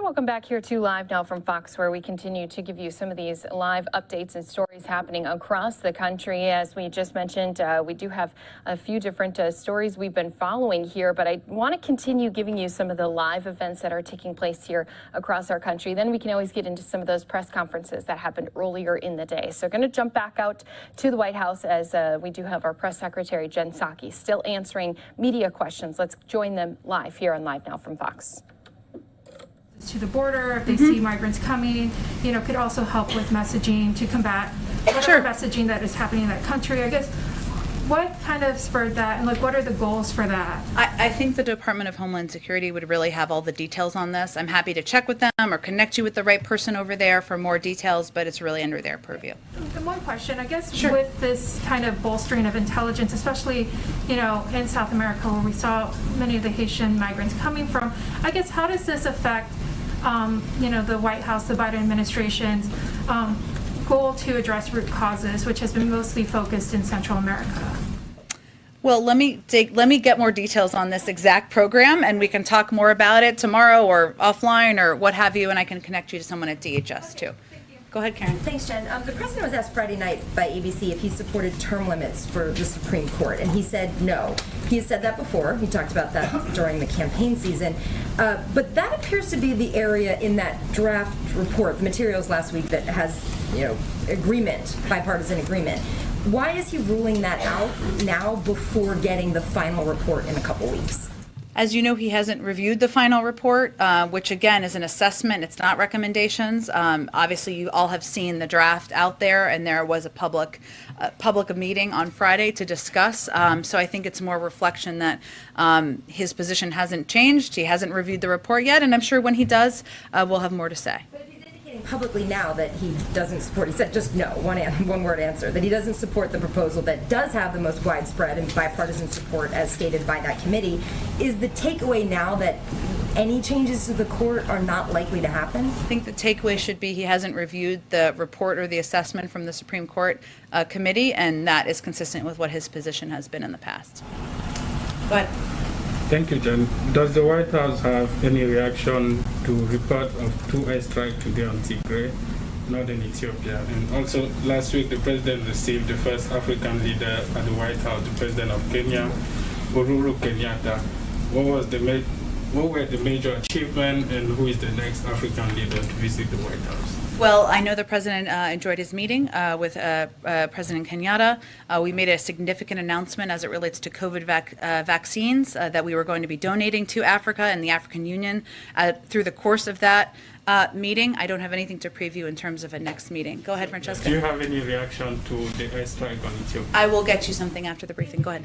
Welcome back here to Live Now from Fox, where we continue to give you some of these live updates and stories happening across the country. As we just mentioned, we do have a few different stories we've been following here, but I want to continue giving you some of the live events that are taking place here across our country. Then we can always get into some of those press conferences that happened earlier in the day. So going to jump back out to the White House as we do have our press secretary, Jen Psaki, still answering media questions. Let's join them live here on Live Now from Fox. To the border, if they see migrants coming, could also help with messaging to combat whatever messaging that is happening in that country. I guess, what kind of spurred that, and what are the goals for that? I think the Department of Homeland Security would really have all the details on this. I'm happy to check with them or connect you with the right person over there for more details, but it's really under their purview. And one question, I guess, with this kind of bolstering of intelligence, especially, in South America where we saw many of the Haitian migrants coming from, I guess, how does this affect the White House, the Biden administration's goal to address root causes, which has been mostly focused in Central America? Well, let me get more details on this exact program, and we can talk more about it tomorrow or offline or what have you, and I can connect you to someone at DHS too. Go ahead, Karen. Thanks, Jen. The president was asked Friday night by ABC if he supported term limits for the Supreme Court, and he said no. He has said that before. He talked about that during the campaign season. But that appears to be the area in that draft report, the materials last week, that has, agreement, bipartisan agreement. Why is he ruling that out now before getting the final report in a couple weeks? As you know, he hasn't reviewed the final report, which again is an assessment. It's not recommendations. Obviously, you all have seen the draft out there, and there was a public meeting on Friday to discuss. So I think it's more reflection that his position hasn't changed. He hasn't reviewed the report yet, and I'm sure when he does, we'll have more to say. Publicly now that he doesn't support, he said just no, one word answer, that he doesn't support the proposal that does have the most widespread and bipartisan support as stated by that committee. Is the takeaway now that any changes to the court are not likely to happen? I think the takeaway should be he hasn't reviewed the report or the assessment from the Supreme Court committee, and that is consistent with what his position has been in the past. But thank you, Jen. Does the White House have any reaction to report of 2 airstrikes today on Tigray, northern Ethiopia? And also, last week, the president received the first African leader at the White House, the president of Kenya, Uhuru Kenyatta. What were the major achievements, and who is the next African leader to visit the White House? Well, I know the president enjoyed his meeting with President Kenyatta. We made a significant announcement as it relates to COVID vaccines that we were going to be donating to Africa and the African Union through the course of that meeting. I don't have anything to preview in terms of a next meeting. Go ahead, Francesca. Do you have any reaction to the airstrike on Ethiopia? I will get you something after the briefing. Go ahead.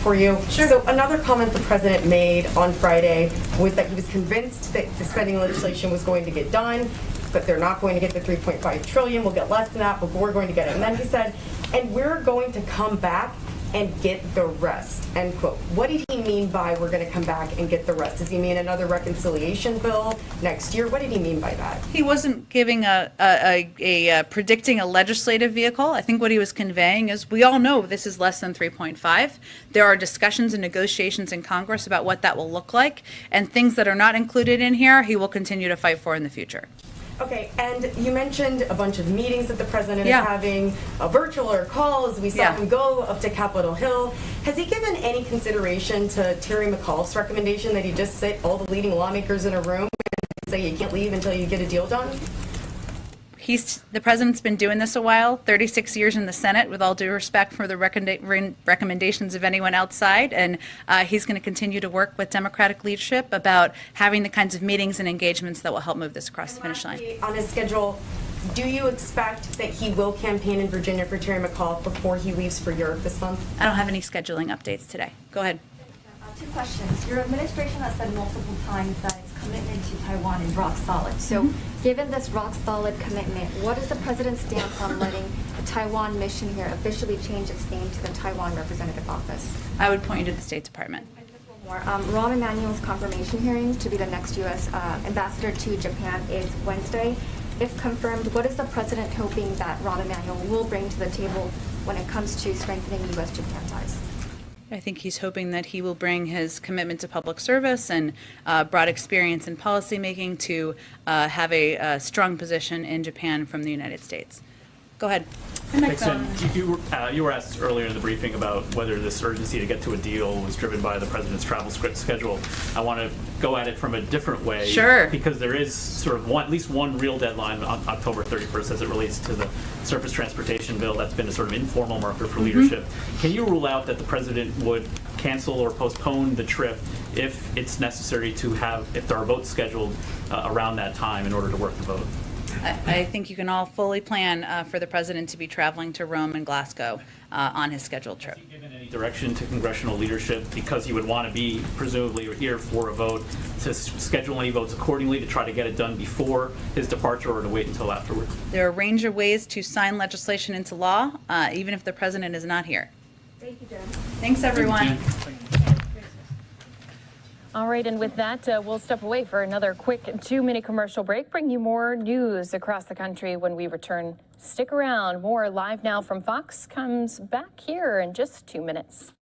For you. Sure. So another comment the president made on Friday was that he was convinced that the spending legislation was going to get done, but they're not going to get the 3.5 trillion. We'll get less than that, but we're going to get it. And then he said, and we're going to come back and get the rest, end quote. What did he mean by we're going to come back and get the rest? Does he mean another reconciliation bill next year? What did he mean by that? He wasn't giving predicting a legislative vehicle. I think what he was conveying is we all know this is less than 3.5. There are discussions and negotiations in Congress about what that will look like, and things that are not included in here, he will continue to fight for in the future. Okay, and you mentioned a bunch of meetings that the president is having, virtual or calls. We saw him go up to Capitol Hill. Has he given any consideration to Terry McAuliffe's recommendation that he just sit all the leading lawmakers in a room and say you can't leave until you get a deal done? The president's been doing this a while, 36 years in the Senate, with all due respect for the recommendations of anyone outside, and he's going to continue to work with Democratic leadership about having the kinds of meetings and engagements that will help move this across the finish line. On his schedule, do you expect that he will campaign in Virginia for Terry McAuliffe before he leaves for Europe this month? I don't have any scheduling updates today. Go ahead. 2 questions. Your administration has said multiple times that its commitment to Taiwan is rock solid. So given this rock solid commitment, what is the president's stance on letting the Taiwan mission here officially change its name to the Taiwan Representative Office? I would point you to the State Department. Rahm Emanuel's confirmation hearing to be the next U.S. ambassador to Japan is Wednesday. If confirmed, what is the president hoping that Rahm Emanuel will bring to the table when it comes to strengthening U.S.-Japan ties? I think he's hoping that he will bring his commitment to public service and broad experience in policymaking to have a strong position in Japan from the United States. Go ahead. Thanks, Jen. You were asked earlier in the briefing about whether this urgency to get to a deal was driven by the president's travel schedule. I want to go at it from a different way. Sure. Because there is sort of at least one real deadline on October 31st as it relates to the surface transportation bill. That's been a sort of informal marker for leadership. Can you rule out that the president would cancel or postpone the trip if it's necessary to if there are votes scheduled around that time in order to work the vote? I think you can all fully plan for the president to be traveling to Rome and Glasgow on his scheduled trip. Has he given any direction to congressional leadership, because he would want to be presumably here for a vote, to schedule any votes accordingly to try to get it done before his departure or to wait until afterward? There are a range of ways to sign legislation into law, even if the president is not here. Thank you, Jen. Thanks, everyone. All right, and with that, we'll step away for another quick 2-minute commercial break, bring you more news across the country when we return. Stick around. More Live Now from Fox comes back here in just 2 minutes.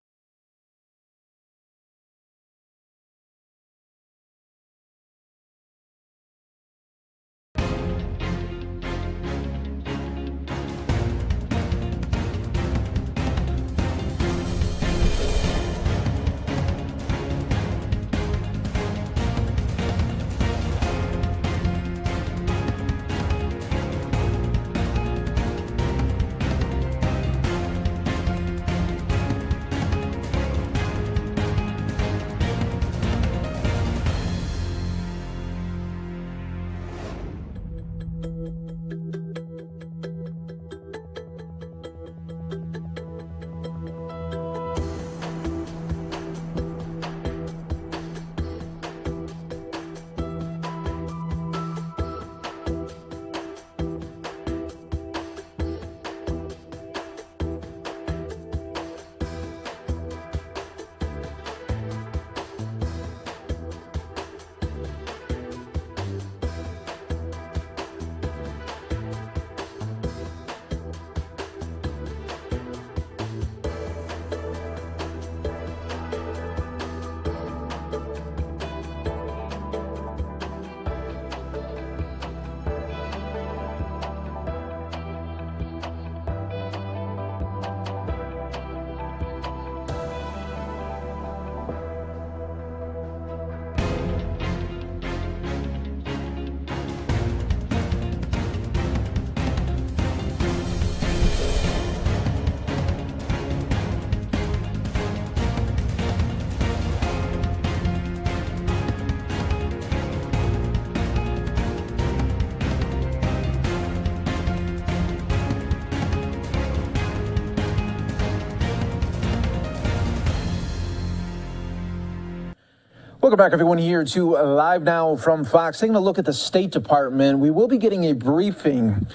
Welcome back, everyone, here to Live Now from Fox. Taking a look at the State Department. We will be getting a briefing.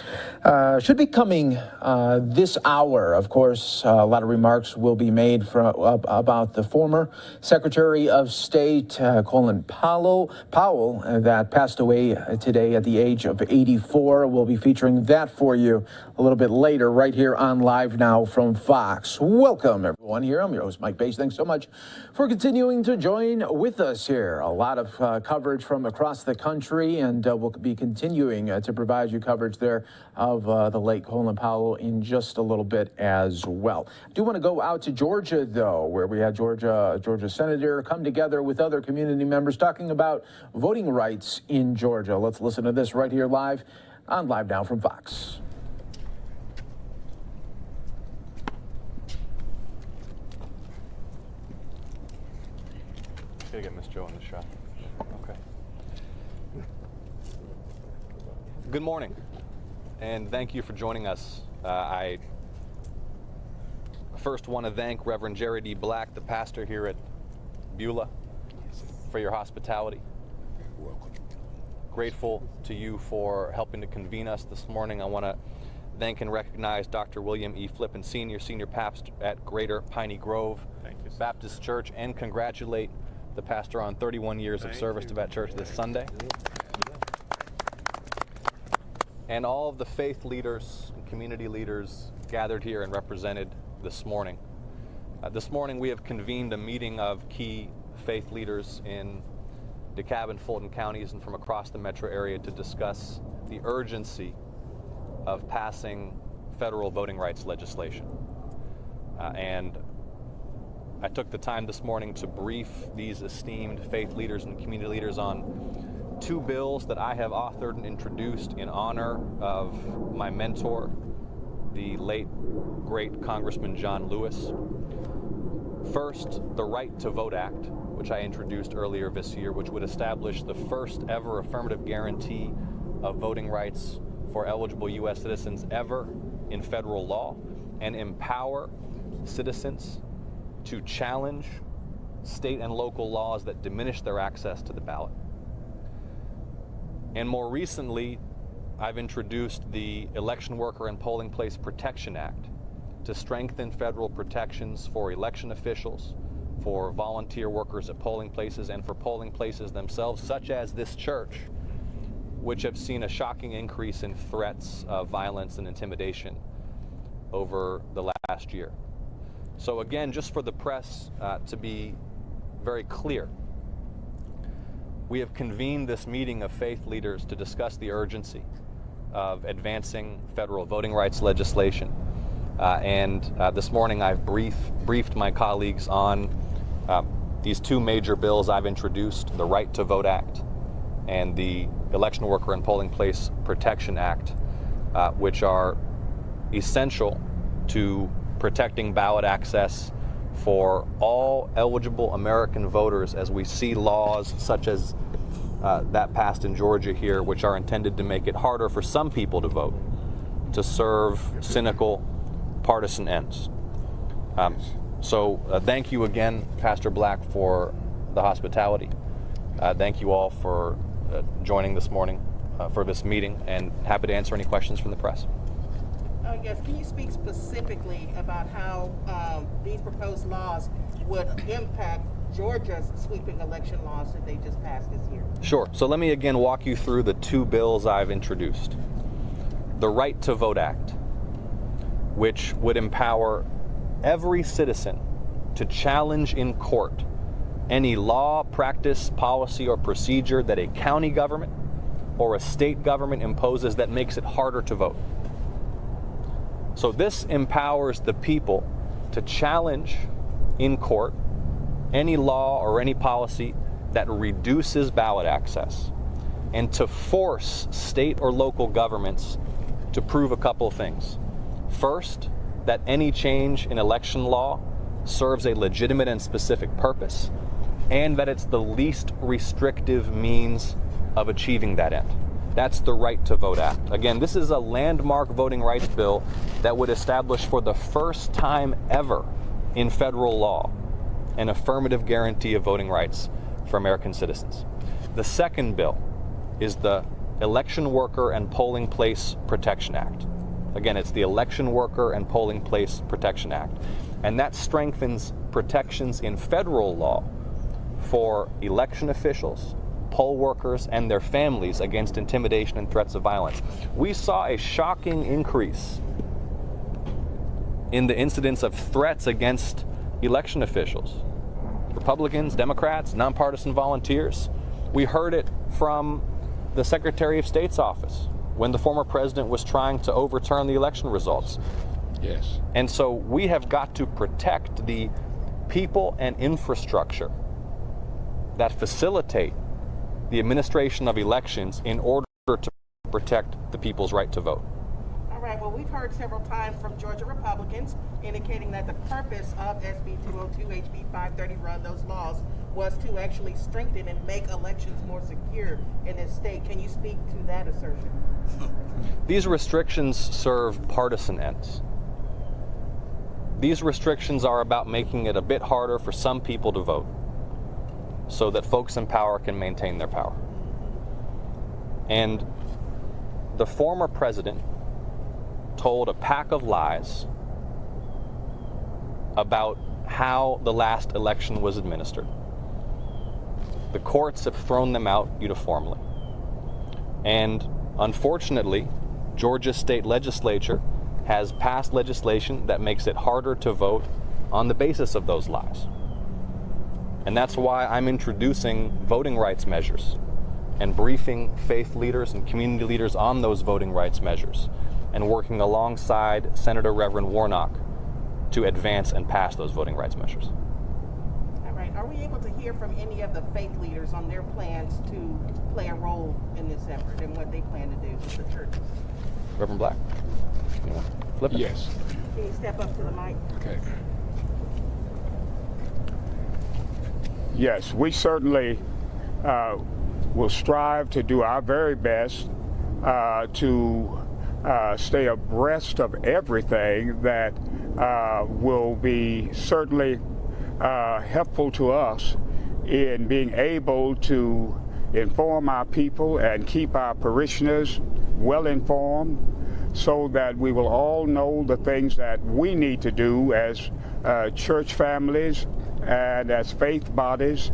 Should be coming this hour. Of course, a lot of remarks will be made about the former Secretary of State, Colin Powell, that passed away today at the age of 84. We'll be featuring that for you a little bit later right here on Live Now from Fox. Welcome, everyone, here. I'm your host, Mike Bass. Thanks so much for continuing to join with us here. A lot of coverage from across the country, and we'll be continuing to provide you coverage there of the late Colin Powell in just a little bit as well. I do want to go out to Georgia, though, where we had Georgia Senator come together with other community members talking about voting rights in Georgia. Let's listen to this right here live on Live Now from Fox. Gotta get Miss Jo in the shot. Okay. Good morning, and thank you for joining us. I first want to thank Reverend Jerry D. Black, the pastor here at Beulah, for your hospitality. You're welcome. Grateful to you for helping to convene us this morning. I want to thank and recognize Dr. William E. Flippen Sr., Senior Pastor at Greater Piney Grove Baptist Church, and congratulate the pastor on 31 years of service to that church this Sunday. And all of the faith leaders and community leaders gathered here and represented this morning. This morning we have convened a meeting of key faith leaders in DeKalb and Fulton counties and from across the metro area to discuss the urgency of passing federal voting rights legislation. And I took the time this morning to brief these esteemed faith leaders and community leaders on two bills that I have authored and introduced in honor of my mentor, the late, great Congressman John Lewis. First, the Right to Vote Act, which I introduced earlier this year, which would establish the first ever affirmative guarantee of voting rights for eligible U.S. citizens ever in federal law, and empower citizens to challenge state and local laws that diminish their access to the ballot. And more recently, I've introduced the Election Worker and Polling Place Protection Act to strengthen federal protections for election officials, for volunteer workers at polling places, and for polling places themselves, such as this church, which have seen a shocking increase in threats of violence and intimidation over the last year. So again, just for the press to be very clear, we have convened this meeting of faith leaders to discuss the urgency of advancing federal voting rights legislation. And this morning I've briefed my colleagues on these two major bills I've introduced, the Right to Vote Act and the Election Worker and Polling Place Protection Act, which are essential to protecting ballot access for all eligible American voters as we see laws such as that passed in Georgia here, which are intended to make it harder for some people to vote, to serve cynical partisan ends. So thank you again, Pastor Black, for the hospitality. Thank you all for joining this morning for this meeting, and happy to answer any questions from the press. Yes, can you speak specifically about how these proposed laws would impact Georgia's sweeping election laws that they just passed this year? Sure. So let me again walk you through the two bills I've introduced. The Right to Vote Act, which would empower every citizen to challenge in court any law, practice, policy, or procedure that a county government or a state government imposes that makes it harder to vote. So this empowers the people to challenge in court any law or any policy that reduces ballot access, and to force state or local governments to prove a couple of things. First, that any change in election law serves a legitimate and specific purpose, and that it's the least restrictive means of achieving that end. That's the Right to Vote Act. Again, this is a landmark voting rights bill that would establish for the first time ever in federal law an affirmative guarantee of voting rights for American citizens. The second bill is the Election Worker and Polling Place Protection Act. Again, it's the Election Worker and Polling Place Protection Act. And that strengthens protections in federal law for election officials, poll workers, and their families against intimidation and threats of violence. We saw a shocking increase in the incidence of threats against election officials. Republicans, Democrats, nonpartisan volunteers. We heard it from the Secretary of State's office when the former president was trying to overturn the election results. Yes. And so we have got to protect the people and infrastructure that facilitate the administration of elections in order to protect the people's right to vote. All right, well, we've heard several times from Georgia Republicans indicating that the purpose of SB 202, HB 530 run those laws was to actually strengthen and make elections more secure in this state. Can you speak to that assertion? These restrictions serve partisan ends. These restrictions are about making it a bit harder for some people to vote so that folks in power can maintain their power. And the former president told a pack of lies about how the last election was administered. The courts have thrown them out uniformly. And unfortunately, Georgia's state legislature has passed legislation that makes it harder to vote on the basis of those lies. And that's why I'm introducing voting rights measures and briefing faith leaders and community leaders on those voting rights measures and working alongside Senator Reverend Warnock to advance and pass those voting rights measures. All right, are we able to hear from any of the faith leaders on their plans to play a role in this effort and what they plan to do with the churches? Reverend Black, you know, flip it. Yes. Can you step up to the mic? Okay. Yes, we certainly will strive to do our very best to stay abreast of everything that will be certainly helpful to us in being able to inform our people and keep our parishioners well informed so that we will all know the things that we need to do as church families and as faith bodies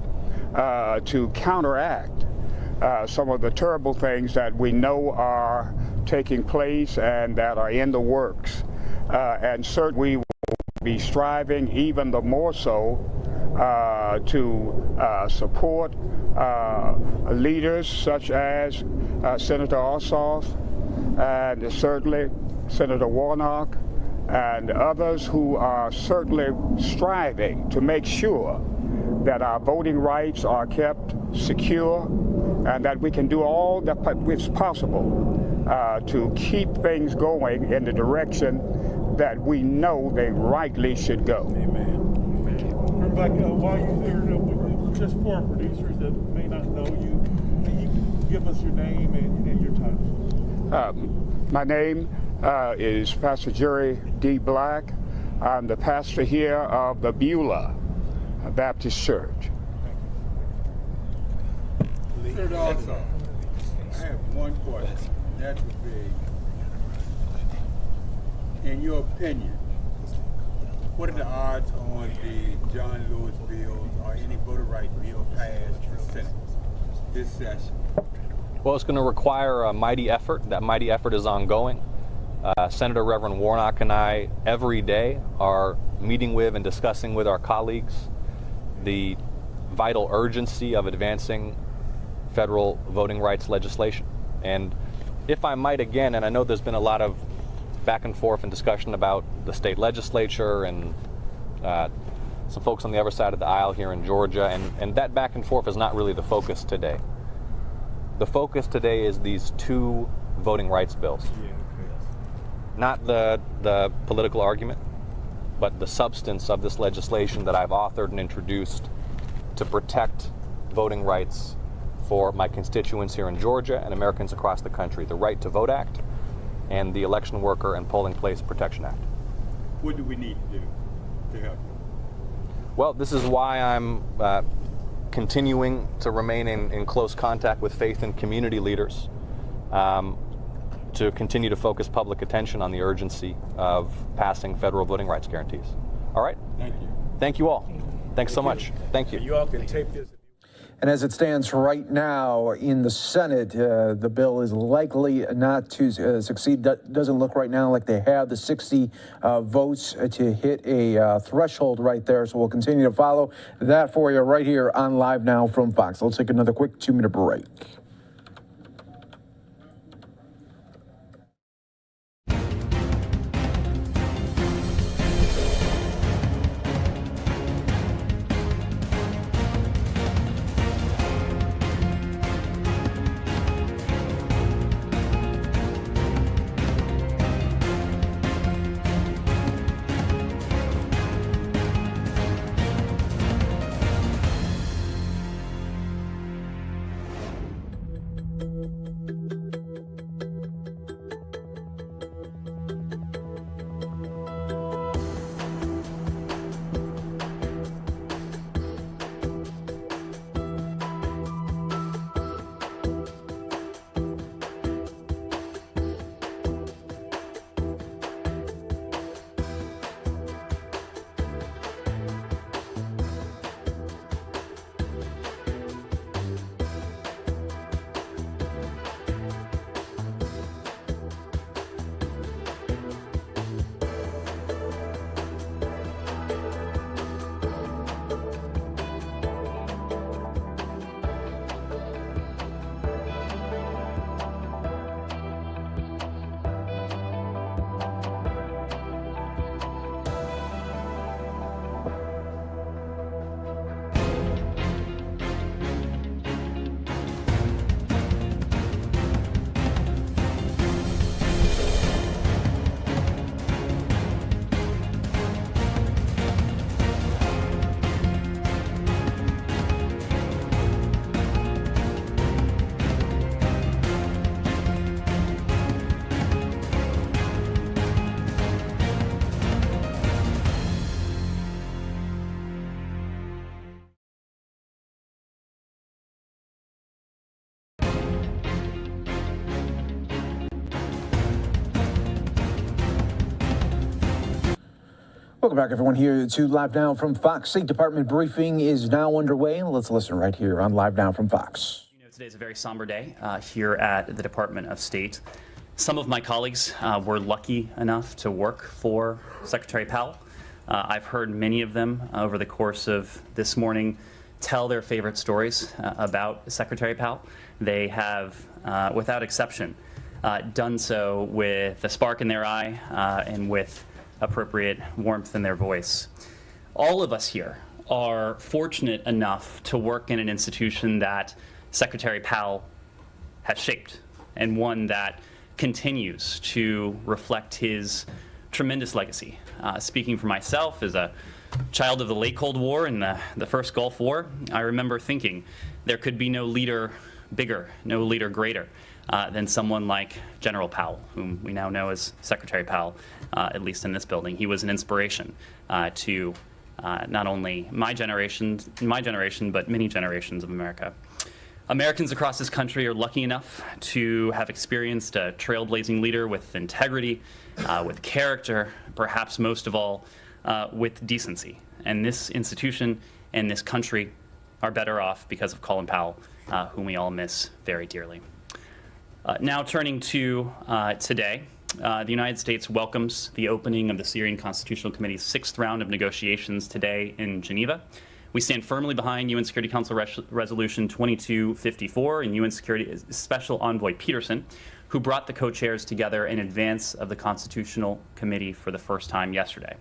to counteract some of the terrible things that we know are taking place and that are in the works. And certainly we will be striving even the more so to support leaders such as Senator Ossoff and certainly Senator Warnock and others who are certainly striving to make sure that our voting rights are kept secure and that we can do all that is possible to keep things going in the direction that we know they rightly should go. Amen. Black, while you're here, just for our producers that may not know you, can you give us your name and your title? My name is Pastor Jerry D. Black. I'm the pastor here of the Beulah Baptist Church. Senator Ossoff, I have one question. That would be, in your opinion, what are the odds on the John Lewis bill or any voter rights bill passed the Senate this session? Well, it's going to require a mighty effort. That mighty effort is ongoing. Senator Reverend Warnock and I every day are meeting with and discussing with our colleagues the vital urgency of advancing federal voting rights legislation. And if I might again, and I know there's been a lot of back and forth and discussion about the state legislature and some folks on the other side of the aisle here in Georgia, and that back and forth is not really the focus today. The focus today is these two voting rights bills. Not the political argument, but the substance of this legislation that I've authored and introduced to protect voting rights for my constituents here in Georgia and Americans across the country, the Right to Vote Act and the Election Worker and Polling Place Protection Act. What do we need to do to help? Well, this is why I'm continuing to remain in close contact with faith and community leaders to continue to focus public attention on the urgency of passing federal voting rights guarantees. All right? Thank you. Thank you all. Thanks so much. Thank you. You all can tape this. And as it stands right now in the Senate, the bill is likely not to succeed. Doesn't look right now like they have the 60 votes to hit a threshold right there. So we'll continue to follow that for you right here on Live Now from Fox. Let's take another quick 2-minute break. Welcome back, everyone, here to Live Now from Fox. State Department briefing is now underway. Let's listen right here on Live Now from Fox. You know, today's a very somber day here at the Department of State. Some of my colleagues were lucky enough to work for Secretary Powell. I've heard many of them over the course of this morning tell their favorite stories about Secretary Powell. They have, without exception, done so with a spark in their eye and with appropriate warmth in their voice. All of us here are fortunate enough to work in an institution that Secretary Powell has shaped, and one that continues to reflect his tremendous legacy. Speaking for myself, as a child of the late Cold War and the first Gulf War, I remember thinking there could be no leader bigger, no leader greater than someone like General Powell, whom we now know as Secretary Powell, at least in this building. He was an inspiration to not only my generation, but many generations of America. Americans across this country are lucky enough to have experienced a trailblazing leader with integrity, with character, perhaps most of all, with decency. And this institution and this country are better off because of Colin Powell, whom we all miss very dearly. Now turning to today, the United States welcomes the opening of the Syrian Constitutional Committee's 6th round of negotiations today in Geneva. We stand firmly behind UN Security Council Resolution 2254 and UN Security Special Envoy Peterson, who brought the co-chairs together in advance of the Constitutional Committee for the first time yesterday.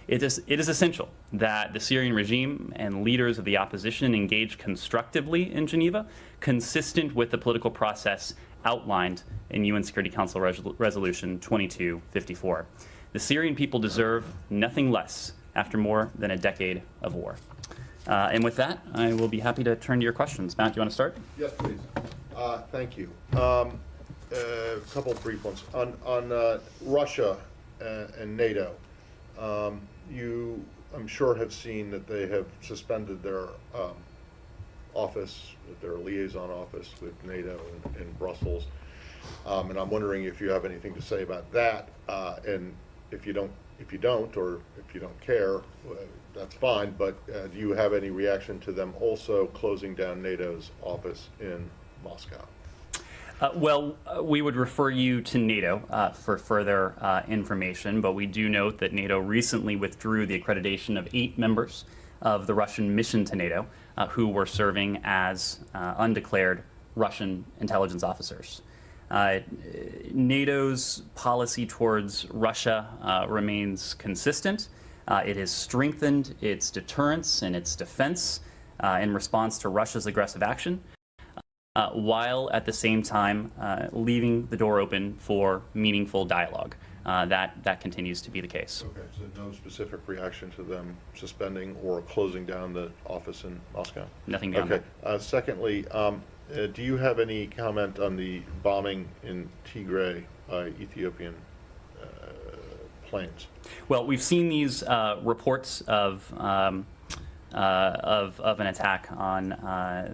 It is essential that the Syrian regime and leaders of the opposition engage constructively in Geneva, consistent with the political process outlined in UN Security Council Resolution 2254. The Syrian people deserve nothing less after more than a decade of war. And with that, I will be happy to turn to your questions. Matt, do you want to start? Yes, please. Thank you. A couple of brief ones. On Russia and NATO, you, I'm sure, have seen that they have suspended their office, their liaison office with NATO in Brussels. And I'm wondering if you have anything to say about that, and if you don't, or if you don't care, that's fine, but do you have any reaction to them also closing down NATO's office in Moscow? We would refer you to NATO for further information, but we do note that NATO recently withdrew the accreditation of 8 members of the Russian mission to NATO who were serving as undeclared Russian intelligence officers. NATO's policy towards Russia remains consistent. It has strengthened its deterrence and its defense in response to Russia's aggressive action, while at the same time leaving the door open for meaningful dialogue. That continues to be the case. Okay, so no specific reaction to them suspending or closing down the office in Moscow? Nothing beyond that. Okay. Secondly, do you have any comment on the bombing in Tigray by Ethiopian planes? Well, we've seen these reports of an attack on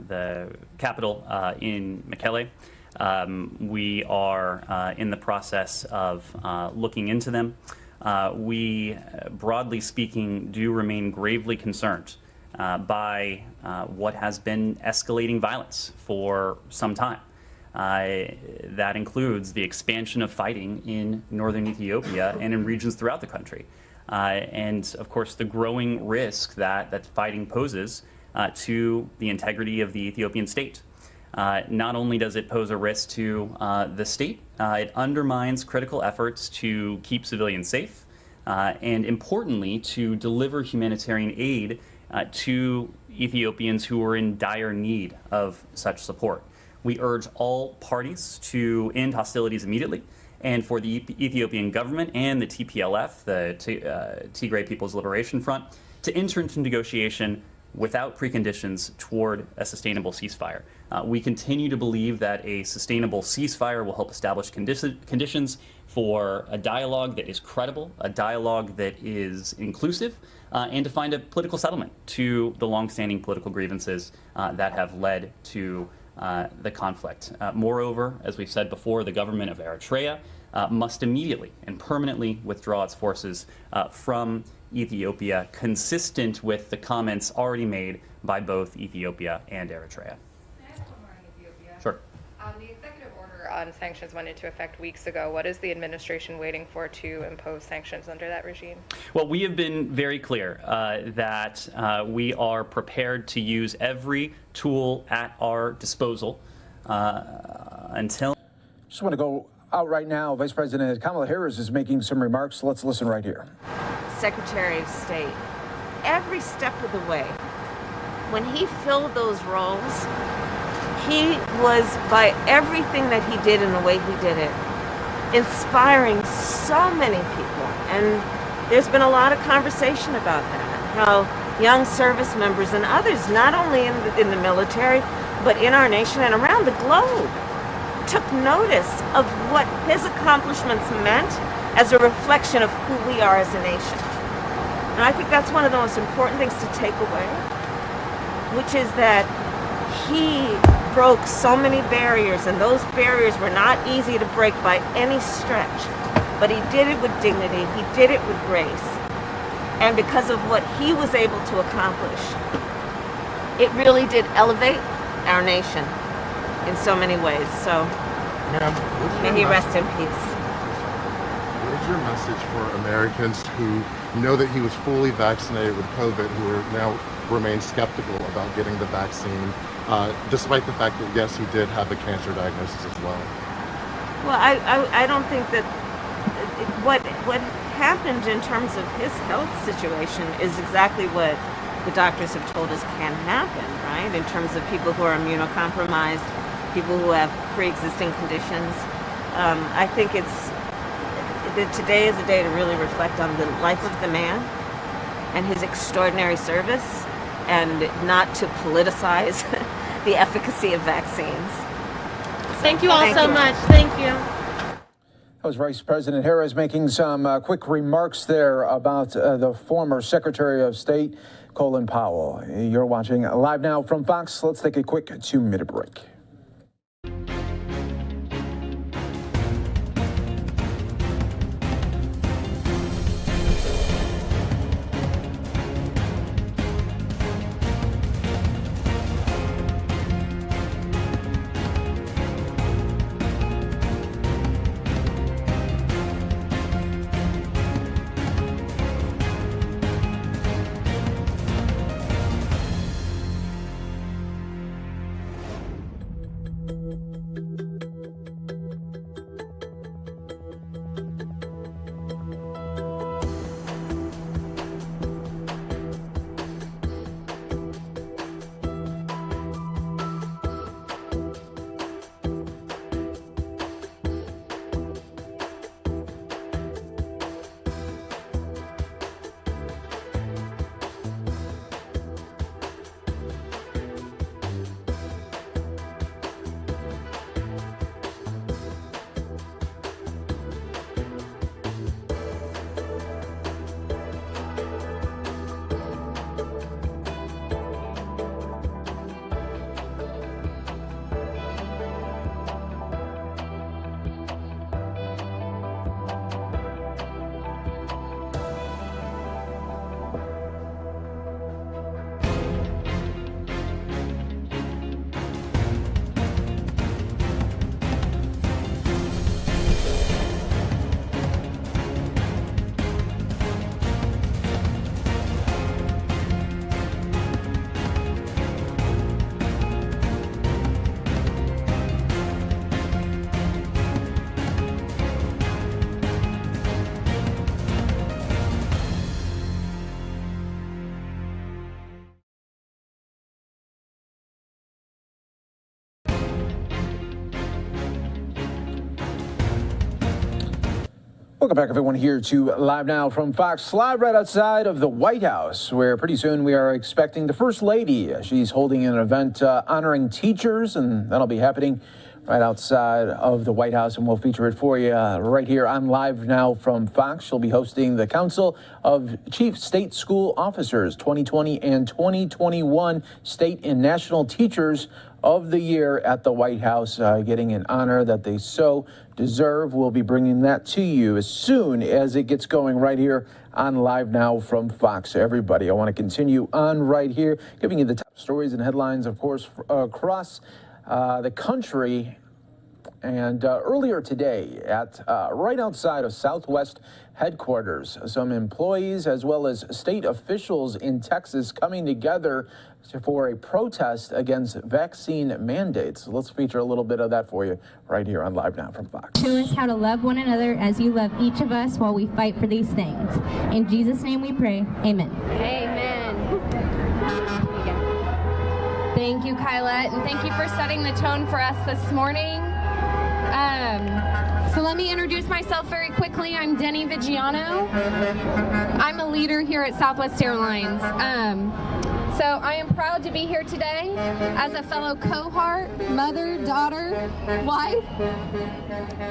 the capital in Mekelle. We are in the process of looking into them. We, broadly speaking, do remain gravely concerned by what has been escalating violence for some time. That includes the expansion of fighting in northern Ethiopia and in regions throughout the country. And of course, the growing risk that fighting poses to the integrity of the Ethiopian state. Not only does it pose a risk to the state, it undermines critical efforts to keep civilians safe, and importantly, to deliver humanitarian aid to Ethiopians who are in dire need of such support. We urge all parties to end hostilities immediately, and for the Ethiopian government and the TPLF, the Tigray People's Liberation Front, to enter into negotiation without preconditions toward a sustainable ceasefire. We continue to believe that a sustainable ceasefire will help establish conditions for a dialogue that is credible, a dialogue that is inclusive, and to find a political settlement to the longstanding political grievances that have led to the conflict. Moreover, as we've said before, the government of Eritrea must immediately and permanently withdraw its forces from Ethiopia, consistent with the comments already made by both Ethiopia and Eritrea. Sure. The executive order on sanctions went into effect weeks ago. What is the administration waiting for to impose sanctions under that regime? Well, we have been very clear that we are prepared to use every tool at our disposal until... Just want to go out right now. Vice President Kamala Harris is making some remarks. Let's listen right here. Secretary of State, every step of the way, when he filled those roles, he was, by everything that he did and the way he did it, inspiring so many people. And there's been a lot of conversation about that, how young service members and others, not only in the military, but in our nation and around the globe, took notice of what his accomplishments meant as a reflection of who we are as a nation. And I think that's one of the most important things to take away, which is that he broke so many barriers, and those barriers were not easy to break by any stretch, but he did it with dignity, he did it with grace, and because of what he was able to accomplish, it really did elevate our nation in so many ways. So may he rest in peace. What is your message for Americans who know that he was fully vaccinated with COVID, who are now remain skeptical about getting the vaccine, despite the fact that, yes, he did have a cancer diagnosis as well? Well, I don't think that what happened in terms of his health situation is exactly what the doctors have told us can happen, right? In terms of people who are immunocompromised, people who have pre-existing conditions. I think today is a day to really reflect on the life of the man and his extraordinary service, and not to politicize the efficacy of vaccines. Thank you all so much. Thank you. That was Vice President Harris making some quick remarks there about the former Secretary of State. Colin Powell. You're watching Live Now from Fox. Let's take a quick 2-minute break. Welcome back, everyone, here to Live Now from Fox. Live right outside of the White House, where pretty soon we are expecting the First Lady. She's holding an event honoring teachers, and that'll be happening right outside of the White House, and we'll feature it for you right here on Live Now from Fox. She'll be hosting the Council of Chief State School Officers 2020 and 2021 State and National Teachers of the Year at the White House, getting an honor that they so deserve. We'll be bringing that to you as soon as it gets going right here on Live Now from Fox. Everybody, I want to continue on right here, giving you the top stories and headlines, of course, across the country. And earlier today, at right outside of Southwest headquarters, some employees as well as state officials in Texas coming together for a protest against vaccine mandates. Let's feature a little bit of that for you right here on Live Now from Fox. Show us how to love one another as you love each of us while we fight for these things. In Jesus' name we pray, amen. Amen. Thank you, Kyla, and thank you for setting the tone for us this morning. So let me introduce myself very quickly. I'm Denny Vigiano. I'm a leader here at Southwest Airlines. So I am proud to be here today as a fellow cohort, mother, daughter, wife,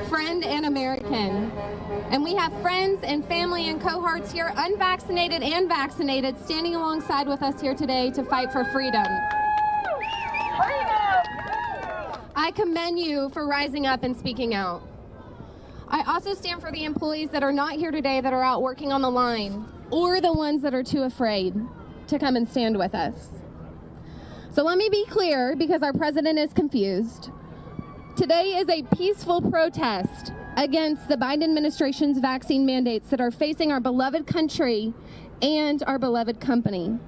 friend, and American. And we have friends and family and cohorts here, unvaccinated and vaccinated, standing alongside with us here today to fight for freedom. I commend you for rising up and speaking out. I also stand for the employees that are not here today that are out working on the line, or the ones that are too afraid to come and stand with us. So let me be clear, because our president is confused. Today is a peaceful protest against the Biden administration's vaccine mandates that are facing our beloved country and our beloved company.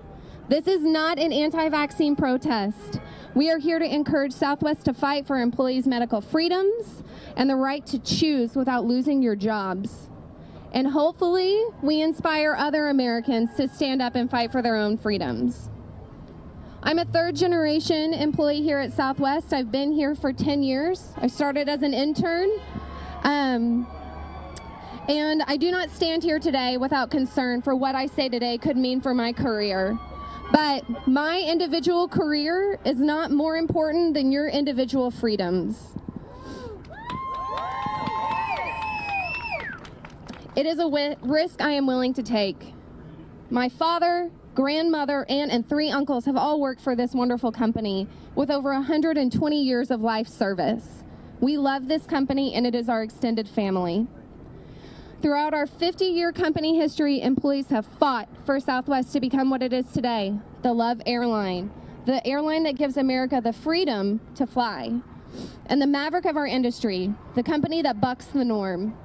This is not an anti-vaccine protest. We are here to encourage Southwest to fight for employees' medical freedoms and the right to choose without losing your jobs. And hopefully, we inspire other Americans to stand up and fight for their own freedoms. I'm a third-generation employee here at Southwest. I've been here for 10 years. I started as an intern. And I do not stand here today without concern for what I say today could mean for my career. But my individual career is not more important than your individual freedoms. It is a risk I am willing to take. My father grandmother, aunt, and 3 uncles have all worked for this wonderful company with over 120 years of life service. We love this company, and it is our extended family. Throughout our 50-year company history, employees have fought for Southwest to become what it is today, the Love Airline, the airline that gives America the freedom to fly, and the maverick of our industry, the company that bucks the norm.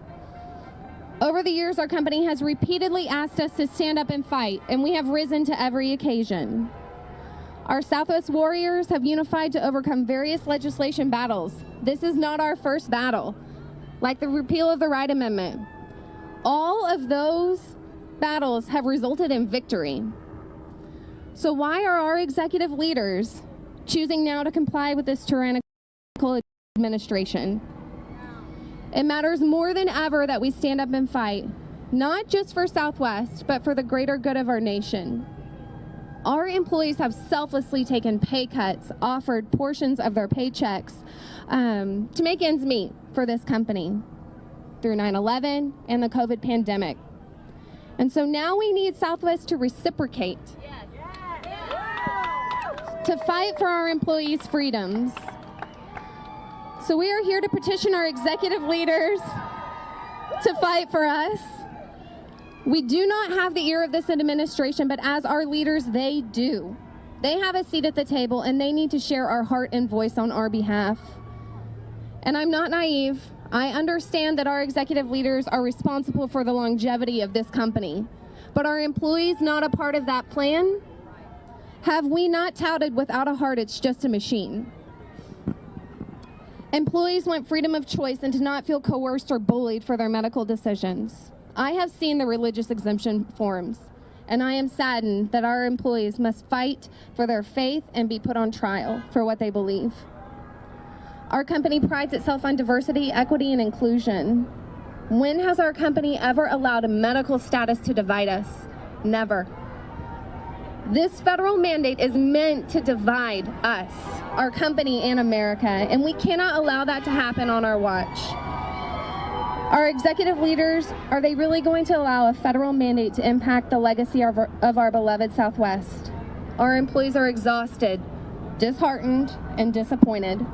Over the years, our company has repeatedly asked us to stand up and fight, and we have risen to every occasion. Our Southwest warriors have unified to overcome various legislation battles. This is not our first battle, like the repeal of the Wright Amendment. All of those battles have resulted in victory. So why are our executive leaders choosing now to comply with this tyrannical administration? It matters more than ever that we stand up and fight, not just for Southwest, but for the greater good of our nation. Our employees have selflessly taken pay cuts, offered portions of their paychecks to make ends meet for this company through 9/11 and the COVID pandemic. And so now we need Southwest to reciprocate, to fight for our employees' freedoms. So we are here to petition our executive leaders to fight for us. We do not have the ear of this administration, but as our leaders, they do. They have a seat at the table, and they need to share our heart and voice on our behalf. And I'm not naive. I understand that our executive leaders are responsible for the longevity of this company. But are employees not a part of that plan? Have we not touted without a heart, it's just a machine? Employees want freedom of choice and to not feel coerced or bullied for their medical decisions. I have seen the religious exemption forms, and I am saddened that our employees must fight for their faith and be put on trial for what they believe. Our company prides itself on diversity, equity, and inclusion. When has our company ever allowed a medical status to divide us? Never. This federal mandate is meant to divide us, our company, and America, and we cannot allow that to happen on our watch. Our executive leaders, are they really going to allow a federal mandate to impact the legacy of our beloved Southwest? Our employees are exhausted, disheartened, and disappointed.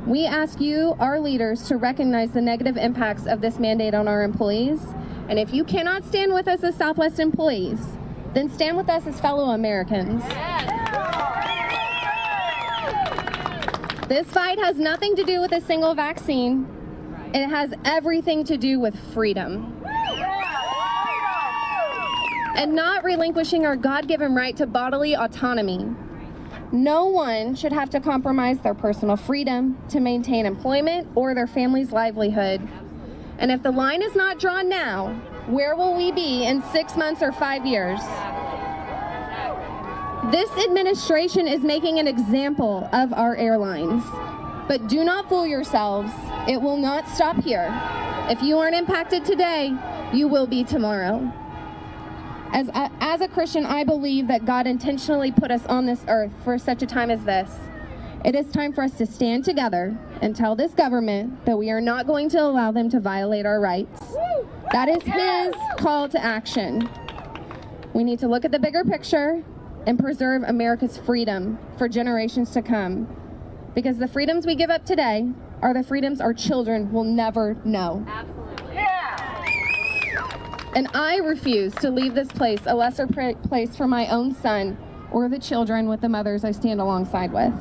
We ask you, our leaders, to recognize the negative impacts of this mandate on our employees. And if you cannot stand with us as Southwest employees, then stand with us as fellow Americans. This fight has nothing to do with a single vaccine. It has everything to do with freedom. And not relinquishing our God-given right to bodily autonomy. No one should have to compromise their personal freedom to maintain employment or their family's livelihood. And if the line is not drawn now, where will we be in 6 months or 5 years? This administration is making an example of our airlines. But do not fool yourselves. It will not stop here. If you aren't impacted today, you will be tomorrow. As a Christian, I believe that God intentionally put us on this earth for such a time as this. It is time for us to stand together and tell this government that we are not going to allow them to violate our rights. That is His call to action. We need to look at the bigger picture and preserve America's freedom for generations to come. Because the freedoms we give up today are the freedoms our children will never know. Absolutely. Yeah. And I refuse to leave this place a lesser place for my own son or the children with the mothers I stand alongside with.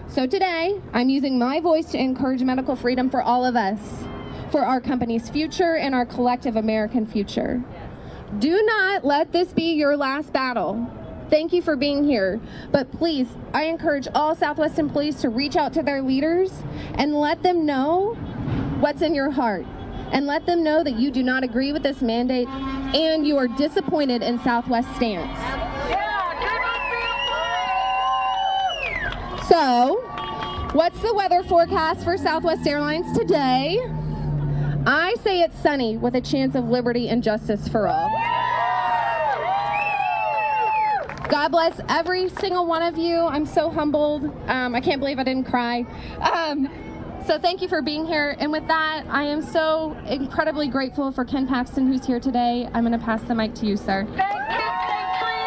So today, I'm using my voice to encourage medical freedom for all of us, for our company's future and our collective American future. Do not let this be your last battle. Thank you for being here, but please, I encourage all Southwest employees to reach out to their leaders and let them know what's in your heart, and let them know that you do not agree with this mandate and you are disappointed in Southwest's stance. So, what's the weather forecast for Southwest Airlines today? I say it's sunny with a chance of liberty and justice for all. God bless every single one of you. I'm so humbled. I can't believe I didn't cry. So thank you for being here. And with that, I am so incredibly grateful for Ken Paxton, who's here today. I'm going to pass the mic to you, sir. Thank you.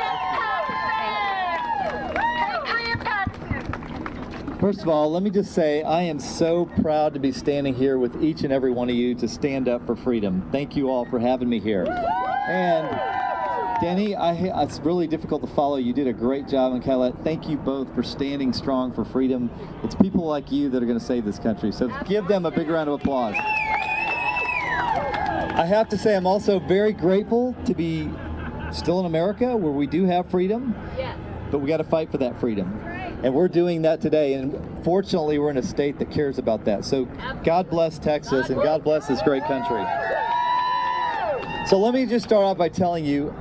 First of all, let me just say I am so proud to be standing here with each and every one of you to stand up for freedom. Thank you all for having me here. And Denny, it's really difficult to follow. You did a great job, and Khaled, thank you both for standing strong for freedom. It's people like you that are going to save this country, so give them a big round of applause. I have to say I'm also very grateful to be still in America where we do have freedom, but we got to fight for that freedom. And we're doing that today, and fortunately we're in a state that cares about that. So God bless Texas, and God bless this great country. So let me just start off by telling you,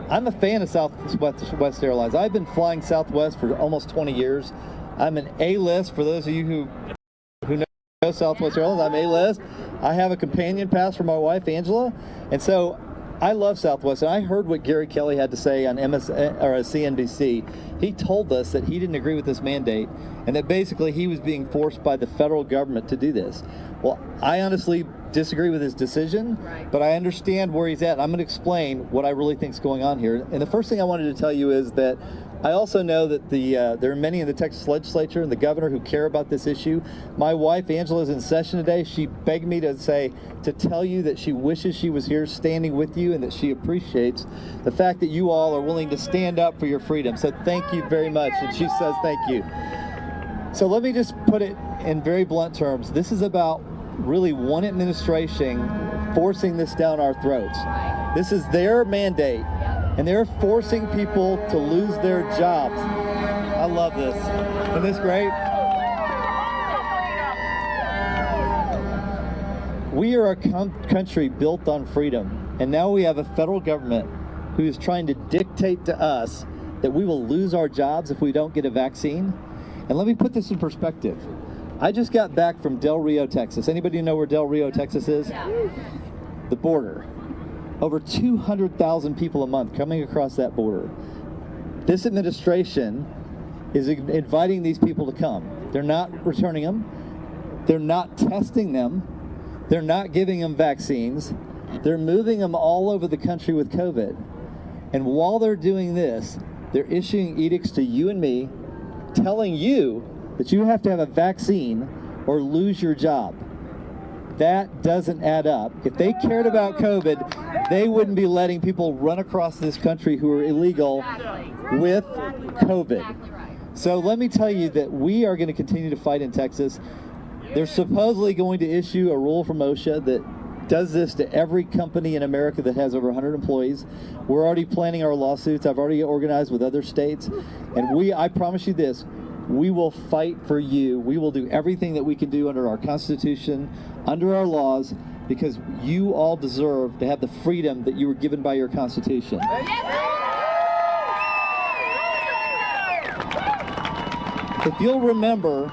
I'm a fan of Southwest Airlines. I've been flying Southwest for almost 20 years. I'm an A-list. For those of you who know Southwest Airlines, I'm A-list. I have a companion pass for my wife, Angela. And so I love Southwest. And I heard what Gary Kelly had to say on CNBC. He told us that he didn't agree with this mandate and that basically he was being forced by the federal government to do this. Well, I honestly disagree with his decision, but I understand where he's at. I'm going to explain what I really think is going on here. And the first thing I wanted to tell you is that I also know that there are many in the Texas legislature and the governor who care about this issue. My wife, Angela, is in session today. She begged me to tell you that she wishes she was here standing with you and that she appreciates the fact that you all are willing to stand up for your freedom. So thank you very much. And she says thank you. So let me just put it in very blunt terms. This is about really one administration forcing this down our throats. This is their mandate, and they're forcing people to lose their jobs. I love this. Isn't this great? We are a country built on freedom, and now we have a federal government who is trying to dictate to us that we will lose our jobs if we don't get a vaccine. And let me put this in perspective. I just got back from Del Rio, Texas. Anybody know where Del Rio, Texas is? Yeah. The border. Over 200,000 people a month coming across that border. This administration is inviting these people to come. They're not returning them. They're not testing them. They're not giving them vaccines. They're moving them all over the country with COVID. And while they're doing this, they're issuing edicts to you and me, telling you that you have to have a vaccine or lose your job. That doesn't add up. If they cared about COVID, they wouldn't be letting people run across this country who are illegal with COVID. So let me tell you that we are going to continue to fight in Texas. They're supposedly going to issue a rule from OSHA that does this to every company in America that has over 100 employees. We're already planning our lawsuits. I've already organized with other states. And I promise you this, we will fight for you. We will do everything that we can do under our Constitution, under our laws, because you all deserve to have the freedom that you were given by your Constitution. If you'll remember,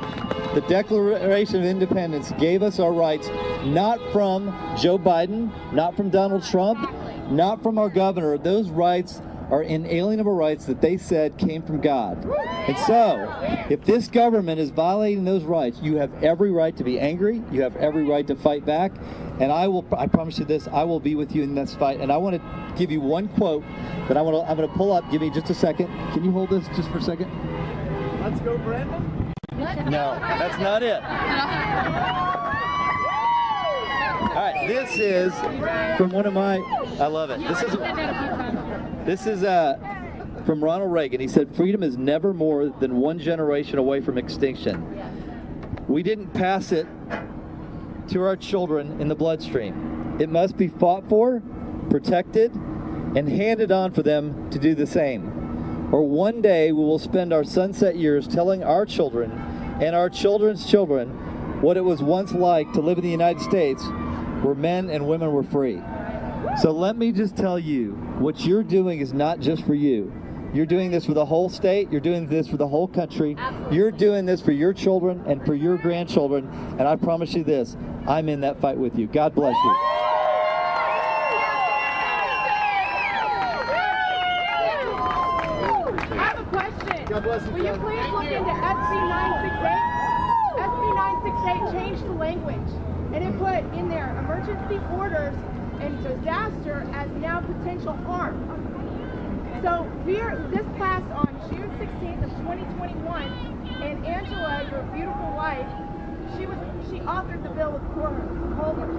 the Declaration of Independence gave us our rights not from Joe Biden, not from Donald Trump, not from our governor. Those rights are inalienable rights that they said came from God. And so, if this government is violating those rights, you have every right to be angry, you have every right to fight back, and I promise you this, I will be with you in this fight. And I want to give you one quote that I'm going to pull up. Give me just a second. Can you hold this just for a second? Let's go, Brandon. No, that's not it. All right, this is from one of my, I love it. This is from Ronald Reagan. He said, freedom is never more than one generation away from extinction. We didn't pass it to our children in the bloodstream. It must be fought for, protected, and handed on for them to do the same. Or one day we will spend our sunset years telling our children and our children's children what it was once like to live in the United States where men and women were free. So let me just tell you, what you're doing is not just for you. You're doing this for the whole state. You're doing this for the whole country. You're doing this for your children and for your grandchildren. And I promise you this, I'm in that fight with you. God bless you. I have a question. God bless you. Will you please look into SB 968? SB 968 changed the language, and it put in there emergency orders and disaster as now potential harm. So this passed on June 16th of 2021, And Angela, your beautiful wife, she authored the bill with Colbert.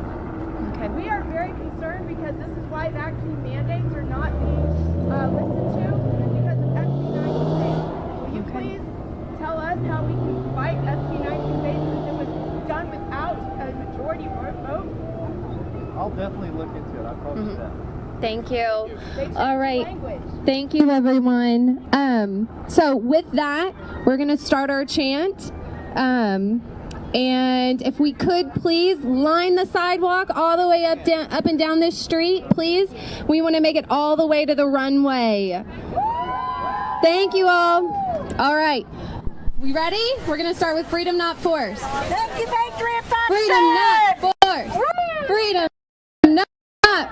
Okay. We are very concerned because this is why vaccine mandates are not being listened to, because of SB 968. Will you please tell us how we can fight SB 968 since it was done without a majority vote? I'll definitely look into it. I promise that. Thank you. All right. Thank you, everyone. So with that, we're going to start our chant. And if we could please line the sidewalk all the way up and down this street, please. We want to make it all the way to the runway. Thank you all. All right. We ready? We're going to start with Freedom Not Force. Thank you, Victory and Freedom Not Force. Freedom Not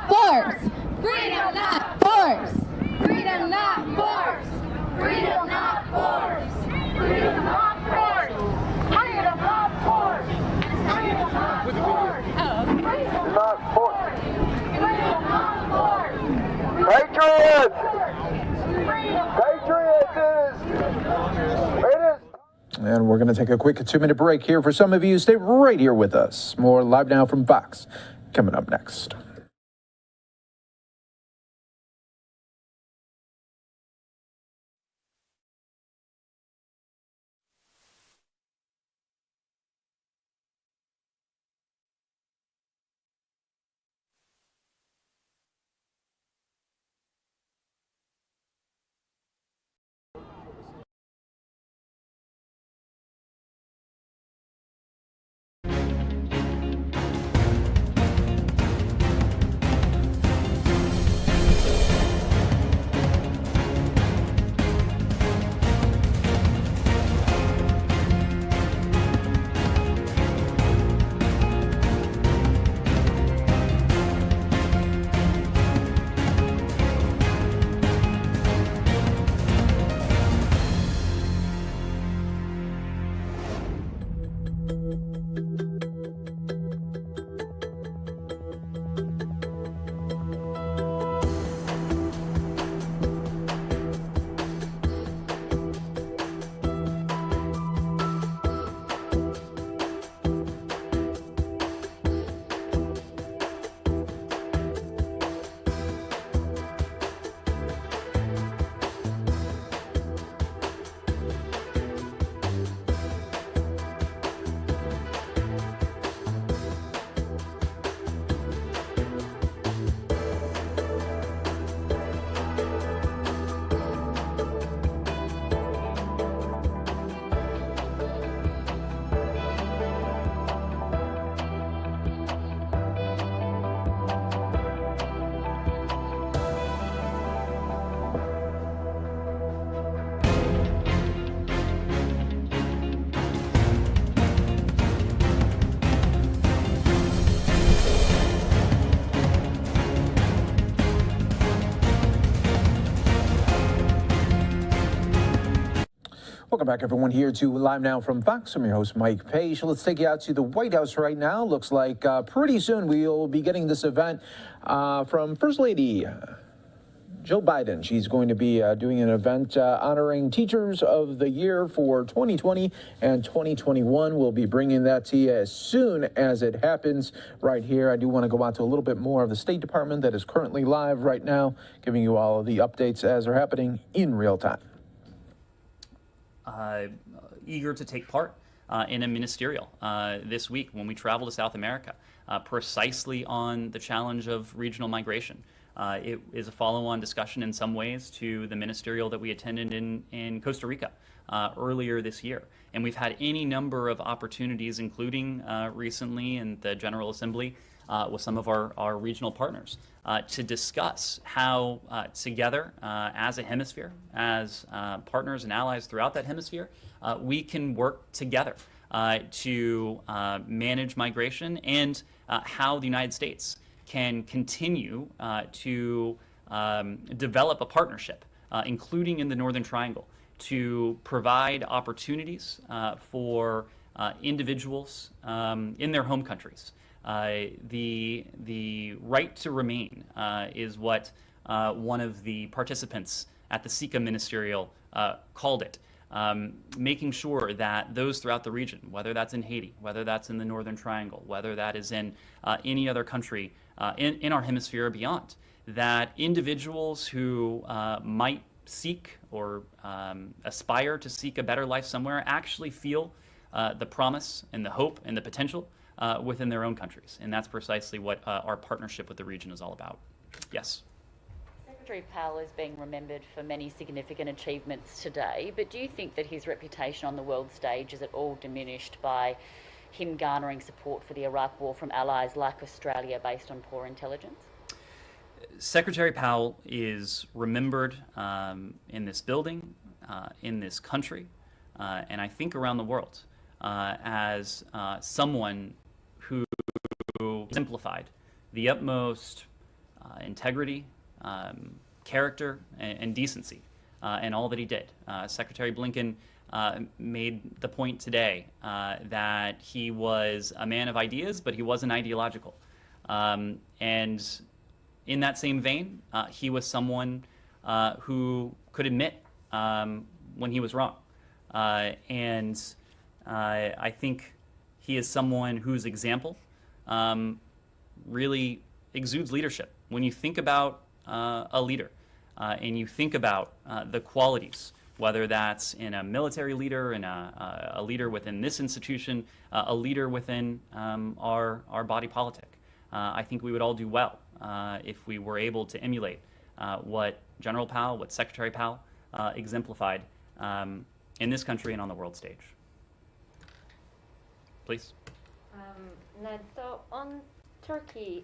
Force. Freedom Not Force. Freedom Not Force. Freedom Not Force. Freedom not force! Freedom not force! Freedom not force! Freedom not force! Freedom not force! Patriots! Patriots! And we're going to take a quick 2-minute break here. For some of you, stay right here with us. More Live Now from Fox coming up next. Welcome back, everyone, here to Live Now from Fox. I'm your host, Mike Page. Let's take you out to the White House right now. Looks like pretty soon we'll be getting this event from First Lady Jill Biden. She's going to be doing an event honoring Teachers of the Year for 2020 and 2021. We'll be bringing that to you as soon as it happens right here. I do want to go out to a little bit more of the State Department that is currently live right now, giving you all of the updates as they're happening in real time. Eager to take part in a ministerial this week when we travel to South America, precisely on the challenge of regional migration. It is a follow-on discussion in some ways to the ministerial that we attended in Costa Rica earlier this year. And we've had any number of opportunities, including recently in the General Assembly with some of our regional partners, to discuss how together as a hemisphere, as partners and allies throughout that hemisphere, we can work together to manage migration, and how the United States can continue to develop a partnership, including in the Northern Triangle, to provide opportunities for individuals in their home countries. The right to remain is what one of the participants at the SICA ministerial called it. making sure that those throughout the region, whether that's in Haiti, whether that's in the Northern Triangle, whether that is in any other country in our hemisphere or beyond, that individuals who might seek or aspire to seek a better life somewhere actually feel the promise and the hope and the potential within their own countries. And that's precisely what our partnership with the region is all about. Yes. Secretary Powell is being remembered for many significant achievements today, but do you think that his reputation on the world stage is at all diminished by him garnering support for the Iraq War from allies like Australia based on poor intelligence? Secretary Powell is remembered in this building, in this country, and I think around the world as someone who exemplified the utmost integrity, character, and decency in all that he did. Secretary Blinken made the point today that he was a man of ideas, but he wasn't ideological. And in that same vein, he was someone who could admit when he was wrong. And I think he is someone whose example really exudes leadership. When you think about a leader and you think about the qualities, whether that's in a military leader, in a leader within this institution, a leader within our body politic, I think we would all do well if we were able to emulate what General Powell, what Secretary Powell exemplified in this country and on the world stage. Please. Ned, so on Turkey,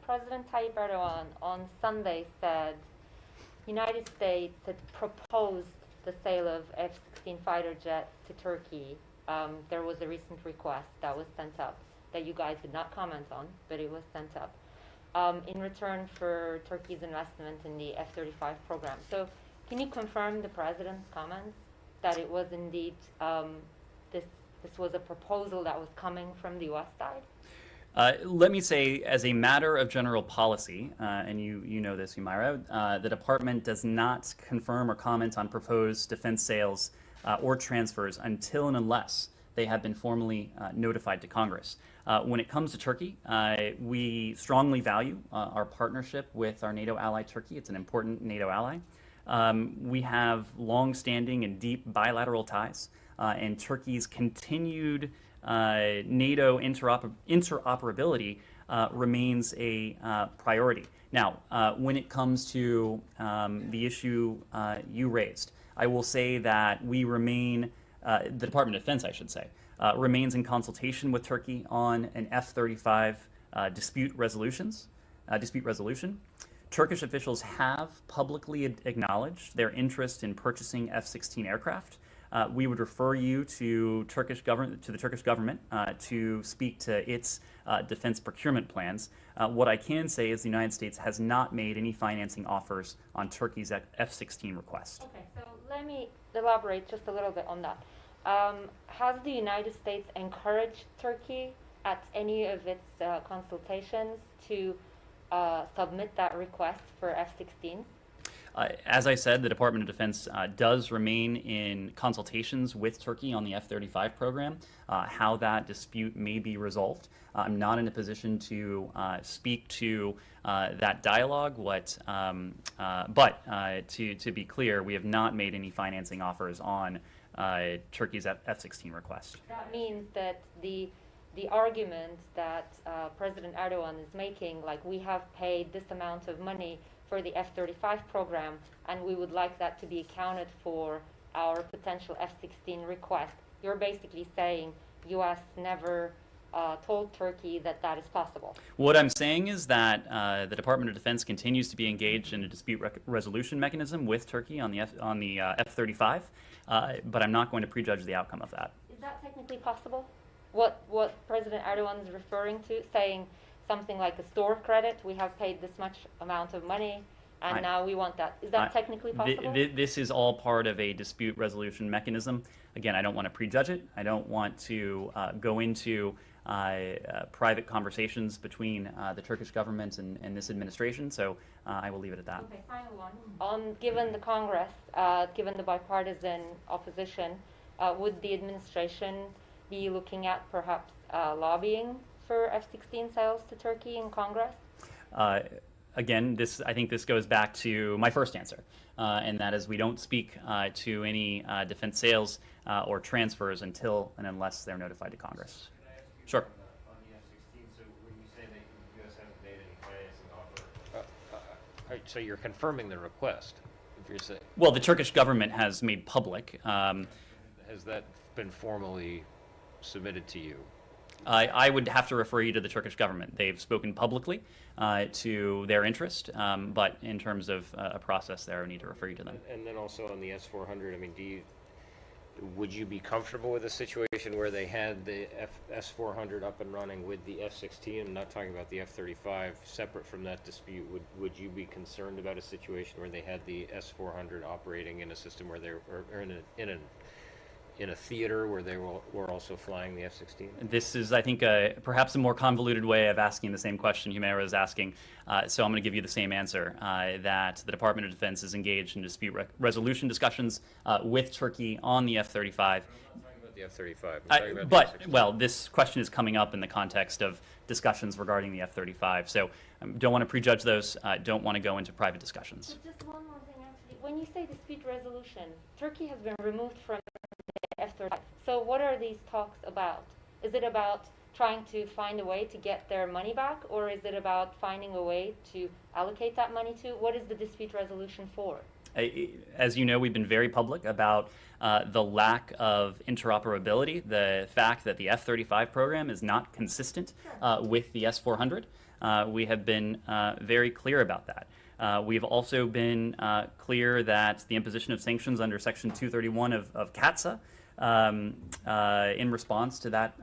President Tayyip Erdogan on Sunday said United States had proposed the sale of F-16 fighter jets to Turkey. There was a recent request that was sent up that you guys did not comment on, but it was sent up in return for Turkey's investment in the F-35 program. So can you confirm the President's comments that it was indeed this was a proposal that was coming from the U.S. side? Let me say, as a matter of general policy, and you know this, Humaira, the department does not confirm or comment on proposed defense sales or transfers until and unless they have been formally notified to Congress. When it comes to Turkey, we strongly value our partnership with our NATO ally Turkey. It's an important NATO ally. We have long-standing and deep bilateral ties, and Turkey's continued NATO interoperability remains a priority. Now, when it comes to the issue you raised, I will say that we remain, the Department of Defense, I should say, remains in consultation with Turkey on an F-35 dispute resolution. Turkish officials have publicly acknowledged their interest in purchasing F-16 aircraft. We would refer you to the Turkish government to speak to its defense procurement plans. What I can say is the United States has not made any financing offers on Turkey's F-16 request. Okay, so let me elaborate just a little bit on that. Has the United States encouraged Turkey at any of its consultations to submit that request for F-16? As I said, the Department of Defense does remain in consultations with Turkey on the F-35 program, how that dispute may be resolved. I'm not in a position to speak to that dialogue, but to be clear, we have not made any financing offers on Turkey's F-16 request. That means that the argument that President Erdogan is making, like we have paid this amount of money for the F-35 program, and we would like that to be accounted for our potential F-16 request. You're basically saying U.S. never told Turkey that that is possible. What I'm saying is that the Department of Defense continues to be engaged in a dispute resolution mechanism with Turkey on the F-35, but I'm not going to prejudge the outcome of that. Is that technically possible? What President Erdogan is referring to, saying something like a store credit, we have paid this much amount of money, and now we want that. Is that technically possible? This is all part of a dispute resolution mechanism. Again, I don't want to prejudge it. I don't want to go into private conversations between the Turkish government and this administration. So I will leave it at that. Okay, final one. Given the Congress, given the bipartisan opposition, would the administration be looking at perhaps lobbying for F-16 sales to Turkey in Congress? Again, I think this goes back to my first answer, and that is we don't speak to any defense sales or transfers until and unless they're notified to Congress. Sure. On the F-16, so when you say that the U.S. hasn't made any financing offer, so you're confirming the request, if you're saying? Well, the Turkish government has made public. Has that been formally submitted to you? I would have to refer you to the Turkish government. They've spoken publicly to their interest, but in terms of a process there, I need to refer you to them. And then also on the S-400, I mean, would you be comfortable with a situation where they had the S-400 up and running with the F-16? I'm not talking about the F-35, separate from that dispute. Would you be concerned about a situation where they had the S-400 operating in a system where they were in a theater where they were also flying the F-16? This is, I think, perhaps a more convoluted way of asking the same question Humaira is asking. So I'm going to give you the same answer, that the Department of Defense is engaged in dispute resolution discussions with Turkey on the F-35. I'm not talking about the F-35. I'm talking about the F-16. Well, this question is coming up in the context of discussions regarding the F-35. So don't want to prejudge those, don't want to go into private discussions. So just one more thing, actually. When you say dispute resolution, Turkey has been removed from F-35. So what are these talks about? Is it about trying to find a way to get their money back, or is it about finding a way to allocate that money to? What is the dispute resolution for? As you know, we've been very public about the lack of interoperability, the fact that the F-35 program is not consistent with the S-400. We have been very clear about that. We've also been clear that the imposition of sanctions under Section 231 of CATSA in response to that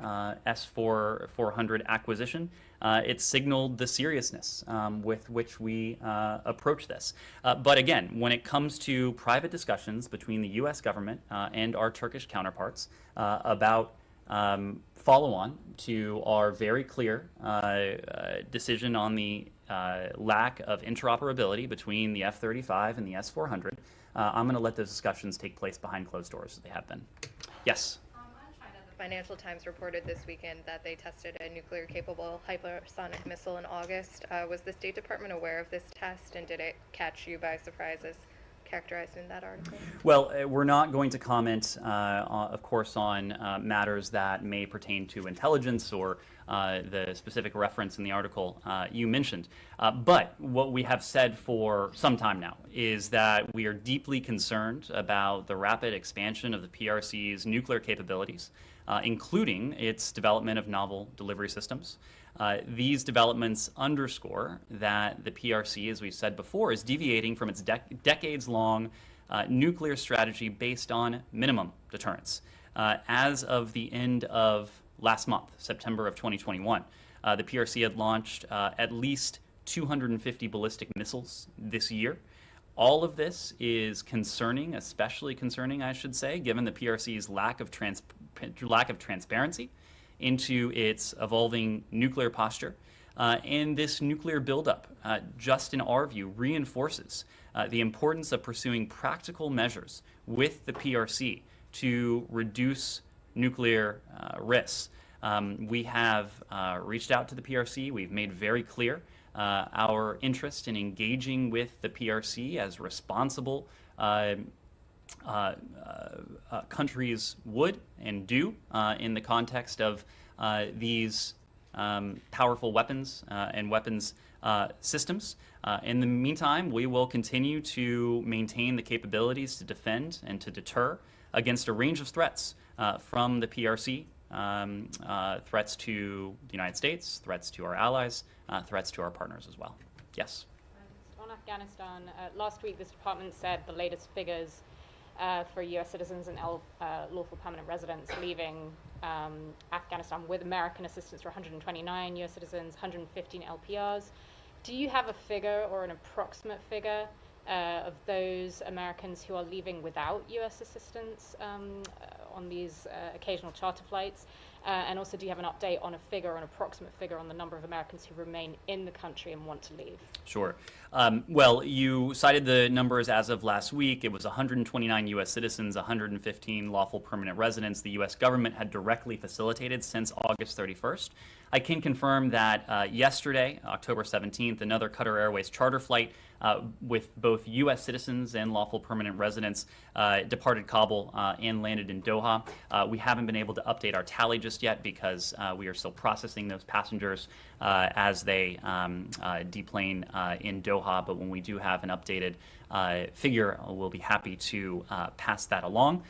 S-400 acquisition, it signaled the seriousness with which we approach this. But again, when it comes to private discussions between the U.S. government and our Turkish counterparts about follow-on to our very clear decision on the lack of interoperability between the F-35 and the S-400, I'm going to let those discussions take place behind closed doors as they have been. Yes? The Financial Times reported this weekend that they tested a nuclear-capable hypersonic missile in August. Was the State Department aware of this test, and did it catch you by surprise as characterized in that article? Well, we're not going to comment, of course, on matters that may pertain to intelligence or the specific reference in the article you mentioned. But what we have said for some time now is that we are deeply concerned about the rapid expansion of the PRC's nuclear capabilities, including its development of novel delivery systems. These developments underscore that the PRC, as we said before, is deviating from its decades-long nuclear strategy based on minimum deterrence. As of the end of last month, September of 2021, the PRC had launched at least 250 ballistic missiles this year. All of this is concerning, especially concerning, I should say, given the PRC's lack of transparency into its evolving nuclear posture. And this nuclear buildup, just in our view, reinforces the importance of pursuing practical measures with the PRC to reduce nuclear risks. We have reached out to the PRC. We've made very clear our interest in engaging with the PRC as responsible countries would and do in the context of these powerful weapons and weapons systems. In the meantime, we will continue to maintain the capabilities to defend and to deter against a range of threats from the PRC, threats to the United States, threats to our allies, threats to our partners as well. Yes? On Afghanistan, last week this department said the latest figures for U.S. citizens and lawful permanent residents leaving Afghanistan with American assistance for 129 U.S. citizens, 115 LPRs. Do you have a figure or an approximate figure of those Americans who are leaving without U.S. assistance on these occasional charter flights? And also, do you have an update on a figure, an approximate figure on the number of Americans who remain in the country and want to leave? Sure. Well, you cited the numbers as of last week. It was 129 U.S. citizens, 115 lawful permanent residents the U.S. government had directly facilitated since August 31st. I can confirm that yesterday, October 17th, another Qatar Airways charter flight with both U.S. citizens and lawful permanent residents departed Kabul and landed in Doha. We haven't been able to update our tally just yet because we are still processing those passengers as they deplane in Doha. But when we do have an updated figure, we'll be happy to pass that along.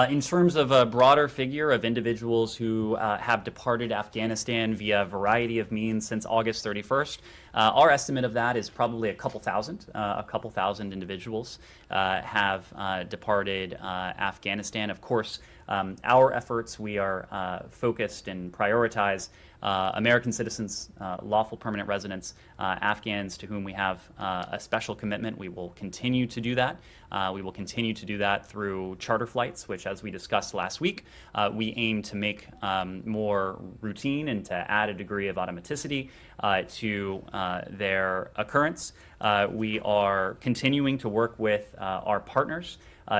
In terms of a broader figure of individuals who have departed Afghanistan via a variety of means since August 31st, our estimate of that is probably a couple thousand individuals have departed Afghanistan. Of course, our efforts, we are focused and prioritize American citizens, lawful permanent residents, Afghans to whom we have a special commitment. We will continue to do that. We will continue to do that through charter flights, which, as we discussed last week, we aim to make more routine and to add a degree of automaticity to their occurrence. We are continuing to work with our partners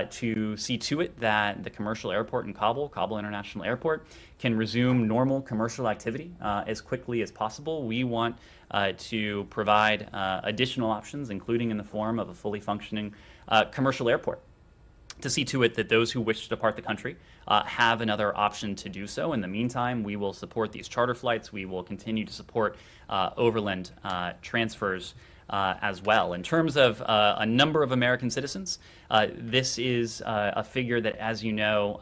to see to it that the commercial airport in Kabul International Airport, can resume normal commercial activity as quickly as possible. We want to provide additional options, including in the form of a fully functioning commercial airport, to see to it that those who wish to depart the country have another option to do so. In the meantime, we will support these charter flights. We will continue to support overland transfers as well. In terms of a number of American citizens, this is a figure that, as you know,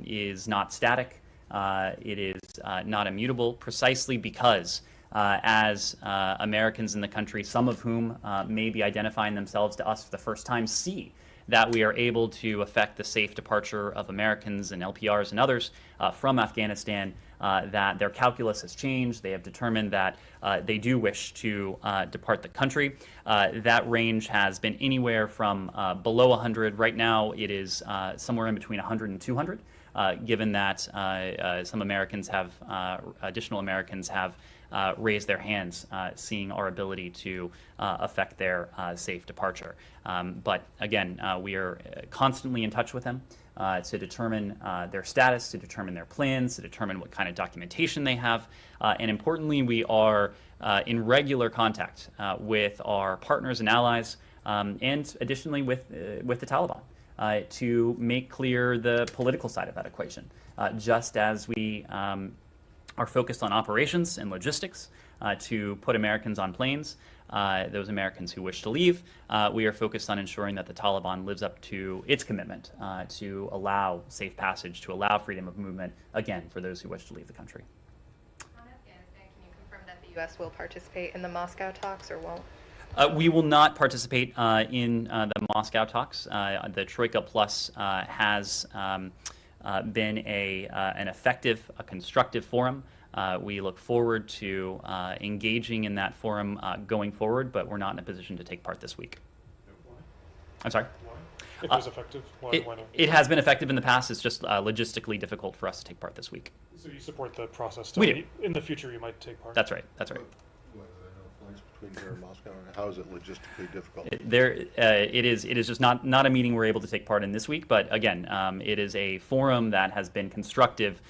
is not static. It is not immutable, precisely because as Americans in the country, some of whom may be identifying themselves to us for the first time, see that we are able to effect the safe departure of Americans and LPRs and others from Afghanistan, that their calculus has changed. They have determined that they do wish to depart the country. That range has been anywhere from below 100. Right now, it is somewhere in between 100 and 200, given that some Americans have, additional Americans have raised their hands, seeing our ability to affect their safe departure. But again, we are constantly in touch with them to determine their status, to determine their plans, to determine what kind of documentation they have. And importantly, we are in regular contact with our partners and allies, and additionally with the Taliban, to make clear the political side of that equation. Just as we are focused on operations and logistics to put Americans on planes, those Americans who wish to leave, we are focused on ensuring that the Taliban lives up to its commitment to allow safe passage, to allow freedom of movement, again, for those who wish to leave the country. On Afghanistan, can you confirm that the U.S. will participate in the Moscow talks or won't? We will not participate in the Moscow talks. The Troika Plus has been an effective, a constructive forum. We look forward to engaging in that forum going forward, but we're not in a position to take part this week. I'm sorry? If it was effective, why not? It has been effective in the past. It's just logistically difficult for us to take part this week. So you support the process? We do. In the future, you might take part? That's right. That's right. Between here and Moscow, and how is it logistically difficult? It is just not a meeting we're able to take part in this week, but again, it is a forum that has been constructive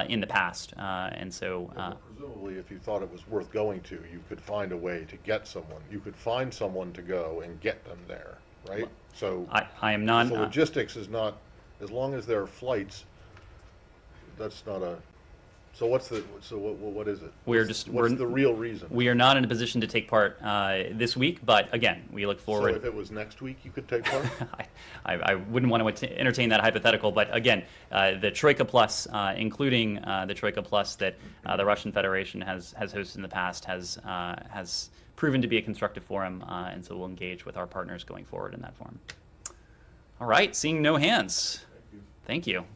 in the past, and so presumably, if you thought it was worth going to, you could find a way to get someone. You could find someone to go and get them there, right? So I am not. So logistics is not, as long as there are flights. That's not a. So what is it? What's the real reason? We are not in a position to take part this week, but again, we look forward. So if it was next week, you could take part? I wouldn't want to entertain that hypothetical, but again, the Troika Plus, including the Troika Plus that the Russian Federation has hosted in the past, has proven to be a constructive forum, and so we'll engage with our partners going forward in that forum. All right, seeing no hands. Thank you.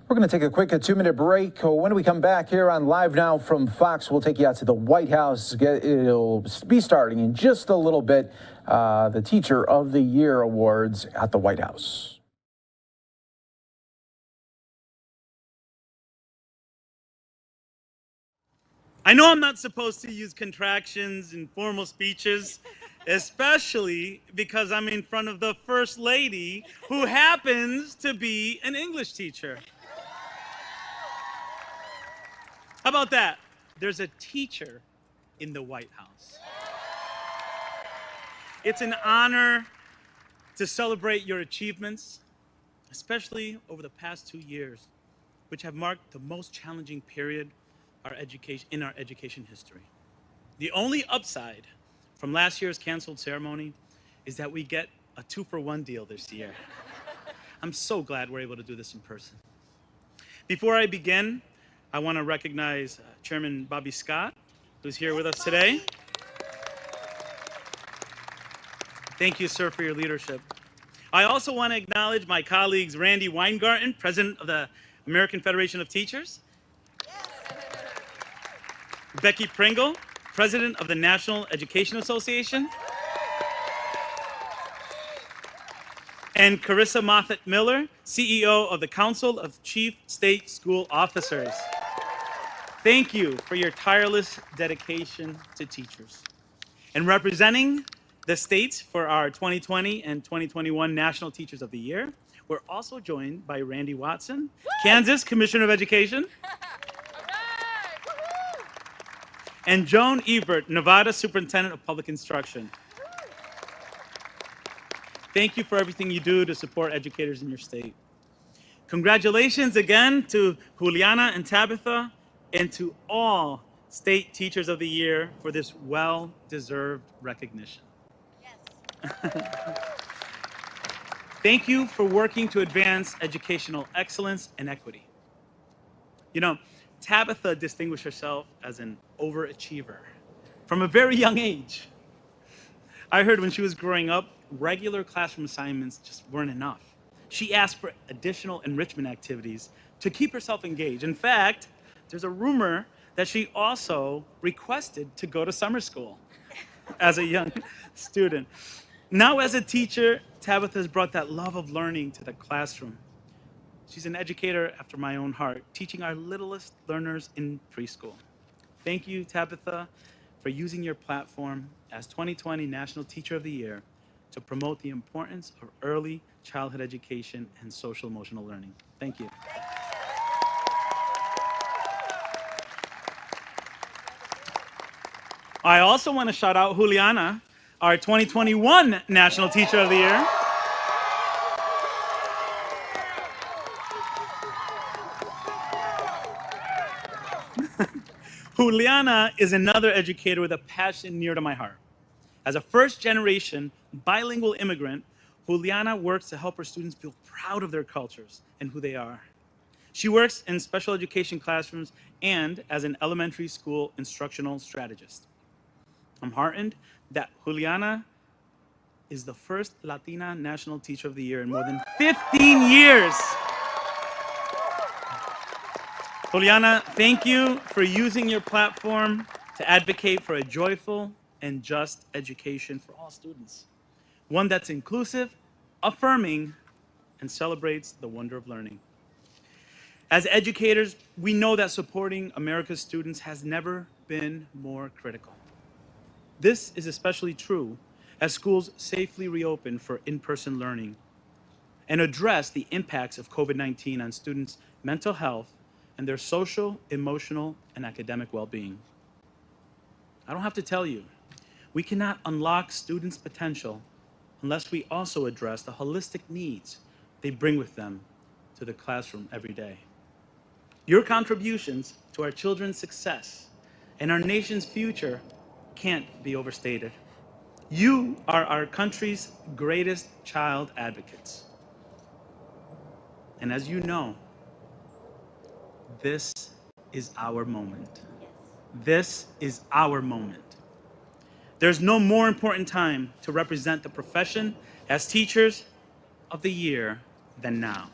We're going to take a quick 2-minute break. When we come back here on Live Now from Fox, we'll take you out to the White House. It'll be starting in just a little bit, the Teacher of the Year Awards at the White House. I know I'm not supposed to use contractions in formal speeches, especially because I'm in front of the First Lady, who happens to be an English teacher. How about that? There's a teacher in the White House. It's an honor to celebrate your achievements, especially over the past 2 years, which have marked the most challenging period in our education history. The only upside from last year's canceled ceremony is that we get a 2-for-1 deal this year. I'm so glad we're able to do this in person. Before I begin, I want to recognize Chairman Bobby Scott, who's here with us today. Thank you, sir, for your leadership. I also want to acknowledge my colleagues Randy Weingarten, President of the American Federation of Teachers, Becky Pringle, President of the National Education Association, and Carissa Moffett-Miller, CEO of the Council of Chief State School Officers. Thank you for your tireless dedication to teachers. And representing the states for our 2020 and 2021 National Teachers of the Year, we're also joined by Randy Watson, Kansas Commissioner of Education, and Joan Ebert, Nevada Superintendent of Public Instruction. Thank you for everything you do to support educators in your state. Congratulations again to Juliana and Tabitha and to all State Teachers of the Year for this well-deserved recognition. Yes. Thank you for working to advance educational excellence and equity. You know, Tabitha distinguished herself as an overachiever from a very young age. I heard when she was growing up, regular classroom assignments just weren't enough. She asked for additional enrichment activities to keep herself engaged. In fact, there's a rumor that she also requested to go to summer school as a young student. Now as a teacher, Tabitha has brought that love of learning to the classroom. She's an educator after my own heart, teaching our littlest learners in preschool. Thank you, Tabitha, for using your platform as 2020 National Teacher of the Year to promote the importance of early childhood education and social emotional learning. Thank you. I also want to shout out Juliana, our 2021 National Teacher of the Year. Juliana is another educator with a passion near to my heart. As a first-generation bilingual immigrant, Juliana works to help her students feel proud of their cultures and who they are. She works in special education classrooms and as an elementary school instructional strategist. I'm heartened that Juliana is the first Latina National Teacher of the Year in more than 15 years. Juliana, thank you for using your platform to advocate for a joyful and just education for all students. One that's inclusive, affirming, and celebrates the wonder of learning. As educators, we know that supporting America's students has never been more critical. This is especially true as schools safely reopen for in-person learning and address the impacts of COVID-19 on students' mental health and their social, emotional, and academic well-being. I don't have to tell you, we cannot unlock students' potential unless we also address the holistic needs they bring with them to the classroom every day. Your contributions to our children's success and our nation's future can't be overstated. You are our country's greatest child advocates. And as you know, this is our moment. This is our moment. There's no more important time to represent the profession as Teachers of the Year than now.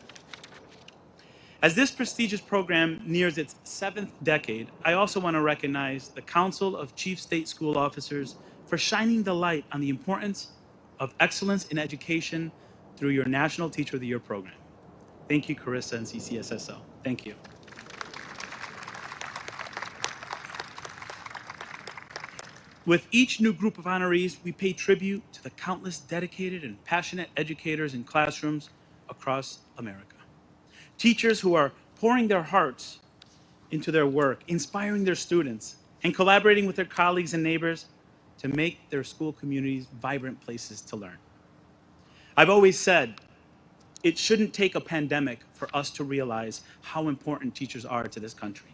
As this prestigious program nears its 7th decade, I also want to recognize the Council of Chief State School Officers for shining the light on the importance of excellence in education through your National Teacher of the Year program. Thank you, Carissa and CCSSO. Thank you. With each new group of honorees, we pay tribute to the countless dedicated and passionate educators in classrooms across America. Teachers who are pouring their hearts into their work, inspiring their students, and collaborating with their colleagues and neighbors to make their school communities vibrant places to learn. I've always said, it shouldn't take a pandemic for us to realize how important teachers are to this country.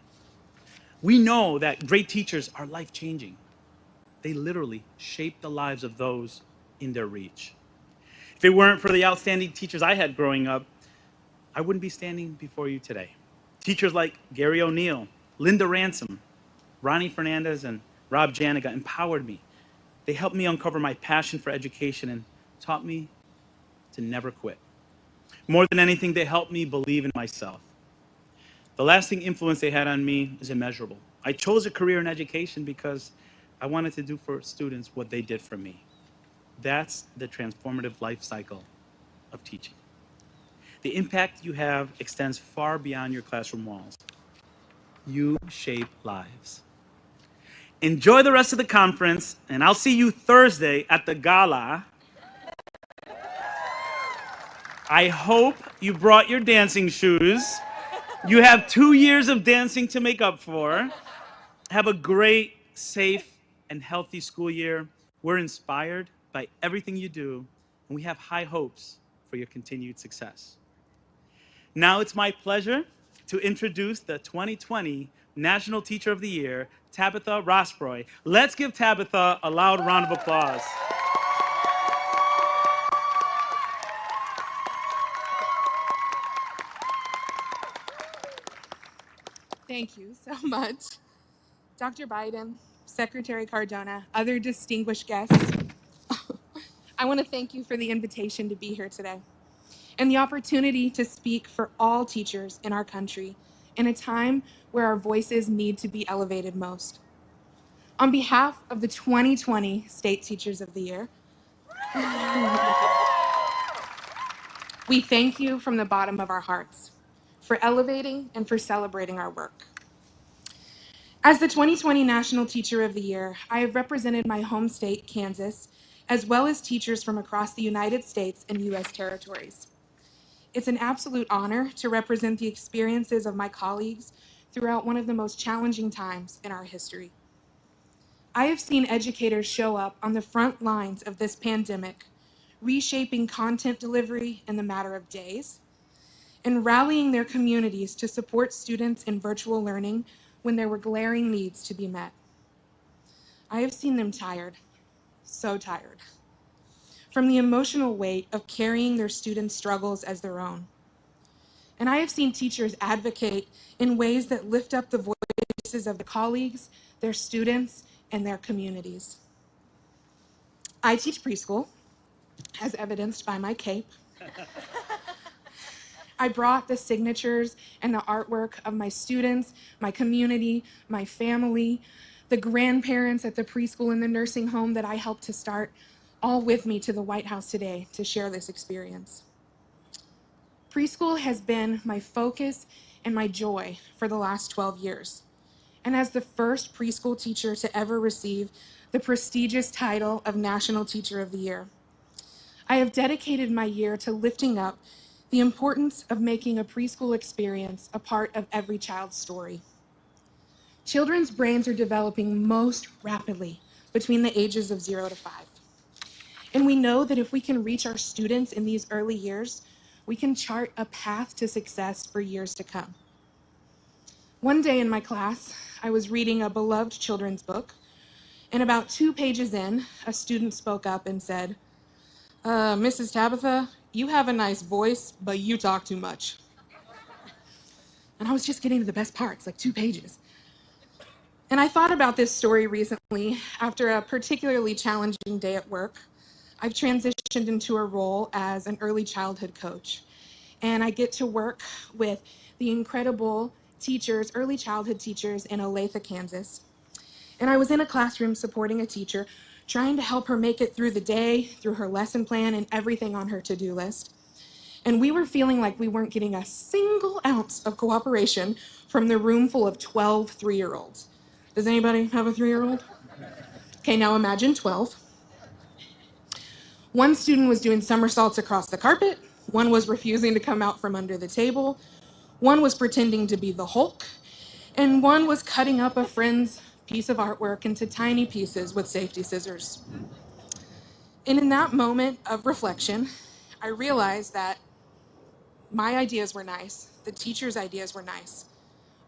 We know that great teachers are life-changing. They literally shape the lives of those in their reach. If it weren't for the outstanding teachers I had growing up, I wouldn't be standing before you today. Teachers like Gary O'Neill, Linda Ransom, Ronnie Fernandez, and Rob Janiga empowered me. They helped me uncover my passion for education and taught me to never quit. More than anything, they helped me believe in myself. The lasting influence they had on me is immeasurable. I chose a career in education because I wanted to do for students what they did for me. That's the transformative life cycle of teaching. The impact you have extends far beyond your classroom walls. You shape lives. Enjoy the rest of the conference, and I'll see you Thursday at the gala. I hope you brought your dancing shoes. You have 2 years of dancing to make up for. Have a great, safe, and healthy school year. We're inspired by everything you do, and we have high hopes for your continued success. Now it's my pleasure to introduce the 2020 National Teacher of the Year, Tabitha Rosbroy. Let's give Tabitha a loud round of applause. Thank you so much. Dr. Biden, Secretary Cardona, other distinguished guests, I want to thank you for the invitation to be here today and the opportunity to speak for all teachers in our country in a time where our voices need to be elevated most. On behalf of the 2020 State Teachers of the Year, we thank you from the bottom of our hearts for elevating and for celebrating our work. As the 2020 National Teacher of the Year, I have represented my home state, Kansas, as well as teachers from across the United States and U.S. territories. It's an absolute honor to represent the experiences of my colleagues throughout one of the most challenging times in our history. I have seen educators show up on the front lines of this pandemic, reshaping content delivery in the matter of days, and rallying their communities to support students in virtual learning when there were glaring needs to be met. I have seen them tired, so tired, from the emotional weight of carrying their students' struggles as their own. And I have seen teachers advocate in ways that lift up the voices of their colleagues, their students, and their communities. I teach preschool, as evidenced by my cape. I brought the signatures and the artwork of my students, my community, my family, the grandparents at the preschool and the nursing home that I helped to start, all with me to the White House today to share this experience. Preschool has been my focus and my joy for the last 12 years. And as the first preschool teacher to ever receive the prestigious title of National Teacher of the Year, I have dedicated my year to lifting up the importance of making a preschool experience a part of every child's story. Children's brains are developing most rapidly between the ages of 0 to 5. And we know that if we can reach our students in these early years, we can chart a path to success for years to come. One day in my class, I was reading a beloved children's book, and about 2 pages in, a student spoke up and said, Mrs. Tabitha, you have a nice voice, but you talk too much. And I was just getting to the best parts, like 2 pages. And I thought about this story recently after a particularly challenging day at work. I've transitioned into a role as an early childhood coach, and I get to work with the incredible teachers, early childhood teachers in Olathe, Kansas. And I was in a classroom supporting a teacher, trying to help her make it through the day, through her lesson plan and everything on her to-do list. And we were feeling like we weren't getting a single ounce of cooperation from the room full of 12 3-year-olds. Does anybody have a 3-year-old? Okay, now imagine 12. One student was doing somersaults across the carpet. One was refusing to come out from under the table. One was pretending to be the Hulk. And one was cutting up a friend's piece of artwork into tiny pieces with safety scissors. And in that moment of reflection, I realized that my ideas were nice, the teacher's ideas were nice,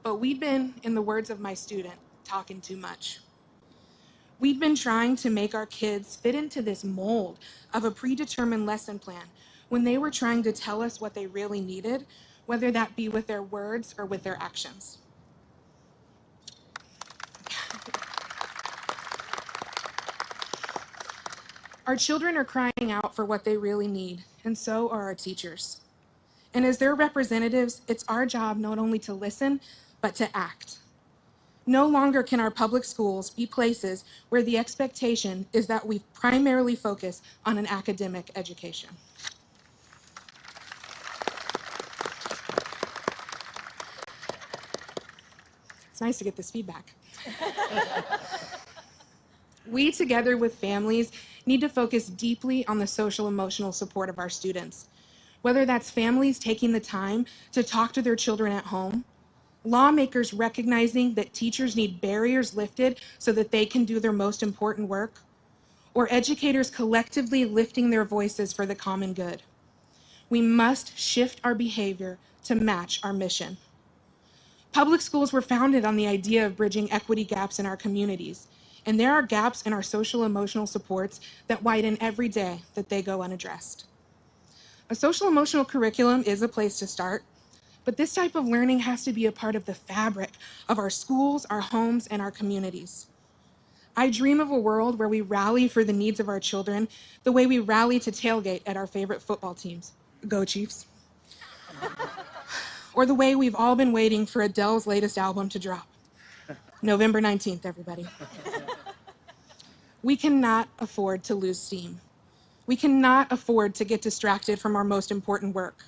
but we'd been, in the words of my student, talking too much. We'd been trying to make our kids fit into this mold of a predetermined lesson plan when they were trying to tell us what they really needed, whether that be with their words or with their actions. Our children are crying out for what they really need, and so are our teachers. And as their representatives, it's our job not only to listen, but to act. No longer can our public schools be places where the expectation is that we primarily focus on an academic education. It's nice to get this feedback. We, together with families, need to focus deeply on the social emotional support of our students. Whether that's families taking the time to talk to their children at home, lawmakers recognizing that teachers need barriers lifted so that they can do their most important work, or educators collectively lifting their voices for the common good. We must shift our behavior to match our mission. Public schools were founded on the idea of bridging equity gaps in our communities, and there are gaps in our social emotional supports that widen every day that they go unaddressed. A social emotional curriculum is a place to start, but this type of learning has to be a part of the fabric of our schools, our homes, and our communities. I dream of a world where we rally for the needs of our children the way we rally to tailgate at our favorite football teams. Go Chiefs. Or the way we've all been waiting for Adele's latest album to drop. November 19th, everybody. We cannot afford to lose steam. We cannot afford to get distracted from our most important work.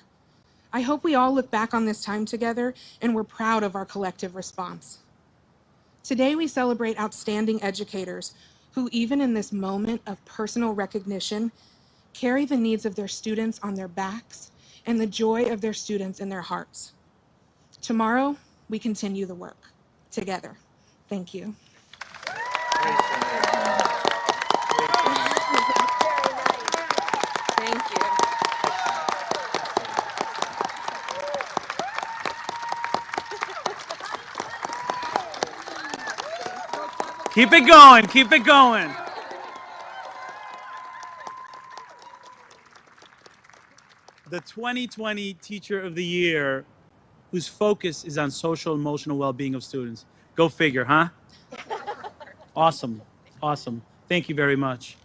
I hope we all look back on this time together and we're proud of our collective response. Today we celebrate outstanding educators who, even in this moment of personal recognition, carry the needs of their students on their backs and the joy of their students in their hearts. Tomorrow, we continue the work together. Thank you. Thank you. Keep it going, keep it going. The 2020 Teacher of the Year, whose focus is on social emotional well-being of students. Go figure, huh? Awesome, awesome. Thank you very much.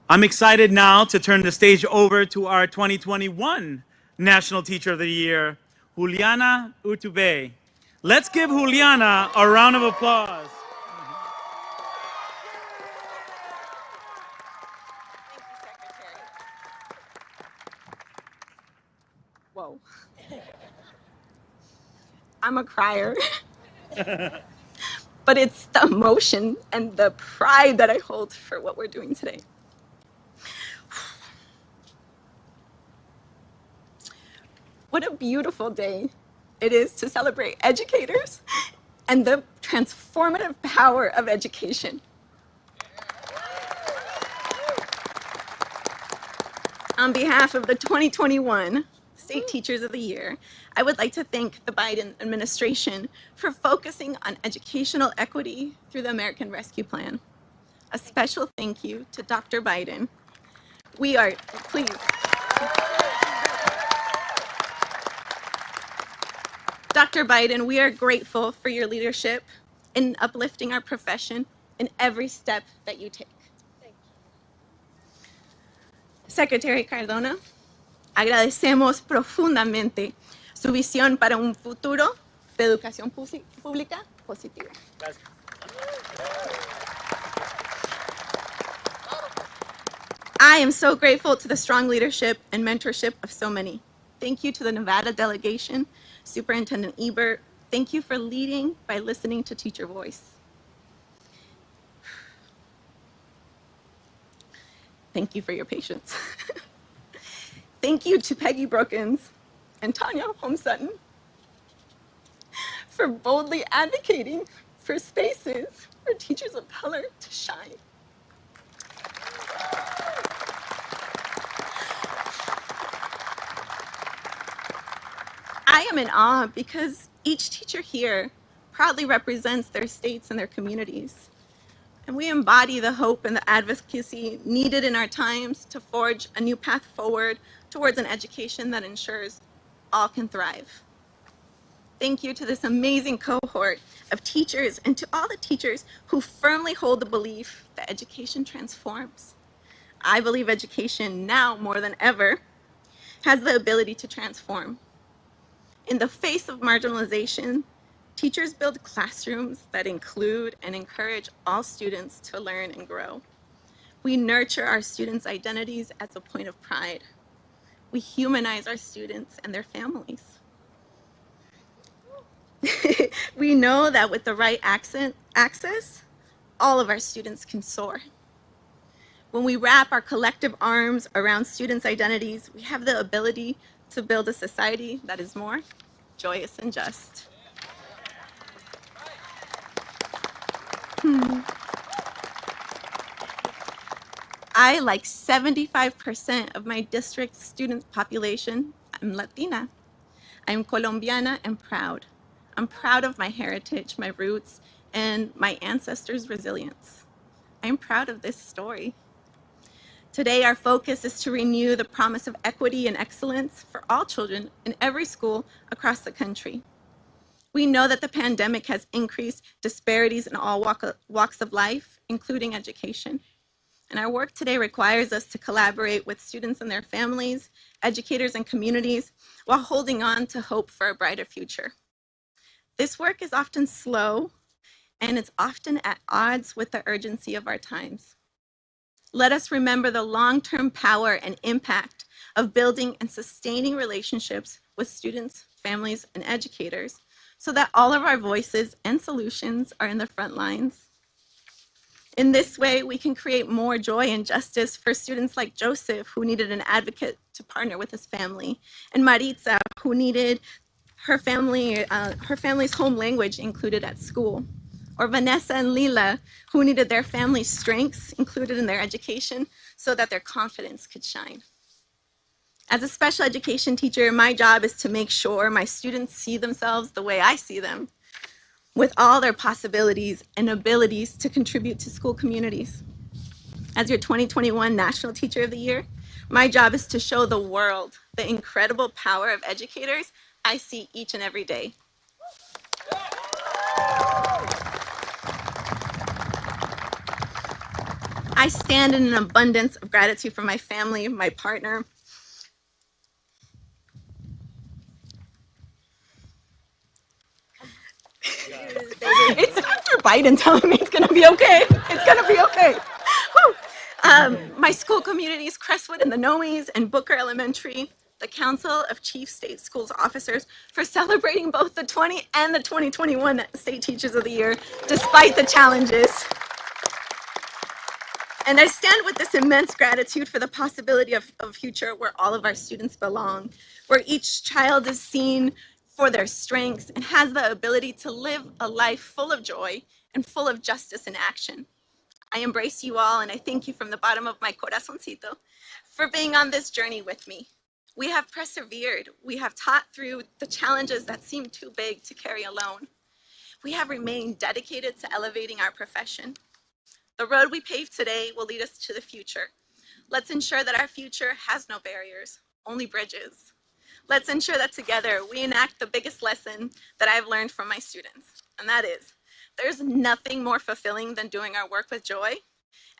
I'm excited now to turn the stage over to our 2021 National Teacher of the Year, Juliana Urtubey. Let's give Juliana a round of applause. Whoa. I'm a crier. But it's the emotion and the pride that I hold for what we're doing today. What a beautiful day it is to celebrate educators and the transformative power of education. On behalf of the 2021 State Teachers of the Year, I would like to thank the Biden administration for focusing on educational equity through the American Rescue Plan. A special thank you to Dr. Biden. Please. Dr. Biden, we are grateful for your leadership in uplifting our profession in every step that you take. Secretary Cardona, agradecemos profundamente su visión para un futuro de educación pública positiva. I am so grateful to the strong leadership and mentorship of so many. Thank you to the Nevada delegation, Superintendent Ebert. Thank you for leading by listening to teacher voice. thank you for your patience. Thank you to Peggy Brookins and Tanya Holmes-Sutton for boldly advocating for spaces for teachers of color to shine. I am in awe because each teacher here proudly represents their states and their communities. And we embody the hope and the advocacy needed in our times to forge a new path forward towards an education that ensures all can thrive. Thank you to this amazing cohort of teachers and to all the teachers who firmly hold the belief that education transforms. I believe education now more than ever has the ability to transform. In the face of marginalization, teachers build classrooms that include and encourage all students to learn and grow. We nurture our students' identities as a point of pride. We humanize our students and their families. We know that with the right access, all of our students can soar. When we wrap our collective arms around students' identities, we have the ability to build a society that is more joyous and just. I, like 75% of my district's student population, am Latina. I'm Colombiana and proud. I'm proud of my heritage, my roots, and my ancestors' resilience. I'm proud of this story. Today, our focus is to renew the promise of equity and excellence for all children in every school across the country. We know that the pandemic has increased disparities in all walks of life, including education. And our work today requires us to collaborate with students and their families, educators and communities, while holding on to hope for a brighter future. This work is often slow, and it's often at odds with the urgency of our times. Let us remember the long-term power and impact of building and sustaining relationships with students, families, and educators so that all of our voices and solutions are in the front lines. In this way, we can create more joy and justice for students like Joseph, who needed an advocate to partner with his family, and Maritza, who needed her family's home language included at school, or Vanessa and Lila, who needed their family's strengths included in their education so that their confidence could shine. As a special education teacher, my job is to make sure my students see themselves the way I see them, with all their possibilities and abilities to contribute to school communities. As your 2021 National Teacher of the Year, my job is to show the world the incredible power of educators I see each and every day. I stand in an abundance of gratitude for my family, my partner, it's Dr. Biden telling me it's gonna be okay. It's gonna be okay. My school communities, Crestwood and the Noes and Booker Elementary, the Council of Chief State Schools Officers for celebrating both the 20 and the 2021 State Teachers of the Year, despite the challenges. And I stand with this immense gratitude for the possibility of a future where all of our students belong, where each child is seen for their strengths and has the ability to live a life full of joy and full of justice and action. I embrace you all, and I thank you from the bottom of my corazoncito for being on this journey with me. We have persevered. We have taught through the challenges that seem too big to carry alone. We have remained dedicated to elevating our profession. The road we pave today will lead us to the future. Let's ensure that our future has no barriers, only bridges. Let's ensure that together we enact the biggest lesson that I've learned from my students, and that is, there's nothing more fulfilling than doing our work with joy,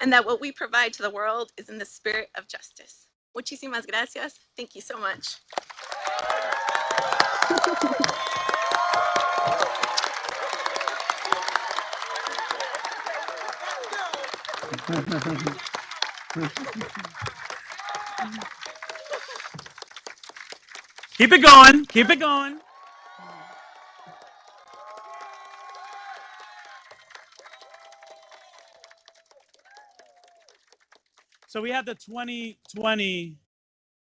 and that what we provide to the world is in the spirit of justice. Muchísimas gracias. Thank you so much. Keep it going. Keep it going. So we had the 2020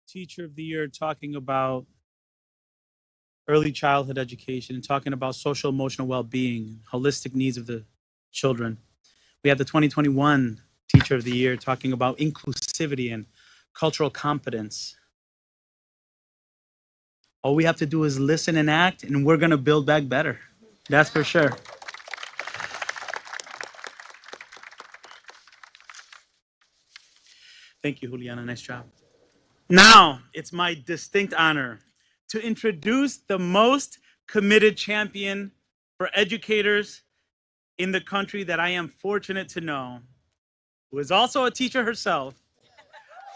Teacher of the Year talking about early childhood education and talking about social emotional well-being, holistic needs of the children. We had the 2021 Teacher of the Year talking about inclusivity and cultural competence. All we have to do is listen and act, and we're going to build back better. That's for sure. Thank you, Juliana. Nice job. Now, it's my distinct honor to introduce the most committed champion for educators in the country that I am fortunate to know, who is also a teacher herself,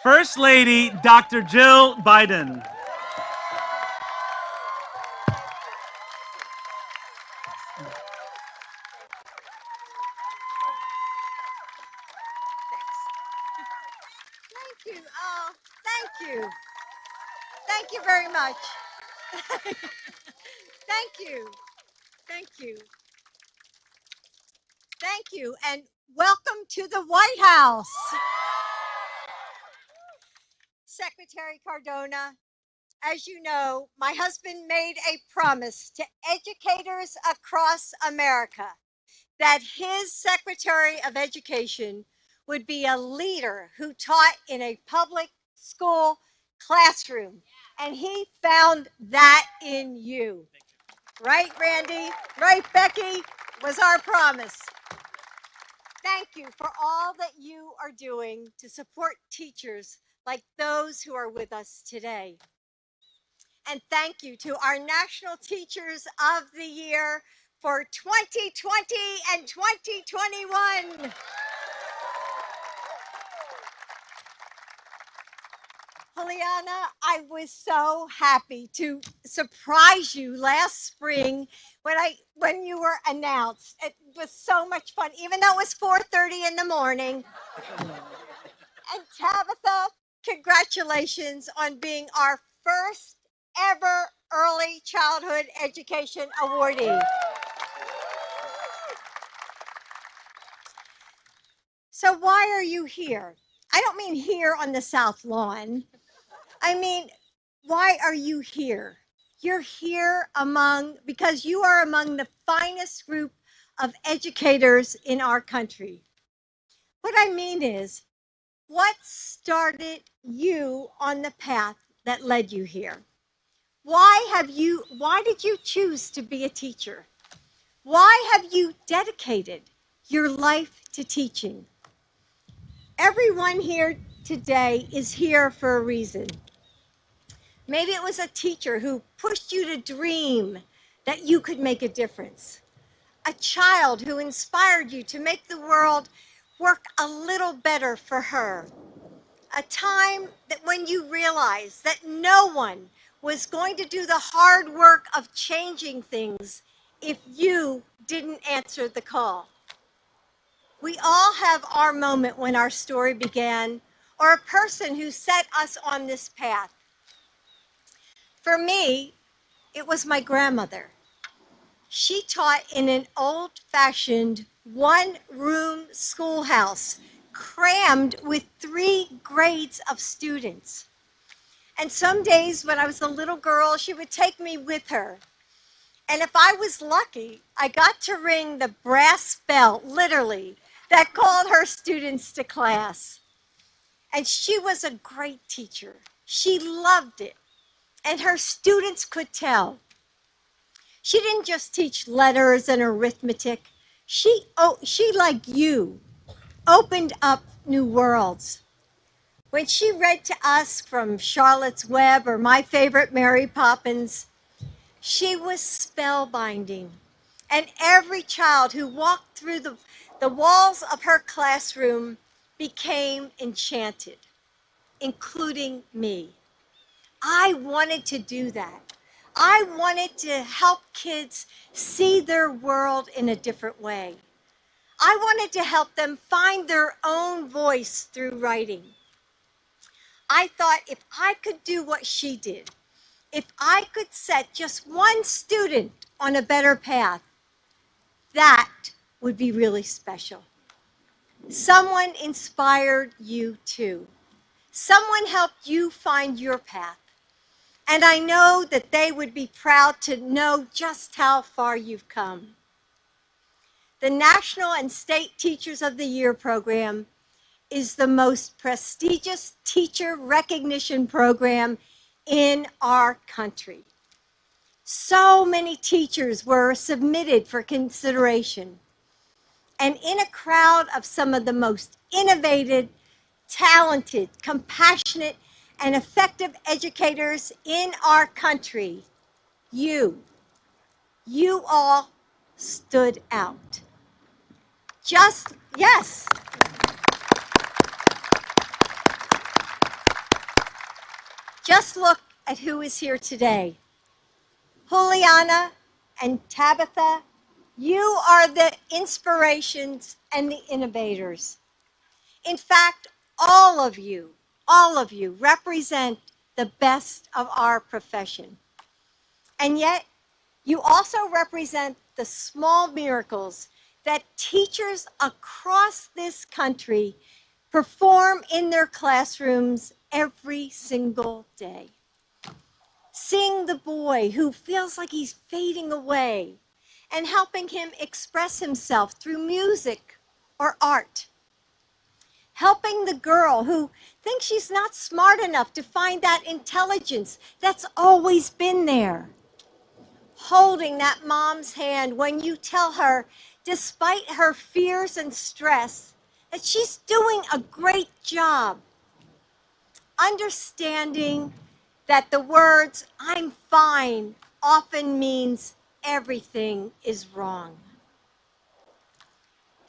First Lady Dr. Jill Biden. Thank you. Oh, thank you. Thank you very much. Thank you. Thank you. Thank you. And welcome to the White House. Secretary Cardona, as you know, my husband made a promise to educators across America that his Secretary of Education would be a leader who taught in a public school classroom. And he found that in you. Right, Randy? Right, Becky? Was our promise. Thank you for all that you are doing to support teachers like those who are with us today. And thank you to our National Teachers of the Year for 2020 and 2021. Juliana, I was so happy to surprise you last spring when you were announced. It was so much fun, even though it was 4:30 in the morning. And Tabitha, congratulations on being our first ever Early Childhood Education Awardee. So why are you here? I don't mean here on the South Lawn. I mean, why are you here? You're here because you are among the finest group of educators in our country. What I mean is, what started you on the path that led you here? Why did you choose to be a teacher? Why have you dedicated your life to teaching? Everyone here today is here for a reason. Maybe it was a teacher who pushed you to dream that you could make a difference. A child who inspired you to make the world work a little better for her. A time that when you realized that no one was going to do the hard work of changing things if you didn't answer the call. We all have our moment when our story began, or a person who set us on this path. For me, it was my grandmother. She taught in an old-fashioned one-room schoolhouse, crammed with 3 grades of students. And some days when I was a little girl, she would take me with her. And if I was lucky, I got to ring the brass bell, literally, that called her students to class. And she was a great teacher. She loved it. And her students could tell. She didn't just teach letters and arithmetic. She, like you, opened up new worlds. When she read to us from Charlotte's Web or my favorite Mary Poppins, she was spellbinding. And every child who walked through the walls of her classroom became enchanted, including me. I wanted to do that. I wanted to help kids see their world in a different way. I wanted to help them find their own voice through writing. I thought if I could do what she did, if I could set just one student on a better path, that would be really special. Someone inspired you too. Someone helped you find your path. And I know that they would be proud to know just how far you've come. The National and State Teachers of the Year program is the most prestigious teacher recognition program in our country. So many teachers were submitted for consideration. And in a crowd of some of the most innovative, talented, compassionate, and effective educators in our country, you all stood out. Yes. Just look at who is here today. Juliana and Tabitha, you are the inspirations and the innovators. In fact, all of you represent the best of our profession. And yet, you also represent the small miracles that teachers across this country perform in their classrooms every single day. Seeing the boy who feels like he's fading away and helping him express himself through music or art. Helping the girl who thinks she's not smart enough to find that intelligence that's always been there. Holding that mom's hand when you tell her, despite her fears and stress, that she's doing a great job. Understanding that the words, "I'm fine," often means everything is wrong.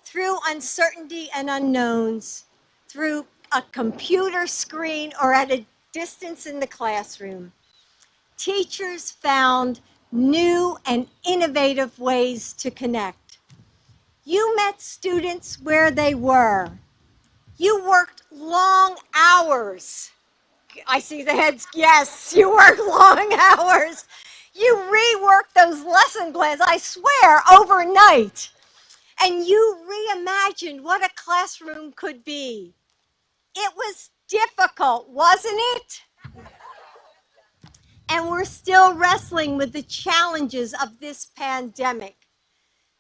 Through uncertainty and unknowns, through a computer screen or at a distance in the classroom, teachers found new and innovative ways to connect. You met students where they were. You worked long hours. I see the heads, yes, you worked long hours. You reworked those lesson plans, I swear, overnight. And you reimagined what a classroom could be. It was difficult, wasn't it? And we're still wrestling with the challenges of this pandemic.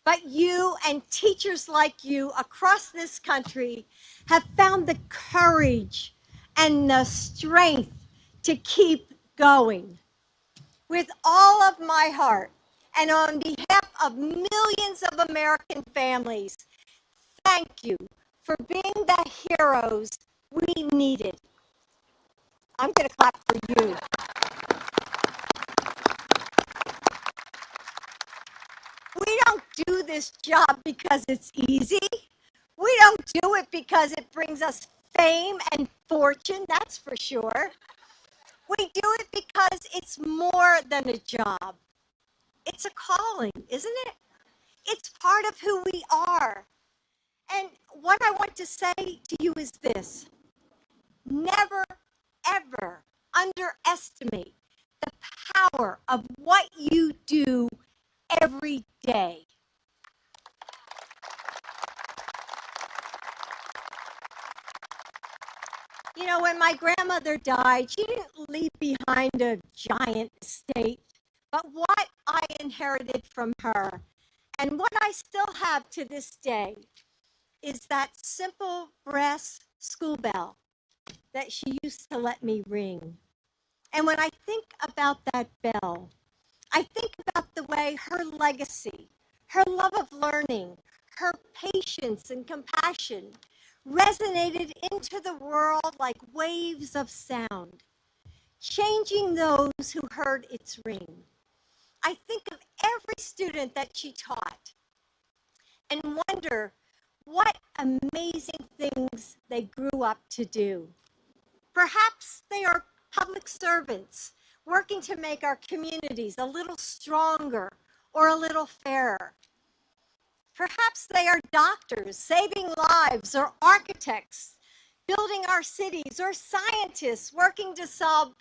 But you and teachers like you across this country have found the courage and the strength to keep going. With all of my heart and on behalf of millions of American families, thank you for being the heroes we needed. I'm going to clap for you. We don't do this job because it's easy. We don't do it because it brings us fame and fortune, that's for sure. We do it because it's more than a job. It's a calling, isn't it? It's part of who we are. And what I want to say to you is this: never, ever underestimate the power of what you do every day. You know, when my grandmother died, she didn't leave behind a giant estate, but what I inherited from her, and what I still have to this day, is that simple brass school bell that she used to let me ring. And when I think about that bell, I think about the way her legacy, her love of learning, her patience and compassion resonated into the world like waves of sound, changing those who heard its ring. I think of every student that she taught and wonder what amazing things they grew up to do. Perhaps they are public servants working to make our communities a little stronger or a little fairer. Perhaps they are doctors saving lives, or architects building our cities, or scientists working to solve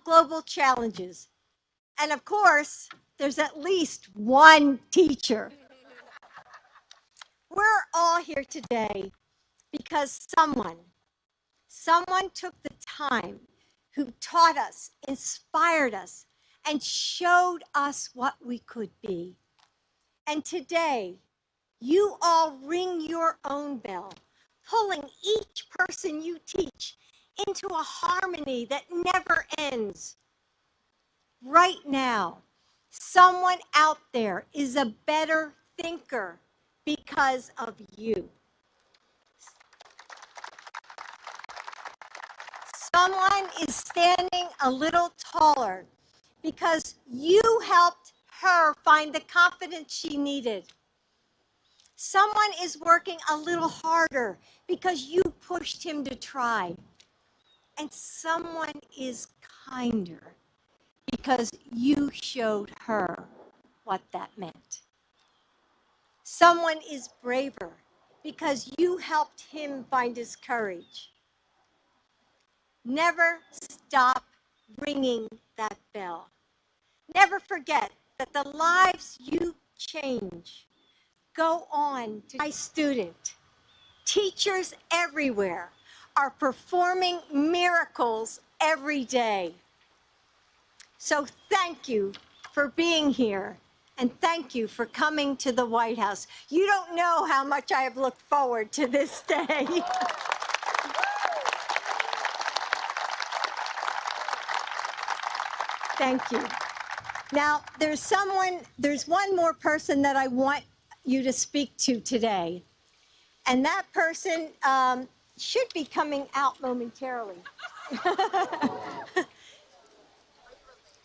global challenges. And of course, there's at least one teacher. We're all here today because someone took the time, who taught us, inspired us, and showed us what we could be. And today, you all ring your own bell, pulling each person you teach into a harmony that never ends. Right now, someone out there is a better thinker because of you. Someone is standing a little taller because you helped her find the confidence she needed. Someone is working a little harder because you pushed him to try. And someone is kinder because you showed her what that meant. Someone is braver because you helped him find his courage. Never stop ringing that bell. Never forget that the lives you change go on to my student. Teachers everywhere are performing miracles every day. So thank you for being here, and thank you for coming to the White House. You don't know how much I have looked forward to this day. Thank you. Now, there's one more person that I want you to speak to today. And that person should be coming out momentarily.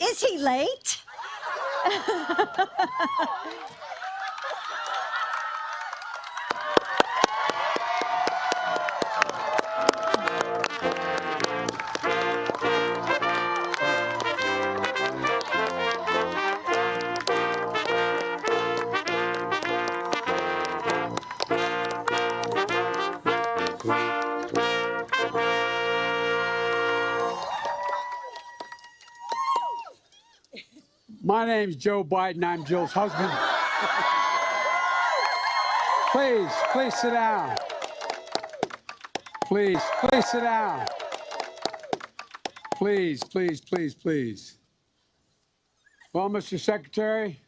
Is he late? My name's Joe Biden. I'm Jill's husband. Please sit down. Please sit down. Please. Well, Mr. Secretary,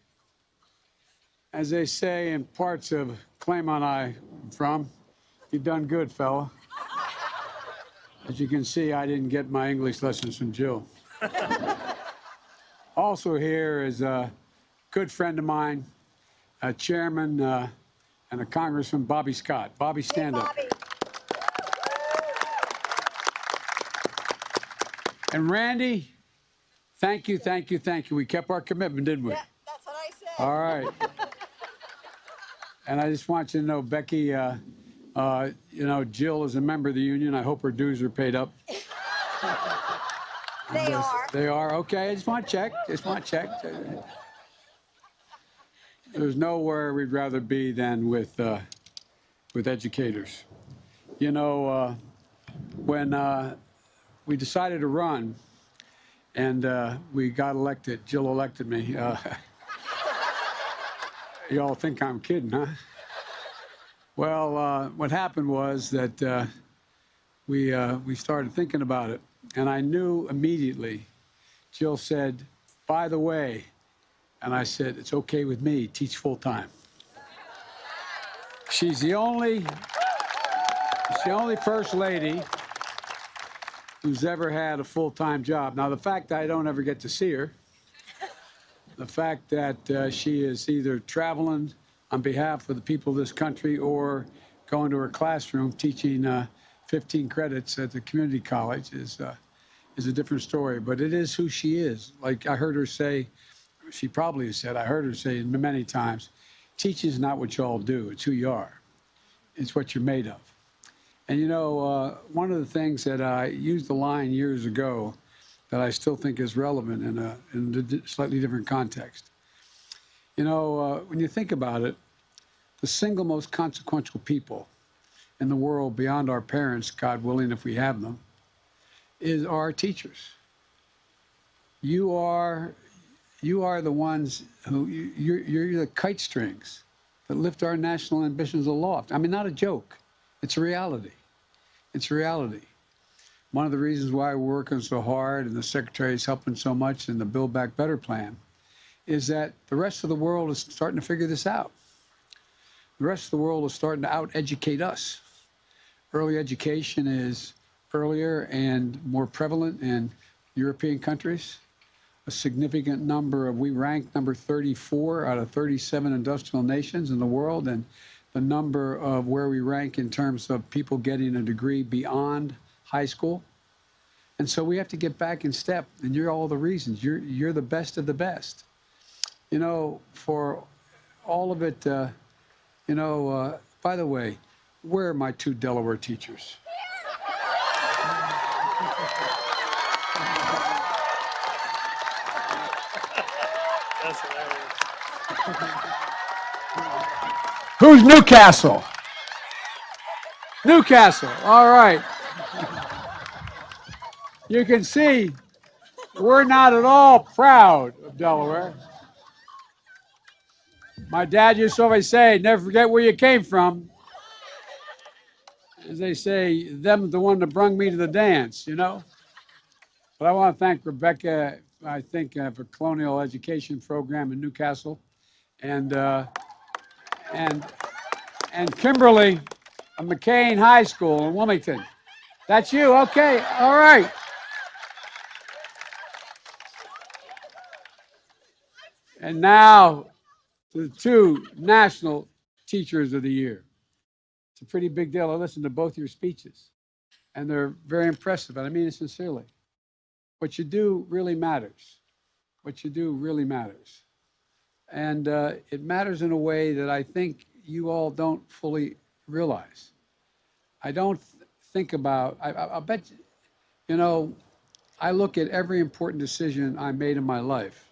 as they say in parts of Claymont I'm from, you've done good, fella. As you can see, I didn't get my English lessons from Jill. Also here is a good friend of mine, a chairman and a congressman, Bobby Scott. Bobby, stand up. And Randy, thank you. We kept our commitment, didn't we? Yeah, that's what I said. All right. And I just want you to know, Becky, Jill is a member of the union. I hope her dues are paid up. They are. They are? Okay, I just want to check. There's nowhere we'd rather be than with educators. You know, when we decided to run and we got elected, Jill elected me. You all think I'm kidding, huh? Well, what happened was that we started thinking about it. And I knew immediately. Jill said, by the way, and I said, it's okay with me, teach full time. She's the only first lady who's ever had a full-time job. Now, the fact that I don't ever get to see her, the fact that she is either traveling on behalf of the people of this country or going to her classroom teaching 15 credits at the community college is a different story, but it is who she is. Like I heard her say, she probably has said, I heard her say many times, teaching is not what you all do, it's who you are. It's what you're made of. And you know, one of the things that I used the line years ago that I still think is relevant in a slightly different context. You know, when you think about it, the single most consequential people in the world beyond our parents, God willing, if we have them, is our teachers. You are the ones who, you're the kite strings that lift our national ambitions aloft. I mean, not a joke. It's a reality. It's a reality. One of the reasons why we're working so hard and the Secretary is helping so much in the Build Back Better plan is that the rest of the world is starting to figure this out. The rest of the world is starting to out-educate us. Early education is earlier and more prevalent in European countries. A significant number of, we rank number 34 out of 37 industrial nations in the world, and the number of where we rank in terms of people getting a degree beyond high school. And so we have to get back in step, and you're all the reasons. You're the best of the best. You know, for all of it, by the way, where are my 2 Delaware teachers? That's hilarious. Who's Newcastle? Newcastle, all right. You can see we're not at all proud of Delaware. My dad used to always say, never forget where you came from. As they say, them the one that brung me to the dance, you know? But I want to thank Rebecca, I think, for Colonial Education Program in Newcastle, and Kimberly of McCain High School in Wilmington. That's you? Okay, all right. And now to the 2 National Teachers of the Year. It's a pretty big deal. I listened to both your speeches, and they're very impressive, and I mean it sincerely. What you do really matters. What you do really matters. And it matters in a way that I think you all don't fully realize. I don't think about, I'll bet you know, I look at every important decision I made in my life.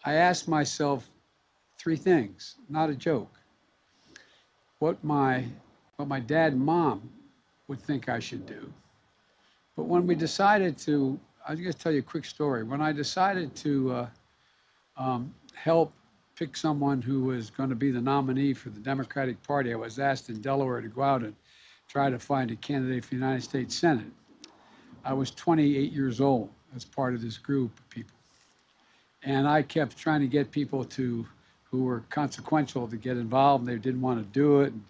I ask myself 3 things, not a joke. What my dad and mom would think I should do. But when we decided to, I'm going to tell you a quick story. When I decided to help pick someone who was going to be the nominee for the Democratic Party, I was asked in Delaware to go out and try to find a candidate for the United States Senate. I was 28 years old as part of this group of people. And I kept trying to get people who were consequential to get involved, and they didn't want to do it. And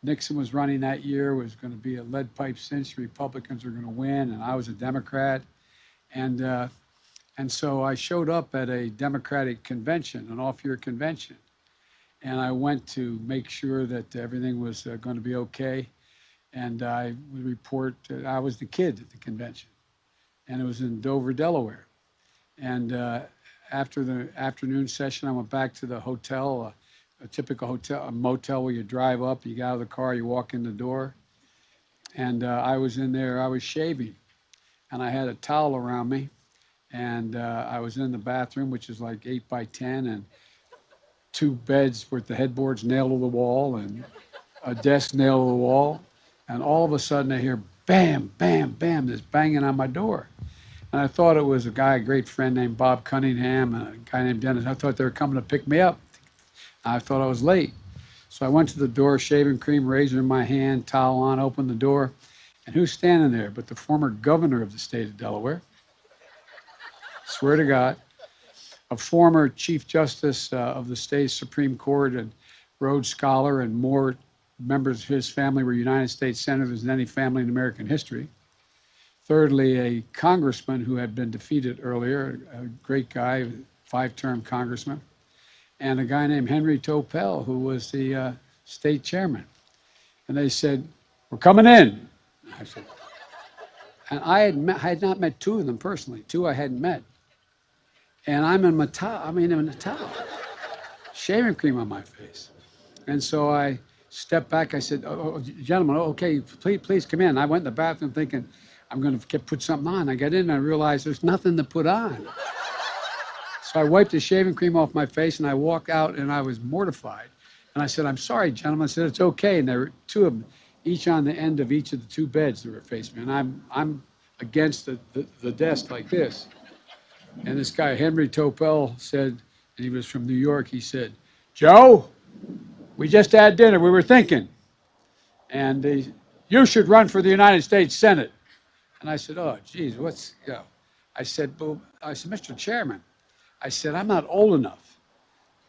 Nixon was running that year, was going to be a lead pipe cinch, Republicans were going to win, and I was a Democrat. And so I showed up at a Democratic convention, an off-year convention, and I went to make sure that everything was going to be okay. And I would report, I was the kid at the convention, and it was in Dover, Delaware. And after the afternoon session, I went back to the hotel, a typical hotel, a motel where you drive up, you get out of the car, you walk in the door. And I was in there, I was shaving, and I had a towel around me. And I was in the bathroom, which is like 8 by 10, and 2 beds with the headboards nailed to the wall and a desk nailed to the wall. And all of a sudden I hear bam, bam, bam, this banging on my door. And I thought it was a guy, a great friend named Bob Cunningham, and a guy named Dennis. I thought they were coming to pick me up. I thought I was late. So I went to the door, shaving cream, razor in my hand, towel on, opened the door. And who's standing there but the former governor of the state of Delaware? Swear to God. A former Chief Justice of the state Supreme Court and Rhodes Scholar, and more members of his family were United States Senators than any family in American history. Thirdly, a congressman who had been defeated earlier, a great guy, 5-term congressman, and a guy named Henry Topel, who was the state chairman. And they said, "We're coming in." I said, and I had not met 2 of them personally. 2 I hadn't met. And I'm in a towel, shaving cream on my face. And so I stepped back. I said, "Oh, gentlemen, okay, please come in." I went in the bathroom thinking, I'm going to put something on. I got in and I realized there's nothing to put on. So I wiped the shaving cream off my face and I walked out, and I was mortified. And I said, "I'm sorry, gentlemen." I said, "It's okay." And there were 2 of them, each on the end of each of the 2 beds that were facing me. And I'm against the desk like this. And this guy, Henry Topel, said, and he was from New York, he said, "Joe, we just had dinner. We were thinking. And you should run for the United States Senate. And I said, oh, geez, what's, you know. I said, Mr. Chairman, I said, I'm not old enough.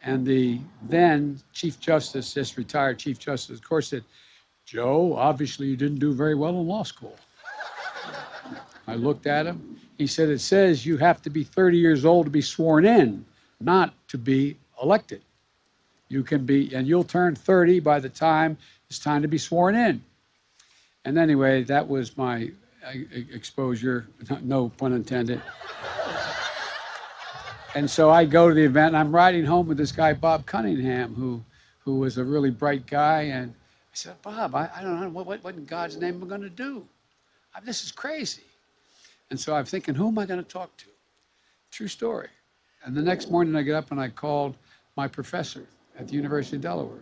And the then Chief Justice, just retired Chief Justice, of course, said, Joe, obviously you didn't do very well in law school. I looked at him. He said, it says you have to be 30 years old to be sworn in, not to be elected. You can be, and you'll turn 30 by the time it's time to be sworn in. And anyway, that was my exposure, no pun intended. And so I go to the event, and I'm riding home with this guy, Bob Cunningham, who was a really bright guy. And I said, Bob, I don't know, what in God's name am I going to do? This is crazy. And so I'm thinking, who am I going to talk to? True story. And the next morning I get up and I called my professor at the University of Delaware,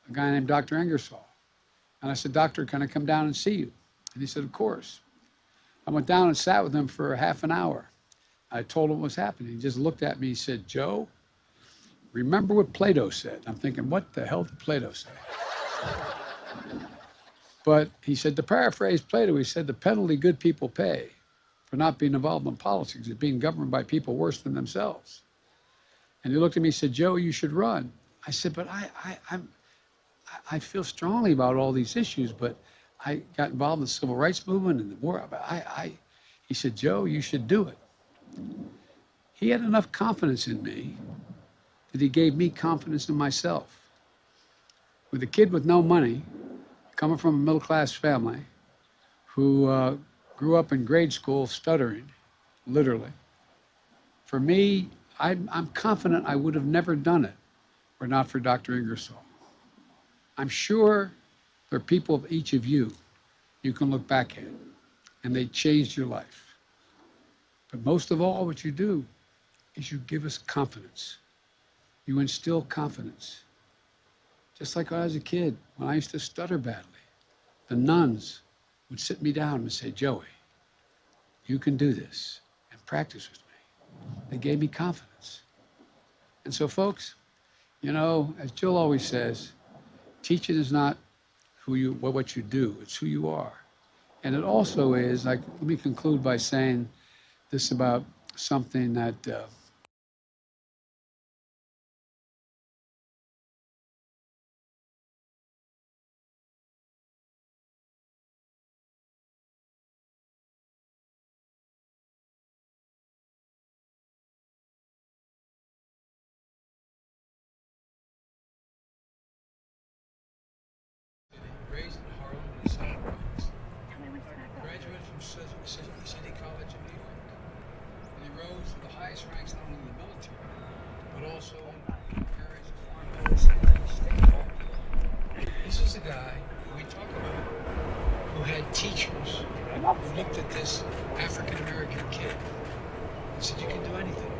a guy named Dr. Ingersoll. And I said, Doctor, can I come down and see you? And he said, of course. I went down and sat with him for half an hour. I told him what was happening. He just looked at me. He said, Joe, remember what Plato said. I'm thinking, what the hell did Plato say? But he said, to paraphrase Plato, he said, the penalty good people pay for not being involved in politics is being governed by people worse than themselves. And he looked at me and said, Joe, you should run. I said, but I feel strongly about all these issues, but I got involved in the civil rights movement and the war. He said, Joe, you should do it. He had enough confidence in me that he gave me confidence in myself. With a kid with no money, coming from a middle-class family, who grew up in grade school stuttering, literally. For me, I'm confident I would have never done it were not for Dr. Ingersoll. I'm sure there are people of each of you can look back at, and they changed your life. But most of all, what you do is you give us confidence. You instill confidence. Just like when I was a kid, when I used to stutter badly, the nuns would sit me down and say, Joey, you can do this, and practice with me. They gave me confidence. And so, folks, you know, as Jill always says, teaching is not what you do, it's who you are. And it also is, like, let me conclude by saying this about something that raised in Harlem in the South Bronx. Graduated from City College in New York. And he rose to the highest ranks not only in the military, but also in areas of foreign policy and the State Department. This is a guy we talk about who had teachers who looked at this African-American kid and said, you can do anything.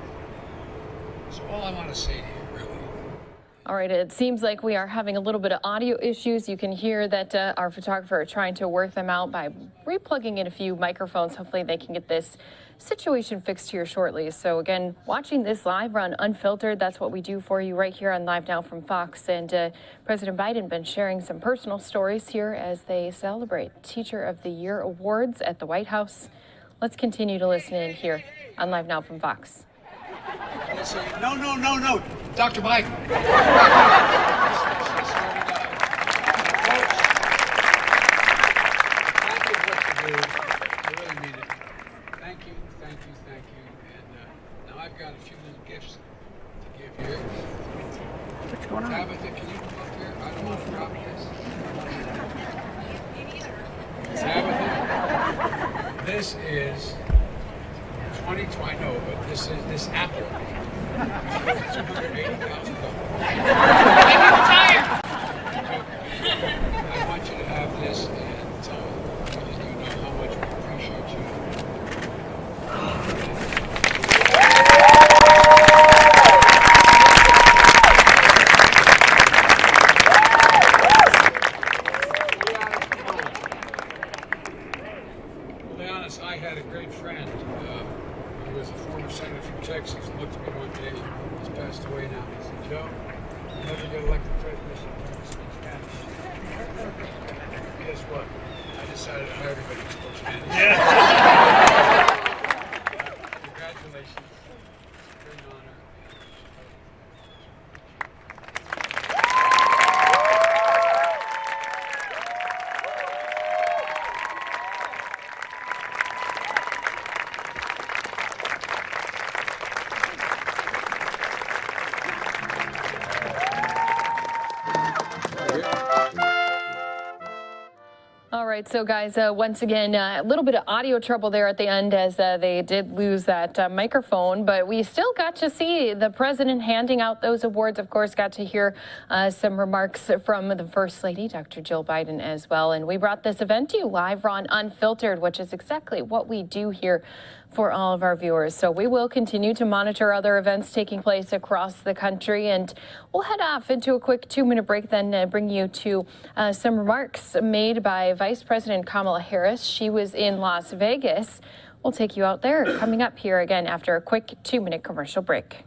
So all I want to say to you, really, all right, it seems like we are having a little bit of audio issues. You can hear that our photographer are trying to work them out by replugging in a few microphones. Hopefully they can get this situation fixed here shortly. So again, watching this live, we're on Unfiltered. That's what we do for you right here on Live Now from Fox. And President Biden been sharing some personal stories here as they celebrate Teacher of the Year awards at the White House. Let's continue to listen in here on Live Now from Fox. No, Dr. Biden. Thank you for what you do. I really mean it. Thank you. And now I've got a few little gifts to give you. What's going on? Tabitha, can you come up here? I don't want to drop this. Tabitha, this is 2020, I know, but this apple. $280,000. I want you to have this, and I just don't know how much we appreciate you. To be honest, I had a great friend. He was a former senator from Texas. Looked at me one day, he's passed away now. He said, Joe, you never get elected president. Guess what? I decided to hire everybody who spoke Spanish. Congratulations. Great honor. All right, so guys, once again, a little bit of audio trouble there at the end as they did lose that microphone, but we still got to see the president handing out those awards. Of course, got to hear some remarks from the First Lady, Dr. Jill Biden, as well. And we brought this event to you live on Unfiltered, which is exactly what we do here for all of our viewers. So we will continue to monitor other events taking place across the country, and we'll head off into a quick 2-minute break, then bring you to some remarks made by Vice President Kamala Harris. She was in Las Vegas. We'll take you out there coming up here again after a quick 2-minute commercial break.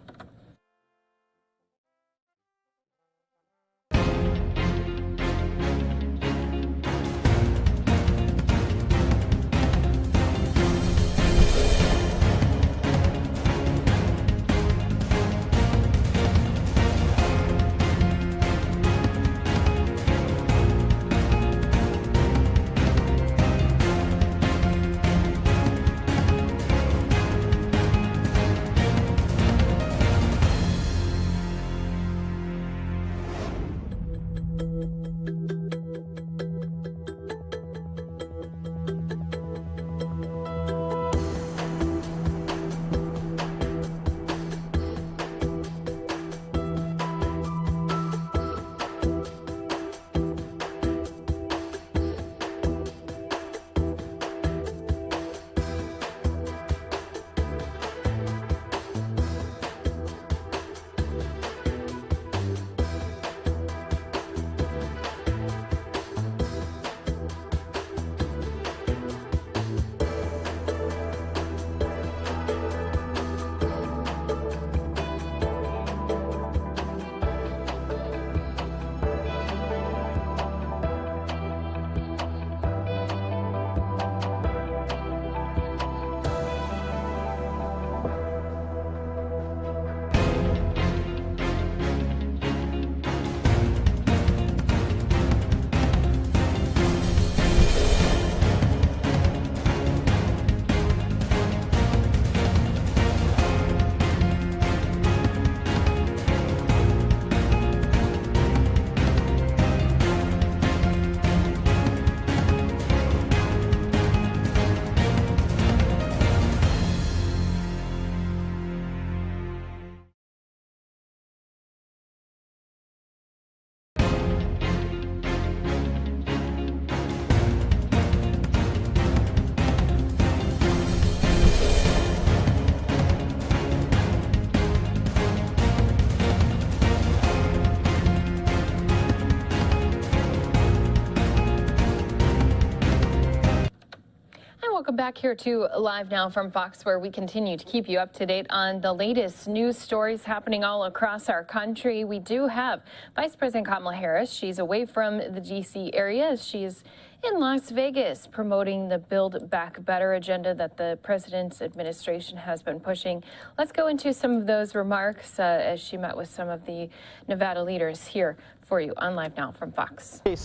Welcome back here to Live Now from Fox, where we continue to keep you up to date on the latest news stories happening all across our country. We do have Vice President Kamala Harris. She's away from the D.C. area as she's in Las Vegas promoting the Build Back Better agenda that the president's administration has been pushing. Let's go into some of those remarks as she met with some of the Nevada leaders here for you on Live Now from Fox. We've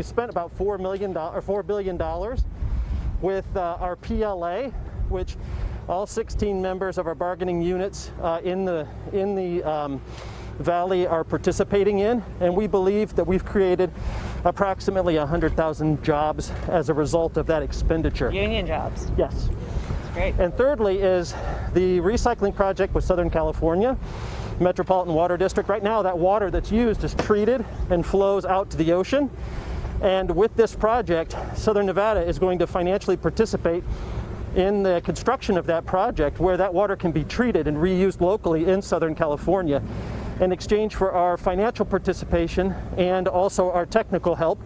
spent about $4 billion with our PLA, which all 16 members of our bargaining units in the Valley are participating in, and we believe that we've created approximately 100,000 jobs as a result of that expenditure. Union jobs. Yes. That's great. And thirdly is the recycling project with Southern California Metropolitan Water District. Right now, that water that's used is treated and flows out to the ocean. And with this project, Southern Nevada is going to financially participate in the construction of that project, where that water can be treated and reused locally in Southern California. In exchange for our financial participation and also our technical help,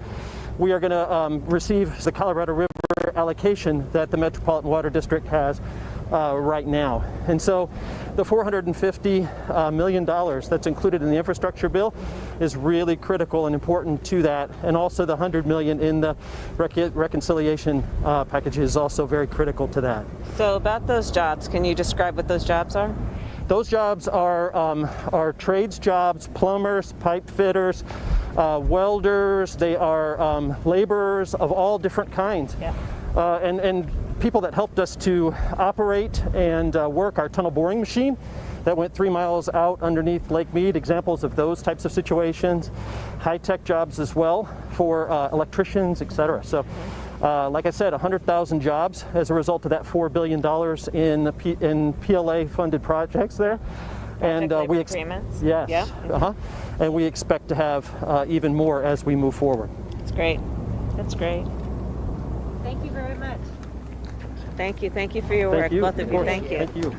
we are going to receive the Colorado River allocation that the Metropolitan Water District has right now. And so the $450 million that's included in the infrastructure bill is really critical and important to that. And also the $100 million in the reconciliation package is also very critical to that. So about those jobs, can you describe what those jobs are? Those jobs are trades jobs, plumbers, pipe fitters, welders. They are laborers of all different kinds. Yeah. And people that helped us to operate and work our tunnel boring machine that went 3 miles out underneath Lake Mead, examples of those types of situations. High-tech jobs as well for electricians, etc. So, like I said, 100,000 jobs as a result of that $4 billion in PLA-funded projects there. And we agreements? Yes. Yeah. And we expect to have even more as we move forward. That's great. That's great. Thank you very much. Thank you. Thank you for your work, both of you. Thank you. Thank you.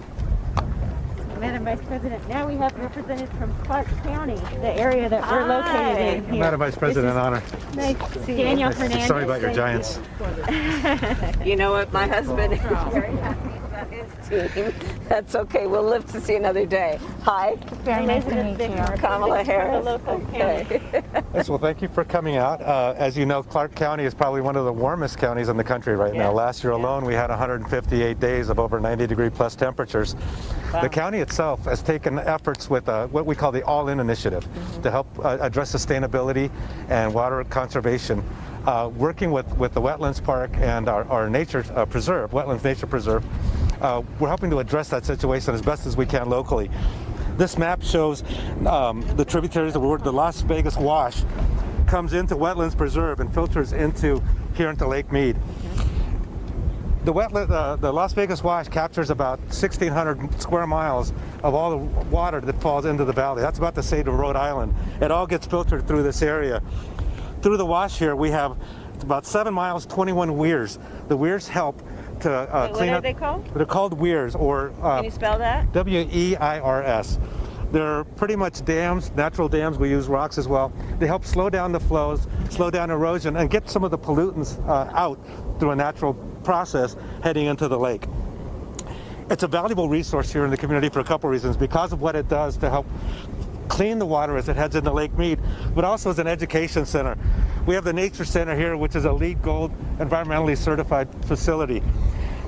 Madam Vice President, now we have representatives from Clark County, the area that we're located in here. Madam Vice President, honor. Nice to see you. Daniel Hernandez. Sorry about your Giants. You know what, my husband is very happy about his team. That's okay. We'll live to see another day. Hi. Very nice to meet you. Kamala Harris. Yes, well, thank you for coming out. As you know, Clark County is probably one of the warmest counties in the country right now. Last year alone, we had 158 days of over 90-degree plus temperatures. Wow. The county itself has taken efforts with what we call the All-In Initiative to help address sustainability and water conservation. Working with the Wetlands Park and our nature preserve, Wetlands Nature Preserve, we're helping to address that situation as best as we can locally. This map shows the tributaries of the Las Vegas Wash comes into Wetlands Preserve and filters into Lake Mead. The Las Vegas Wash captures about 1,600 square miles of all the water that falls into the valley. That's about the state of Rhode Island. It all gets filtered through this area. Through the wash here, we have about 7 miles, 21 weirs. The weirs help to clean up. What are they called? They're called weirs, or can you spell that? W-E-I-R-S. They're pretty much dams, natural dams. We use rocks as well. They help slow down the flows, slow down erosion, and get some of the pollutants out through a natural process heading into the lake. It's a valuable resource here in the community for a couple reasons, because of what it does to help clean the water as it heads into Lake Mead, but also as an education center. We have the Nature Center here, which is a LEED Gold environmentally certified facility.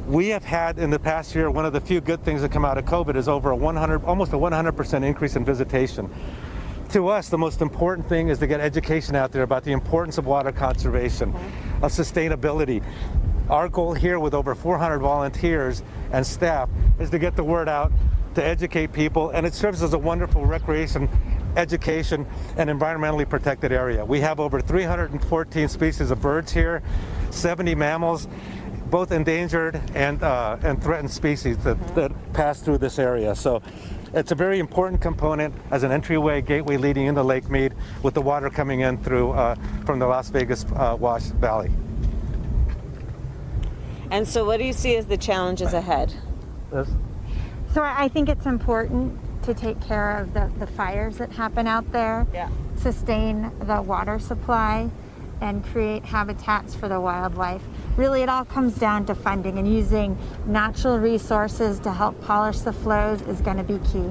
We have had in the past year, one of the few good things that come out of COVID is over almost a 100% increase in visitation. To us, the most important thing is to get education out there about the importance of water conservation, of sustainability. Our goal here with over 400 volunteers and staff is to get the word out, to educate people, and it serves as a wonderful recreation, education, and environmentally protected area. We have over 314 species of birds here, 70 mammals, both endangered and threatened species that pass through this area. So it's a very important component as an entryway, gateway leading into Lake Mead, with the water coming in through from the Las Vegas Wash Valley. And so what do you see as the challenges ahead? Yes. So I think it's important to take care of the fires that happen out there, sustain the water supply, and create habitats for the wildlife. Really, it all comes down to funding, and using natural resources to help polish the flows is going to be key.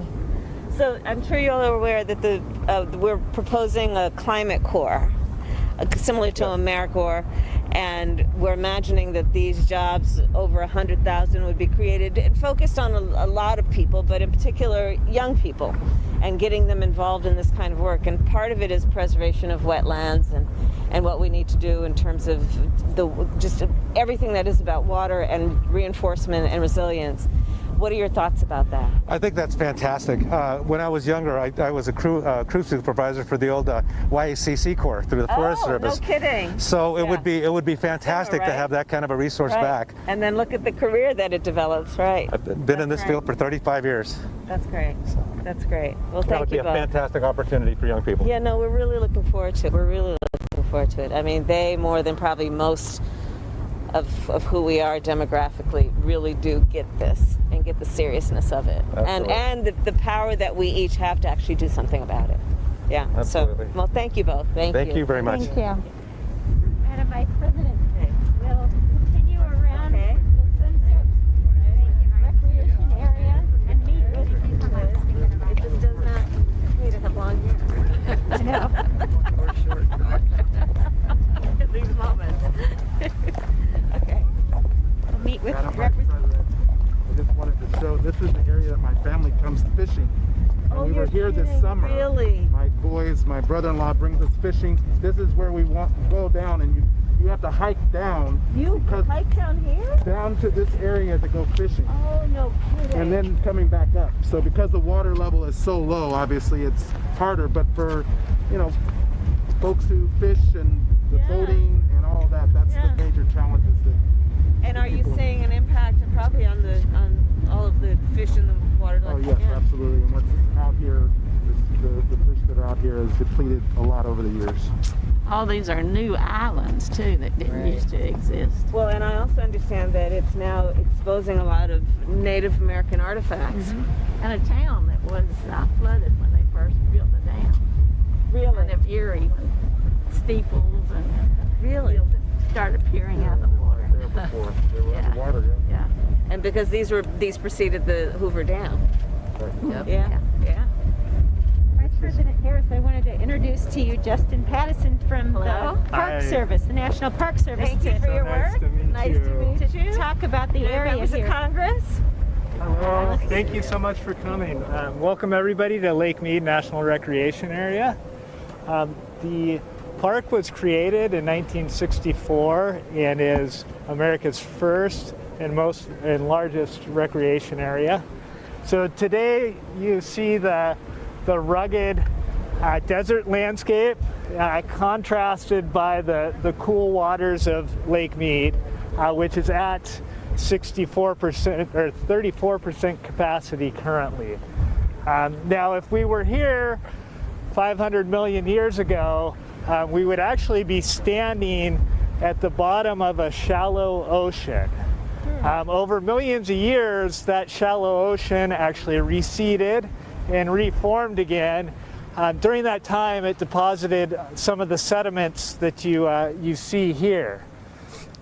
So I'm sure you all are aware that we're proposing a climate corps, similar to AmeriCorps, and we're imagining that these jobs, over 100,000, would be created and focused on a lot of people, but in particular young people, and getting them involved in this kind of work. And part of it is preservation of wetlands and what we need to do in terms of just everything that is about water and reinforcement and resilience. What are your thoughts about that? I think that's fantastic. When I was younger, I was a crew supervisor for the old YACC Corps through the Forest Service. No kidding. So it would be fantastic to have that kind of a resource back. And then look at the career that it develops, right? I've been in this field for 35 years. That's great. That's great. Well, That thank would you be a both. fantastic opportunity for young people. Yeah, no, we're really looking forward to it. We're really looking forward to it. I mean, they, more than probably most of who we are demographically, really do get this and get the seriousness of it. Absolutely. And the power that we each have to actually do something about it. Yeah. Absolutely. So, well, thank you both. Thank you very much. Thank you. Madam Vice President, we'll continue around the Sunset Recreation with Madam Vice President, I just wanted to show, this is the area that my family comes fishing. And we were here this summer. Really? My boys, my brother-in-law brings us fishing. This is where we go down, and you have to hike down. You hike down here? Down to this area to go fishing. Oh, no kidding. And then coming back up. So because the water level is so low, obviously it's harder, but for, you know, folks who fish and the boating and all that, that's the major challenges that. And are you seeing an impact probably on all of the fish in the water? Oh yes, absolutely. And what's out here, the fish that are out here has depleted a lot over the years. All these are new islands too that didn't used to exist. Well, and I also understand that it's now exposing a lot of Native American artifacts. And a town that was flooded when they first built the dam. Really? Kind of eerie when steeples and buildings started appearing out of the water. There was water, yeah. And because these preceded the Hoover Dam. Yep. Yeah. Vice President Harris, I wanted to introduce to you Justin Pattison from the Park Service, the National Park Service. Thank you for your work. Nice to meet you. Talk about the area Members here. of Congress. Hello, thank you so much for coming. Welcome everybody to Lake Mead National Recreation Area. The park was created in 1964 and is America's first and largest recreation area. So today you see the rugged desert landscape contrasted by the cool waters of Lake Mead, which is at 64% or 34% capacity currently. Now, if we were here 500 million years ago, we would actually be standing at the bottom of a shallow ocean. Over millions of years, that shallow ocean actually receded and reformed again. During that time, it deposited some of the sediments that you see here.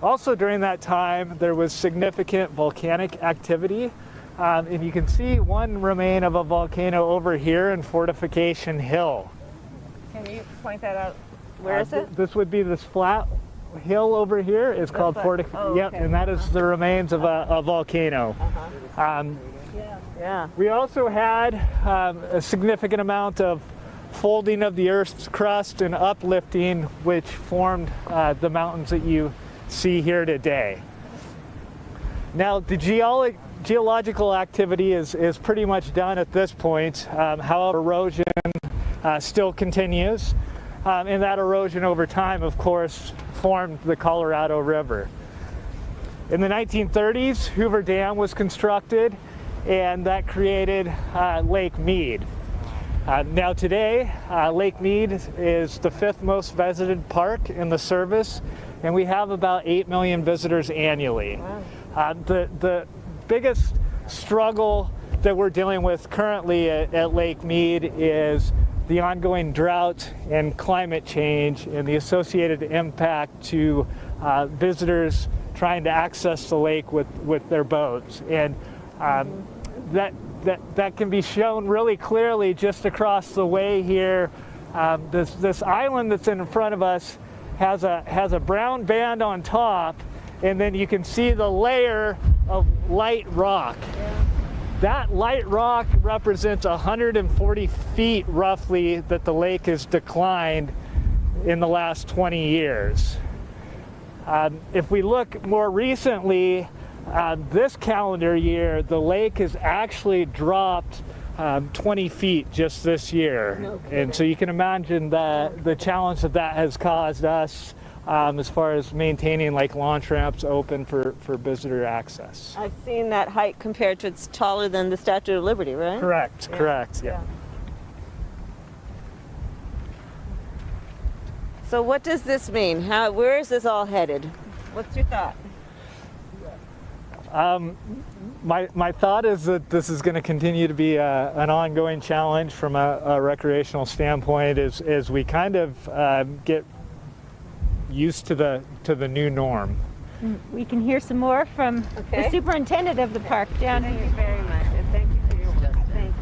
Also during that time, there was significant volcanic activity. And you can see one remain of a volcano over here in Fortification Hill. Can you point that out? Where is it? This would be this flat hill over here. It's called Fortification. Yep, and that is the remains of a volcano. We also had a significant amount of folding of the Earth's crust and uplifting, which formed the mountains that you see here today. Now, the geological activity is pretty much done at this point. However, erosion still continues. And that erosion over time, of course, formed the Colorado River. In the 1930s, Hoover Dam was constructed, and that created Lake Mead. Now today, Lake Mead is the 5th most visited park in the service, and we have about 8 million visitors annually. The biggest struggle that we're dealing with currently at Lake Mead is the ongoing drought and climate change and the associated impact to visitors trying to access the lake with their boats. And that can be shown really clearly just across the way here. This island that's in front of us has a brown band on top, and then you can see the layer of light rock. That light rock represents 140 feet roughly that the lake has declined in the last 20 years. If we look more recently, this calendar year, the lake has actually dropped 20 feet just this year. And so you can imagine the challenge that has caused us as far as maintaining like launch ramps open for visitor access. I've seen that height compared to it's taller than the Statue of Liberty, right? Correct, yeah. So what does this mean? Where is this all headed? What's your thought? My thought is that this is going to continue to be an ongoing challenge from a recreational standpoint as we kind of get used to the new norm. We can hear some more from the superintendent of the park down here. Thank you very much, and thank you for your work.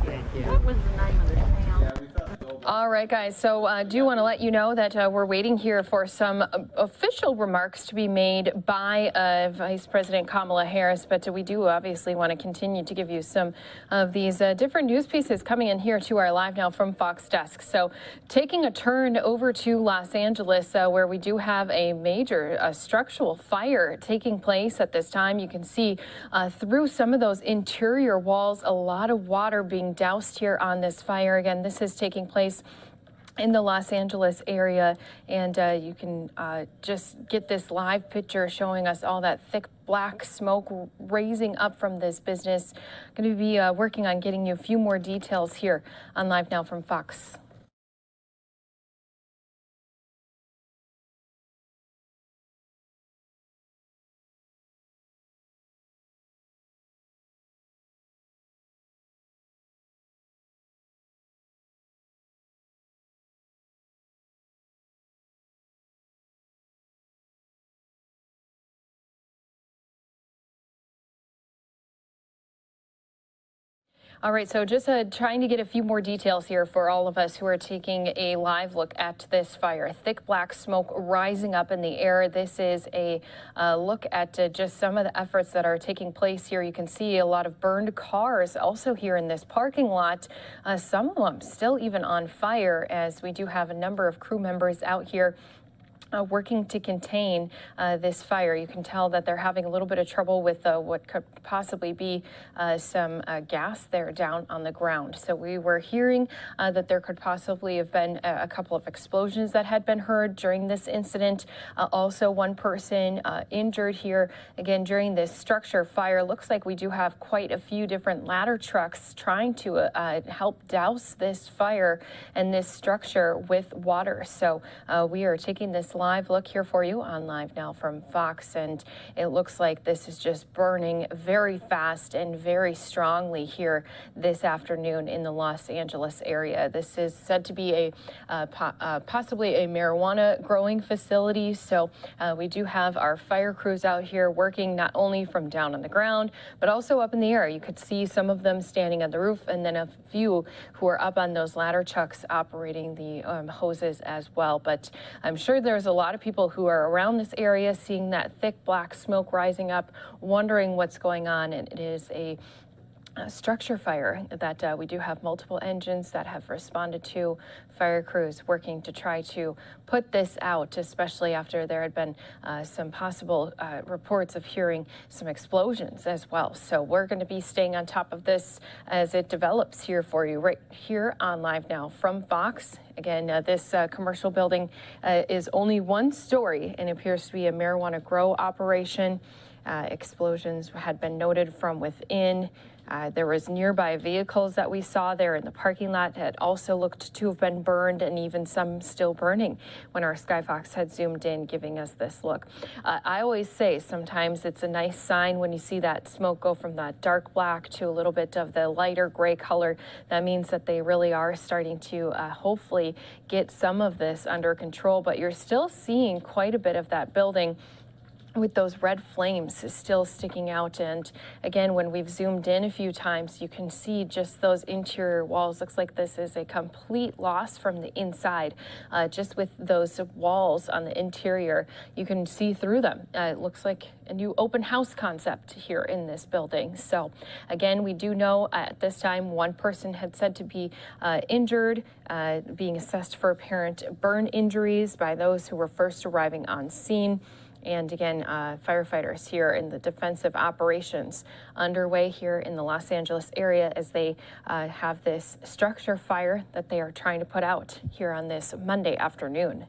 Thank you. What was the name of the town? All right, guys. So I do want to let you know that we're waiting here for some official remarks to be made by Vice President Kamala Harris. But we do obviously want to continue to give you some of these different news pieces coming in here to our Live Now from Fox desk. So taking a turn over to Los Angeles, where we do have a major structural fire taking place at this time. You can see through some of those interior walls, a lot of water being doused here on this fire. Again, this is taking place in the Los Angeles area, and you can just get this live picture showing us all that thick black smoke raising up from this business. Going to be working on getting you a few more details here on Live Now from Fox. All right, so just trying to get a few more details here for all of us who are taking a live look at this fire. Thick black smoke rising up in the air. This is a look at just some of the efforts that are taking place here. You can see a lot of burned cars also here in this parking lot. Some of them still even on fire, as we do have a number of crew members out here working to contain this fire. You can tell that they're having a little bit of trouble with what could possibly be some gas there down on the ground. So we were hearing that there could possibly have been a couple of explosions that had been heard during this incident. Also, one person injured here. Again, during this structure fire, looks like we do have quite a few different ladder trucks trying to help douse this fire and this structure with water. So we are taking this live look here for you on Live Now from Fox, and it looks like this is just burning very fast and very strongly here this afternoon in the Los Angeles area. This is said to be possibly a marijuana growing facility, so we do have our fire crews out here working not only from down on the ground but also up in the air. You could see some of them standing on the roof, and then a few who are up on those ladder trucks operating the hoses as well. But I'm sure there's a lot of people who are around this area seeing that thick black smoke rising up, wondering what's going on. And it is a structure fire that we do have multiple engines that have responded to, fire crews working to try to put this out, especially after there had been some possible reports of hearing some explosions as well. So we're going to be staying on top of this as it develops here for you right here on Live Now from Fox. Again, this commercial building is only one story and appears to be a marijuana grow operation. Explosions had been noted from within. There was nearby vehicles that we saw there in the parking lot that also looked to have been burned, and even some still burning when our Skyfox had zoomed in, giving us this look. I always say sometimes it's a nice sign when you see that smoke go from that dark black to a little bit of the lighter gray color. That means that they really are starting to hopefully get some of this under control, but you're still seeing quite a bit of that building with those red flames still sticking out. And again, when we've zoomed in a few times, you can see just those interior walls. Looks like this is a complete loss from the inside. Just with those walls on the interior, you can see through them. It looks like a new open house concept here in this building. So again, we do know at this time one person had said to be injured, being assessed for apparent burn injuries by those who were first arriving on scene. And again, firefighters here in the defensive operations underway here in the Los Angeles area as they have this structure fire that they are trying to put out here on this Monday afternoon.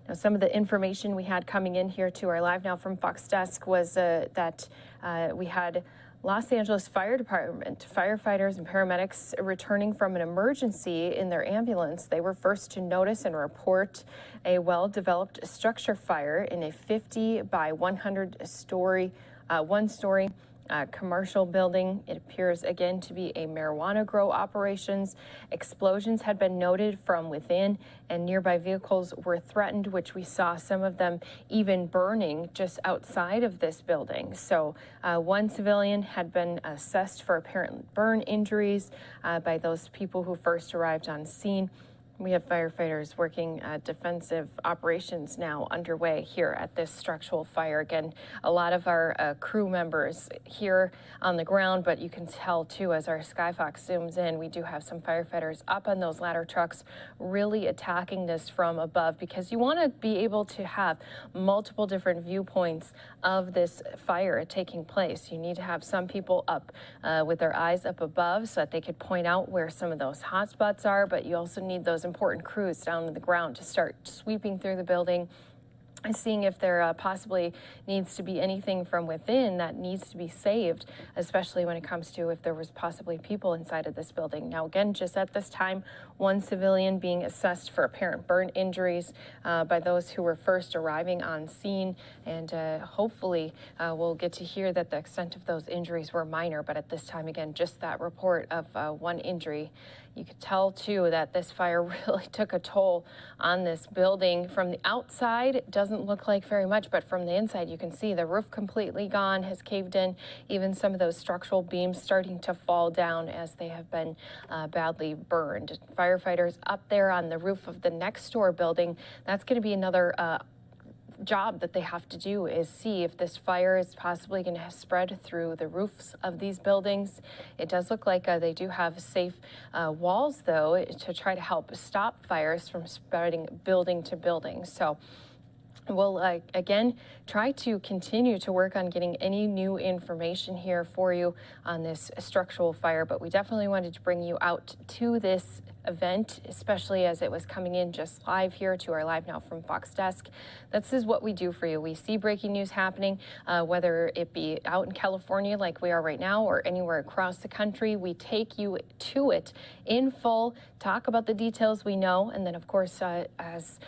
Now, some of the information we had coming in here to our Live Now from Fox desk was that we had Los Angeles Fire Department firefighters and paramedics returning from an emergency in their ambulance. They were first to notice and report a well-developed structure fire in a 50 by 100 story, one-story commercial building. It appears again to be a marijuana grow operations. Explosions had been noted from within, and nearby vehicles were threatened, which we saw some of them even burning just outside of this building. So one civilian had been assessed for apparent burn injuries by those people who first arrived on scene. We have firefighters working defensive operations now underway here at this structural fire. Again, a lot of our crew members here on the ground, but you can tell too as our Skyfox zooms in, we do have some firefighters up on those ladder trucks really attacking this from above, because you want to be able to have multiple different viewpoints of this fire taking place. You need to have some people up with their eyes up above so that they could point out where some of those hot spots are, but you also need those important crews down on the ground to start sweeping through the building and seeing if there possibly needs to be anything from within that needs to be saved, especially when it comes to if there was possibly people inside of this building. Now, again, just at this time, one civilian being assessed for apparent burn injuries by those who were first arriving on scene, and hopefully we'll get to hear that the extent of those injuries were minor, but at this time, again, just that report of one injury. You could tell, too, that this fire really took a toll on this building. From the outside, it doesn't look like very much, but from the inside, you can see the roof completely gone, has caved in, even some of those structural beams starting to fall down as they have been badly burned. Firefighters up there on the roof of the next door building, that's going to be another job that they have to do, is see if this fire is possibly going to spread through the roofs of these buildings. It does look like they do have safe walls, though, to try to help stop fires from spreading building to building. So we'll, again, try to continue to work on getting any new information here for you on this structural fire, but we definitely wanted to bring you out to this event, especially as it was coming in just live here to our LiveNOW from Fox desk. This is what we do for you. We see breaking news happening, whether it be out in California like we are right now or anywhere across the country. We take you to it in full, talk about the details we know, and then, of course, as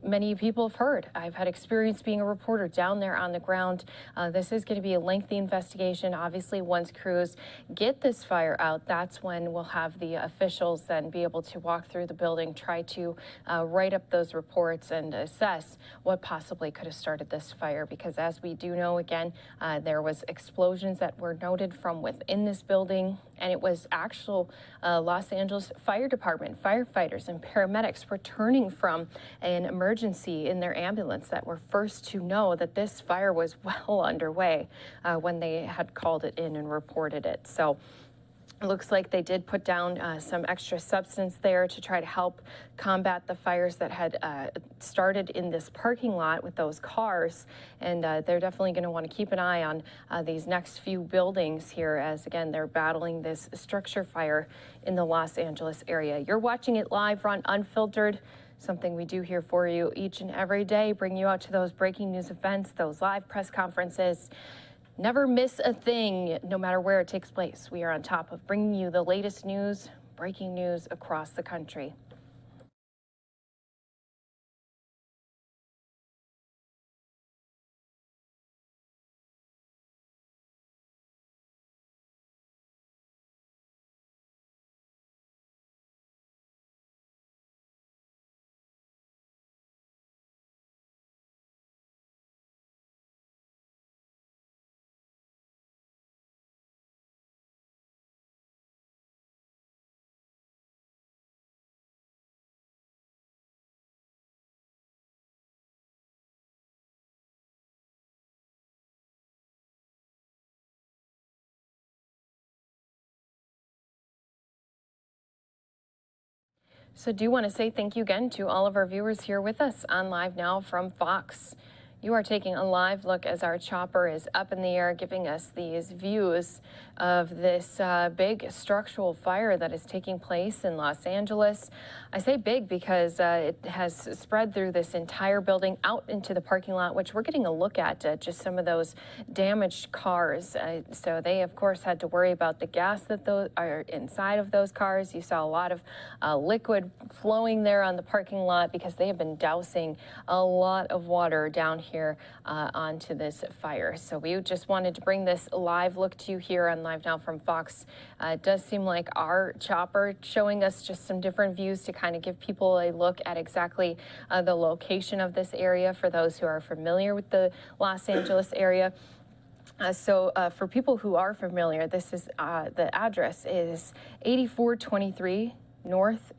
many people have heard, I've had experience being a reporter down there on the ground. This is going to be a lengthy investigation. Obviously, once crews get this fire out, that's when we'll have the officials then be able to walk through the building, try to write up those reports and assess what possibly could have started this fire. Because as we do know, again, there was explosions that were noted from within this building, and it was actual Los Angeles Fire Department firefighters and paramedics returning from an emergency in their ambulance that were first to know that this fire was well underway when they had called it in and reported it. So it looks like they did put down some extra substance there to try to help combat the fires that had started in this parking lot with those cars. And they're definitely going to want to keep an eye on these next few buildings here as, again, they're battling this structure fire in the Los Angeles area. You're watching it live on Unfiltered, something we do here for you each and every day, bring you out to those breaking news events, those live press conferences. Never miss a thing, no matter where it takes place. We are on top of bringing you the latest news, breaking news across the country. So do want to say thank you again to all of our viewers here with us on LiveNOW from Fox. You are taking a live look as our chopper is up in the air, giving us these views of this big structural fire that is taking place in Los Angeles. I say big because it has spread through this entire building out into the parking lot, which we're getting a look at just some of those damaged cars. So they, of course, had to worry about the gas that are inside of those cars. You saw a lot of liquid flowing there on the parking lot because they have been dousing a lot of water down here here onto this fire. So we just wanted to bring this live look to you here on Live Now from Fox. It does seem like our chopper showing us just some different views to kind of give people a look at exactly the location of this area for those who are familiar with the Los Angeles area. So for people who are familiar, this is the address is 8423 North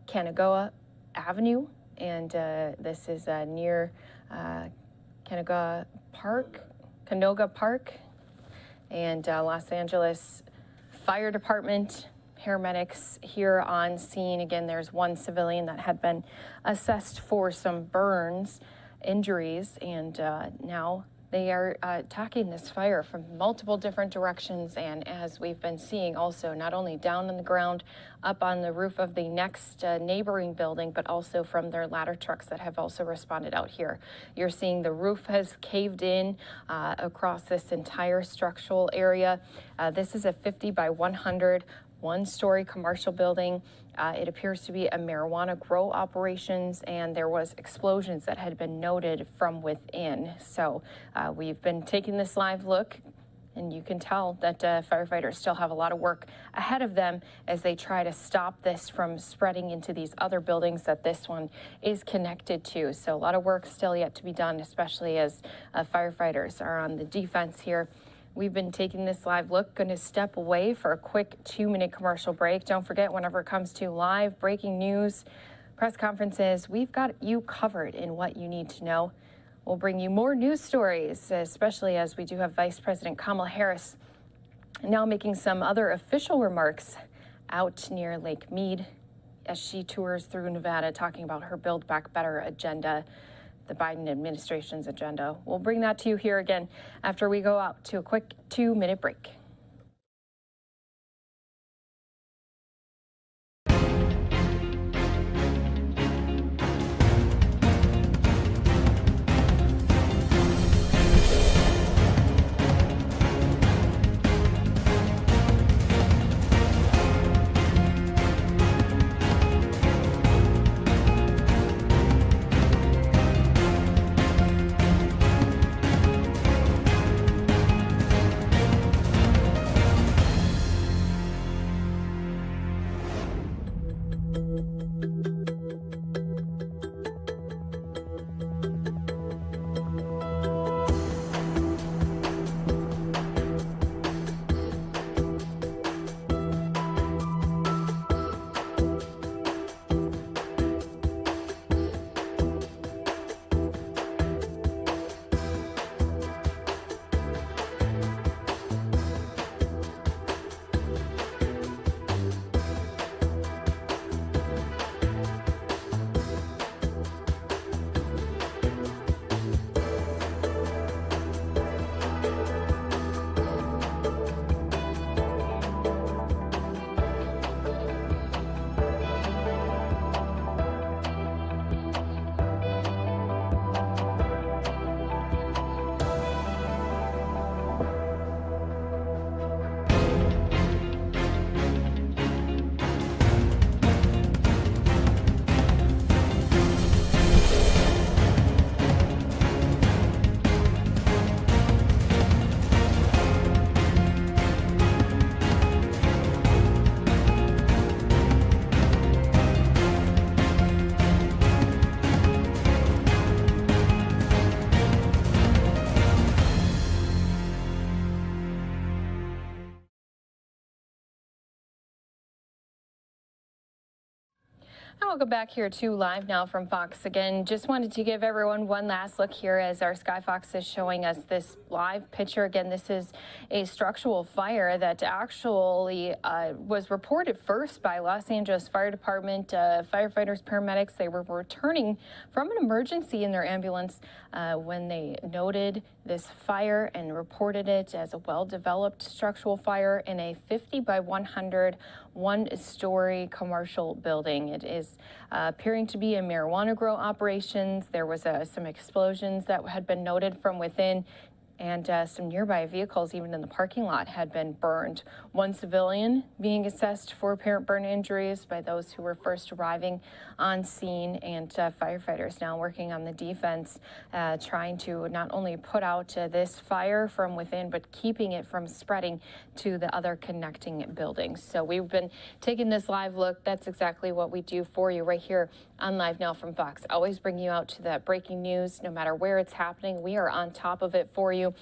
Kanagawa Avenue, and this is near Canoga Park, and Los Angeles Fire Department paramedics here on scene. Again, there's one civilian that had been assessed for some burns, injuries, and now they are attacking this fire from multiple different directions, and as we've been seeing also, not only down on the ground, up on the roof of the next neighboring building, but also from their ladder trucks that have also responded out here. You're seeing the roof has caved in across this entire structural area. This is a 50 by 100 one-story commercial building. It appears to be a marijuana grow operations, and there was explosions that had been noted from within. So we've been taking this live look, and you can tell that firefighters still have a lot of work ahead of them as they try to stop this from spreading into these other buildings that this one is connected to. So a lot of work still yet to be done, especially as firefighters are on the defense here. We've been taking this live look, going to step away for a quick 2-minute commercial break. Don't forget, whenever it comes to live breaking news, press conferences, we've got you covered in what you need to know. We'll bring you more news stories, especially as we do have Vice President Kamala Harris now making some other official remarks out near Lake Mead as she tours through Nevada, talking about her Build Back Better agenda, the Biden administration's agenda. We'll bring that to you here again after we go out to a quick 2-minute break. And welcome back here to Live Now from Fox. Again, just wanted to give everyone one last look here as our Sky Fox is showing us this live picture. Again, this is a structural fire that actually was reported first by Los Angeles Fire Department firefighters, paramedics. They were returning from an emergency in their ambulance when they noted this fire and reported it as a well-developed structural fire in a 50 by 100 one-story commercial building. It is appearing to be a marijuana grow operations. There was some explosions that had been noted from within. and some nearby vehicles, even in the parking lot, had been burned. One civilian being assessed for apparent burn injuries by those who were first arriving on scene, and firefighters now working on the defense, trying to not only put out this fire from within, but keeping it from spreading to the other connecting buildings. So we've been taking this live look. That's exactly what we do for you right here on Live Now from Fox. Always bring you out to that breaking news, no matter where it's happening. We are on top of it for you.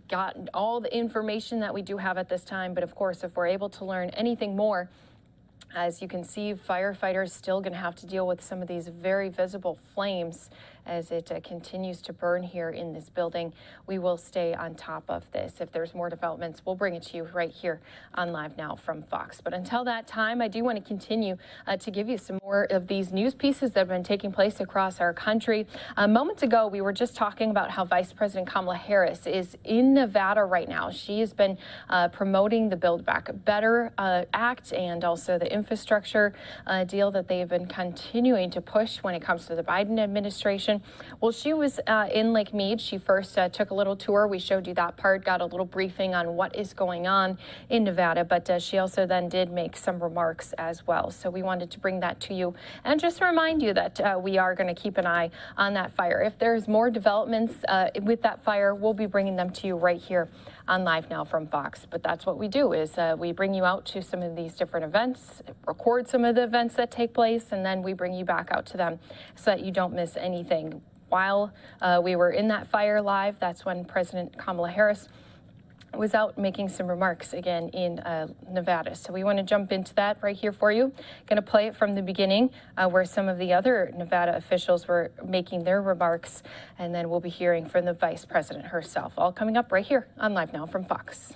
Got all the information that we do have at this time, but of course, if we're able to learn anything more, as you can see, firefighters still going to have to deal with some of these very visible flames as it continues to burn here in this building. We will stay on top of this. If there's more developments, we'll bring it to you right here on Live Now from Fox. But until that time, I do want to continue to give you some more of these news pieces that have been taking place across our country. Moments ago, we were just talking about how Vice President Kamala Harris is in Nevada right now. She has been promoting the Build Back Better Act and also the infrastructure deal that they have been continuing to push when it comes to the Biden administration. Well, she was in Lake Mead. She first took a little tour. We showed you that part, got a little briefing on what is going on in Nevada, but she also then did make some remarks as well. So we wanted to bring that to you and just remind you that we are going to keep an eye on that fire. If there's more developments with that fire, we'll be bringing them to you right here on Live Now from Fox. But that's what we do, is we bring you out to some of these different events, record some of the events that take place, and then we bring you back out to them so that you don't miss anything. While we were in that fire live, that's when President Kamala Harris was out making some remarks again in Nevada. So we want to jump into that right here for you. Going to play it from the beginning where some of the other Nevada officials were making their remarks, and then we'll be hearing from the Vice President herself. All coming up right here on Live Now from Fox.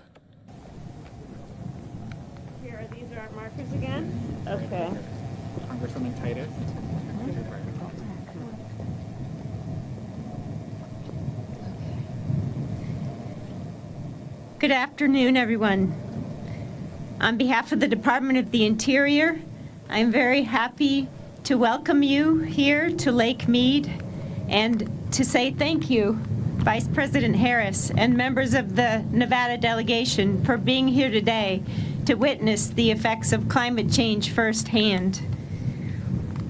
These are our markers again? Okay. Congresswoman Titus. Good afternoon, everyone. On behalf of the Department of the Interior, I'm very happy to welcome you here to Lake Mead and to say thank you, Vice President Harris and members of the Nevada delegation, for being here today to witness the effects of climate change firsthand.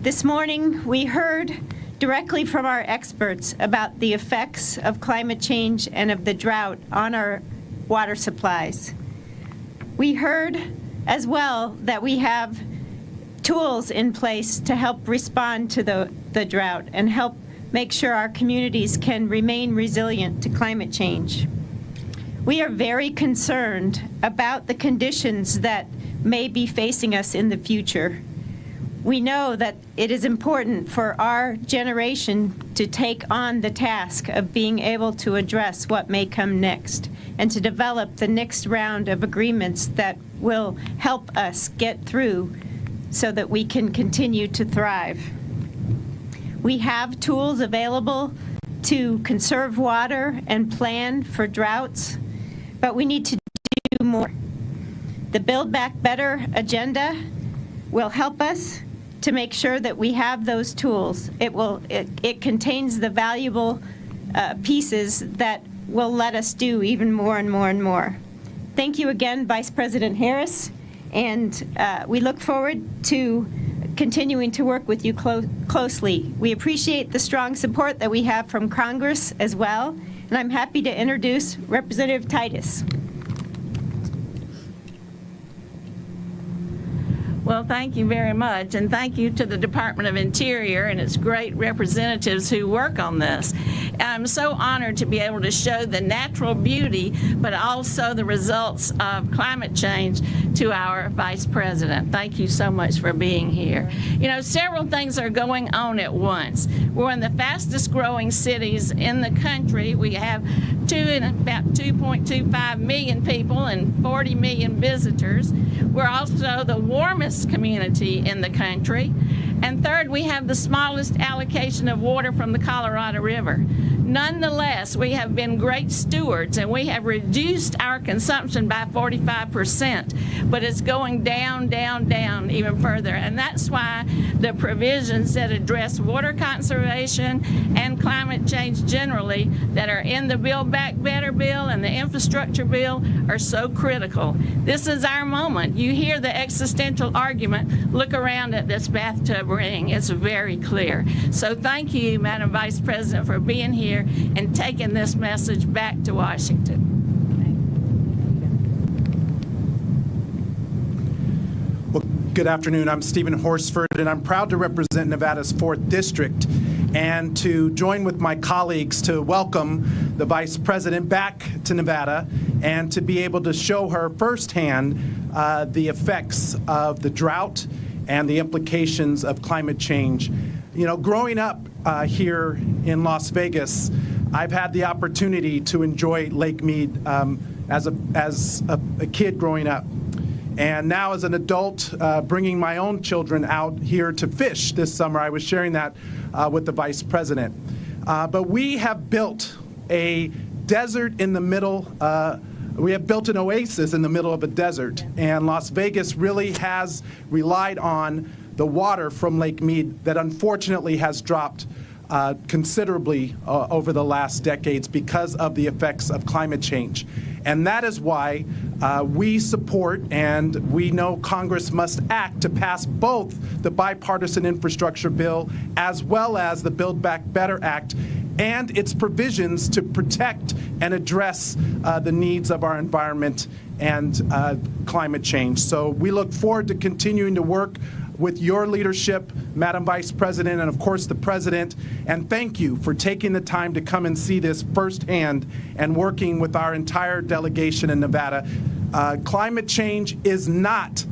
This morning, we heard directly from our experts about the effects of climate change and of the drought on our water supplies. We heard as well that we have tools in place to help respond to the drought and help make sure our communities can remain resilient to climate change. We are very concerned about the conditions that may be facing us in the future. We know that it is important for our generation to take on the task of being able to address what may come next and to develop the next round of agreements that will help us get through so that we can continue to thrive. We have tools available to conserve water and plan for droughts, but we need to do more. The Build Back Better agenda will help us to make sure that we have those tools. It contains the valuable pieces that will let us do even more and more and more. Thank you again, Vice President Harris, and we look forward to continuing to work with you closely. We appreciate the strong support that we have from Congress as well, and I'm happy to introduce Representative Titus. Well, thank you very much, and thank you to the Department of Interior and its great representatives who work on this. I'm so honored to be able to show the natural beauty, but also the results of climate change to our Vice President. Thank you so much for being here. You know, several things are going on at once. We're one of the fastest growing cities in the country. We have about 2.25 million people and 40 million visitors. We're also the warmest community in the country, And third, we have the smallest allocation of water from the Colorado River. Nonetheless, we have been great stewards, and we have reduced our consumption by 45%, but it's going down, down, down even further. And that's why the provisions that address water conservation and climate change generally that are in the Build Back Better bill and the infrastructure bill are so critical. This is our moment. You hear the existential argument. Look around at this bathtub ring. It's very clear. So thank you, Madam Vice President, for being here and taking this message back to Washington. Well, good afternoon. I'm Stephen Horsford, and I'm proud to represent Nevada's 4th District and to join with my colleagues to welcome the Vice President back to Nevada and to be able to show her firsthand the effects of the drought and the implications of climate change. You know, growing up here in Las Vegas, I've had the opportunity to enjoy Lake Mead as a kid growing up. And now as an adult, bringing my own children out here to fish this summer. I was sharing that with the Vice President. But we have built a desert in the middle, we have built an oasis in the middle of a desert. And Las Vegas really has relied on the water from Lake Mead that unfortunately has dropped considerably over the last decades because of the effects of climate change. And that is why we support and we know Congress must act to pass both the bipartisan infrastructure bill as well as the Build Back Better Act and its provisions to protect and address the needs of our environment and climate change. So we look forward to continuing to work with your leadership, Madam Vice President, and of course the President, and thank you for taking the time to come and see this firsthand and working with our entire delegation in Nevada. Climate change is not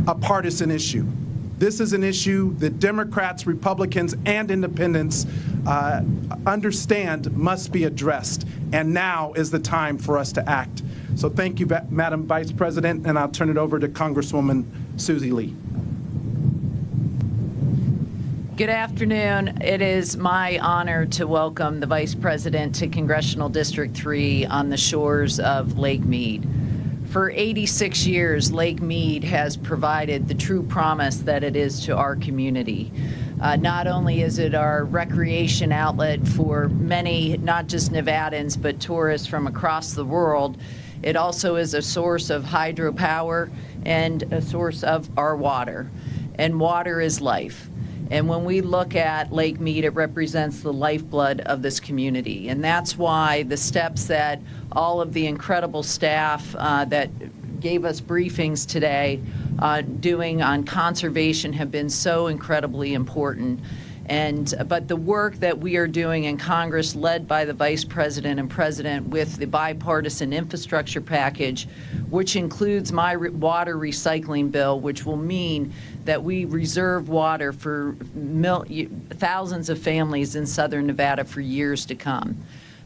a partisan issue. This is an issue that Democrats, Republicans, and Independents understand must be addressed, and now is the time for us to act. So thank you, Madam Vice President, and I'll turn it over to Congresswoman Susie Lee. Good afternoon. It is my honor to welcome the Vice President to Congressional District 3 on the shores of Lake Mead. For 86 years, Lake Mead has provided the true promise that it is to our community. Not only is it our recreation outlet for many, not just Nevadans, but tourists from across the world, it also is a source of hydropower and a source of our water. And water is life. And when we look at Lake Mead, it represents the lifeblood of this community. And that's why the steps that all of the incredible staff that gave us briefings today doing on conservation have been so incredibly important. But the work that we are doing in Congress, led by the Vice President and President with the bipartisan infrastructure package, which includes my water recycling bill, which will mean that we reserve water for thousands of families in southern Nevada for years to come.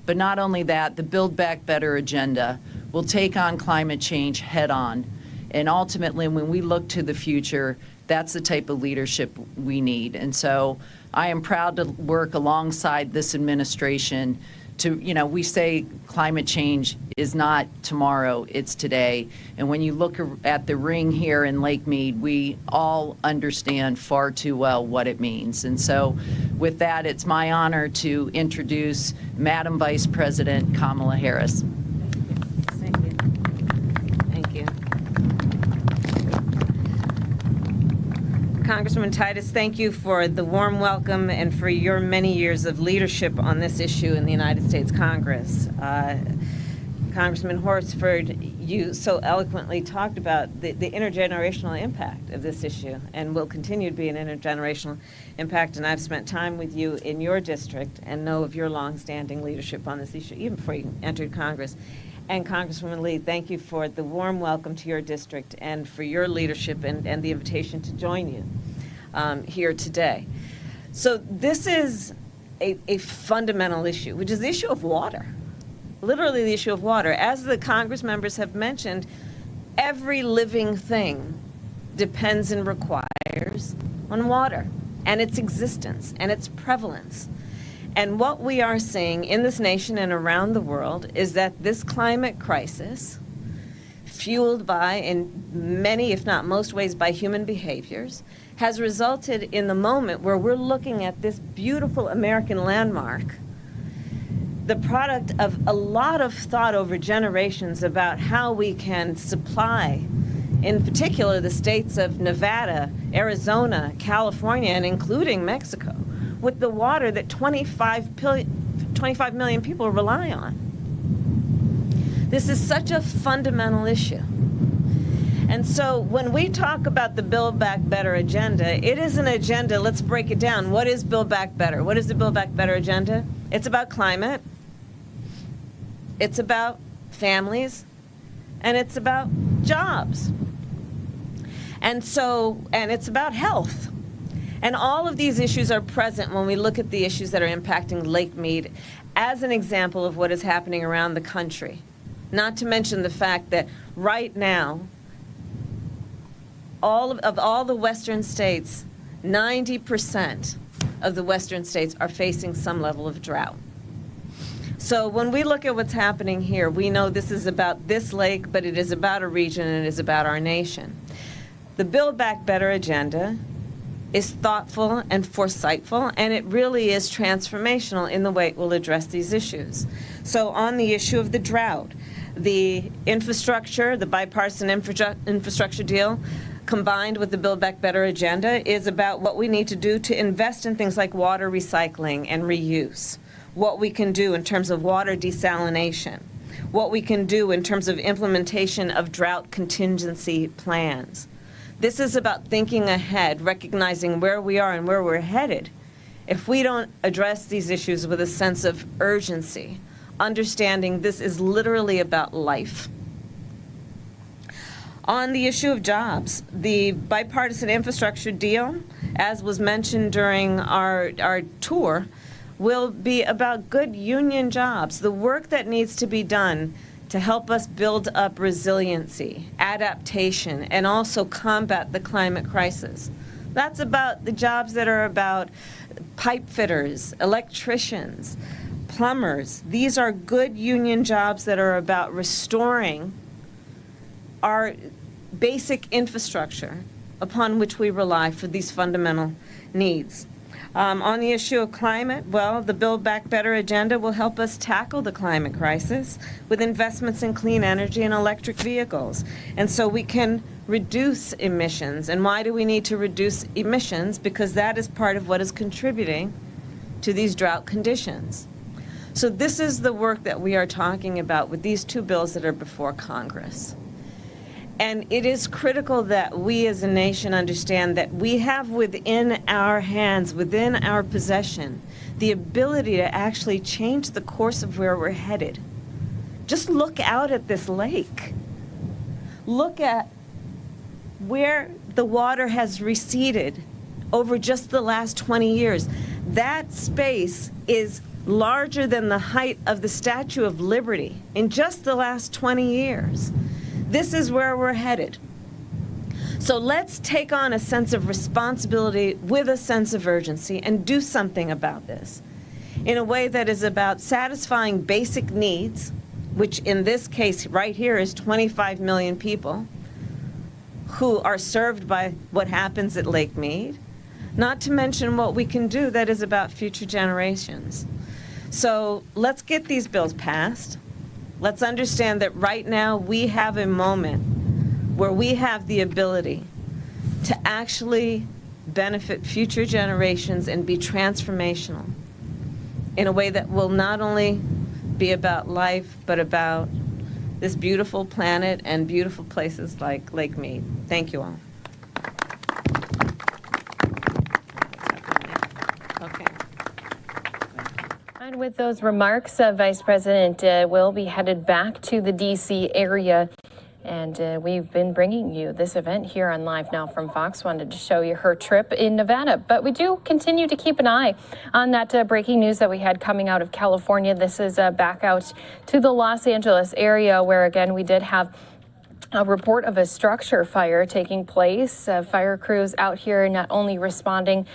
But not only that, the Build Back Better agenda will take on climate change head on. And ultimately, when we look to the future, that's the type of leadership we need. And so I am proud to work alongside this administration to, we say climate change is not tomorrow, it's today. And when you look at the ring here in Lake Mead, we all understand far too well what it means. And so with that, it's my honor to introduce Madam Vice President Kamala Harris. Thank you. Thank you. Congresswoman Titus, thank you for the warm welcome and for your many years of leadership on this issue in the United States Congress. Congressman Horsford, you so eloquently talked about the intergenerational impact of this issue and will continue to be an intergenerational impact. And I've spent time with you in your district and know of your longstanding leadership on this issue, even before you entered Congress. And Congresswoman Lee, thank you for the warm welcome to your district and for your leadership and the invitation to join you here today. So this is a fundamental issue, which is the issue of water, literally the issue of water. As the Congress members have mentioned, every living thing depends and requires on water. and its existence and its prevalence. And what we are seeing in this nation and around the world is that this climate crisis, fueled by, in many, if not most ways, by human behaviors, has resulted in the moment where we're looking at this beautiful American landmark, the product of a lot of thought over generations about how we can supply, in particular, the states of Nevada, Arizona, California, and including Mexico, with the water that 25 million people rely on. This is such a fundamental issue. And so when we talk about the Build Back Better agenda, it is an agenda, let's break it down. What is Build Back Better? What is the Build Back Better agenda? It's about climate, it's about families, and it's about jobs. And it's about health. And all of these issues are present when we look at the issues that are impacting Lake Mead as an example of what is happening around the country. Not to mention the fact that right now, all the western states, 90% of the western states are facing some level of drought. So when we look at what's happening here, we know this is about this lake, but it is about a region and it is about our nation. The Build Back Better agenda is thoughtful and foresightful, and it really is transformational in the way it will address these issues. So on the issue of the drought, the infrastructure, the bipartisan infrastructure deal, combined with the Build Back Better agenda, is about what we need to do to invest in things like water recycling and reuse, what we can do in terms of water desalination, what we can do in terms of implementation of drought contingency plans. This is about thinking ahead, recognizing where we are and where we're headed. If we don't address these issues with a sense of urgency, understanding this is literally about life. On the issue of jobs, the bipartisan infrastructure deal, as was mentioned during our tour, will be about good union jobs, the work that needs to be done to help us build up resiliency, adaptation, and also combat the climate crisis. That's about the jobs that are about pipe fitters, electricians, plumbers. These are good union jobs that are about restoring our basic infrastructure upon which we rely for these fundamental needs. On the issue of climate, well, the Build Back Better agenda will help us tackle the climate crisis with investments in clean energy and electric vehicles. And so we can reduce emissions. And why do we need to reduce emissions? Because that is part of what is contributing to these drought conditions. So this is the work that we are talking about with these two bills that are before Congress. And it is critical that we as a nation understand that we have within our hands, within our possession, the ability to actually change the course of where we're headed. Just look out at this lake. Look at where the water has receded over just the last 20 years. That space is larger than the height of the Statue of Liberty in just the last 20 years. This is where we're headed. So let's take on a sense of responsibility with a sense of urgency and do something about this in a way that is about satisfying basic needs, which in this case right here is 25 million people who are served by what happens at Lake Mead, not to mention what we can do that is about future generations. So let's get these bills passed. Let's understand that right now we have a moment where we have the ability to actually benefit future generations and be transformational in a way that will not only be about life, but about this beautiful planet and beautiful places like Lake Mead. Thank you all. And with those remarks, Vice President will be headed back to the D.C. area. And we've been bringing you this event here on Live Now from Fox. Wanted to show you her trip in Nevada. But we do continue to keep an eye on that breaking news that we had coming out of California. This is back out to the Los Angeles area where, again, we did have a report of a structure fire taking place. Fire crews out here not only responding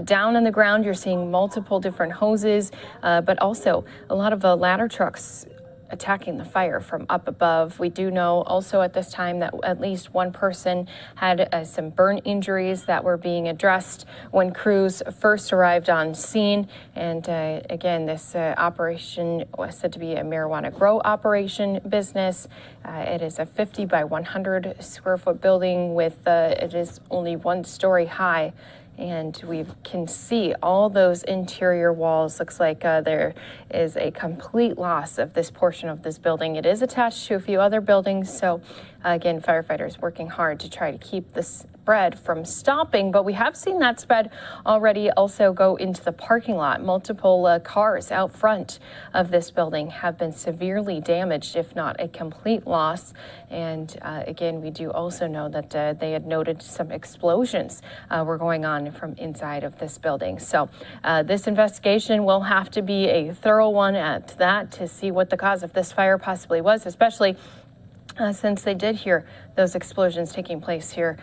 down on the ground, you're seeing multiple different hoses, but also a lot of ladder trucks attacking the fire from up above. We do know also at this time that at least one person had some burn injuries that were being addressed when crews first arrived on scene. And again, this operation was said to be a marijuana grow operation business. It is a 50 by 100 square foot building with, it is only 1 story high. And we can see all those interior walls. Looks like there is a complete loss of this portion of this building. It is attached to a few other buildings. So again, firefighters working hard to try to keep this spread from stopping, but we have seen that spread already also go into the parking lot. Multiple cars out front of this building have been severely damaged, if not a complete loss. And again, we do also know that they had noted some explosions were going on from inside of this building. So this investigation will have to be a thorough one at that to see what the cause of this fire possibly was, especially since they did hear those explosions taking place here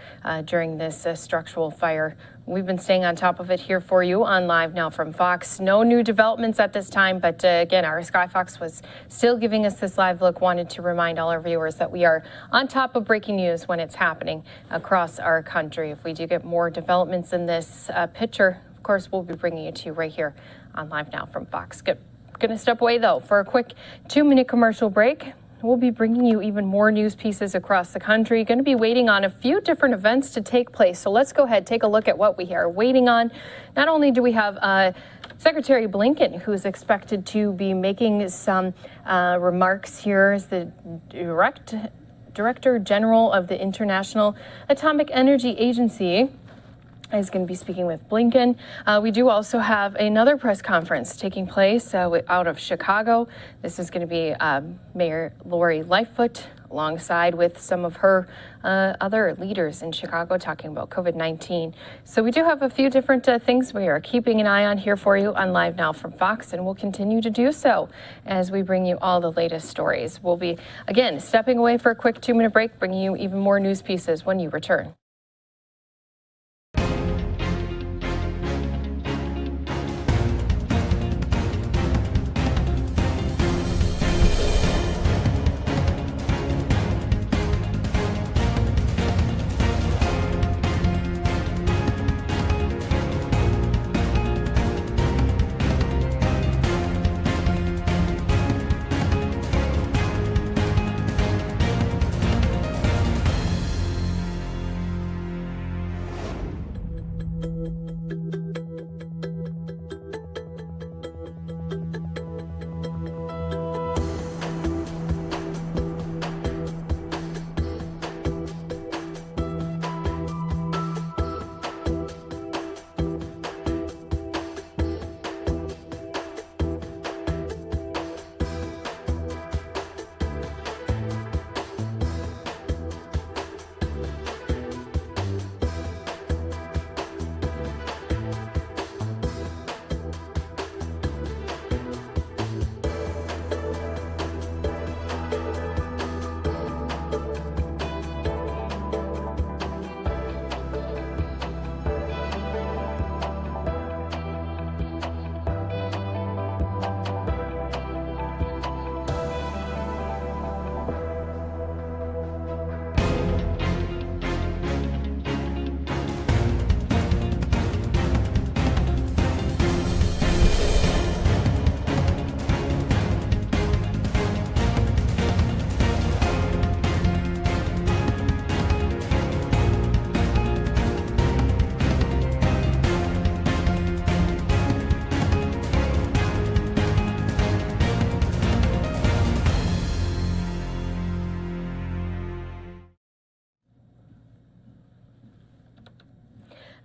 during this structural fire. We've been staying on top of it here for you on Live Now from Fox. No new developments at this time, but again, our Sky Fox was still giving us this live look. Wanted to remind all our viewers that we are on top of breaking news when it's happening across our country. If we do get more developments in this picture, of course, we'll be bringing it to you right here on Live Now from Fox. Going to step away, though, for a quick 2-minute commercial break. We'll be bringing you even more news pieces across the country. Going to be waiting on a few different events to take place. So let's go ahead, take a look at what we are waiting on. Not only do we have Secretary Blinken, who's expected to be making some remarks here as the Director General of the International Atomic Energy Agency, is going to be speaking with Blinken. We do also have another press conference taking place out of Chicago. This is going to be Mayor Lori Lightfoot alongside with some of her other leaders in Chicago talking about COVID-19. So we do have a few different things we are keeping an eye on here for you on Live Now from Fox, and we'll continue to do so as we bring you all the latest stories. We'll be, again, stepping away for a quick 2-minute break, bringing you even more news pieces when you return.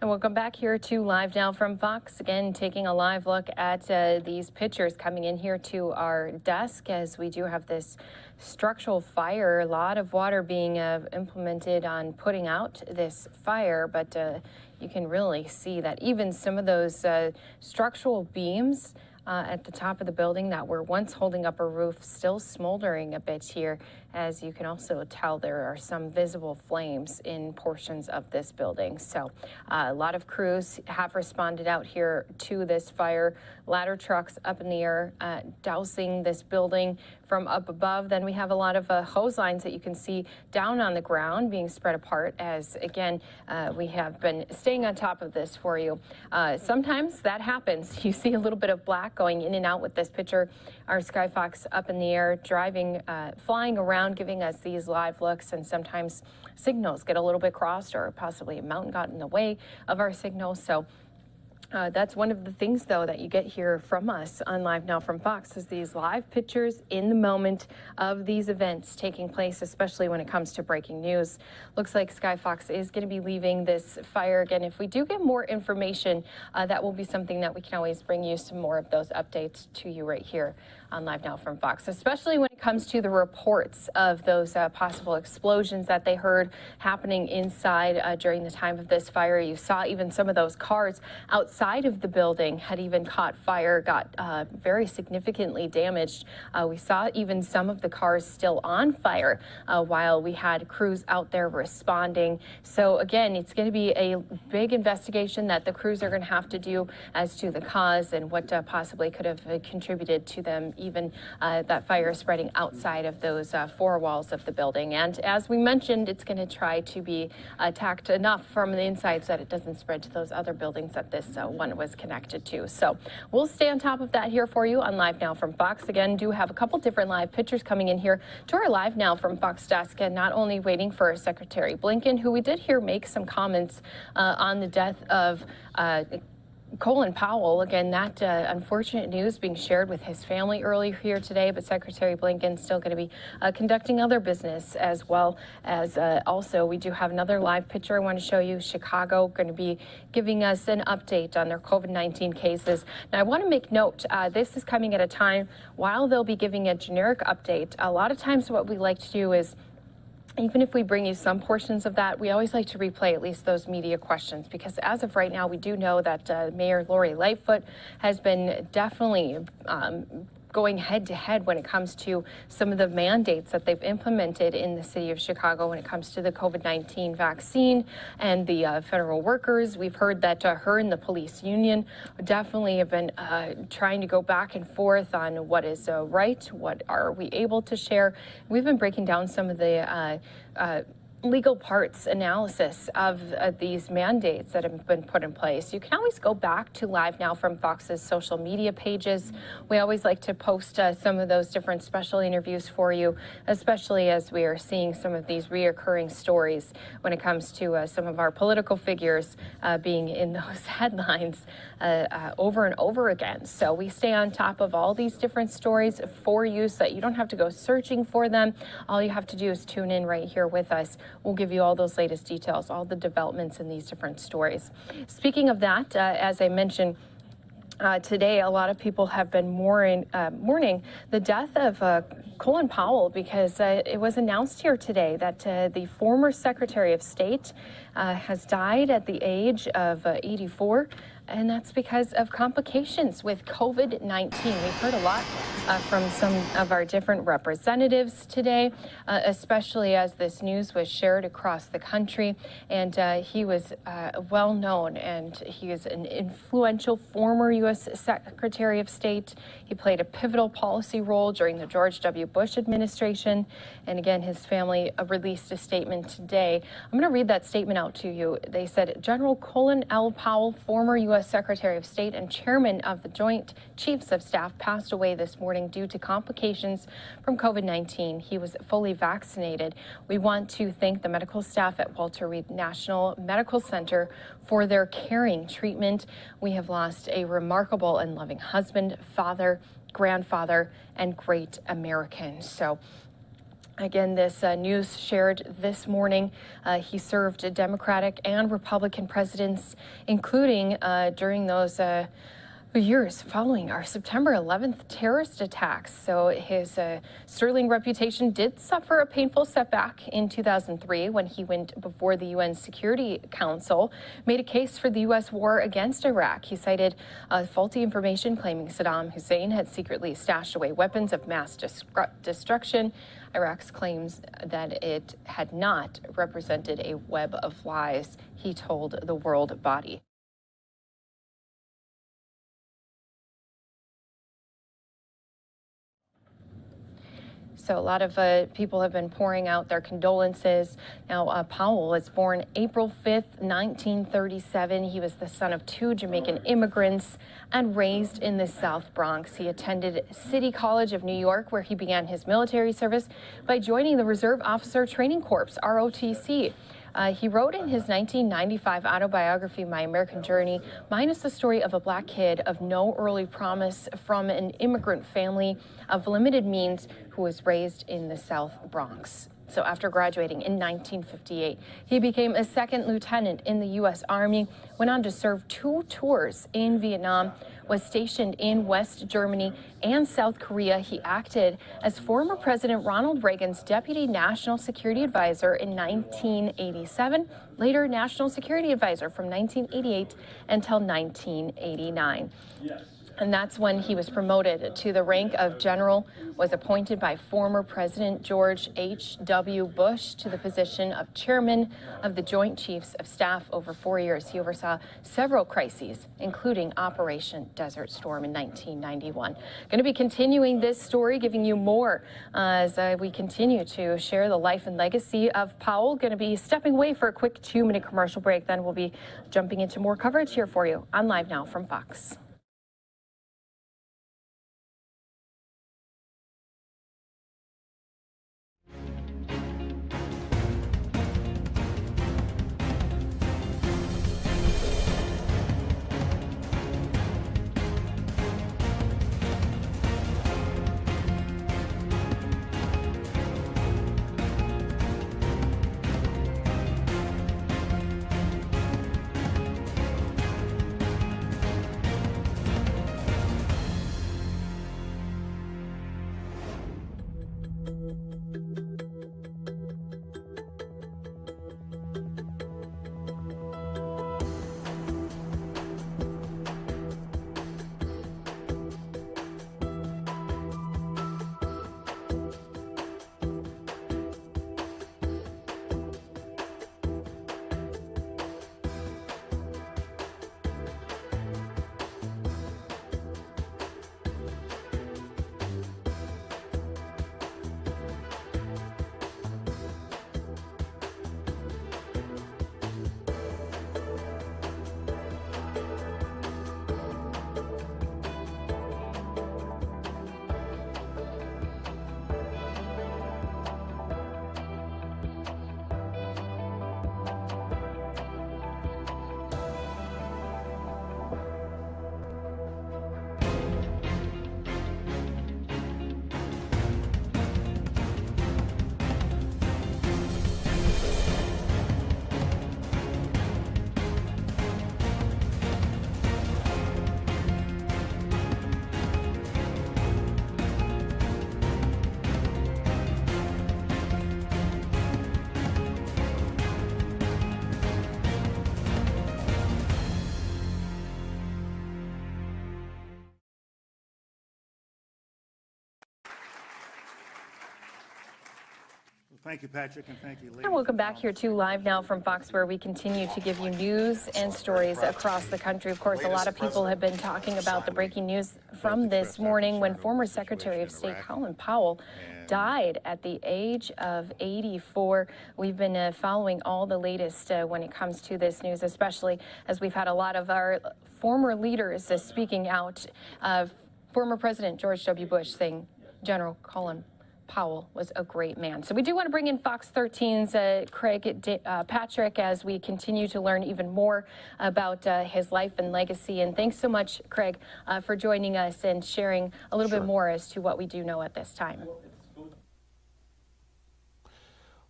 And welcome back here to Live Now from Fox. Again, taking a live look at these pictures coming in here to our desk as we do have this structural fire. A lot of water being implemented on putting out this fire, but you can really see that even some of those structural beams at the top of the building that were once holding up a roof still smoldering a bit here As you can also tell, there are some visible flames in portions of this building. So a lot of crews have responded out here to this fire. Ladder trucks up in the air, dousing this building from up above. Then we have a lot of hose lines that you can see down on the ground being spread apart as, again, we have been staying on top of this for you. Sometimes that happens. You see a little bit of black going in and out with this picture. Our Skyfox up in the air, driving, flying around, giving us these live looks, and sometimes signals get a little bit crossed or possibly a mountain got in the way of our signals. So that's one of the things, though, that you get here from us on Live Now from Fox is these live pictures in the moment of these events taking place, especially when it comes to breaking news. Looks like Skyfox is going to be leaving this fire again. If we do get more information, that will be something that we can always bring you some more of those updates to you right here on Live Now from Fox, especially when it comes to the reports of those possible explosions that they heard happening inside during the time of this fire. You saw even some of those cars outside of the building had even caught fire, got very significantly damaged. We saw even some of the cars still on fire while we had crews out there responding. So again, it's going to be a big investigation that the crews are going to have to do as to the cause and what possibly could have contributed to them even that fire spreading outside of those four walls of the building. And as we mentioned, it's going to try to be attacked enough from the inside so that it doesn't spread to those other buildings that this one was connected to. So we'll stay on top of that here for you on Live Now from Fox. Again, do have a couple different live pictures coming in here to our Live Now from Fox desk, and not only waiting for Secretary Blinken, who we did hear make some comments on the death of Colin Powell. Again, that unfortunate news being shared with his family earlier here today, but Secretary Blinken still going to be conducting other business, as well as also we do have another live picture I want to show you. Chicago going to be giving us an update on their COVID-19 cases. Now, I want to make note, this is coming at a time while they'll be giving a generic update. A lot of times what we like to do is, even if we bring you some portions of that, we always like to replay at least those media questions, because as of right now, we do know that Mayor Lori Lightfoot has been definitely going head to head when it comes to some of the mandates that they've implemented in the city of Chicago when it comes to the COVID-19 vaccine and the federal workers. We've heard that her and the police union definitely have been trying to go back and forth on what is right, what are we able to share. We've been breaking down some of the legal parts analysis of these mandates that have been put in place. You can always go back to Live Now from Fox's social media pages. We always like to post some of those different special interviews for you, especially as we are seeing some of these reoccurring stories when it comes to some of our political figures being in those headlines over and over again. So we stay on top of all these different stories for you so that you don't have to go searching for them. All you have to do is tune in right here with us. We'll give you all those latest details, all the developments in these different stories. Speaking of that, as I mentioned, today, a lot of people have been mourning the death of Colin Powell, because it was announced here today that the former Secretary of State has died at the age of 84. And that's because of complications with COVID-19. We've heard a lot from some of our different representatives today, especially as this news was shared across the country. And he was well known, and he is an influential former U.S. Secretary of State. He played a pivotal policy role during the George W. Bush administration. And again, his family released a statement today. I'm going to read that statement out to you. They said, General Colin L. Powell, former U.S. Secretary of State and chairman of the Joint Chiefs of Staff, passed away this morning due to complications from COVID-19. He was fully vaccinated. We want to thank the medical staff at Walter Reed National Medical Center for their caring treatment. We have lost a remarkable and loving husband, father, grandfather, and great American. So again, this news shared this morning. He served Democratic and Republican presidents, including during those Years following our September 11th terrorist attacks. So his sterling reputation did suffer a painful setback in 2003 when he went before the UN Security Council, made a case for the U.S. war against Iraq. He cited faulty information claiming Saddam Hussein had secretly stashed away weapons of mass destruction. Iraq's claims that it had not represented a web of lies, he told the world body. So a lot of people have been pouring out their condolences. Now, Powell was born April 5th, 1937. He was the son of 2 Jamaican immigrants and raised in the South Bronx. He attended City College of New York, where he began his military service by joining the Reserve Officer Training Corps, ROTC. He wrote in his 1995 autobiography, My American Journey, mine is the story of a black kid of no early promise from an immigrant family of limited means who was raised in the South Bronx. So after graduating in 1958, he became a second lieutenant in the U.S. Army, went on to serve 2 tours in Vietnam, was stationed in West Germany and South Korea. He acted as former President Ronald Reagan's Deputy National Security Advisor in 1987, later National Security Advisor from 1988 until 1989. And that's when he was promoted to the rank of general, was appointed by former President George H.W. Bush to the position of chairman of the Joint Chiefs of Staff over 4 years. He oversaw several crises, including Operation Desert Storm in 1991. Going to be continuing this story, giving you more as we continue to share the life and legacy of Powell. Going to be stepping away for a quick 2-minute commercial break. Then we'll be jumping into more coverage here for you on Live Now from Fox. Thank you, Patrick, and thank you, ladies. And welcome back here to Live Now from Fox, where we continue to give you news and stories across the country. Of course, a lot of people have been talking about the breaking news from this morning when former Secretary of State Colin Powell died at the age of 84. We've been following all the latest when it comes to this news, especially as we've had a lot of our former leaders speaking out. Former President George W. Bush saying General Colin Powell was a great man. So we do want to bring in Fox 13's Craig Patrick as we continue to learn even more about his life and legacy. And thanks so much, Craig, for joining us and sharing a little bit more as to what we do know at this time.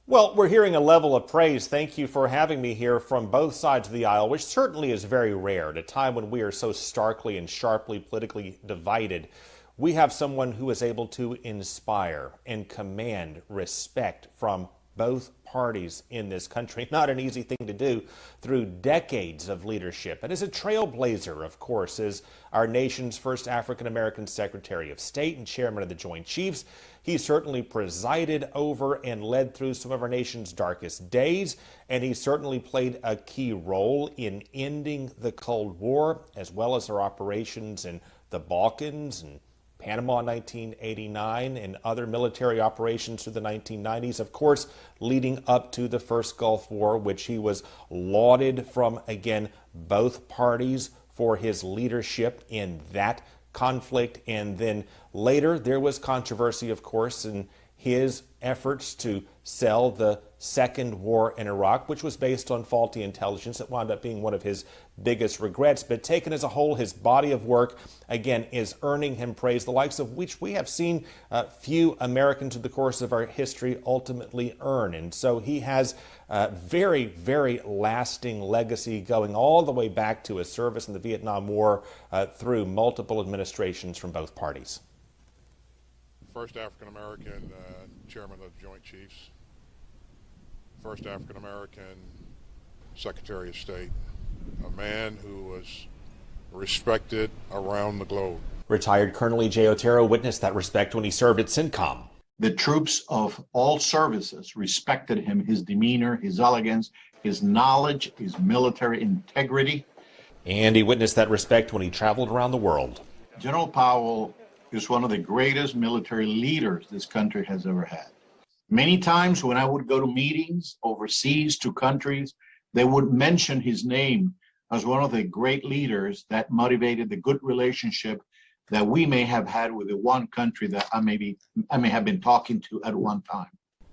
Well, we're hearing a level of praise. Thank you for having me here from both sides of the aisle, which certainly is very rare at a time when we are so starkly and sharply politically divided. We have someone who is able to inspire and command respect from both parties in this country. Not an easy thing to do through decades of leadership. And as a trailblazer, of course, as our nation's first African-American Secretary of State and Chairman of the Joint Chiefs, he certainly presided over and led through some of our nation's darkest days, and he certainly played a key role in ending the Cold War, as well as our operations in the Balkans and Panama in 1989 and other military operations through the 1990s, of course, leading up to the first Gulf War, which he was lauded from, again, both parties for his leadership in that conflict. And then later there was controversy, of course, in his efforts to sell the second war in Iraq, which was based on faulty intelligence. It wound up being one of his biggest regrets. But taken as a whole, his body of work, again, is earning him praise, the likes of which we have seen few Americans in the course of our history ultimately earn. And so he has a very, very lasting legacy going all the way back to his service in the Vietnam War through multiple administrations from both parties. First African-American chairman of the Joint Chiefs, first African-American Secretary of State, a man who was respected around the globe. Retired Colonel E.J. Otero witnessed that respect when he served at CENTCOM. The troops of all services respected him, his demeanor, his elegance, his knowledge, his military integrity. And he witnessed that respect when he traveled around the world. General Powell is one of the greatest military leaders this country has ever had. Many times when I would go to meetings overseas to countries, they would mention his name as one of the great leaders that motivated the good relationship that we may have had with the one country that I may have been talking to at one time.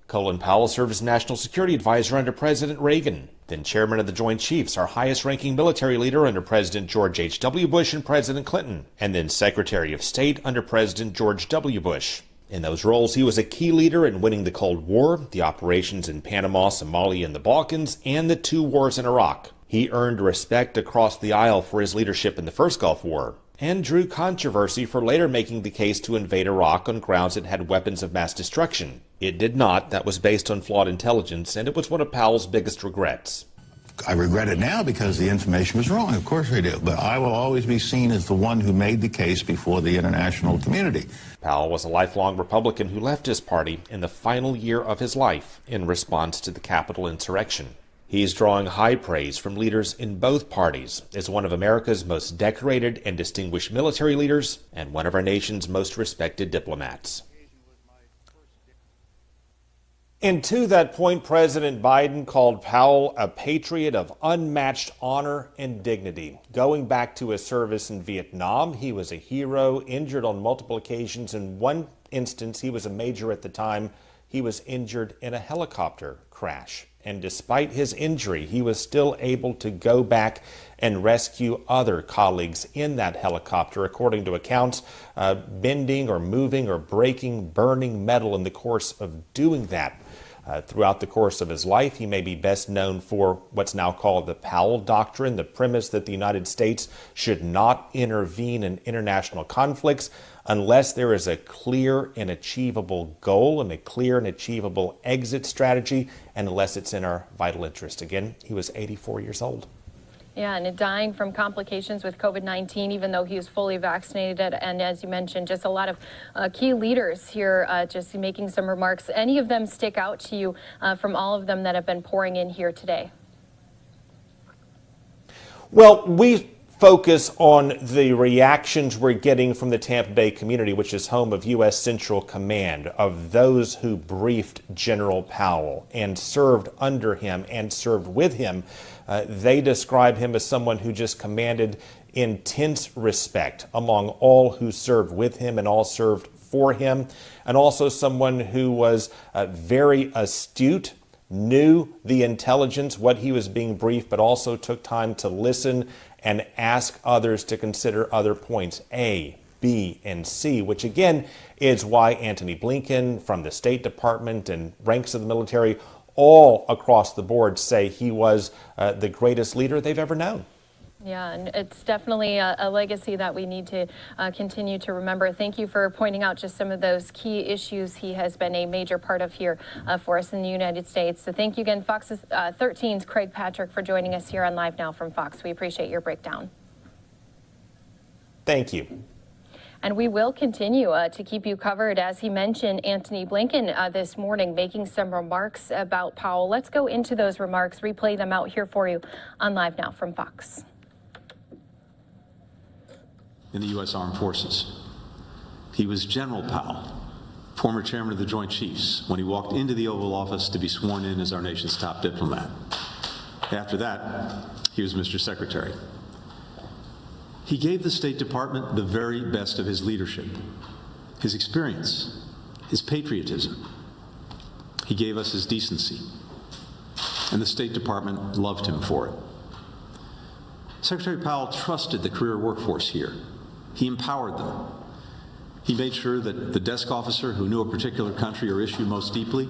Colin Powell served as National Security Advisor under President Reagan, then Chairman of the Joint Chiefs, our highest-ranking military leader under President George H.W. Bush and President Clinton, and then Secretary of State under President George W. Bush. In those roles, he was a key leader in winning the Cold War, the operations in Panama, Somalia, and the Balkans, and the 2 wars in Iraq. He earned respect across the aisle for his leadership in the first Gulf War, and drew controversy for later making the case to invade Iraq on grounds it had weapons of mass destruction. It did not. That was based on flawed intelligence, and it was one of Powell's biggest regrets. I regret it now because the information was wrong. Of course I do. But I will always be seen as the one who made the case before the international community. Powell was a lifelong Republican who left his party in the final year of his life in response to the Capitol insurrection. He's drawing high praise from leaders in both parties as one of America's most decorated and distinguished military leaders and one of our nation's most respected diplomats. And to that point, President Biden called Powell a patriot of unmatched honor and dignity. Going back to his service in Vietnam, he was a hero, injured on multiple occasions. In one instance, he was a major at the time. He was injured in a helicopter crash. And despite his injury, he was still able to go back and rescue other colleagues in that helicopter, according to accounts, bending or moving or breaking burning metal in the course of doing that. Throughout the course of his life, he may be best known for what's now called the Powell Doctrine, the premise that the United States should not intervene in international conflicts unless there is a clear and achievable goal and a clear and achievable exit strategy, and unless it's in our vital interest. Again, he was 84 years old. Yeah, and dying from complications with COVID-19, even though he was fully vaccinated. And as you mentioned, just a lot of key leaders here just making some remarks. Any of them stick out to you from all of them that have been pouring in here today? Well, we focus on the reactions we're getting from the Tampa Bay community, which is home of U.S. Central Command, of those who briefed General Powell and served under him and served with him. They describe him as someone who just commanded intense respect among all who served with him and all served for him, and also someone who was very astute, knew the intelligence, what he was being briefed, but also took time to listen and ask others to consider other points, A, B, and C, which again is why Antony Blinken from the State Department and ranks of the military all across the board say he was the greatest leader they've ever known. Yeah, and it's definitely a legacy that we need to continue to remember. Thank you for pointing out just some of those key issues he has been a major part of here for us in the United States. So thank you again, Fox 13's Craig Patrick, for joining us here on Live Now from Fox. We appreciate your breakdown. Thank you. And we will continue to keep you covered. As he mentioned, Antony Blinken this morning making some remarks about Powell. Let's go into those remarks, replay them out here for you on Live Now from Fox. In the U.S. Armed Forces. He was General Powell, former chairman of the Joint Chiefs, when he walked into the Oval Office to be sworn in as our nation's top diplomat. After that, he was Mr. Secretary. He gave the State Department the very best of his leadership, his experience, his patriotism. He gave us his decency, and the State Department loved him for it. Secretary Powell trusted the career workforce here. He empowered them. He made sure that the desk officer who knew a particular country or issue most deeply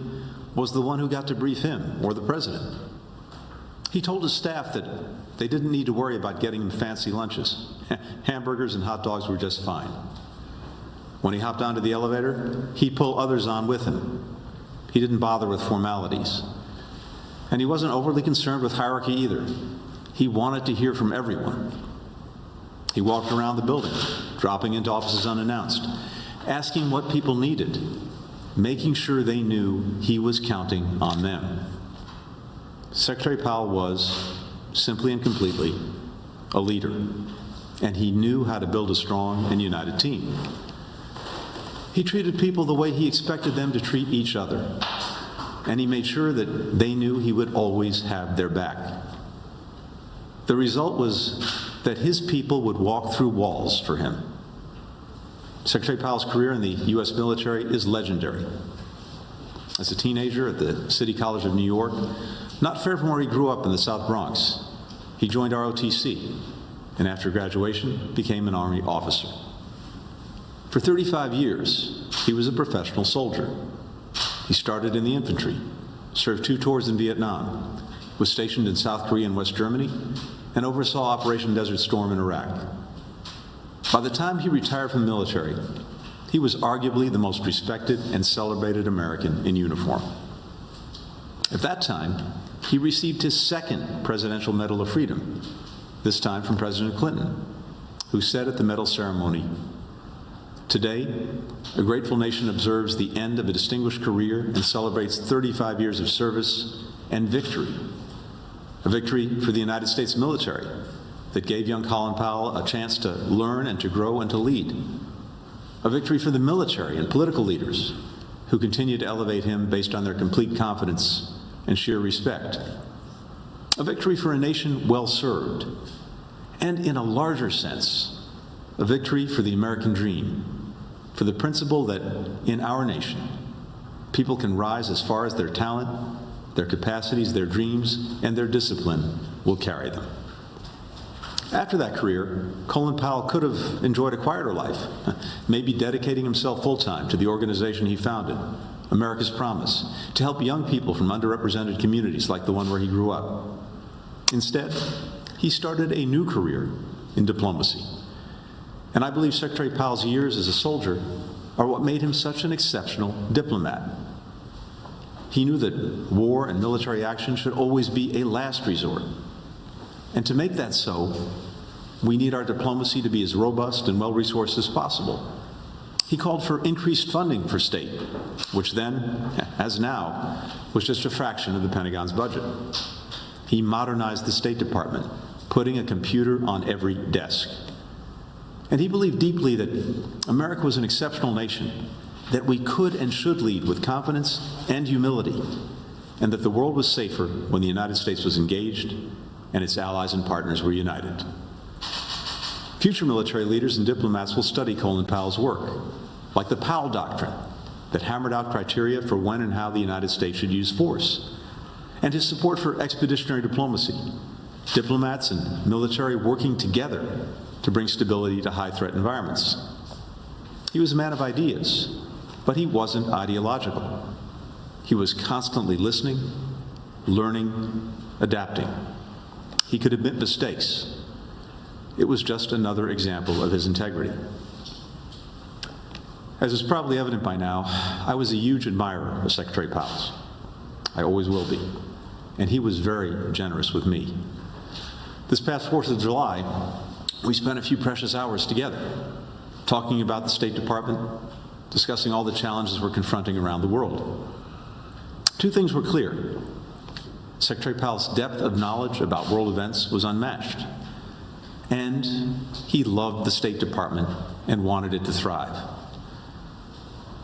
was the one who got to brief him or the president. He told his staff that they didn't need to worry about getting him fancy lunches. Hamburgers and hot dogs were just fine. When he hopped onto the elevator, he'd pull others on with him. He didn't bother with formalities. And he wasn't overly concerned with hierarchy either. He wanted to hear from everyone. He walked around the building, dropping into offices unannounced, asking what people needed, making sure they knew he was counting on them. Secretary Powell was, simply and completely, a leader, and he knew how to build a strong and united team. He treated people the way he expected them to treat each other, and he made sure that they knew he would always have their back. The result was that his people would walk through walls for him. Secretary Powell's career in the U.S. military is legendary. As a teenager at the City College of New York, not far from where he grew up in the South Bronx, he joined ROTC, and after graduation, became an Army officer. For 35 years, he was a professional soldier. He started in the infantry, served 2 tours in Vietnam, was stationed in South Korea and West Germany, and oversaw Operation Desert Storm in Iraq. By the time he retired from the military, he was arguably the most respected and celebrated American in uniform. At that time, he received his 2nd Presidential Medal of Freedom, this time from President Clinton, who said at the medal ceremony, "Today, a grateful nation observes the end of a distinguished career and celebrates 35 years of service and victory. A victory for the United States military that gave young Colin Powell a chance to learn and to grow and to lead. A victory for the military and political leaders who continue to elevate him based on their complete confidence and sheer respect. A victory for a nation well served. And in a larger sense, a victory for the American dream, for the principle that in our nation, people can rise as far as their talent, their capacities, their dreams, and their discipline will carry them." After that career, Colin Powell could have enjoyed a quieter life, maybe dedicating himself full-time to the organization he founded, America's Promise, to help young people from underrepresented communities like the one where he grew up. Instead, he started a new career in diplomacy. And I believe Secretary Powell's years as a soldier are what made him such an exceptional diplomat. He knew that war and military action should always be a last resort. And to make that so, we need our diplomacy to be as robust and well-resourced as possible. He called for increased funding for state, which then, as now, was just a fraction of the Pentagon's budget. He modernized the State Department, putting a computer on every desk. And he believed deeply that America was an exceptional nation, that we could and should lead with confidence and humility, and that the world was safer when the United States was engaged and its allies and partners were united. Future military leaders and diplomats will study Colin Powell's work, like the Powell Doctrine, that hammered out criteria for when and how the United States should use force, and his support for expeditionary diplomacy, diplomats and military working together to bring stability to high-threat environments. He was a man of ideas, but he wasn't ideological. He was constantly listening, learning, adapting. He could admit mistakes. It was just another example of his integrity. As is probably evident by now, I was a huge admirer of Secretary Powell's. I always will be. And he was very generous with me. This past 4th of July, we spent a few precious hours together, talking about the State Department, discussing all the challenges we're confronting around the world. Two things were clear. Secretary Powell's depth of knowledge about world events was unmatched, and he loved the State Department and wanted it to thrive.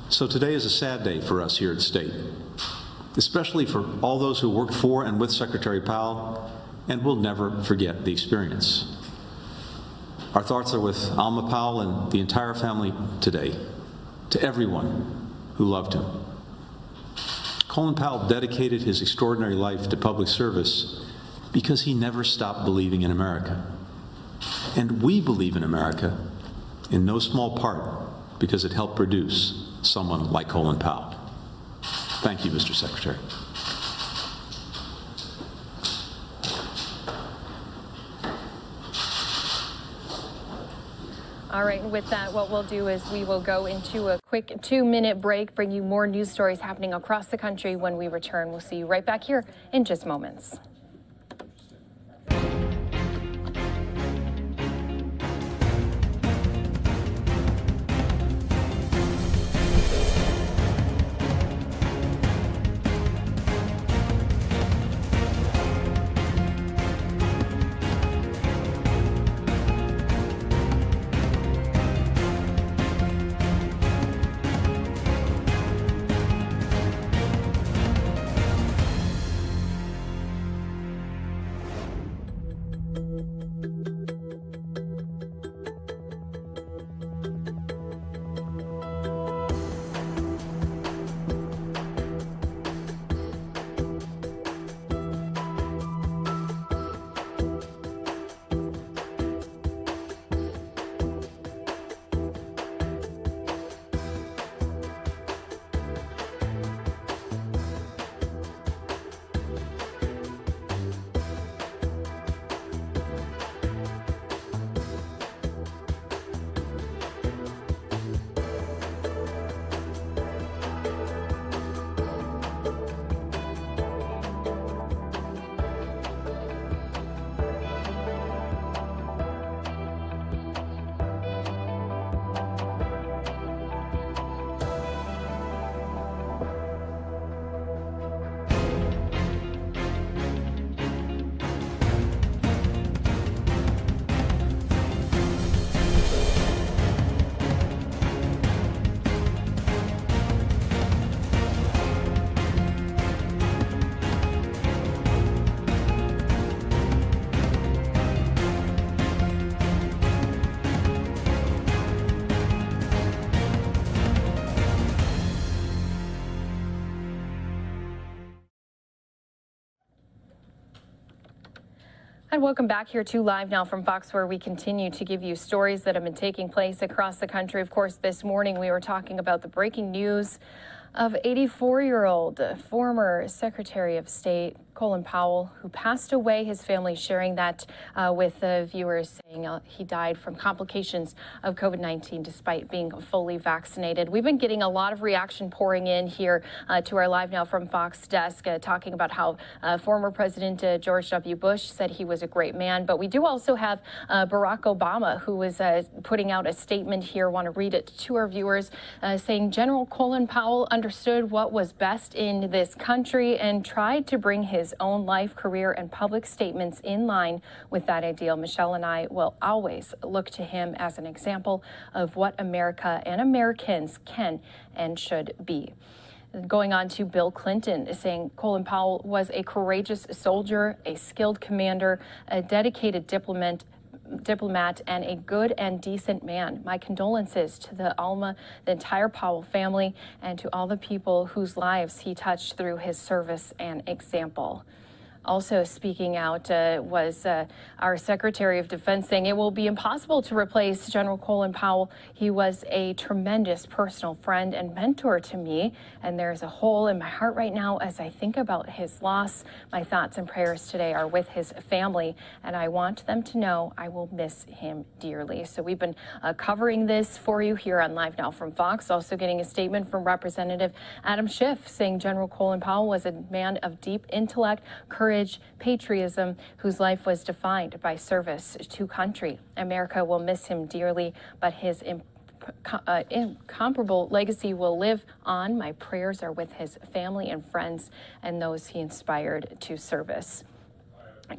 So today is a sad day for us here at State, especially for all those who worked for and with Secretary Powell and will never forget the experience. Our thoughts are with Alma Powell and the entire family today, to everyone who loved him. Colin Powell dedicated his extraordinary life to public service because he never stopped believing in America. And we believe in America in no small part because it helped produce someone like Colin Powell. Thank you, Mr. Secretary. All right, and with that, what we'll do is we will go into a quick 2-minute break, bring you more news stories happening across the country. When we return, we'll see you right back here in just moments. And welcome back here to Live Now from Fox, where we continue to give you stories that have been taking place across the country. Of course, this morning we were talking about the breaking news of 84-year-old former Secretary of State Colin Powell, who passed away. His family sharing that with the viewers, saying he died from complications of COVID-19 despite being fully vaccinated. We've been getting a lot of reaction pouring in here to our Live Now from Fox desk, talking about how former President George W. Bush said he was a great man. But we do also have Barack Obama, who was putting out a statement here. I want to read it to our viewers, saying General Colin Powell understood what was best in this country and tried to bring his own life, career, and public statements in line with that ideal. Michelle and I will always look to him as an example of what America and Americans can and should be. Going on to Bill Clinton, saying Colin Powell was a courageous soldier, a skilled commander, a dedicated diplomat, and a good and decent man. My condolences to the entire Powell family, and to all the people whose lives he touched through his service and example. Also speaking out was our Secretary of Defense, saying it will be impossible to replace General Colin Powell. He was a tremendous personal friend and mentor to me, and there's a hole in my heart right now as I think about his loss. My thoughts and prayers today are with his family, and I want them to know I will miss him dearly. So we've been covering this for you here on Live Now from Fox. Also getting a statement from Representative Adam Schiff saying General Colin Powell was a man of deep intellect, courage, patriotism, whose life was defined by service to country. America will miss him dearly, but his incomparable legacy will live on. My prayers are with his family and friends and those he inspired to service.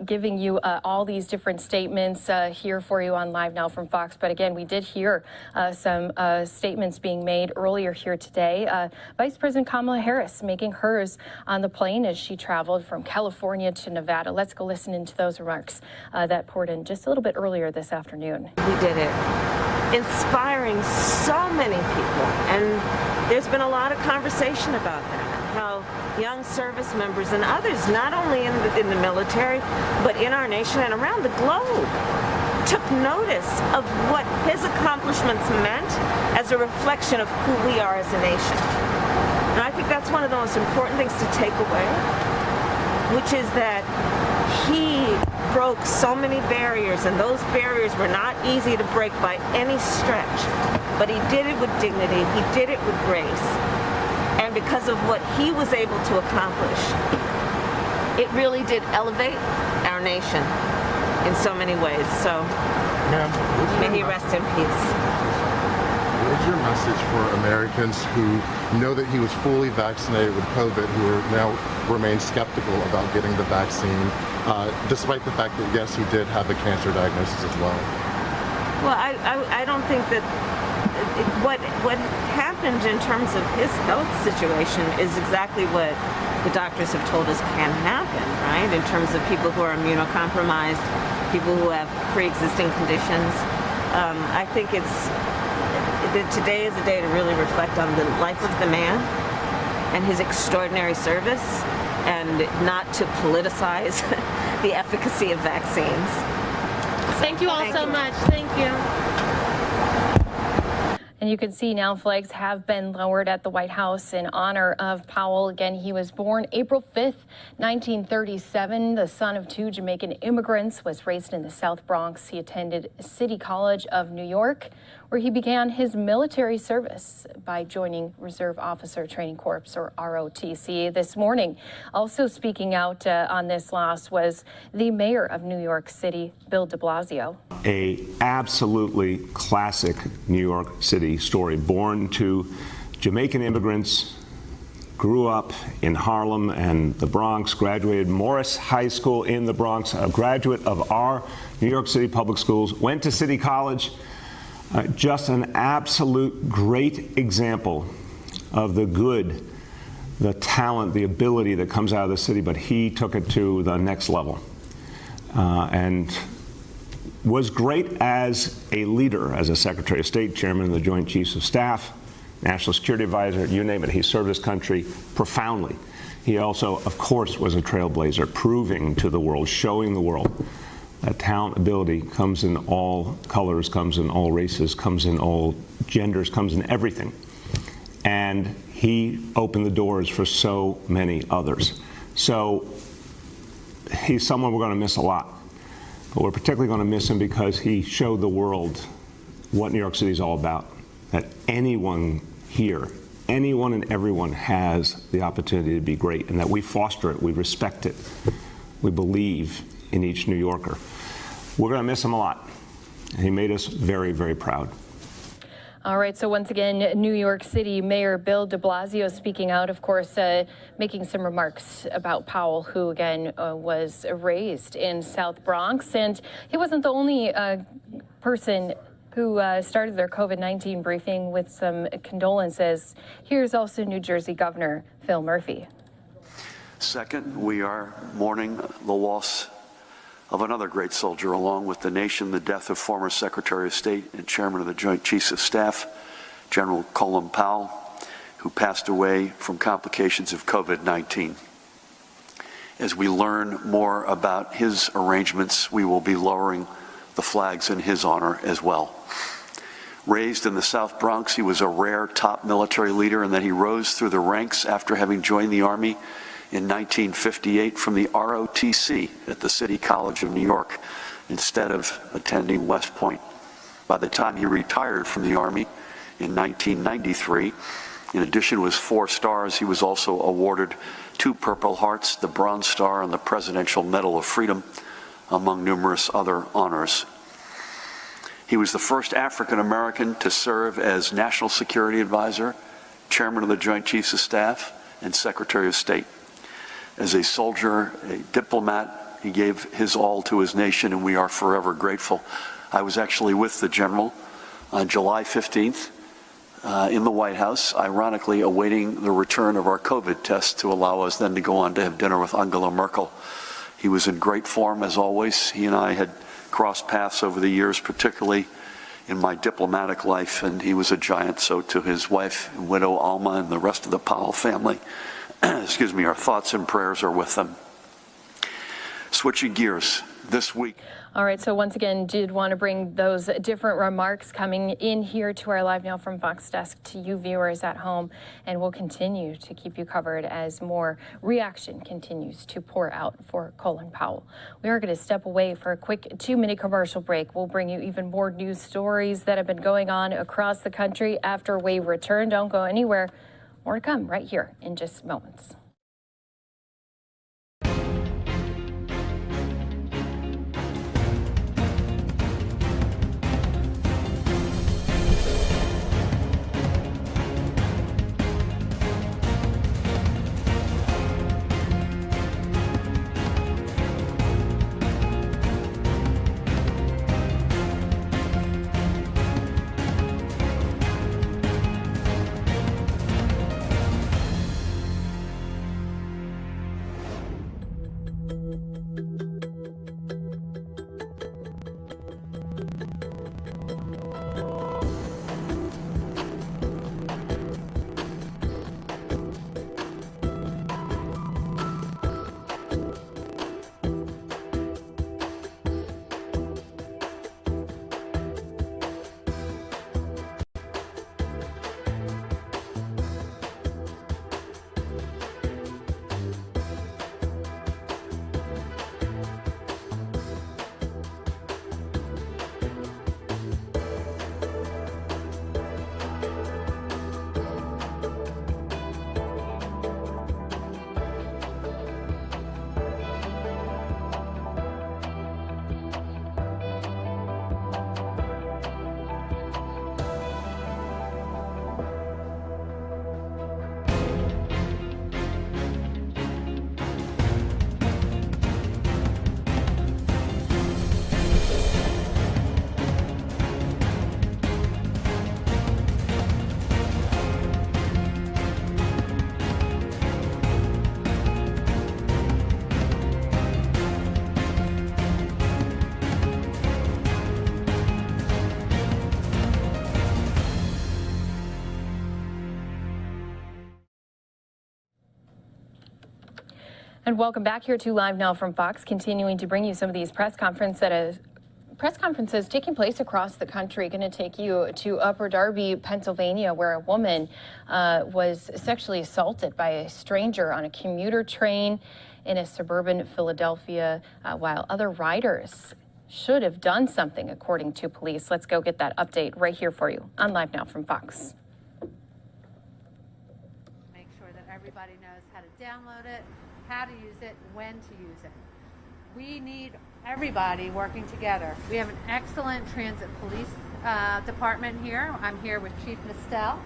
Giving you all these different statements here for you on Live Now from Fox. But again, we did hear some statements being made earlier here today. Vice President Kamala Harris making hers on the plane as she traveled from California to Nevada. Let's go listen into those remarks that poured in just a little bit earlier this afternoon. We did it, inspiring so many people. And there's been a lot of conversation about that. How young service members and others, not only in the military, but in our nation and around the globe, took notice of what his accomplishments meant as a reflection of who we are as a nation. And I think that's one of the most important things to take away, which is that he broke so many barriers, and those barriers were not easy to break by any stretch, but he did it with dignity, he did it with grace. And because of what he was able to accomplish, it really did elevate our nation in so many ways. So, may he rest in peace. What is your message for Americans who know that he was fully vaccinated with COVID, who are now remain skeptical about getting the vaccine, despite the fact that, yes, he did have a cancer diagnosis as well? Well, I don't think that what happened in terms of his health situation is exactly what the doctors have told us can happen, right? In terms of people who are immunocompromised, people who have pre-existing conditions. I think today is a day to really reflect on the life of the man and his extraordinary service, and not to politicize the efficacy of vaccines. Thank you all so much. Thank you. And you can see now flags have been lowered at the White House in honor of Powell. Again, he was born April 5th, 1937. The son of two Jamaican immigrants, was raised in the South Bronx. He attended City College of New York, where he began his military service by joining Reserve Officer Training Corps, or ROTC, this morning. Also speaking out on this loss was the mayor of New York City, Bill de Blasio. A absolutely classic New York City story. Born to Jamaican immigrants, grew up in Harlem and the Bronx, graduated Morris High School in the Bronx, a graduate of our New York City public schools, went to City College. Just an absolute great example of the good, the talent, the ability that comes out of the city, but he took it to the next level and was great as a leader, as a Secretary of State, Chairman of the Joint Chiefs of Staff, National Security Advisor, you name it. He served his country profoundly. He also, of course, was a trailblazer, proving to the world, showing the world that talent, ability comes in all colors, comes in all races, comes in all genders, comes in everything. And he opened the doors for so many others. So he's someone we're going to miss a lot. But we're particularly going to miss him because he showed the world what New York City is all about. That anyone here, anyone and everyone has the opportunity to be great, and that we foster it, we respect it, we believe in each New Yorker. We're going to miss him a lot. He made us very, very proud. All right, so once again, New York City Mayor Bill de Blasio speaking out, of course, making some remarks about Powell, who again was raised in South Bronx. And he wasn't the only person who started their COVID-19 briefing with some condolences. Here's also New Jersey Governor Phil Murphy. Second, we are mourning the loss of another great soldier, along with the nation, the death of former Secretary of State and Chairman of the Joint Chiefs of Staff, General Colin Powell, who passed away from complications of COVID-19. As we learn more about his arrangements, we will be lowering the flags in his honor as well. Raised in the South Bronx, he was a rare top military leader in that he rose through the ranks after having joined the Army in 1958 from the ROTC at the City College of New York instead of attending West Point. By the time he retired from the Army in 1993, in addition to his 4 stars, he was also awarded 2 Purple Hearts, the Bronze Star, and the Presidential Medal of Freedom, among numerous other honors. He was the first African American to serve as National Security Advisor, Chairman of the Joint Chiefs of Staff, and Secretary of State. As a soldier, a diplomat, he gave his all to his nation, and we are forever grateful. I was actually with the General on July 15th in the White House, ironically awaiting the return of our COVID test to allow us then to go on to have dinner with Angela Merkel. He was in great form, as always. He and I had crossed paths over the years, particularly in my diplomatic life, and he was a giant. So to his wife, widow Alma, and the rest of the Powell family, excuse me, our thoughts and prayers are with them. Switching gears, this week. All right, so once again, did want to bring those different remarks coming in here to our Live Now from Fox desk to you viewers at home, and we'll continue to keep you covered as more reaction continues to pour out for Colin Powell. We are going to step away for a quick 2-minute commercial break. We'll bring you even more news stories that have been going on across the country after we return. Don't go anywhere. More to come right here in just moments. And welcome back here to Live Now from Fox, continuing to bring you some of these press conferences taking place across the country. Going to take you to Upper Darby, Pennsylvania, where a woman was sexually assaulted by a stranger on a commuter train in a suburban Philadelphia, while other riders should have done something, according to police. Let's go get that update right here for you on Live Now from Fox. Make sure that everybody knows how to download it, how to use it, when to use it. We need everybody working together. We have an excellent transit police department here. I'm here with Chief Mistel.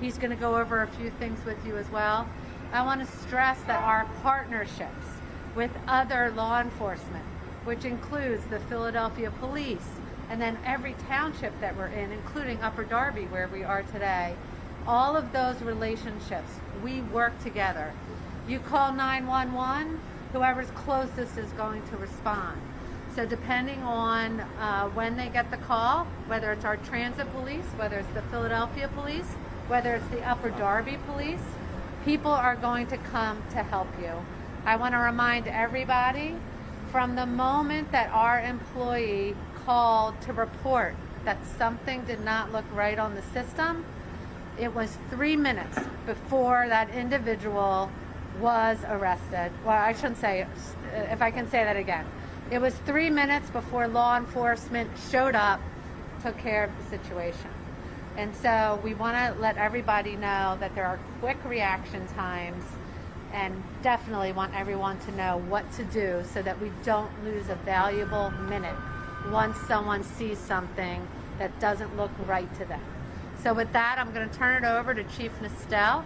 He's going to go over a few things with you as well. I want to stress that our partnerships with other law enforcement, which includes the Philadelphia Police, and then every township that we're in, including Upper Darby, where we are today, all of those relationships, we work together. You call 911, whoever's closest is going to respond. So depending on when they get the call, whether it's our transit police, whether it's the Philadelphia Police, whether it's the Upper Darby Police, people are going to come to help you. I want to remind everybody, from the moment that our employee called to report that something did not look right on the system, it was 3 minutes before that individual was arrested. Well, I shouldn't say, if I can say that again. It was 3 minutes before law enforcement showed up, took care of the situation. And so we want to let everybody know that there are quick reaction times, and definitely want everyone to know what to do so that we don't lose a valuable minute once someone sees something that doesn't look right to them. So with that, I'm going to turn it over to Chief Nestel,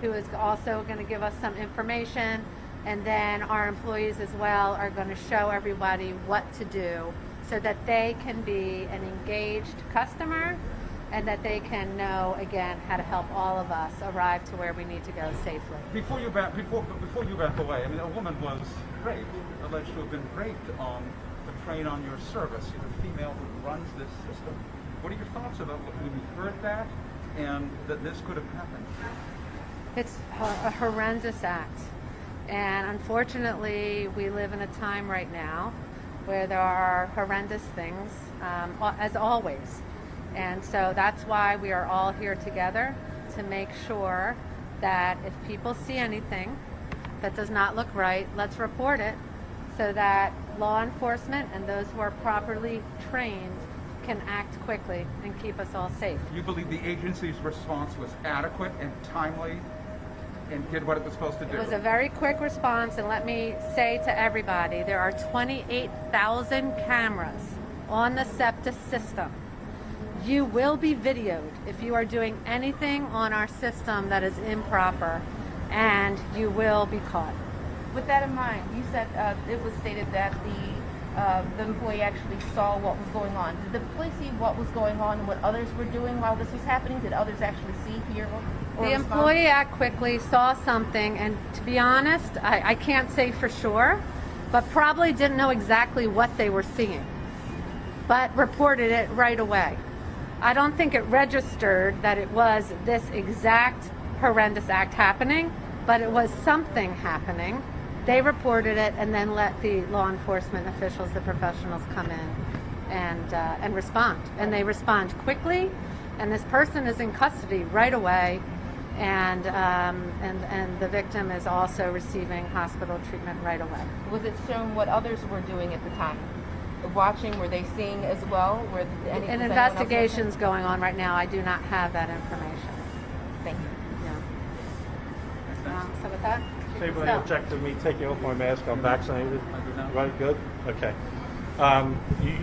who is also going to give us some information, and then our employees as well are going to show everybody what to do so that they can be an engaged customer and that they can know, again, how to help all of us arrive to where we need to go safely. Before you back away, I mean, a woman was raped, alleged to have been raped on the train on your service. You're the female who runs this system. What are your thoughts about when you heard that and that this could have happened? It's a horrendous act. And unfortunately, we live in a time right now where there are horrendous things, as always. And so that's why we are all here together, to make sure that if people see anything that does not look right, let's report it so that law enforcement and those who are properly trained can act quickly and keep us all safe. You believe the agency's response was adequate and timely and did what it was supposed to do? It was a very quick response, and let me say to everybody, there are 28,000 cameras on the SEPTA system. You will be videoed if you are doing anything on our system that is improper, and you will be caught. With that in mind, you said it was stated that the employee actually saw what was going on. Did the employee see what was going on and what others were doing while this was happening? Did others actually see, hear, or The respond? employee acted quickly, saw something, and to be honest, I can't say for sure, but probably didn't know exactly what they were seeing, but reported it right away. I don't think it registered that it was this exact horrendous act happening, but it was something happening. They reported it and then let the law enforcement officials, the professionals, come in and respond. And they respond quickly, and this person is in custody right away, and the victim is also receiving hospital treatment right away. Was it shown what others were doing at the time? Watching, were they seeing as well? An investigation's going on right now. I do not have that information. Thank you. Yeah. So with that, Does anybody object to me taking off my mask? I'm vaccinated. Right, good? Okay.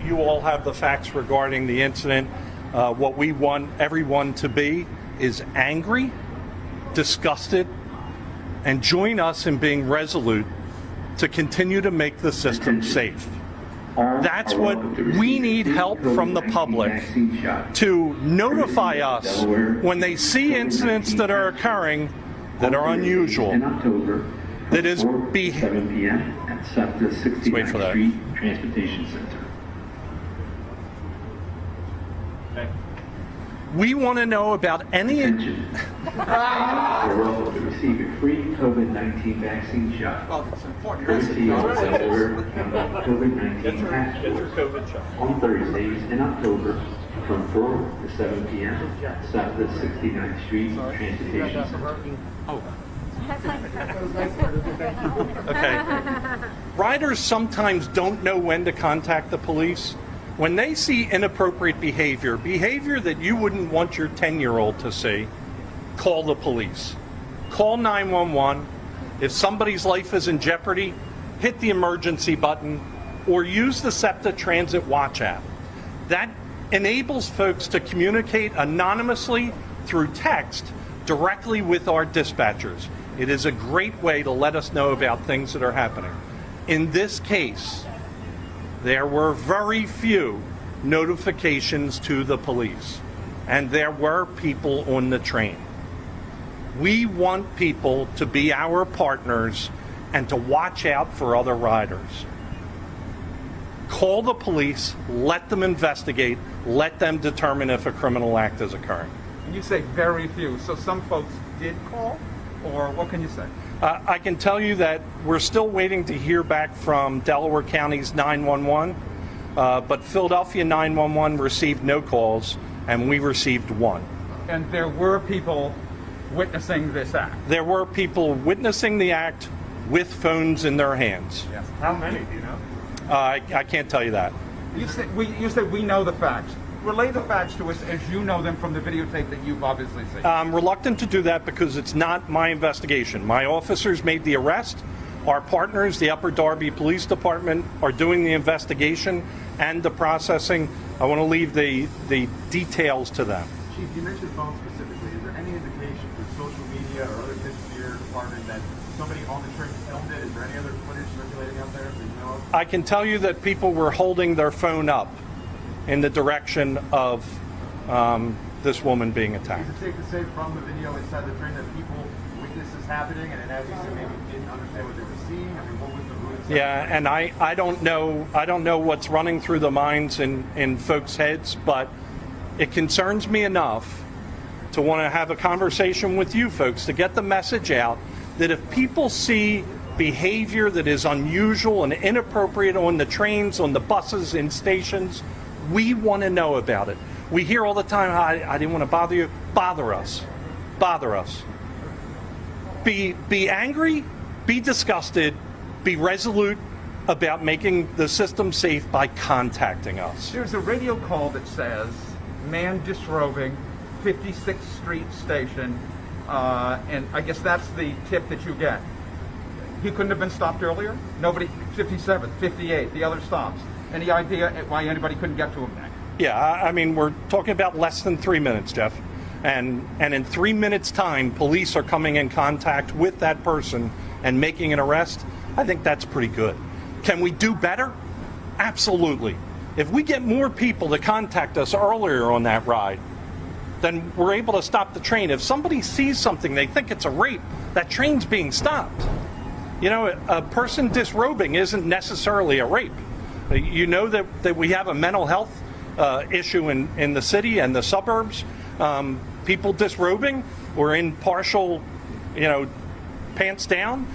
You all have the facts regarding the incident. What we want everyone to be is angry, disgusted, and join us in being resolute to continue to make the system safe. That's what we need help from the public to notify us when they see incidents that are occurring that are unusual. That is 7 p.m. at SEPTA 69th Street Transportation Center. We want to know about any. You're welcome to receive a free COVID-19 vaccine shot. Well, it's important. Courtesy of the COVID-19 task force on Thursdays in October from 4 to 7 p.m. at SEPTA 69th Street Transportation Center. Oh. Okay. Riders sometimes don't know when to contact the police. When they see inappropriate behavior that you wouldn't want your 10-year-old to see, call the police. Call 911. If somebody's life is in jeopardy, hit the emergency button or use the SEPTA Transit Watch app. That enables folks to communicate anonymously through text directly with our dispatchers. It is a great way to let us know about things that are happening. In this case, there were very few notifications to the police, and there were people on the train. We want people to be our partners and to watch out for other riders. Call the police, let them investigate, let them determine if a criminal act is occurring. And you say very few, so some folks did call? or what can you say? I can tell you that we're still waiting to hear back from Delaware County's 911, but Philadelphia 911 received no calls, and we received one. And there were people witnessing this act? There were people witnessing the act with phones in their hands. Yes. How many, do you know? I can't tell you that. You said we know the facts. Relay the facts to us as you know them from the videotape that you've obviously seen. I'm reluctant to do that because it's not my investigation. My officers made the arrest. Our partners, the Upper Darby Police Department, are doing the investigation and the processing. I want to leave the details to them. Chief, you mentioned phones specifically. Is there any indication through social media or other bits of your department that somebody on the train filmed it? Is there any other footage circulating out there that you know of? I can tell you that people were holding their phone up in the direction of this woman being attacked. Is it safe to say from the video inside the train that people witnessed this happening and as you said, maybe didn't understand what they were seeing? I mean, what was the root? Yeah, and I don't know what's running through the minds in folks' heads, but it concerns me enough to want to have a conversation with you folks to get the message out that if people see behavior that is unusual and inappropriate on the trains, on the buses, in stations, we want to know about it. We hear all the time, I didn't want to bother you. Bother us. Bother us. Be angry, be disgusted, be resolute about making the system safe by contacting us. There's a radio call that says, man disrobing, 56th Street station, and I guess that's the tip that you get. He couldn't have been stopped earlier? Nobody, 57th, 58, the other stops. Any idea why anybody couldn't get to him then? Yeah, I mean, we're talking about less than 3 minutes, Jeff. And in 3 minutes' time, police are coming in contact with that person and making an arrest. I think that's pretty good. Can we do better? Absolutely. If we get more people to contact us earlier on that ride, then we're able to stop the train. If somebody sees something, they think it's a rape, that train's being stopped. You know, a person disrobing isn't necessarily a rape. You know that we have a mental health issue in the city and the suburbs. People disrobing or in partial, pants down,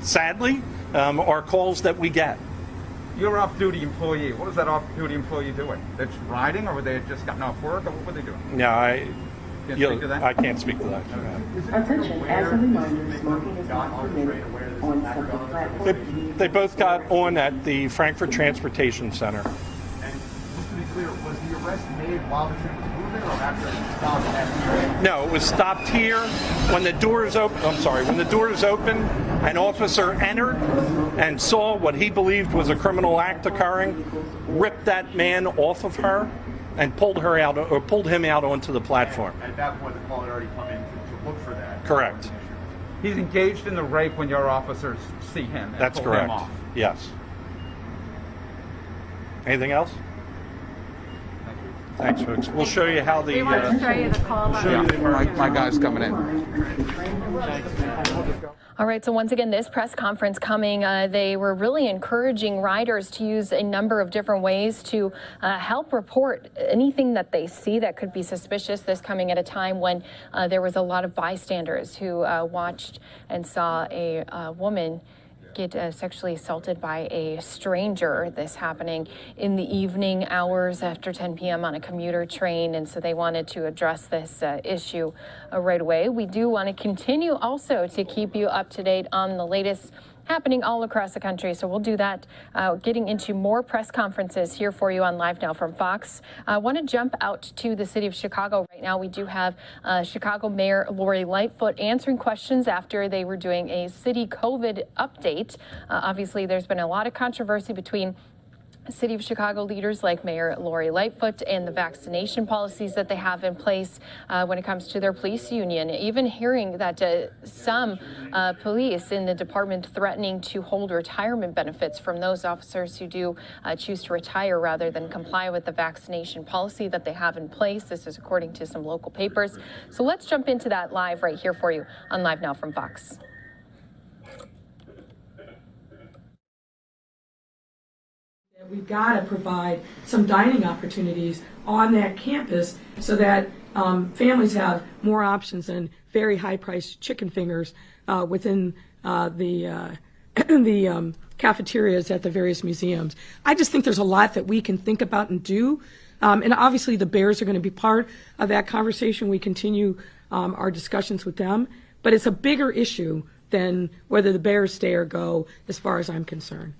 sadly, are calls that we get. You're off-duty employee. What was that off-duty employee doing? They're riding, or were they just gotten off work, or what were they doing? Yeah, I can't speak to that. Attention, as a reminder, smoking is not permitted on subject platforms. They both got on at the Frankfurt Transportation Center. And just to be clear, was the arrest made while the train was moving or after it stopped at the No, it was stopped here. When the doors open, when the doors opened, an officer entered and saw what he believed was a criminal act occurring, ripped that man off of her, and pulled him out onto the platform. And at that point, the call had already come in to look for that. Correct. He's engaged in the rape when your officers see him and That's pull correct. him off. Yes. Anything else? Thanks, folks. We'll show you how the. We want to show you the call. My guy's coming in. All right, so once again, this press conference coming, they were really encouraging riders to use a number of different ways to help report anything that they see that could be suspicious. This coming at a time when there was a lot of bystanders who watched and saw a woman get sexually assaulted by a stranger. This happening in the evening hours after 10 p.m. on a commuter train, and so they wanted to address this issue right away. We do want to continue also to keep you up to date on the latest happening all across the country. So we'll do that, getting into more press conferences here for you on Live Now from Fox. I want to jump out to the city of Chicago right now. We do have Chicago Mayor Lori Lightfoot answering questions after they were doing a city COVID update. Obviously, there's been a lot of controversy between City of Chicago leaders like Mayor Lori Lightfoot and the vaccination policies that they have in place when it comes to their police union. Even hearing that some police in the department threatening to hold retirement benefits from those officers who do choose to retire rather than comply with the vaccination policy that they have in place. This is according to some local papers. So let's jump into that live right here for you on Live Now from Fox. We've got to provide some dining opportunities on that campus so that families have more options than very high-priced chicken fingers within the cafeterias at the various museums. I just think there's a lot that we can think about and do. And obviously the Bears are going to be part of that conversation. We continue our discussions with them. But it's a bigger issue than whether the Bears stay or go, as far as I'm concerned.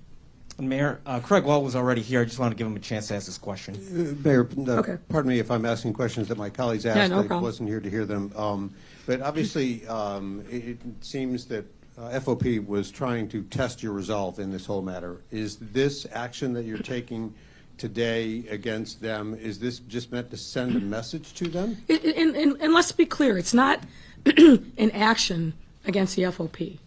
Mayor, Craig Wall was already here. I just want to give him a chance to ask this question. Mayor, Okay. pardon me if I'm asking questions that my colleagues asked. Yeah, no I problem. wasn't here to hear them. But obviously, it seems that FOP was trying to test your resolve in this whole matter. Is this action that you're taking today against them, is this just meant to send a message to them? And let's be clear, it's not an action against the FOP.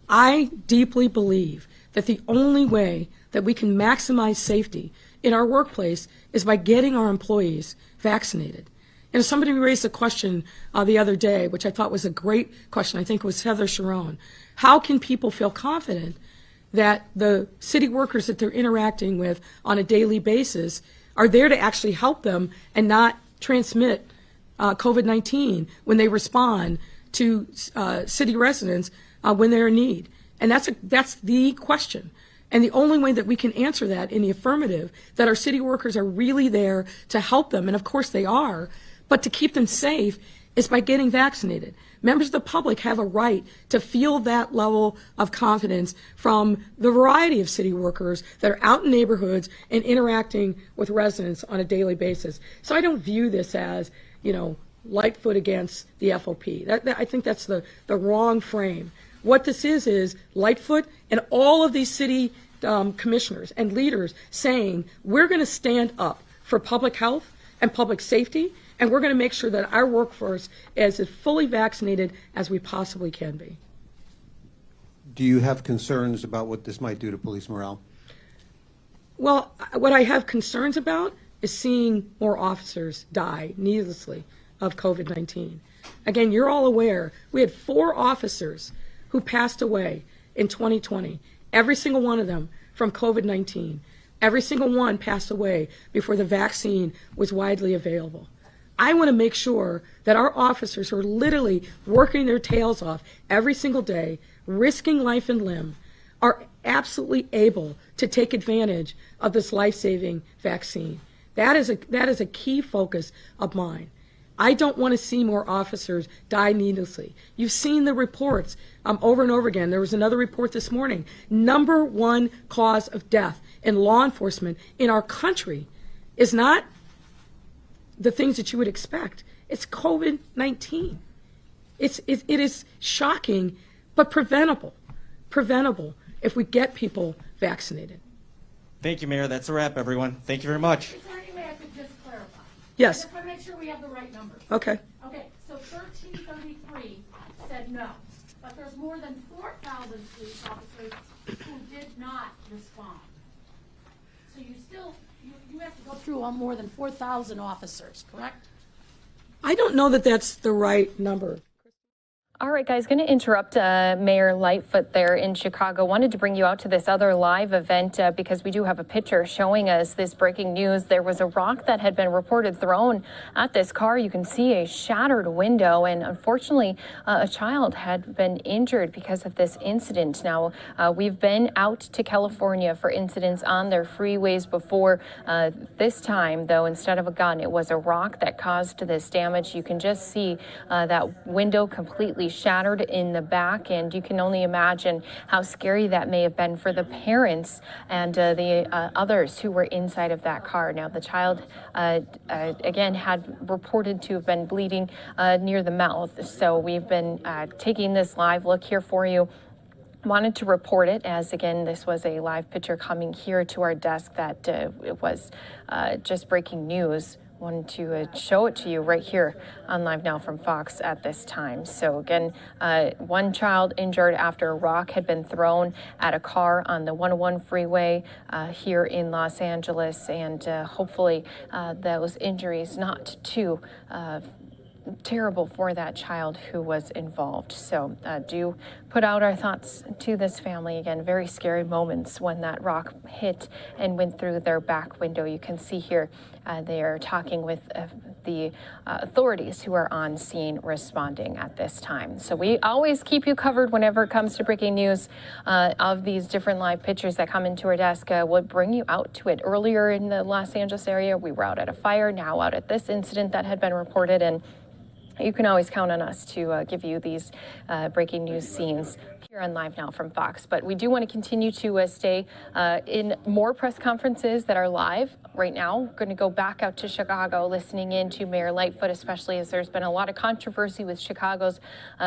I deeply believe that the only way that we can maximize safety in our workplace is by getting our employees vaccinated. And somebody raised a question the other day, which I thought was a great question. I think it was Heather Sharon. How can people feel confident that the city workers that they're interacting with on a daily basis are there to actually help them and not transmit COVID-19 when they respond to city residents when they're in need? And that's the question. And the only way that we can answer that in the affirmative, that our city workers are really there to help them, and of course they are, but to keep them safe, is by getting vaccinated. Members of the public have a right to feel that level of confidence from the variety of city workers that are out in neighborhoods and interacting with residents on a daily basis. So I don't view this as, Lightfoot against the FOP. I think that's the wrong frame. What this is Lightfoot and all of these city commissioners and leaders saying, we're going to stand up for public health and public safety, and we're going to make sure that our workforce is as fully vaccinated as we possibly can be. Do you have concerns about what this might do to police morale? Well, what I have concerns about is seeing more officers die needlessly of COVID-19. Again, you're all aware, we had 4 officers who passed away in 2020, every single one of them from COVID-19. Every single one passed away before the vaccine was widely available. I want to make sure that our officers who are literally working their tails off every single day, risking life and limb, are absolutely able to take advantage of this life-saving vaccine. That is a key focus of mine. I don't want to see more officers die needlessly. You've seen the reports over and over again. There was another report this morning. Number 1 cause of death in law enforcement in our country is not the things that you would expect. It's COVID-19. It is shocking, but preventable if we get people vaccinated. Thank you, Mayor. That's a wrap, everyone. Thank you very much. Is there any way I could just clarify? Yes. I just want to make sure we have the right numbers. Okay. Okay, so 1333 said no, but there's more than 4,000 police officers who did not respond. So you still, you have to go through on more than 4,000 officers, correct? I don't know that that's the right number. All right, guys, going to interrupt Mayor Lightfoot there in Chicago. Wanted to bring you out to this other live event because we do have a picture showing us this breaking news. There was a rock that had been reported thrown at this car. You can see a shattered window, and unfortunately, a child had been injured because of this incident. Now, we've been out to California for incidents on their freeways before. This time, though, instead of a gun, it was a rock that caused this damage. You can just see that window completely shattered in the back, and you can only imagine how scary that may have been for the parents and the others who were inside of that car. Now, the child, again, had reported to have been bleeding near the mouth, so we've been taking this live look here for you. Wanted to report it as, again, this was a live picture coming here to our desk that it was just breaking news. Wanted to show it to you right here on Live Now from Fox at this time. So again, 1 child injured after a rock had been thrown at a car on the 101 freeway here in Los Angeles, and hopefully those injuries not too terrible for that child who was involved. So do put out our thoughts to this family. Again, very scary moments when that rock hit and went through their back window. You can see here they are talking with the authorities who are on scene responding at this time. So we always keep you covered whenever it comes to breaking news of these different live pictures that come into our desk. We'll bring you out to it. Earlier in the Los Angeles area, we were out at a fire, now out at this incident that had been reported, and you can always count on us to give you these breaking news scenes here on Live Now from Fox. But we do want to continue to stay in more press conferences that are live right now. Going to go back out to Chicago, listening in to Mayor Lightfoot, especially as there's been a lot of controversy with Chicago's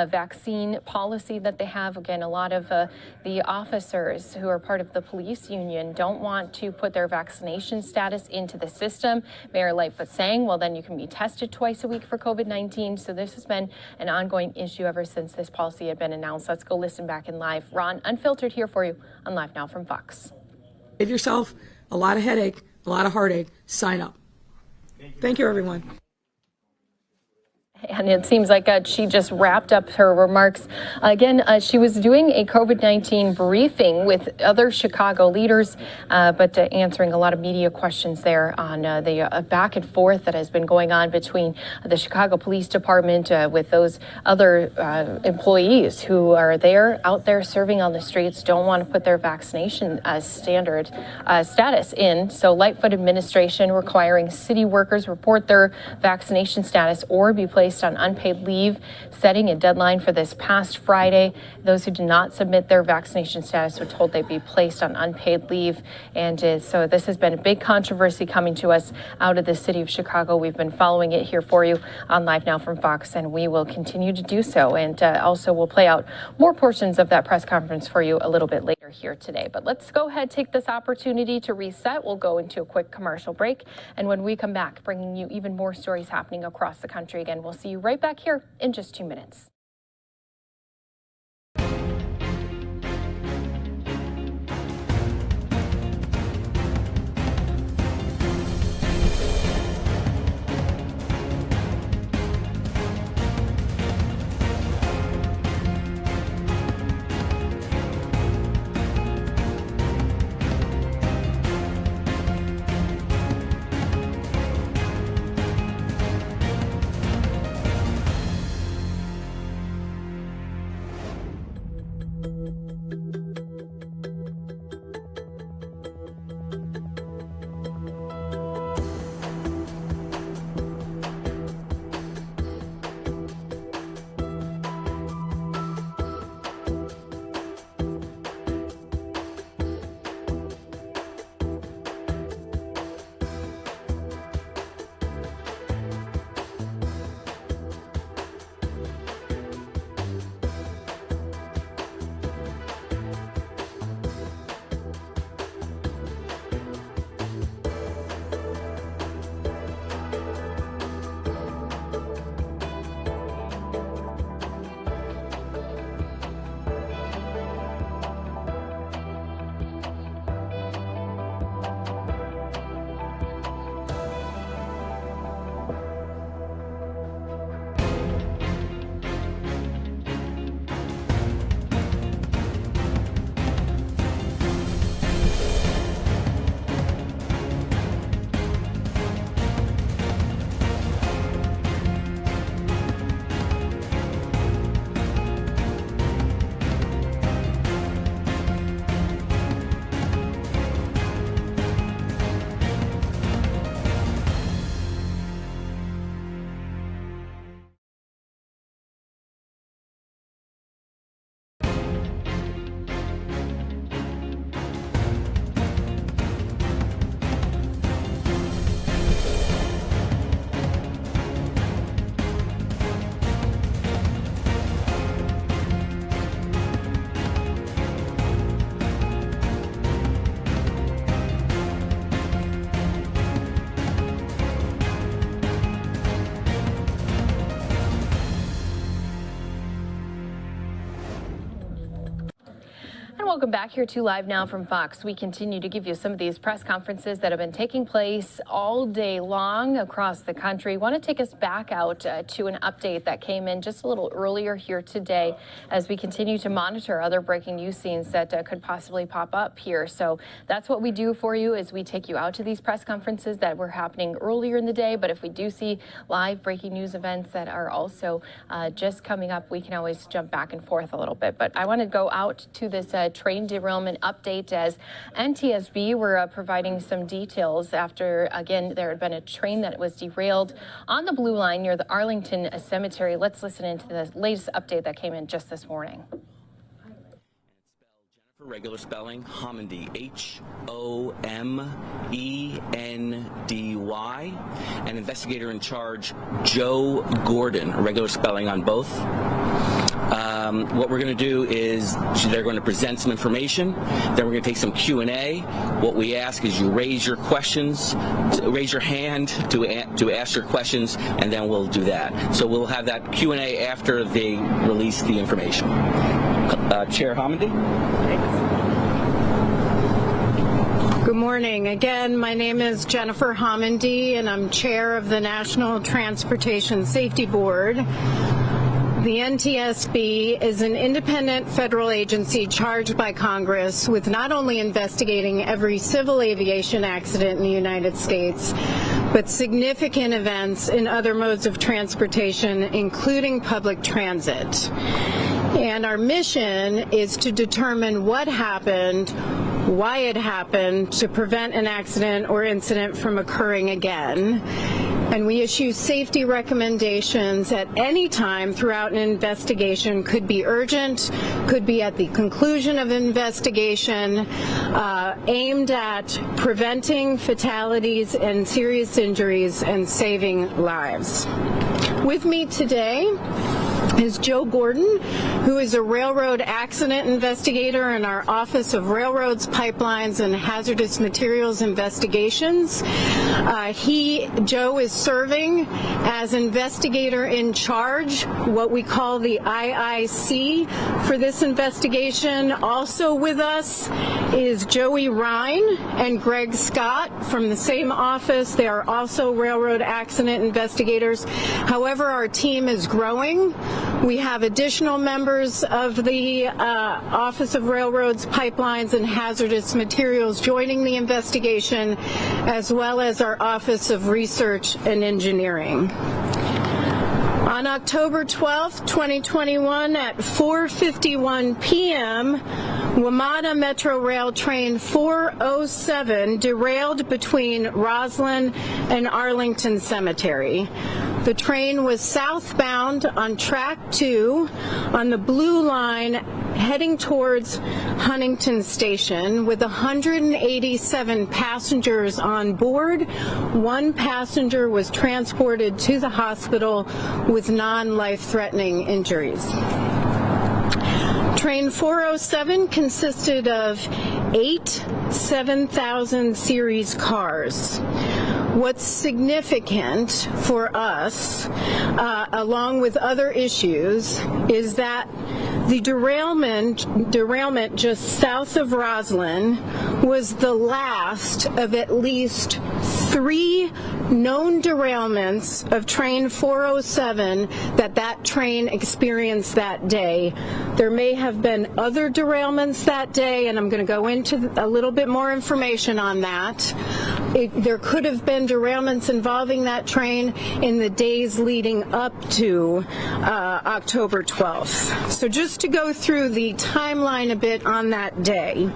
vaccine policy that they have. Again, a lot of the officers who are part of the police union don't want to put their vaccination status into the system. Mayor Lightfoot saying, well, then you can be tested twice a week for COVID-19. So this has been an ongoing issue ever since this policy had been announced. Let's go listen back in live. Ron, Unfiltered here for you on Live Now from Fox. Save yourself a lot of headache, a lot of heartache. Sign up. Thank you, everyone. And it seems like she just wrapped up her remarks. Again, she was doing a COVID-19 briefing with other Chicago leaders, but answering a lot of media questions there on the back and forth that has been going on between the Chicago Police Department with those other employees who are out there serving on the streets, don't want to put their vaccination status in. So Lightfoot administration requiring city workers report their vaccination status or be placed on unpaid leave, setting a deadline for this past Friday. Those who did not submit their vaccination status were told they'd be placed on unpaid leave. And so this has been a big controversy coming to us out of the city of Chicago. We've been following it here for you on Live Now from Fox, and we will continue to do so. And also we'll play out more portions of that press conference for you a little bit later here today. But let's go ahead, take this opportunity to reset. We'll go into a quick commercial break. And when we come back, bringing you even more stories happening across the country. Again, we'll see you right back here in just 2 minutes. And welcome back here to Live Now from Fox. We continue to give you some of these press conferences that have been taking place all day long across the country. Want to take us back out to an update that came in just a little earlier here today as we continue to monitor other breaking news scenes that could possibly pop up here. So that's what we do for you, is we take you out to these press conferences that were happening earlier in the day. But if we do see live breaking news events that are also just coming up, we can always jump back and forth a little bit. But I want to go out to this train derailment update as NTSB were providing some details after, again, there had been a train that was derailed on the Blue Line near the Arlington Cemetery. Let's listen into the latest update that came in just this morning. For regular spelling, Homendy, H-O-M-E-N-D-Y. An investigator in charge, Joe Gordon, regular spelling on both. What we're going to do is they're going to present some information, then we're going to take some Q&A. What we ask is you raise your questions, raise your hand to ask your questions, and then we'll do that. So we'll have that Q&A after they release the information. Chair Homendy. Good morning. Again, my name is Jennifer Homendy, and I'm chair of the National Transportation Safety Board. The NTSB is an independent federal agency charged by Congress with not only investigating every civil aviation accident in the United States, but significant events in other modes of transportation, including public transit. And our mission is to determine what happened, why it happened, to prevent an accident or incident from occurring again. And we issue safety recommendations at any time throughout an investigation. Could be urgent, could be at the conclusion of an investigation, aimed at preventing fatalities and serious injuries and saving lives. With me today is Joe Gordon, who is a railroad accident investigator in our Office of Railroads, Pipelines, and Hazardous Materials Investigations. Joe is serving as investigator in charge, what we call the IIC, for this investigation. Also with us is Joey Ryan and Greg Scott from the same office. They are also railroad accident investigators. However, our team is growing. We have additional members of the Office of Railroads, Pipelines, and Hazardous Materials joining the investigation, as well as our Office of Research and Engineering. On October 12th, 2021, at 4:51 p.m., WMATA Metro Rail Train 407 derailed between Roslyn and Arlington Cemetery. The train was southbound on track 2 on the Blue Line heading towards Huntington Station with 187 passengers on board. One passenger was transported to the hospital with non-life-threatening injuries. Train 407 consisted of 8 7000 series cars. What's significant for us, along with other issues, is that the derailment just south of Roslyn was the last of at least 3 known derailments of train 407 that train experienced that day. There may have been other derailments that day, and I'm going to go into a little bit more information on that. There could have been derailments involving that train in the days leading up to October 12th. So just to go through the timeline a bit on that day.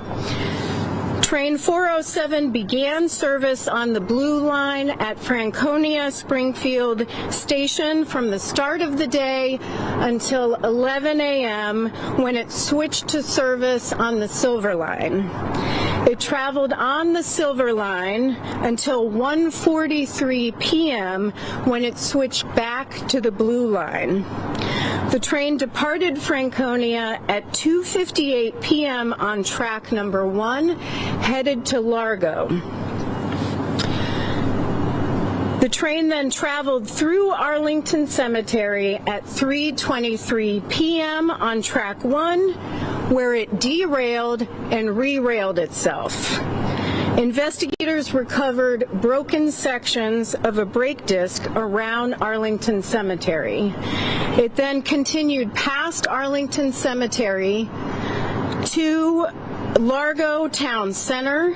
Train 407 began service on the Blue Line at Franconia Springfield Station from the start of the day until 11 a.m. when it switched to service on the Silver Line. It traveled on the Silver Line until 1:43 p.m. when it switched back to the Blue Line. The train departed Franconia at 2:58 p.m. on track number 1, headed to Largo. The train then traveled through Arlington Cemetery at 3:23 p.m. on track 1, where it derailed and re-railed itself. Investigators recovered broken sections of a brake disc around Arlington Cemetery. It then continued past Arlington Cemetery to Largo Town Center.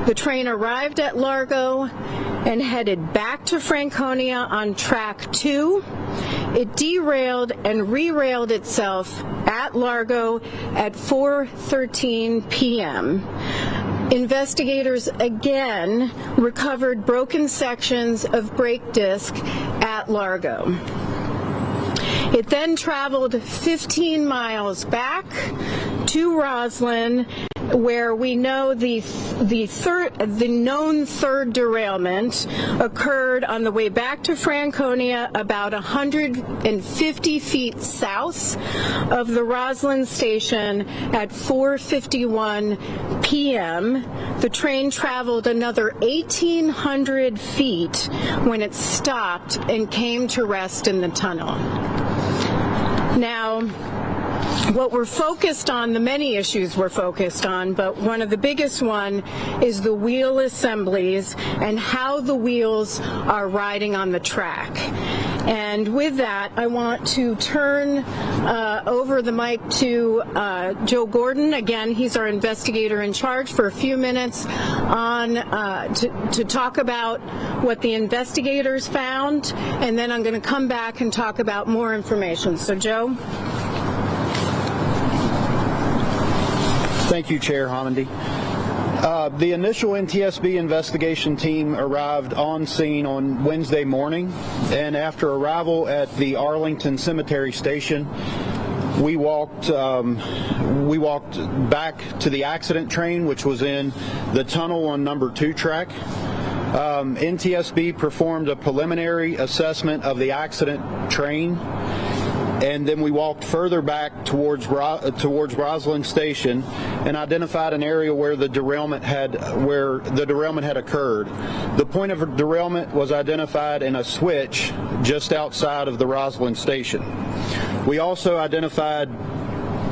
The train arrived at Largo and headed back to Franconia on track 2. It derailed and re-railed itself at Largo at 4:13 p.m. Investigators again recovered broken sections of brake disc at Largo. It then traveled 15 miles back to Roslyn, where we know the known third derailment occurred on the way back to Franconia, about 150 feet south of the Roslyn station at 4:51 p.m. The train traveled another 1,800 feet when it stopped and came to rest in the tunnel. Now, what we're focused on, the many issues we're focused on, but one of the biggest one is the wheel assemblies and how the wheels are riding on the track. And with that, I want to turn over the mic to Joe Gordon. Again, he's our investigator in charge, for a few minutes on to talk about what the investigators found, and then I'm going to come back and talk about more information. So, Joe. Thank you, Chair Homendy. The initial NTSB investigation team arrived on scene on Wednesday morning, and after arrival at the Arlington Cemetery Station, we walked back to the accident train, which was in the tunnel on number 2 track. NTSB performed a preliminary assessment of the accident train, and then we walked further back towards Roslyn Station and identified an area where the derailment had occurred. The point of derailment was identified in a switch just outside of the Roslyn Station. We also identified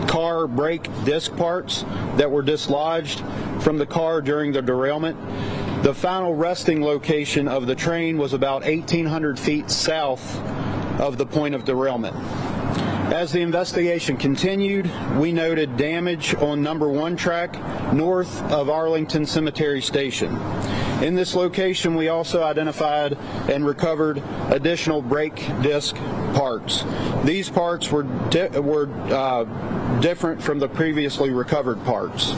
car brake disc parts that were dislodged from the car during the derailment. The final resting location of the train was about 1,800 feet south of the point of derailment. As the investigation continued, we noted damage on number 1 track north of Arlington Cemetery Station. In this location, we also identified and recovered additional brake disc parts. These parts were different from the previously recovered parts.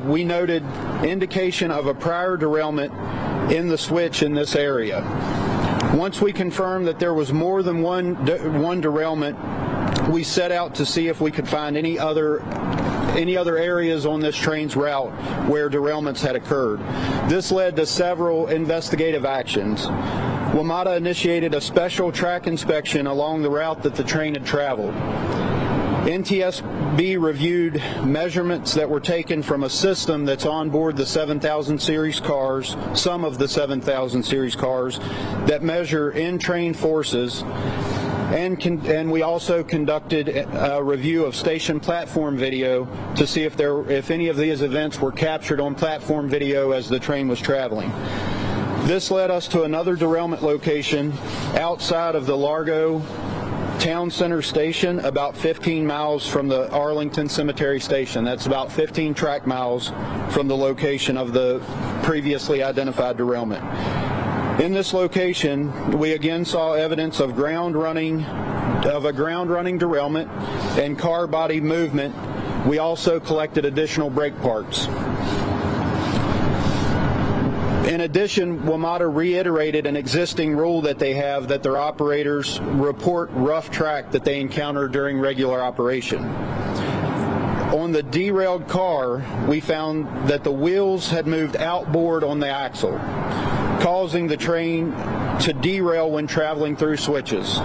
We noted indication of a prior derailment in the switch in this area. Once we confirmed that there was more than one derailment, we set out to see if we could find any other areas on this train's route where derailments had occurred. This led to several investigative actions. WMATA initiated a special track inspection along the route that the train had traveled. NTSB reviewed measurements that were taken from a system that's on board the 7000 series cars, some of the 7000 series cars, that measure in-train forces, and we also conducted a review of station platform video to see if any of these events were captured on platform video as the train was traveling. This led us to another derailment location outside of the Largo Town Center Station, about 15 miles from the Arlington Cemetery Station. That's about 15 track miles from the location of the previously identified derailment. In this location, we again saw evidence of a ground running derailment and car body movement. We also collected additional brake parts. In addition, WMATA reiterated an existing rule that they have, that their operators report rough track that they encounter during regular operation. On the derailed car, we found that the wheels had moved outboard on the axle, causing the train to derail when traveling through switches.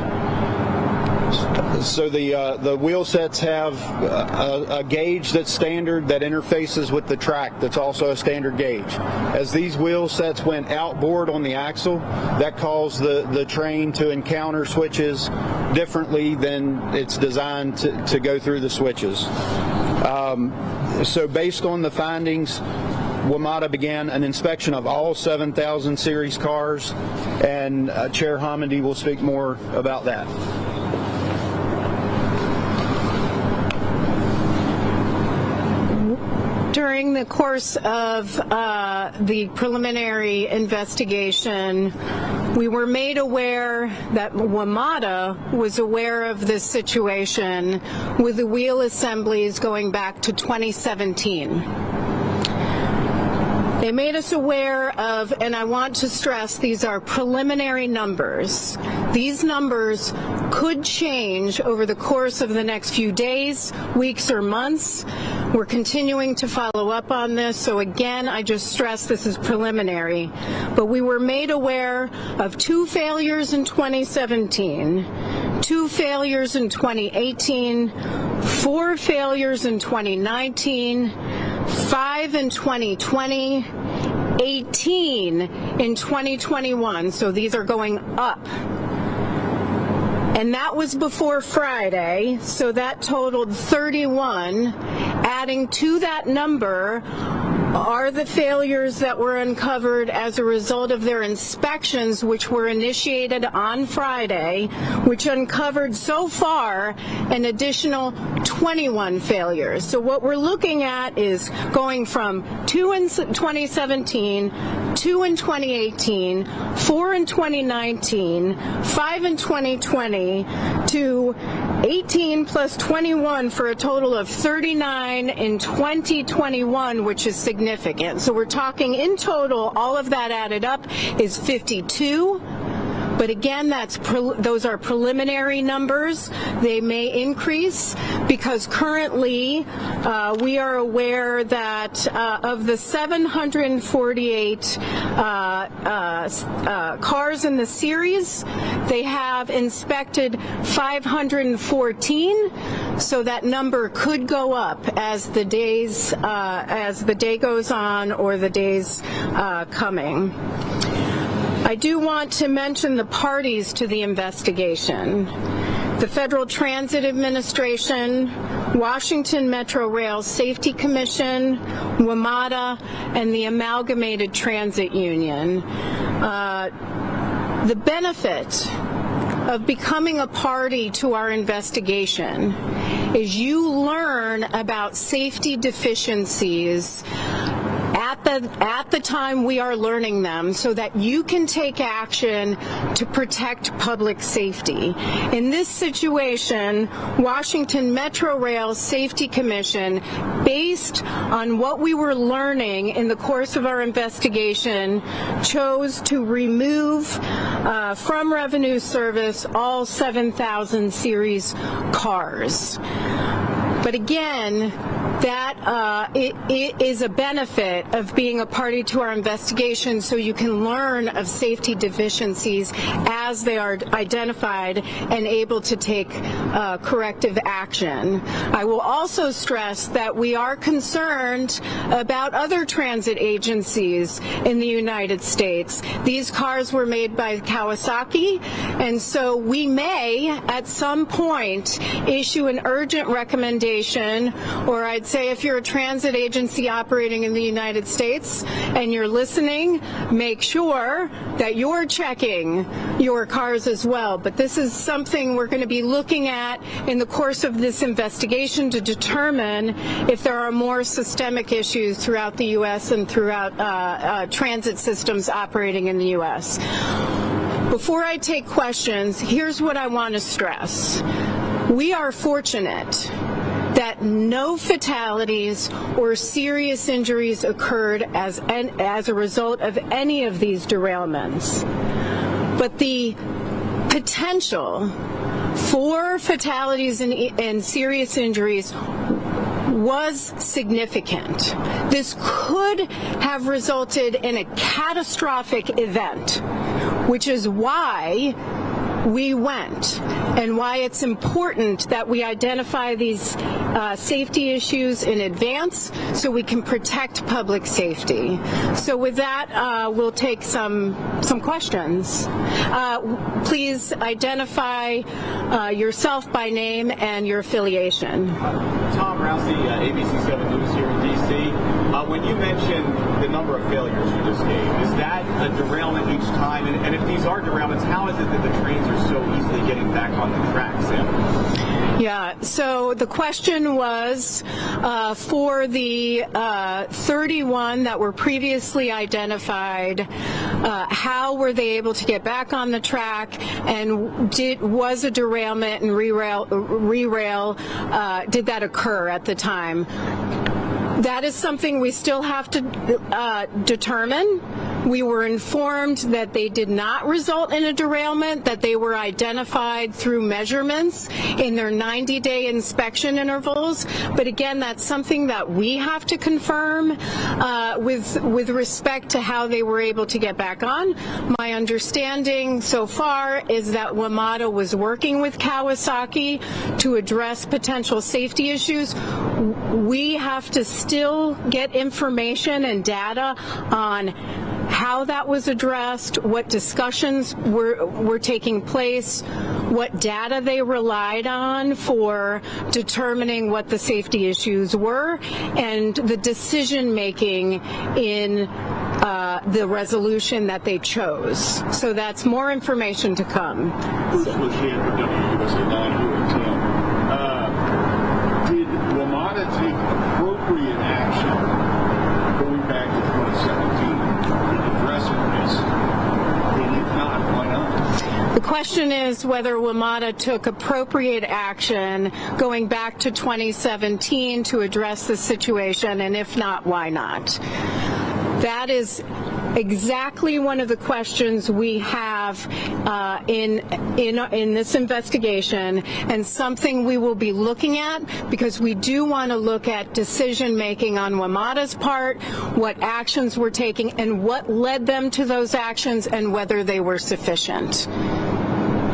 So the wheel sets have a gauge that's standard that interfaces with the track that's also a standard gauge. As these wheel sets went outboard on the axle, that caused the train to encounter switches differently than it's designed to go through the switches. So based on the findings, WMATA began an inspection of all 7,000 series cars, and Chair Homendy will speak more about that. During the course of the preliminary investigation, we were made aware that WMATA was aware of this situation with the wheel assemblies going back to 2017. They made us aware of, and I want to stress, these are preliminary numbers. These numbers could change over the course of the next few days, weeks, or months. We're continuing to follow up on this, so again, I just stress this is preliminary. But we were made aware of 2 failures in 2017, 2 failures in 2018, 4 failures in 2019, 5 in 2020, 18 in 2021, so these are going up. And that was before Friday, so that totaled 31. Adding to that number are the failures that were uncovered as a result of their inspections, which were initiated on Friday, which uncovered so far an additional 21 failures. So what we're looking at is going from 2 in 2017, 2 in 2018, 4 in 2019, 5 in 2020, to 18 plus 21 for a total of 39 in 2021, which is significant. So we're talking in total, all of that added up is 52. But again, those are preliminary numbers. They may increase because currently we are aware that of the 748 cars in the series, they have inspected 514. So that number could go up as the day goes on or the days coming. I do want to mention the parties to the investigation. The Federal Transit Administration, Washington Metro Rail Safety Commission, WMATA, and the Amalgamated Transit Union. The benefit of becoming a party to our investigation is you learn about safety deficiencies at the time we are learning them so that you can take action to protect public safety. In this situation, Washington Metro Rail Safety Commission, based on what we were learning in the course of our investigation, chose to remove from revenue service all 7,000 series cars. But again, that it is a benefit of being a party to our investigation so you can learn of safety deficiencies as they are identified and able to take corrective action. I will also stress that we are concerned about other transit agencies in the United States. These cars were made by Kawasaki, and so we may at some point issue an urgent recommendation, or I'd say if you're a transit agency operating in the United States and you're listening, make sure that you're checking your cars as well. But this is something we're going to be looking at in the course of this investigation to determine if there are more systemic issues throughout the U.S. and throughout transit systems operating in the U.S. Before I take questions, here's what I want to stress. We are fortunate that no fatalities or serious injuries occurred as a result of any of these derailments. But the potential for fatalities and serious injuries was significant. This could have resulted in a catastrophic event, which is why we went and why it's important that we identify these safety issues in advance so we can protect public safety. So with that, we'll take some questions. Please identify yourself by name and your affiliation. Tom Rousey, ABC 7 News here in D.C. When you mentioned the number of failures you just gave, is that a derailment each time? And if these are derailments, how is it that the trains are so easily getting back on the tracks? Yeah, so the question was for the 31 that were previously identified, how were they able to get back on the track, and was a derailment and re-rail, did that occur at the time? That is something we still have to determine. We were informed that they did not result in a derailment, that they were identified through measurements in their 90-day inspection intervals. But again, that's something that we have to confirm with respect to how they were able to get back on. My understanding so far is that WMATA was working with Kawasaki to address potential safety issues. We have to still get information and data on how that was addressed, what discussions were taking place, what data they relied on for determining what the safety issues were, and the decision making in the resolution that they chose. So that's more information to come. Bruce Lachey for WUSA 9 here in town. Did WMATA take appropriate action going back to 2017 in addressing this? And if not, why not? The question is whether WMATA took appropriate action going back to 2017 to address the situation, and if not, why not? That is exactly one of the questions we have in this investigation, and something we will be looking at, because we do want to look at decision making on WMATA's part, what actions we're taking, and what led them to those actions, and whether they were sufficient.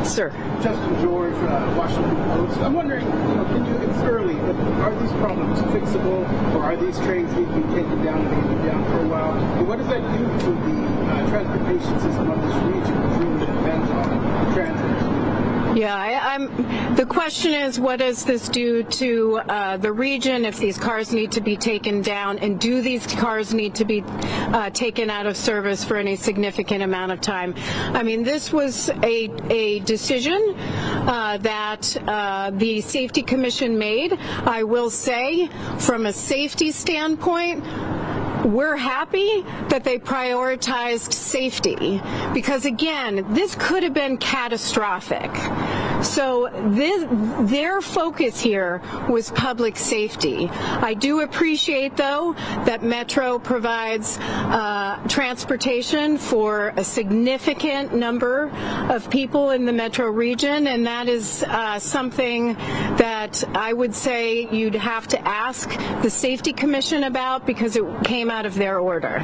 Sir. Justin George, Washington Post. I'm wondering, it's early, but are these problems fixable, or are these trains need to be taken down and they've been down for a while? And what does that do to the transportation system of this region, which really depends on transit? Yeah, the question is, what does this do to the region if these cars need to be taken down, and do these cars need to be taken out of service for any significant amount of time? I mean, this was a decision that the Safety Commission made. I will say, from a safety standpoint, we're happy that they prioritized safety, because again, this could have been catastrophic. So their focus here was public safety. I do appreciate, though, that Metro provides transportation for a significant number of people in the Metro region, and that is something that I would say you'd have to ask the Safety Commission about, because it came out of their order.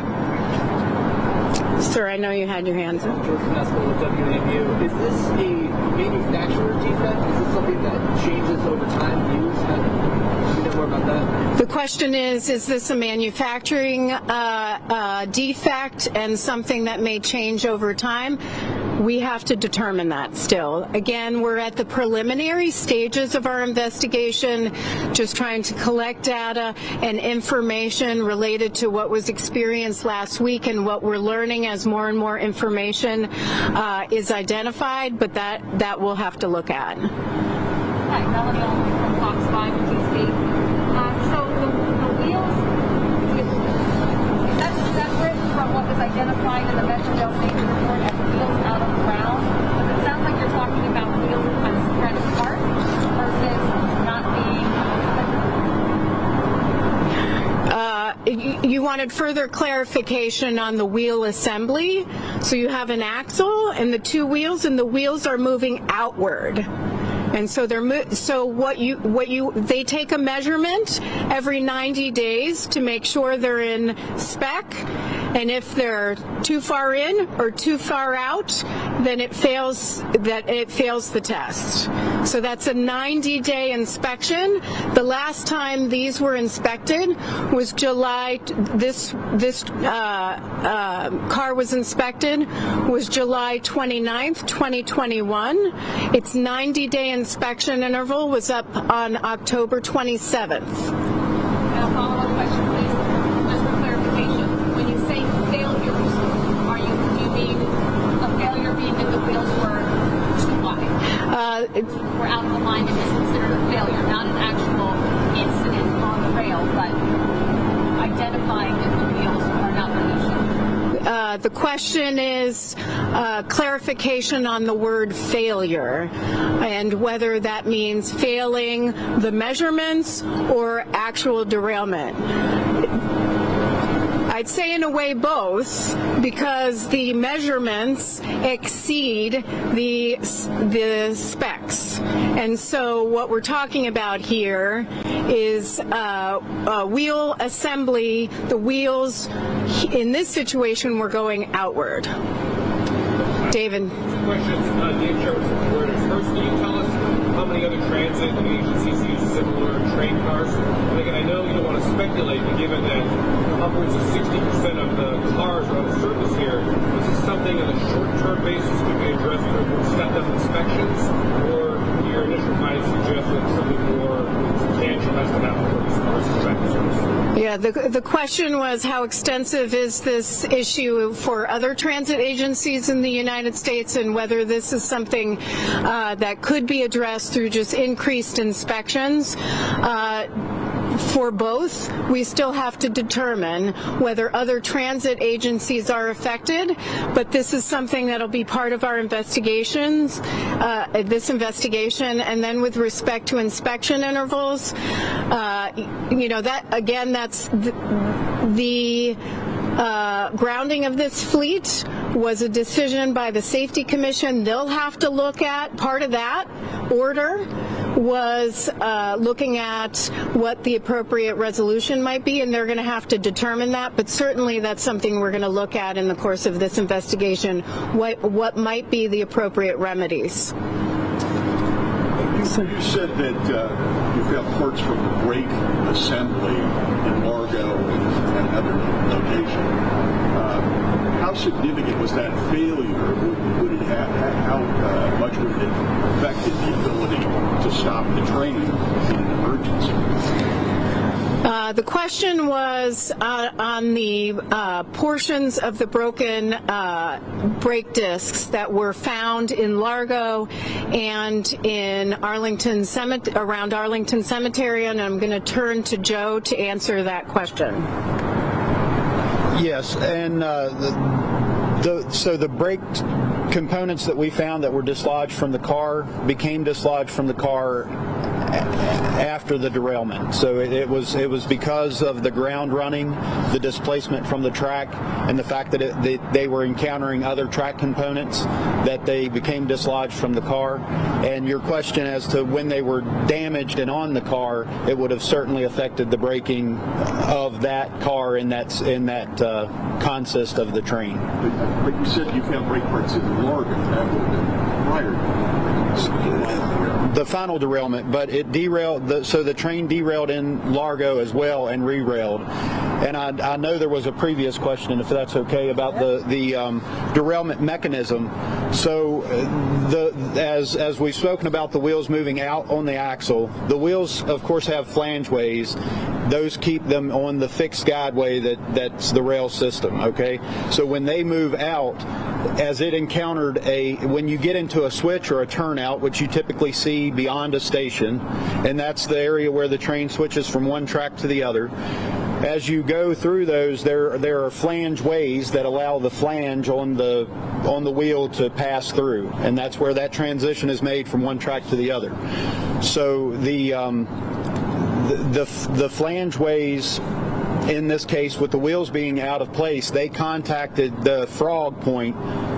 Sir, I know you had your hands up. George Nestle with WMU. Is this a manufacturer defect? Is this something that changes over time? Can you know more about that? The question is this a manufacturing defect and something that may change over time? We have to determine that still. Again, we're at the preliminary stages of our investigation, just trying to collect data and information related to what was experienced last week and what we're learning as more and more information is identified, but that we'll have to look at. Hi, Melanie Olney from Fox 5 in D.C. So the wheels, is that separate from what was identified in the Metro safety report as wheels out of the ground? Because it sounds like you're talking about wheels kind of spread apart versus not being. You wanted further clarification on the wheel assembly. So you have an axle and the two wheels, and the wheels are moving outward. And so they take a measurement every 90 days to make sure they're in spec, and if they're too far in or too far out, then it fails the test. So that's a 90-day inspection. The last time these were inspected was July. This car was inspected was July 29th, 2021. Its 90-day inspection interval was up on October 27th. And a follow-up question, please, just for clarification. When you say failures, do you mean a failure being that the wheels were too wide? Were out of alignment is considered a failure, not an actual incident on the rail, but identifying that the wheels are not positioned. The question is clarification on the word failure and whether that means failing the measurements or actual derailment. I'd say in a way both, because the measurements exceed the specs. And so what we're talking about here is wheel assembly. The wheels in this situation were going outward. David. Questions, Dave Jefferson, Reuters. First, can you tell us how many other transit agencies use similar train cars? And again, I know you don't want to speculate, but given that upwards of 60% of the cars are on the surface here, is this something on a short-term basis could be addressed through stepped-up inspections, or your initial findings suggest that something more substantial has to happen for these cars to go back to service? Yeah, the question was how extensive is this issue for other transit agencies in the United States, and whether this is something that could be addressed through just increased inspections. For both, we still have to determine whether other transit agencies are affected, but this is something that'll be part of our investigations, this investigation. And then with respect to inspection intervals, that again, that's the grounding of this fleet was a decision by the Safety Commission. They'll have to look at part of that order was looking at what the appropriate resolution might be, and they're going to have to determine that. But certainly that's something we're going to look at in the course of this investigation, what might be the appropriate remedies. You said that you found parts from the brake assembly in Largo and another location. How significant was that failure? Would it have, how much would it have affected the ability to stop the train in an emergency? The question was on the portions of the broken brake discs that were found in Largo and in Arlington around Arlington Cemetery, and I'm going to turn to Joe to answer that question. Yes, and so the brake components that we found that were dislodged from the car became dislodged from the car after the derailment. So it was because of the ground running, the displacement from the track, and the fact that they were encountering other track components that they became dislodged from the car. And your question as to when they were damaged and on the car, it would have certainly affected the braking of that car in that consist of the train. But you said you found brake parts in Largo. That would have been prior. The final derailment, but it derailed. So the train derailed in Largo as well and re-railed. And I know there was a previous question, if that's okay, about the derailment mechanism. So as we've spoken about the wheels moving out on the axle, the wheels of course have flangeways. Those keep them on the fixed guideway that's the rail system, okay? So when they move out, as it encountered when you get into a switch or a turnout, which you typically see beyond a station, and that's the area where the train switches from one track to the other. As you go through those, there are flange ways that allow the flange on the wheel to pass through, and that's where that transition is made from one track to the other. So the flange ways, in this case, with the wheels being out of place, they contacted the frog point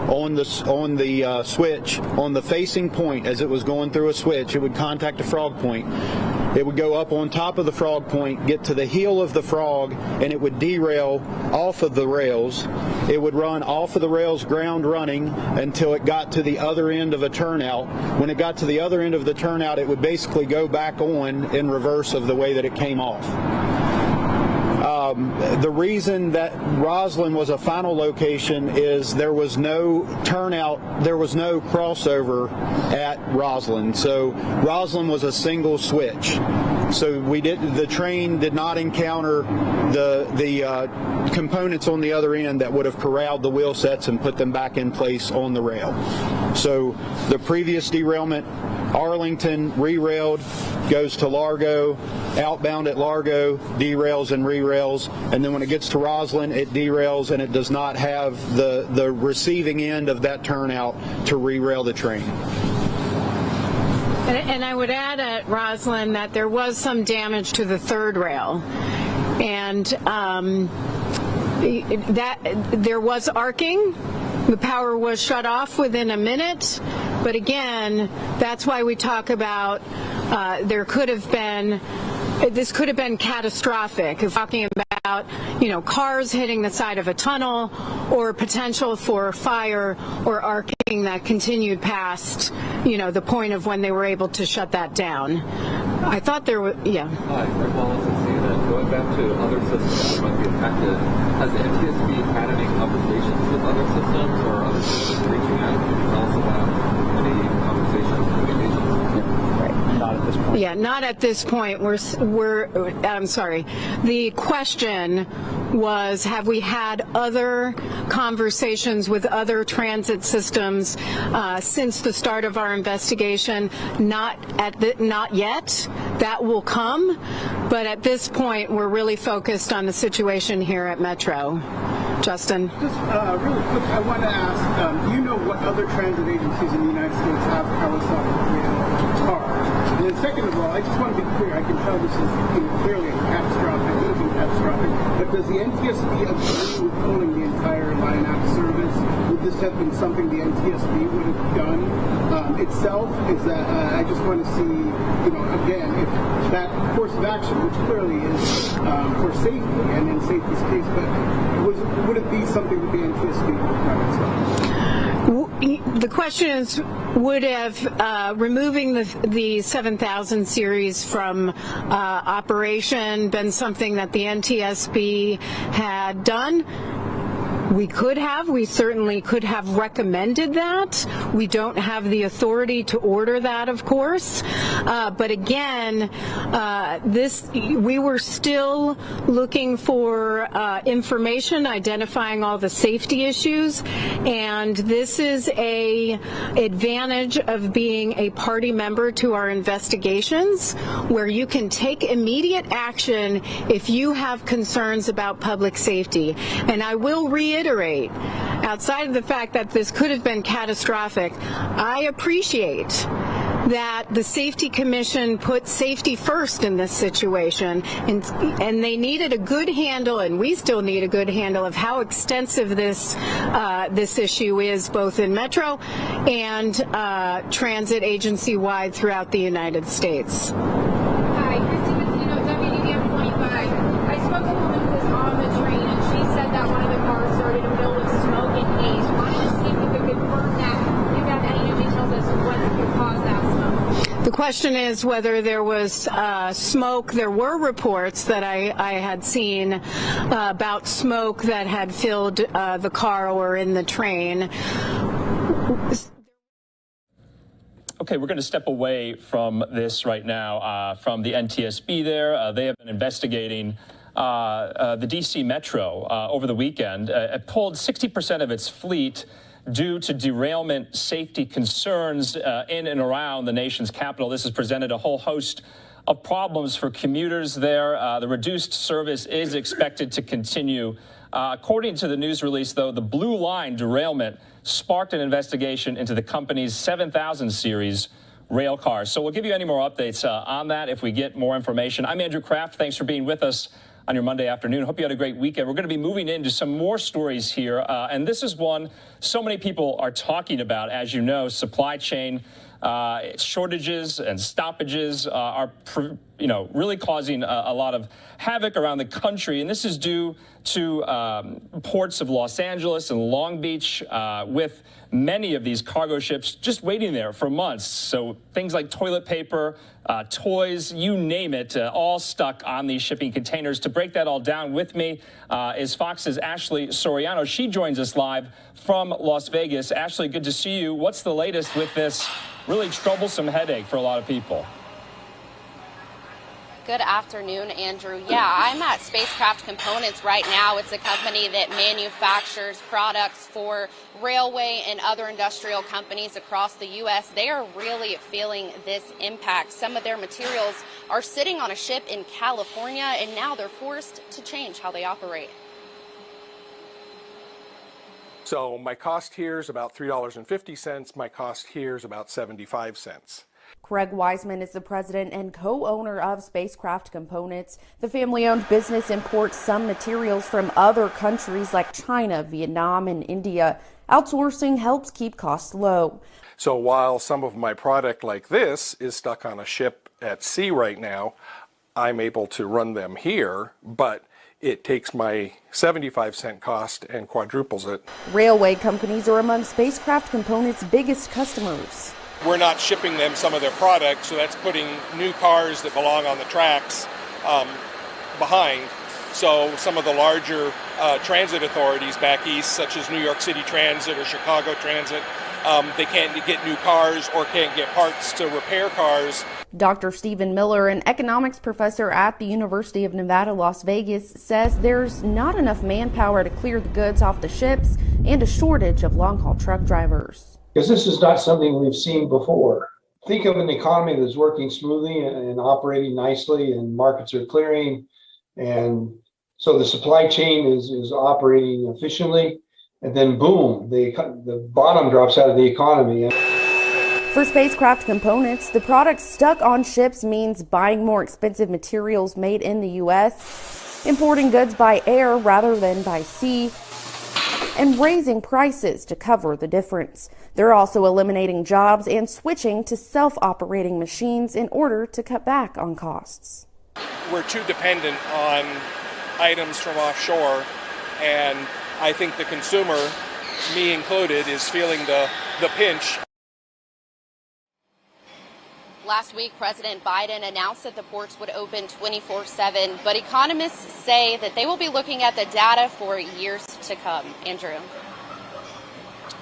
on the switch, on the facing point. As it was going through a switch, it would contact the frog point. It would go up on top of the frog point, get to the heel of the frog, and it would derail off of the rails. It would run off of the rails ground running until it got to the other end of a turnout. When it got to the other end of the turnout, it would basically go back on in reverse of the way that it came off. The reason that Roslyn was a final location is there was no turnout, there was no crossover at Roslyn. So Roslyn was a single switch. So the train did not encounter the components on the other end that would have corralled the wheel sets and put them back in place on the rail. So the previous derailment, Arlington re-railed, goes to Largo, outbound at Largo, derails and re-rails, and then when it gets to Roslyn, it derails and it does not have the receiving end of that turnout to re-rail the train. And I would add at Roslyn that there was some damage to the third rail, and that there was arcing. The power was shut off within a minute, but again, that's why we talk about this could have been catastrophic. If we're talking about, cars hitting the side of a tunnel, or potential for fire or arcing that continued past, the point of when they were able to shut that down. I thought there was, yeah. Hi, Greg Wallace and CNN. Going back to other systems that might be affected, has the NTSB had any conversations with other systems or other systems reaching out? Can you tell us about any conversations, communications? Not at this point. Yeah, not at this point. I'm sorry. The question was, have we had other conversations with other transit systems since the start of our investigation? Not yet. That will come. But at this point, we're really focused on the situation here at Metro. Justin? Just really quick, I want to ask, do you know what other transit agencies in the United States have power software cars? And then second of all, I just want to be clear, I can tell this is clearly catastrophic, it is catastrophic, but does the NTSB agree with pulling the entire line out of service? Would this have been something the NTSB would have done itself? Is that, I just want to see, again, if that course of action, which clearly is for safety and in safety's case, but would it be something that the NTSB would have done itself? The question is, would have removing the 7000 series from operation been something that the NTSB had done? We certainly could have recommended that. We don't have the authority to order that, of course. But again, we were still looking for information, identifying all the safety issues, and this is a advantage of being a party member to our investigations, where you can take immediate action if you have concerns about public safety. And I will reiterate, outside of the fact that this could have been catastrophic, I appreciate that the Safety Commission put safety first in this situation, and they needed a good handle, and we still need a good handle of how extensive this issue is, both in Metro and transit agency-wide throughout the United States. Hi, Christy Mazzino, WDBM 25. I spoke to a woman who was on the train, and she said that one of the cars started to fill with smoke and haze. Wanted to see if you could confirm that. If you have any new details as to what could cause that smoke. The question is whether there was smoke. There were reports that I had seen about smoke that had filled the car or in the train. Okay, we're going to step away from this right now, from the NTSB there. They have been investigating the D.C. Metro over the weekend. It pulled 60% of its fleet due to derailment safety concerns in and around the nation's capital. This has presented a whole host of problems for commuters there. The reduced service is expected to continue. According to the news release, though, the Blue Line derailment sparked an investigation into the company's 7000 series rail cars. So we'll give you any more updates on that if we get more information. I'm Andrew Kraft. Thanks for being with us on your Monday afternoon. Hope you had a great weekend. We're going to be moving into some more stories here. And this is one so many people are talking about. As you know, supply chain shortages and stoppages are really causing a lot of havoc around the country. And this is due to ports of Los Angeles and Long Beach, with many of these cargo ships just waiting there for months. So things like toilet paper, toys, you name it, all stuck on these shipping containers. To break that all down with me is Fox's Ashley Soriano. She joins us live from Las Vegas. Ashley, good to see you. What's the latest with this really troublesome headache for a lot of people? Good afternoon, Andrew. Yeah, I'm at Spacecraft Components right now. It's a company that manufactures products for railway and other industrial companies across the U.S. They are really feeling this impact. Some of their materials are sitting on a ship in California, and now they're forced to change how they operate. So my cost here is about $3.50. My cost here is about 75 cents. Craig Wiseman is the president and co-owner of Spacecraft Components. The family-owned business imports some materials from other countries like China, Vietnam, and India. Outsourcing helps keep costs low. So while some of my product like this is stuck on a ship at sea right now, I'm able to run them here, but it takes my 75-cent cost and quadruples it. Railway companies are among Spacecraft Components' biggest customers. We're not shipping them some of their products, so that's putting new cars that belong on the tracks behind. So some of the larger transit authorities back east, such as New York City Transit or Chicago Transit, they can't get new cars or can't get parts to repair cars. Dr. Stephen Miller, an economics professor at the University of Nevada, Las Vegas, says there's not enough manpower to clear the goods off the ships and a shortage of long-haul truck drivers. Because this is not something we've seen before. Think of an economy that's working smoothly and operating nicely, and markets are clearing, and so the supply chain is operating efficiently, and then boom, the bottom drops out of the economy. For Spacecraft Components, the products stuck on ships means buying more expensive materials made in the U.S., importing goods by air rather than by sea, and raising prices to cover the difference. They're also eliminating jobs and switching to self-operating machines in order to cut back on costs. We're too dependent on items from offshore, and I think the consumer, me included, is feeling the pinch. Last week, President Biden announced that the ports would open 24/7, but economists say that they will be looking at the data for years to come. Andrew.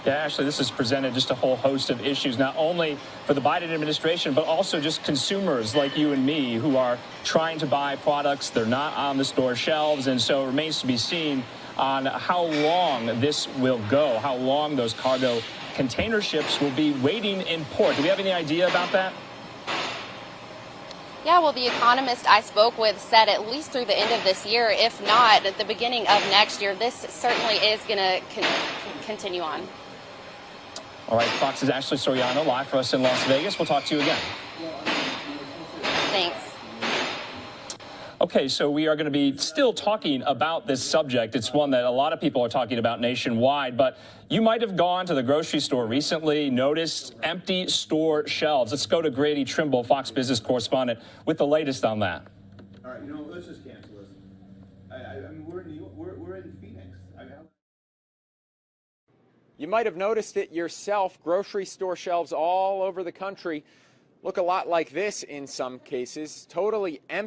Yeah, Ashley, this has presented just a whole host of issues, not only for the Biden administration, but also just consumers like you and me who are trying to buy products. They're not on the store shelves, and so it remains to be seen on how long this will go, how long those cargo container ships will be waiting in port. Do we have any idea about that? Yeah, well, the economist I spoke with said at least through the end of this year, if not at the beginning of next year. This certainly is going to continue on. All right, Fox's Ashley Soriano live for us in Las Vegas. We'll talk to you again. Thanks. Okay, so we are going to be still talking about this subject. It's one that a lot of people are talking about nationwide, but you might have gone to the grocery store recently, noticed empty store shelves. Let's go to Grady Trimble, Fox Business correspondent, with the latest on that. All right, let's just cancel this. I mean, we're in New York, we're in Phoenix. You might have noticed it yourself. Grocery store shelves all over the country look a lot like this in some cases, totally empty.